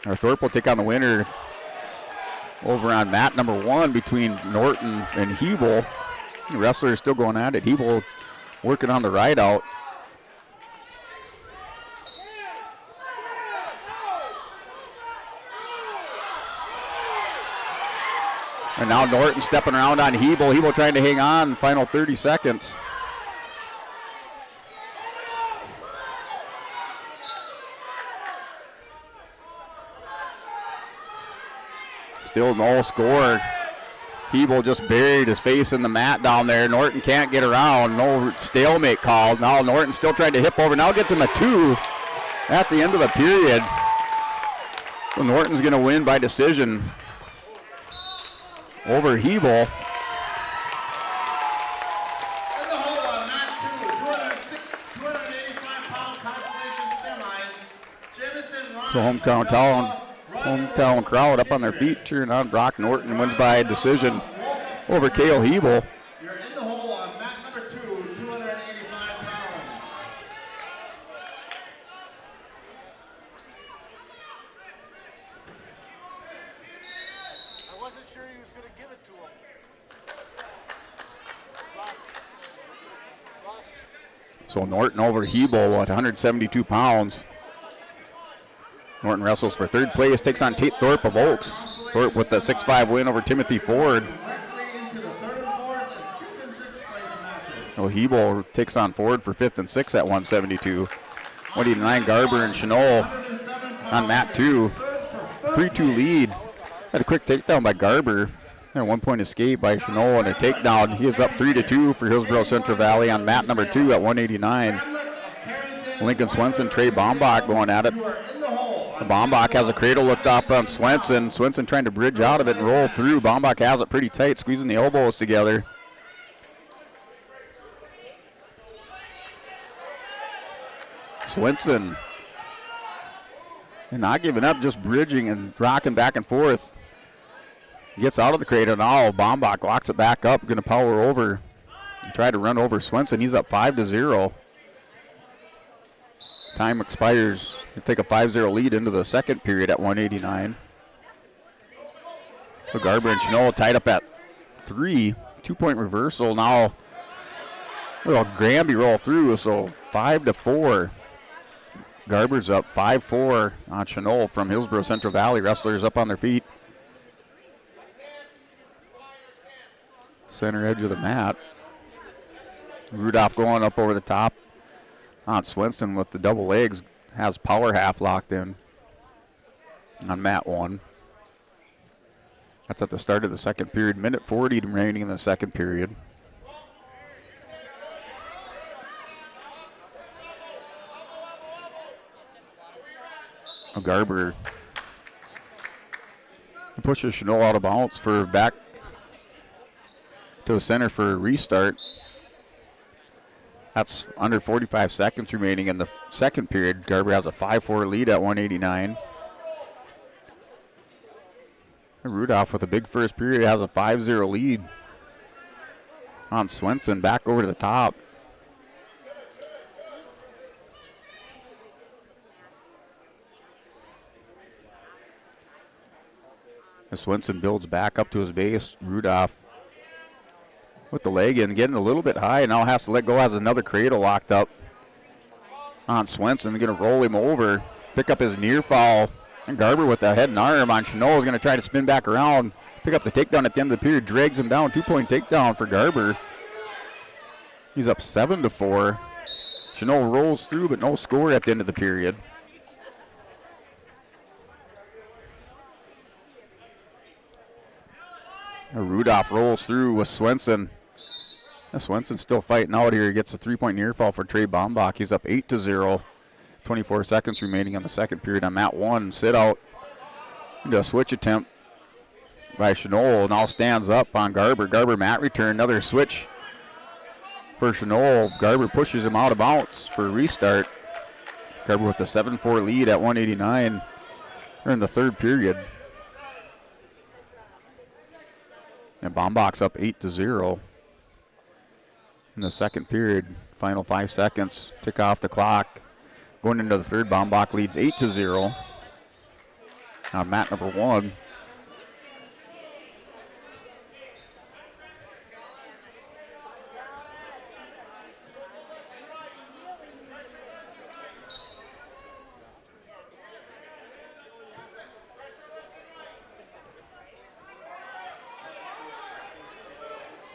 Speaker 15: or Thorpe will take on the winner over on mat number 1 between Norton and Hebel. The wrestler is still going at it. Hebel working on the ride out. And now Norton stepping around on Hebel. Hebel trying to hang on, final 30 seconds. Still no score. Hebel just buried his face in the mat down there. Norton can't get around. No stalemate called. Now Norton still trying to hip over. Now gets him a 2 at the end of the period. So Norton's going to win by decision over Hebel. The hometown crowd up on their feet cheering on Brock Norton. Wins by decision over Cale Hebel.
Speaker 2: You're in the hole on mat number 2, 285 pounds. I wasn't sure he was going to give it to him.
Speaker 15: So Norton over Hebel at 172 pounds. Norton wrestles for third place, takes on Tate Thorpe of Oaks. Thorpe with the 6-5 win over Timothy Ford. Well, Hebel takes on Ford for 5th and 6th at 172. 189 Garber and Chenot on mat 2. 3-2 lead. Had a quick takedown by Garber. And a 1-point escape by Chenot and a takedown. He is up 3-2 for Hillsborough Central Valley on mat number 2 at 189. Lincoln Swenson, Trey Bombach going at it. Bombach has a cradle looked up on Swenson. Swenson trying to bridge out of it and roll through. Bombach has it pretty tight, squeezing the elbows together. Swenson, and not giving up, just bridging and rocking back and forth. Gets out of the cradle now. Bombach locks it back up, going to power over. Try to run over Swenson. He's up 5-0. Time expires. He'll take a 5-0 lead into the second period at 189. So Garber and Chenot tied up at 3. 2-point reversal now. Well, Granby roll through, so 5-4. Garber's up 5-4 on Chenot from Hillsborough Central Valley. Wrestlers up on their feet. Center edge of the mat. Rudolph going up over the top on Swenson with the double legs. Has power half locked in on mat 1. That's at the start of the second period. Minute 40 remaining in the second period. Garber pushes Chenot out of bounds for back to the center for a restart. That's under 45 seconds remaining in the second period. Garber has a 5-4 lead at 189. And Rudolph with a big first period has a 5-0 lead on Swenson, back over to the top. As Swenson builds back up to his base, Rudolph with the leg in, getting a little bit high, now has to let go, has another cradle locked up on Swenson, going to roll him over, pick up his near fall, and Garber with the head and arm on Chenot is going to try to spin back around, pick up the takedown at the end of the period, drags him down, 2-point takedown for Garber. He's up 7-4. Chenot rolls through, but no score at the end of the period. Rudolph rolls through with Swenson. Swenson's still fighting out here. He gets a 3-point near fall for Trey Bombach. He's up 8-0. 24 seconds remaining in the second period on mat 1. Sit out into a switch attempt by Chenot. Now stands up on Garber. Garber mat return. Another switch for Chenot. Garber pushes him out of bounds for a restart. Garber with a 7-4 lead at 189 in the third period. And Bombach's up 8-0 in the second period. Final 5 seconds. Tick off the clock. Going into the third, Bombach leads 8-0 on mat number 1.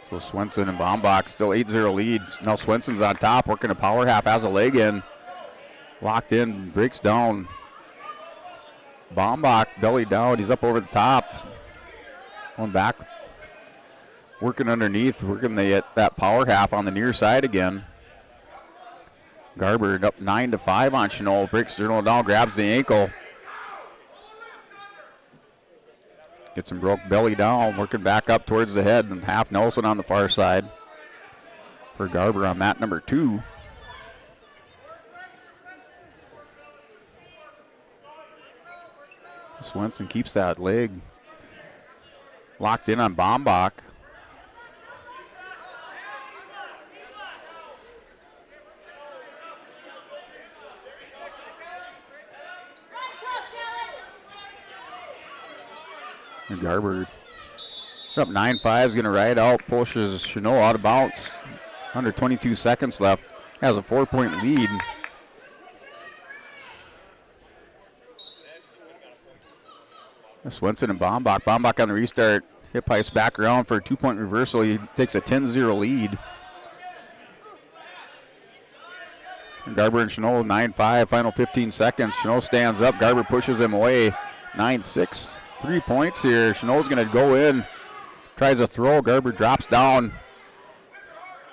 Speaker 15: So Swenson and Bombach still 8-0 lead. Now Swenson's on top, working a power half, has a leg in. Locked in, breaks down. Bombach belly down, he's up over the top. Going back, working underneath, working that power half on the near side again. Garber up 9-5 on Chenot, breaks Chenot down, grabs the ankle. Gets him broke belly down, working back up towards the head, and half Nelson on the far side for Garber on mat number 2. Swenson keeps that leg locked in on Bombach. And Garber up 9-5, is going to ride out, pushes Chenot out of bounds. Under 22 seconds left. Has a 4-point lead. Swenson and Bombach. Bombach on the restart. Hip heists back around for a 2-point reversal. He takes a 10-0 lead. And Garber and Chenot 9-5, final 15 seconds. Chenot stands up. Garber pushes him away. 9-6. 3 points here. Chenot's going to go in. Tries a throw. Garber drops down.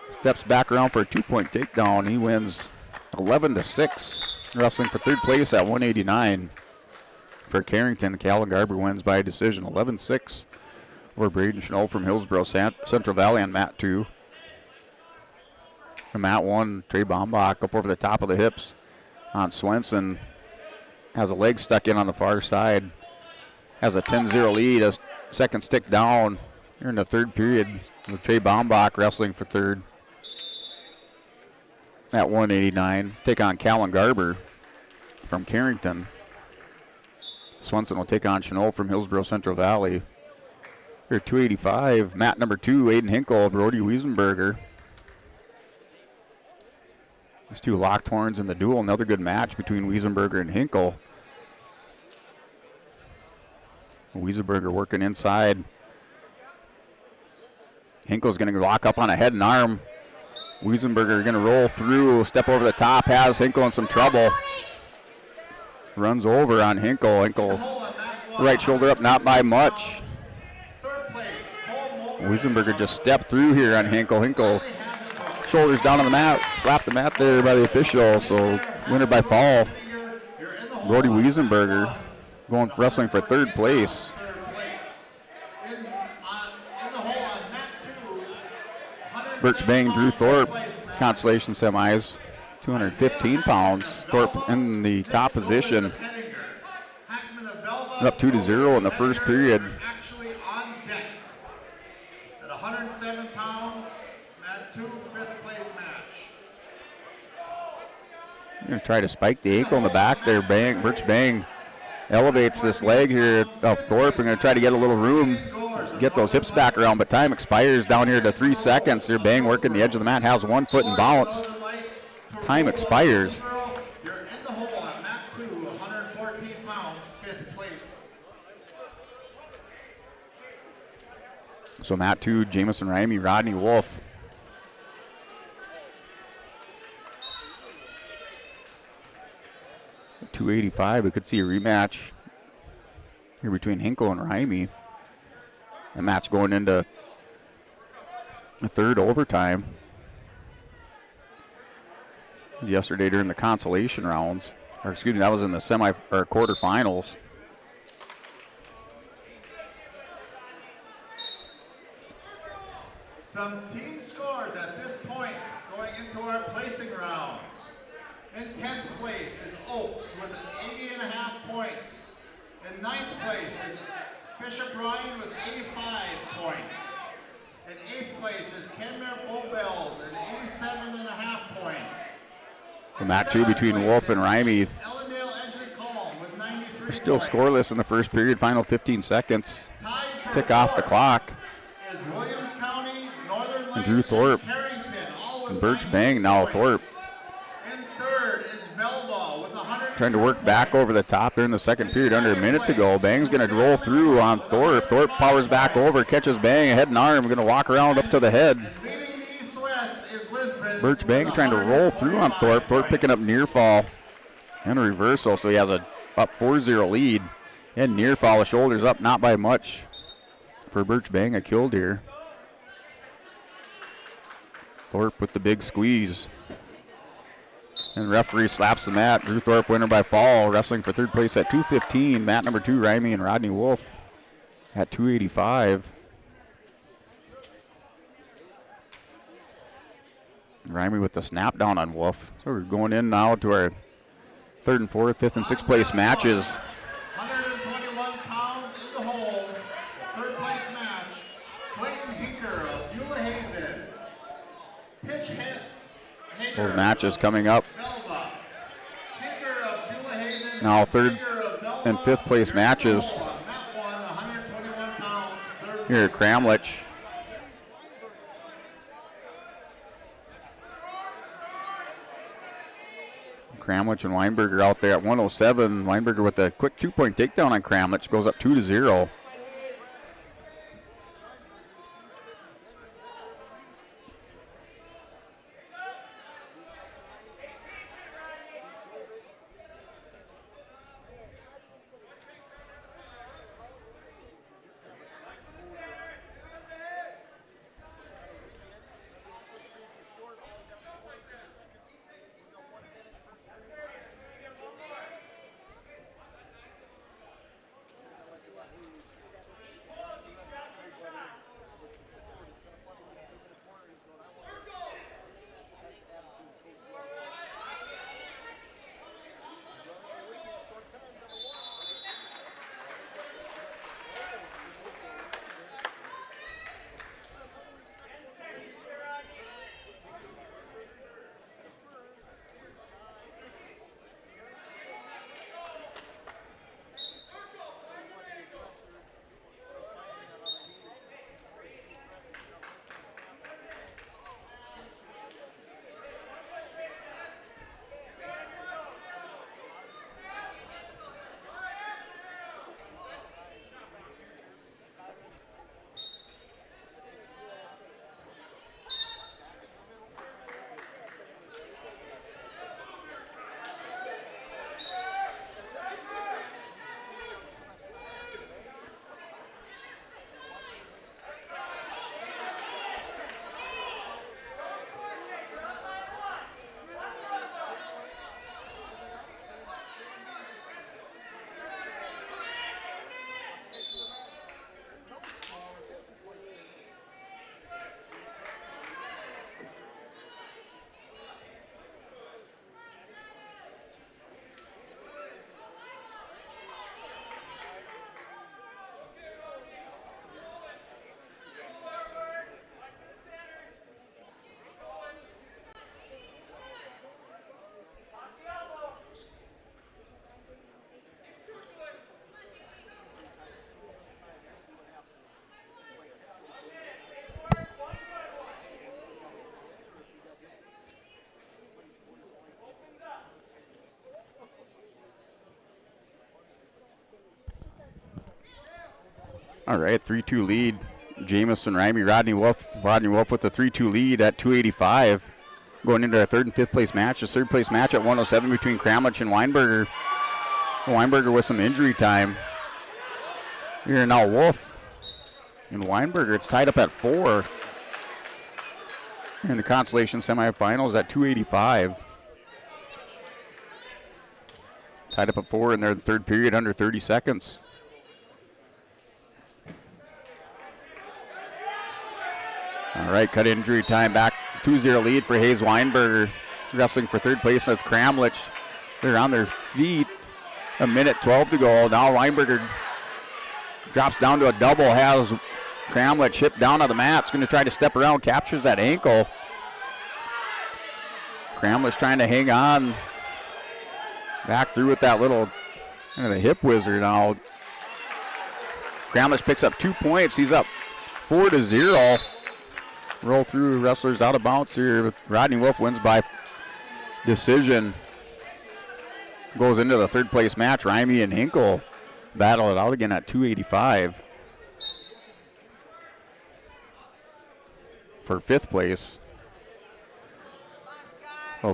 Speaker 15: Steps back around for a 2-point takedown. He wins 11-6. Wrestling for third place at 189. For Carrington, Callan Garber wins by decision 11-6 over Braden Chenot from Hillsborough Central Valley on mat 2. And mat 1, Trey Bombach up over the top of the hips on Swenson. Has a leg stuck in on the far side. Has a 10-0 lead, a second stick down here in the third period with Trey Bombach wrestling for third at 189. Take on Callan Garber from Carrington. Swenson will take on Chenot from Hillsborough Central Valley. Here 285, mat number 2, Aiden Hinkle, Brody Wiesenberger. These two locked horns in the duel. Another good match between Wiesenberger and Hinkle. Wiesenberger working inside. Hinkle's going to lock up on a head and arm. Wiesenberger going to roll through, step over the top, has Hinkle in some trouble. Runs over on Hinkle. Hinkle, right shoulder up, not by much. Wiesenberger just stepped through here on Hinkle. Hinkle, shoulders down on the mat, slapped the mat there by the official, so winner by fall. Brody Wiesenberger going wrestling for third place. Birch Bang, Drew Thorpe, Consolation semis, 215 pounds. Thorpe in the top position. Up 2-0 in the first period.
Speaker 2: At 107 pounds,
Speaker 15: Going to try to spike the ankle in the back there. Birch Bang elevates this leg here of Thorpe. We're going to try to get a little room, get those hips back around, but time expires down here to 3 seconds. Here, Bang working the edge of the mat, has 1 foot in bounce. Time expires.
Speaker 2: You're in the hole on mat 2, 114 pounds, 5th place.
Speaker 15: So mat 2, Jamison Ramey, Rodney Wolf. .285, we could see a rematch here between Hinkle and Ramey. The match going into the 3rd overtime. Yesterday during the consolation rounds, or excuse me, that was in the quarterfinals.
Speaker 2: Some team scores at this point going into our placing rounds. In 10th place is Oaks with 80.5 points. In 9th place is Bishop Ryan with 85 points. In 8th place is Kenmare Bowbells at 87.5 points.
Speaker 15: The mat 2 between Wolf and Ramey. We're still scoreless in the first period, final 15 seconds. Tick off the clock. And Drew Thorpe and Birch Bang now. Thorpe trying to work back over the top there in the second period, under a minute to go. Bang's going to roll through on Thorpe. Thorpe powers back over, catches Bang, head and arm, going to walk around up to the head. Birch Bang trying to roll through on Thorpe. Thorpe picking up near fall and a reversal, so he has a up 4-0 lead. And near fall, the shoulders up, not by much for Birch Bang, a kill deer. Thorpe with the big squeeze. And referee slaps the mat. Drew Thorpe winner by fall, wrestling for 3rd place at 215. Mat number 2, Ramey and Rodney Wolf at 285. Ramey with the snap down on Wolf. So we're going in now to our 3rd and 4th, 5th and 6th place matches.
Speaker 2: 121 pounds in the hole. 3rd place match. Clayton Hinker of Beulah Hazen. Pitch hit.
Speaker 15: Those matches coming up. Now 3rd and 5th place matches here at Cramlich. Cramlich and Weinberger out there at 107. Weinberger with a quick 2-point takedown on Cramlich, goes up 2-0. All right, 3-2 lead. Jamison, Ramey, Rodney Wolf with the 3-2 lead at 285. Going into our third and fifth place match. The third place match at 107 between Kramlich and Weinberger. Weinberger with some injury time. Here now Wolf and Weinberger. It's tied up at 4. In the Consolation semifinals at 285. Tied up at 4 in their third period, under 30 seconds. All right, cut injury time back. 2-0 lead for Hayes Weinberger. Wrestling for third place, that's Kramlich. They're on their feet. 1:12 to go. Now Weinberger drops down to a double, has Kramlich hit down on the mat. It's going to try to step around, captures that ankle. Kramlich trying to hang on. Back through with that little kind of a hip whizzer now. Kramlich picks up 2 points. He's up 4-0. Roll through, wrestlers out of bounds here. Rodney Wolf wins by decision. Goes into the third place match. Ramey and Hinkle battle it out again at 285. For fifth place.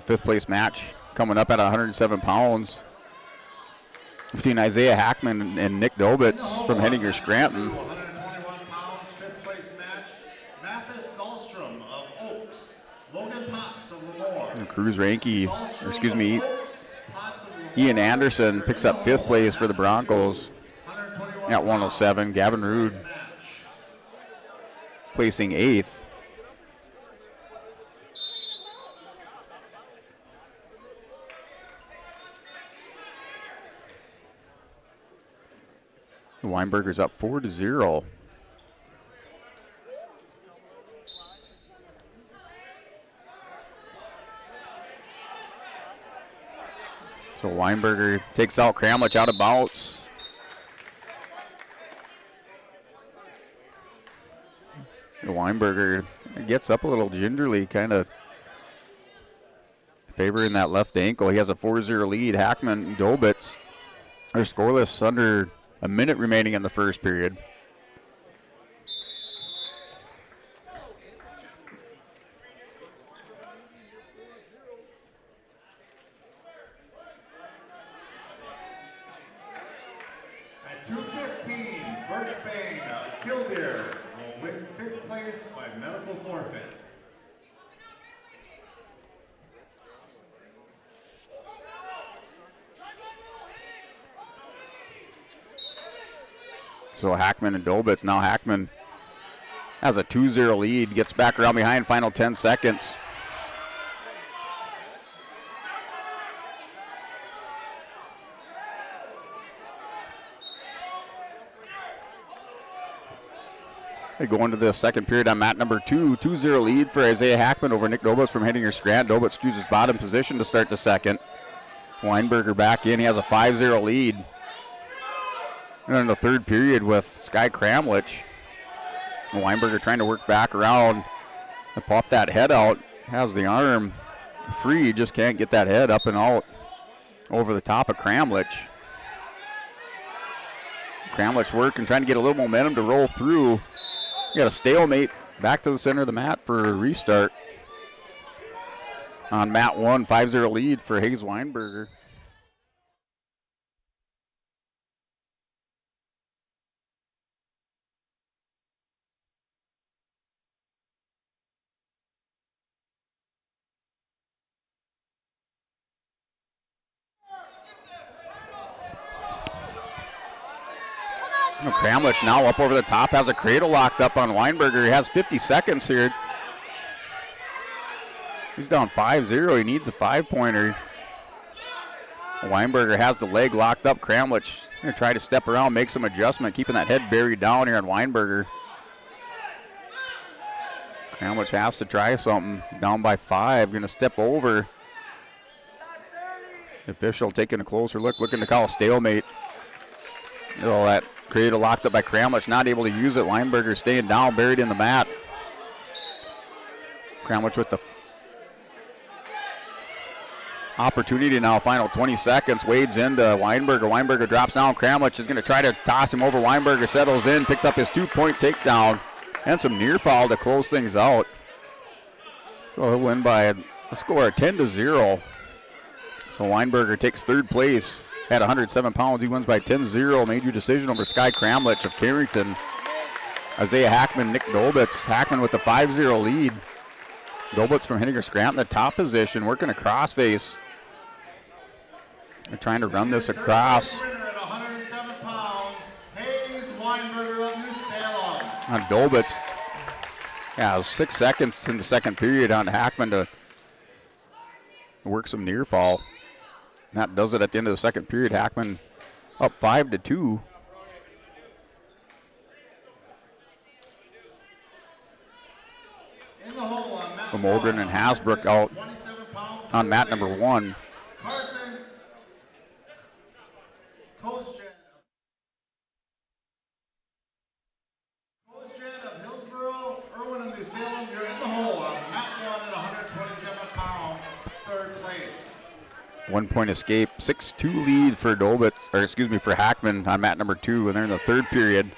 Speaker 15: Fifth place match coming up at 107 pounds between Isaiah Hackman and Nick Dobitz from Henninger Scranton.
Speaker 2: 121 pounds, fifth place match. Mathis Dahlstrom of Oaks. Logan Potts of Lemoore.
Speaker 15: Cruz Ranke, Ian Anderson picks up fifth place for the Broncos at 107. Gavin Rude placing eighth. Weinberger's up 4-0. So Weinberger takes out Kramlich out of bounds. Weinberger gets up a little gingerly, kind of favoring that left ankle. He has a 4-0 lead. Hackman and Dobitz are scoreless under a minute remaining in the first period.
Speaker 2: At 2:15, Birch Bain of Killdeer will win fifth place by medical forfeit.
Speaker 15: So Hackman and Dobitz. Now Hackman has a 2-0 lead, gets back around behind, final 10 seconds. They go into the second period on mat number 2. 2-0 lead for Isaiah Hackman over Nick Dobitz from Henninger Scranton. Dobitz chooses bottom position to start the second. Weinberger back in. He has a 5-0 lead. And in the third period with Sky Kramlich. Weinberger trying to work back around and pop that head out. Has the arm free, just can't get that head up and out over the top of Kramlich. Kramlich working, trying to get a little momentum to roll through. Got a stalemate back to the center of the mat for a restart. On mat 1, 5-0 lead for Hayes Weinberger. Kramlich now up over the top, has a cradle locked up on Weinberger. He has 50 seconds here. He's down 5-0. He needs a 5-pointer. Weinberger has the leg locked up. Kramlich going to try to step around, make some adjustment, keeping that head buried down here on Weinberger. Kramlich has to try something. He's down by 5. Going to step over. The official taking a closer look, looking to call a stalemate. Oh, that cradle locked up by Kramlich, not able to use it. Weinberger staying down, buried in the mat. Kramlich with the opportunity now, final 20 seconds. Wades into Weinberger. Weinberger drops down. Kramlich is going to try to toss him over. Weinberger settles in, picks up his 2-point takedown, and some near foul to close things out. So he'll win by a score of 10-0. So Weinberger takes third place at 107 pounds. He wins by 10-0. Major decision over Sky Kramlich of Carrington. Isaiah Hackman, Nick Dolbitz. Hackman with the 5-0 lead. Dolbitz from Henniger Scranton, the top position, working a crossface. They're trying to run this across.
Speaker 2: At 107 pounds, Hayes Weinberger of New Salem.
Speaker 15: On Dolbitz. Yeah, it was 6 seconds in the second period on Hackman to work some near fall. And that does it at the end of the second period. Hackman up 5-2.
Speaker 2: In the hole on Matt
Speaker 15: Mogren and Hasbrook out on mat number 1.
Speaker 2: Carson Kozjan of Hillsborough, Irwin of New Salem, you're in the hole on mat 1 at 127 pound, third place.
Speaker 15: 1-point escape, 6-2 lead for for Hackman on mat number 2, and they're in the third period.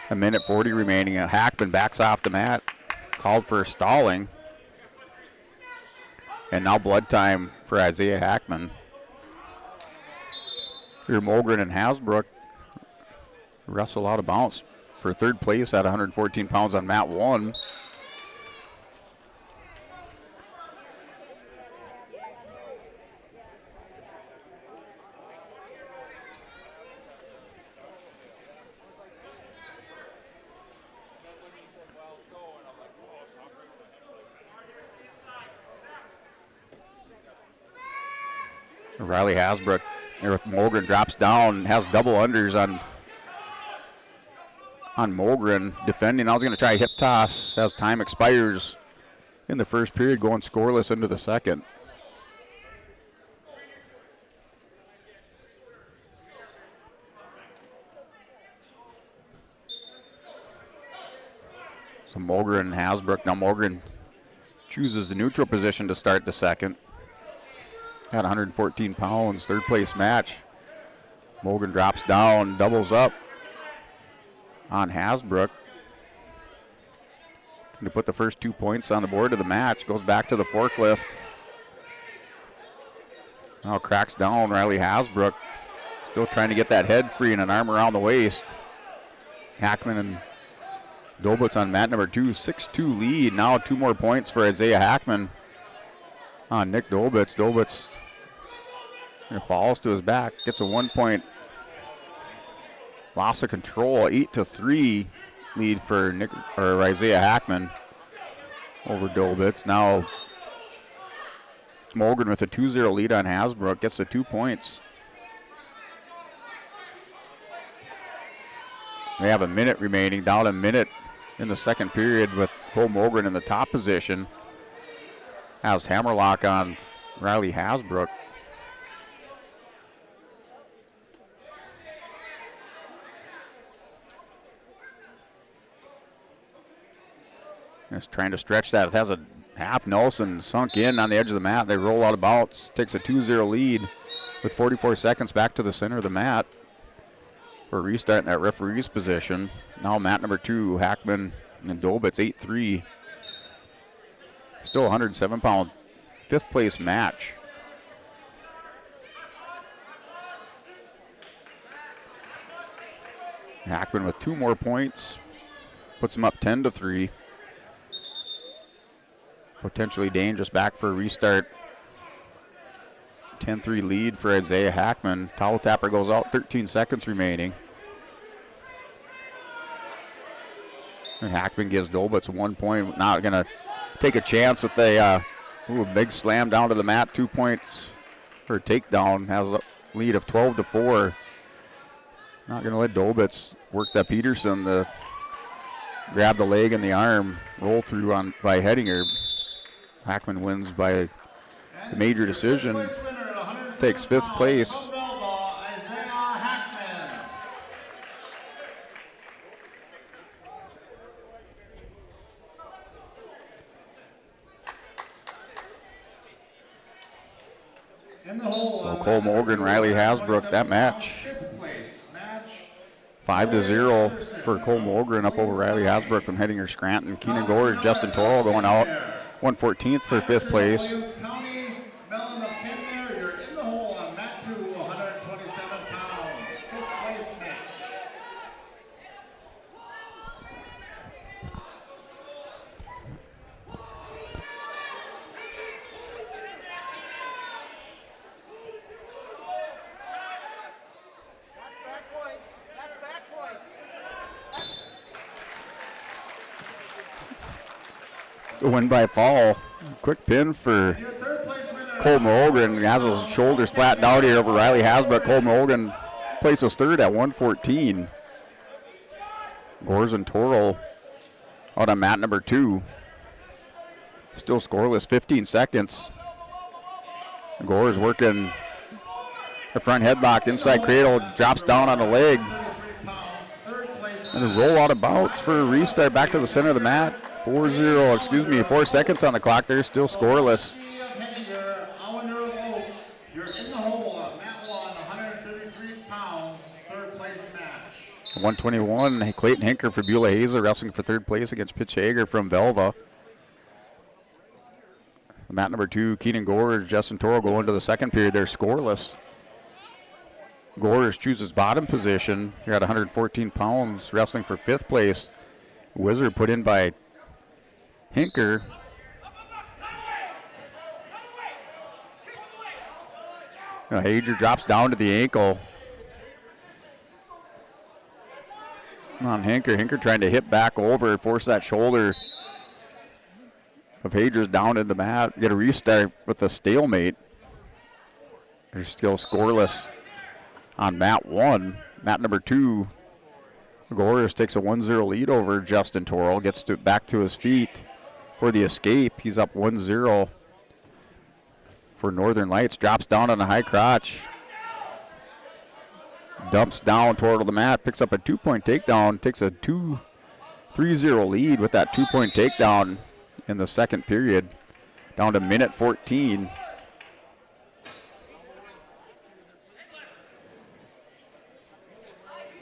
Speaker 15: 1:40 remaining. Hackman backs off the mat, called for stalling. And now blood time for Isaiah Hackman. Here Mogren and Hasbrook wrestle out of bounds for third place at 114 pounds on mat 1. Riley Hasbrook there with Mogren, drops down, has double unders on Mogren defending. I was going to try a hip toss as time expires in the first period, going scoreless into the second. So Mogren and Hasbrook. Now Mogren chooses the neutral position to start the second. At 114 pounds, third place match. Mogren drops down, doubles up on Hasbrook. To put the first 2 points on the board of the match. Goes back to the forklift. Now cracks down Riley Hasbrook. Still trying to get that head free and an arm around the waist. Hackman and Dolbitz on mat number 2, 6-2 lead. Now 2 more points for Isaiah Hackman on Nick Dolbitz. Dolbitz falls to his back, gets a 1-point loss of control, 8-3 lead for Isaiah Hackman over Dolbitz. Now Mogren with a 2-0 lead on Hasbrook, gets the 2 points. They have a minute remaining, down a minute in the second period with Cole Mogren in the top position. Has hammerlock on Riley Hasbrook. Just trying to stretch that. It has a half Nelson sunk in on the edge of the mat. They roll out of bounds. Takes a 2-0 lead with 44 seconds back to the center of the mat for a restart in that referee's position. Now mat number 2, Hackman and Dolbitz, 8-3. Still 107-pound, fifth place match. Hackman with 2 more points, puts him up 10-3. Potentially dangerous, back for a restart. 10-3 lead for Isaiah Hackman. Towel tapper goes out, 13 seconds remaining. And Hackman gives Dolbitz 1 point. Not going to take a chance with a big slam down to the mat. 2 points for a takedown. Has a lead of 12-4. Not going to let Dolbitz work that Peterson to grab the leg and the arm. Roll through by Hettinger. Hackman wins by the major decision. Takes 5th place.
Speaker 2: In the hole
Speaker 15: So
Speaker 2: on
Speaker 15: Cole
Speaker 2: mat number
Speaker 15: Mulgren,
Speaker 2: 2,
Speaker 15: Riley
Speaker 2: 127
Speaker 15: Hasbrook, that match.
Speaker 2: Fifth place match.
Speaker 15: 5-0 for Cole Mulgren up over Riley Hasbrook from Hettinger Scranton. Keenan Gores, Justin Toro going out. 114th for fifth place.
Speaker 2: Williams County, Mellon of Kinner, you're in the hole on mat 2, 127 pounds. Fifth place match.
Speaker 15: A win by fall. Quick pin for Cole Mulgren. He has his shoulders flattened out here over Riley Hasbrook. Cole Mulgren places third at 114. Gores and Toro out on mat number 2. Still scoreless, 15 seconds. Gores working the front headlock, inside cradle, drops down on the leg. And a roll out of bounds for a restart back to the center of the mat. 4 seconds on the clock there, still scoreless.
Speaker 2: Allender of Oaks, you're in the hole on mat 1, 133 pounds, third place match.
Speaker 15: 121, Clayton Hinker for Beulah Hazer wrestling for third place against Pitch Hager from Velva. Mat number 2, Keenan Gores, Justin Toro go into the second period. They're scoreless. Gores chooses bottom position. You're at 114 pounds, wrestling for fifth place. Wizard put in by Hinker. Now Hager drops down to the ankle. On Hinker. Hinker trying to hit back over, force that shoulder of Hager's down in the mat. Get a restart with a stalemate. They're still scoreless on mat 1. Mat number 2, Gores takes a 1-0 lead over Justin Toro. Gets back to his feet for the escape. He's up 1-0 for Northern Lights. Drops down on a high crotch. Dumps down toward the mat. Picks up a 2-point takedown. Takes a 3-0 lead with that 2-point takedown in the second period. Down to minute 14.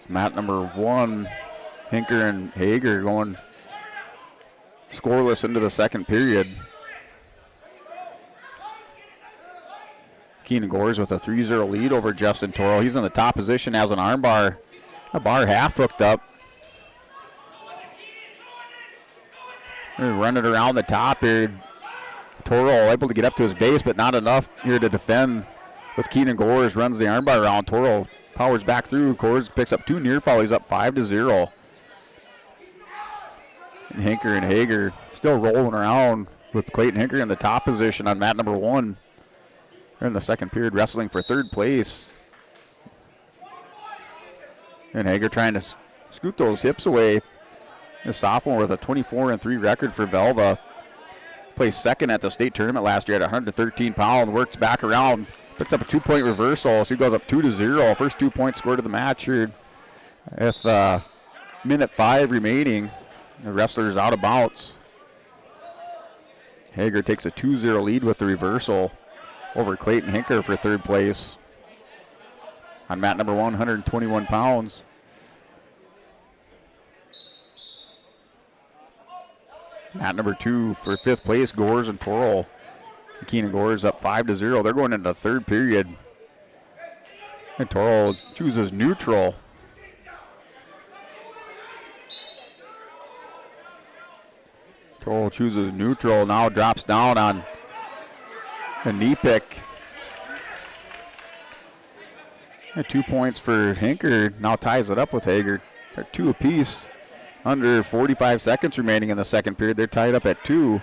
Speaker 15: Mat number 1, Hinker and Hager going scoreless into the second period. Keenan Gores with a 3-0 lead over Justin Toro. He's in the top position, has an arm bar, a bar half hooked up. They're running around the top here. Toro able to get up to his base, but not enough here to defend with Keenan Gores. Runs the arm bar around. Toro powers back through. Gores picks up 2 near fall. He's up 5-0. And Hinker and Hager still rolling around with Clayton Hinker in the top position on mat number 1. They're in the second period wrestling for third place. And Hager trying to scoot those hips away. A sophomore with a 24-3 record for Velva. Placed second at the state tournament last year at 113 pounds. Works back around. Picks up a 2-point reversal. So he goes up 2-0. First 2 points scored of the match here. With minute 5 remaining. The wrestler's out of bounds. Hager takes a 2-0 lead with the reversal over Clayton Hinker for third place. On mat number 1, 121 pounds. Mat number 2 for fifth place, Gores and Toro. Keenan Gores up 5-0. They're going into the third period. And Toro chooses neutral. Toro chooses neutral, now drops down on a knee pick. And 2 points for Hinker, now ties it up with Hager. They're 2 apiece. Under 45 seconds remaining in the second period. They're tied up at 2.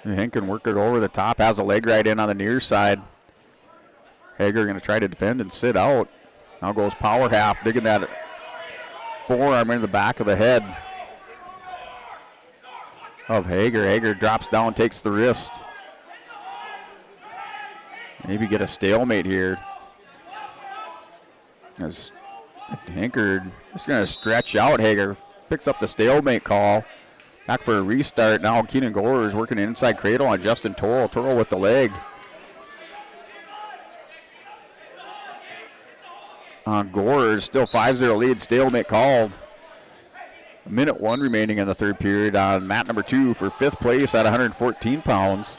Speaker 15: And Hinker can work it over the top, has a leg right in on the near side. Hager going to try to defend and sit out. Now goes power half, digging that forearm in the back of the head of Hager. Hager drops down, takes the wrist. Maybe get a stalemate here. As Hinker is going to stretch out. Hager picks up the stalemate call. Back for a restart. Now Keenan Gore is working an inside cradle on Justin Torrell. Torrell with the leg. On Gore, still 5-0 lead. Stalemate called. 1:01 remaining in the third period on mat number 2 for 5th place at 114 pounds.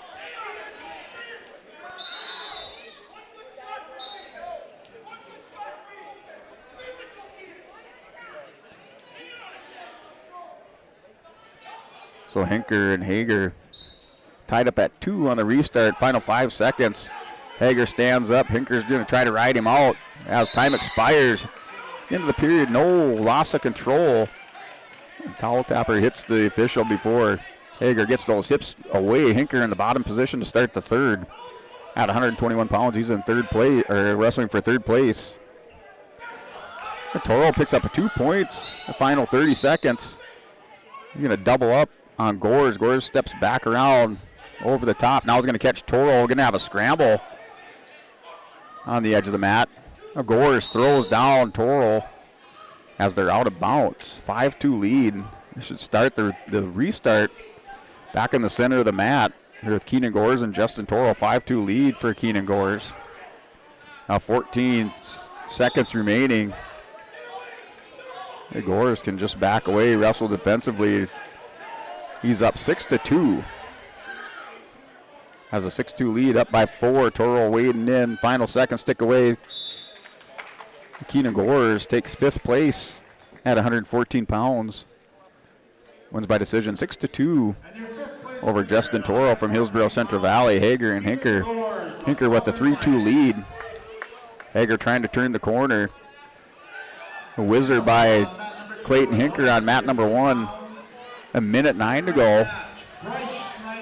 Speaker 15: So Hinker and Hager tied up at 2 on the restart. Final 5 seconds. Hager stands up. Hinker's going to try to ride him out as time expires. Into the period, no loss of control. Towel tapper hits the official before Hager gets those hips away. Hinker in the bottom position to start the third. At 121 pounds, he's in third place, or wrestling for third place. Torrell picks up 2 points. The final 30 seconds. He's going to double up on Gores. Gores steps back around over the top. Now he's going to catch Torrell. Going to have a scramble on the edge of the mat. Gores throws down Torrell as they're out of bounds. 5-2 lead. They should start the restart back in the center of the mat here with Keenan Gores and Justin Torrell. 5-2 lead for Keenan Gores. Now 14 seconds remaining. The Gores can just back away, wrestle defensively. He's up 6-2. Has a 6-2 lead, up by 4. Torrell wading in. Final seconds tick away. Keenan Gores takes 5th place at 114 pounds. Wins by decision 6-2 over Justin Torrell from Hillsborough Central Valley. Hager and Hinker. Hinker with the 3-2 lead. Hager trying to turn the corner. A whizzer by Clayton Hinker on mat number 1. 1:09 to go.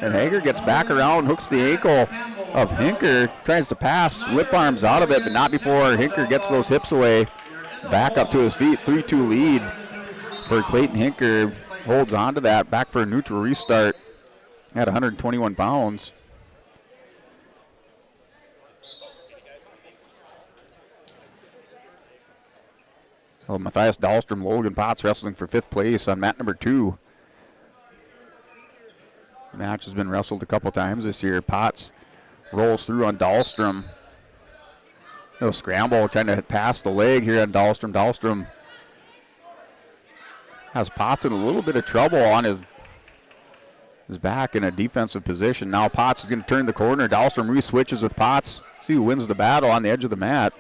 Speaker 15: And Hager gets back around, hooks the ankle of Hinker, tries to pass, whip arms out of it, but not before Hinker gets those hips away. Back up to his feet, 3-2 lead for Clayton Hinker. Holds on to that, back for a neutral restart at 121 pounds. Well, Matthias Dahlstrom, Logan Potts wrestling for 5th place on mat number 2. Match has been wrestled a couple times this year. Potts rolls through on Dahlstrom. No scramble, trying to pass the leg here on Dahlstrom. Dahlstrom has Potts in a little bit of trouble on his back in a defensive position. Now Potts is going to turn the corner. Dahlstrom re-switches with Potts. See who wins the battle on the edge of the mat.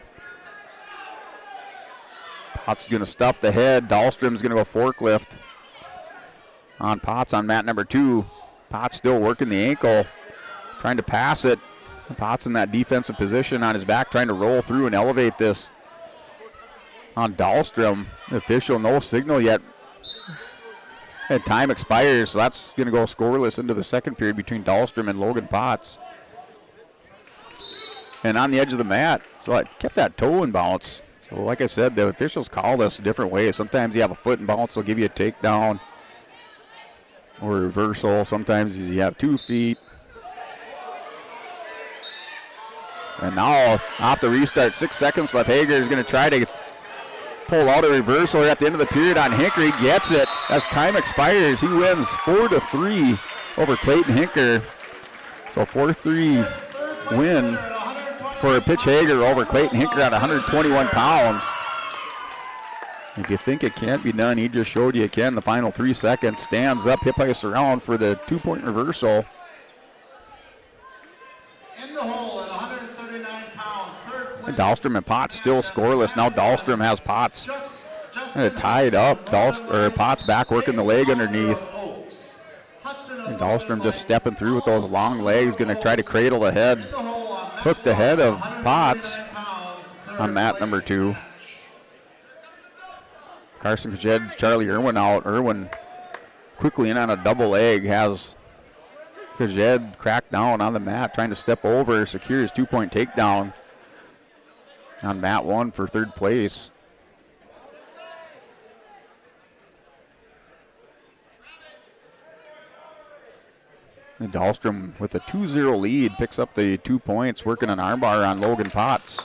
Speaker 15: Potts is going to stuff the head. Dahlstrom is going to go forklift on Potts on mat number 2. Potts still working the ankle, trying to pass it. Potts in that defensive position on his back, trying to roll through and elevate this on Dahlstrom. The official, no signal yet. And time expires, so that's going to go scoreless into the second period between Dahlstrom and Logan Potts. And on the edge of the mat, so I kept that toe in bounce. So like I said, the officials call this a different way. Sometimes you have a foot in bounce, they'll give you a takedown or a reversal. Sometimes you have 2 feet. And now off the restart, 6 seconds left. Hager is going to try to pull out a reversal at the end of the period on Hinker. He gets it. As time expires, he wins 4-3 over Clayton Hinker. So 4-3 win for Pitch Hager over Clayton Hinker at 121 pounds. If you think it can't be done, he just showed you it can. The final 3 seconds, stands up, hip ice around for the 2-point reversal.
Speaker 2: In the hole at 139 pounds, third place.
Speaker 15: And Dahlstrom and Potts still scoreless. Now Dahlstrom has Potts tied up. Potts back working the leg underneath. And Dahlstrom just stepping through with those long legs, going to try to cradle the head. Hook the head of Potts on mat number 2. Carson Kajed, Charlie Irwin out. Irwin quickly in on a double leg, has Kajed cracked down on the mat, trying to step over, secure his 2-point takedown on mat 1 for 3rd place. And Dahlstrom with a 2-0 lead picks up the 2 points, working an armbar on Logan Potts.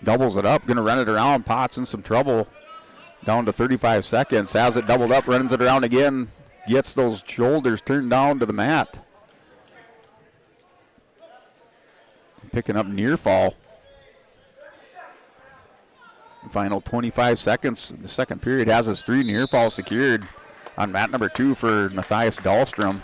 Speaker 15: Doubles it up, going to run it around. Potts in some trouble. Down to 35 seconds. Has it doubled up, runs it around again. Gets those shoulders turned down to the mat. Picking up near fall. Final 25 seconds. The second period has his 3 near falls secured on mat number 2 for Matthias Dahlstrom.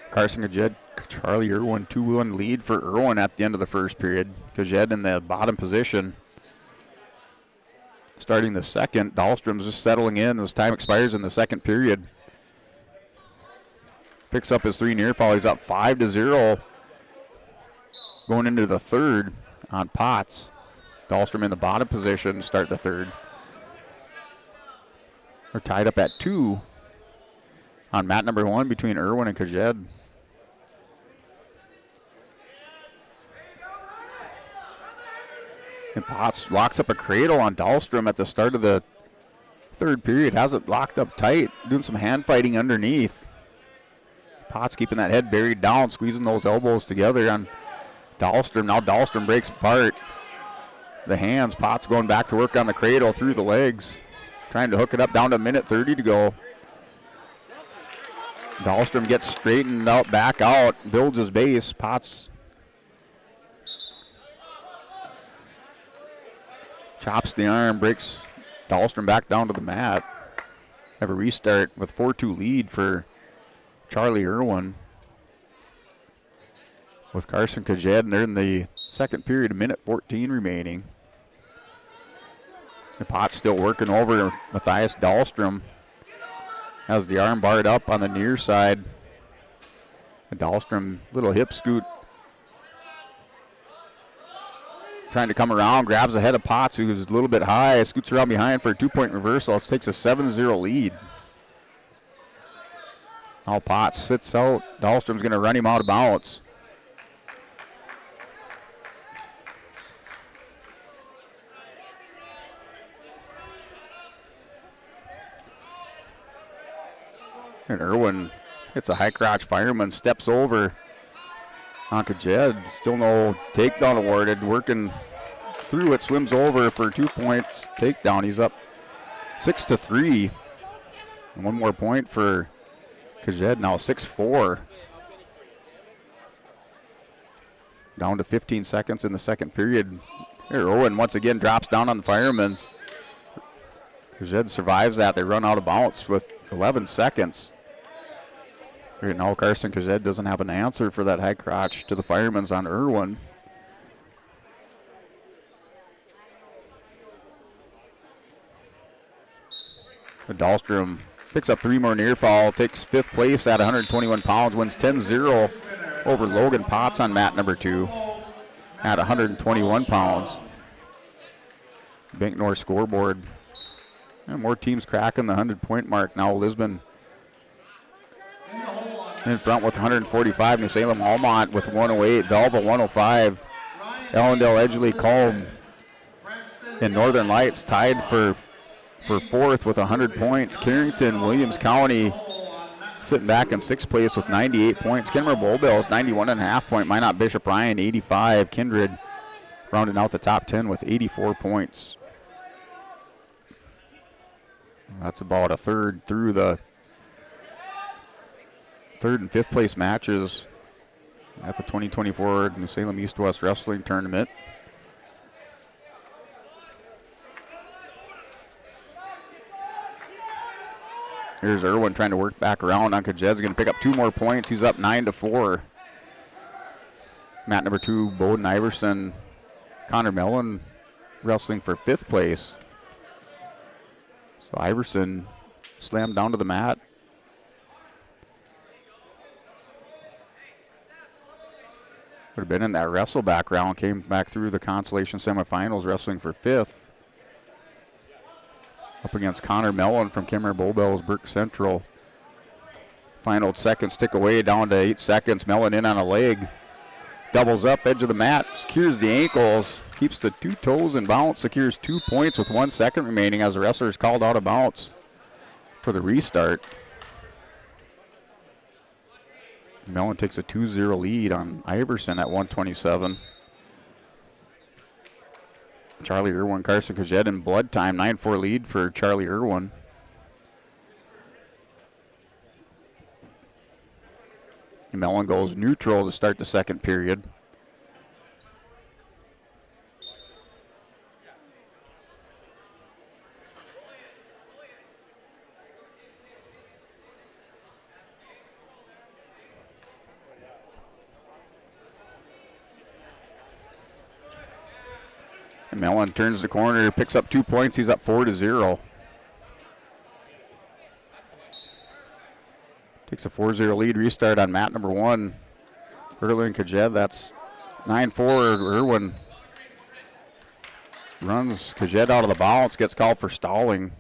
Speaker 15: Carson Kajed, Charlie Irwin, 2-1 lead for Irwin at the end of the first period. Kajed in the bottom position. Starting the second, Dahlstrom's just settling in as time expires in the second period. Picks up his 3 near fall. He's up 5-0. Going into the third on Potts. Dahlstrom in the bottom position to start the third. We're tied up at 2 on mat number 1 between Irwin and Kajed. And Potts locks up a cradle on Dahlstrom at the start of the third period. Has it locked up tight, doing some hand fighting underneath. Potts keeping that head buried down, squeezing those elbows together on Dahlstrom. Now Dahlstrom breaks apart the hands. Potts going back to work on the cradle through the legs. Trying to hook it up down to 1:30 to go. Dahlstrom gets straightened out, back out, builds his base. Potts chops the arm, breaks Dahlstrom back down to the mat. Have a restart with 4-2 lead for Charlie Irwin. With Carson Kajed, and they're in the second period, 1:14 remaining. The Potts still working over Matthias Dahlstrom. Has the arm barred up on the near side. And Dahlstrom, little hip scoot. Trying to come around, grabs the head of Potts, who's a little bit high, scoots around behind for a 2-point reversal. It takes a 7-0 lead. Now Potts sits out. Dahlstrom's going to run him out of bounds. And Irwin hits a high crotch fireman, steps over on Kajed. Still no takedown awarded. Working through it, swims over for 2 points takedown. He's up 6-3. And 1 more point for Kajed, now 6-4. Down to 15 seconds in the second period. Here, Irwin once again drops down on the firemen's. Kajed survives that. They run out of bounds with 11 seconds. Right now, Carson Kajed doesn't have an answer for that high crotch to the firemen's on Irwin. Dahlstrom picks up 3 more near fall, takes 5th place at 121 pounds, wins 10-0 over Logan Potts on mat number 2 at 121 pounds. Bank North scoreboard. And more teams cracking the 100-point mark now. Lisbon in front with 145. New Salem Almont with 108. Velva 105. Ellendale, Edgeley, Culm, and Northern Lights tied for 4th with 100 points. Carrington, Williams County sitting back in 6th place with 98 points. Kenmore Bull Bills 91.5 point. Minot Bishop Ryan 85. Kindred rounding out the top 10 with 84 points. That's about a third through the 3rd and 5th place matches at the 2024 New Salem East-West Wrestling Tournament. Here's Irwin trying to work back around on Kajed's going to pick up 2 more points. He's up 9-4. Mat number 2, Bowden Iverson. Connor Mellon wrestling for 5th place. So Iverson slammed down to the mat. Would have been in that wrestle background, came back through the Consolation semifinals, wrestling for 5th. Up against Connor Mellon from Kimmer Bull Bells, Burke Central. Final seconds tick away, down to 8 seconds. Mellon in on a leg. Doubles up, edge of the mat, secures the ankles, keeps the 2 toes in bounce, secures 2 points with 1 second remaining as the wrestler is called out of bounds for the restart. Mellon takes a 2-0 lead on Iverson at 127. Charlie Irwin, Carson Kajed in blood time, 9-4 lead for Charlie Irwin. Mellon goes neutral to start the second period. And Mellon turns the corner, picks up 2 points. He's up 4-0. Takes a 4-0 lead. Restart on mat number 1. Erwin Kajed. That's 9-4. Irwin runs Kajed out of the bounce. Gets called for stalling.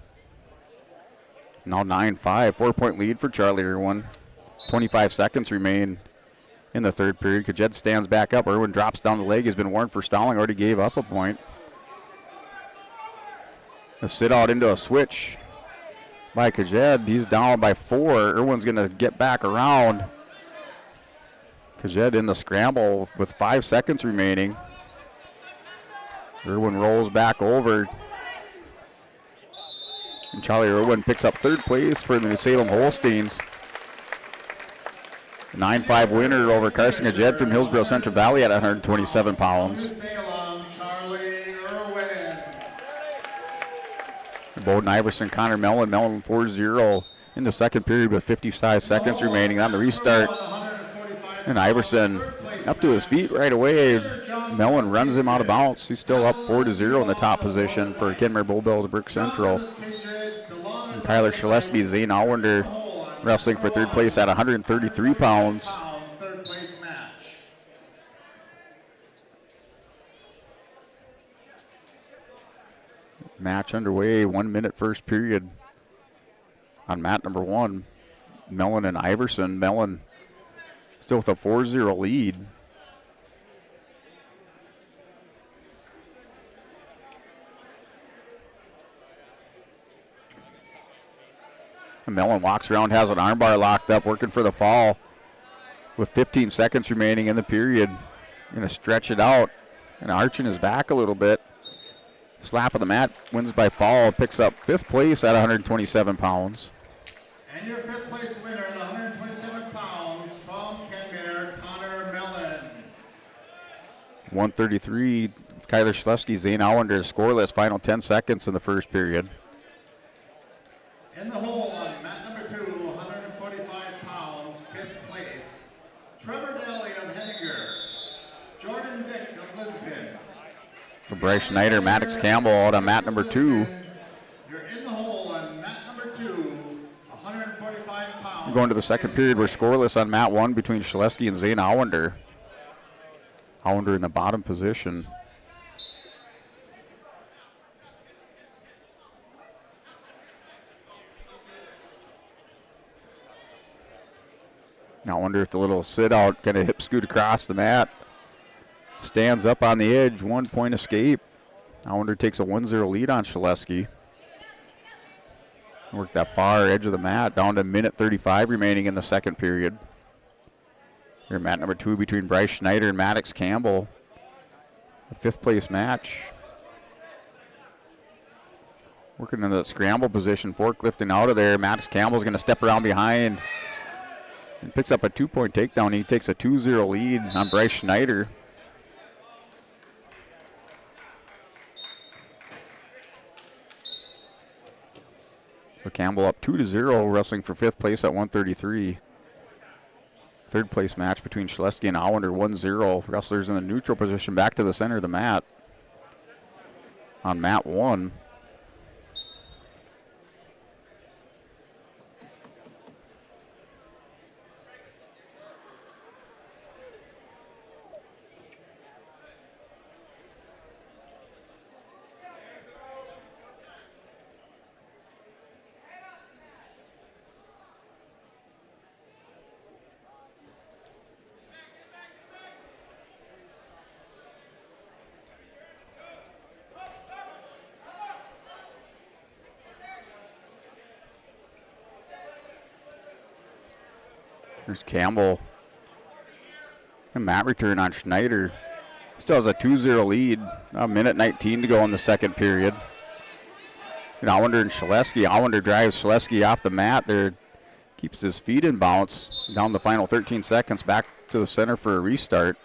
Speaker 15: Now 9-5. 4-point lead for Charlie Irwin. 25 seconds remain in the third period. Kajed stands back up. Irwin drops down the leg. Has been warned for stalling. Already gave up a point. A sit out into a switch by Kajed. He's down by 4. Irwin's going to get back around. Kajed in the scramble with 5 seconds remaining. Irwin rolls back over. And Charlie Irwin picks up third place for the New Salem Holsteins. 9-5 winner over Carson Kajed from Hillsborough Central Valley at 127 pounds. Bowden Iverson, Connor Mellon. Mellon 4-0 in the second period with 55 seconds remaining on the restart. And Iverson up to his feet right away. Mellon runs him out of bounds. He's still up 4-0 in the top position for Kenmare Bull Bells Brick Central. And Tyler Shaleski, Zane Allender wrestling for third place at 133 pounds. Match underway, 1 minute first period on mat number 1. Mellon and Iverson. Mellon still with a 4-0 lead. And Mellon walks around, has an armbar locked up, working for the fall with 15 seconds remaining in the period. Going to stretch it out and arching his back a little bit. Slap of the mat, wins by fall, picks up 5th place at 127 pounds.
Speaker 2: And your 5th place winner at 127 pounds from Kenmare, Connor Mellon.
Speaker 15: 133, Kyler Schleski, Zane Allender scoreless, final 10 seconds in the first period.
Speaker 2: In the hole on mat number 2, 145 pounds, 5th place, Trevor Daly of Henninger, Jordan Dick of Lisbon.
Speaker 15: For Bryce Schneider, Maddox Campbell out on mat number 2.
Speaker 2: You're in the hole on mat number 2, 145 pounds.
Speaker 15: We're going to the second period. We're scoreless on mat 1 between Shaleski and Zane Allender. Allender in the bottom position. Now I wonder if the little sit out kind of hip scoot across the mat. Stands up on the edge, 1 point escape. Allender takes a 1-0 lead on Shaleski. Work that far edge of the mat down to minute 35 remaining in the second period. Here mat number 2 between Bryce Schneider and Maddox Campbell. A 5th place match. Working in the scramble position, forklifting out of there. Maddox Campbell's going to step around behind and picks up a 2-point takedown. He takes a 2-0 lead on Bryce Schneider. So Campbell up 2-0, wrestling for 5th place at 133. Third place match between Shaleski and Allender, 1-0. Wrestlers in the neutral position back to the center of the mat on mat 1. There's Campbell And mat return on Schneider. Still has a 2-0 lead. A minute 19 to go in the second period. And Allender and Shaleski. Allender drives Shaleski off the mat there. Keeps his feet in bounce. Down the final 13 seconds. Back to the center for a restart.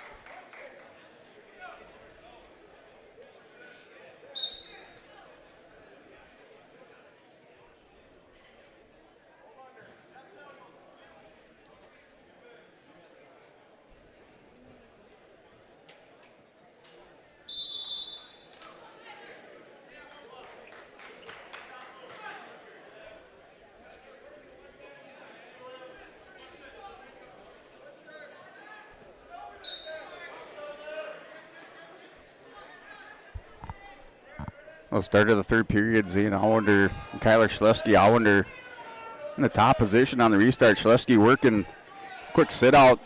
Speaker 15: Well, start of the third period, Zane Allender and Kyler Shaleski. Allender in the top position on the restart. Shaleski working quick sit out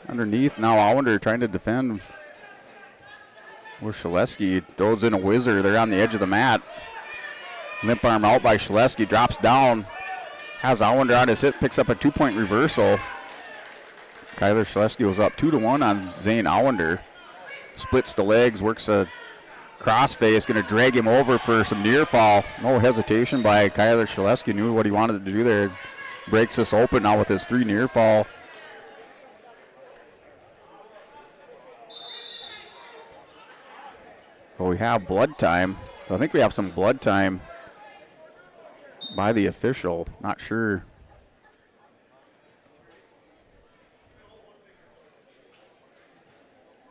Speaker 15: underneath. Now Allender trying to defend where Shaleski throws in a whizzer. They're on the edge of the mat. Limp arm out by Shaleski, drops down. Has Allender on his hip, picks up a 2-point reversal. Kyler Shaleski was up 2-1 on Zane Allender. Splits the legs, works a crossface, going to drag him over for some near fall. No hesitation by Kyler Shaleski. Knew what he wanted to do there. Breaks this open now with his 3 near fall. So we have blood time. So I think we have some blood time by the official. Not sure.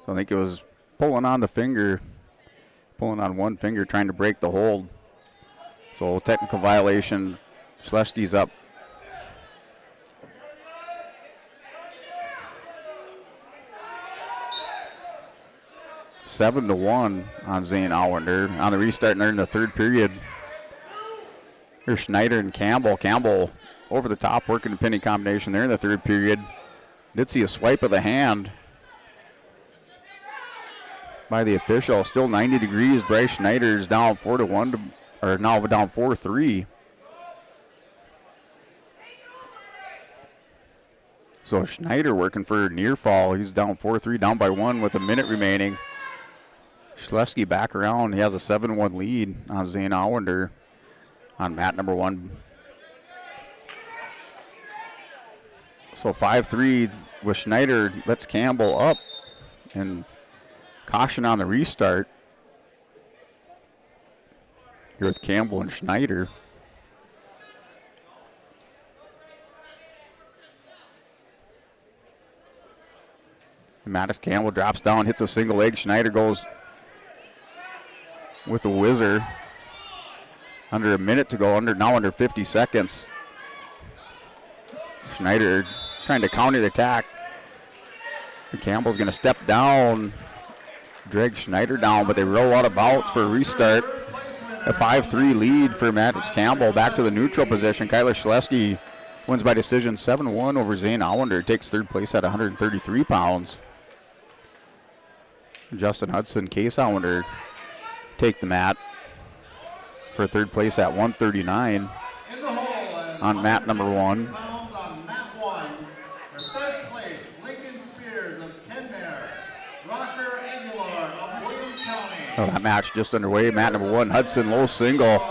Speaker 15: So I think it was pulling on the finger. Pulling on one finger, trying to break the hold. So technical violation. Shaleski's up. Seven to 1 on Zane Allender. On the restart there in the third period. Here's Schneider and Campbell. Campbell over the top working the pinning combination there in the third period. Did see a swipe of the hand by the official. Still 90 degrees. Bryce Schneider's down 4-1 or now down 4-3. So Schneider working for near fall. He's down 4-3, down by 1 with a minute remaining. Shaleski back around. He has a 7-1 lead on Zane Allender on mat number 1. So 5-3 with Schneider. Lets Campbell up, and caution on the restart here with Campbell and Schneider. Mattis Campbell drops down, hits a single leg. Schneider goes with a whizzer. Under a minute to go, under 50 seconds. Schneider trying to counter the attack. Campbell's going to step down, drag Schneider down, but they roll out of bounds for a restart. A 5-3 lead for Mattis Campbell. Back to the neutral position. Kyler Shaleski wins by decision 7-1 over Zane Allender. Takes third place at 133 pounds. Justin Hudson, Case Allender take the mat for third place at 139 on mat number 1.
Speaker 2: On mat 1, for third place, Lincoln Spears of Kenmare, Rocker Aguilar of Williams County.
Speaker 15: Oh, that match just underway. Mat number 1, Hudson low single.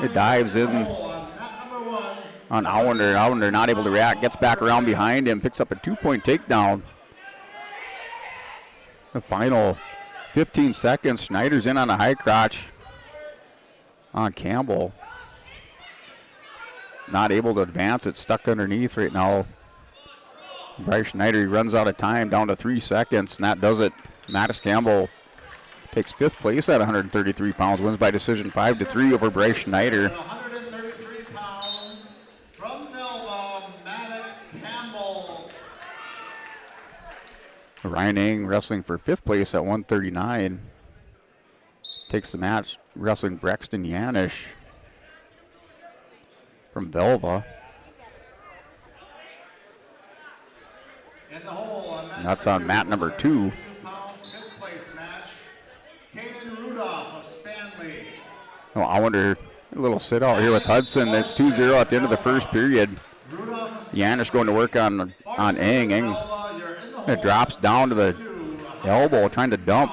Speaker 15: It dives in on Allender. Allender not able to react, gets back around behind him, picks up a 2-point takedown. The final 15 seconds, Schneider's in on a high crotch on Campbell. Not able to advance, it's stuck underneath right now. Bryce Schneider, he runs out of time, down to 3 seconds, and that does it. Mattis Campbell takes 5th place at 133 pounds, wins by decision 5-3 over Bryce Schneider.
Speaker 2: 133 pounds from Melba, Mattis Campbell.
Speaker 15: Ryan Eng wrestling for 5th place at 139. Takes the match, wrestling Braxton Yanish from Velva. That's on mat number 2. Oh, I wonder, a little sit out here with Hudson. That's 2-0 at the end of the first period. Yanish going to work on Eng. Eng It drops down to the elbow, trying to dump.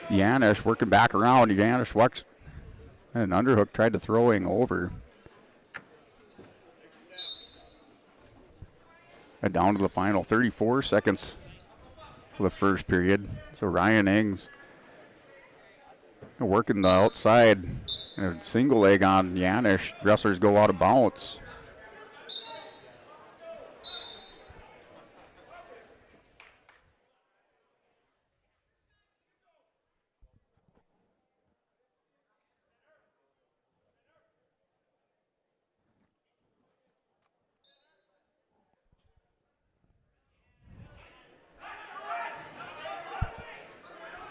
Speaker 15: Yanish working back around. Yanish walks. And an underhook tried to throw Ing over. And down to the final 34 seconds for the first period. So Ryan Ings working the outside. And a single leg on Yanish. Wrestlers go out of bounds.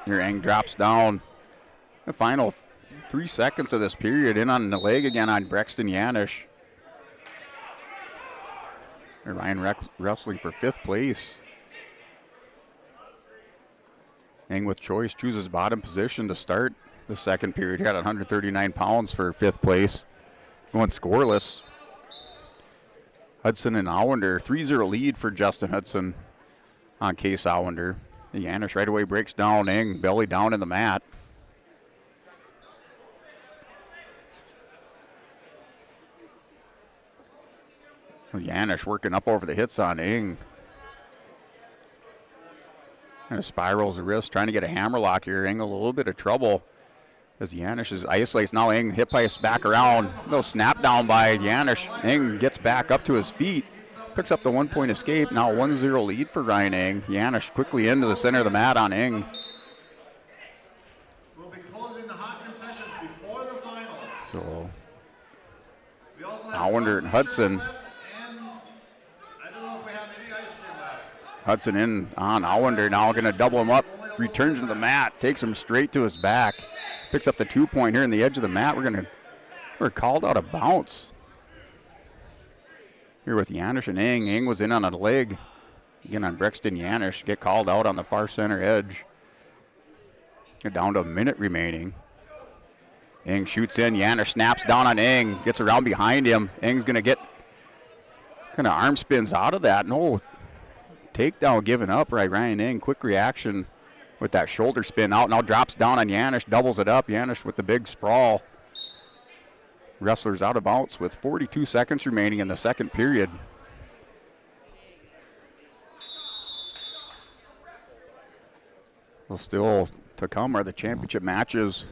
Speaker 15: Here Eng drops down. The final 3 seconds of this period, in on the leg again on Brexton Yanish. Ryan wrestling for 5th place. Eng with choice chooses bottom position to start the second period. He had 139 pounds for 5th place. Going scoreless. Hudson and Allender, 3-0 lead for Justin Hudson on Case Allender. Yanish right away breaks down. Eng belly down in the mat. Yanish working up over the hits on Eng. Kind of spirals the wrist, trying to get a hammerlock here. Eng a little bit of trouble as Yanish is isolates. Now Eng hip ice back around. Little snap down by Yanish. Eng gets back up to his feet. Picks up the 1-point escape. Now 1-0 lead for Ryan Eng. Yanish quickly into the center of the mat on Eng.
Speaker 2: We'll be closing the hot concessions before the final.
Speaker 15: So Allender and Hudson. Hudson in on Allender now, going to double him up. Returns to the mat, takes him straight to his back. Picks up the 2-point here in the edge of the mat. We're called out of bounds. Here with Yanish and Eng. Eng was in on a leg. Again on Brexton Yanish. Get called out on the far center edge. Get down to a minute remaining. Eng shoots in. Yanish snaps down on Eng. Gets around behind him. Eng's going to get kind of arm spins out of that. No takedown given up, right? Ryan Eng, quick reaction with that shoulder spin out. Now drops down on Yanish. Doubles it up. Yanish with the big sprawl. Wrestlers out of bounds with 42 seconds remaining in the second period. Well, still to come are the championship matches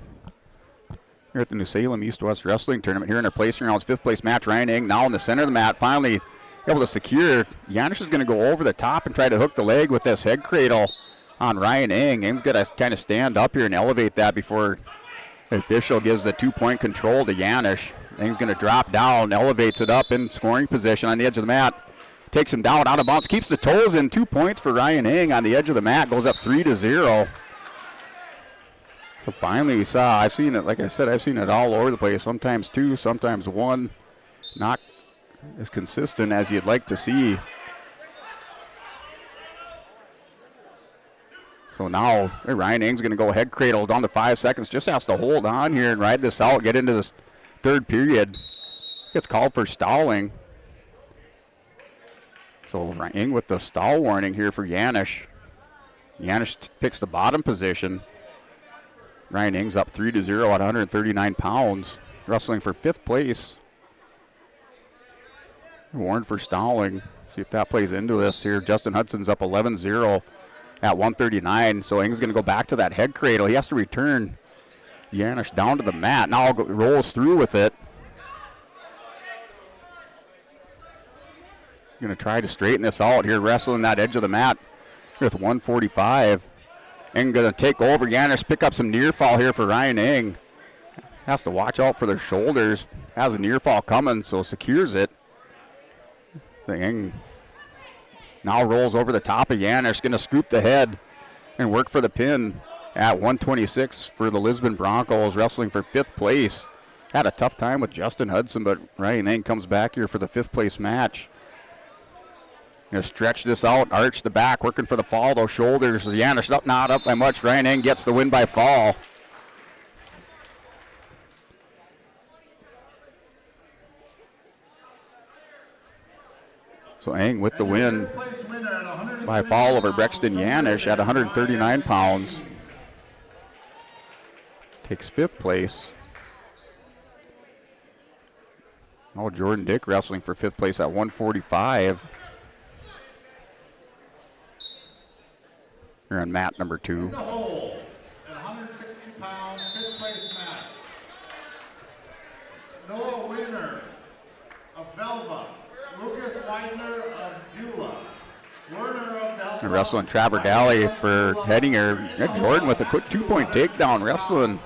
Speaker 15: here at the New Salem East-West Wrestling Tournament. Here in our placing rounds, 5th place match. Ryan Eng now in the center of the mat, finally able to secure. Yanish is going to go over the top and try to hook the leg with this head cradle on Ryan Eng. Eng's got to kind of stand up here and elevate that before the official gives the 2-point control to Yanish. Eng's going to drop down, elevates it up in scoring position on the edge of the mat. Takes him down, out of bounds, keeps the toes in. 2 points for Ryan Eng on the edge of the mat. Goes up 3-0. So finally we saw, I've seen it, like I said, I've seen it all over the place. Sometimes 2, sometimes 1. Not as consistent as you'd like to see. So now Ryan Eng's going to go head cradle down to 5 seconds. Just has to hold on here and ride this out, get into this third period. Gets called for stalling. So Eng with the stall warning here for Yanish. Yanish picks the bottom position. Ryan Eng's up 3-0 at 139 pounds. Wrestling for 5th place. Warned for stalling. See if that plays into this here. Justin Hudson's up 11-0 at 139. So Eng's going to go back to that head cradle. He has to return Yanish down to the mat. Now rolls through with it. Going to try to straighten this out here, wrestling that edge of the mat with 145. Eng going to take over. Yanish pick up some near fall here for Ryan Eng. Has to watch out for their shoulders. Has a near fall coming, so secures it. Eng now rolls over the top of Yanish. Going to scoop the head and work for the pin at 126 for the Lisbon Broncos, wrestling for 5th place. Had a tough time with Justin Hudson, but Ryan Eng comes back here for the 5th place match. Going to stretch this out, arch the back, working for the fall. Those shoulders, Yanish up, not up by much. Ryan Eng gets the win by fall. So Eng with the win.
Speaker 2: Place winner at
Speaker 15: by a fall over Brexton Yanish at 139 pounds. Takes 5th place. Oh, Jordan Dick wrestling for 5th place at 145. Here on mat number 2.
Speaker 2: In the hole at 160 pounds, 5th place match. Noah Wiener of Velva. Lucas Weidner of Beulah. Werner of Delta.
Speaker 15: Wrestling Trevor Daly for Hettinger. Jordan with a quick 2-point takedown. Wrestling.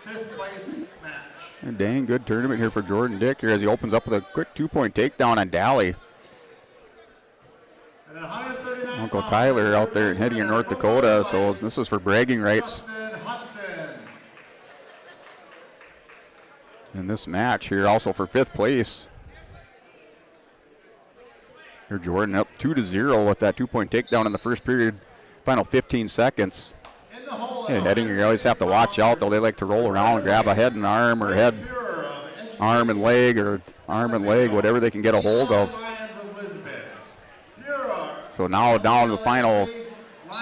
Speaker 2: 5th place match.
Speaker 15: A dang good tournament here for Jordan Dick here as he opens up with a quick 2-point takedown on Daly. Uncle Tyler out there in Hettinger, North Dakota, so this is for bragging rights. In this match here, also for 5th place. Here Jordan up 2-0 with that 2-point takedown in the first period. Final 15 seconds. And Hettinger, you always have to watch out, though. They like to roll around and grab a head and arm, or head, arm and leg, or arm and leg, whatever they can get a hold of. So now down to the final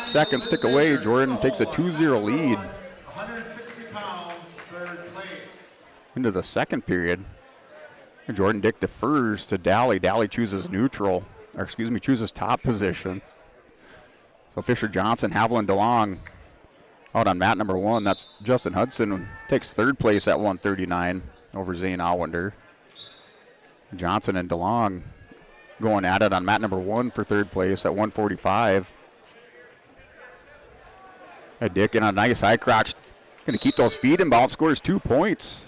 Speaker 15: seconds tick away. Jordan takes a 2-0 lead
Speaker 2: 160 pounds, 3rd place.
Speaker 15: into the second period. And Jordan Dick defers to Daly. Daly chooses neutral, or excuse me, chooses top position. So Fisher Johnson, Haviland DeLong out on mat number 1. That's Justin Hudson, who takes 3rd place at 139 over Zane Allender. Johnson and DeLong going at it on mat number 1 for 3rd place at 145. Dick in a nice high crotch. Going to keep those feet in bounce, scores 2 points.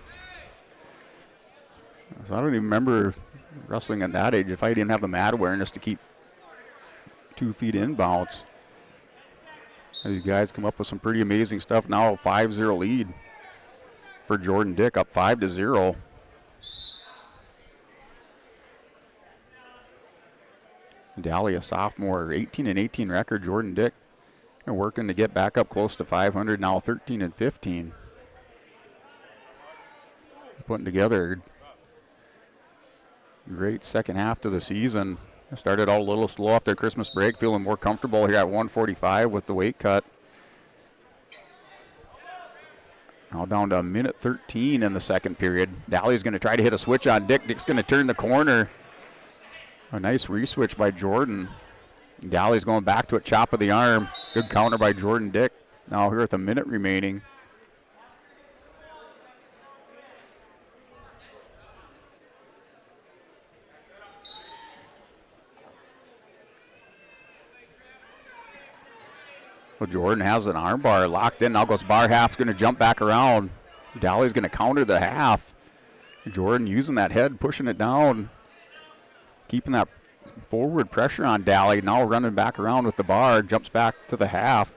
Speaker 15: So I don't even remember wrestling at that age if I didn't have the mat awareness to keep 2 feet in bounce. These guys come up with some pretty amazing stuff. Now a 5-0 lead for Jordan Dick, up 5-0. Daly, a sophomore, 18-18 record. Jordan Dick working to get back up close to 500, now 13-15. Putting together a great second half to the season. Started out a little slow after Christmas break, feeling more comfortable here at 145 with the weight cut. Now down to a minute 13 in the second period. Daly's going to try to hit a switch on Dick. Dick's going to turn the corner. A nice re-switch by Jordan. Daly's going back to a chop of the arm. Good counter by Jordan Dick. Now here with a minute remaining. Well, Jordan has an arm bar locked in. Now goes bar half's going to jump back around. Daly's going to counter the half. Jordan using that head, pushing it down. Keeping that forward pressure on Daly. Now running back around with the bar. Jumps back to the half.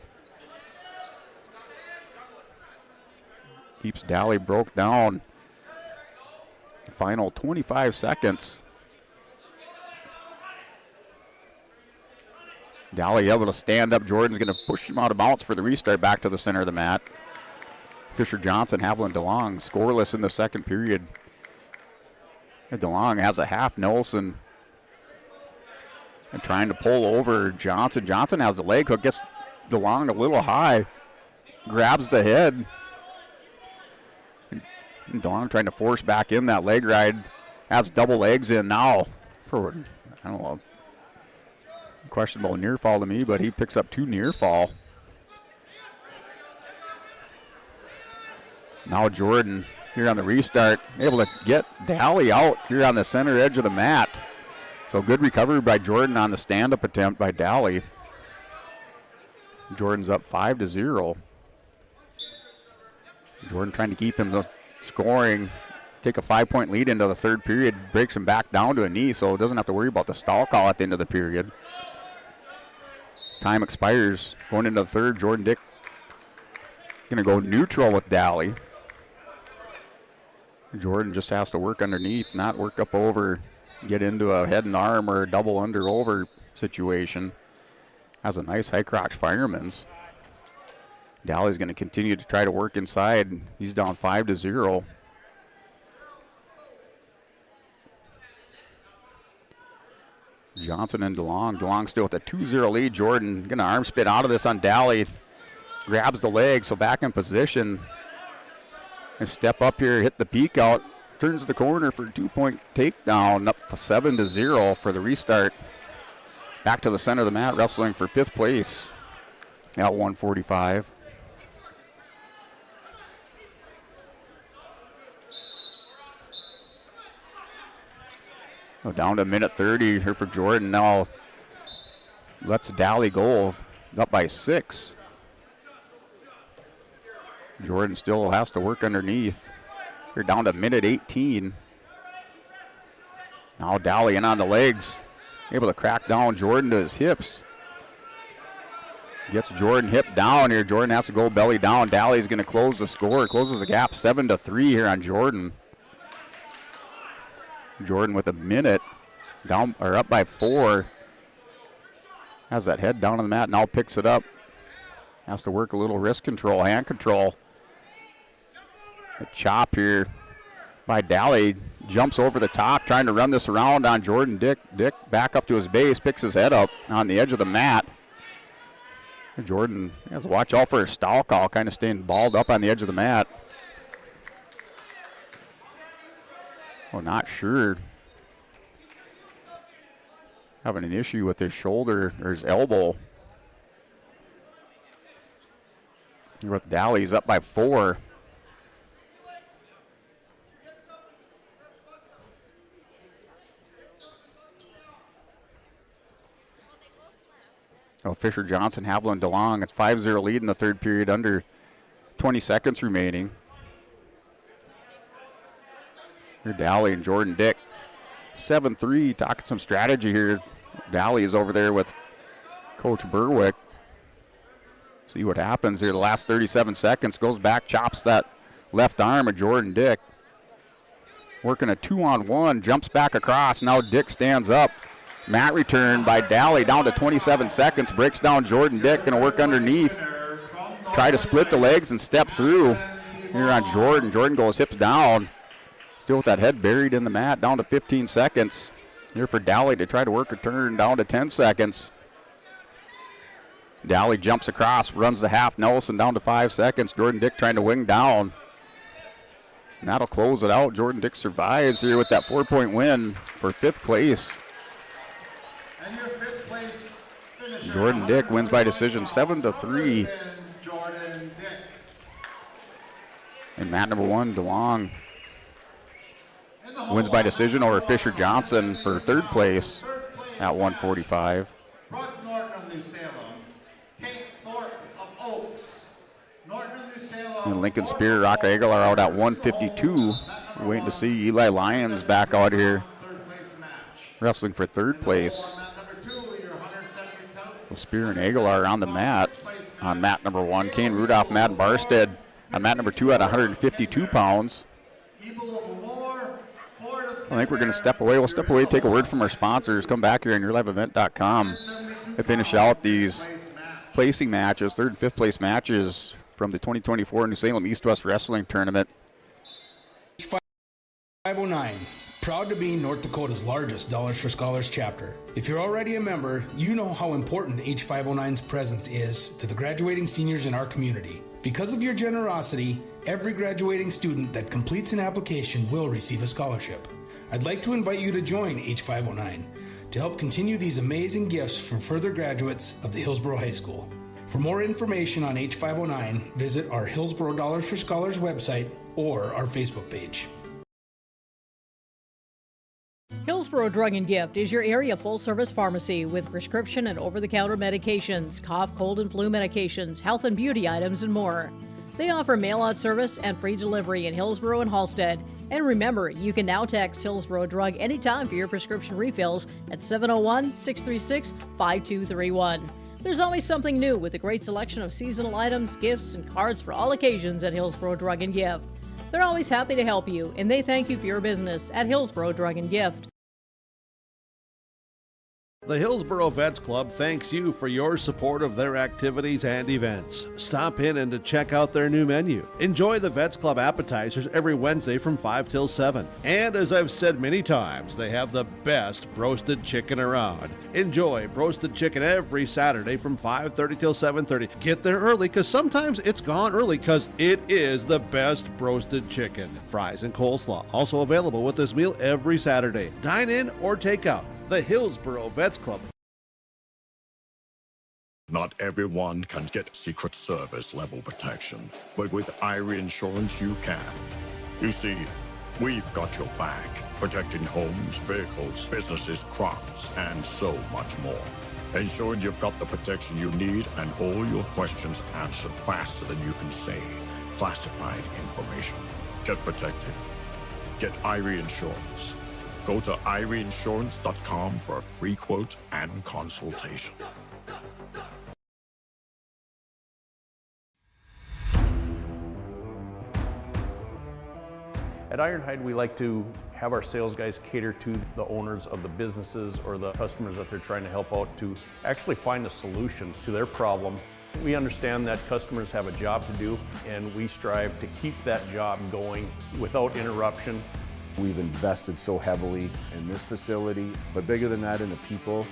Speaker 15: Keeps Daly broke down. Final 25 seconds. Daly able to stand up. Jordan's going to push him out of bounds for the restart back to the center of the mat. Fisher Johnson, Haviland DeLong scoreless in the second period. And DeLong has a half Nelson. And trying to pull over Johnson. Johnson has the leg hook, gets DeLong a little high. Grabs the head. And DeLong trying to force back in that leg ride. Has double legs in now for, I don't know, questionable near fall to me, but he picks up 2 near fall. Now Jordan here on the restart, able to get Daly out here on the center edge of the mat. So good recovery by Jordan on the stand-up attempt by Daly. Jordan's up 5-0. Jordan trying to keep him scoring. Take a 5-point lead into the third period, breaks him back down to a knee, so doesn't have to worry about the stall call at the end of the period. Time expires. Going into the third, Jordan Dick going to go neutral with Daly. Jordan just has to work underneath, not work up over, get into a head and arm or a double under over situation. Has a nice high crotch fireman's. Daly's going to continue to try to work inside. He's down 5-0. Johnson and DeLong. DeLong still with a 2-0 lead. Jordan going to arm spit out of this on Daly. Grabs the leg, so back in position. And step up here, hit the peak out. Turns the corner for a 2-point takedown, up 7-0 for the restart. Back to the center of the mat, wrestling for 5th place at 145. Down to minute 30 here for Jordan. Now lets Daly go, up by 6. Jordan still has to work underneath. They're down to minute 18. Now Daly in on the legs, able to crack down Jordan to his hips. Gets Jordan hip down here. Jordan has to go belly down. Daly's going to close the score. Closes the gap 7-3 here on Jordan. Jordan with a minute, down or up by 4. Has that head down on the mat, now picks it up. Has to work a little wrist control, hand control. A chop here by Daly. Jumps over the top, trying to run this around on Jordan Dick. Dick back up to his base, picks his head up on the edge of the mat. Jordan has to watch out for his stall call, kind of staying balled up on the edge of the mat. Oh, not sure. Having an issue with his shoulder or his elbow. With Daly, he's up by 4. Oh, Fisher, Johnson, Haviland, DeLong. It's 5-0 lead in the third period, under 20 seconds remaining. Daly and Jordan Dick. 7-3, talking some strategy here. Daly is over there with Coach Berwick. See what happens here. The last 37 seconds, goes back, chops that left arm of Jordan Dick. Working a 2-on-1, jumps back across. Now Dick stands up. Mat return by Daly, down to 27 seconds. Breaks down Jordan Dick, going to work underneath. Try to split the legs and step through here on Jordan. Jordan goes hips down. Still with that head buried in the mat, down to 15 seconds. Here for Daly to try to work a turn, down to 10 seconds. Daly jumps across, runs the half Nelson, down to 5 seconds. Jordan Dick trying to wing down. And that'll close it out. Jordan Dick survives here with that 4-point win for 5th place.
Speaker 2: And your 5th place finisher,
Speaker 15: Jordan Dick wins by decision 7-3.
Speaker 2: Jordan Dick.
Speaker 15: And mat number 1, DeLong, wins by decision over Fisher Johnson for 3rd place at 145.
Speaker 2: Brock Norton of New Salem. Kate Thorpe of Oaks. Norton of New Salem.
Speaker 15: And Lincoln Spear, Rock Aguilar out at 152. We're waiting to see Eli Lyons back out here, wrestling for 3rd place. With Spear and Aguilar on the mat on mat number 1. Kane Rudolph, Matt Barstead on mat number 2 at 152 pounds. I think we're going to step away. We'll step away, take a word from our sponsors, come back here on YourLiveEvent.com and finish out these placing matches, 3rd and 5th place matches from the 2024 New Salem East-West Wrestling Tournament.
Speaker 5: 509, proud to be North Dakota's largest Dollars for Scholars chapter. If you're already a member, you know how important H509's presence is to the graduating seniors in our community. Because of your generosity, every graduating student that completes an application will receive a scholarship. I'd like to invite you to join H509 to help continue these amazing gifts for further graduates of the Hillsborough High School. For more information on H509, visit our Hillsborough Dollars for Scholars website or our Facebook page.
Speaker 13: Hillsborough Drug and Gift is your area full-service pharmacy with prescription and over-the-counter medications, cough, cold, and flu medications, health and beauty items, and more. They offer mail-out service and free delivery in Hillsborough and Halstead. And remember, you can now text Hillsborough Drug anytime for your prescription refills at 701-636-5231. There's always something new with a great selection of seasonal items, gifts, and cards for all occasions at Hillsborough Drug and Gift. They're always happy to help you, and they thank you for your business at Hillsborough Drug and Gift.
Speaker 8: The Hillsboro Vets Club thanks you for your support of their activities and events. Stop in and to check out their new menu. Enjoy the Vets Club appetizers every Wednesday from 5 till 7. And as I've said many times, they have the best roasted chicken around. Enjoy roasted chicken every Saturday from 5:30 till 7:30. Get there early because sometimes it's gone early because it is the best roasted chicken. Fries and coleslaw also available with this meal every Saturday. Dine in or take out. The Hillsboro Vets Club.
Speaker 6: Not everyone can get Secret Service level protection, but with Irie Insurance you can. You see, we've got your back, protecting homes, vehicles, businesses, crops, and so much more. Ensuring you've got the protection you need and all your questions answered faster than you can say classified information. Get protected. Get Irie Insurance. Go to IrieInsurance.com for a free quote and consultation.
Speaker 16: At Ironhide, we like to have our sales guys cater to the owners of the businesses or the customers that they're trying to help out to actually find a solution to their problem. We understand that customers have a job to do, and we strive to keep that job going without interruption.
Speaker 17: We've invested so heavily in this facility, but bigger than that, in the people.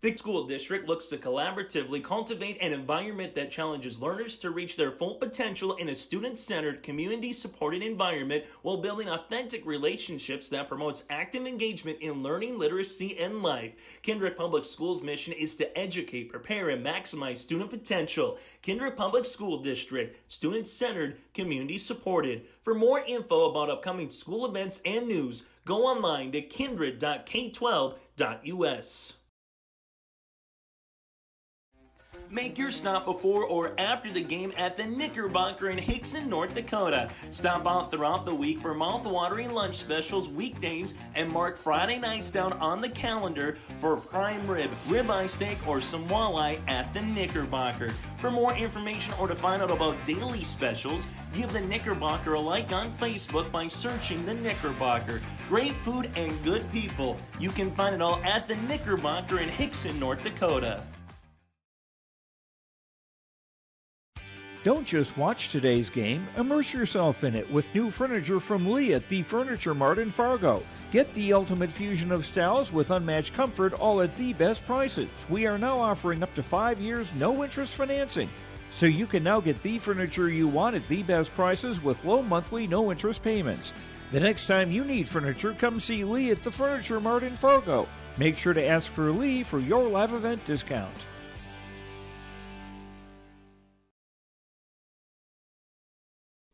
Speaker 18: The school district looks to collaboratively cultivate an environment that challenges learners to reach their full potential in a student-centered, community-supported environment while building authentic relationships that promotes active engagement in learning, literacy, and life. Kendrick Public Schools' mission is to educate, prepare, and maximize student potential. Kendrick Public School District, student-centered, community-supported. For more info about upcoming school events and news, go online to kindred.k12.us. Make your stop before or after the game at the Knickerbocker in Hickson, North Dakota. Stop out throughout the week for mouth-watering lunch specials weekdays and mark Friday nights down on the calendar for prime rib, ribeye steak, or some walleye at the Knickerbocker. For more information or to find out about daily specials, give the Knickerbocker a like on Facebook by searching the Knickerbocker. Great food and good people. You can find it all at the Knickerbocker in Hickson, North Dakota.
Speaker 4: Don't just watch today's game, immerse yourself in it with new furniture from Lee at the Furniture Mart in Fargo. Get the ultimate fusion of styles with unmatched comfort, all at the best prices. We are now offering up to 5 years no-interest financing. So you can now get the furniture you want at the best prices with low monthly no-interest payments. The next time you need furniture, come see Lee at the Furniture Mart in Fargo. Make sure to ask for Lee for your live event discount.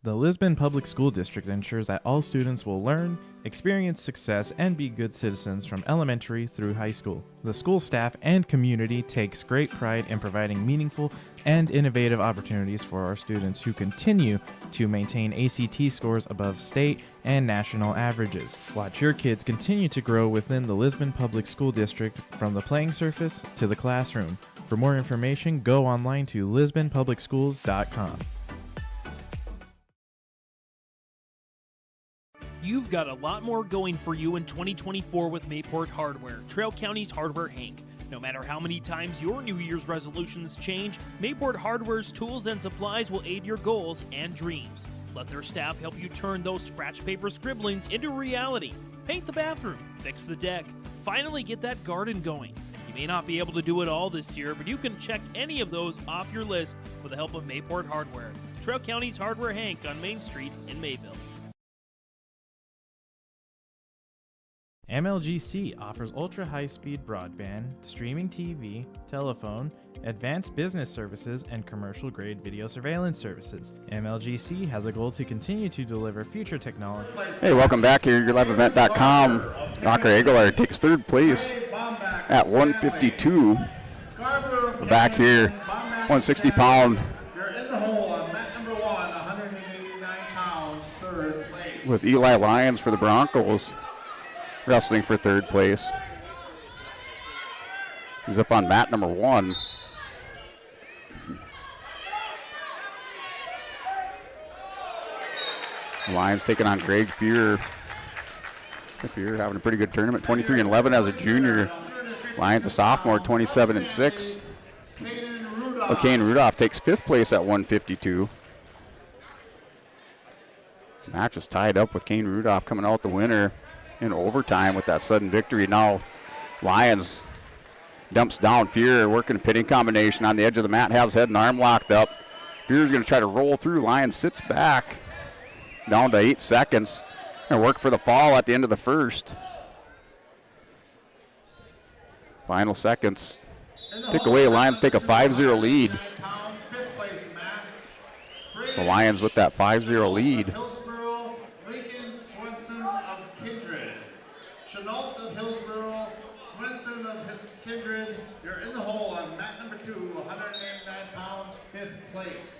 Speaker 19: The Lisbon Public School District ensures that all students will learn, experience success, and be good citizens from elementary through high school. The school staff and community takes great pride in providing meaningful and innovative opportunities for our students who continue to maintain ACT scores above state and national averages. Watch your kids continue to grow within the Lisbon Public School District from the playing surface to the classroom. For more information, go online to lisbonpublicschools.com.
Speaker 7: You've got a lot more going for you in 2024 with Mayport Hardware, Trail County's Hardware Hank. No matter how many times your New Year's resolutions change, Mayport Hardware's tools and supplies will aid your goals and dreams. Let their staff help you turn those scratch paper scribblings into reality. Paint the bathroom, fix the deck, finally get that garden going. You may not be able to do it all this year, but you can check any of those off your list with the help of Mayport Hardware, Trail County's Hardware Hank on Main Street in Mayville.
Speaker 19: MLGC offers ultra-high-speed broadband, streaming TV, telephone, advanced business services, and commercial-grade video surveillance services. MLGC has a goal to continue to deliver future technology.
Speaker 15: Hey, welcome back here. YourLiveEvent.com. Rocker Aguilar takes third place at 152. We're back here, 160-pound.
Speaker 2: You're in the hole on mat number 1, 189 pounds, third place.
Speaker 15: With Eli Lyons for the Broncos, wrestling for third place. He's up on mat number 1. Lions taking on Greg Fear. Fear having a pretty good tournament, 23-11 as a junior. Lions a sophomore, 27-6. Kane Rudolph takes 5th place at 152. Match is tied up with Kane Rudolph coming out the winner in overtime with that sudden victory. Now Lions dumps down Fear, working a pinning combination on the edge of the mat, has head and arm locked up. Fear's going to try to roll through. Lions sits back down to 8 seconds. And work for the fall at the end of the first. Final seconds tick away. Lions take a 5-0 lead. So Lions with that 5-0 lead.
Speaker 2: Hillsborough, Lincoln, Swenson of Kindred. Chenault of Hillsborough, Swenson of Kindred. You're in the hole on mat number 2, 189 pounds, 5th place.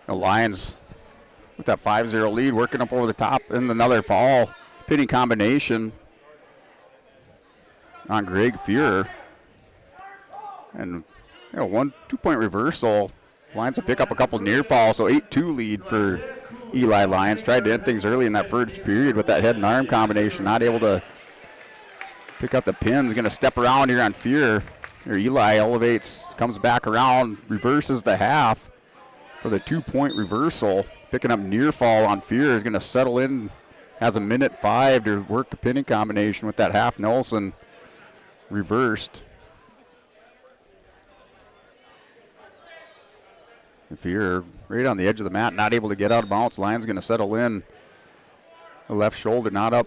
Speaker 15: The Lions with that 5-0 lead, working up over the top in another fall. Pitting combination on Greg Fear. And 2-point reversal. Lions will pick up a couple near falls, so 8-2 lead for Eli Lyons. Tried to end things early in that first period with that head and arm combination. Not able to pick up the pins. Going to step around here on Fear. Here Eli elevates, comes back around, reverses the half. For the 2-point reversal, picking up near fall on Fear, is going to settle in, has a minute 5 to work the pinning combination with that half Nelson reversed. Fear right on the edge of the mat, not able to get out of bounds. Lions going to settle in. The left shoulder not up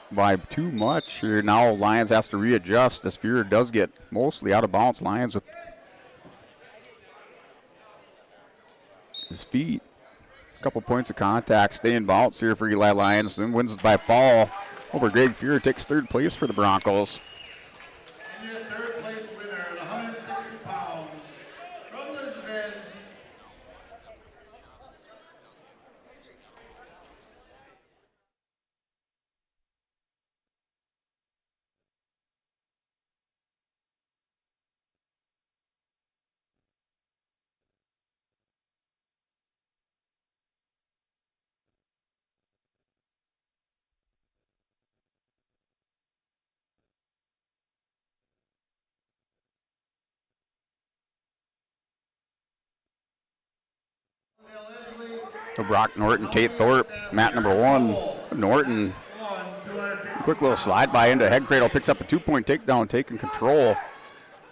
Speaker 15: by too much. Here now Lions has to readjust as Fear does get mostly out of bounds. Lions with his feet. A couple points of contact, staying bounce here for Eli Lyons, and wins by fall over Greg Fear, takes 3rd place for the Broncos.
Speaker 2: And your 3rd place winner at 160 pounds from Lisbon.
Speaker 15: So Brock Norton, Tate Thorpe, mat number 1. Norton, quick little slide by into head cradle, picks up a 2-point takedown, taking control.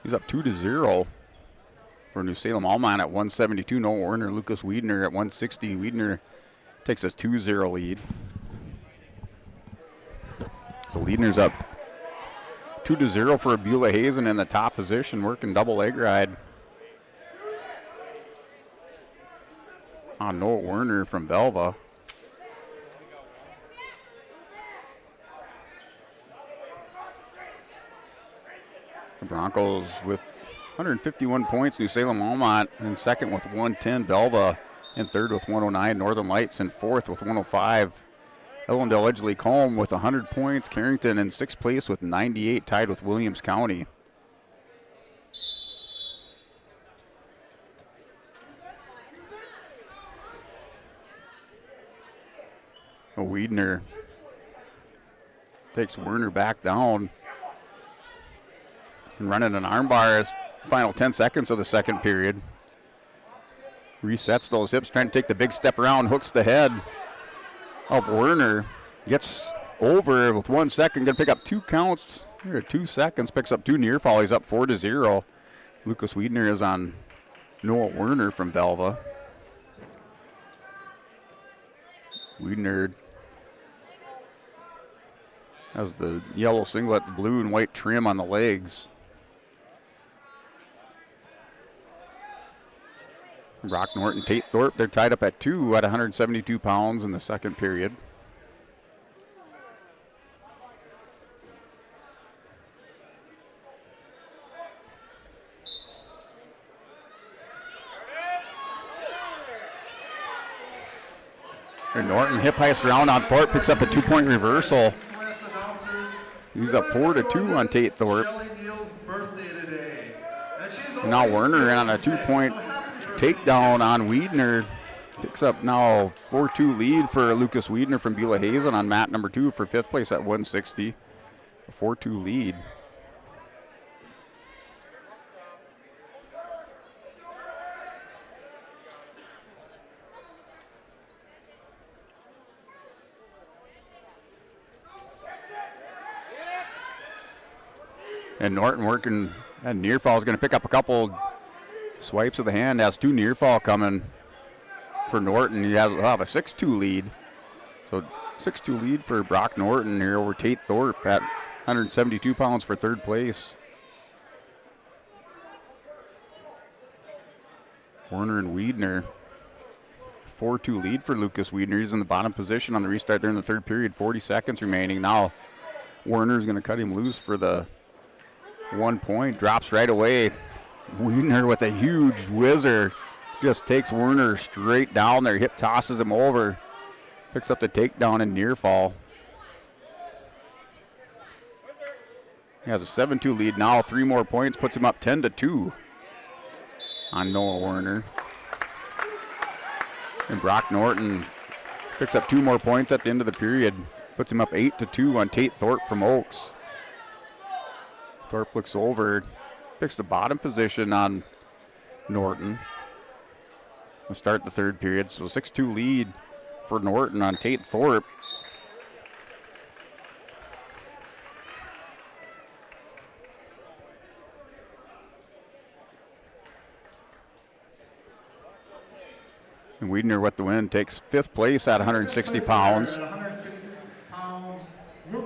Speaker 15: He's up 2-0 for New Salem Almont at 172. Noah Werner, Lucas Wiedner at 160. Wiedner takes a 2-0 lead. So Wiedner's up 2-0 for Beulah Hazen in the top position, working double leg ride on Noah Werner from Belva. The Broncos with 151 points. New Salem Almont in second with 110. Belva in third with 109. Northern Lights in fourth with 105. Ellendale Edgeley Combe with 100 points. Carrington in sixth place with 98, tied with Williams County. Wiedner takes Werner back down and running an armbar as final 10 seconds of the second period. Resets those hips, trying to take the big step around, hooks the head of Werner. Gets over with 1 second, going to pick up 2 counts. Here, 2 seconds, picks up 2 near fall. He's up 4-0. Lucas Wiedner is on Noah Werner from Velva. Wiedner has the yellow singlet, blue and white trim on the legs. Brock Norton, Tate Thorpe, they're tied up at 2 at 172 pounds in the second period. And Norton hip heist around on Thorpe, picks up a 2-point reversal. He's up 4-2 on Tate Thorpe. And now Werner on a 2-point takedown on Wiedner. Picks up now 4-2 lead for Lucas Wiedner from Beulah Hazen on mat number 2 for 5th place at 160. A 4-2 lead. And Norton working, and near fall is going to pick up a couple swipes of the hand. Has 2 near fall coming for Norton. He has a 6-2 lead. So 6-2 lead for Brock Norton here over Tate Thorpe at 172 pounds for 3rd place. Werner and Wiedner. 4-2 lead for Lucas Wiedner. He's in the bottom position on the restart there in the 3rd period. 40 seconds remaining. Now Werner's going to cut him loose for the 1 point. Drops right away. Wiedner with a huge whizzer. Just takes Werner straight down there. Hip tosses him over. Picks up the takedown and near fall. He has a 7-2 lead now. 3 more points. Puts him up 10-2 on Noah Werner. And Brock Norton picks up 2 more points at the end of the period. Puts him up 8-2 on Tate Thorpe from Oaks. Thorpe looks over, picks the bottom position on Norton. We'll start the 3rd period. So 6-2 lead for Norton on Tate Thorpe. And Wiedner with the win takes 5th place at 160 pounds.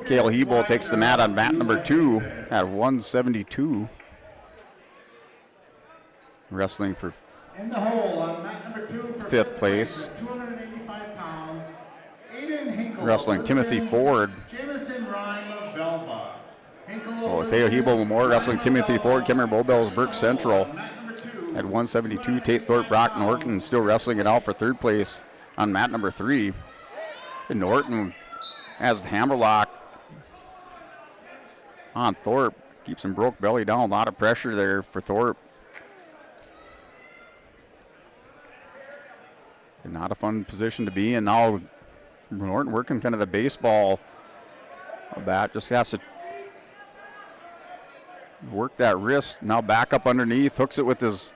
Speaker 15: Cale Hebel takes the mat on mat number 2 at 172. Wrestling for
Speaker 2: in the hole on mat number 2 for
Speaker 15: 5th place.
Speaker 2: 285 pounds. Aiden Hinkle.
Speaker 15: Wrestling Timothy Ford.
Speaker 2: Jamison Rhyme of Velva.
Speaker 15: Oh, Theo Hebel Memorial wrestling Timothy Ford. Kimmer Bobells Burke Central at 172. Tate Thorpe, Brock Norton still wrestling it out for 3rd place on mat number 3. And Norton has the hammerlock on Thorpe. Keeps him broke belly down. A lot of pressure there for Thorpe. And not a fun position to be in. Now Norton working kind of the baseball bat. Just has to work that wrist. Now back up underneath. Hooks it with his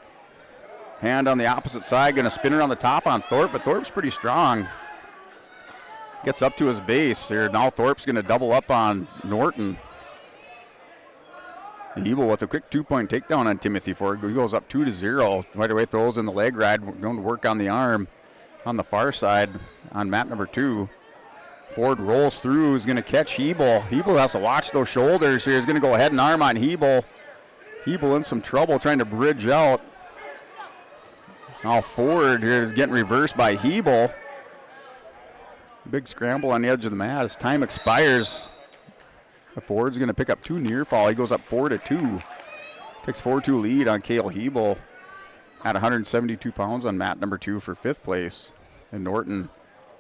Speaker 15: hand on the opposite side. Going to spin it on the top on Thorpe, but Thorpe's pretty strong. Gets up to his base here. Now Thorpe's going to double up on Norton. Hebel with a quick 2-point takedown on Timothy Ford. He goes up 2-0. Right away throws in the leg ride. We're going to work on the arm on the far side on mat number 2. Ford rolls through. He's going to catch Hebel. Hebel has to watch those shoulders here. He's going to go head and arm on Hebel. Hebel in some trouble trying to bridge out. Now Ford here is getting reversed by Hebel. Big scramble on the edge of the mat as time expires. Ford's going to pick up 2 near fall. He goes up 4-2. Takes 4-2 lead on Cale Hebel at 172 pounds on mat number 2 for 5th place. And Norton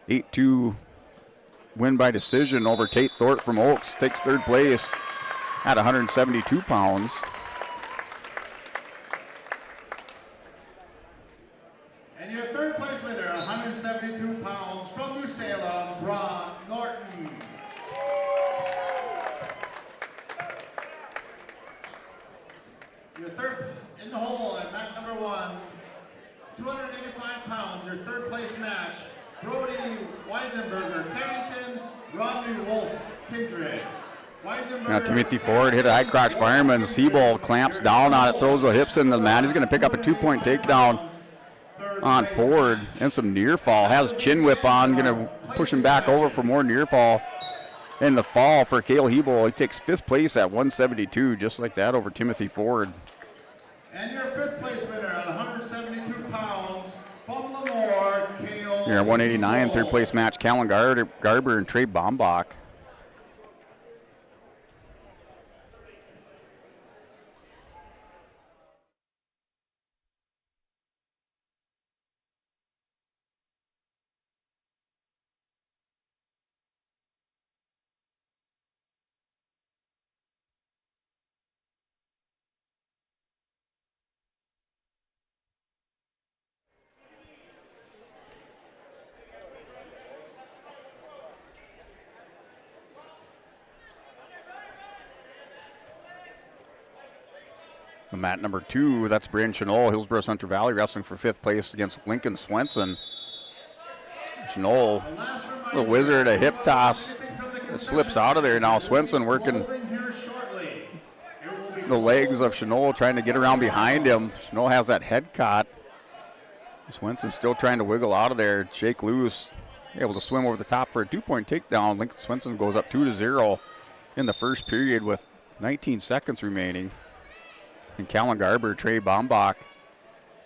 Speaker 15: 8-2 win by decision over Tate Thorpe from Oaks. Takes 3rd place at 172 pounds.
Speaker 2: And your 3rd place winner, 172 pounds from New Salem, Brock Norton. Your 3rd in the hole at mat number 1, 285 pounds, your third place match, Brody Weisenberger, Carrington, Rodney Wolf, Kindred.
Speaker 15: Now Timothy Ford hit a high crotch fireman. Seabold clamps down on it, throws the hips in the mat. He's going to pick up a 2-point takedown on Ford and some near fall. Has chin whip on, going to push him back over for more near fall. And the fall for Cale Hebel. He takes 5th place at 172, just like that over Timothy Ford.
Speaker 2: And your 5th place winner at 172 pounds, from Lemoore, Cale
Speaker 15: Here at 189, 3rd place match, Callan Garber and Trey Bombach. Mat number 2, that's Brandon Chenol, Hillsborough Central Valley, wrestling for 5th place against Lincoln Swenson. Chenol, the wizard, a hip toss, it slips out of there. Now Swenson working the legs of Chenol, trying to get around behind him. Chenol has that head caught. Swenson still trying to wiggle out of there, shake loose, able to swim over the top for a 2-point takedown. Lincoln Swenson goes up 2-0 in the first period with 19 seconds remaining. And Callan Garber, Trey Bombach,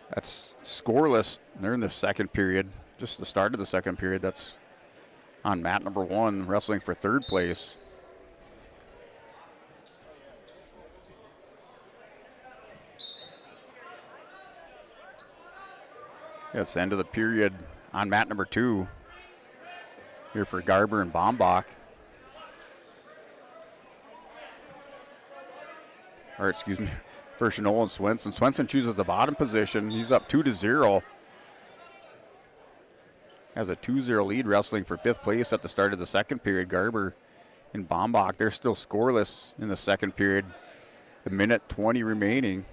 Speaker 15: that's scoreless. They're in the second period, just the start of the second period. That's on mat number 1, wrestling for 3rd place. Yeah, it's the end of the period on mat number 2 here for Garber and Bombach. Or excuse me, for Chenol and Swenson. Swenson chooses the bottom position. He's up 2-0. Has a 2-0 lead, wrestling for 5th place at the start of the second period. Garber and Bombach, they're still scoreless in the second period. A minute 20 remaining.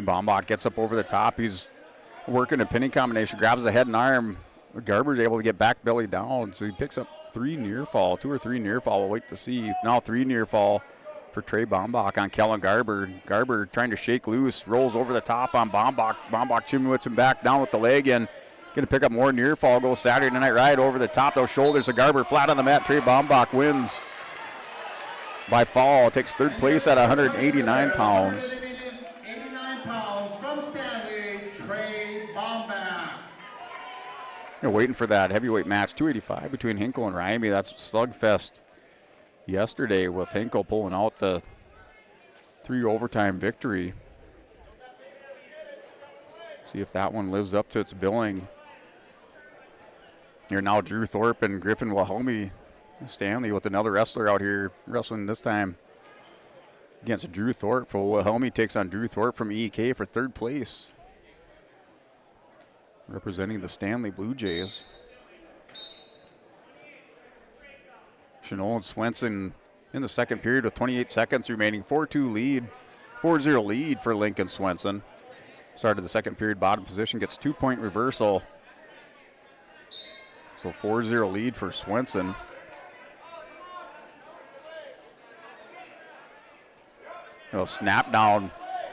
Speaker 15: Bombach gets up over the top. He's working a pinning combination, grabs the head and arm. Garber's able to get back belly down, so he picks up 3 near fall, 2 or 3 near fall. We'll wait to see. Now 3 near fall for Trey Bombach on Kellen Garber. Garber trying to shake loose, rolls over the top on Bombach. Bombach chimney whips him back down with the leg and going to pick up more near fall. Goes Saturday Night Ride over the top. Those shoulders of Garber flat on the mat. Trey Bombach wins by fall. Takes 3rd place at 189 pounds. You're waiting for that heavyweight match, 285 between Hinkle and Ramey. That's slugfest yesterday with Hinkle pulling out the 3 overtime victory. See if that one lives up to its billing. Here now Drew Thorpe and Griffin Wahomey Stanley with another wrestler out here wrestling this time against Drew Thorpe. Wahomey takes on Drew Thorpe from EK for 3rd place, representing the Stanley Blue Jays. Chenol and Swenson in the second period with 28 seconds remaining. 4-2 lead, 4-0 lead for Lincoln Swenson. Started the second period, bottom position, gets 2-point reversal. So 4-0 lead for Swenson. A snap down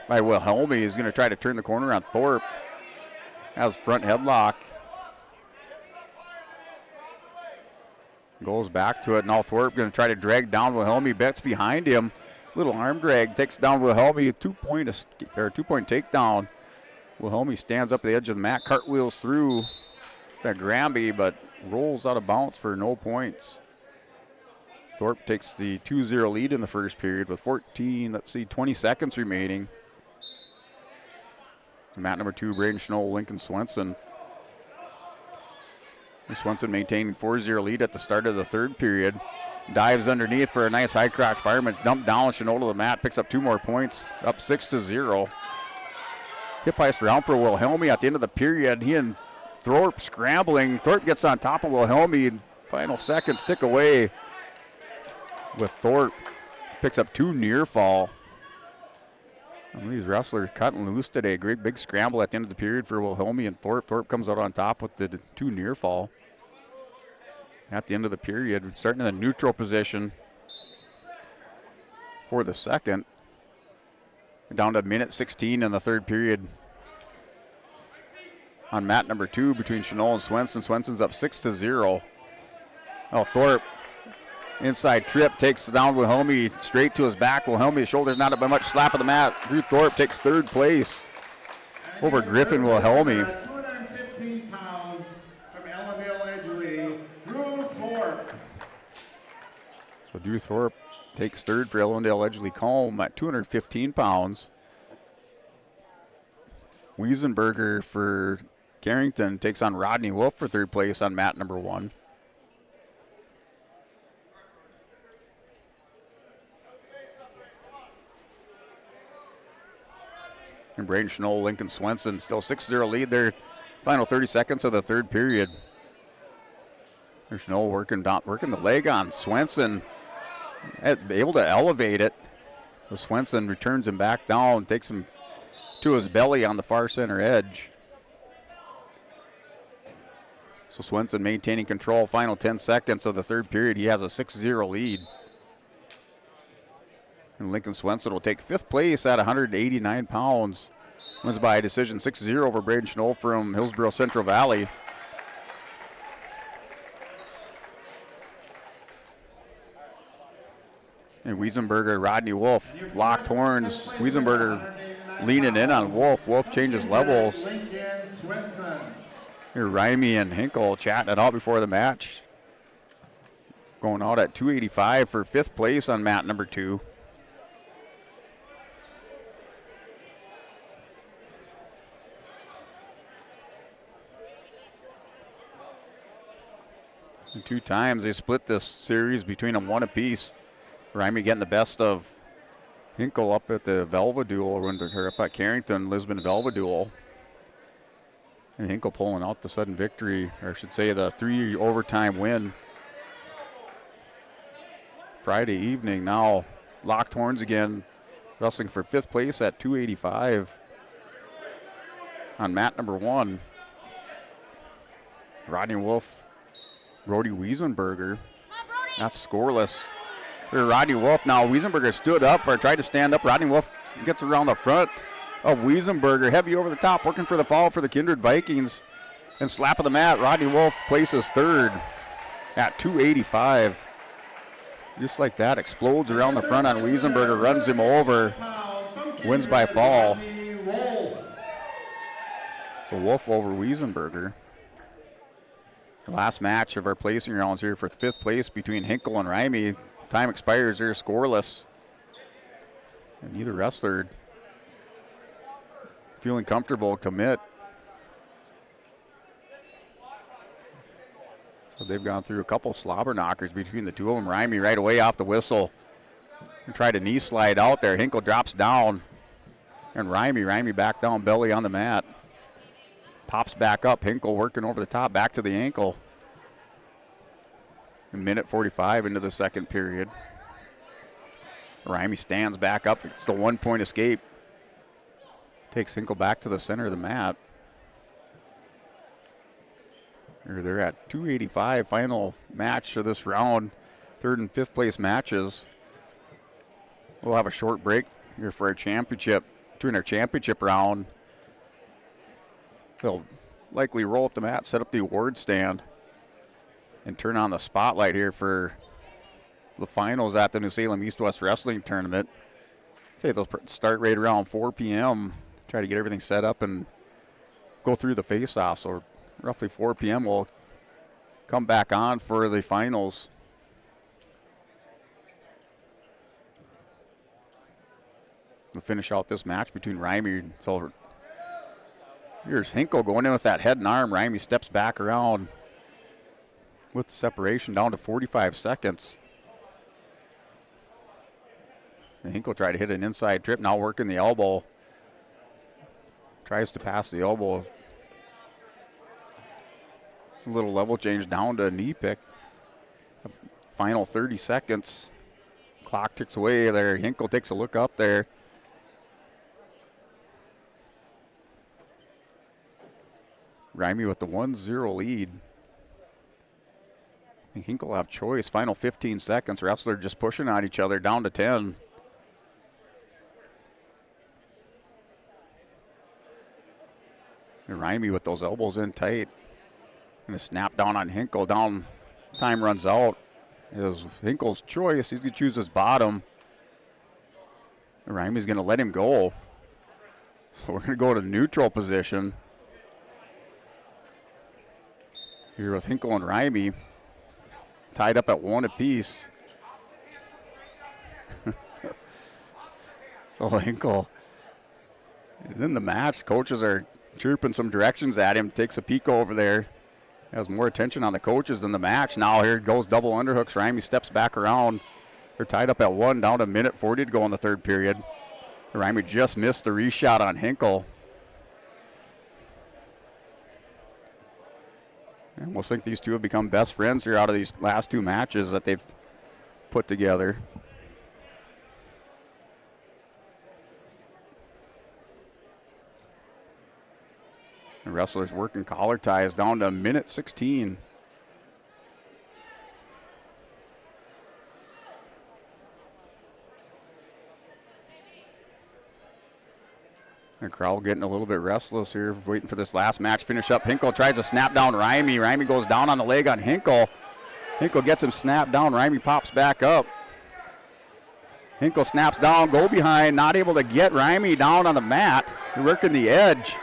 Speaker 15: by Wilhelmy. He's going to try to turn the corner on Thorpe. Has front headlock. Goes back to it. Now Thorpe going to try to drag down Wilhelmy. Betts behind him. Little arm drag. Takes down Wilhelmy. A 2-point takedown. Wilhelmy stands up at the edge of the mat. Cartwheels through that Granby, but rolls out of bounds for no points. Thorpe takes the 2-0 lead in the first period with 20 seconds remaining. Mat number 2, Braden Chenol, Lincoln Swenson. Swenson maintaining 4-0 lead at the start of the third period. Dives underneath for a nice high crotch fireman. Dumped down, Chenol to the mat, picks up 2 more points, up 6-0. Hip heist round for Wilhelmy at the end of the period. He and Thorpe scrambling. Thorpe gets on top of Wilhelmy. Final seconds tick away with Thorpe. Picks up 2 near fall. These wrestlers cutting loose today. Great big scramble at the end of the period for Wilhelmy and Thorpe. Thorpe comes out on top with the 2 near fall. At the end of the period, starting in the neutral position for the second. Down to minute 16 in the third period. On mat number 2 between Chenal and Swenson. Swenson's up 6-0. Oh, Thorpe, inside trip, takes down Wilhelmy straight to his back. Wilhelmy, shoulders not up by much, slap of the mat. Drew Thorpe takes 3rd place over Griffin Wilhelmy.
Speaker 2: 215 pounds from Ellendale Edgley, Drew Thorpe.
Speaker 15: So Drew Thorpe takes 3rd for Ellendale Edgley Colm at 215 pounds. Wiesenberger for Carrington takes on Rodney Wolf for 3rd place on mat number 1. And Braden Chenal, Lincoln Swenson still 6-0 lead there. Final 30 seconds of the third period. There's Chenal working the leg on Swenson. Able to elevate it. So Swenson returns him back down, takes him to his belly on the far center edge. So Swenson maintaining control. Final 10 seconds of the third period. He has a 6-0 lead. And Lincoln Swenson will take 5th place at 189 pounds. Wins by a decision 6-0 over Braden Chenal from Hillsborough Central Valley. And Wiesenberger, Rodney Wolf, locked horns. Wiesenberger leaning in on Wolf. Wolf changes levels. Here, Raimi and Hinkle chatting it out before the match. Going out at 285 for 5th place on mat number 2. And 2 times they split this series between them 1 apiece. Raimi getting the best of Hinkle up at the Velva duel, or up at Carrington, Lisbon Velva duel. And Hinkle pulling out the sudden victory, or I should say the 3 overtime win. Friday evening now, locked horns again, wrestling for 5th place at 285 on mat number 1. Rodney Wolf, Brody Wiesenberger. That's scoreless. There's Rodney Wolf now. Wiesenberger stood up or tried to stand up. Rodney Wolf gets around the front of Wiesenberger. Heavy over the top, working for the fall for the Kindred Vikings. And slap of the mat. Rodney Wolf places 3rd at 285. Just like that, explodes around the front on Wiesenberger, runs him over, wins by fall. So Wolf over Wiesenberger. Last match of our placing rounds here for 5th place between Hinkle and Raimi. Time expires, they're scoreless. And neither wrestler feeling comfortable commit. So they've gone through a couple slobber knockers between the 2 of them. Raimi right away off the whistle. And tried to knee slide out there. Hinkle drops down. And Raimi back down, belly on the mat. Pops back up. Hinkle working over the top, back to the ankle. A minute 45 into the second period. Raimi stands back up. It's the 1-point escape. Takes Hinkle back to the center of the mat. They're at 285, final match of this round. 3rd and 5th place matches. We'll have a short break here for our championship. During our championship round, they'll likely roll up the mat, set up the award stand, and turn on the spotlight here for the finals at the New Salem East-West Wrestling Tournament. I'd say they'll start right around 4 p.m. Try to get everything set up and go through the face-off. So roughly 4 p.m. we'll come back on for the finals. We'll finish out this match between Raimi. So here's Hinkle going in with that head and arm. Raimi steps back around with the separation down to 45 seconds. And Hinkle tried to hit an inside trip, now working the elbow. Tries to pass the elbow. A little level change down to a knee pick. Final 30 seconds. Clock ticks away there. Hinkle takes a look up there. Rimey with the 1-0 lead. Hinkle will have choice. Final 15 seconds. Wrestler just pushing on each other down to 10. And Rimey with those elbows in tight. Gonna snap down on Hinkle. Down. Time runs out. It was Hinkle's choice. He's gonna choose his bottom. And Rimey's gonna let him go. So we're gonna go to neutral position. Here with Hinkle and Rimey. Tied up at 1 apiece. So Hinkle is in the match. Coaches are chirping some directions at him. Takes a peek over there. Has more attention on the coaches than the match. Now here goes double underhooks. Rimey steps back around. They're tied up at 1, down to 1:40 to go in the third period. Rimey just missed the reshot on Hinkle. I almost think these two have become best friends here out of these last 2 matches that they've put together. The wrestlers working collar ties down to 1:16. The crowd getting a little bit restless here, waiting for this last match finish up. Hinkle tries to snap down Rimey. Rimey goes down on the leg on Hinkle. Hinkle gets him snapped down. Rimey pops back up. Hinkle snaps down, go behind, not able to get Rimey down on the mat. They're working the edge.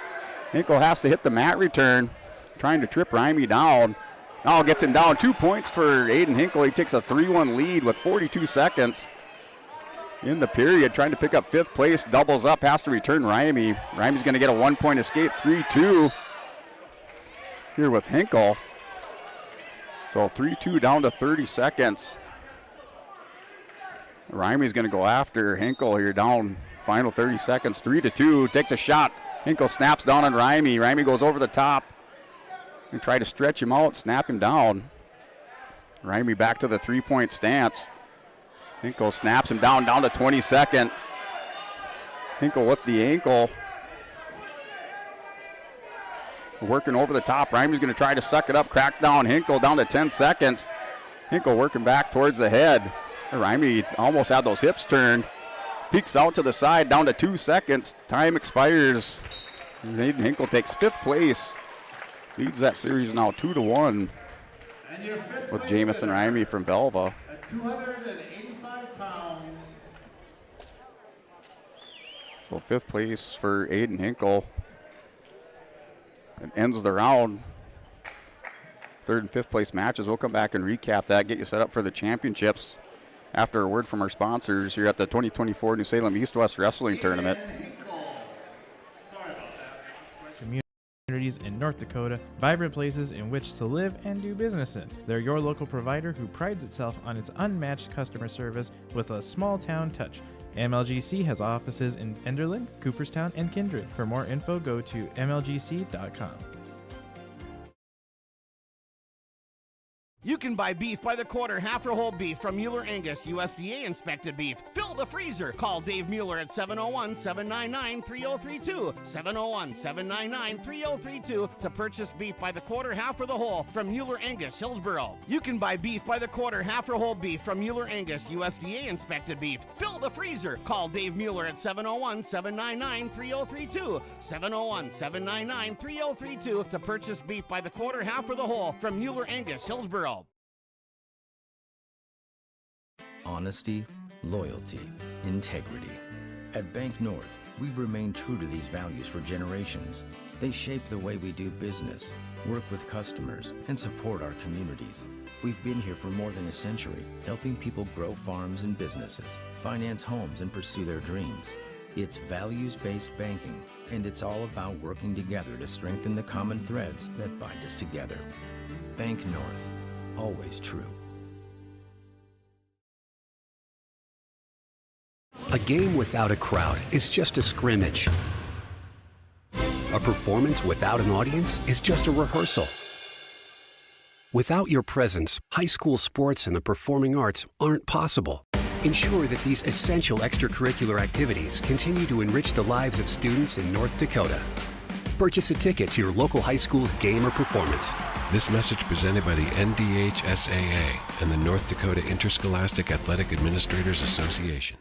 Speaker 15: Hinkle has to hit the mat return, trying to trip Rimey down. Now gets him down. 2 points for Aiden Hinkle. He takes a 3-1 lead with 42 seconds in the period, trying to pick up 5th place. Doubles up, has to return Rimey. Rimey's going to get a 1-point escape, 3-2 here with Hinkle. So 3-2 down to 30 seconds. Rimey's going to go after Hinkle here, down final 30 seconds, 3-2. Takes a shot. Hinkle snaps down on Rimey. Rimey goes over the top and try to stretch him out, snap him down. Rimey back to the 3-point stance. Hinkle snaps him down to 22nd. Hinkle with the ankle. Working over the top. Rimey's going to try to suck it up, crack down Hinkle down to 10 seconds. Hinkle working back towards the head. Rimey almost had those hips turned. Peeks out to the side down to 2 seconds. Time expires. Aiden Hinkle takes 5th place. Leads that series now 2-1 with Jamison Rimey from Belva.
Speaker 2: At 285 pounds.
Speaker 15: So 5th place for Aiden Hinkle. It ends the round. 3rd and 5th place matches. We'll come back and recap that, get you set up for the championships after a word from our sponsors here at the 2024 New Salem East-West Wrestling Tournament.
Speaker 19: Communities in North Dakota, vibrant places in which to live and do business in. They're your local provider who prides itself on its unmatched customer service with a small town touch. MLGC has offices in Enderlin, Cooperstown, and Kindred. For more info, go to mlgc.com.
Speaker 3: You can buy beef by the quarter, half or whole beef from Mueller Angus, USDA inspected beef. Fill the freezer. Call Dave Mueller at 701-799-3032. 701-799-3032 to purchase beef by the quarter, half or the whole from Mueller Angus, Hillsboro. You can buy beef by the quarter, half or whole beef from Mueller Angus, USDA inspected beef. Fill the freezer. Call Dave Mueller at 701-799-3032. 701-799-3032 to purchase beef by the quarter, half or the whole from Mueller Angus, Hillsboro.
Speaker 12: Honesty, loyalty, integrity. At Bank North, we've remained true to these values for generations. They shape the way we do business, work with customers, and support our communities. We've been here for more than a century, helping people grow farms and businesses, finance homes, and pursue their dreams. It's values-based banking, and it's all about working together to strengthen the common threads that bind us together. Bank North, always true.
Speaker 20: A game without a crowd is just a scrimmage. A performance without an audience is just a rehearsal. Without your presence, high school sports and the performing arts aren't possible. Ensure that these essential extracurricular activities continue to enrich the lives of students in North Dakota. Purchase a ticket to your local high school's game or performance.
Speaker 21: This message presented by the NDHSAA and the North Dakota Interscholastic Athletic Administrators Association.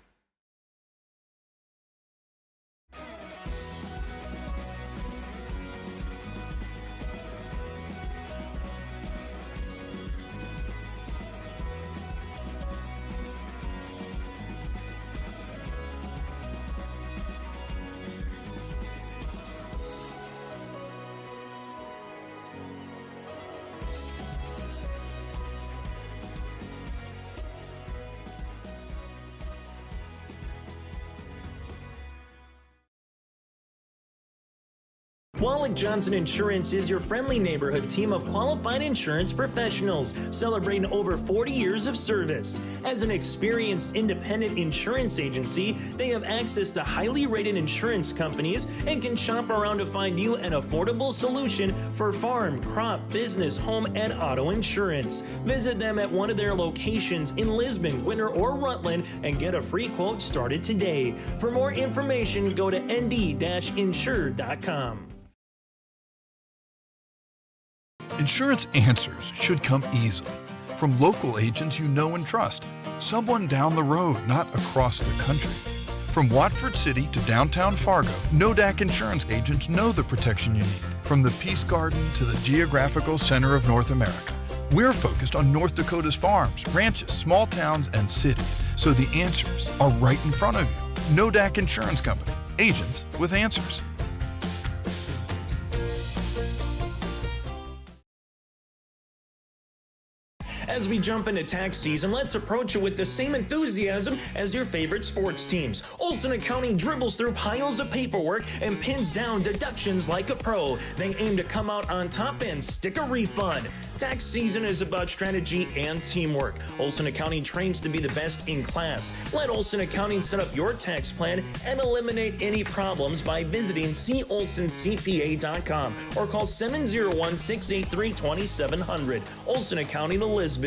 Speaker 18: Wallach Johnson Insurance is your friendly neighborhood team of qualified insurance professionals celebrating over 40 years of service. As an experienced independent insurance agency, they have access to highly rated insurance companies and can shop around to find you an affordable solution for farm, crop, business, home, and auto insurance. Visit them at one of their locations in Lisbon, Winter, or Rutland and get a free quote started today. For more information, go to nd-insure.com.
Speaker 22: Insurance answers should come easily from local agents you know and trust. Someone down the road, not across the country. From Watford City to downtown Fargo, NODAC insurance agents know the protection you need. From the Peace Garden to the geographical center of North America. We're focused on North Dakota's farms, ranches, small towns, and cities, so the answers are right in front of you. NODAC Insurance Company, agents with answers.
Speaker 18: As we jump into tax season, let's approach it with the same enthusiasm as your favorite sports teams. Olson Accounting dribbles through piles of paperwork and pins down deductions like a pro. They aim to come out on top and stick a refund. Tax season is about strategy and teamwork. Olson Accounting trains to be the best in class. Let Olson Accounting set up your tax plan and eliminate any problems by visiting colsoncpa.com or call 701-683-2700. Olson Accounting of Lisbon.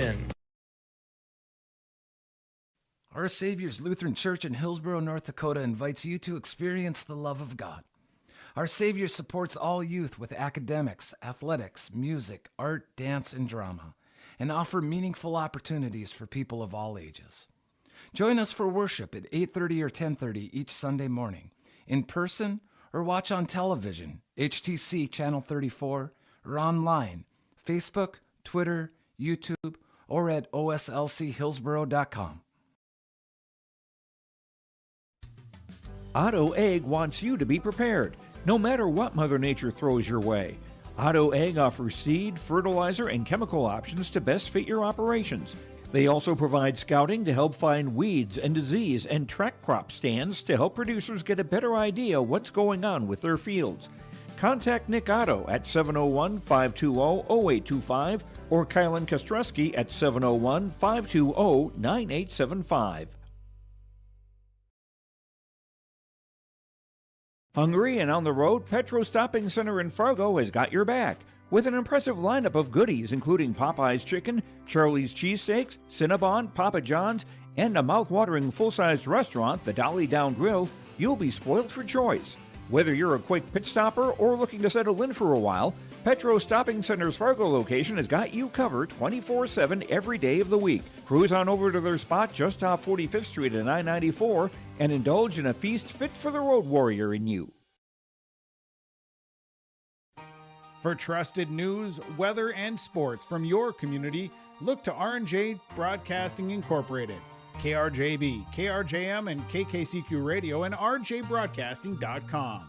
Speaker 23: Our Savior's Lutheran Church in Hillsboro, North Dakota invites you to experience the love of God. Our Savior supports all youth with academics, athletics, music, art, dance, and drama, and offer meaningful opportunities for people of all ages. Join us for worship at 8:30 or 10:30 each Sunday morning, in person or watch on television, HTC Channel 34, or online, Facebook, Twitter, YouTube, or at oslchillsboro.com.
Speaker 4: Otto Egg wants you to be prepared, no matter what Mother Nature throws your way. Otto Egg offers seed, fertilizer, and chemical options to best fit your operations. They also provide scouting to help find weeds and disease and track crop stands to help producers get a better idea what's going on with their fields. Contact Nick Otto at 701-520-0825 or Kylan Kostreski at 701-520-9875. Hungry and on the road, Petro Stopping Center in Fargo has got your back with an impressive lineup of goodies including Popeye's Chicken, Charlie's Cheesesteaks, Cinnabon, Papa John's, and a mouth-watering full-sized restaurant, the Dolly Down Grill. You'll be spoiled for choice. Whether you're a quick pit stopper or looking to settle in for a while, Petro Stopping Center's Fargo location has got you covered 24/7 every day of the week. Cruise on over to their spot just off 45th Street and I-94 and indulge in a feast fit for the road warrior in you.
Speaker 24: For trusted news, weather, and sports from your community, look to R&J Broadcasting Incorporated. KRJB, KRJM, and KKCQ Radio and rjbroadcasting.com.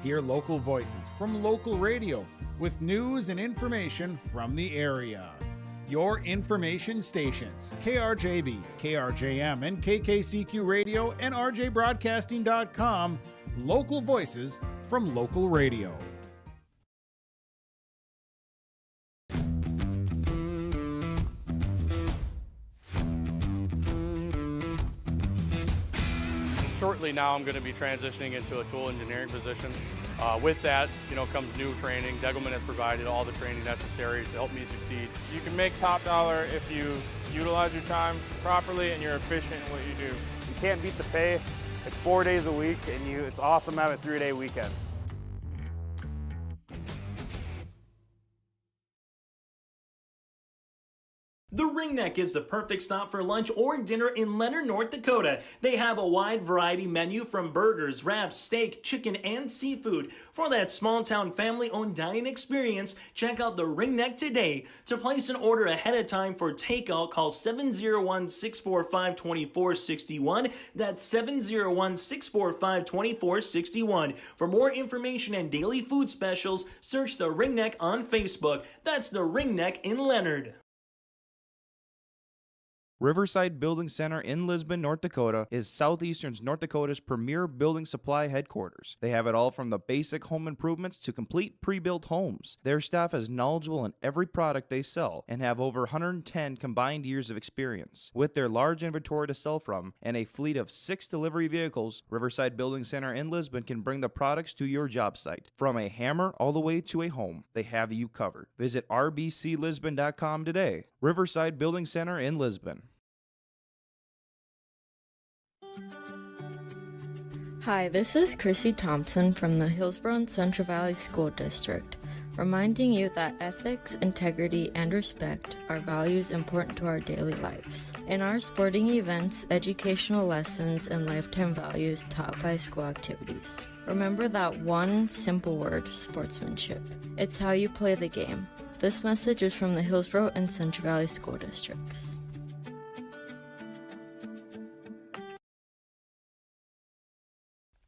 Speaker 24: Hear local voices from local radio with news and information from the area. Your information stations, KRJB, KRJM, and KKCQ Radio and rjbroadcasting.com. Local voices from local radio.
Speaker 25: Shortly now, I'm going to be transitioning into a tool engineering position.
Speaker 1: With that, comes new training. Degelman has provided all the training necessary to help me succeed.
Speaker 9: You can make top dollar if you utilize your time properly and you're efficient in what you do. You can't beat the pay. It's 4 days a week, and it's awesome to have a 3-day weekend.
Speaker 18: The Ringneck is the perfect stop for lunch or dinner in Leonard, North Dakota. They have a wide variety menu from burgers, wraps, steak, chicken, and seafood. For that small-town family-owned dining experience, check out the Ringneck today. To place an order ahead of time for takeout, call 701-645-2461. That's 701-645-2461. For more information and daily food specials, search the Ringneck on Facebook. That's the Ringneck in Leonard.
Speaker 10: Riverside Building Center in Lisbon, North Dakota is Southeastern North Dakota's premier building supply headquarters. They have it all from the basic home improvements to complete pre-built homes. Their staff is knowledgeable in every product they sell and have over 110 combined years of experience. With their large inventory to sell from and a fleet of 6 delivery vehicles, Riverside Building Center in Lisbon can bring the products to your job site. From a hammer all the way to a home, they have you covered. Visit rbclisbon.com today. Riverside Building Center in Lisbon.
Speaker 11: Hi, this is Chrissy Thompson from the Hillsborough and Central Valley School District, reminding you that ethics, integrity, and respect are values important to our daily lives. In our sporting events, educational lessons, and lifetime values taught by school activities. Remember that one simple word, sportsmanship. It's how you play the game. This message is from the Hillsborough and Central Valley School Districts.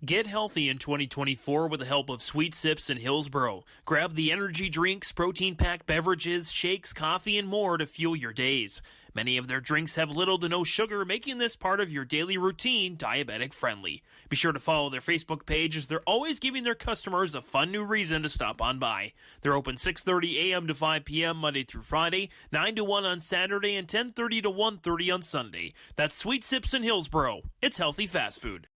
Speaker 7: Get healthy in 2024 with the help of Sweet Sips in Hillsborough. Grab the energy drinks, protein-packed beverages, shakes, coffee, and more to fuel your days. Many of their drinks have little to no sugar, making this part of your daily routine diabetic-friendly. Be sure to follow their Facebook page as they're always giving their customers a fun new reason to stop on by. They're open 6:30 a.m. to 5 p.m. Monday through Friday, 9 to 1 on Saturday, and 10:30 to 1:30 on Sunday. That's Sweet Sips in Hillsborough. It's healthy fast food.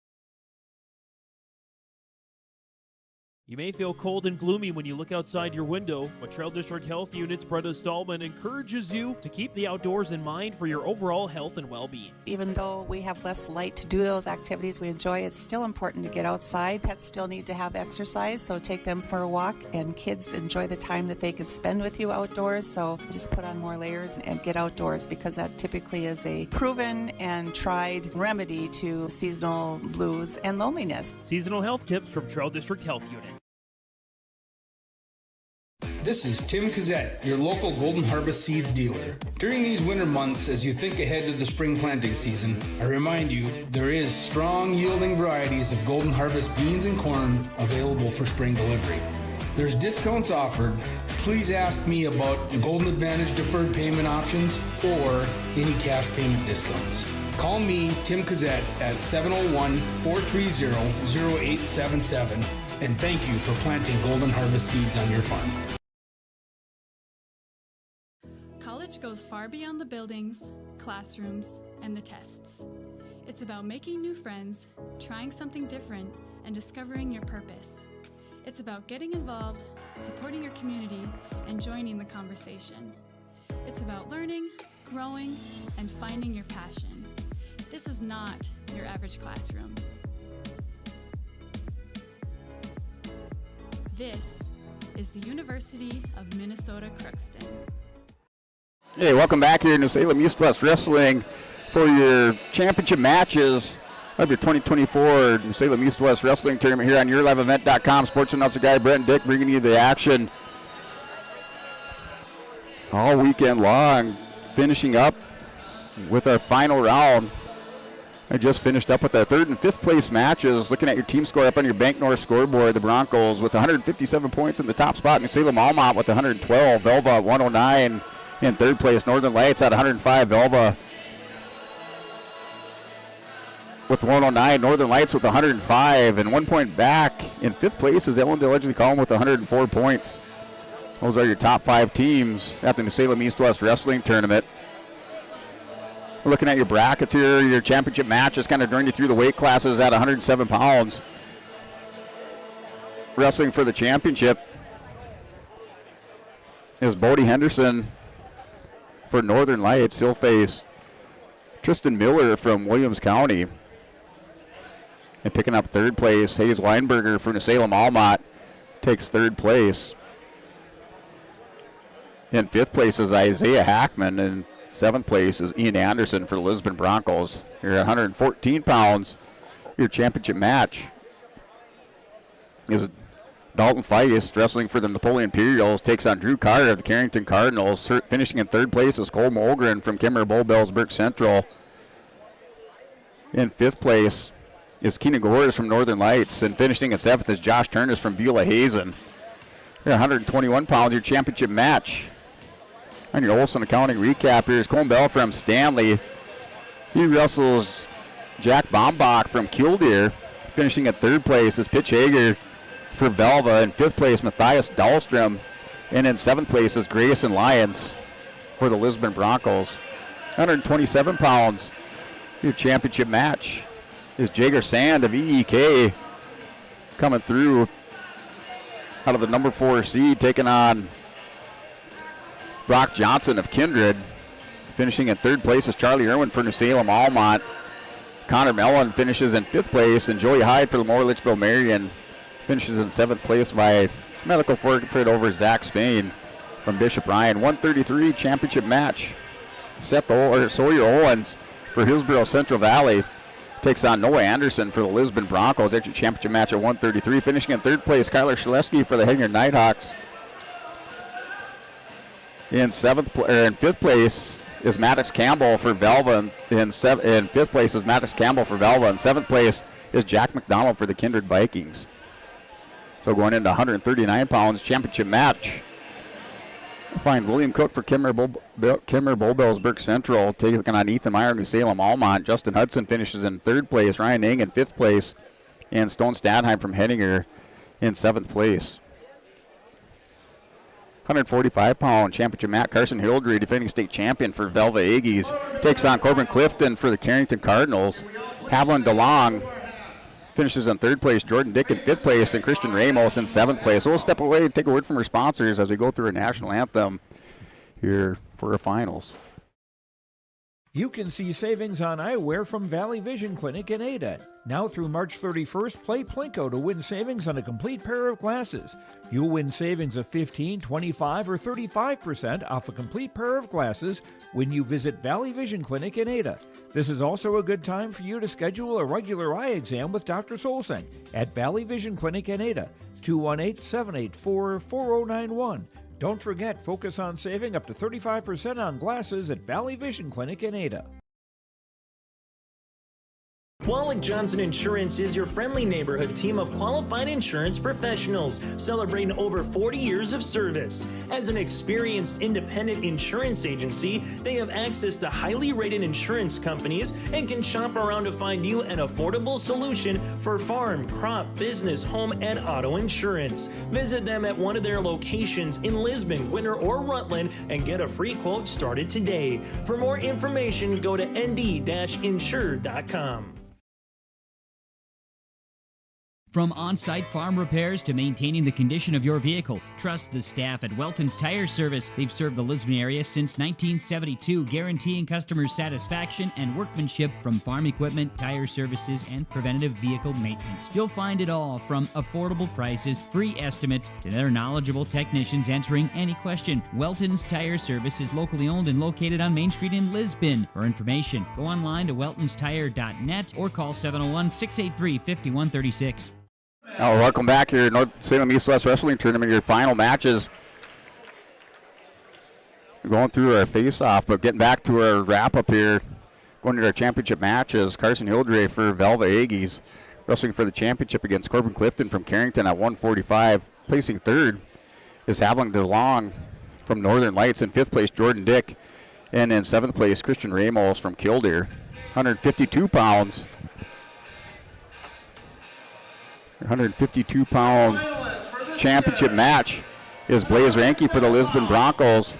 Speaker 7: You may feel cold and gloomy when you look outside your window, but Trail District Health Unit's Brenda Stallman encourages you to keep the outdoors in mind for your overall health and well-being.
Speaker 25: Even though we have less light to do those activities we enjoy, it's still important to get outside. Pets still need to have exercise, so take them for a walk, and kids enjoy the time that they can spend with you outdoors, so just put on more layers and get outdoors, because that typically is a proven and tried remedy to seasonal blues and loneliness.
Speaker 7: Seasonal health tips from Trail District Health Unit.
Speaker 5: This is Tim Cazzette, your local Golden Harvest Seeds dealer. During these winter months, as you think ahead to the spring planting season, I remind you there is strong yielding varieties of Golden Harvest beans and corn available for spring delivery. There's discounts offered. Please ask me about Golden Advantage deferred payment options or any cash payment discounts. Call me, Tim Cazzette, at 701-430-0877, and thank you for planting Golden Harvest seeds on your farm.
Speaker 26: College goes far beyond the buildings, classrooms, and the tests. It's about making new friends, trying something different, and discovering your purpose. It's about getting involved, supporting your community, and joining the conversation. It's about learning, growing, and finding your passion. This is not your average classroom. This is the University of Minnesota Crookston.
Speaker 15: Hey, welcome back here to Salem East-West Wrestling for your championship matches of your 2024 Salem East-West Wrestling Tournament here on YourLiveEvent.com. Sports announcer guy Brent Dick bringing you the action all weekend long, finishing up with our final round. I just finished up with our third and fifth place matches. Looking at your team score up on your Bank North scoreboard, the Broncos with 157 points in the top spot. New Salem Almont with 112, Velva 109 in third place. Northern Lights at 105, Velva with 109, Northern Lights with 105, and 1 point back in fifth place is Ellendale Edgley Column with 104 points. Those are your top 5 teams at the New Salem East-West Wrestling Tournament. Looking at your brackets here, your championship matches, kind of running you through the weight classes at 107 pounds. wrestling for the championship is Bodie Henderson for Northern Lights. He'll face Tristan Miller from Williams County. And picking up third place, Hayes Weinberger from the Salem Almont takes third place. In fifth place is Isaiah Hackman, and seventh place is Ian Anderson for the Lisbon Broncos. You're at 114 pounds. Your championship match is Dalton Feist wrestling for the Napoleon Imperials, takes on Drew Carter of the Carrington Cardinals. Finishing in third place is Cole Mogren from Kimmer Bull-Bells Burke Central. In fifth place is Keenan Gores from Northern Lights, and finishing in seventh is Josh Turnus from Beulah Hazen. You're 121 pounds, your championship match. On your Olson Accounting recap, here's Cole Bell from Stanley. He wrestles Jack Bombach from Killdeer. Finishing at third place is Pitch Hager for Velva. In fifth place, Matthias Dahlstrom. And in seventh place is Grayson Lyons for the Lisbon Broncos. 127 pounds. Your championship match is Jager Sand of EEK coming through out of the number 4 seed, taking on Brock Johnson of Kindred. Finishing in third place is Charlie Irwin for New Salem Almont. Connor Mellon finishes in fifth place, and Joey Hyde for the Moore Litchfield Marion finishes in seventh place by medical forfeit over Zach Spain from Bishop Ryan. 133 championship match. Sawyer Owens for Hillsborough Central Valley takes on Noah Anderson for the Lisbon Broncos. That's your championship match at 133. Finishing in third place, Kyler Shaleski for the Hanger Nighthawks. In fifth place is Maddox Campbell for Velva. In fifth place is Maddox Campbell for Velva. In seventh place is Jack McDonald for the Kindred Vikings. So going into 139 pounds championship match. We'll find William Cook for Kimmer Bull-Bells Burke Central taking on Ethan Meyer, New Salem Almont. Justin Hudson finishes in third place. Ryan Ing in fifth place. And Stone Stadheim from Henninger in seventh place. 145-pound championship match. Carson Hildry, defending state champion for Velva Aggies, takes on Corbin Clifton for the Carrington Cardinals. Haviland DeLong finishes in third place. Jordan Dick in fifth place, and Christian Ramos in seventh place. So we'll step away and take a word from our sponsors as we go through a national anthem here for our finals.
Speaker 4: You can see savings on eyewear from Valley Vision Clinic in Ada. Now through March 31st, play Plinko to win savings on a complete pair of glasses. You'll win savings of 15, 25, or 35% off a complete pair of glasses when you visit Valley Vision Clinic in Ada. This is also a good time for you to schedule a regular eye exam with Dr. Solseng at Valley Vision Clinic in Ada, 218-784-4091. Don't forget, focus on saving up to 35% on glasses at Valley Vision Clinic in Ada.
Speaker 18: Wallach Johnson Insurance is your friendly neighborhood team of qualified insurance professionals celebrating over 40 years of service. As an experienced independent insurance agency, they have access to highly rated insurance companies and can shop around to find you an affordable solution for farm, crop, business, home, and auto insurance. Visit them at one of their locations in Lisbon, Winter, or Rutland and get a free quote started today. For more information, go to nd-insure.com.
Speaker 6: From on-site farm repairs to maintaining the condition of your vehicle, trust the staff at Welton's Tire Service. They've served the Lisbon area since 1972, guaranteeing customer satisfaction and workmanship from farm equipment, tire services, and preventative vehicle maintenance. You'll find it all from affordable prices, free estimates, to their knowledgeable technicians answering any question. Welton's Tire Service is locally owned and located on Main Street in Lisbon. For information, go online to weltonstire.net or call 701-683-5136.
Speaker 15: Now, welcome back here, North Salem East-West Wrestling Tournament. Your final matches. We're going through our face-off, but getting back to our wrap-up here. Going to our championship matches. Carson Hildre for Velva Aggies, wrestling for the championship against Corbin Clifton from Carrington at 145. Placing third is Haviland DeLong from Northern Lights. In fifth place, Jordan Dick. And in seventh place, Christian Ramos from Killdeer. 152 pounds. 152-pound championship match is Blaze Ranke for the Lisbon Broncos.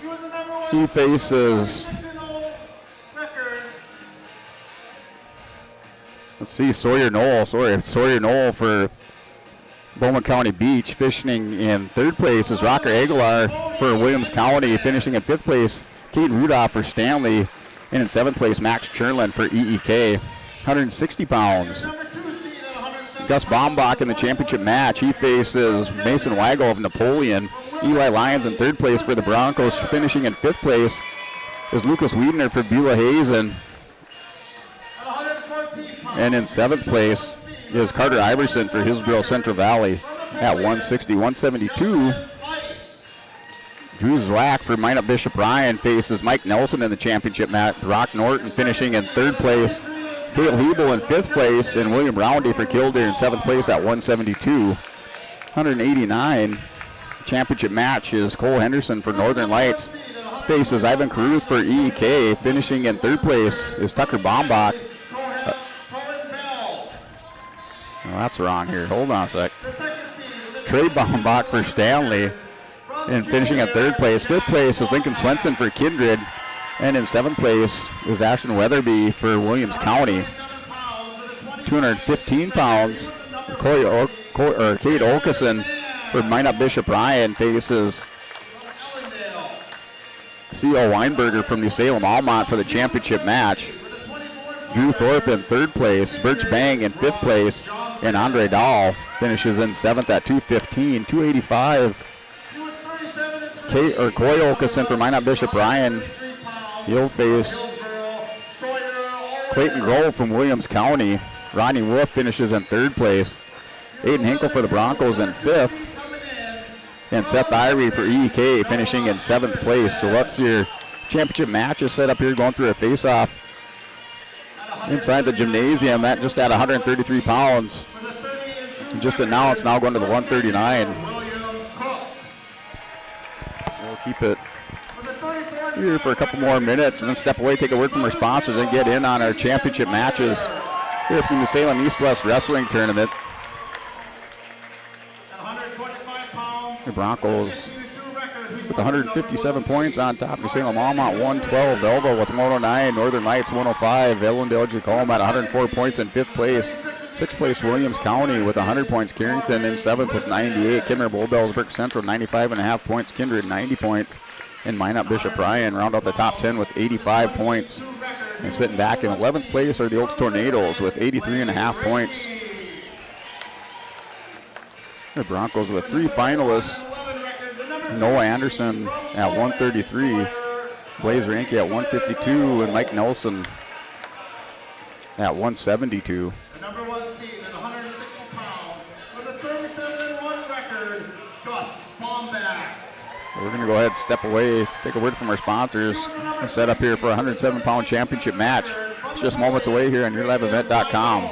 Speaker 15: He faces, let's see, Sawyer Knoll for Bowman County Beach. Finishing in third place is Rocker Aguilar for Williams County. Finishing in fifth place, Kate Rudolph for Stanley. And in seventh place, Max Chernlin for EEK. 160 pounds. Gus Baumbach in the championship match. He faces Mason Wago of Napoleon. Eli Lyons in third place for the Broncos. Finishing in fifth place is Lucas Wiedner for Beulah Hazen. And in seventh place is Carter Iverson for Hillsborough Central Valley at 160. 172. Drew Zwack for Minot Bishop Ryan faces Mike Nelson in the championship match. Brock Norton finishing in third place. Cale Hebel in fifth place, and William Roundy for Kildare in seventh place at 172. 189. Championship match is Cole Henderson for Northern Lights faces Ivan Caruth for EEK. Finishing in third place is Tucker Baumbach. Oh, that's wrong here. Hold on a sec. Trey Baumbach for Stanley. And finishing in third place. Fifth place is Lincoln Swenson for Kindred. And in seventh place is Ashton Weatherby for Williams County. 215 pounds. Kate Olkeson for Minot Bishop Ryan faces C.O. Weinberger from New Salem Almont for the championship match. Drew Thorpe in third place. Birch Bang in fifth place. And Andre Dahl finishes in seventh at 215. 285. Coy Olkeson for Minot Bishop Ryan. He'll face Clayton Grove from Williams County. Rodney Wolf finishes in third place. Aiden Hinkle for the Broncos in fifth. And Seth Irie for EEK finishing in seventh place. So that's your championship matches set up here, going through a face-off inside the gymnasium. That just at 133 pounds. Just announced, now going to the 139. We'll keep it here for a couple more minutes and then step away, take a word from our sponsors, and get in on our championship matches here from the Salem East-West Wrestling Tournament. The Broncos with 157 points on top of Salem Almont, 112. Belleville with 109. Northern Lights 105. Ellendale Jacome at 104 points in fifth place. Sixth place Williams County with 100 points. Carrington in seventh with 98. Kimmer Bull Bellsburg Central 95.5 points. Kindred 90 points. And Minot Bishop Ryan round out the top 10 with 85 points. And sitting back in 11th place are the Oaks Tornadoes with 83.5 points. The Broncos with three finalists. Noah Anderson at 133. Blaze Ranke at 152. And Mike Nelson at 172.
Speaker 3: The number one seed at 160 pounds with a 37-1 record, Gus Baumbach.
Speaker 15: We're going to go ahead and step away, take a word from our sponsors, and set up here for a 107-pound championship match. It's just moments away here on YourLiveEvent.com.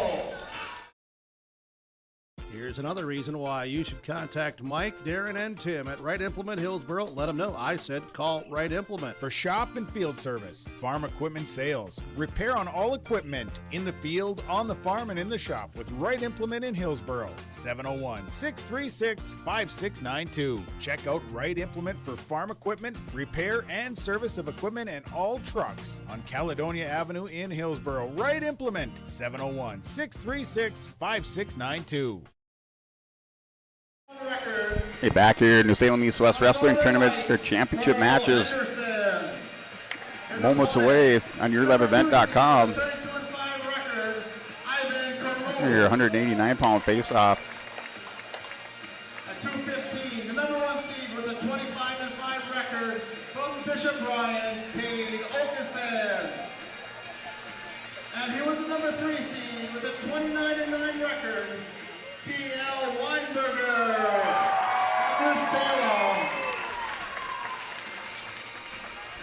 Speaker 2: Here's another reason why you should contact Mike, Darren, and Tim at Wright Implement Hillsboro. Let them know I said call Wright Implement.
Speaker 24: For shop and field service, farm equipment sales, repair on all equipment in the field, on the farm, and in the shop with Wright Implement in Hillsboro. 701-636-5692. Check out Wright Implement for farm equipment, repair and service of equipment and all trucks on Caledonia Avenue in Hillsboro. Wright Implement, 701-636-5692.
Speaker 15: Hey, back here in New Salem East-West Wrestling Tournament, their championship matches. Moments away on YourLiveEvent.com. Your 189-pound face-off.
Speaker 3: At 215, the number one seed with a 25-5 record from Bishop Ryan, Cade Okeson. And he was the number 3 seed with a 29-9 record, C.L. Weinberger, for Salem.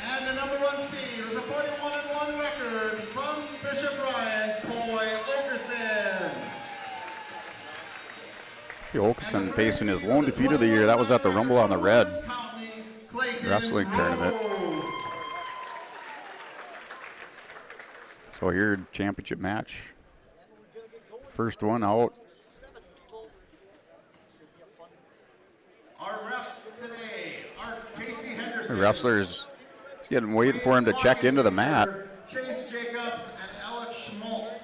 Speaker 3: And the number one seed with a 41-1 record from Bishop Ryan, Coy Okerson.
Speaker 15: Okerson facing his lone defeat of the year. That was at the Rumble on the Red Wrestling Tournament. So here, championship match. First one out.
Speaker 3: Our refs today are Casey Henderson.
Speaker 15: The wrestlers getting waiting for him to check into the mat.
Speaker 3: Chase Jacobs and Alex Schmaltz.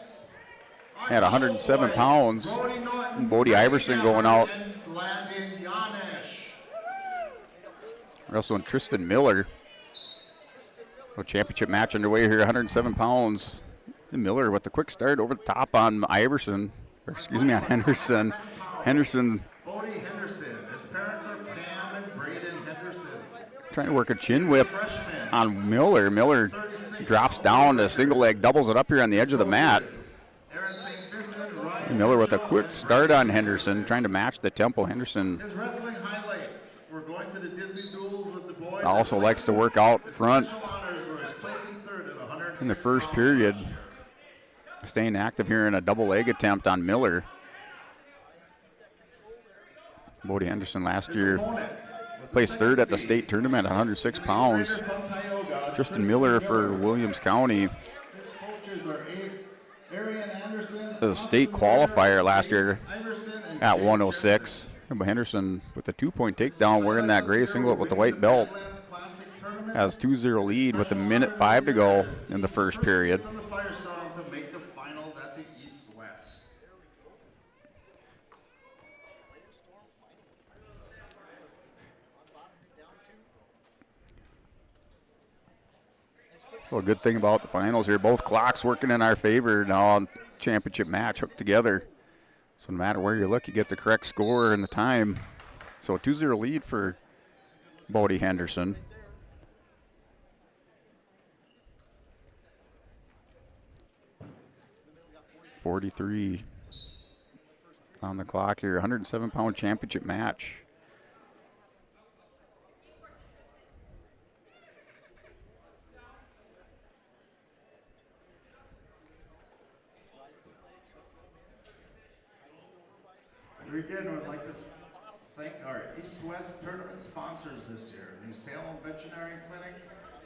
Speaker 15: At 107 pounds.
Speaker 3: Brody Norton
Speaker 15: Bodie Iverson going out.
Speaker 3: And Landon Yanish.
Speaker 15: Wrestling Tristan Miller. A championship match underway here, 107 pounds. And Miller with the quick start over the top on Iverson, or excuse me, on Henderson. Henderson
Speaker 3: Bodie Henderson. His parents are Pam and Braden Henderson.
Speaker 15: trying to work a chin whip on Miller. Miller drops down to single leg, doubles it up here on the edge of the mat. And Miller with a quick start on Henderson, trying to match the tempo. Henderson
Speaker 3: His wrestling highlights. We're going to the Disney duels with the boys.
Speaker 15: also likes to work out front in the first period. Staying active here in a double leg attempt on Miller. Bodie Henderson last year placed third at the state tournament at 106 pounds. Tristan Miller for Williams County. The state qualifier last year at 106. But Henderson with a 2-point takedown, wearing that gray singlet with the white belt. Has 2-0 lead with 1:05 to go in the first period. Well, a good thing about the finals here, both clocks working in our favor now on championship match hooked together. So no matter where you look, you get the correct score and the time. So a 2-0 lead for Bodie Henderson. .43 on the clock here, 107-pound championship match.
Speaker 3: Again, I'd like to thank our East-West tournament sponsors this year. New Salem Veterinary Clinic,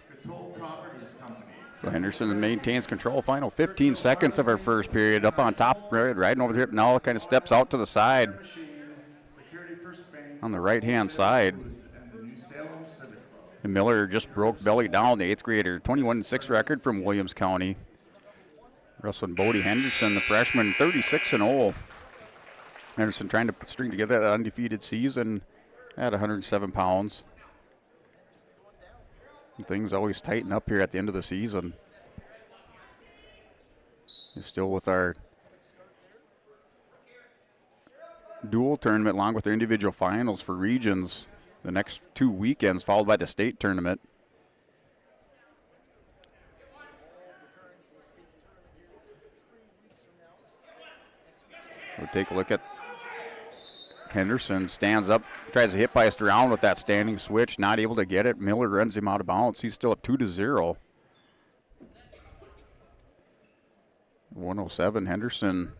Speaker 3: Coteau Properties Company.
Speaker 15: So Henderson maintains control. Final 15 seconds of our first period. Up on top, riding over the hip. Now kind of steps out to the side. On the right-hand side. And Miller just broke belly down, the 8th grader. 21-6 record from Williams County. Wrestling Bodie Henderson, the freshman, 36-0. Henderson trying to string together that undefeated season at 107 pounds. And things always tighten up here at the end of the season. We're still with our dual tournament along with their individual finals for regions the next 2 weekends, followed by the state tournament. We'll take a look at Henderson. Stands up, tries to hip heist around with that standing switch, not able to get it. Miller runs him out of bounds. He's still up 2-0. 107. Henderson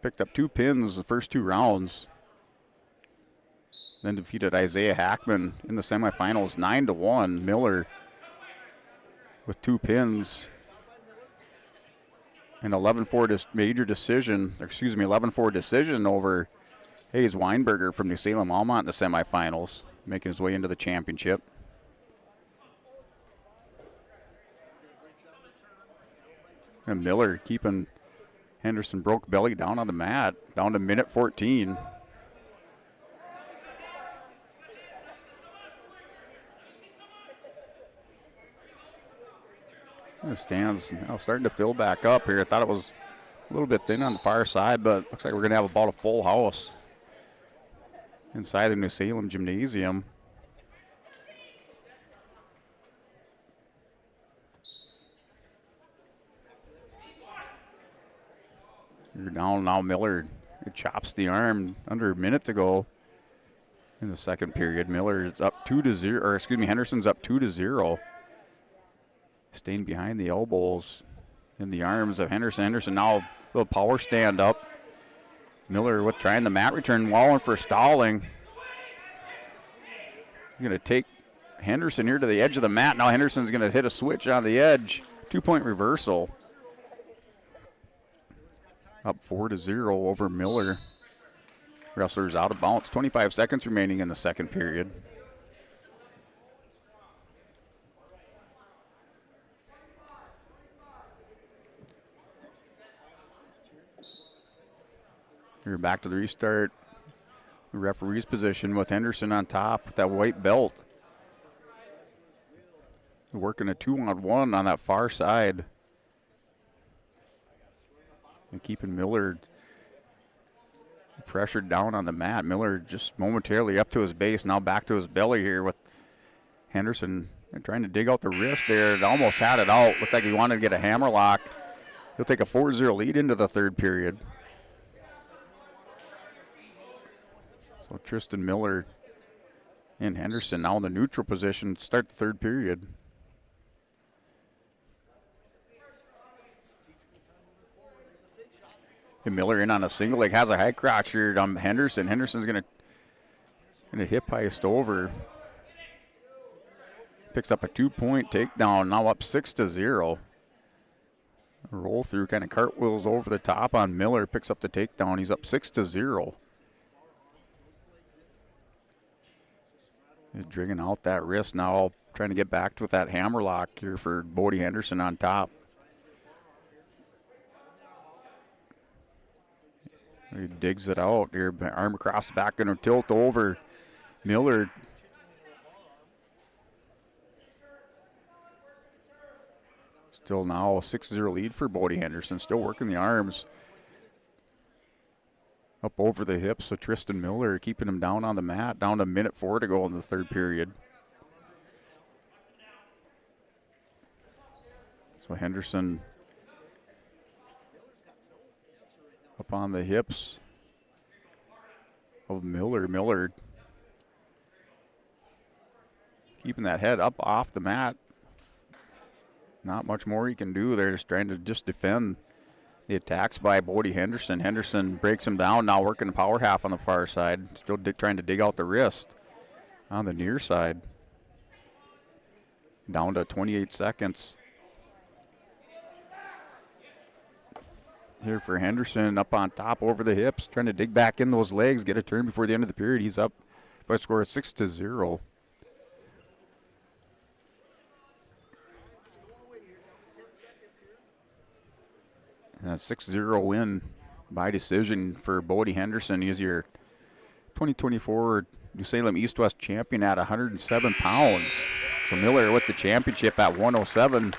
Speaker 15: picked up 2 pins the first 2 rounds. Then defeated Isaiah Hackman in the semifinals 9-1. Miller with 2 pins. An 11-4 major decision, 11-4 decision over Hayes Weinberger from New Salem Almont in the semifinals, making his way into the championship. And Miller keeping Henderson broke belly down on the mat, down to minute 14. The stands now starting to fill back up here. I thought it was a little bit thin on the far side, but looks like we're going to have about a full house inside the New Salem Gymnasium. You're down now. Miller, it chops the arm under a minute to go in the second period. Miller is up 2-0, or excuse me, Henderson's up 2-0. Staying behind the elbows in the arms of Henderson. Henderson now a little power stand up. Miller with trying the mat return, Wallen for stalling. He's going to take Henderson here to the edge of the mat. Now Henderson's going to hit a switch on the edge. 2-point reversal. Up 4-0 over Miller. Wrestlers out of bounds. 25 seconds remaining in the second period. We're back to the restart. The referee's position with Henderson on top with that white belt. Working a 2-on-1 on that far side. And keeping Miller pressured down on the mat. Miller just momentarily up to his base, now back to his belly here with Henderson trying to dig out the wrist there. It almost had it out. Looked like he wanted to get a hammer lock. He'll take a 4-0 lead into the third period. So Tristan Miller and Henderson now in the neutral position to start the third period. And Miller in on a single leg, has a high crotch here on Henderson. Henderson's gonna hip heist over. Picks up a 2-point takedown, now up 6-0. Roll through, kind of cartwheels over the top on Miller, picks up the takedown. He's up 6-0. He's drinking out that wrist now, trying to get back with that hammer lock here for Bodie Henderson on top. He digs it out here, arm across the back, going to tilt over. Miller still now a 6-0 lead for Bodie Henderson, still working the arms. Up over the hips of Tristan Miller, keeping him down on the mat, down to a minute 4 to go in the third period. So Henderson up on the hips of Miller. Miller keeping that head up off the mat. Not much more he can do. They're just trying to defend the attacks by Bodie Henderson. Henderson breaks him down, now working the power half on the far side. Still trying to dig out the wrist on the near side. Down to 28 seconds. Here for Henderson, up on top over the hips, trying to dig back in those legs, get a turn before the end of the period. He's up by a score of 6-0. And a 6-0 win by decision for Bodie Henderson. He's your 2024 New Salem East-West champion at 107 pounds. So Miller with the championship at 107.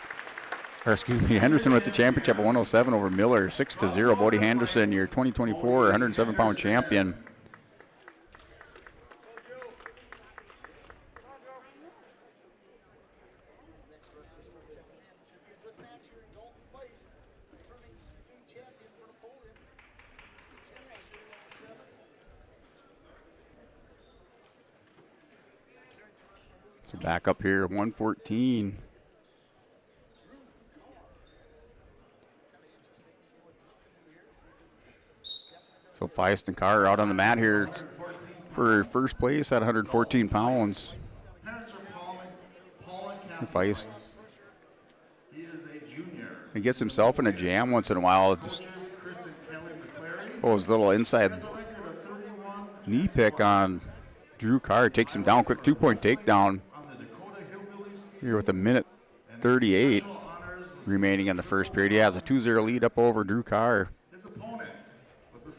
Speaker 15: Or excuse me, Henderson with the championship at 107 over Miller, 6-0. Bodie Henderson, your 2024 107-pound champion. So back up here, 114. So Feist and Carr out on the mat here for first place at 114 pounds. Feist, he gets himself in a jam once in a while. Just his little inside knee pick on Drew Carr, takes him down, quick 2-point takedown. Here with a minute 38 remaining in the first period. He has a 2-0 lead up over Drew Carr.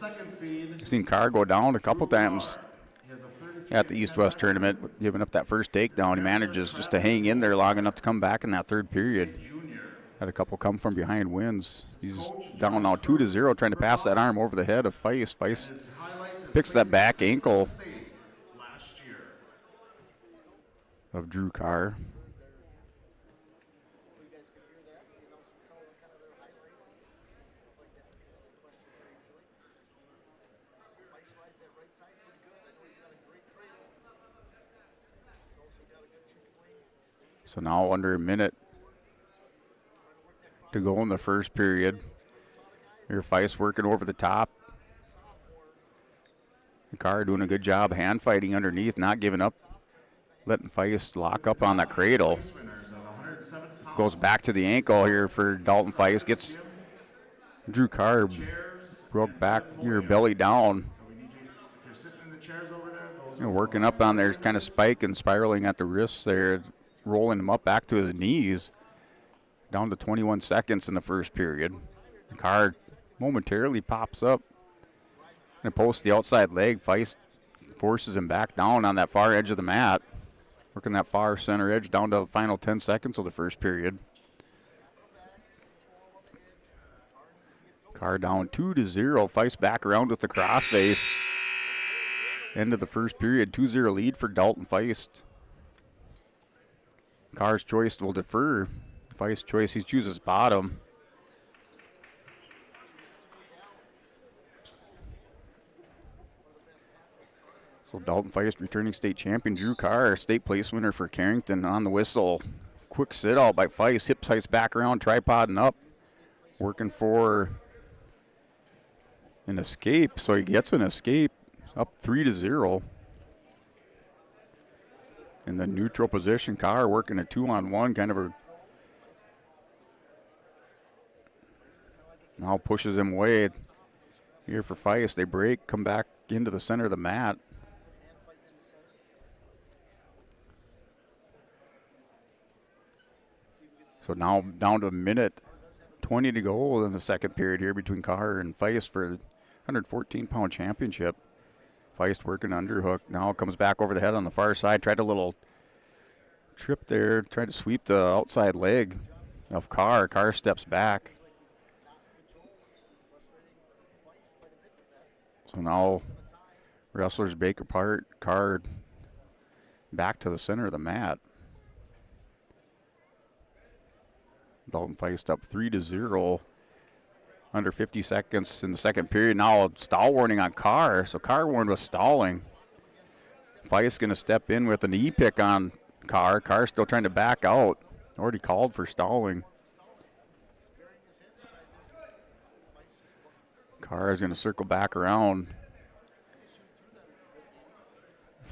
Speaker 15: I've seen Carr go down a couple times at the East-West tournament, giving up that first takedown. He manages just to hang in there long enough to come back in that third period. Had a couple come from behind wins. He's down now 2-0, trying to pass that arm over the head of Feist. Feist picks that back ankle of Drew Carr. So now under a minute to go in the first period. Here Feist working over the top. Carr doing a good job hand fighting underneath, not giving up, letting Feist lock up on that cradle. Goes back to the ankle here for Dalton Feist. Gets Drew Carr broke back here, belly down. Working up on there, kind of spike and spiraling at the wrists there, rolling him up back to his knees. Down to 21 seconds in the first period. Carr momentarily pops up And posts the outside leg. Feist forces him back down on that far edge of the mat. Working that far center edge down to the final 10 seconds of the first period. Carr down 2-0. Feist back around with the crossface. End of the first period. 2-0 lead for Dalton Feist. Carr's choice will defer. Feist's choice, he chooses bottom. So Dalton Feist, returning state champion. Drew Carr, state place winner for Carrington on the whistle. Quick sit out by Feist. Hip heights back around, tripoding up. Working for an escape. So he gets an escape. Up 3-0. In the neutral position, Carr working a 2-on-1, kind of a. Now pushes him away. Here for Feist. They break, come back into the center of the mat. So now down to a minute 20 to go in the second period here between Carr and Feist for the 114-pound championship. Feist working underhook. Now comes back over the head on the far side. Tried a little trip there. Tried to sweep the outside leg of Carr. Carr steps back. So now wrestlers break apart. Carr back to the center of the mat. Dalton Feist up 3-0. Under 50 seconds in the second period. Now a stall warning on Carr. So Carr warned with stalling. Feist going to step in with a knee pick on Carr. Carr still trying to back out. Already called for stalling. Carr is going to circle back around.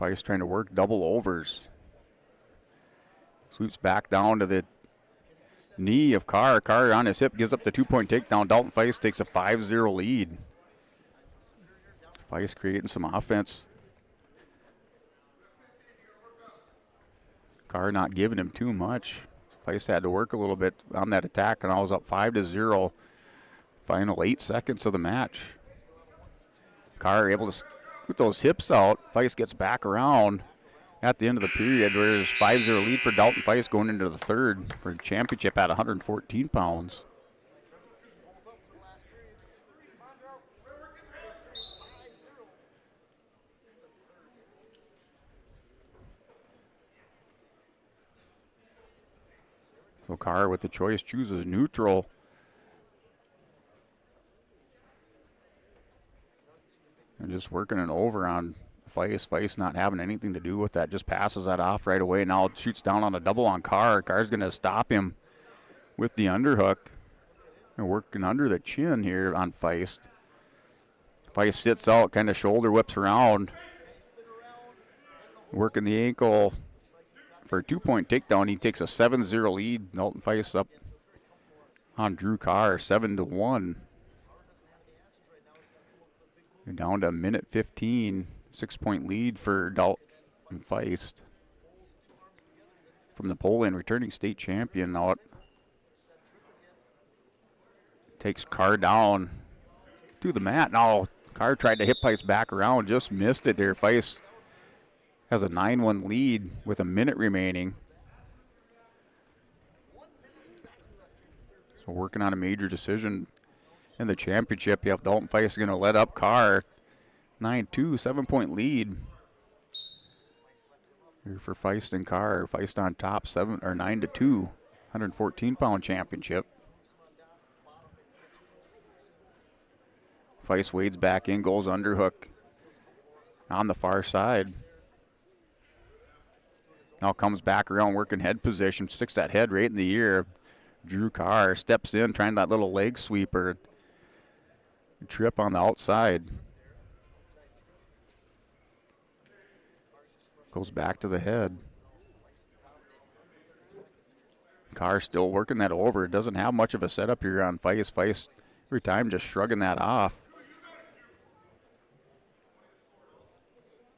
Speaker 15: Feist trying to work double overs. Sweeps back down to the knee of Carr. Carr on his hip gives up the 2-point takedown. Dalton Feist takes a 5-0 lead. Feist creating some offense. Carr not giving him too much. Feist had to work a little bit on that attack, and I was up 5-0. Final 8 seconds of the match. Carr able to put those hips out. Feist gets back around at the end of the period, where there's 5-0 lead for Dalton Feist going into the third for the championship at 114 pounds. So Carr with the choice chooses neutral. They're just working an over on Feist. Feist not having anything to do with that. Just passes that off right away. Now shoots down on a double on Carr. Carr's going to stop him with the underhook. They're working under the chin here on Feist. Feist sits out, kind of shoulder whips around. Working the ankle for a 2-point takedown. He takes a 7-0 lead. Dalton Feist up on Drew Carr, 7-1. They're down to a minute 15. 6-point lead for Dalton Feist. From the Poland, returning state champion. Now it takes Carr down to the mat. Now Carr tried to hip heist back around, just missed it there. Feist has a 9-1 lead with a minute remaining. So working on a major decision in the championship. You have Dalton Feist going to let up Carr. 9-2, 7-point lead. Here for Feist and Carr. Feist on top, 9-2, 114-pound championship. Feist wades back in, goes underhook on the far side. Now comes back around, working head position, sticks that head right in the ear. Drew Carr steps in, trying that little leg sweeper. Trip on the outside. Goes back to the head. Carr still working that over. Doesn't have much of a setup here on Feist. Feist every time just shrugging that off.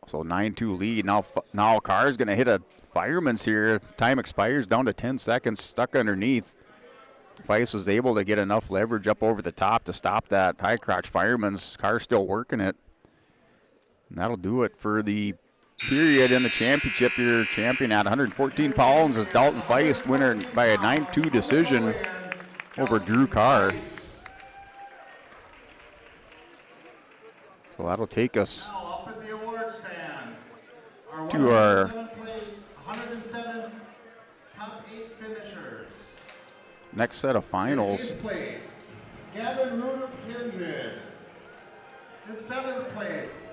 Speaker 15: So 9-2 lead. Now Carr's going to hit a fireman's here. Time expires down to 10 seconds. Stuck underneath. Feist was able to get enough leverage up over the top to stop that high crotch fireman's. Carr still working it. And that'll do it for the period in the championship. Your champion at 114 pounds is Dalton Feist, winner by a 9-2 decision over Drew Carr. So that'll take us to our
Speaker 3: 107 top 8 finishers.
Speaker 15: next set of finals.
Speaker 3: In 8th place, Gavin Root of Kindred. In 7th place,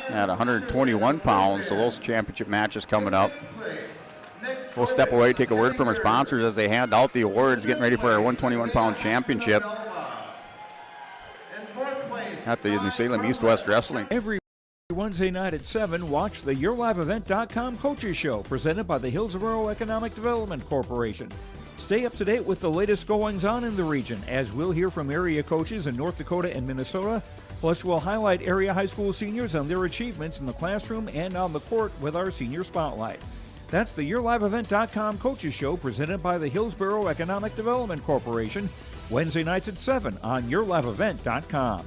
Speaker 15: At 121 pounds, so those championship matches coming up. We'll step away, take a word from our sponsors as they hand out the awards, getting ready for our 121-pound championship at the New Salem East-West Wrestling.
Speaker 4: Every Wednesday night at 7, watch the YourLiveEvent.com Coaches Show, presented by the Hillsborough Economic Development Corporation. Stay up to date with the latest goings-on in the region, as we'll hear from area coaches in North Dakota and Minnesota. Plus, we'll highlight area high school seniors and their achievements in the classroom and on the court with our Senior Spotlight. That's the YourLiveEvent.com Coaches Show, presented by the Hillsborough Economic Development Corporation, Wednesday nights at 7 on YourLiveEvent.com.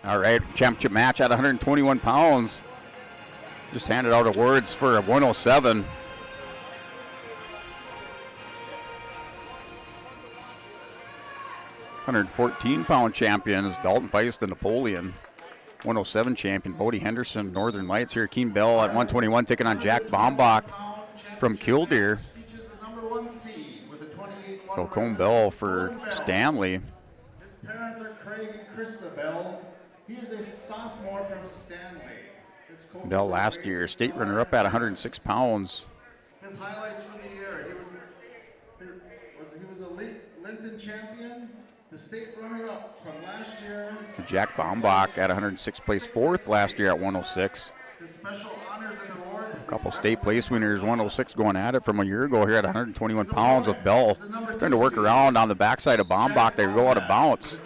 Speaker 15: All right, championship match at 121 pounds. Just handed out awards for a 107. £114 champions, Dalton Feist and Napoleon. 107 champion, Bodie Henderson, Northern Lights here. Keen Bell at 121 taking on Jack Bombach from Killdeer. So Cone Bell for Stanley.
Speaker 3: His parents are Craig and Krista Bell. He is a sophomore from Stanley.
Speaker 15: Bell last year, state runner-up at 106 pounds.
Speaker 3: His highlights for the year, he was a Linton champion, the state runner-up from last year.
Speaker 15: Jack Bombach at 106 placed fourth last year at 106.
Speaker 3: His special honors and award is
Speaker 15: A couple state place winners, 106 going at it from a year ago here at 121 pounds with Bell trying to work around on the backside of Bombach. They go out of bounds.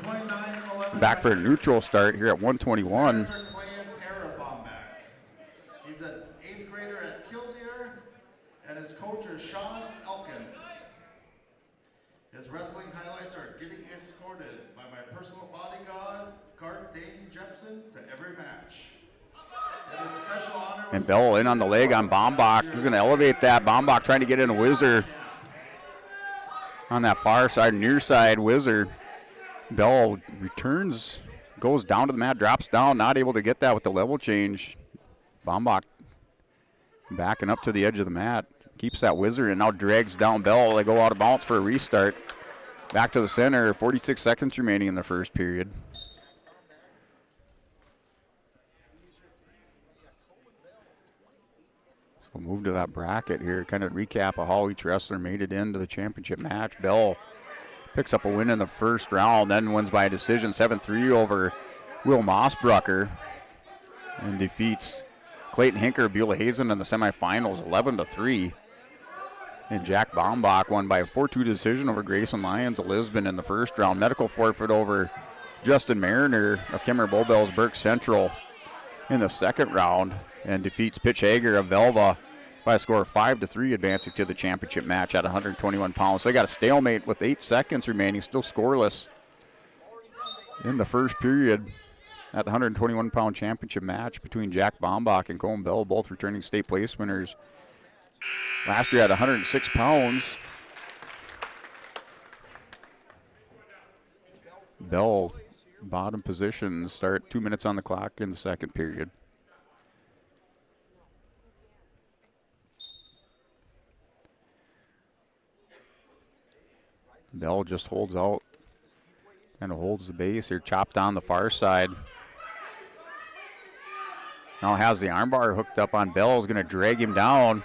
Speaker 15: Back for a neutral start here at 121.
Speaker 3: He's an 8th grader at Killdeer, and his coach is Sean Elkins. His wrestling highlights are getting escorted by my personal bodyguard, Dane Jepson, to every match. And his special honor
Speaker 15: And Bell in on the leg on Bombach. He's going to elevate that. Bombach trying to get in a whizzer on that far side, near side whizzer. Bell returns, goes down to the mat, drops down, not able to get that with the level change. Bombach backing up to the edge of the mat, keeps that whizzer and now drags down Bell. They go out of bounds for a restart. Back to the center, 46 seconds remaining in the first period. So we'll move to that bracket here, kind of recap of how each wrestler made it into the championship match. Bell picks up a win in the first round, then wins by a decision 7-3 over Will Mossbrucker and defeats Clayton Hinker of Beulah Hazen in the semifinals 11-3. And Jack Bombach won by a 4-2 decision over Grayson Lyons of Lisbon in the first round. Medical forfeit over Justin Mariner of Kimmer Bowbells Burke Central in the second round, and defeats Pitch Hager of Velva by a score of 5-3, advancing to the championship match at 121 pounds. So they got a stalemate with 8 seconds remaining, still scoreless in the first period at the 121-pound championship match between Jack Bombach and Cone Bell, both returning state place winners last year at 106 pounds. Bell, bottom position, start 2 minutes on the clock in the second period. Bell just holds out, kind of holds the base here, chopped on the far side. Now has the armbar hooked up on Bell, is going to drag him down,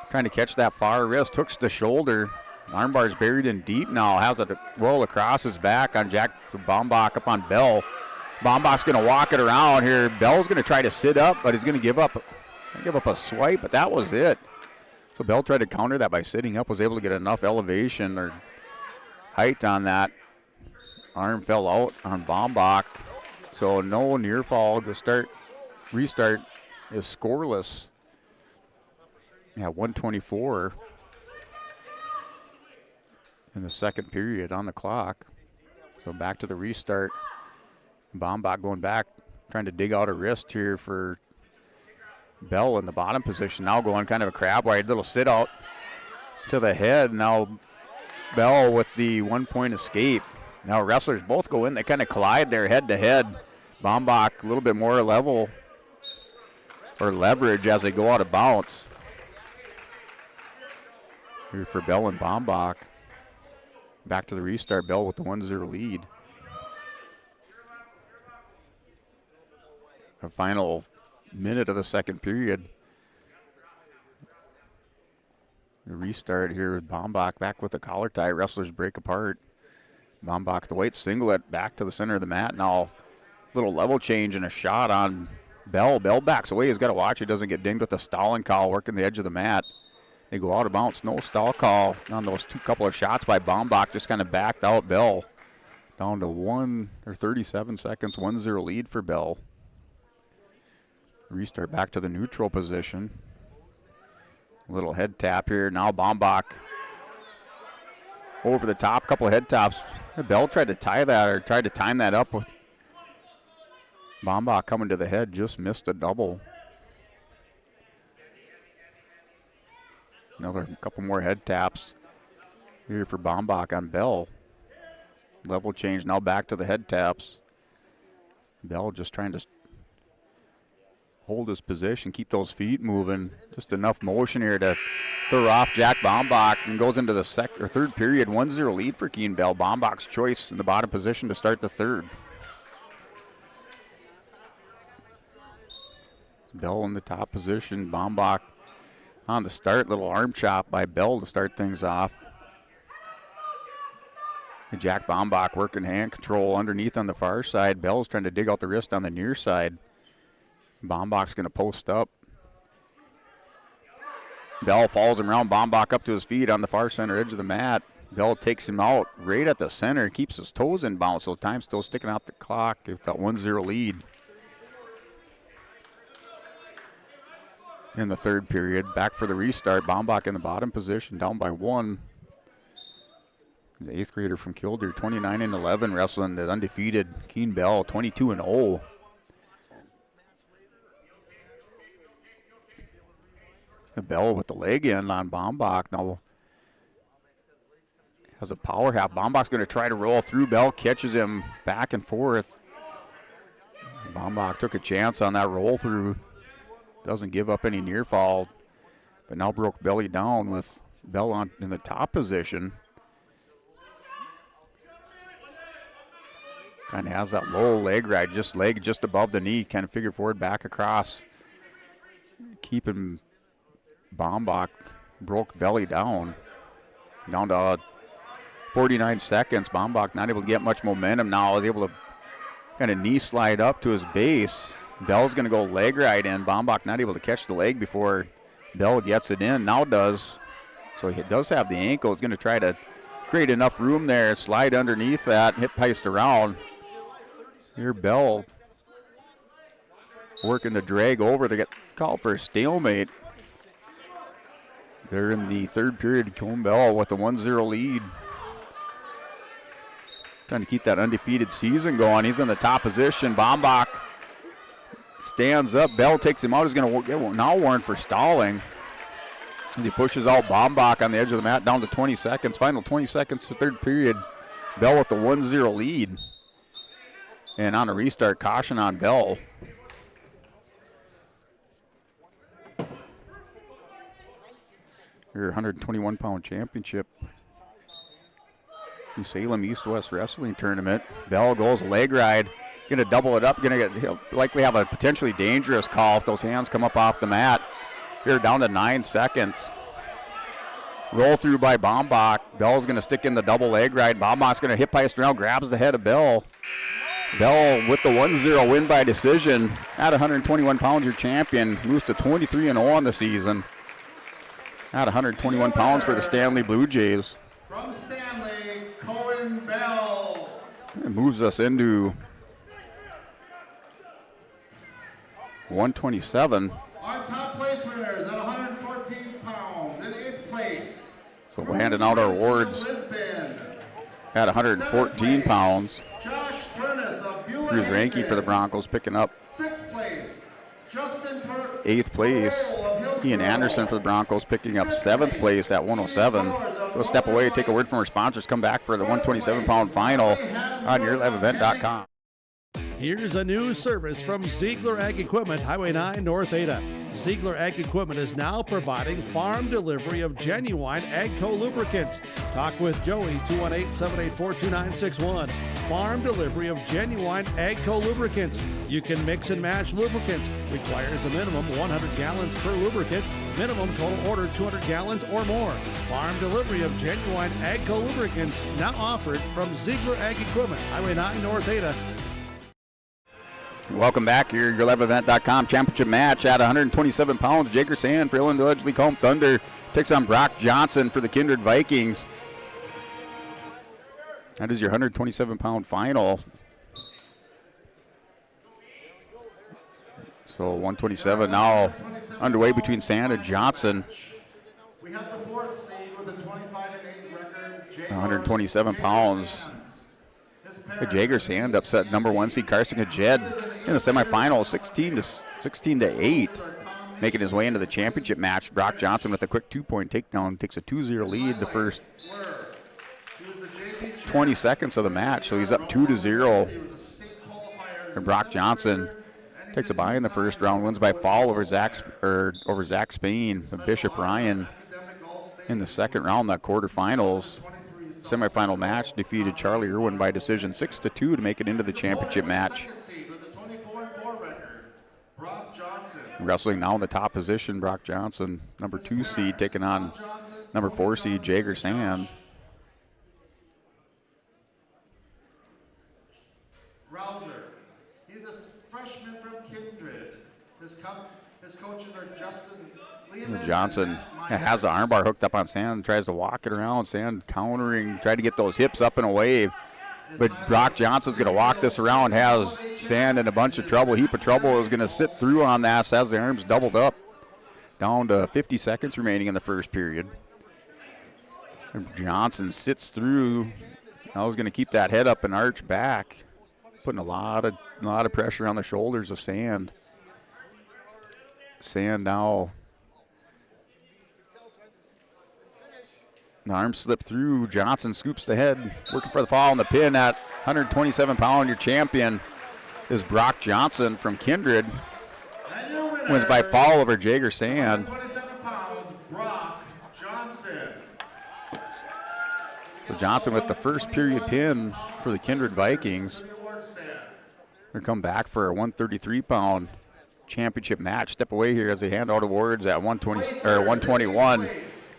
Speaker 15: trying to catch that far wrist, hooks the shoulder. Armbar's buried in deep now, has it roll across his back on Jack Bombach up on Bell. Bombach's going to walk it around here. Bell's going to try to sit up, but he's going to give up a swipe, but that was it. So Bell tried to counter that by sitting up, was able to get enough elevation or height on that. Arm fell out on Bombach, so no near fall. Restart is scoreless at 124 in the second period on the clock. So back to the restart Bombach going back, trying to dig out a wrist here for Bell in the bottom position. Now going kind of a crab wide, little sit out to the head. Now Bell with the 1 point escape. Now wrestlers both go in. They kind of collide there head to head. Bombach a little bit more level or leverage as they go out of bounds. Here for Bell and Bombach. Back to the restart. Bell with the 1-0 lead. The final minute of the second period. The restart here with Bombach back with the collar tie. Wrestlers break apart. Bombach, the white singlet, back to the center of the mat. Now, little level change and a shot on Bell. Bell backs away. He's got to watch he doesn't get dinged with the stalling call working the edge of the mat. They go out of bounds. No stall call on those couple of shots by Bombach. Just kind of backed out Bell. Down to 37 seconds. 1-0 lead for Bell. Restart back to the neutral position. Little head tap here. Now Bombach over the top. Couple of head taps. Bell tried to tie that or tried to time that up with Bombach coming to the head. Just missed a double. Another couple more head taps here for Bombach on Bell. Level change now back to the head taps. Bell just trying to hold his position, keep those feet moving. Just enough motion here to throw off Jack Bombach and goes into the third period. 1-0 lead for Keene Bell. Bombach's choice in the bottom position to start the third. Bell in the top position. Bombach on the start. Little arm chop by Bell to start things off. And Jack Bombach working hand control underneath on the far side. Bell's trying to dig out the wrist on the near side. Bombach's going to post up. Bell follows him around. Bombach up to his feet on the far center edge of the mat. Bell takes him out right at the center. Keeps his toes in bounds, so time still sticking out the clock. It's that 1-0 lead in the third period. Back for the restart. Bombach in the bottom position, down by 1. The 8th grader from Kildare, 29-11, wrestling the undefeated Keene Bell, 22-0. Bell with the leg in on Bombach. Now has a power half. Bombach's going to try to roll through. Bell catches him back and forth. Bombach took a chance on that roll through. Doesn't give up any near fall, but now broke belly down with Bell in the top position. Kind of has that low leg ride, leg just above the knee, kind of figure forward, back across. Keeping Bombach, broke belly down to 49 seconds. Bombach not able to get much momentum now. Is able to kind of knee slide up to his base. Bell's going to go leg right in. Bombach not able to catch the leg before Bell gets it in. Now does. So he does have the ankle. He's going to try to create enough room there, slide underneath that, hit heist around. Here Bell working the drag over. They get called for a stalemate. They're in the third period. Keene Bell with a 1-0 lead. Trying to keep that undefeated season going. He's in the top position. Bombach stands up. Bell takes him out. He's going to get now warned for stalling. He pushes out Bombach on the edge of the mat down to 20 seconds. Final 20 seconds to third period. Bell with the 1-0 lead. And on a restart, caution on Bell. Your 121-pound championship. New Salem East-West Wrestling Tournament. Bell goes leg ride. Going to double it up. He'll likely have a potentially dangerous call if those hands come up off the mat. Here down to 9 seconds. Roll through by Bombach. Bell's going to stick in the double leg ride. Bombach's going to hip heist around, grabs the head of Bell. Bell with the 1-0 win by decision. At 121 pounds, your champion. Moves to 23-0 on the season. At 121 pounds for the Stanley Blue Jays.
Speaker 3: From Stanley, Cohen Bell.
Speaker 15: It moves us into 127.
Speaker 3: Our top place winners at 114 pounds in 8th place.
Speaker 15: So we're handing out our awards
Speaker 3: Lisbon.
Speaker 15: at 114 pounds.
Speaker 3: Josh Furness of Beulah,
Speaker 15: Cruz Ranke for the Broncos picking up
Speaker 3: 6th place, Justin
Speaker 15: 8th place. Ian Anderson for the Broncos picking up 7th place at 107. We'll step away, take a word from our sponsors, come back for the 127-pound final on YourLiveEvent.com.
Speaker 2: Here's a news service from Ziegler Ag Equipment, Highway 9, North Ada. Ziegler Ag Equipment is now providing farm delivery of genuine AGCO lubricants. Talk with Joey, 218-784-2961. Farm delivery of genuine AGCO lubricants. You can mix and match lubricants. Requires a minimum 100 gallons per lubricant. Minimum total order 200 gallons or more. Farm delivery of genuine AGCO lubricants now offered from Ziegler Ag Equipment, Highway 9, North Ada.
Speaker 15: Welcome back here, YourLiveEvent.com championship match at 127 pounds. Jager Sand for Illinois Lacombe Thunder takes on Brock Johnson for the Kindred Vikings. That is your 127-pound final. So 127 now underway between Sand and Johnson.
Speaker 3: We have the 4th seed with a 25-8 record.
Speaker 15: 127 pounds. Jager Sand upset number 1 seed Carson Jed in the semifinal, 16 to 8, making his way into the championship match. Brock Johnson with a quick 2-point takedown takes a 2-0 lead the first 20 seconds of the match, so he's up 2-0. And Brock Johnson takes a bye in the first round, wins by fall over Zach Spain, Bishop Ryan in the second round, that quarterfinals. Semifinal match defeated Charlie Irwin by decision 6-2 to make it into the championship match. Wrestling now in the top position, Brock Johnson, number 2 seed, taking on number 4 seed Jager Sand.
Speaker 3: Rouser, he's a freshman from Kindred. His coaches are Justin Lehman.
Speaker 15: Johnson has the armbar hooked up on Sand, tries to walk it around. Sand countering, try to get those hips up and away. But Brock Johnson's going to walk this around, has Sand in a bunch of trouble, heap of trouble, is going to sit through on that, has the arms doubled up. Down to 50 seconds remaining in the first period. And Johnson sits through. Now he's going to keep that head up and arch back, putting a lot of pressure on the shoulders of Sand. Sand now. The arms slip through. Johnson scoops the head, working for the fall on the pin at 127-pound. Your champion is Brock Johnson from Kindred. Wins by fall over Jager Sand.
Speaker 3: 27 pounds, Brock Johnson.
Speaker 15: So Johnson with the first period pin for the Kindred Vikings. They'll come back for a 133-pound championship match. Step away here as they hand out awards at 121.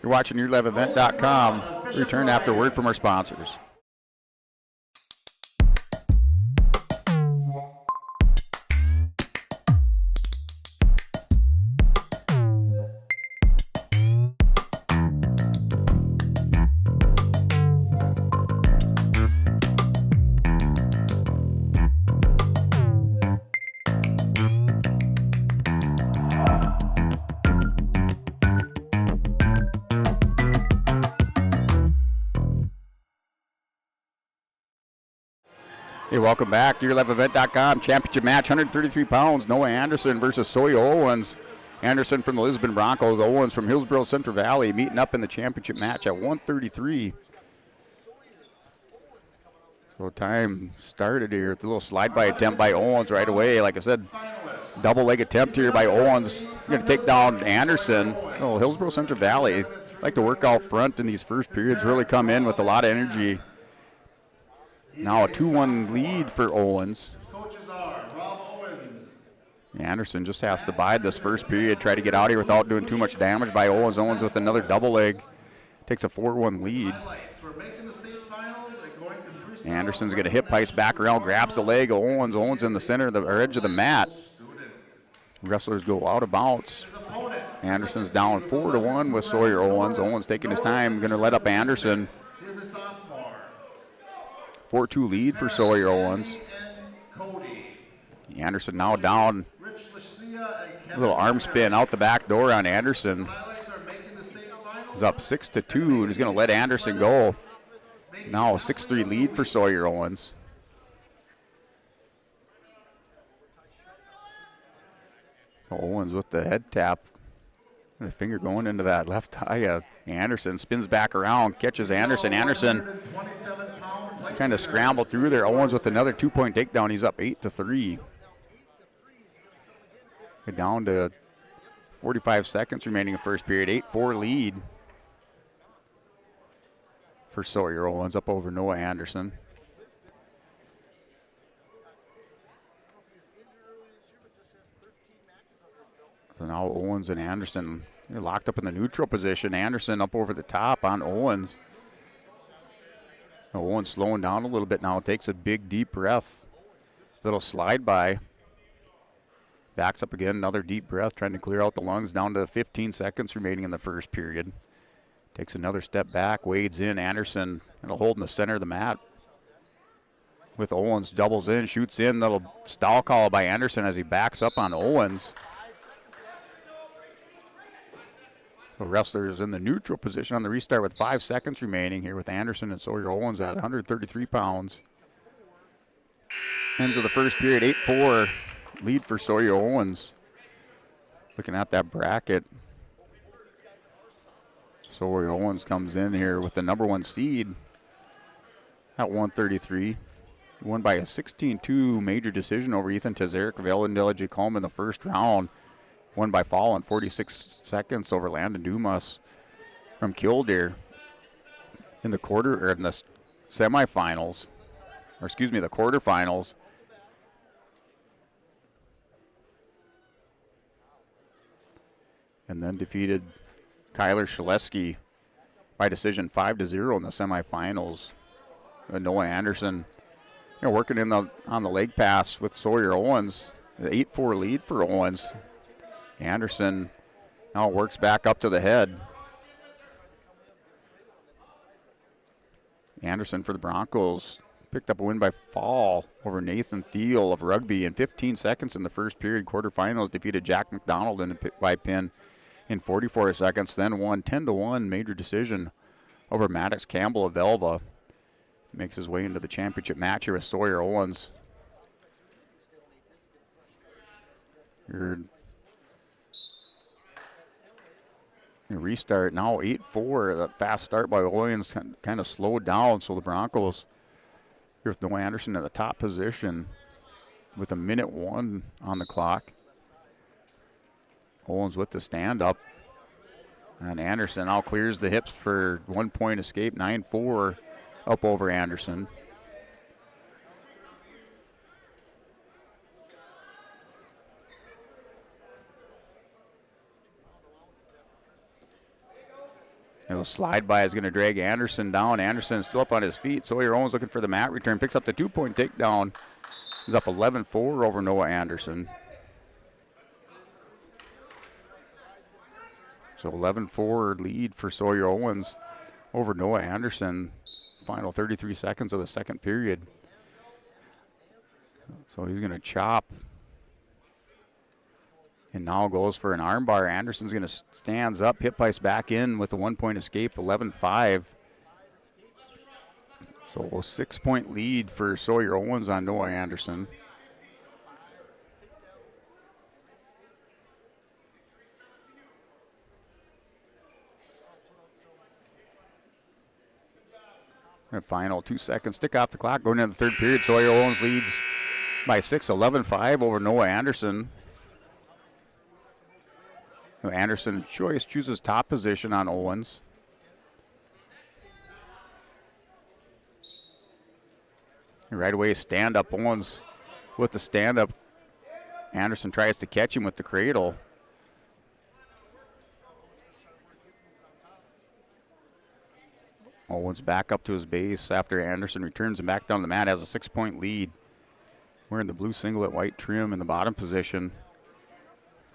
Speaker 15: You're watching YourLiveEvent.com. Return after word from our sponsors. Hey, welcome back to YourLiveEvent.com championship match, 133 pounds. Noah Anderson versus Sawyer Owens. Anderson from the Lisbon Broncos, Owens from Hillsborough Central Valley, meeting up in the championship match at 133. So time started here with a little slide-by attempt by Owens right away. Like I said, double leg attempt here by Owens. Going to take down Anderson. Oh, Hillsborough Central Valley like to work out front in these first periods, really come in with a lot of energy. Now a 2-1 lead for Owens. Anderson just has to bide this first period, try to get out here without doing too much damage by Owens. Owens with another double leg, takes a 4-1 lead. Anderson's going to hip heist back around, grabs the leg of Owens. Owens in the center of the edge of the mat. Wrestlers go out of bounds. Anderson's down 4-1 with Sawyer Owens. Owens taking his time, going to let up Anderson. 4-2 lead for Sawyer Owens. Anderson now down. A little arm spin out the back door on Anderson. He's up 6-2, and he's going to let Anderson go. Now a 6-3 lead for Sawyer Owens. Owens with the head tap. The finger going into that left eye. Anderson spins back around, catches Anderson. Anderson kind of scrambled through there. Owens with another 2-point takedown. He's up 8-3. We're down to 45 seconds remaining in first period. 8-4 lead for Sawyer. Owens up over Noah Anderson. So now Owens and Anderson, they're locked up in the neutral position. Anderson up over the top on Owens. Owens slowing down a little bit now, takes a big deep breath. Little slide by. Backs up again, another deep breath, trying to clear out the lungs, down to 15 seconds remaining in the first period. Takes another step back, wades in. Anderson will hold in the center of the mat. With Owens, doubles in, shoots in. Little stall call by Anderson as he backs up on Owens. So wrestlers in the neutral position on the restart with 5 seconds remaining here with Anderson and Sawyer Owens at 133 pounds. Ends of the first period, 8-4 lead for Sawyer Owens. Looking at that bracket, Sawyer Owens comes in here with the number 1 seed at 133. Won by a 16-2 major decision over Ethan Tazaric of Ellendale Colm in the first round. Won by fall in 46 seconds over Landon Dumas from Killdeer in the semifinals, or excuse me, the quarterfinals. And then defeated Kyler Shaleski by decision 5-0 in the semifinals. Noah Anderson, working on the leg pass with Sawyer Owens. The 8-4 lead for Owens. Anderson now works back up to the head. Anderson for the Broncos picked up a win by fall over Nathan Thiel of Rugby in 15 seconds in the first period. Quarterfinals defeated Jack McDonald by pin in 44 seconds, then won 10-1 major decision over Maddox Campbell of Velva. Makes his way into the championship match here with Sawyer Owens. Restart now 8-4. That fast start by Owens kind of slowed down, so the Broncos here with Noah Anderson in the top position with 1:01 on the clock. Owens with the stand up, and Anderson now clears the hips for 1-point escape. 9-4 up over Anderson. A slide by is going to drag Anderson down. Anderson still up on his feet. Sawyer Owens looking for the mat return. Picks up the 2-point takedown. He's up 11-4 over Noah Anderson. So 11-4 lead for Sawyer Owens over Noah Anderson. Final 33 seconds of the second period. So he's going to chop. And now goes for an armbar. Anderson's going to stands up, hip ice back in with a 1-point escape, 11-5. So a 6-point lead for Sawyer Owens on Noah Anderson. And final 2 seconds, tick off the clock, going into the third period. Sawyer Owens leads by 6, 11-5 over Noah Anderson. Anderson chooses top position on Owens. And right away, stand up. Owens with the stand up. Anderson tries to catch him with the cradle. Owens back up to his base after Anderson returns him back down the mat, has a 6-point lead. Wearing the blue singlet, white trim in the bottom position.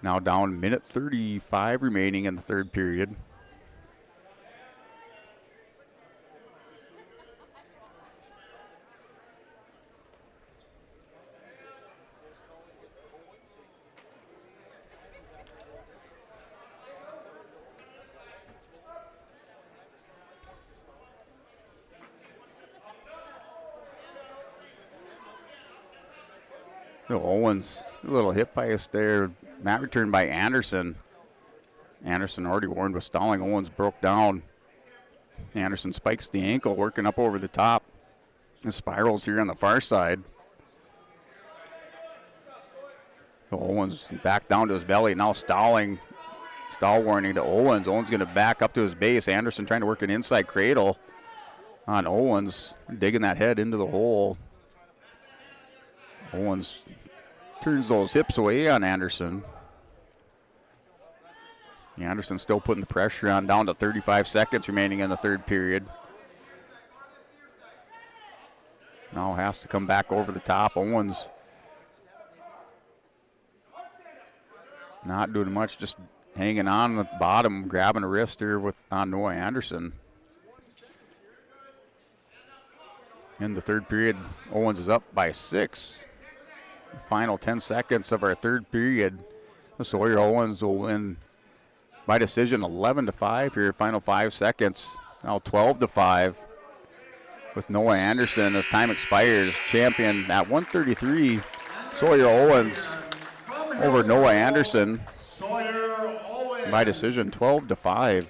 Speaker 15: Now down 1:35 remaining in the third period. So Owens, a little hip bias there. Mat return by Anderson. Anderson already warned with stalling. Owens broke down. Anderson spikes the ankle, working up over the top. The spirals here on the far side. Owens back down to his belly, now stalling. Stall warning to Owens. Owens going to back up to his base. Anderson trying to work an inside cradle on Owens, digging that head into the hole. Owens turns those hips away on Anderson. Anderson still putting the pressure on, down to 35 seconds remaining in the third period. Now has to come back over the top. Owens not doing much, just hanging on at the bottom, grabbing a wrist here on Noah Anderson. In the third period, Owens is up by 6. The final 10 seconds of our third period. Sawyer Owens will win by decision 11-5 here, final 5 seconds. Now 12-5 with Noah Anderson as time expires. Champion at 133, Sawyer Owens over Noah Anderson by decision 12-5.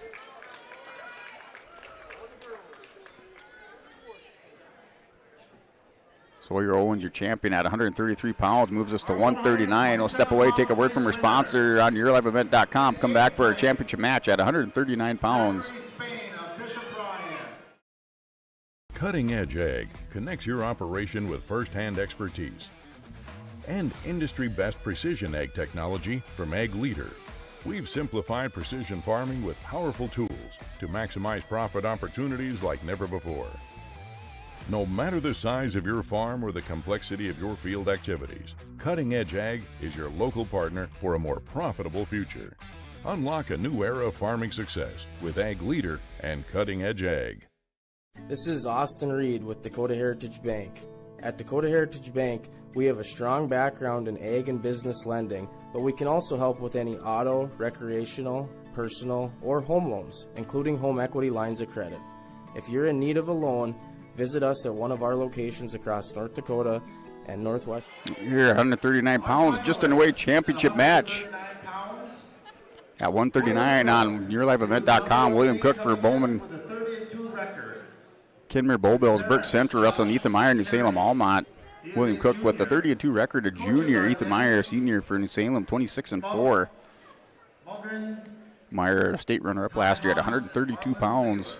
Speaker 15: Sawyer Owens, your champion at 133 pounds, moves us to 139. We'll step away, take a word from our sponsor on YourLiveEvent.com. Come back for our championship match at 139 pounds.
Speaker 8: Cutting Edge Ag connects your operation with first-hand expertise and industry-best precision ag technology from Ag Leader. We've simplified precision farming with powerful tools to maximize profit opportunities like never before. No matter the size of your farm or the complexity of your field activities, Cutting Edge Ag is your local partner for a more profitable future. Unlock a new era of farming success with Ag Leader and Cutting Edge Ag.
Speaker 13: This is Austin Reed with Dakota Heritage Bank. At Dakota Heritage Bank, we have a strong background in ag and business lending, but we can also help with any auto, recreational, personal, or home loans, including home equity lines of credit. If you're in need of a loan, visit us at one of our locations across North Dakota and Northwest.
Speaker 15: Here, 139 pounds, just an away championship match. At 139 on YourLiveEvent.com, William Cook for Bowman. Kenmare Bull Bills, Burke Central, wrestling Ethan Meyer, New Salem Almont. William Cook with the 32 record, a junior. Ethan Meyer, senior for New Salem, 26-4. Meyer, state runner-up last year at 132 pounds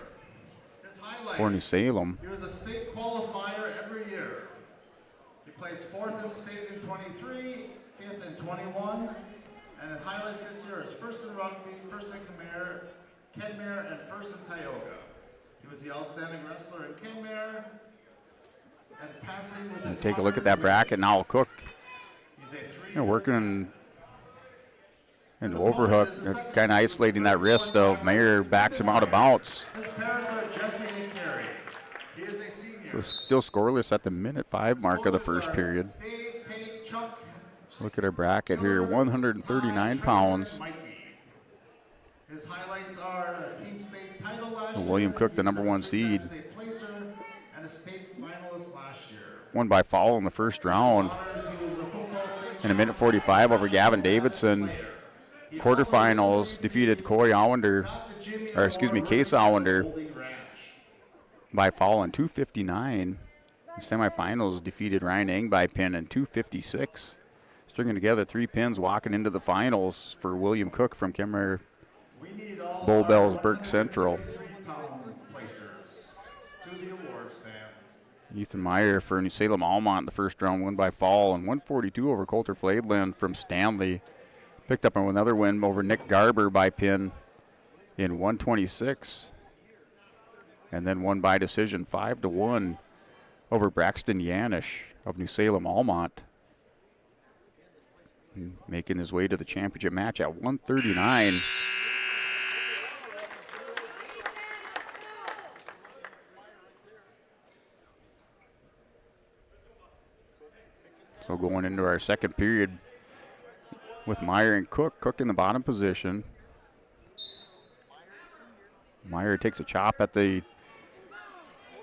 Speaker 15: for New Salem.
Speaker 3: He was a state qualifier every year. He placed 4th in state in 23, 5th in 21, and in highlights this year is 1st in rugby, 1st in Kenmare, and 1st in Tioga. He was the outstanding wrestler in Kenmare. And passing with his
Speaker 15: Take a look at that bracket now. Cook working in the overhook, kind of isolating that wrist of Mayer, backs him out of bounds.
Speaker 3: His parents are Jesse and Carrie. He is a senior.
Speaker 15: So still scoreless at the minute 5 mark of the first period. Look at our bracket here, 139 pounds.
Speaker 3: His highlights are a team state title last year.
Speaker 15: William Cook, the number 1 seed.
Speaker 3: State placer and a state finalist last year.
Speaker 15: Won by foul in the first round. In a minute 45 over Gavin Davidson. Quarterfinals defeated Case Allender by foul in 2:59. Semifinals defeated Ryan Eng by pin in 2:56. Stringing together 3 pins, walking into the finals for William Cook from Kenmare Bull Bells Burke Central. Ethan Meyer for New Salem Almont in the first round, win by fall, and 142 over Coulter Flaidland from Stanley. Picked up another win over Nick Garber by pin in 126. And then won by decision 5-1 over Braxton Yanish of New Salem Almont. Making his way to the championship match at 139. So going into our second period with Meyer and Cook. Cook in the bottom position. Meyer takes a chop at the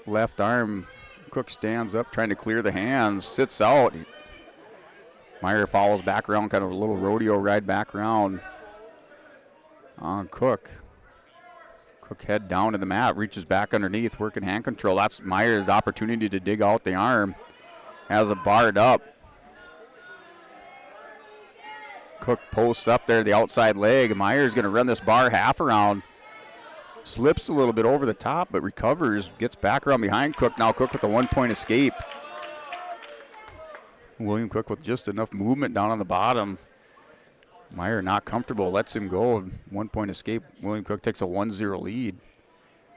Speaker 15: left arm. Cook stands up trying to clear the hands, sits out. Meyer follows back around, kind of a little rodeo ride back around on Cook. Cook head down to the mat, reaches back underneath, working hand control. That's Meyer's opportunity to dig out the arm. Has it barred up. Cook posts up there, the outside leg. Meyer's going to run this bar half around. Slips a little bit over the top, but recovers. Gets back around behind Cook. Now Cook with a 1-point escape. William Cook with just enough movement down on the bottom. Meyer not comfortable, lets him go. 1-point escape. William Cook takes a 1-0 lead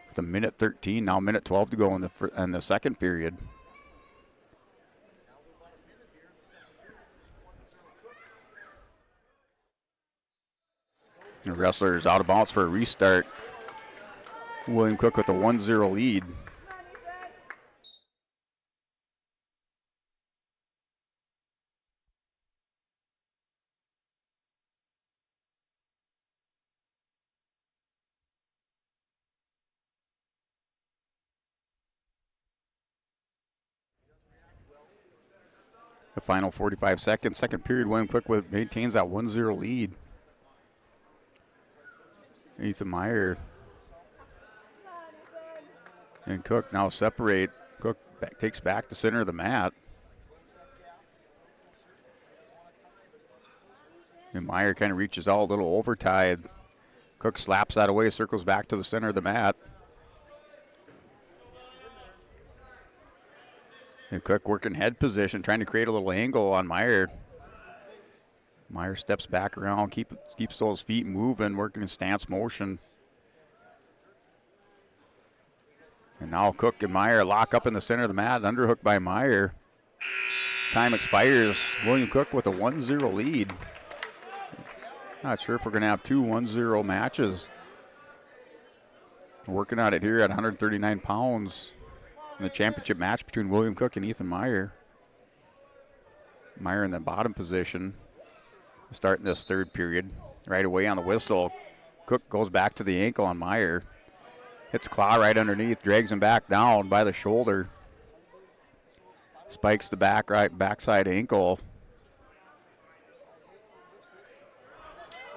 Speaker 15: with a minute 13. Now minute 12 to go in the second period. The wrestler's out of bounds for a restart. William Cook with a 1-0 lead. The final 45 seconds, second period, William Cook maintains that 1-0 lead. Ethan Meyer and Cook now separate. Cook takes back the center of the mat. And Meyer kind of reaches out a little over-tied. Cook slaps that away, circles back to the center of the mat. And Cook working head position, trying to create a little angle on Meyer. Meyer steps back around, keeps those feet moving, working in stance motion. And now Cook and Meyer lock up in the center of the mat, underhook by Meyer. Time expires. William Cook with a 1-0 lead. Not sure if we're going to have two 1-0 matches. We're working on it here at 139 pounds. In the championship match between William Cook and Ethan Meyer. Meyer in the bottom position. Starting this third period. Right away on the whistle. Cook goes back to the ankle on Meyer. Hits claw right underneath. Drags him back down by the shoulder. Spikes the backside ankle.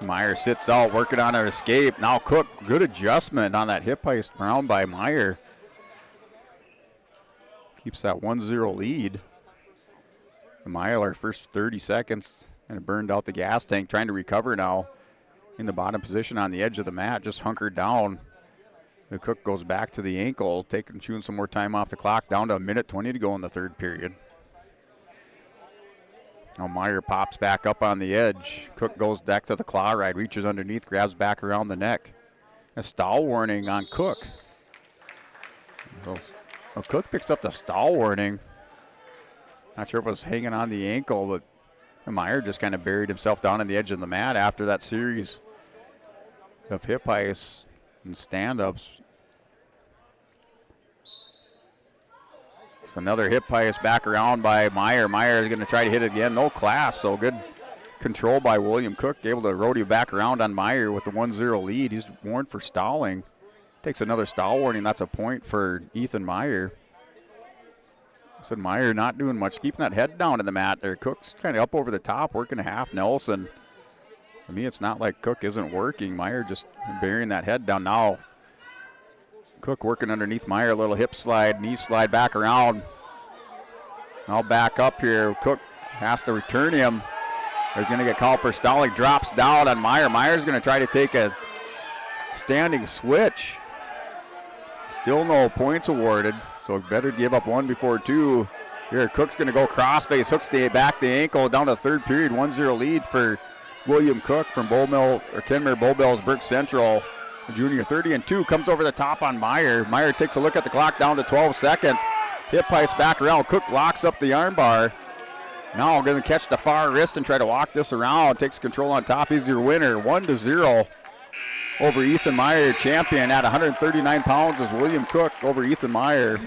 Speaker 15: Meyer sits out, working on an escape. Now Cook, good adjustment on that hip heist round by Meyer. Keeps that 1-0 lead. Meyer, first 30 seconds, and it burned out the gas tank, trying to recover now. In the bottom position on the edge of the mat, just hunkered down. The Cook goes back to the ankle, chewing some more time off the clock, down to a minute 20 to go in the third period. Now Meyer pops back up on the edge. Cook goes back to the claw ride, reaches underneath, grabs back around the neck. A stall warning on Cook. So, Cook picks up the stall warning. Not sure if it was hanging on the ankle, but Meyer just kind of buried himself down on the edge of the mat after that series of hip heists and stand-ups. So another hip heist back around by Meyer. Meyer is going to try to hit it again. No class, so good control by William Cook. Able to rodeo back around on Meyer with the 1-0 lead. He's warned for stalling. Takes another stall warning. That's a point for Ethan Meyer. So Meyer not doing much, keeping that head down in the mat there. Cook's kind of up over the top, working a half Nelson. For me, it's not like Cook isn't working. Meyer just burying that head down now. Cook working underneath Meyer, a little hip slide, knee slide back around. Now back up here. Cook has to return him. He's going to get called for stalling. Drops down on Meyer. Meyer's going to try to take a standing switch. Still no points awarded, so better give up one before two. Here, Cook's going to go crossface, hooks back the ankle, down to third period, 1-0 lead for William Cook from Kenmare Bow Bells, Burke Central. Junior 30-2 comes over the top on Meyer. Meyer takes a look at the clock, down to 12 seconds. Hip heist back around. Cook locks up the armbar. Now going to catch the far wrist and try to walk this around. Takes control on top. He's your winner, 1-0 over Ethan Meyer. Champion at 139 pounds is William Cook over Ethan Meyer.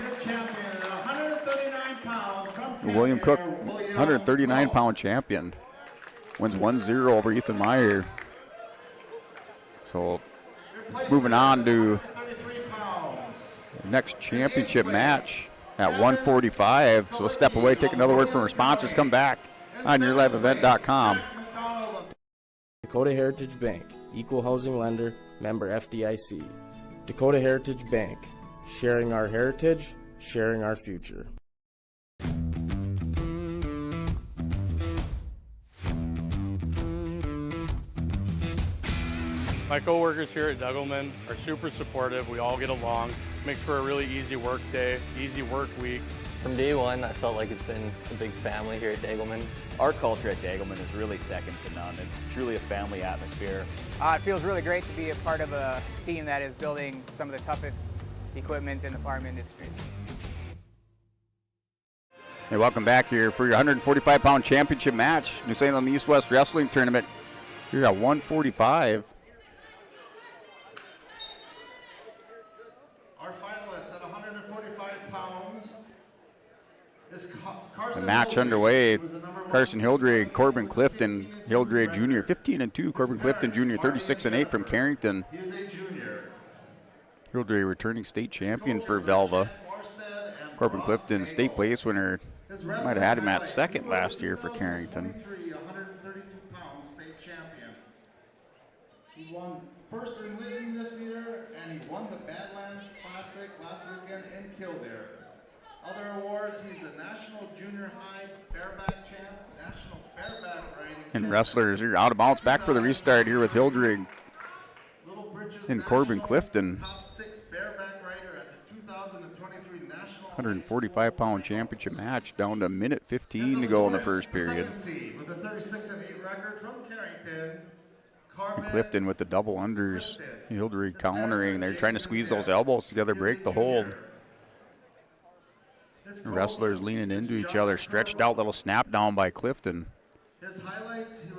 Speaker 15: William Cook, 139-pound champion, wins 1-0 over Ethan Meyer. So moving on to the next championship match at 145. So we'll step away, take another word from our sponsors, come back, on yourliveevent.com.
Speaker 13: Dakota Heritage Bank, equal housing lender, member FDIC. Dakota Heritage Bank, sharing our heritage, sharing our future.
Speaker 1: My coworkers here at Degelman are super supportive. We all get along. Makes for a really easy work day, easy work week.
Speaker 12: From day one, I felt like it's been a big family here at Degelman.
Speaker 14: Our culture at Degelman is really second to none. It's truly a family atmosphere.
Speaker 16: It feels really great to be a part of a team that is building some of the toughest equipment in the farm industry.
Speaker 15: Hey, welcome back here for your 145-pound championship match. New Salem East-West Wrestling Tournament. You're at 145.
Speaker 3: Our finalists at 145 pounds is
Speaker 15: The match underway. Carson Hildre, Corbin Clifton, Hildre Jr. 15-2. Corbin Clifton Jr. 36-8 from Carrington.
Speaker 3: He is a junior.
Speaker 15: Hildre returning state champion for Velva. Corbin Clifton, state place winner. Might have had him at second last year for Carrington.
Speaker 3: 132-pound state champion. He won first in leading this year, and he won the Badlands Classic last weekend in Kildare. Other awards, he's the National Junior High Bareback Champ, National Bareback Riding
Speaker 15: And wrestlers are out of bounds. Back for the restart here with Hildre and Corbin Clifton.
Speaker 3: Top 6 bareback rider at the 2023 National
Speaker 15: 145-pound championship match. Down to a minute 15 to go in the first period.
Speaker 3: With a 36-8 record from Carrington.
Speaker 15: And Clifton with the double unders. Hildre countering. They're trying to squeeze those elbows together, break the hold. The wrestlers leaning into each other. Stretched out little snap down by Clifton.
Speaker 3: His highlights, he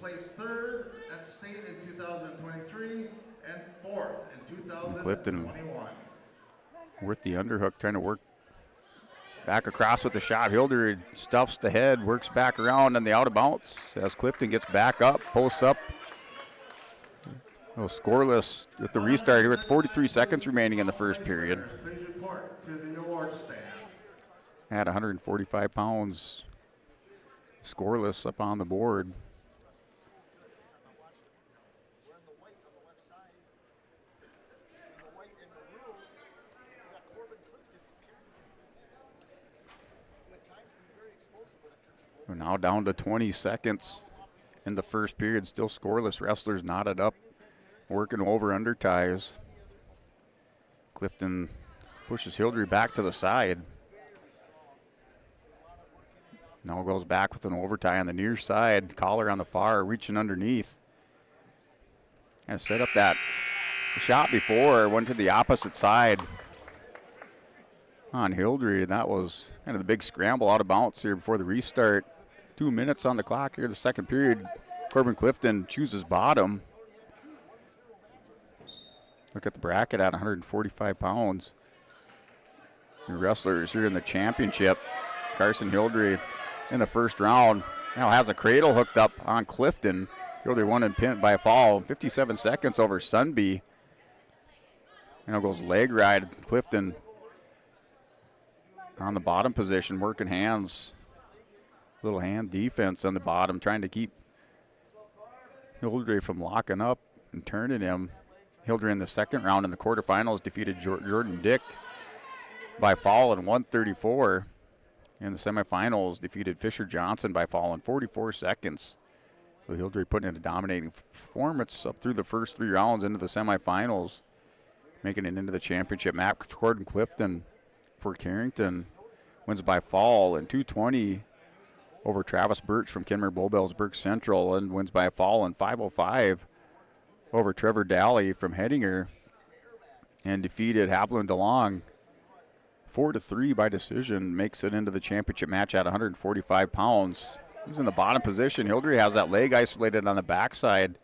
Speaker 3: placed third at state in 2023 and fourth in 2021.
Speaker 15: Clifton with the underhook, trying to work back across with the shot. Hildre stuffs the head, works back around on the out of bounds as Clifton gets back up, posts up. Scoreless at the restart here with 43 seconds remaining in the first period.
Speaker 3: Please report to the award stand.
Speaker 15: At 145 pounds, scoreless up on the board. We're now down to 20 seconds in the first period. Still scoreless. Wrestlers knotted up, working over under ties. Clifton pushes Hildre back to the side. Now goes back with an overtie on the near side. Collar on the far, reaching underneath. And set up that shot before, went to the opposite side on Hildre. That was kind of the big scramble out of bounds here before the restart. 2 minutes on the clock here, the second period. Corbin Clifton chooses bottom. Look at the bracket at 145 pounds. The wrestlers here in the championship. Carson Hildre in the first round. Now has a cradle hooked up on Clifton. Hildre won and pinned by a fall. 57 seconds over Sunby. Now goes leg ride. Clifton on the bottom position, working hands. Little hand defense on the bottom, trying to keep Hildre from locking up and turning him. Hildre in the second round in the quarterfinals defeated Jordan Dick by fall in 134. In the semifinals, defeated Fisher Johnson by fall in 44 seconds. So Hildre putting in a dominating performance up through the first 3 rounds into the semifinals, making it into the championship match. Corbin Clifton for Carrington wins by fall in 220 over Travis Birch from Kenmare Bullbellsburg Central, and wins by a fall in 505 over Trevor Daly from Hettinger, and defeated Haviland DeLong 4-3 by decision. Makes it into the championship match at 145 pounds. He's in the bottom position. Hildre has that leg isolated on the backside,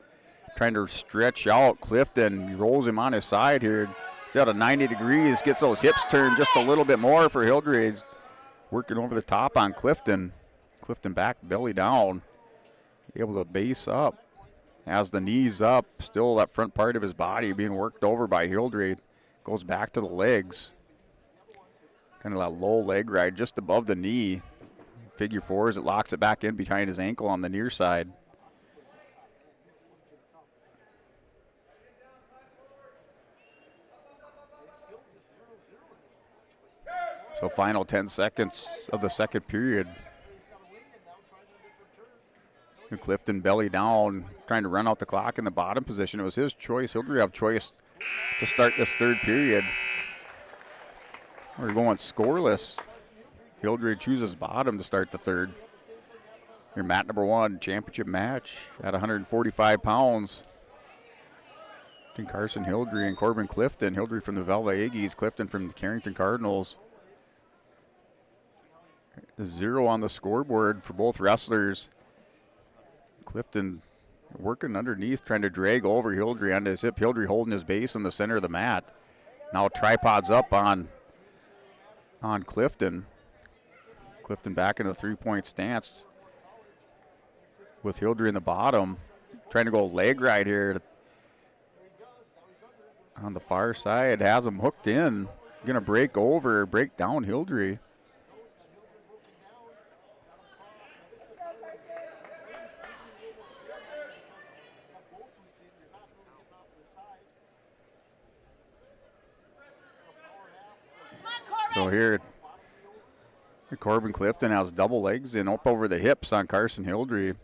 Speaker 15: trying to stretch out Clifton. He rolls him on his side here. He's out at 90 degrees, gets those hips turned just a little bit more for Hildre. He's working over the top on Clifton. Clifton back, belly down, able to base up. Has the knees up, still that front part of his body being worked over by Hildre. Goes back to the legs. Kind of that low leg ride just above the knee. figure four as it locks it back in behind his ankle on the near side. So final 10 seconds of the second period. And Clifton belly down, trying to run out the clock in the bottom position. It was his choice. Hildrey have choice to start this third period. We're going scoreless. Hildrey chooses bottom to start the third. Your mat number one, championship match at 145 pounds. Between Carson Hildrey and Corbin Clifton. Hildrey from the Velva Aggies, Clifton from the Carrington Cardinals. 0 on the scoreboard for both wrestlers. Clifton working underneath, trying to drag over Hildrey onto his hip. Hildrey holding his base in the center of the mat. Now tripods up on Clifton. Clifton back in a three-point stance with Hildrey in the bottom. Trying to go leg right here on the far side. Has him hooked in. Going to break down Hildrey. So here, Corbin Clifton has double legs and up over the hips on Carson Hildrey.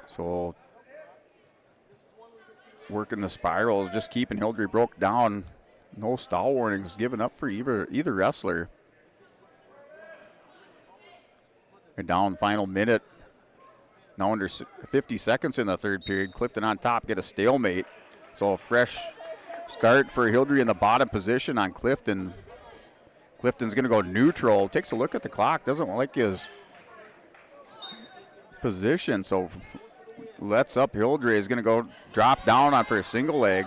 Speaker 15: So working the spirals, just keeping Hildrey broke down. No stall warnings given up for either wrestler. We're down final minute. Now under 50 seconds in the third period. Clifton on top, get a stalemate. So a fresh start for Hildrey in the bottom position on Clifton. Clifton's going to go neutral. Takes a look at the clock. Doesn't like his position. So lets up Hildrey. Is going to go drop down on for a single leg.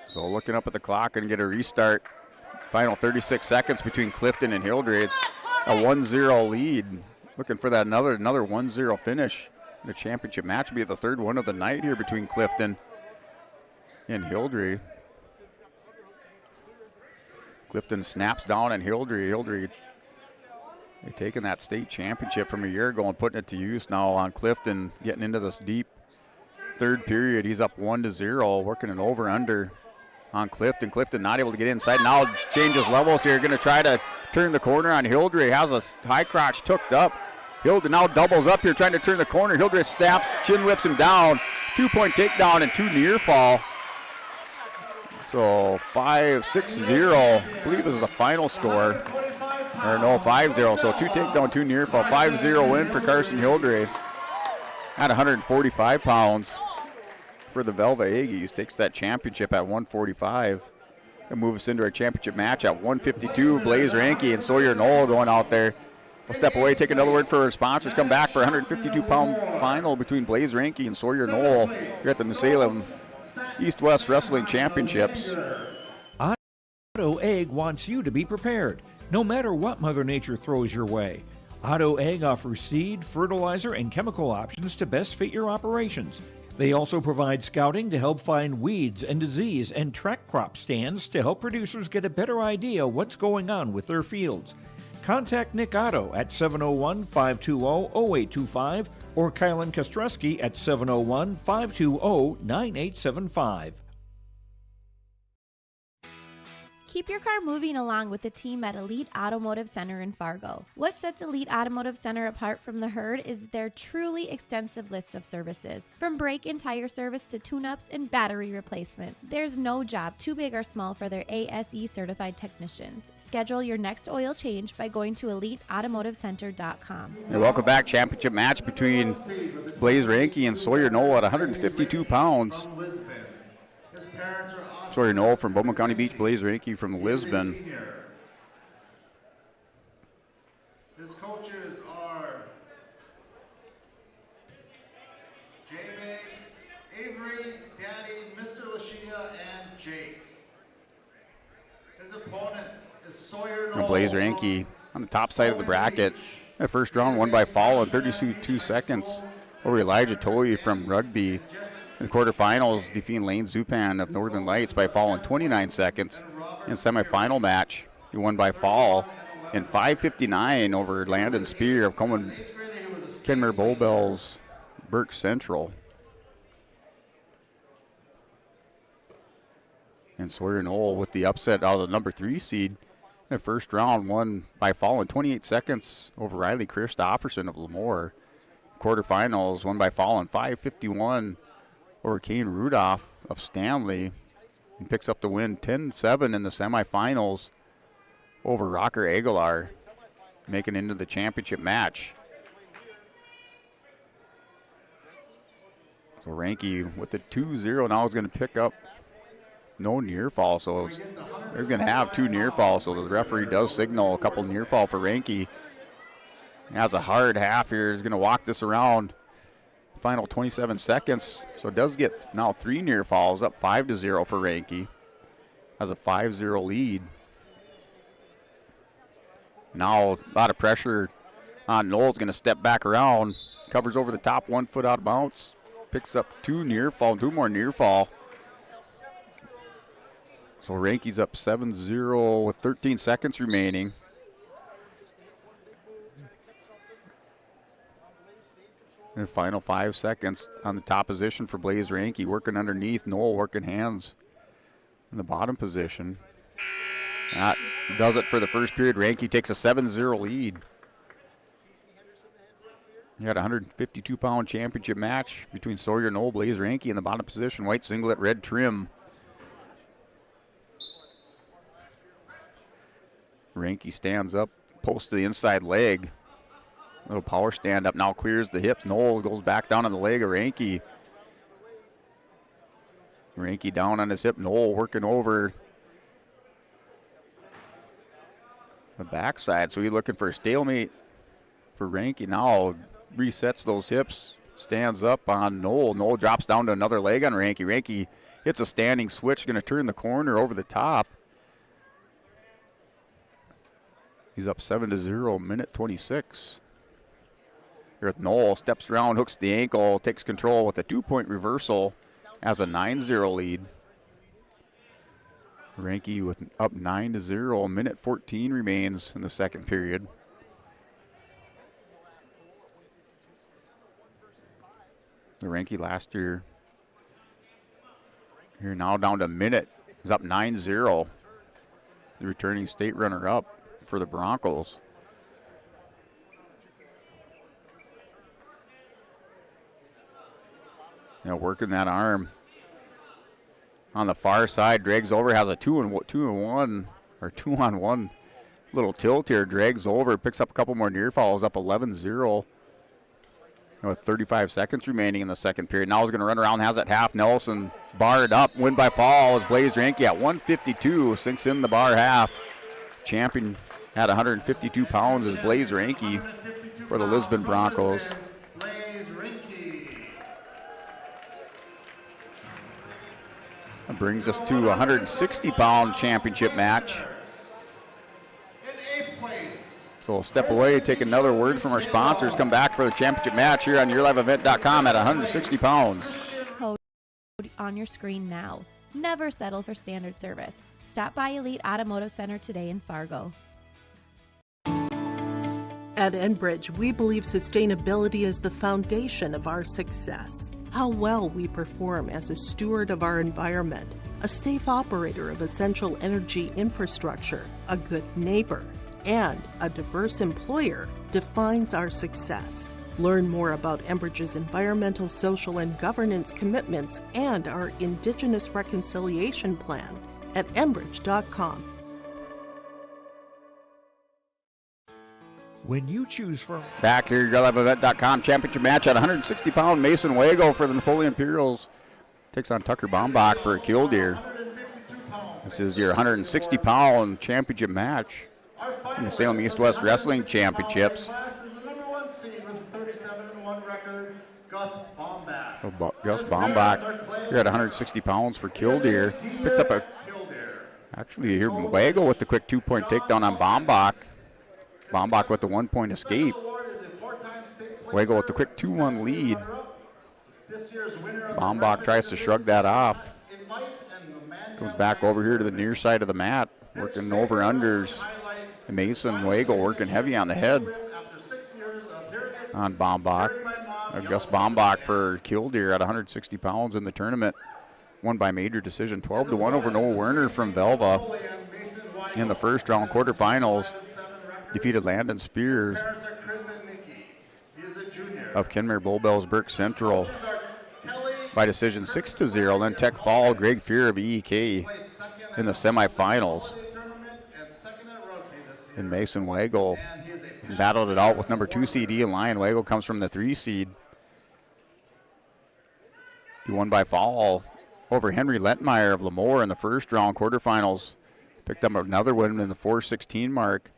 Speaker 15: So looking up at the clock and get a restart. Final 36 seconds between Clifton and Hildrey. It's a 1-0 lead. Looking for that another 1-0 finish. The championship match will be the third one of the night here between Clifton and Hildrey. Clifton snaps down and Hildrey taking that state championship from a year ago and putting it to use now on Clifton, getting into this deep third period. He's up 1-0, working an over-under on Clifton. Clifton not able to get inside. Now changes levels here, going to try to turn the corner on Hildrey. Has a high crotch tucked up. Hildrey now doubles up here, trying to turn the corner. Hildrey snaps, chin whips him down. 2-point takedown and 2 near fall. So 5-6-0, I believe is the final score. Or no, 5-0. So 2 takedown, 2 near fall. 5-0 win for Carson Hildrey at 145 pounds for the Velva Aggies. Takes that championship at 145 and moves us into our championship match at 152. Blaze Ranke and Sawyer Knoll going out there. We'll step away, take another word for our sponsors. Come back for a 152-pound final between Blaze Ranke and Sawyer Knoll here at the Salem East-West Wrestling Championships.
Speaker 4: Auto Egg wants you to be prepared, no matter what Mother Nature throws your way. Auto Egg offers seed, fertilizer, and chemical options to best fit your operations. They also provide scouting to help find weeds and disease and track crop stands to help producers get a better idea what's going on with their fields. Contact Nick Otto at 701-520-0825 or Kylan Kostreski at 701-520-9875.
Speaker 17: Keep your car moving along with the team at Elite Automotive Center in Fargo. What sets Elite Automotive Center apart from the herd is their truly extensive list of services. From brake and tire service to tune-ups and battery replacement, there's no job too big or small for their ASE certified technicians. Schedule your next oil change by going to EliteAutomotiveCenter.com.
Speaker 15: And welcome back. Championship match between Blaze Ranke and Sawyer Knoll at 152 pounds. Sawyer Knoll from Bowman County Beach, Blaze Ranke from Lisbon.
Speaker 3: His coaches are J-May, Avery, Daddy, Mr. Lashia, and Jake. His opponent is Sawyer Knoll.
Speaker 15: Blaze Ranke on the top side of the bracket. The first round won by fall in 32 seconds over Elijah Toye from Rugby. In the quarterfinals, defeating Lane Zupan of Northern Lights by fall in 29 seconds. In semifinal match, he won by fall in 5:59 over Landon Spear of Kenmare Bowbells Burke Central. And Sawyer Knoll with the upset out of the number 3 seed in the first round, won by fall in 28 seconds over Riley Christofferson of Lemoore. Quarterfinals, won by fall in 5:51 over Kane Rudolph of Stanley, and picks up the win 10-7 in the semifinals over Rocker Aguilar, making it into the championship match. So Ranke with the 2-0 now is going to pick up no near fall, so there's going to have 2 near falls. So the referee does signal a couple near fall for Ranke. He has a hard half here. He's going to walk this around. Final 27 seconds. So it does get now 3 near falls, up 5-0 for Ranke. Has a 5-0 lead. Now a lot of pressure on Knoll's going to step back around. Covers over the top, 1 foot out of bounds. Picks up 2 more near fall. So Ranke's up 7-0 with 13 seconds remaining. And final 5 seconds on the top position for Blaze Ranke, working underneath. Knoll working hands in the bottom position. That does it for the first period. Ranke takes a 7-0 lead. You had a 152-pound championship match between Sawyer Knoll, Blaze Ranke in the bottom position. White singlet, red trim. Ranke stands up, post to the inside leg. Little power stand up, now clears the hips. Knoll goes back down on the leg of Ranke. Ranke down on his hip. Knoll working over the backside. So he's looking for a stalemate for Ranke. Now resets those hips, stands up on Knoll. Knoll drops down to another leg on Ranke. Ranke hits a standing switch, going to turn the corner over the top. He's up 7-0, minute 26. Here Knoll steps around, hooks the ankle, takes control with a 2-point reversal, has a 9-0 lead. Ranke with up 9-0, minute 14 remains in the second period. The Ranke last year, here now down to a minute, is up 9-0. The returning state runner-up for the Broncos. Now working that arm on the far side, drags over, has a 2-on-1 little tilt here, drags over, picks up a couple more near falls, up 11-0 with 35 seconds remaining in the second period. Now he's going to run around, has that half Nelson barred up, win by fall as Blaze Ranke at 152, sinks in the bar half. Champion at 152 pounds is Blaze Ranke for the Lisbon Broncos. That brings us to a 160-pound championship match. So we'll step away, take another word from our sponsors, come back for the championship match here on YourLiveEvent.com at 160 pounds.
Speaker 17: Code on your screen now. Never settle for standard service. Stop by Elite Automotive Center today in Fargo.
Speaker 9: At Enbridge, we believe sustainability is the foundation of our success. How well we perform as a steward of our environment, a safe operator of essential energy infrastructure, a good neighbor, and a diverse employer defines our success. Learn more about Enbridge's environmental, social, and governance commitments and our Indigenous Reconciliation Plan at Enbridge.com.
Speaker 4: When you choose from
Speaker 15: Back here, YourLiveEvent.com championship match at 160-pound Mason Wago for the Napoleon Imperials. Takes on Tucker Bombach for a Killdeer. This is your 160-pound championship match in the Salem East-West Wrestling Championships. So Gus Bombach here at 160 pounds for Killdeer. Picks up a, actually here Wago with the quick 2-point takedown on Bombach. Bombach with the 1-point escape. Wago with the quick 2-1 lead.
Speaker 3: This year's winner of the
Speaker 15: Bombach tries to shrug that off. Comes back over here to the near side of the mat, working over-unders. Mason Wagle working heavy on the head on Bombach. Gus Bombach for Killdeer at 160 pounds in the tournament. Won by major decision, 12-1 over Noah Werner from Velva. In the first round quarterfinals, defeated Landon Spears of Kenmare Bullbells Burke Central by decision 6-0. Then Tech Fall, Greg Fear of EEK in the semifinals. And Mason Wagle battled it out with number 2 seed Ian Lyon. Wagle comes from the 3 seed. He won by fall over Henry Lentmeyer of Lemoore in the first round quarterfinals. Picked up another win in the 4:16 mark.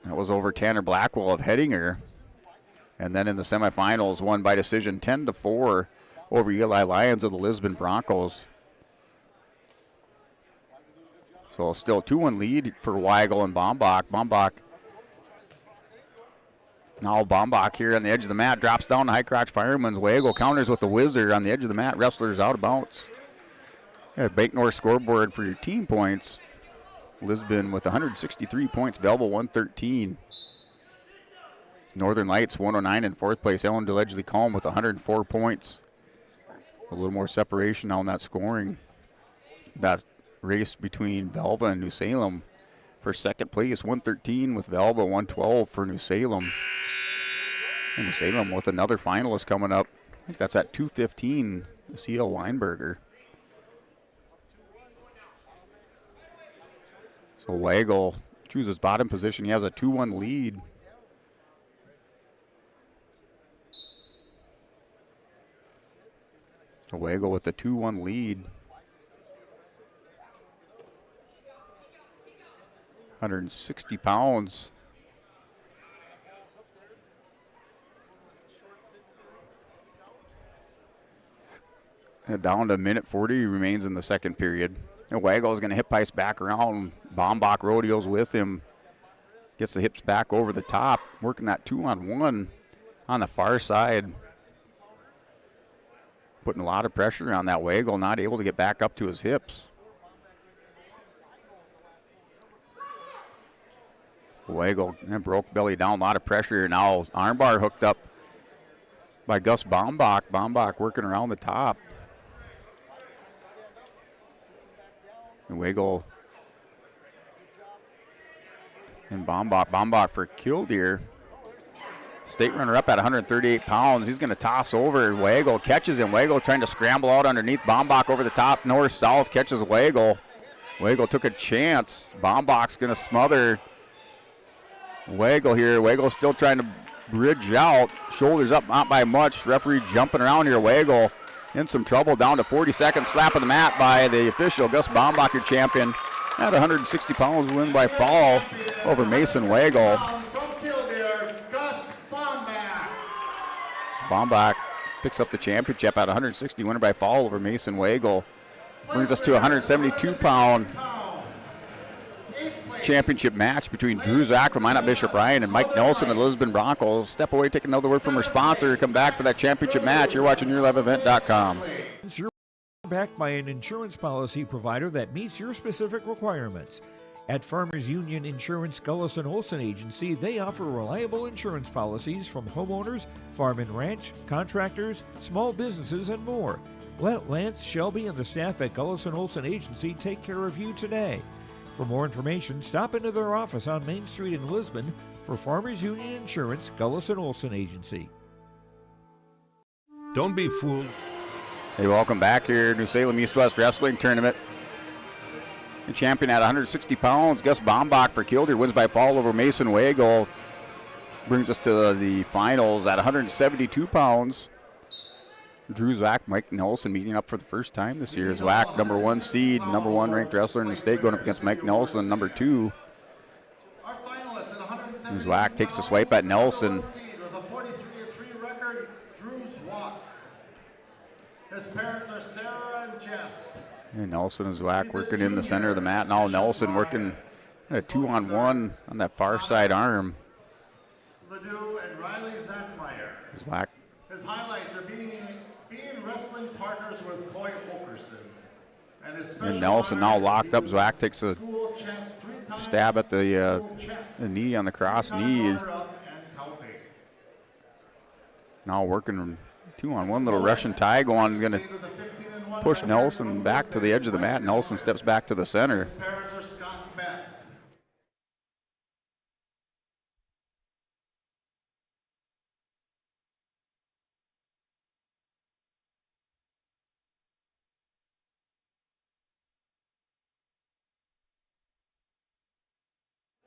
Speaker 15: That was over Tanner Blackwell of Hettinger. And then in the semifinals, won by decision 10-4 over Eli Lyons of the Lisbon Broncos. So still 2-1 lead for Weigel and Bombach. Now Bombach here on the edge of the mat, drops down to high crotch fireman's. Weigel counters with the whizzer on the edge of the mat. Wrestlers out of bounds. Bank North scoreboard for your team points. Lisbon with 163 points, Belleville 113. Northern Lights 109 in fourth place. Ellen DeLegely Calm with 104 points. A little more separation on that scoring. That race between Velva and New Salem for second place, 113 with Velva, 112 for New Salem. And New Salem with another finalist coming up. I think that's at 2:15, C.L. Weinberger. So Weigel chooses bottom position. He has a 2-1 lead. So Weigel with the 2-1 lead. 160 pounds. And down to a minute 40 remains in the second period. And Weigel is going to hip ice back around. Bombach rodeos with him. Gets the hips back over the top. Working that 2-on-1 on the far side. Putting a lot of pressure on that Weigel. Not able to get back up to his hips. Weigel broke belly down. A lot of pressure. Now armbar hooked up by Gus Bombach. Bombach working around the top. And Weigel and Bombach for Killdeer. State runner up at 138 pounds. He's going to toss over. Weigel catches him. Weigel trying to scramble out underneath. Bombach over the top. North-south catches Weigel. Weigel took a chance. Bombach's going to smother Weigel here. Weigel still trying to bridge out. Shoulders up, not by much. Referee jumping around here. Weigel in some trouble, down to 40 seconds. Slap of the mat by the official. Gus Bombach, your champion, at 160 pounds, win by fall over Mason Weigel. Bombach picks up the championship at 160, winner by fall over Mason Weigel. Brings us to a 172-pound championship match between Drew Zach from Minot Bishop Ryan and Mike Nelson of the Lisbon Broncos. Step away, take another word from our sponsor. Come back for that championship match. You're watching YourLiveEvent.com.
Speaker 4: You're backed by an insurance policy provider that meets your specific requirements. At Farmers Union Insurance Gullis & Olson Agency, they offer reliable insurance policies from homeowners, farm and ranch, contractors, small businesses, and more. Let Lance, Shelby, and the staff at Gullis & Olson Agency take care of you today. For more information, stop into their office on Main Street in Lisbon for Farmers Union Insurance, Gullis & Olson Agency.
Speaker 10: Don't be fooled.
Speaker 15: Hey, welcome back here, New Salem East-West Wrestling Tournament. The champion at 160 pounds, Gus Bombach for Killdeer, wins by fall over Mason Weigel. Brings us to the finals at 172 pounds. Drew Zwack, Mike Nelson meeting up for the first time this year. Zwack, number 1 seed, number 1 ranked wrestler in the state, going up against Mike Nelson, number 2. Zwack takes a swipe at Nelson.
Speaker 3: His parents are Sarah and Jess.
Speaker 15: And Nelson and Zwack working in the center of the mat. Now Nelson working a 2-on-1 on that far side arm.
Speaker 3: Ledoux, and Riley Zachmeyer.
Speaker 15: Zwack.
Speaker 3: His highlights are being wrestling partners with Coy Okerson.
Speaker 15: And Nelson now locked up. Zwack takes a stab at the knee on the cross knee. Now working 2-on-1, little Russian tie going. Going to push Nelson back to the edge of the mat. Nelson steps back to the center.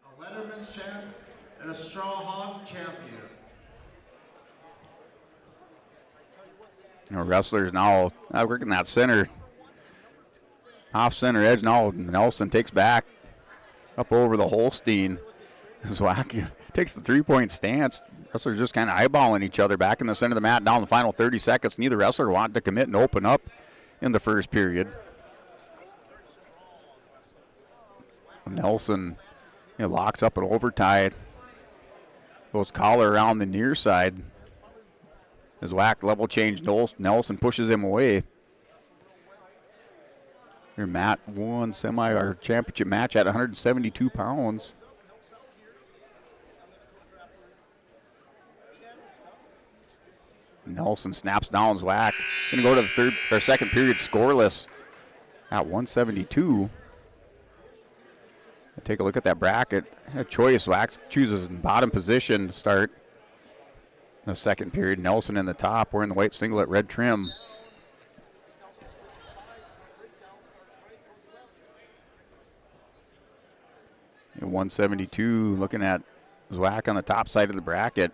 Speaker 3: A Letterman's champ and a Straw Hog champion.
Speaker 15: Wrestlers now working that center, off center edge. Now Nelson takes back up over the Holstein. Zwack takes the 3-point stance. Wrestlers just kind of eyeballing each other back in the center of the mat. Down the final 30 seconds. Neither wrestler wanted to commit and open up in the first period. Nelson locks up an overtie. Goes collar around the near side. As Zwack level change, Nelson pushes him away. Your Matt won or championship match at 172 pounds. Nelson snaps down Zwack. Gonna go to the second period scoreless at 172. Take a look at that bracket. A choice. Zwack chooses bottom position to start the second period. Nelson in the top, wearing the white singlet, red trim. At 172, looking at Zwack on the top side of the bracket,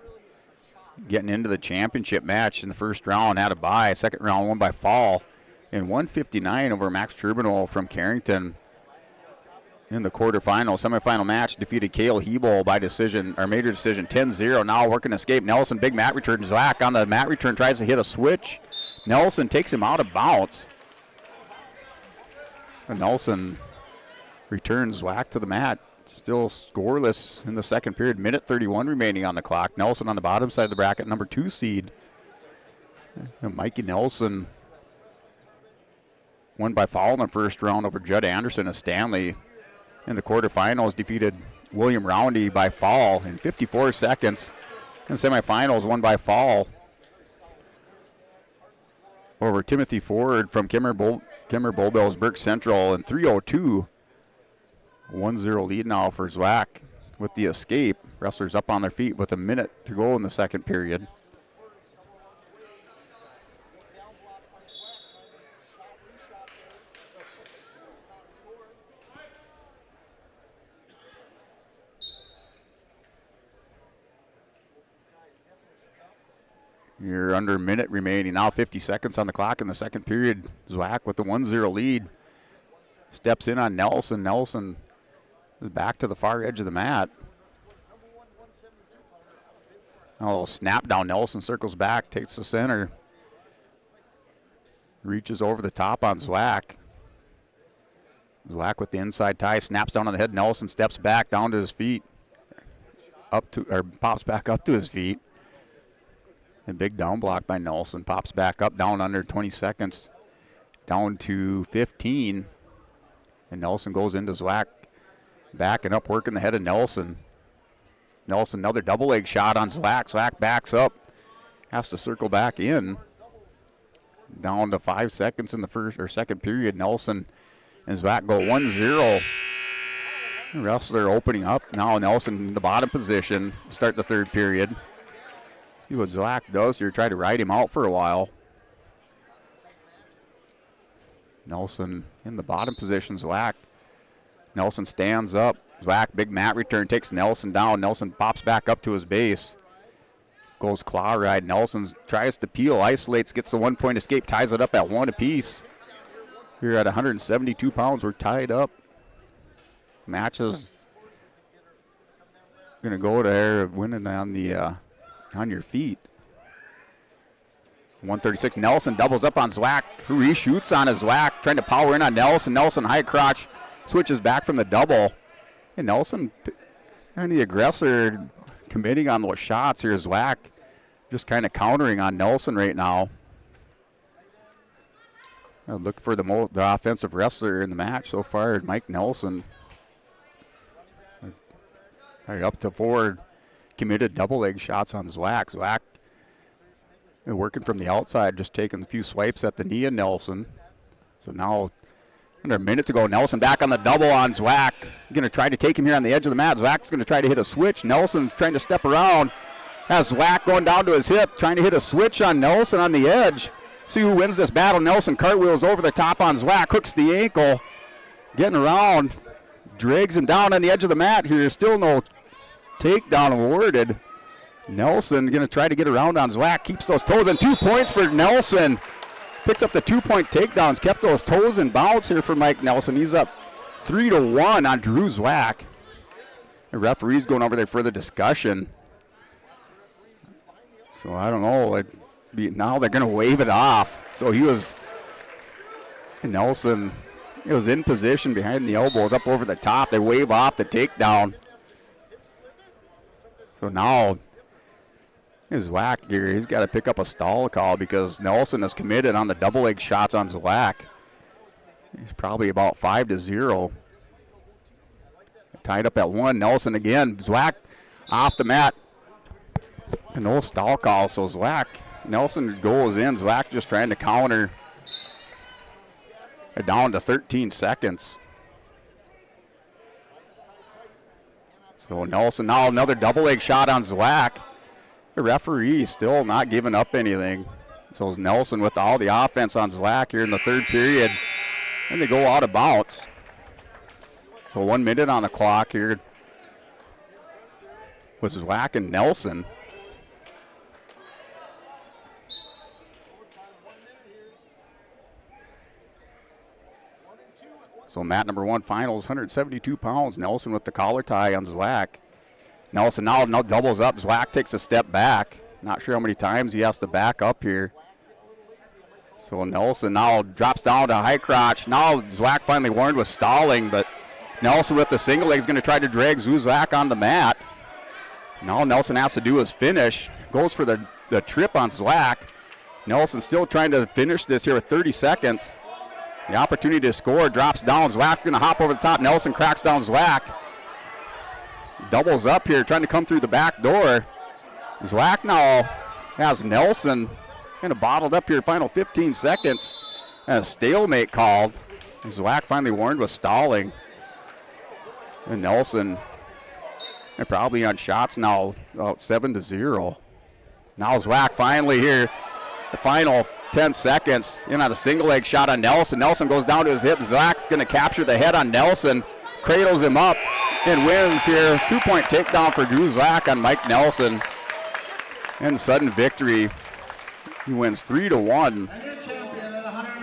Speaker 15: getting into the championship match in the first round, had a bye. Second round won by fall. In 159 over Max Turbinol from Carrington. In the quarterfinal, semifinal match, defeated Cale Hebel by decision, or major decision, 10-0. Now working to escape. Nelson, big mat return. Zwack on the mat return, tries to hit a switch. Nelson takes him out of bounds. And Nelson returns Zwack to the mat. Still scoreless in the second period. Minute 31 remaining on the clock. Nelson on the bottom side of the bracket, number 2 seed. And Mikey Nelson won by fall in the first round over Judd Anderson of Stanley. In the quarterfinals, defeated William Roundy by fall in 54 seconds. In the semifinals, won by fall over Timothy Ford from Kimmer Bulbells Burke Central in 3:02. 1-0 lead now for Zwack with the escape. Wrestlers up on their feet with a minute to go in the second period. You're under a minute remaining. Now 50 seconds on the clock in the second period. Zwack with the 1-0 lead. Steps in on Nelson. Nelson is back to the far edge of the mat. A little snap down. Nelson circles back, takes the center. Reaches over the top on Zwack. Zwack with the inside tie, snaps down on the head. Nelson steps back down to his feet. Pops back up to his feet. A big down block by Nelson. Pops back up, down under 20 seconds. Down to 15. And Nelson goes into Zwack. Backing up, working the head of Nelson. Nelson, another double leg shot on Zwack. Zwack backs up. Has to circle back in. Down to 5 seconds in the first or second period. Nelson and Zwack go 1-0. Wrestler opening up. Now Nelson in the bottom position. Start the third period. See what Zwack does here. Try to ride him out for a while. Nelson in the bottom position. Zwack. Nelson stands up. Zwack, big mat return, takes Nelson down. Nelson pops back up to his base. Goes claw ride. Nelson tries to peel, isolates, gets the 1-point escape, ties it up at 1 apiece. Here at 172 pounds, we're tied up. Match is going to go there, winning on the on your feet. 136. Nelson doubles up on Zwack, who reshoots on his Zwack, trying to power in on Nelson. Nelson high crotch switches back from the double. And Nelson, and the aggressor, committing on those shots. Here's Zwack just kind of countering on Nelson right now. I'll look for the offensive wrestler in the match so far, Mike Nelson. Up to 4 committed double leg shots on Zwack. Zwack working from the outside, just taking a few swipes at the knee of Nelson. So now, under a minute to go, Nelson back on the double on Zwack. Going to try to take him here on the edge of the mat. Zwack's going to try to hit a switch. Nelson's trying to step around. Has Zwack going down to his hip, trying to hit a switch on Nelson on the edge. See who wins this battle. Nelson cartwheels over the top on Zwack, hooks the ankle, getting around, drags him down on the edge of the mat here. Still no takedown awarded. Nelson going to try to get around on Zwack, keeps those toes, and 2 points for Nelson. Picks up the 2-point takedowns, kept those toes in bounds here for Mike Nelson. He's up 3-1 on Drew Zwack. The referee's going over there for the discussion. So I don't know. Now they're going to wave it off. So Nelson, he was in position behind the elbows, up over the top. They wave off the takedown. So now Zwack here, he's got to pick up a stall call because Nelson is committed on the double leg shots on Zwack. He's probably about 5-0. Tied up at 1. Nelson again. Zwack off the mat. And no stall call. So Zwack, Nelson goes in. Zwack just trying to counter. Down to 13 seconds. So Nelson now another double leg shot on Zwack. The referee still not giving up anything. So Nelson with all the offense on Zwack here in the third period. And they go out of bounds. So 1 minute on the clock here with Zwack and Nelson. So mat number 1 finals, 172 pounds. Nelson with the collar tie on Zwack. Nelson now doubles up. Zwack takes a step back. Not sure how many times he has to back up here. So Nelson now drops down to high crotch. Now Zwack finally warned with stalling, but Nelson with the single leg is going to try to drag Zwack on the mat. Now Nelson has to do his finish. Goes for the trip on Zwack. Nelson still trying to finish this here with 30 seconds. The opportunity to score, drops down. Zwack's going to hop over the top. Nelson cracks down Zwack. Doubles up here, trying to come through the back door. Zwack now has Nelson kind of bottled up here, final 15 seconds. And a stalemate called. Zwack finally warned with stalling. And Nelson, they're probably on shots now, about 7-0. Now Zwack finally here, the final 10 seconds, in on a single leg shot on Nelson. Nelson goes down to his hip. Zwack's going to capture the head on Nelson, cradles him up, and wins here. 2-point takedown for Drew Zwack on Mike Nelson. And sudden victory. He wins 3-1.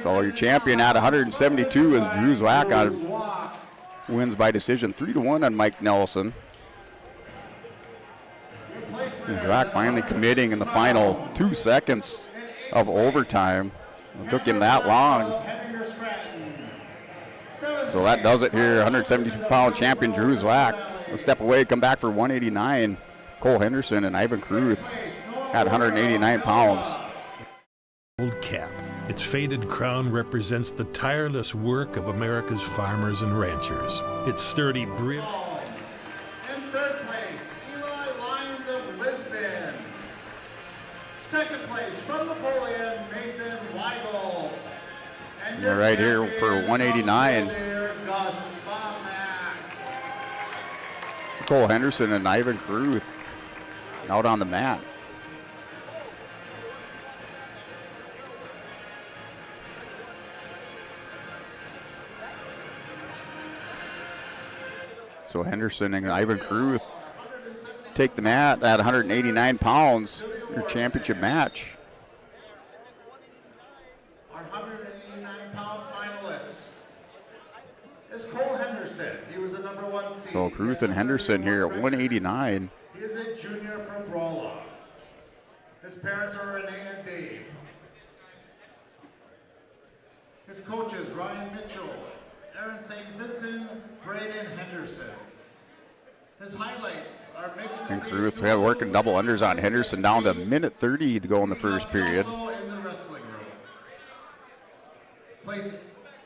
Speaker 15: So your champion at 172 is Drew Zwack. Wins by decision 3-1 on Mike Nelson. And Zwack finally committing in the final 2 seconds of overtime. It took him that long. So that does it here. 172-pound champion Drew Zwack. A step away, come back for 189. Cole Henderson and Ivan Kruth at 189 pounds.
Speaker 10: Gold cap. Its faded crown represents the tireless work of America's farmers and ranchers. Its sturdy brim.
Speaker 3: In third place, Eli Lyons of Lisbon. Second place from Napoleon, Mason Weigel. And
Speaker 15: All right, here for 189. Cole Henderson and Ivan Kruth out on the mat. So Henderson and Ivan Kruth take the mat at 189 pounds, your championship match.
Speaker 3: Our 189-pound finalist is Cole Henderson. He was a number 1 seed.
Speaker 15: So Kruth and Henderson here at 189.
Speaker 3: He is a junior from Rolla. His parents are Renee and Dave. His coaches, Ryan Mitchell, Aaron St. Vincent, Braden Henderson. His highlights are making the
Speaker 15: And
Speaker 3: stage
Speaker 15: Caruth
Speaker 3: to
Speaker 15: working double unders on Henderson down to minute 30 to go in the first period.
Speaker 3: also in the wrestling room.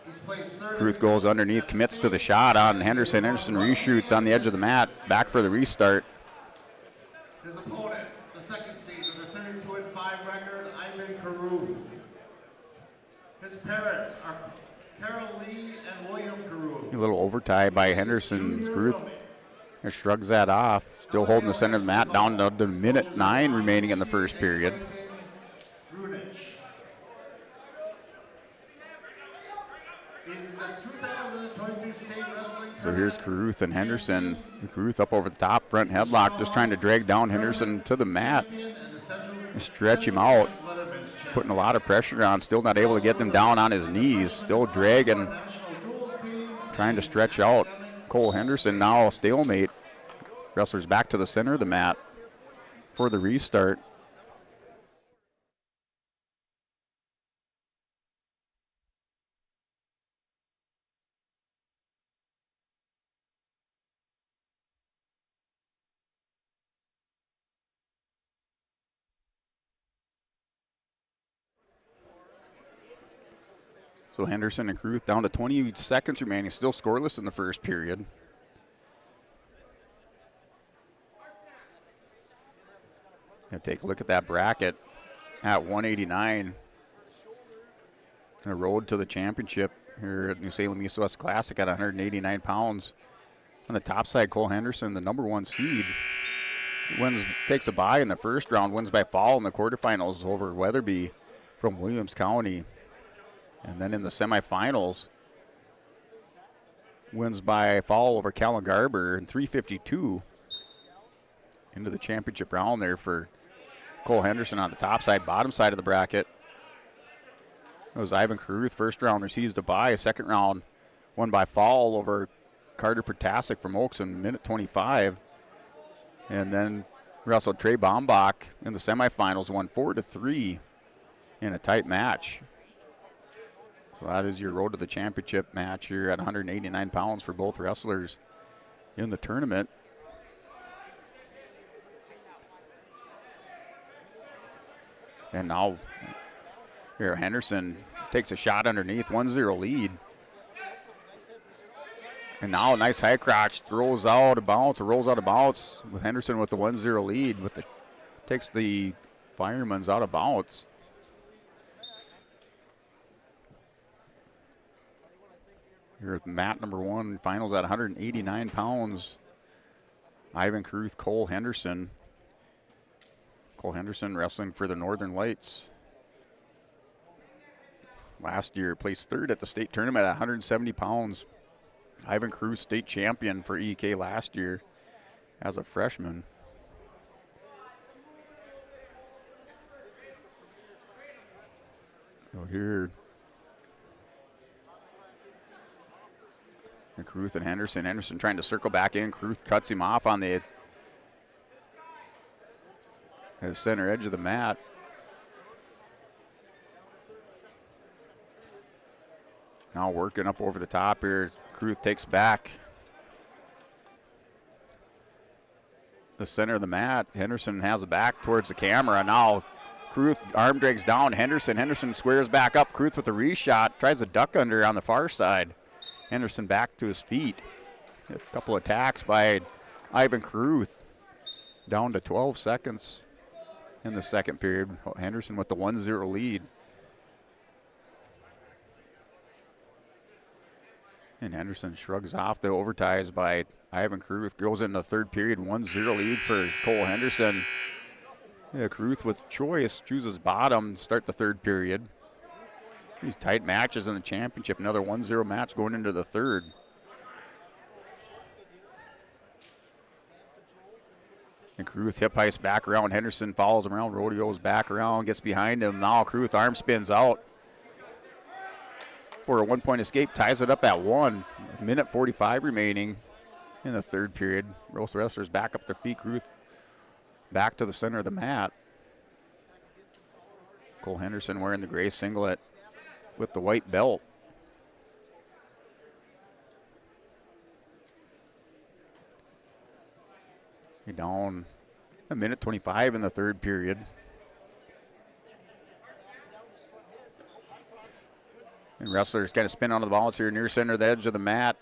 Speaker 3: He's placed third.
Speaker 15: Caruth goes underneath, commits to the shot on Henderson. Henderson reshoots on the edge of the mat, back for the restart.
Speaker 3: His opponent, the second seed with a 32-5 record, Ivan Caruth. His parents are Carol Lee and William Caruth.
Speaker 15: A little overtie by Henderson. Caruth shrugs that off, still holding the center of the mat down to minute 9 remaining in the first period. So here's Caruth and Henderson. Caruth up over the top, front headlock, just trying to drag down Henderson to the mat. Stretch him out, putting a lot of pressure on, still not able to get them down on his knees, still dragging, trying to stretch out. Cole Henderson now a stalemate. Wrestlers back to the center of the mat for the restart. So Henderson and Caruth down to 20 seconds remaining, still scoreless in the first period. Gonna take a look at that bracket at 189. The road to the championship here at New Salem East West Classic at 189 pounds. On the top side, Cole Henderson, the #1 seed, takes a bye in the first round, wins by fall in the quarterfinals over Weatherby from Williams County. And then in the semifinals, wins by fall over Callan Garber in 352. Into the championship round there for Cole Henderson on the top side. Bottom side of the bracket, it was Ivan Caruth. First round receives the bye. Second round won by fall over Carter Pertasic from Oaks in minute 25. And then wrestled Trey Baumbach in the semifinals, won 4-3 in a tight match. So that is your road to the championship match here at 189 pounds for both wrestlers in the tournament. And now here Henderson takes a shot underneath, 1-0 lead. And now a nice high crotch, throws out of bounds, or rolls out of bounds with Henderson with the 1-0 lead. Takes the Firemen's out of bounds. Here at mat #1, finals at 189 pounds. Ivan Caruth, Cole Henderson. Cole Henderson wrestling for the Northern Lights. Last year placed third at the state tournament at 170 pounds. Ivan Caruth, state champion for EK last year as a freshman. So here, Caruth and Henderson. Henderson trying to circle back in. Caruth cuts him off on the center edge of the mat. Now working up over the top here. Caruth takes back the center of the mat. Henderson has a back towards the camera. Now Caruth arm drags down Henderson. Henderson squares back up. Caruth with a reshot. Tries a duck under on the far side. Henderson back to his feet. A couple attacks by Ivan Caruth. Down to 12 seconds in the second period. Henderson with the 1-0 lead. And Henderson shrugs off the overties by Ivan Caruth. Goes into the third period, 1-0 lead for Cole Henderson. Yeah, Caruth with choice, chooses bottom to start the third period. These tight matches in the championship. Another 1-0 match going into the third. And Caruth hip heists back around. Henderson follows him around, rodeos back around, gets behind him. Now Caruth arm spins out for a 1-point escape, ties it up at 1. Minute 45 remaining in the third period. Both wrestlers back up their feet. Caruth back to the center of the mat. Cole Henderson wearing the gray singlet with the white belt. You're down a minute 25 in the third period. And wrestlers kind of spin onto the balance here near center of the edge of the mat.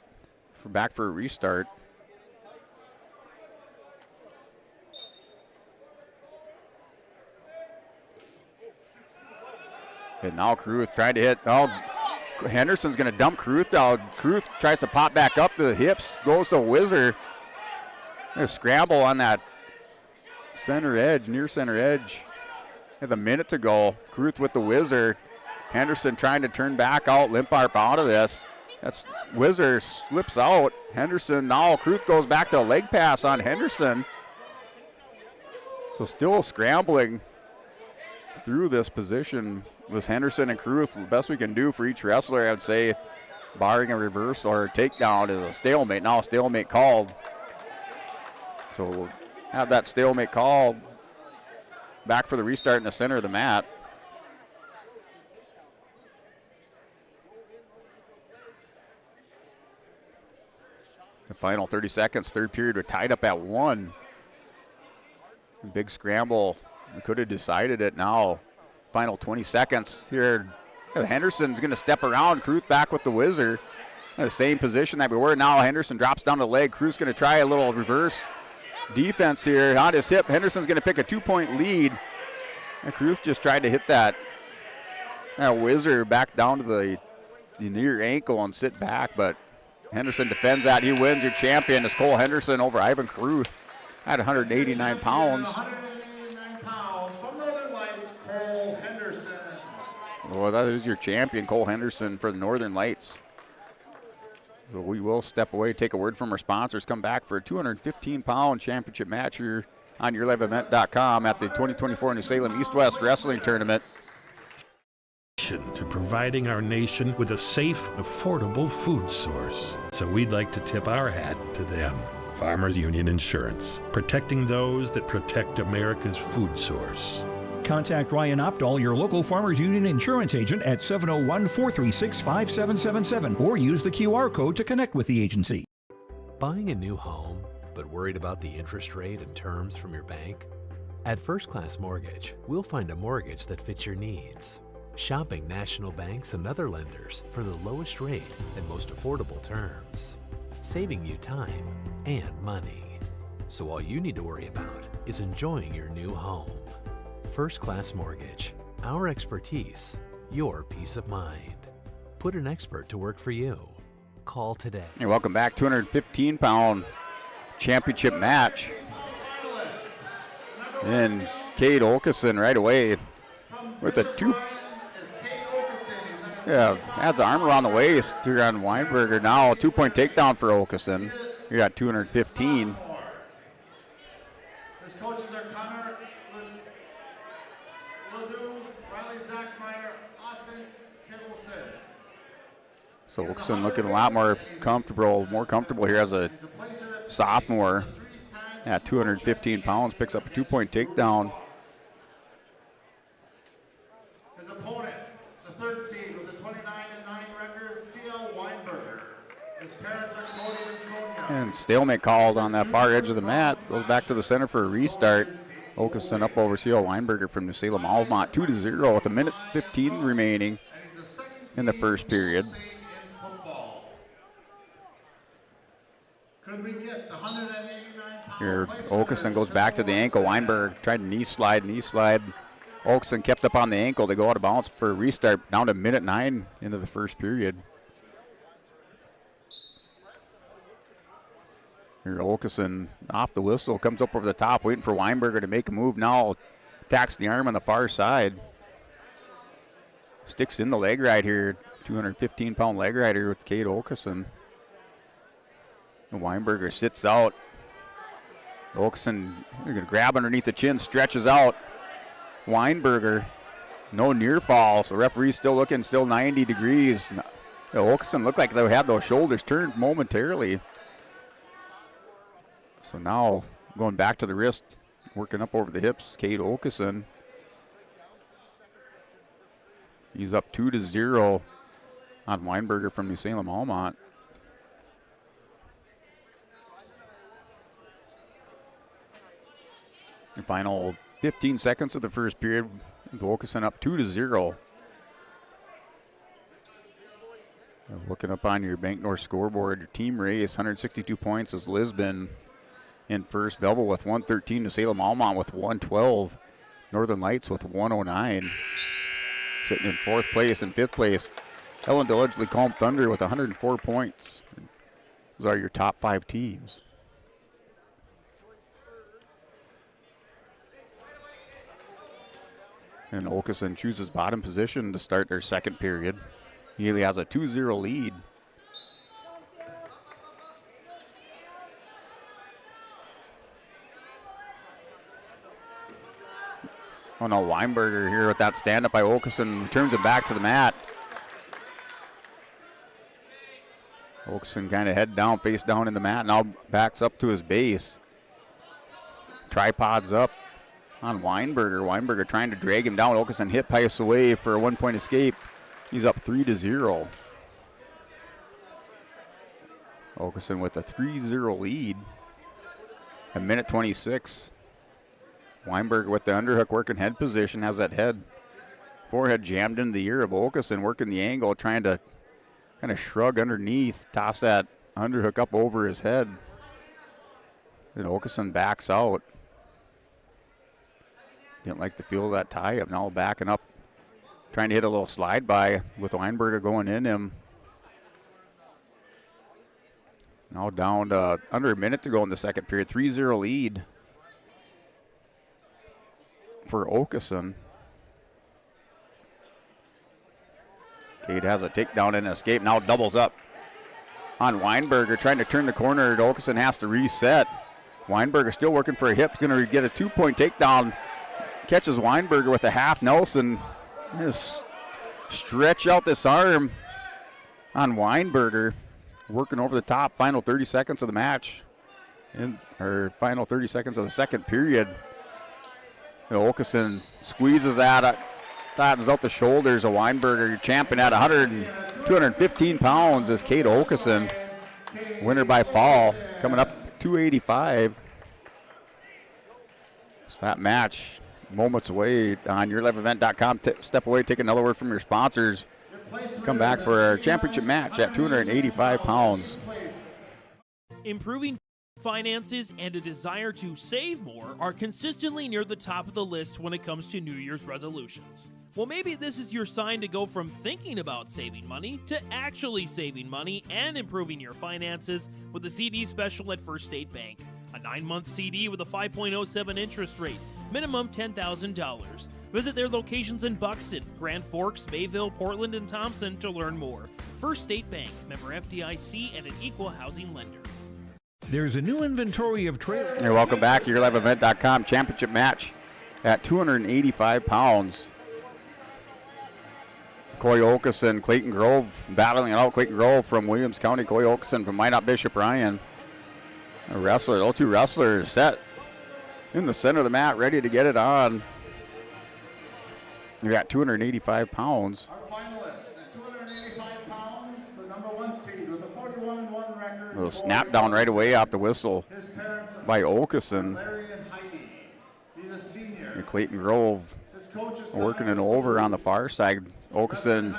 Speaker 15: Back for a restart. And now Kruth trying to hit. Oh, Henderson's going to dump Kruth out. Kruth tries to pop back up to the hips. Goes to Whizzer. A scramble on that center edge, near center edge. With a minute to go. Kruth with the Whizzer. Henderson trying to turn back out, limp arp out of this. That's Whizzer slips out. Henderson now, Kruth goes back to a leg pass on Henderson. So still scrambling through this position with Henderson and Kruth. The best we can do for each wrestler, I would say, barring a reverse or a takedown, is a stalemate. Now a stalemate called. So we'll have that stalemate called. Back for the restart in the center of the mat. The final 30 seconds, third period, we're tied up at 1. Big scramble. We could have decided it now. Final 20 seconds here. Henderson's going to step around. Kruth back with the Whizzer. In the same position that we were. Now Henderson drops down the leg. Kruth's going to try a little reverse defense here. On his hip, Henderson's going to pick a 2-point lead. And Kruth just tried to hit that Whizzer back down to the near ankle and sit back, but Henderson defends that. He wins. Your champion is Cole Henderson over Ivan Kruth at 189 pounds.
Speaker 3: 189 pounds from Northern Lights, Cole Henderson.
Speaker 15: Well, that is your champion, Cole Henderson, for the Northern Lights. So we will step away, take a word from our sponsors, come back for a 215-pound championship match here on YourLiveEvent.com at the 2024 New Salem East-West Wrestling Tournament.
Speaker 10: To providing our nation with a safe, affordable food source. So we'd like to tip our hat to them. Farmers Union Insurance, protecting those that protect America's food source.
Speaker 4: Contact Ryan Opdahl, your local Farmers Union insurance agent, at 701-436-5777 or use the QR code to connect with the agency.
Speaker 11: Buying a new home, but worried about the interest rate and terms from your bank? At First Class Mortgage, we'll find a mortgage that fits your needs. Shopping national banks and other lenders for the lowest rate and most affordable terms, saving you time and money. So all you need to worry about is enjoying your new home. First Class Mortgage, our expertise, your peace of mind. Put an expert to work for you. Call today.
Speaker 15: And welcome back, 215-pound championship match. And Cade Olkeson right away with a adds the arm around the waist here on Weinberger. Now a 2-point takedown for Olkeson. You got 215.
Speaker 3: His coaches are Connor Ledoux, Riley Zachmeyer, Austin Kittleson.
Speaker 15: So Olkeson looking a lot more comfortable here as a sophomore at 215 pounds. Picks up a 2-point takedown.
Speaker 3: His opponent, the third seed with a 29-9 record, C.L. Weinberger. His parents are Cody and Sonia.
Speaker 15: And stalemate called on that far edge of the mat. Goes back to the center for a restart. Olkeson up over C.L. Weinberger from New Salem Almont, 2-0 with a minute 15 remaining in the first period.
Speaker 3: Could we get the 189-pound
Speaker 15: Here, Olkeson goes back to the ankle. Weinberg tried to knee slide. Olkeson kept up on the ankle to go out of bounds for a restart, down to minute 9 into the first period. Here, Olkeson off the whistle, comes up over the top, waiting for Weinberger to make a move. Now attacks the arm on the far side. Sticks in the leg right here, 215-pound leg right here with Cade Olkeson. And Weinberger sits out. Olkeson, they're going to grab underneath the chin, stretches out. Weinberger, no near fall, so referee's still looking, still 90 degrees. Olkeson looked like they had those shoulders turned momentarily. So now going back to the wrist, working up over the hips, Cade Olkeson. He's up 2-0 on Weinberger from New Salem Almont. The final 15 seconds of the first period, Wilkeson up 2-0. Looking up on your Bank North scoreboard, your team race, 162 points is Lisbon in first. Belleville with 113, to Salem Almont with 112. Northern Lights with 109. Sitting in fourth place and fifth place, Ellen Ledgely Calm Thunder with 104 points. Those are your top 5 teams. And Wilkeson chooses bottom position to start their second period. Healy has a 2-0 lead. Oh no, Weinberger here with that stand-up by Wilkeson, turns it back to the mat. Wilkeson kind of head down, face down in the mat, now backs up to his base. Tripods up on Weinberger. Weinberger trying to drag him down. Wilkeson hit pass away for a 1-point escape. He's up 3-0. Wilkeson with a 3-0 lead. A minute 26. Weinberger with the underhook working head position, has that forehead jammed into the ear of Wilkeson, working the angle, trying to kind of shrug underneath, toss that underhook up over his head. And Wilkeson backs out. Didn't like the feel of that tie up. Now backing up, trying to hit a little slide by with Weinberger going in him. Now down to under a minute to go in the second period. 3-0 lead for Wilkeson. Cade has a takedown and escape. Now doubles up on Weinberger, trying to turn the corner. Wilkeson has to reset. Weinberger still working for a hip. He's going to get a 2-point takedown. Catches Weinberger with a half Nelson. Just stretch out this arm on Weinberger. Working over the top. Final 30 seconds of the match. Final 30 seconds of the second period. Wilkeson squeezes at it. Flattens out the shoulders of Weinberger. Champion at 215 pounds is Kate Wilkeson. Winner by fall. Coming up 285. So that match moments away on yourliveevent.com. Step away, take another word from your sponsors. Come back for our championship match at 285 pounds.
Speaker 7: Improving finances and a desire to save more are consistently near the top of the list when it comes to New Year's resolutions. Well, maybe this is your sign to go from thinking about saving money to actually saving money and improving your finances with a CD special at First State Bank. A 9-month CD with a 5.07 interest rate, minimum $10,000. Visit their locations in Buxton, Grand Forks, Bayville, Portland, and Thompson to learn more. First State Bank, member FDIC, and an equal housing lender.
Speaker 4: There's a new inventory of trailers.
Speaker 15: Hey, welcome back to yourliveevent.com championship match at 285 pounds. Coy Wilkeson, Clayton Grove battling it out. Clayton Grove from Williams County, Coy Wilkeson from Minot Bishop Ryan. A wrestler, those two wrestlers set in the center of the mat, ready to get it on. You got 285 pounds.
Speaker 3: Our finalists at 285 pounds, the number 1 seed with a 41-1 record.
Speaker 15: A little snap down right away off the whistle by Wilkeson.
Speaker 3: Larry and Heidi. He's a senior.
Speaker 15: And Clayton Grove working it over on the far side. Wilkeson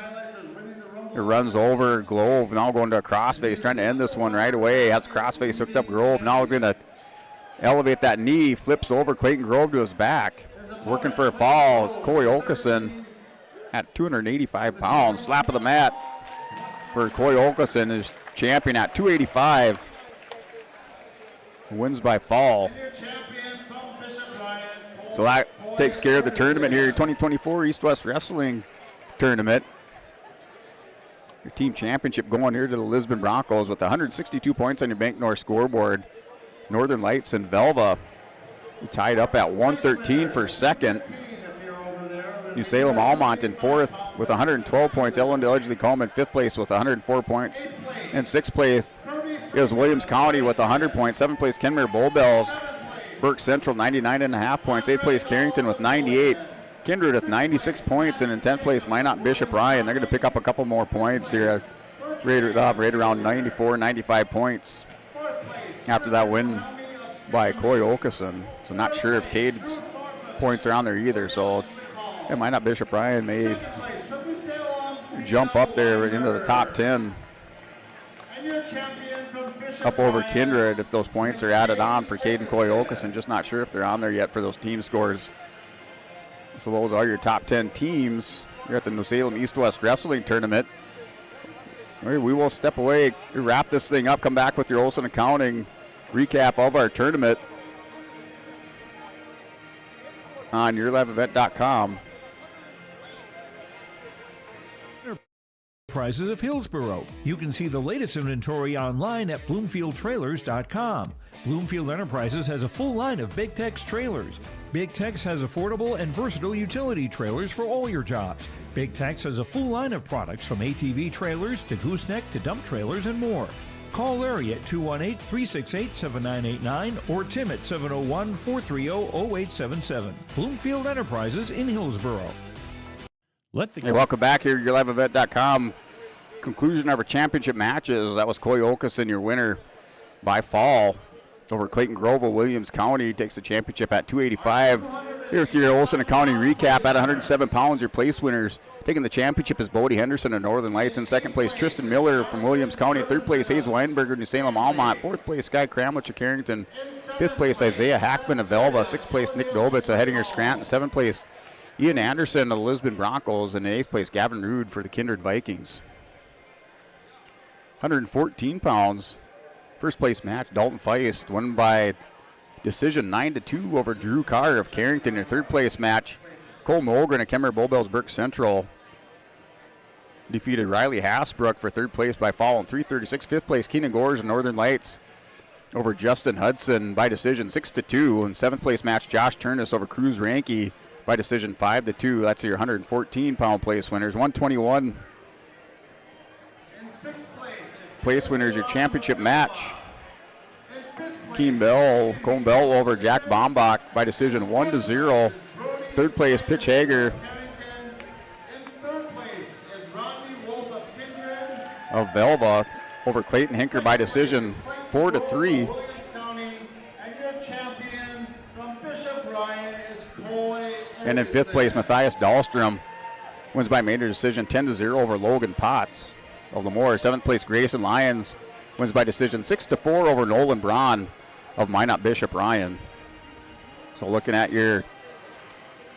Speaker 15: runs over Grove, now going to a crossface, trying to end this one right away. Has crossface hooked up Grove. Now he's going to elevate that knee, flips over Clayton Grove to his back. Working for a fall is Coy Wilkeson at 285 pounds. Slap of the mat for Coy Wilkeson, is champion at 285. Wins by fall. So that takes care of the tournament here, 2024 East-West Wrestling Tournament. Your team championship going here to the Lisbon Broncos with 162 points on your Bank North scoreboard. Northern Lights and Velva tied up at 113 for second. New Salem Almont in fourth with 112 points. Ellen Ledgely Coleman fifth place with 104 points. And sixth place is Williams County with 100 points. Seventh place Kenmare Bull Bells. Burke Central 99.5 points. Eighth place Carrington with 98. Kindred with 96 points. And in 10th place Minot Bishop Ryan. They're going to pick up a couple more points here. Right around 94, 95 points after that win by Coy Okeson. So not sure if Cade's points are on there either. So it might not. Bishop Ryan may jump up there into the top 10. Up over Kindred if those points are added on for Cade and Coy Okeson. Just not sure if they're on there yet for those team scores. So those are your top 10 teams. You're at the New Salem East-West Wrestling Tournament. We will step away, wrap this thing up, come back with your Olson Accounting recap of our tournament on yourliveevent.com.
Speaker 4: Enterprises of Hillsboro. You can see the latest inventory online at BloomfieldTrailers.com. Bloomfield Enterprises has a full line of Big Tex trailers. Big Tex has affordable and versatile utility trailers for all your jobs. Big Tex has a full line of products from ATV trailers to gooseneck to dump trailers and more. Call Larry at 218-368-7989 or Tim at 701-430-0877. Bloomfield Enterprises in Hillsboro.
Speaker 15: Hey, welcome back here at yourliveevent.com. Conclusion of our championship matches. That was Coy Okeson, your winner by fall over Clayton Groville. Williams County takes the championship at 285. Here with your Olson Accounting recap at 107 pounds. Your place winners taking the championship is Bodie Henderson of Northern Lights. In second place, Tristan Miller from Williams County. Third place, Hayes Weinberger, New Salem Almont. Fourth place, Sky Kramlich of Carrington. Fifth place, Isaiah Hackman of Velva. Sixth place, Nick Dobitz of Hettinger Scranton. Seventh place, Ian Anderson of the Lisbon Broncos. And in eighth place, Gavin Rude for the Kindred Vikings. 114 pounds. First place match, Dalton Feist won by decision 9-2 over Drew Carr of Carrington. Your third place match, Cole Mulgren of Kemmer Bowbells Burke Central defeated Riley Hasbrook for third place by fall in 3:36. Fifth place, Keenan Gores of Northern Lights over Justin Hudson by decision 6-2. And seventh place match, Josh Turnus over Cruz Ranke by decision 5-2. That's your 114 pound place winners. 121 place winners, your championship match. Cone Bell over Jack Bombach by decision 1-0. Third place, Pitch Hager of Velva over Clayton Hinker by decision 4-3. And in fifth place, Matthias Dahlstrom wins by major decision 10-0 over Logan Potts of Lemoore. Seventh place, Grayson Lyons wins by decision 6-4 over Nolan Braun of Minot Bishop Ryan. So looking at your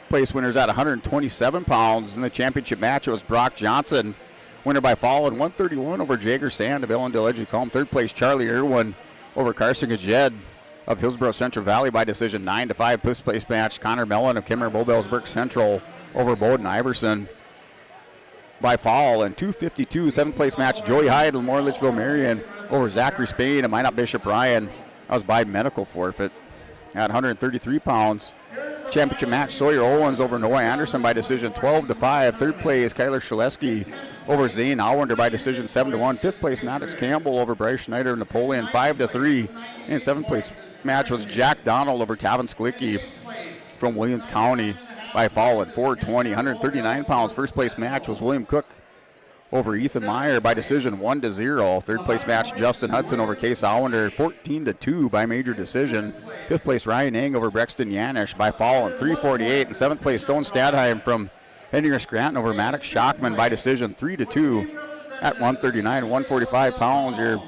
Speaker 15: place winners at 127 pounds in the championship match, it was Brock Johnson, winner by fall in 131 over Jager Sand of Ellendale Edgecombe. Third place, Charlie Irwin over Carson Gajed of Hillsborough Central Valley by decision 9-5. Fifth place match, Connor Mellon of Kimmer Bowbells Burke Central over Bowden Iverson by fall in 252. Seventh place match, Joey Hyde of Lemoore Litchville Marion over Zachary Spain of Minot Bishop Ryan. That was by medical forfeit at 133 pounds. Championship match, Sawyer Owens over Noah Anderson by decision 12-5. Third place, Kyler Shaleski over Zane Allender by decision 7-1. Fifth place, Maddox Campbell over Bryce Schneider of Napoleon 5-3. And seventh place match was Jack Donald over Tavin Sklicki from Williams County by fall at 420. 139 pounds. First place match was William Cook over Ethan Meyer by decision 1-0. Third place match, Justin Hudson over Case Allender 14-2 by major decision. Fifth place, Ryan Eng over Brexton Yanish by fall in 348. And seventh place, Stone Stadheim from Hettinger Scranton over Maddox Schockman by decision 3-2 at 139 and 145 pounds. Your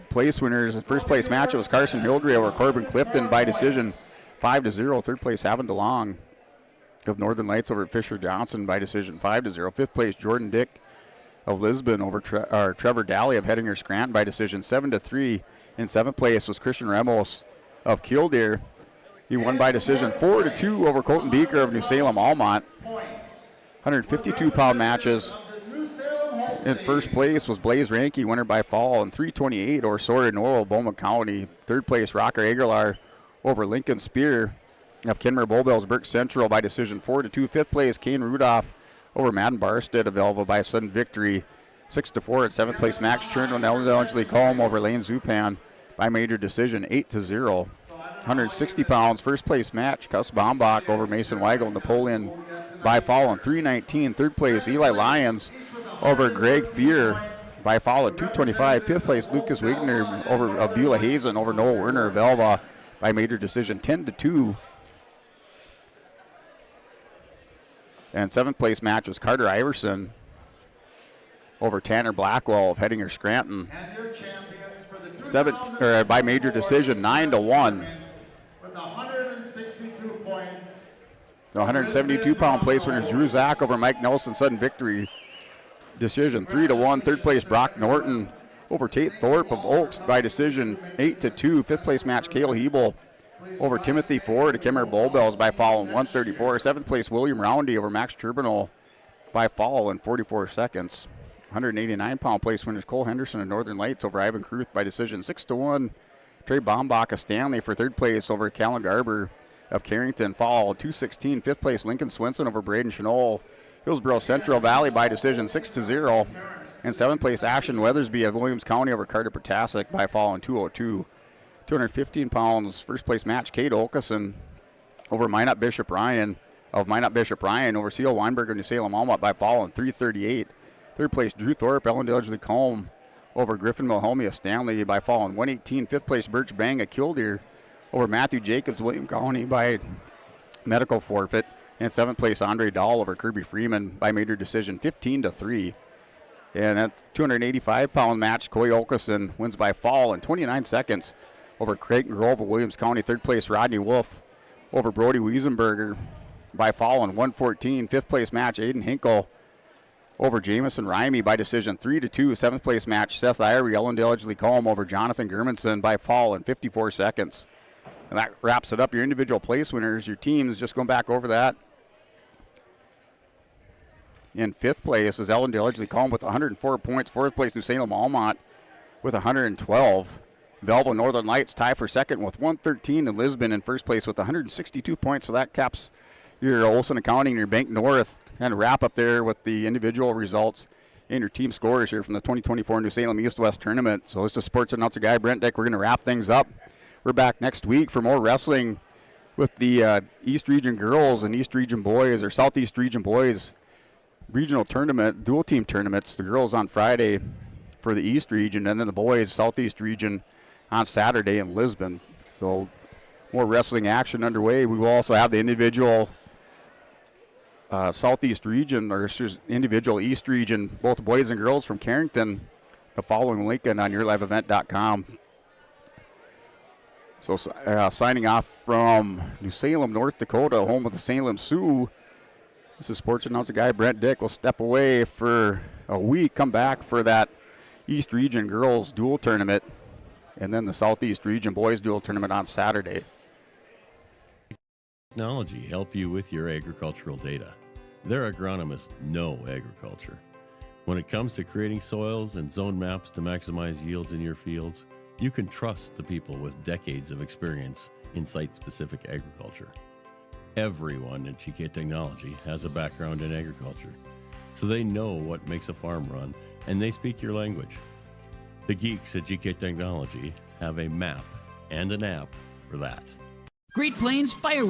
Speaker 15: place winners, first place match, it was Carson Hildre over Corbin Clifton by decision 5-0. Third place, Havin DeLong of Northern Lights over Fisher Johnson by decision 5-0. Fifth place, Jordan Dick of Lisbon over Trevor Daly of Hettinger Scranton by decision 7-3. In seventh place was Christian Ramos of Killdeer. He won by decision 4-2 over Colton Beaker of New Salem Almont. 152-pound matches. In first place was Blaze Ranke, winner by fall, in 328 over Sawyer Norwell, Bowman County. Third place, Rocker Aguilar over Lincoln Spear of Kenmore Bowbells Burke Central by decision 4-2. Fifth place, Kane Rudolph over Madden Barstead of Elva by a sudden victory 6-4. At seventh place, Max Churn and Angeli Colm over Lane Zupan by major decision 8-0. 160 pounds, first place match, Cuss Bombach over Mason Weigel, Napoleon by fall in 319. Third place, Eli Lyons over Greg Fear by a foul at 2:25. Fifth place, Lucas Wigner over Beulah Hazen over Noah Werner of Velva by major decision, 10-2. And seventh place match was Carter Iverson over Tanner Blackwell of Hettinger Scranton. By major decision, 9-1.
Speaker 3: With 162 points.
Speaker 15: The 172-pound place winner is Drew Zach over Mike Nelson, sudden victory decision, 3-1. Third place, Brock Norton over Tate Thorpe of Oaks by decision, 8-2. Fifth place match, Cale Hebel over Timothy Ford of Kimmer Bullbells by foul in 134. Seventh place, William Roundy over Max Turbinal by foul in 44 seconds. 189-pound place winners Cole Henderson of Northern Lights over Ivan Kruth by decision, 6-1. Trey Bombach of Stanley for third place over Callan Garber of Carrington, foul 2:16. Fifth place, Lincoln Swenson over Braden Chenol. Hillsborough Central Valley by decision, 6-0. And seventh place, Ashton Weathersby of Williams County over Carter Potasic by foul in 2:02. 215 pounds, first place match, Kate Olkeson over Minot Bishop Ryan of Minot Bishop Ryan over Seal Weinberger of New Salem Almont by foul in 3:38. Third place, Drew Thorpe, Ellendale Combe over Griffin Milhomi of Stanley by fall in 1:18. Fifth place, Birch Bang of Killdeer over Matthew Jacobs, William County by medical forfeit. And seventh place, Andre Dahl over Kirby Freeman by major decision, 15-3. And at 285-pound match, Coy Olkeson wins by fall in 29 seconds over Creighton Grove of Williams County. Third place, Rodney Wolf over Brody Wiesenberger by fall in 1:14. Fifth place match, Aiden Hinkle over Jamison Rimey by decision, 3-2. Seventh place match, Seth Irie, Ellendale Edgley Colm over Jonathan Germanson by fall in 54 seconds. And that wraps it up. Your individual place winners, your teams, just going back over that. In fifth place is Ellendale Edgley Colm with 104 points. Fourth place, New Salem Almont with 112. Velva Northern Lights tie for second with 113. And Lisbon in first place with 162 points. So that caps your Olson Accounting, your Bank North, and wrap up there with the individual results and your team scores here from the 2024 New Salem East-West Tournament. So this is sports announcer guy Brent Dick. We're going to wrap things up. We're back next week for more wrestling with the East Region girls and East Region boys, or Southeast Region boys regional tournament, dual team tournaments. The girls on Friday for the East Region, and then the boys Southeast Region on Saturday in Lisbon. So more wrestling action underway. We will also have the individual Southeast Region, or individual East Region, both boys and girls from Carrington, the following link on yourliveevent.com. So signing off from New Salem, North Dakota, home of the Salem Sioux. This is sports announcer guy Brent Dick. We'll step away for a week, come back for that East Region girls dual tournament, and then the Southeast Region boys dual tournament on Saturday.
Speaker 19: Technology help you with your agricultural data. Their agronomists know agriculture. When it comes to creating soils and zone maps to maximize yields in your fields, you can trust the people with decades of experience in site-specific agriculture. Everyone at GK Technology has a background in agriculture, so they know what makes a farm run, and they speak your language. The geeks at GK Technology have a map and an app for that.
Speaker 6: Great Plains Fireworks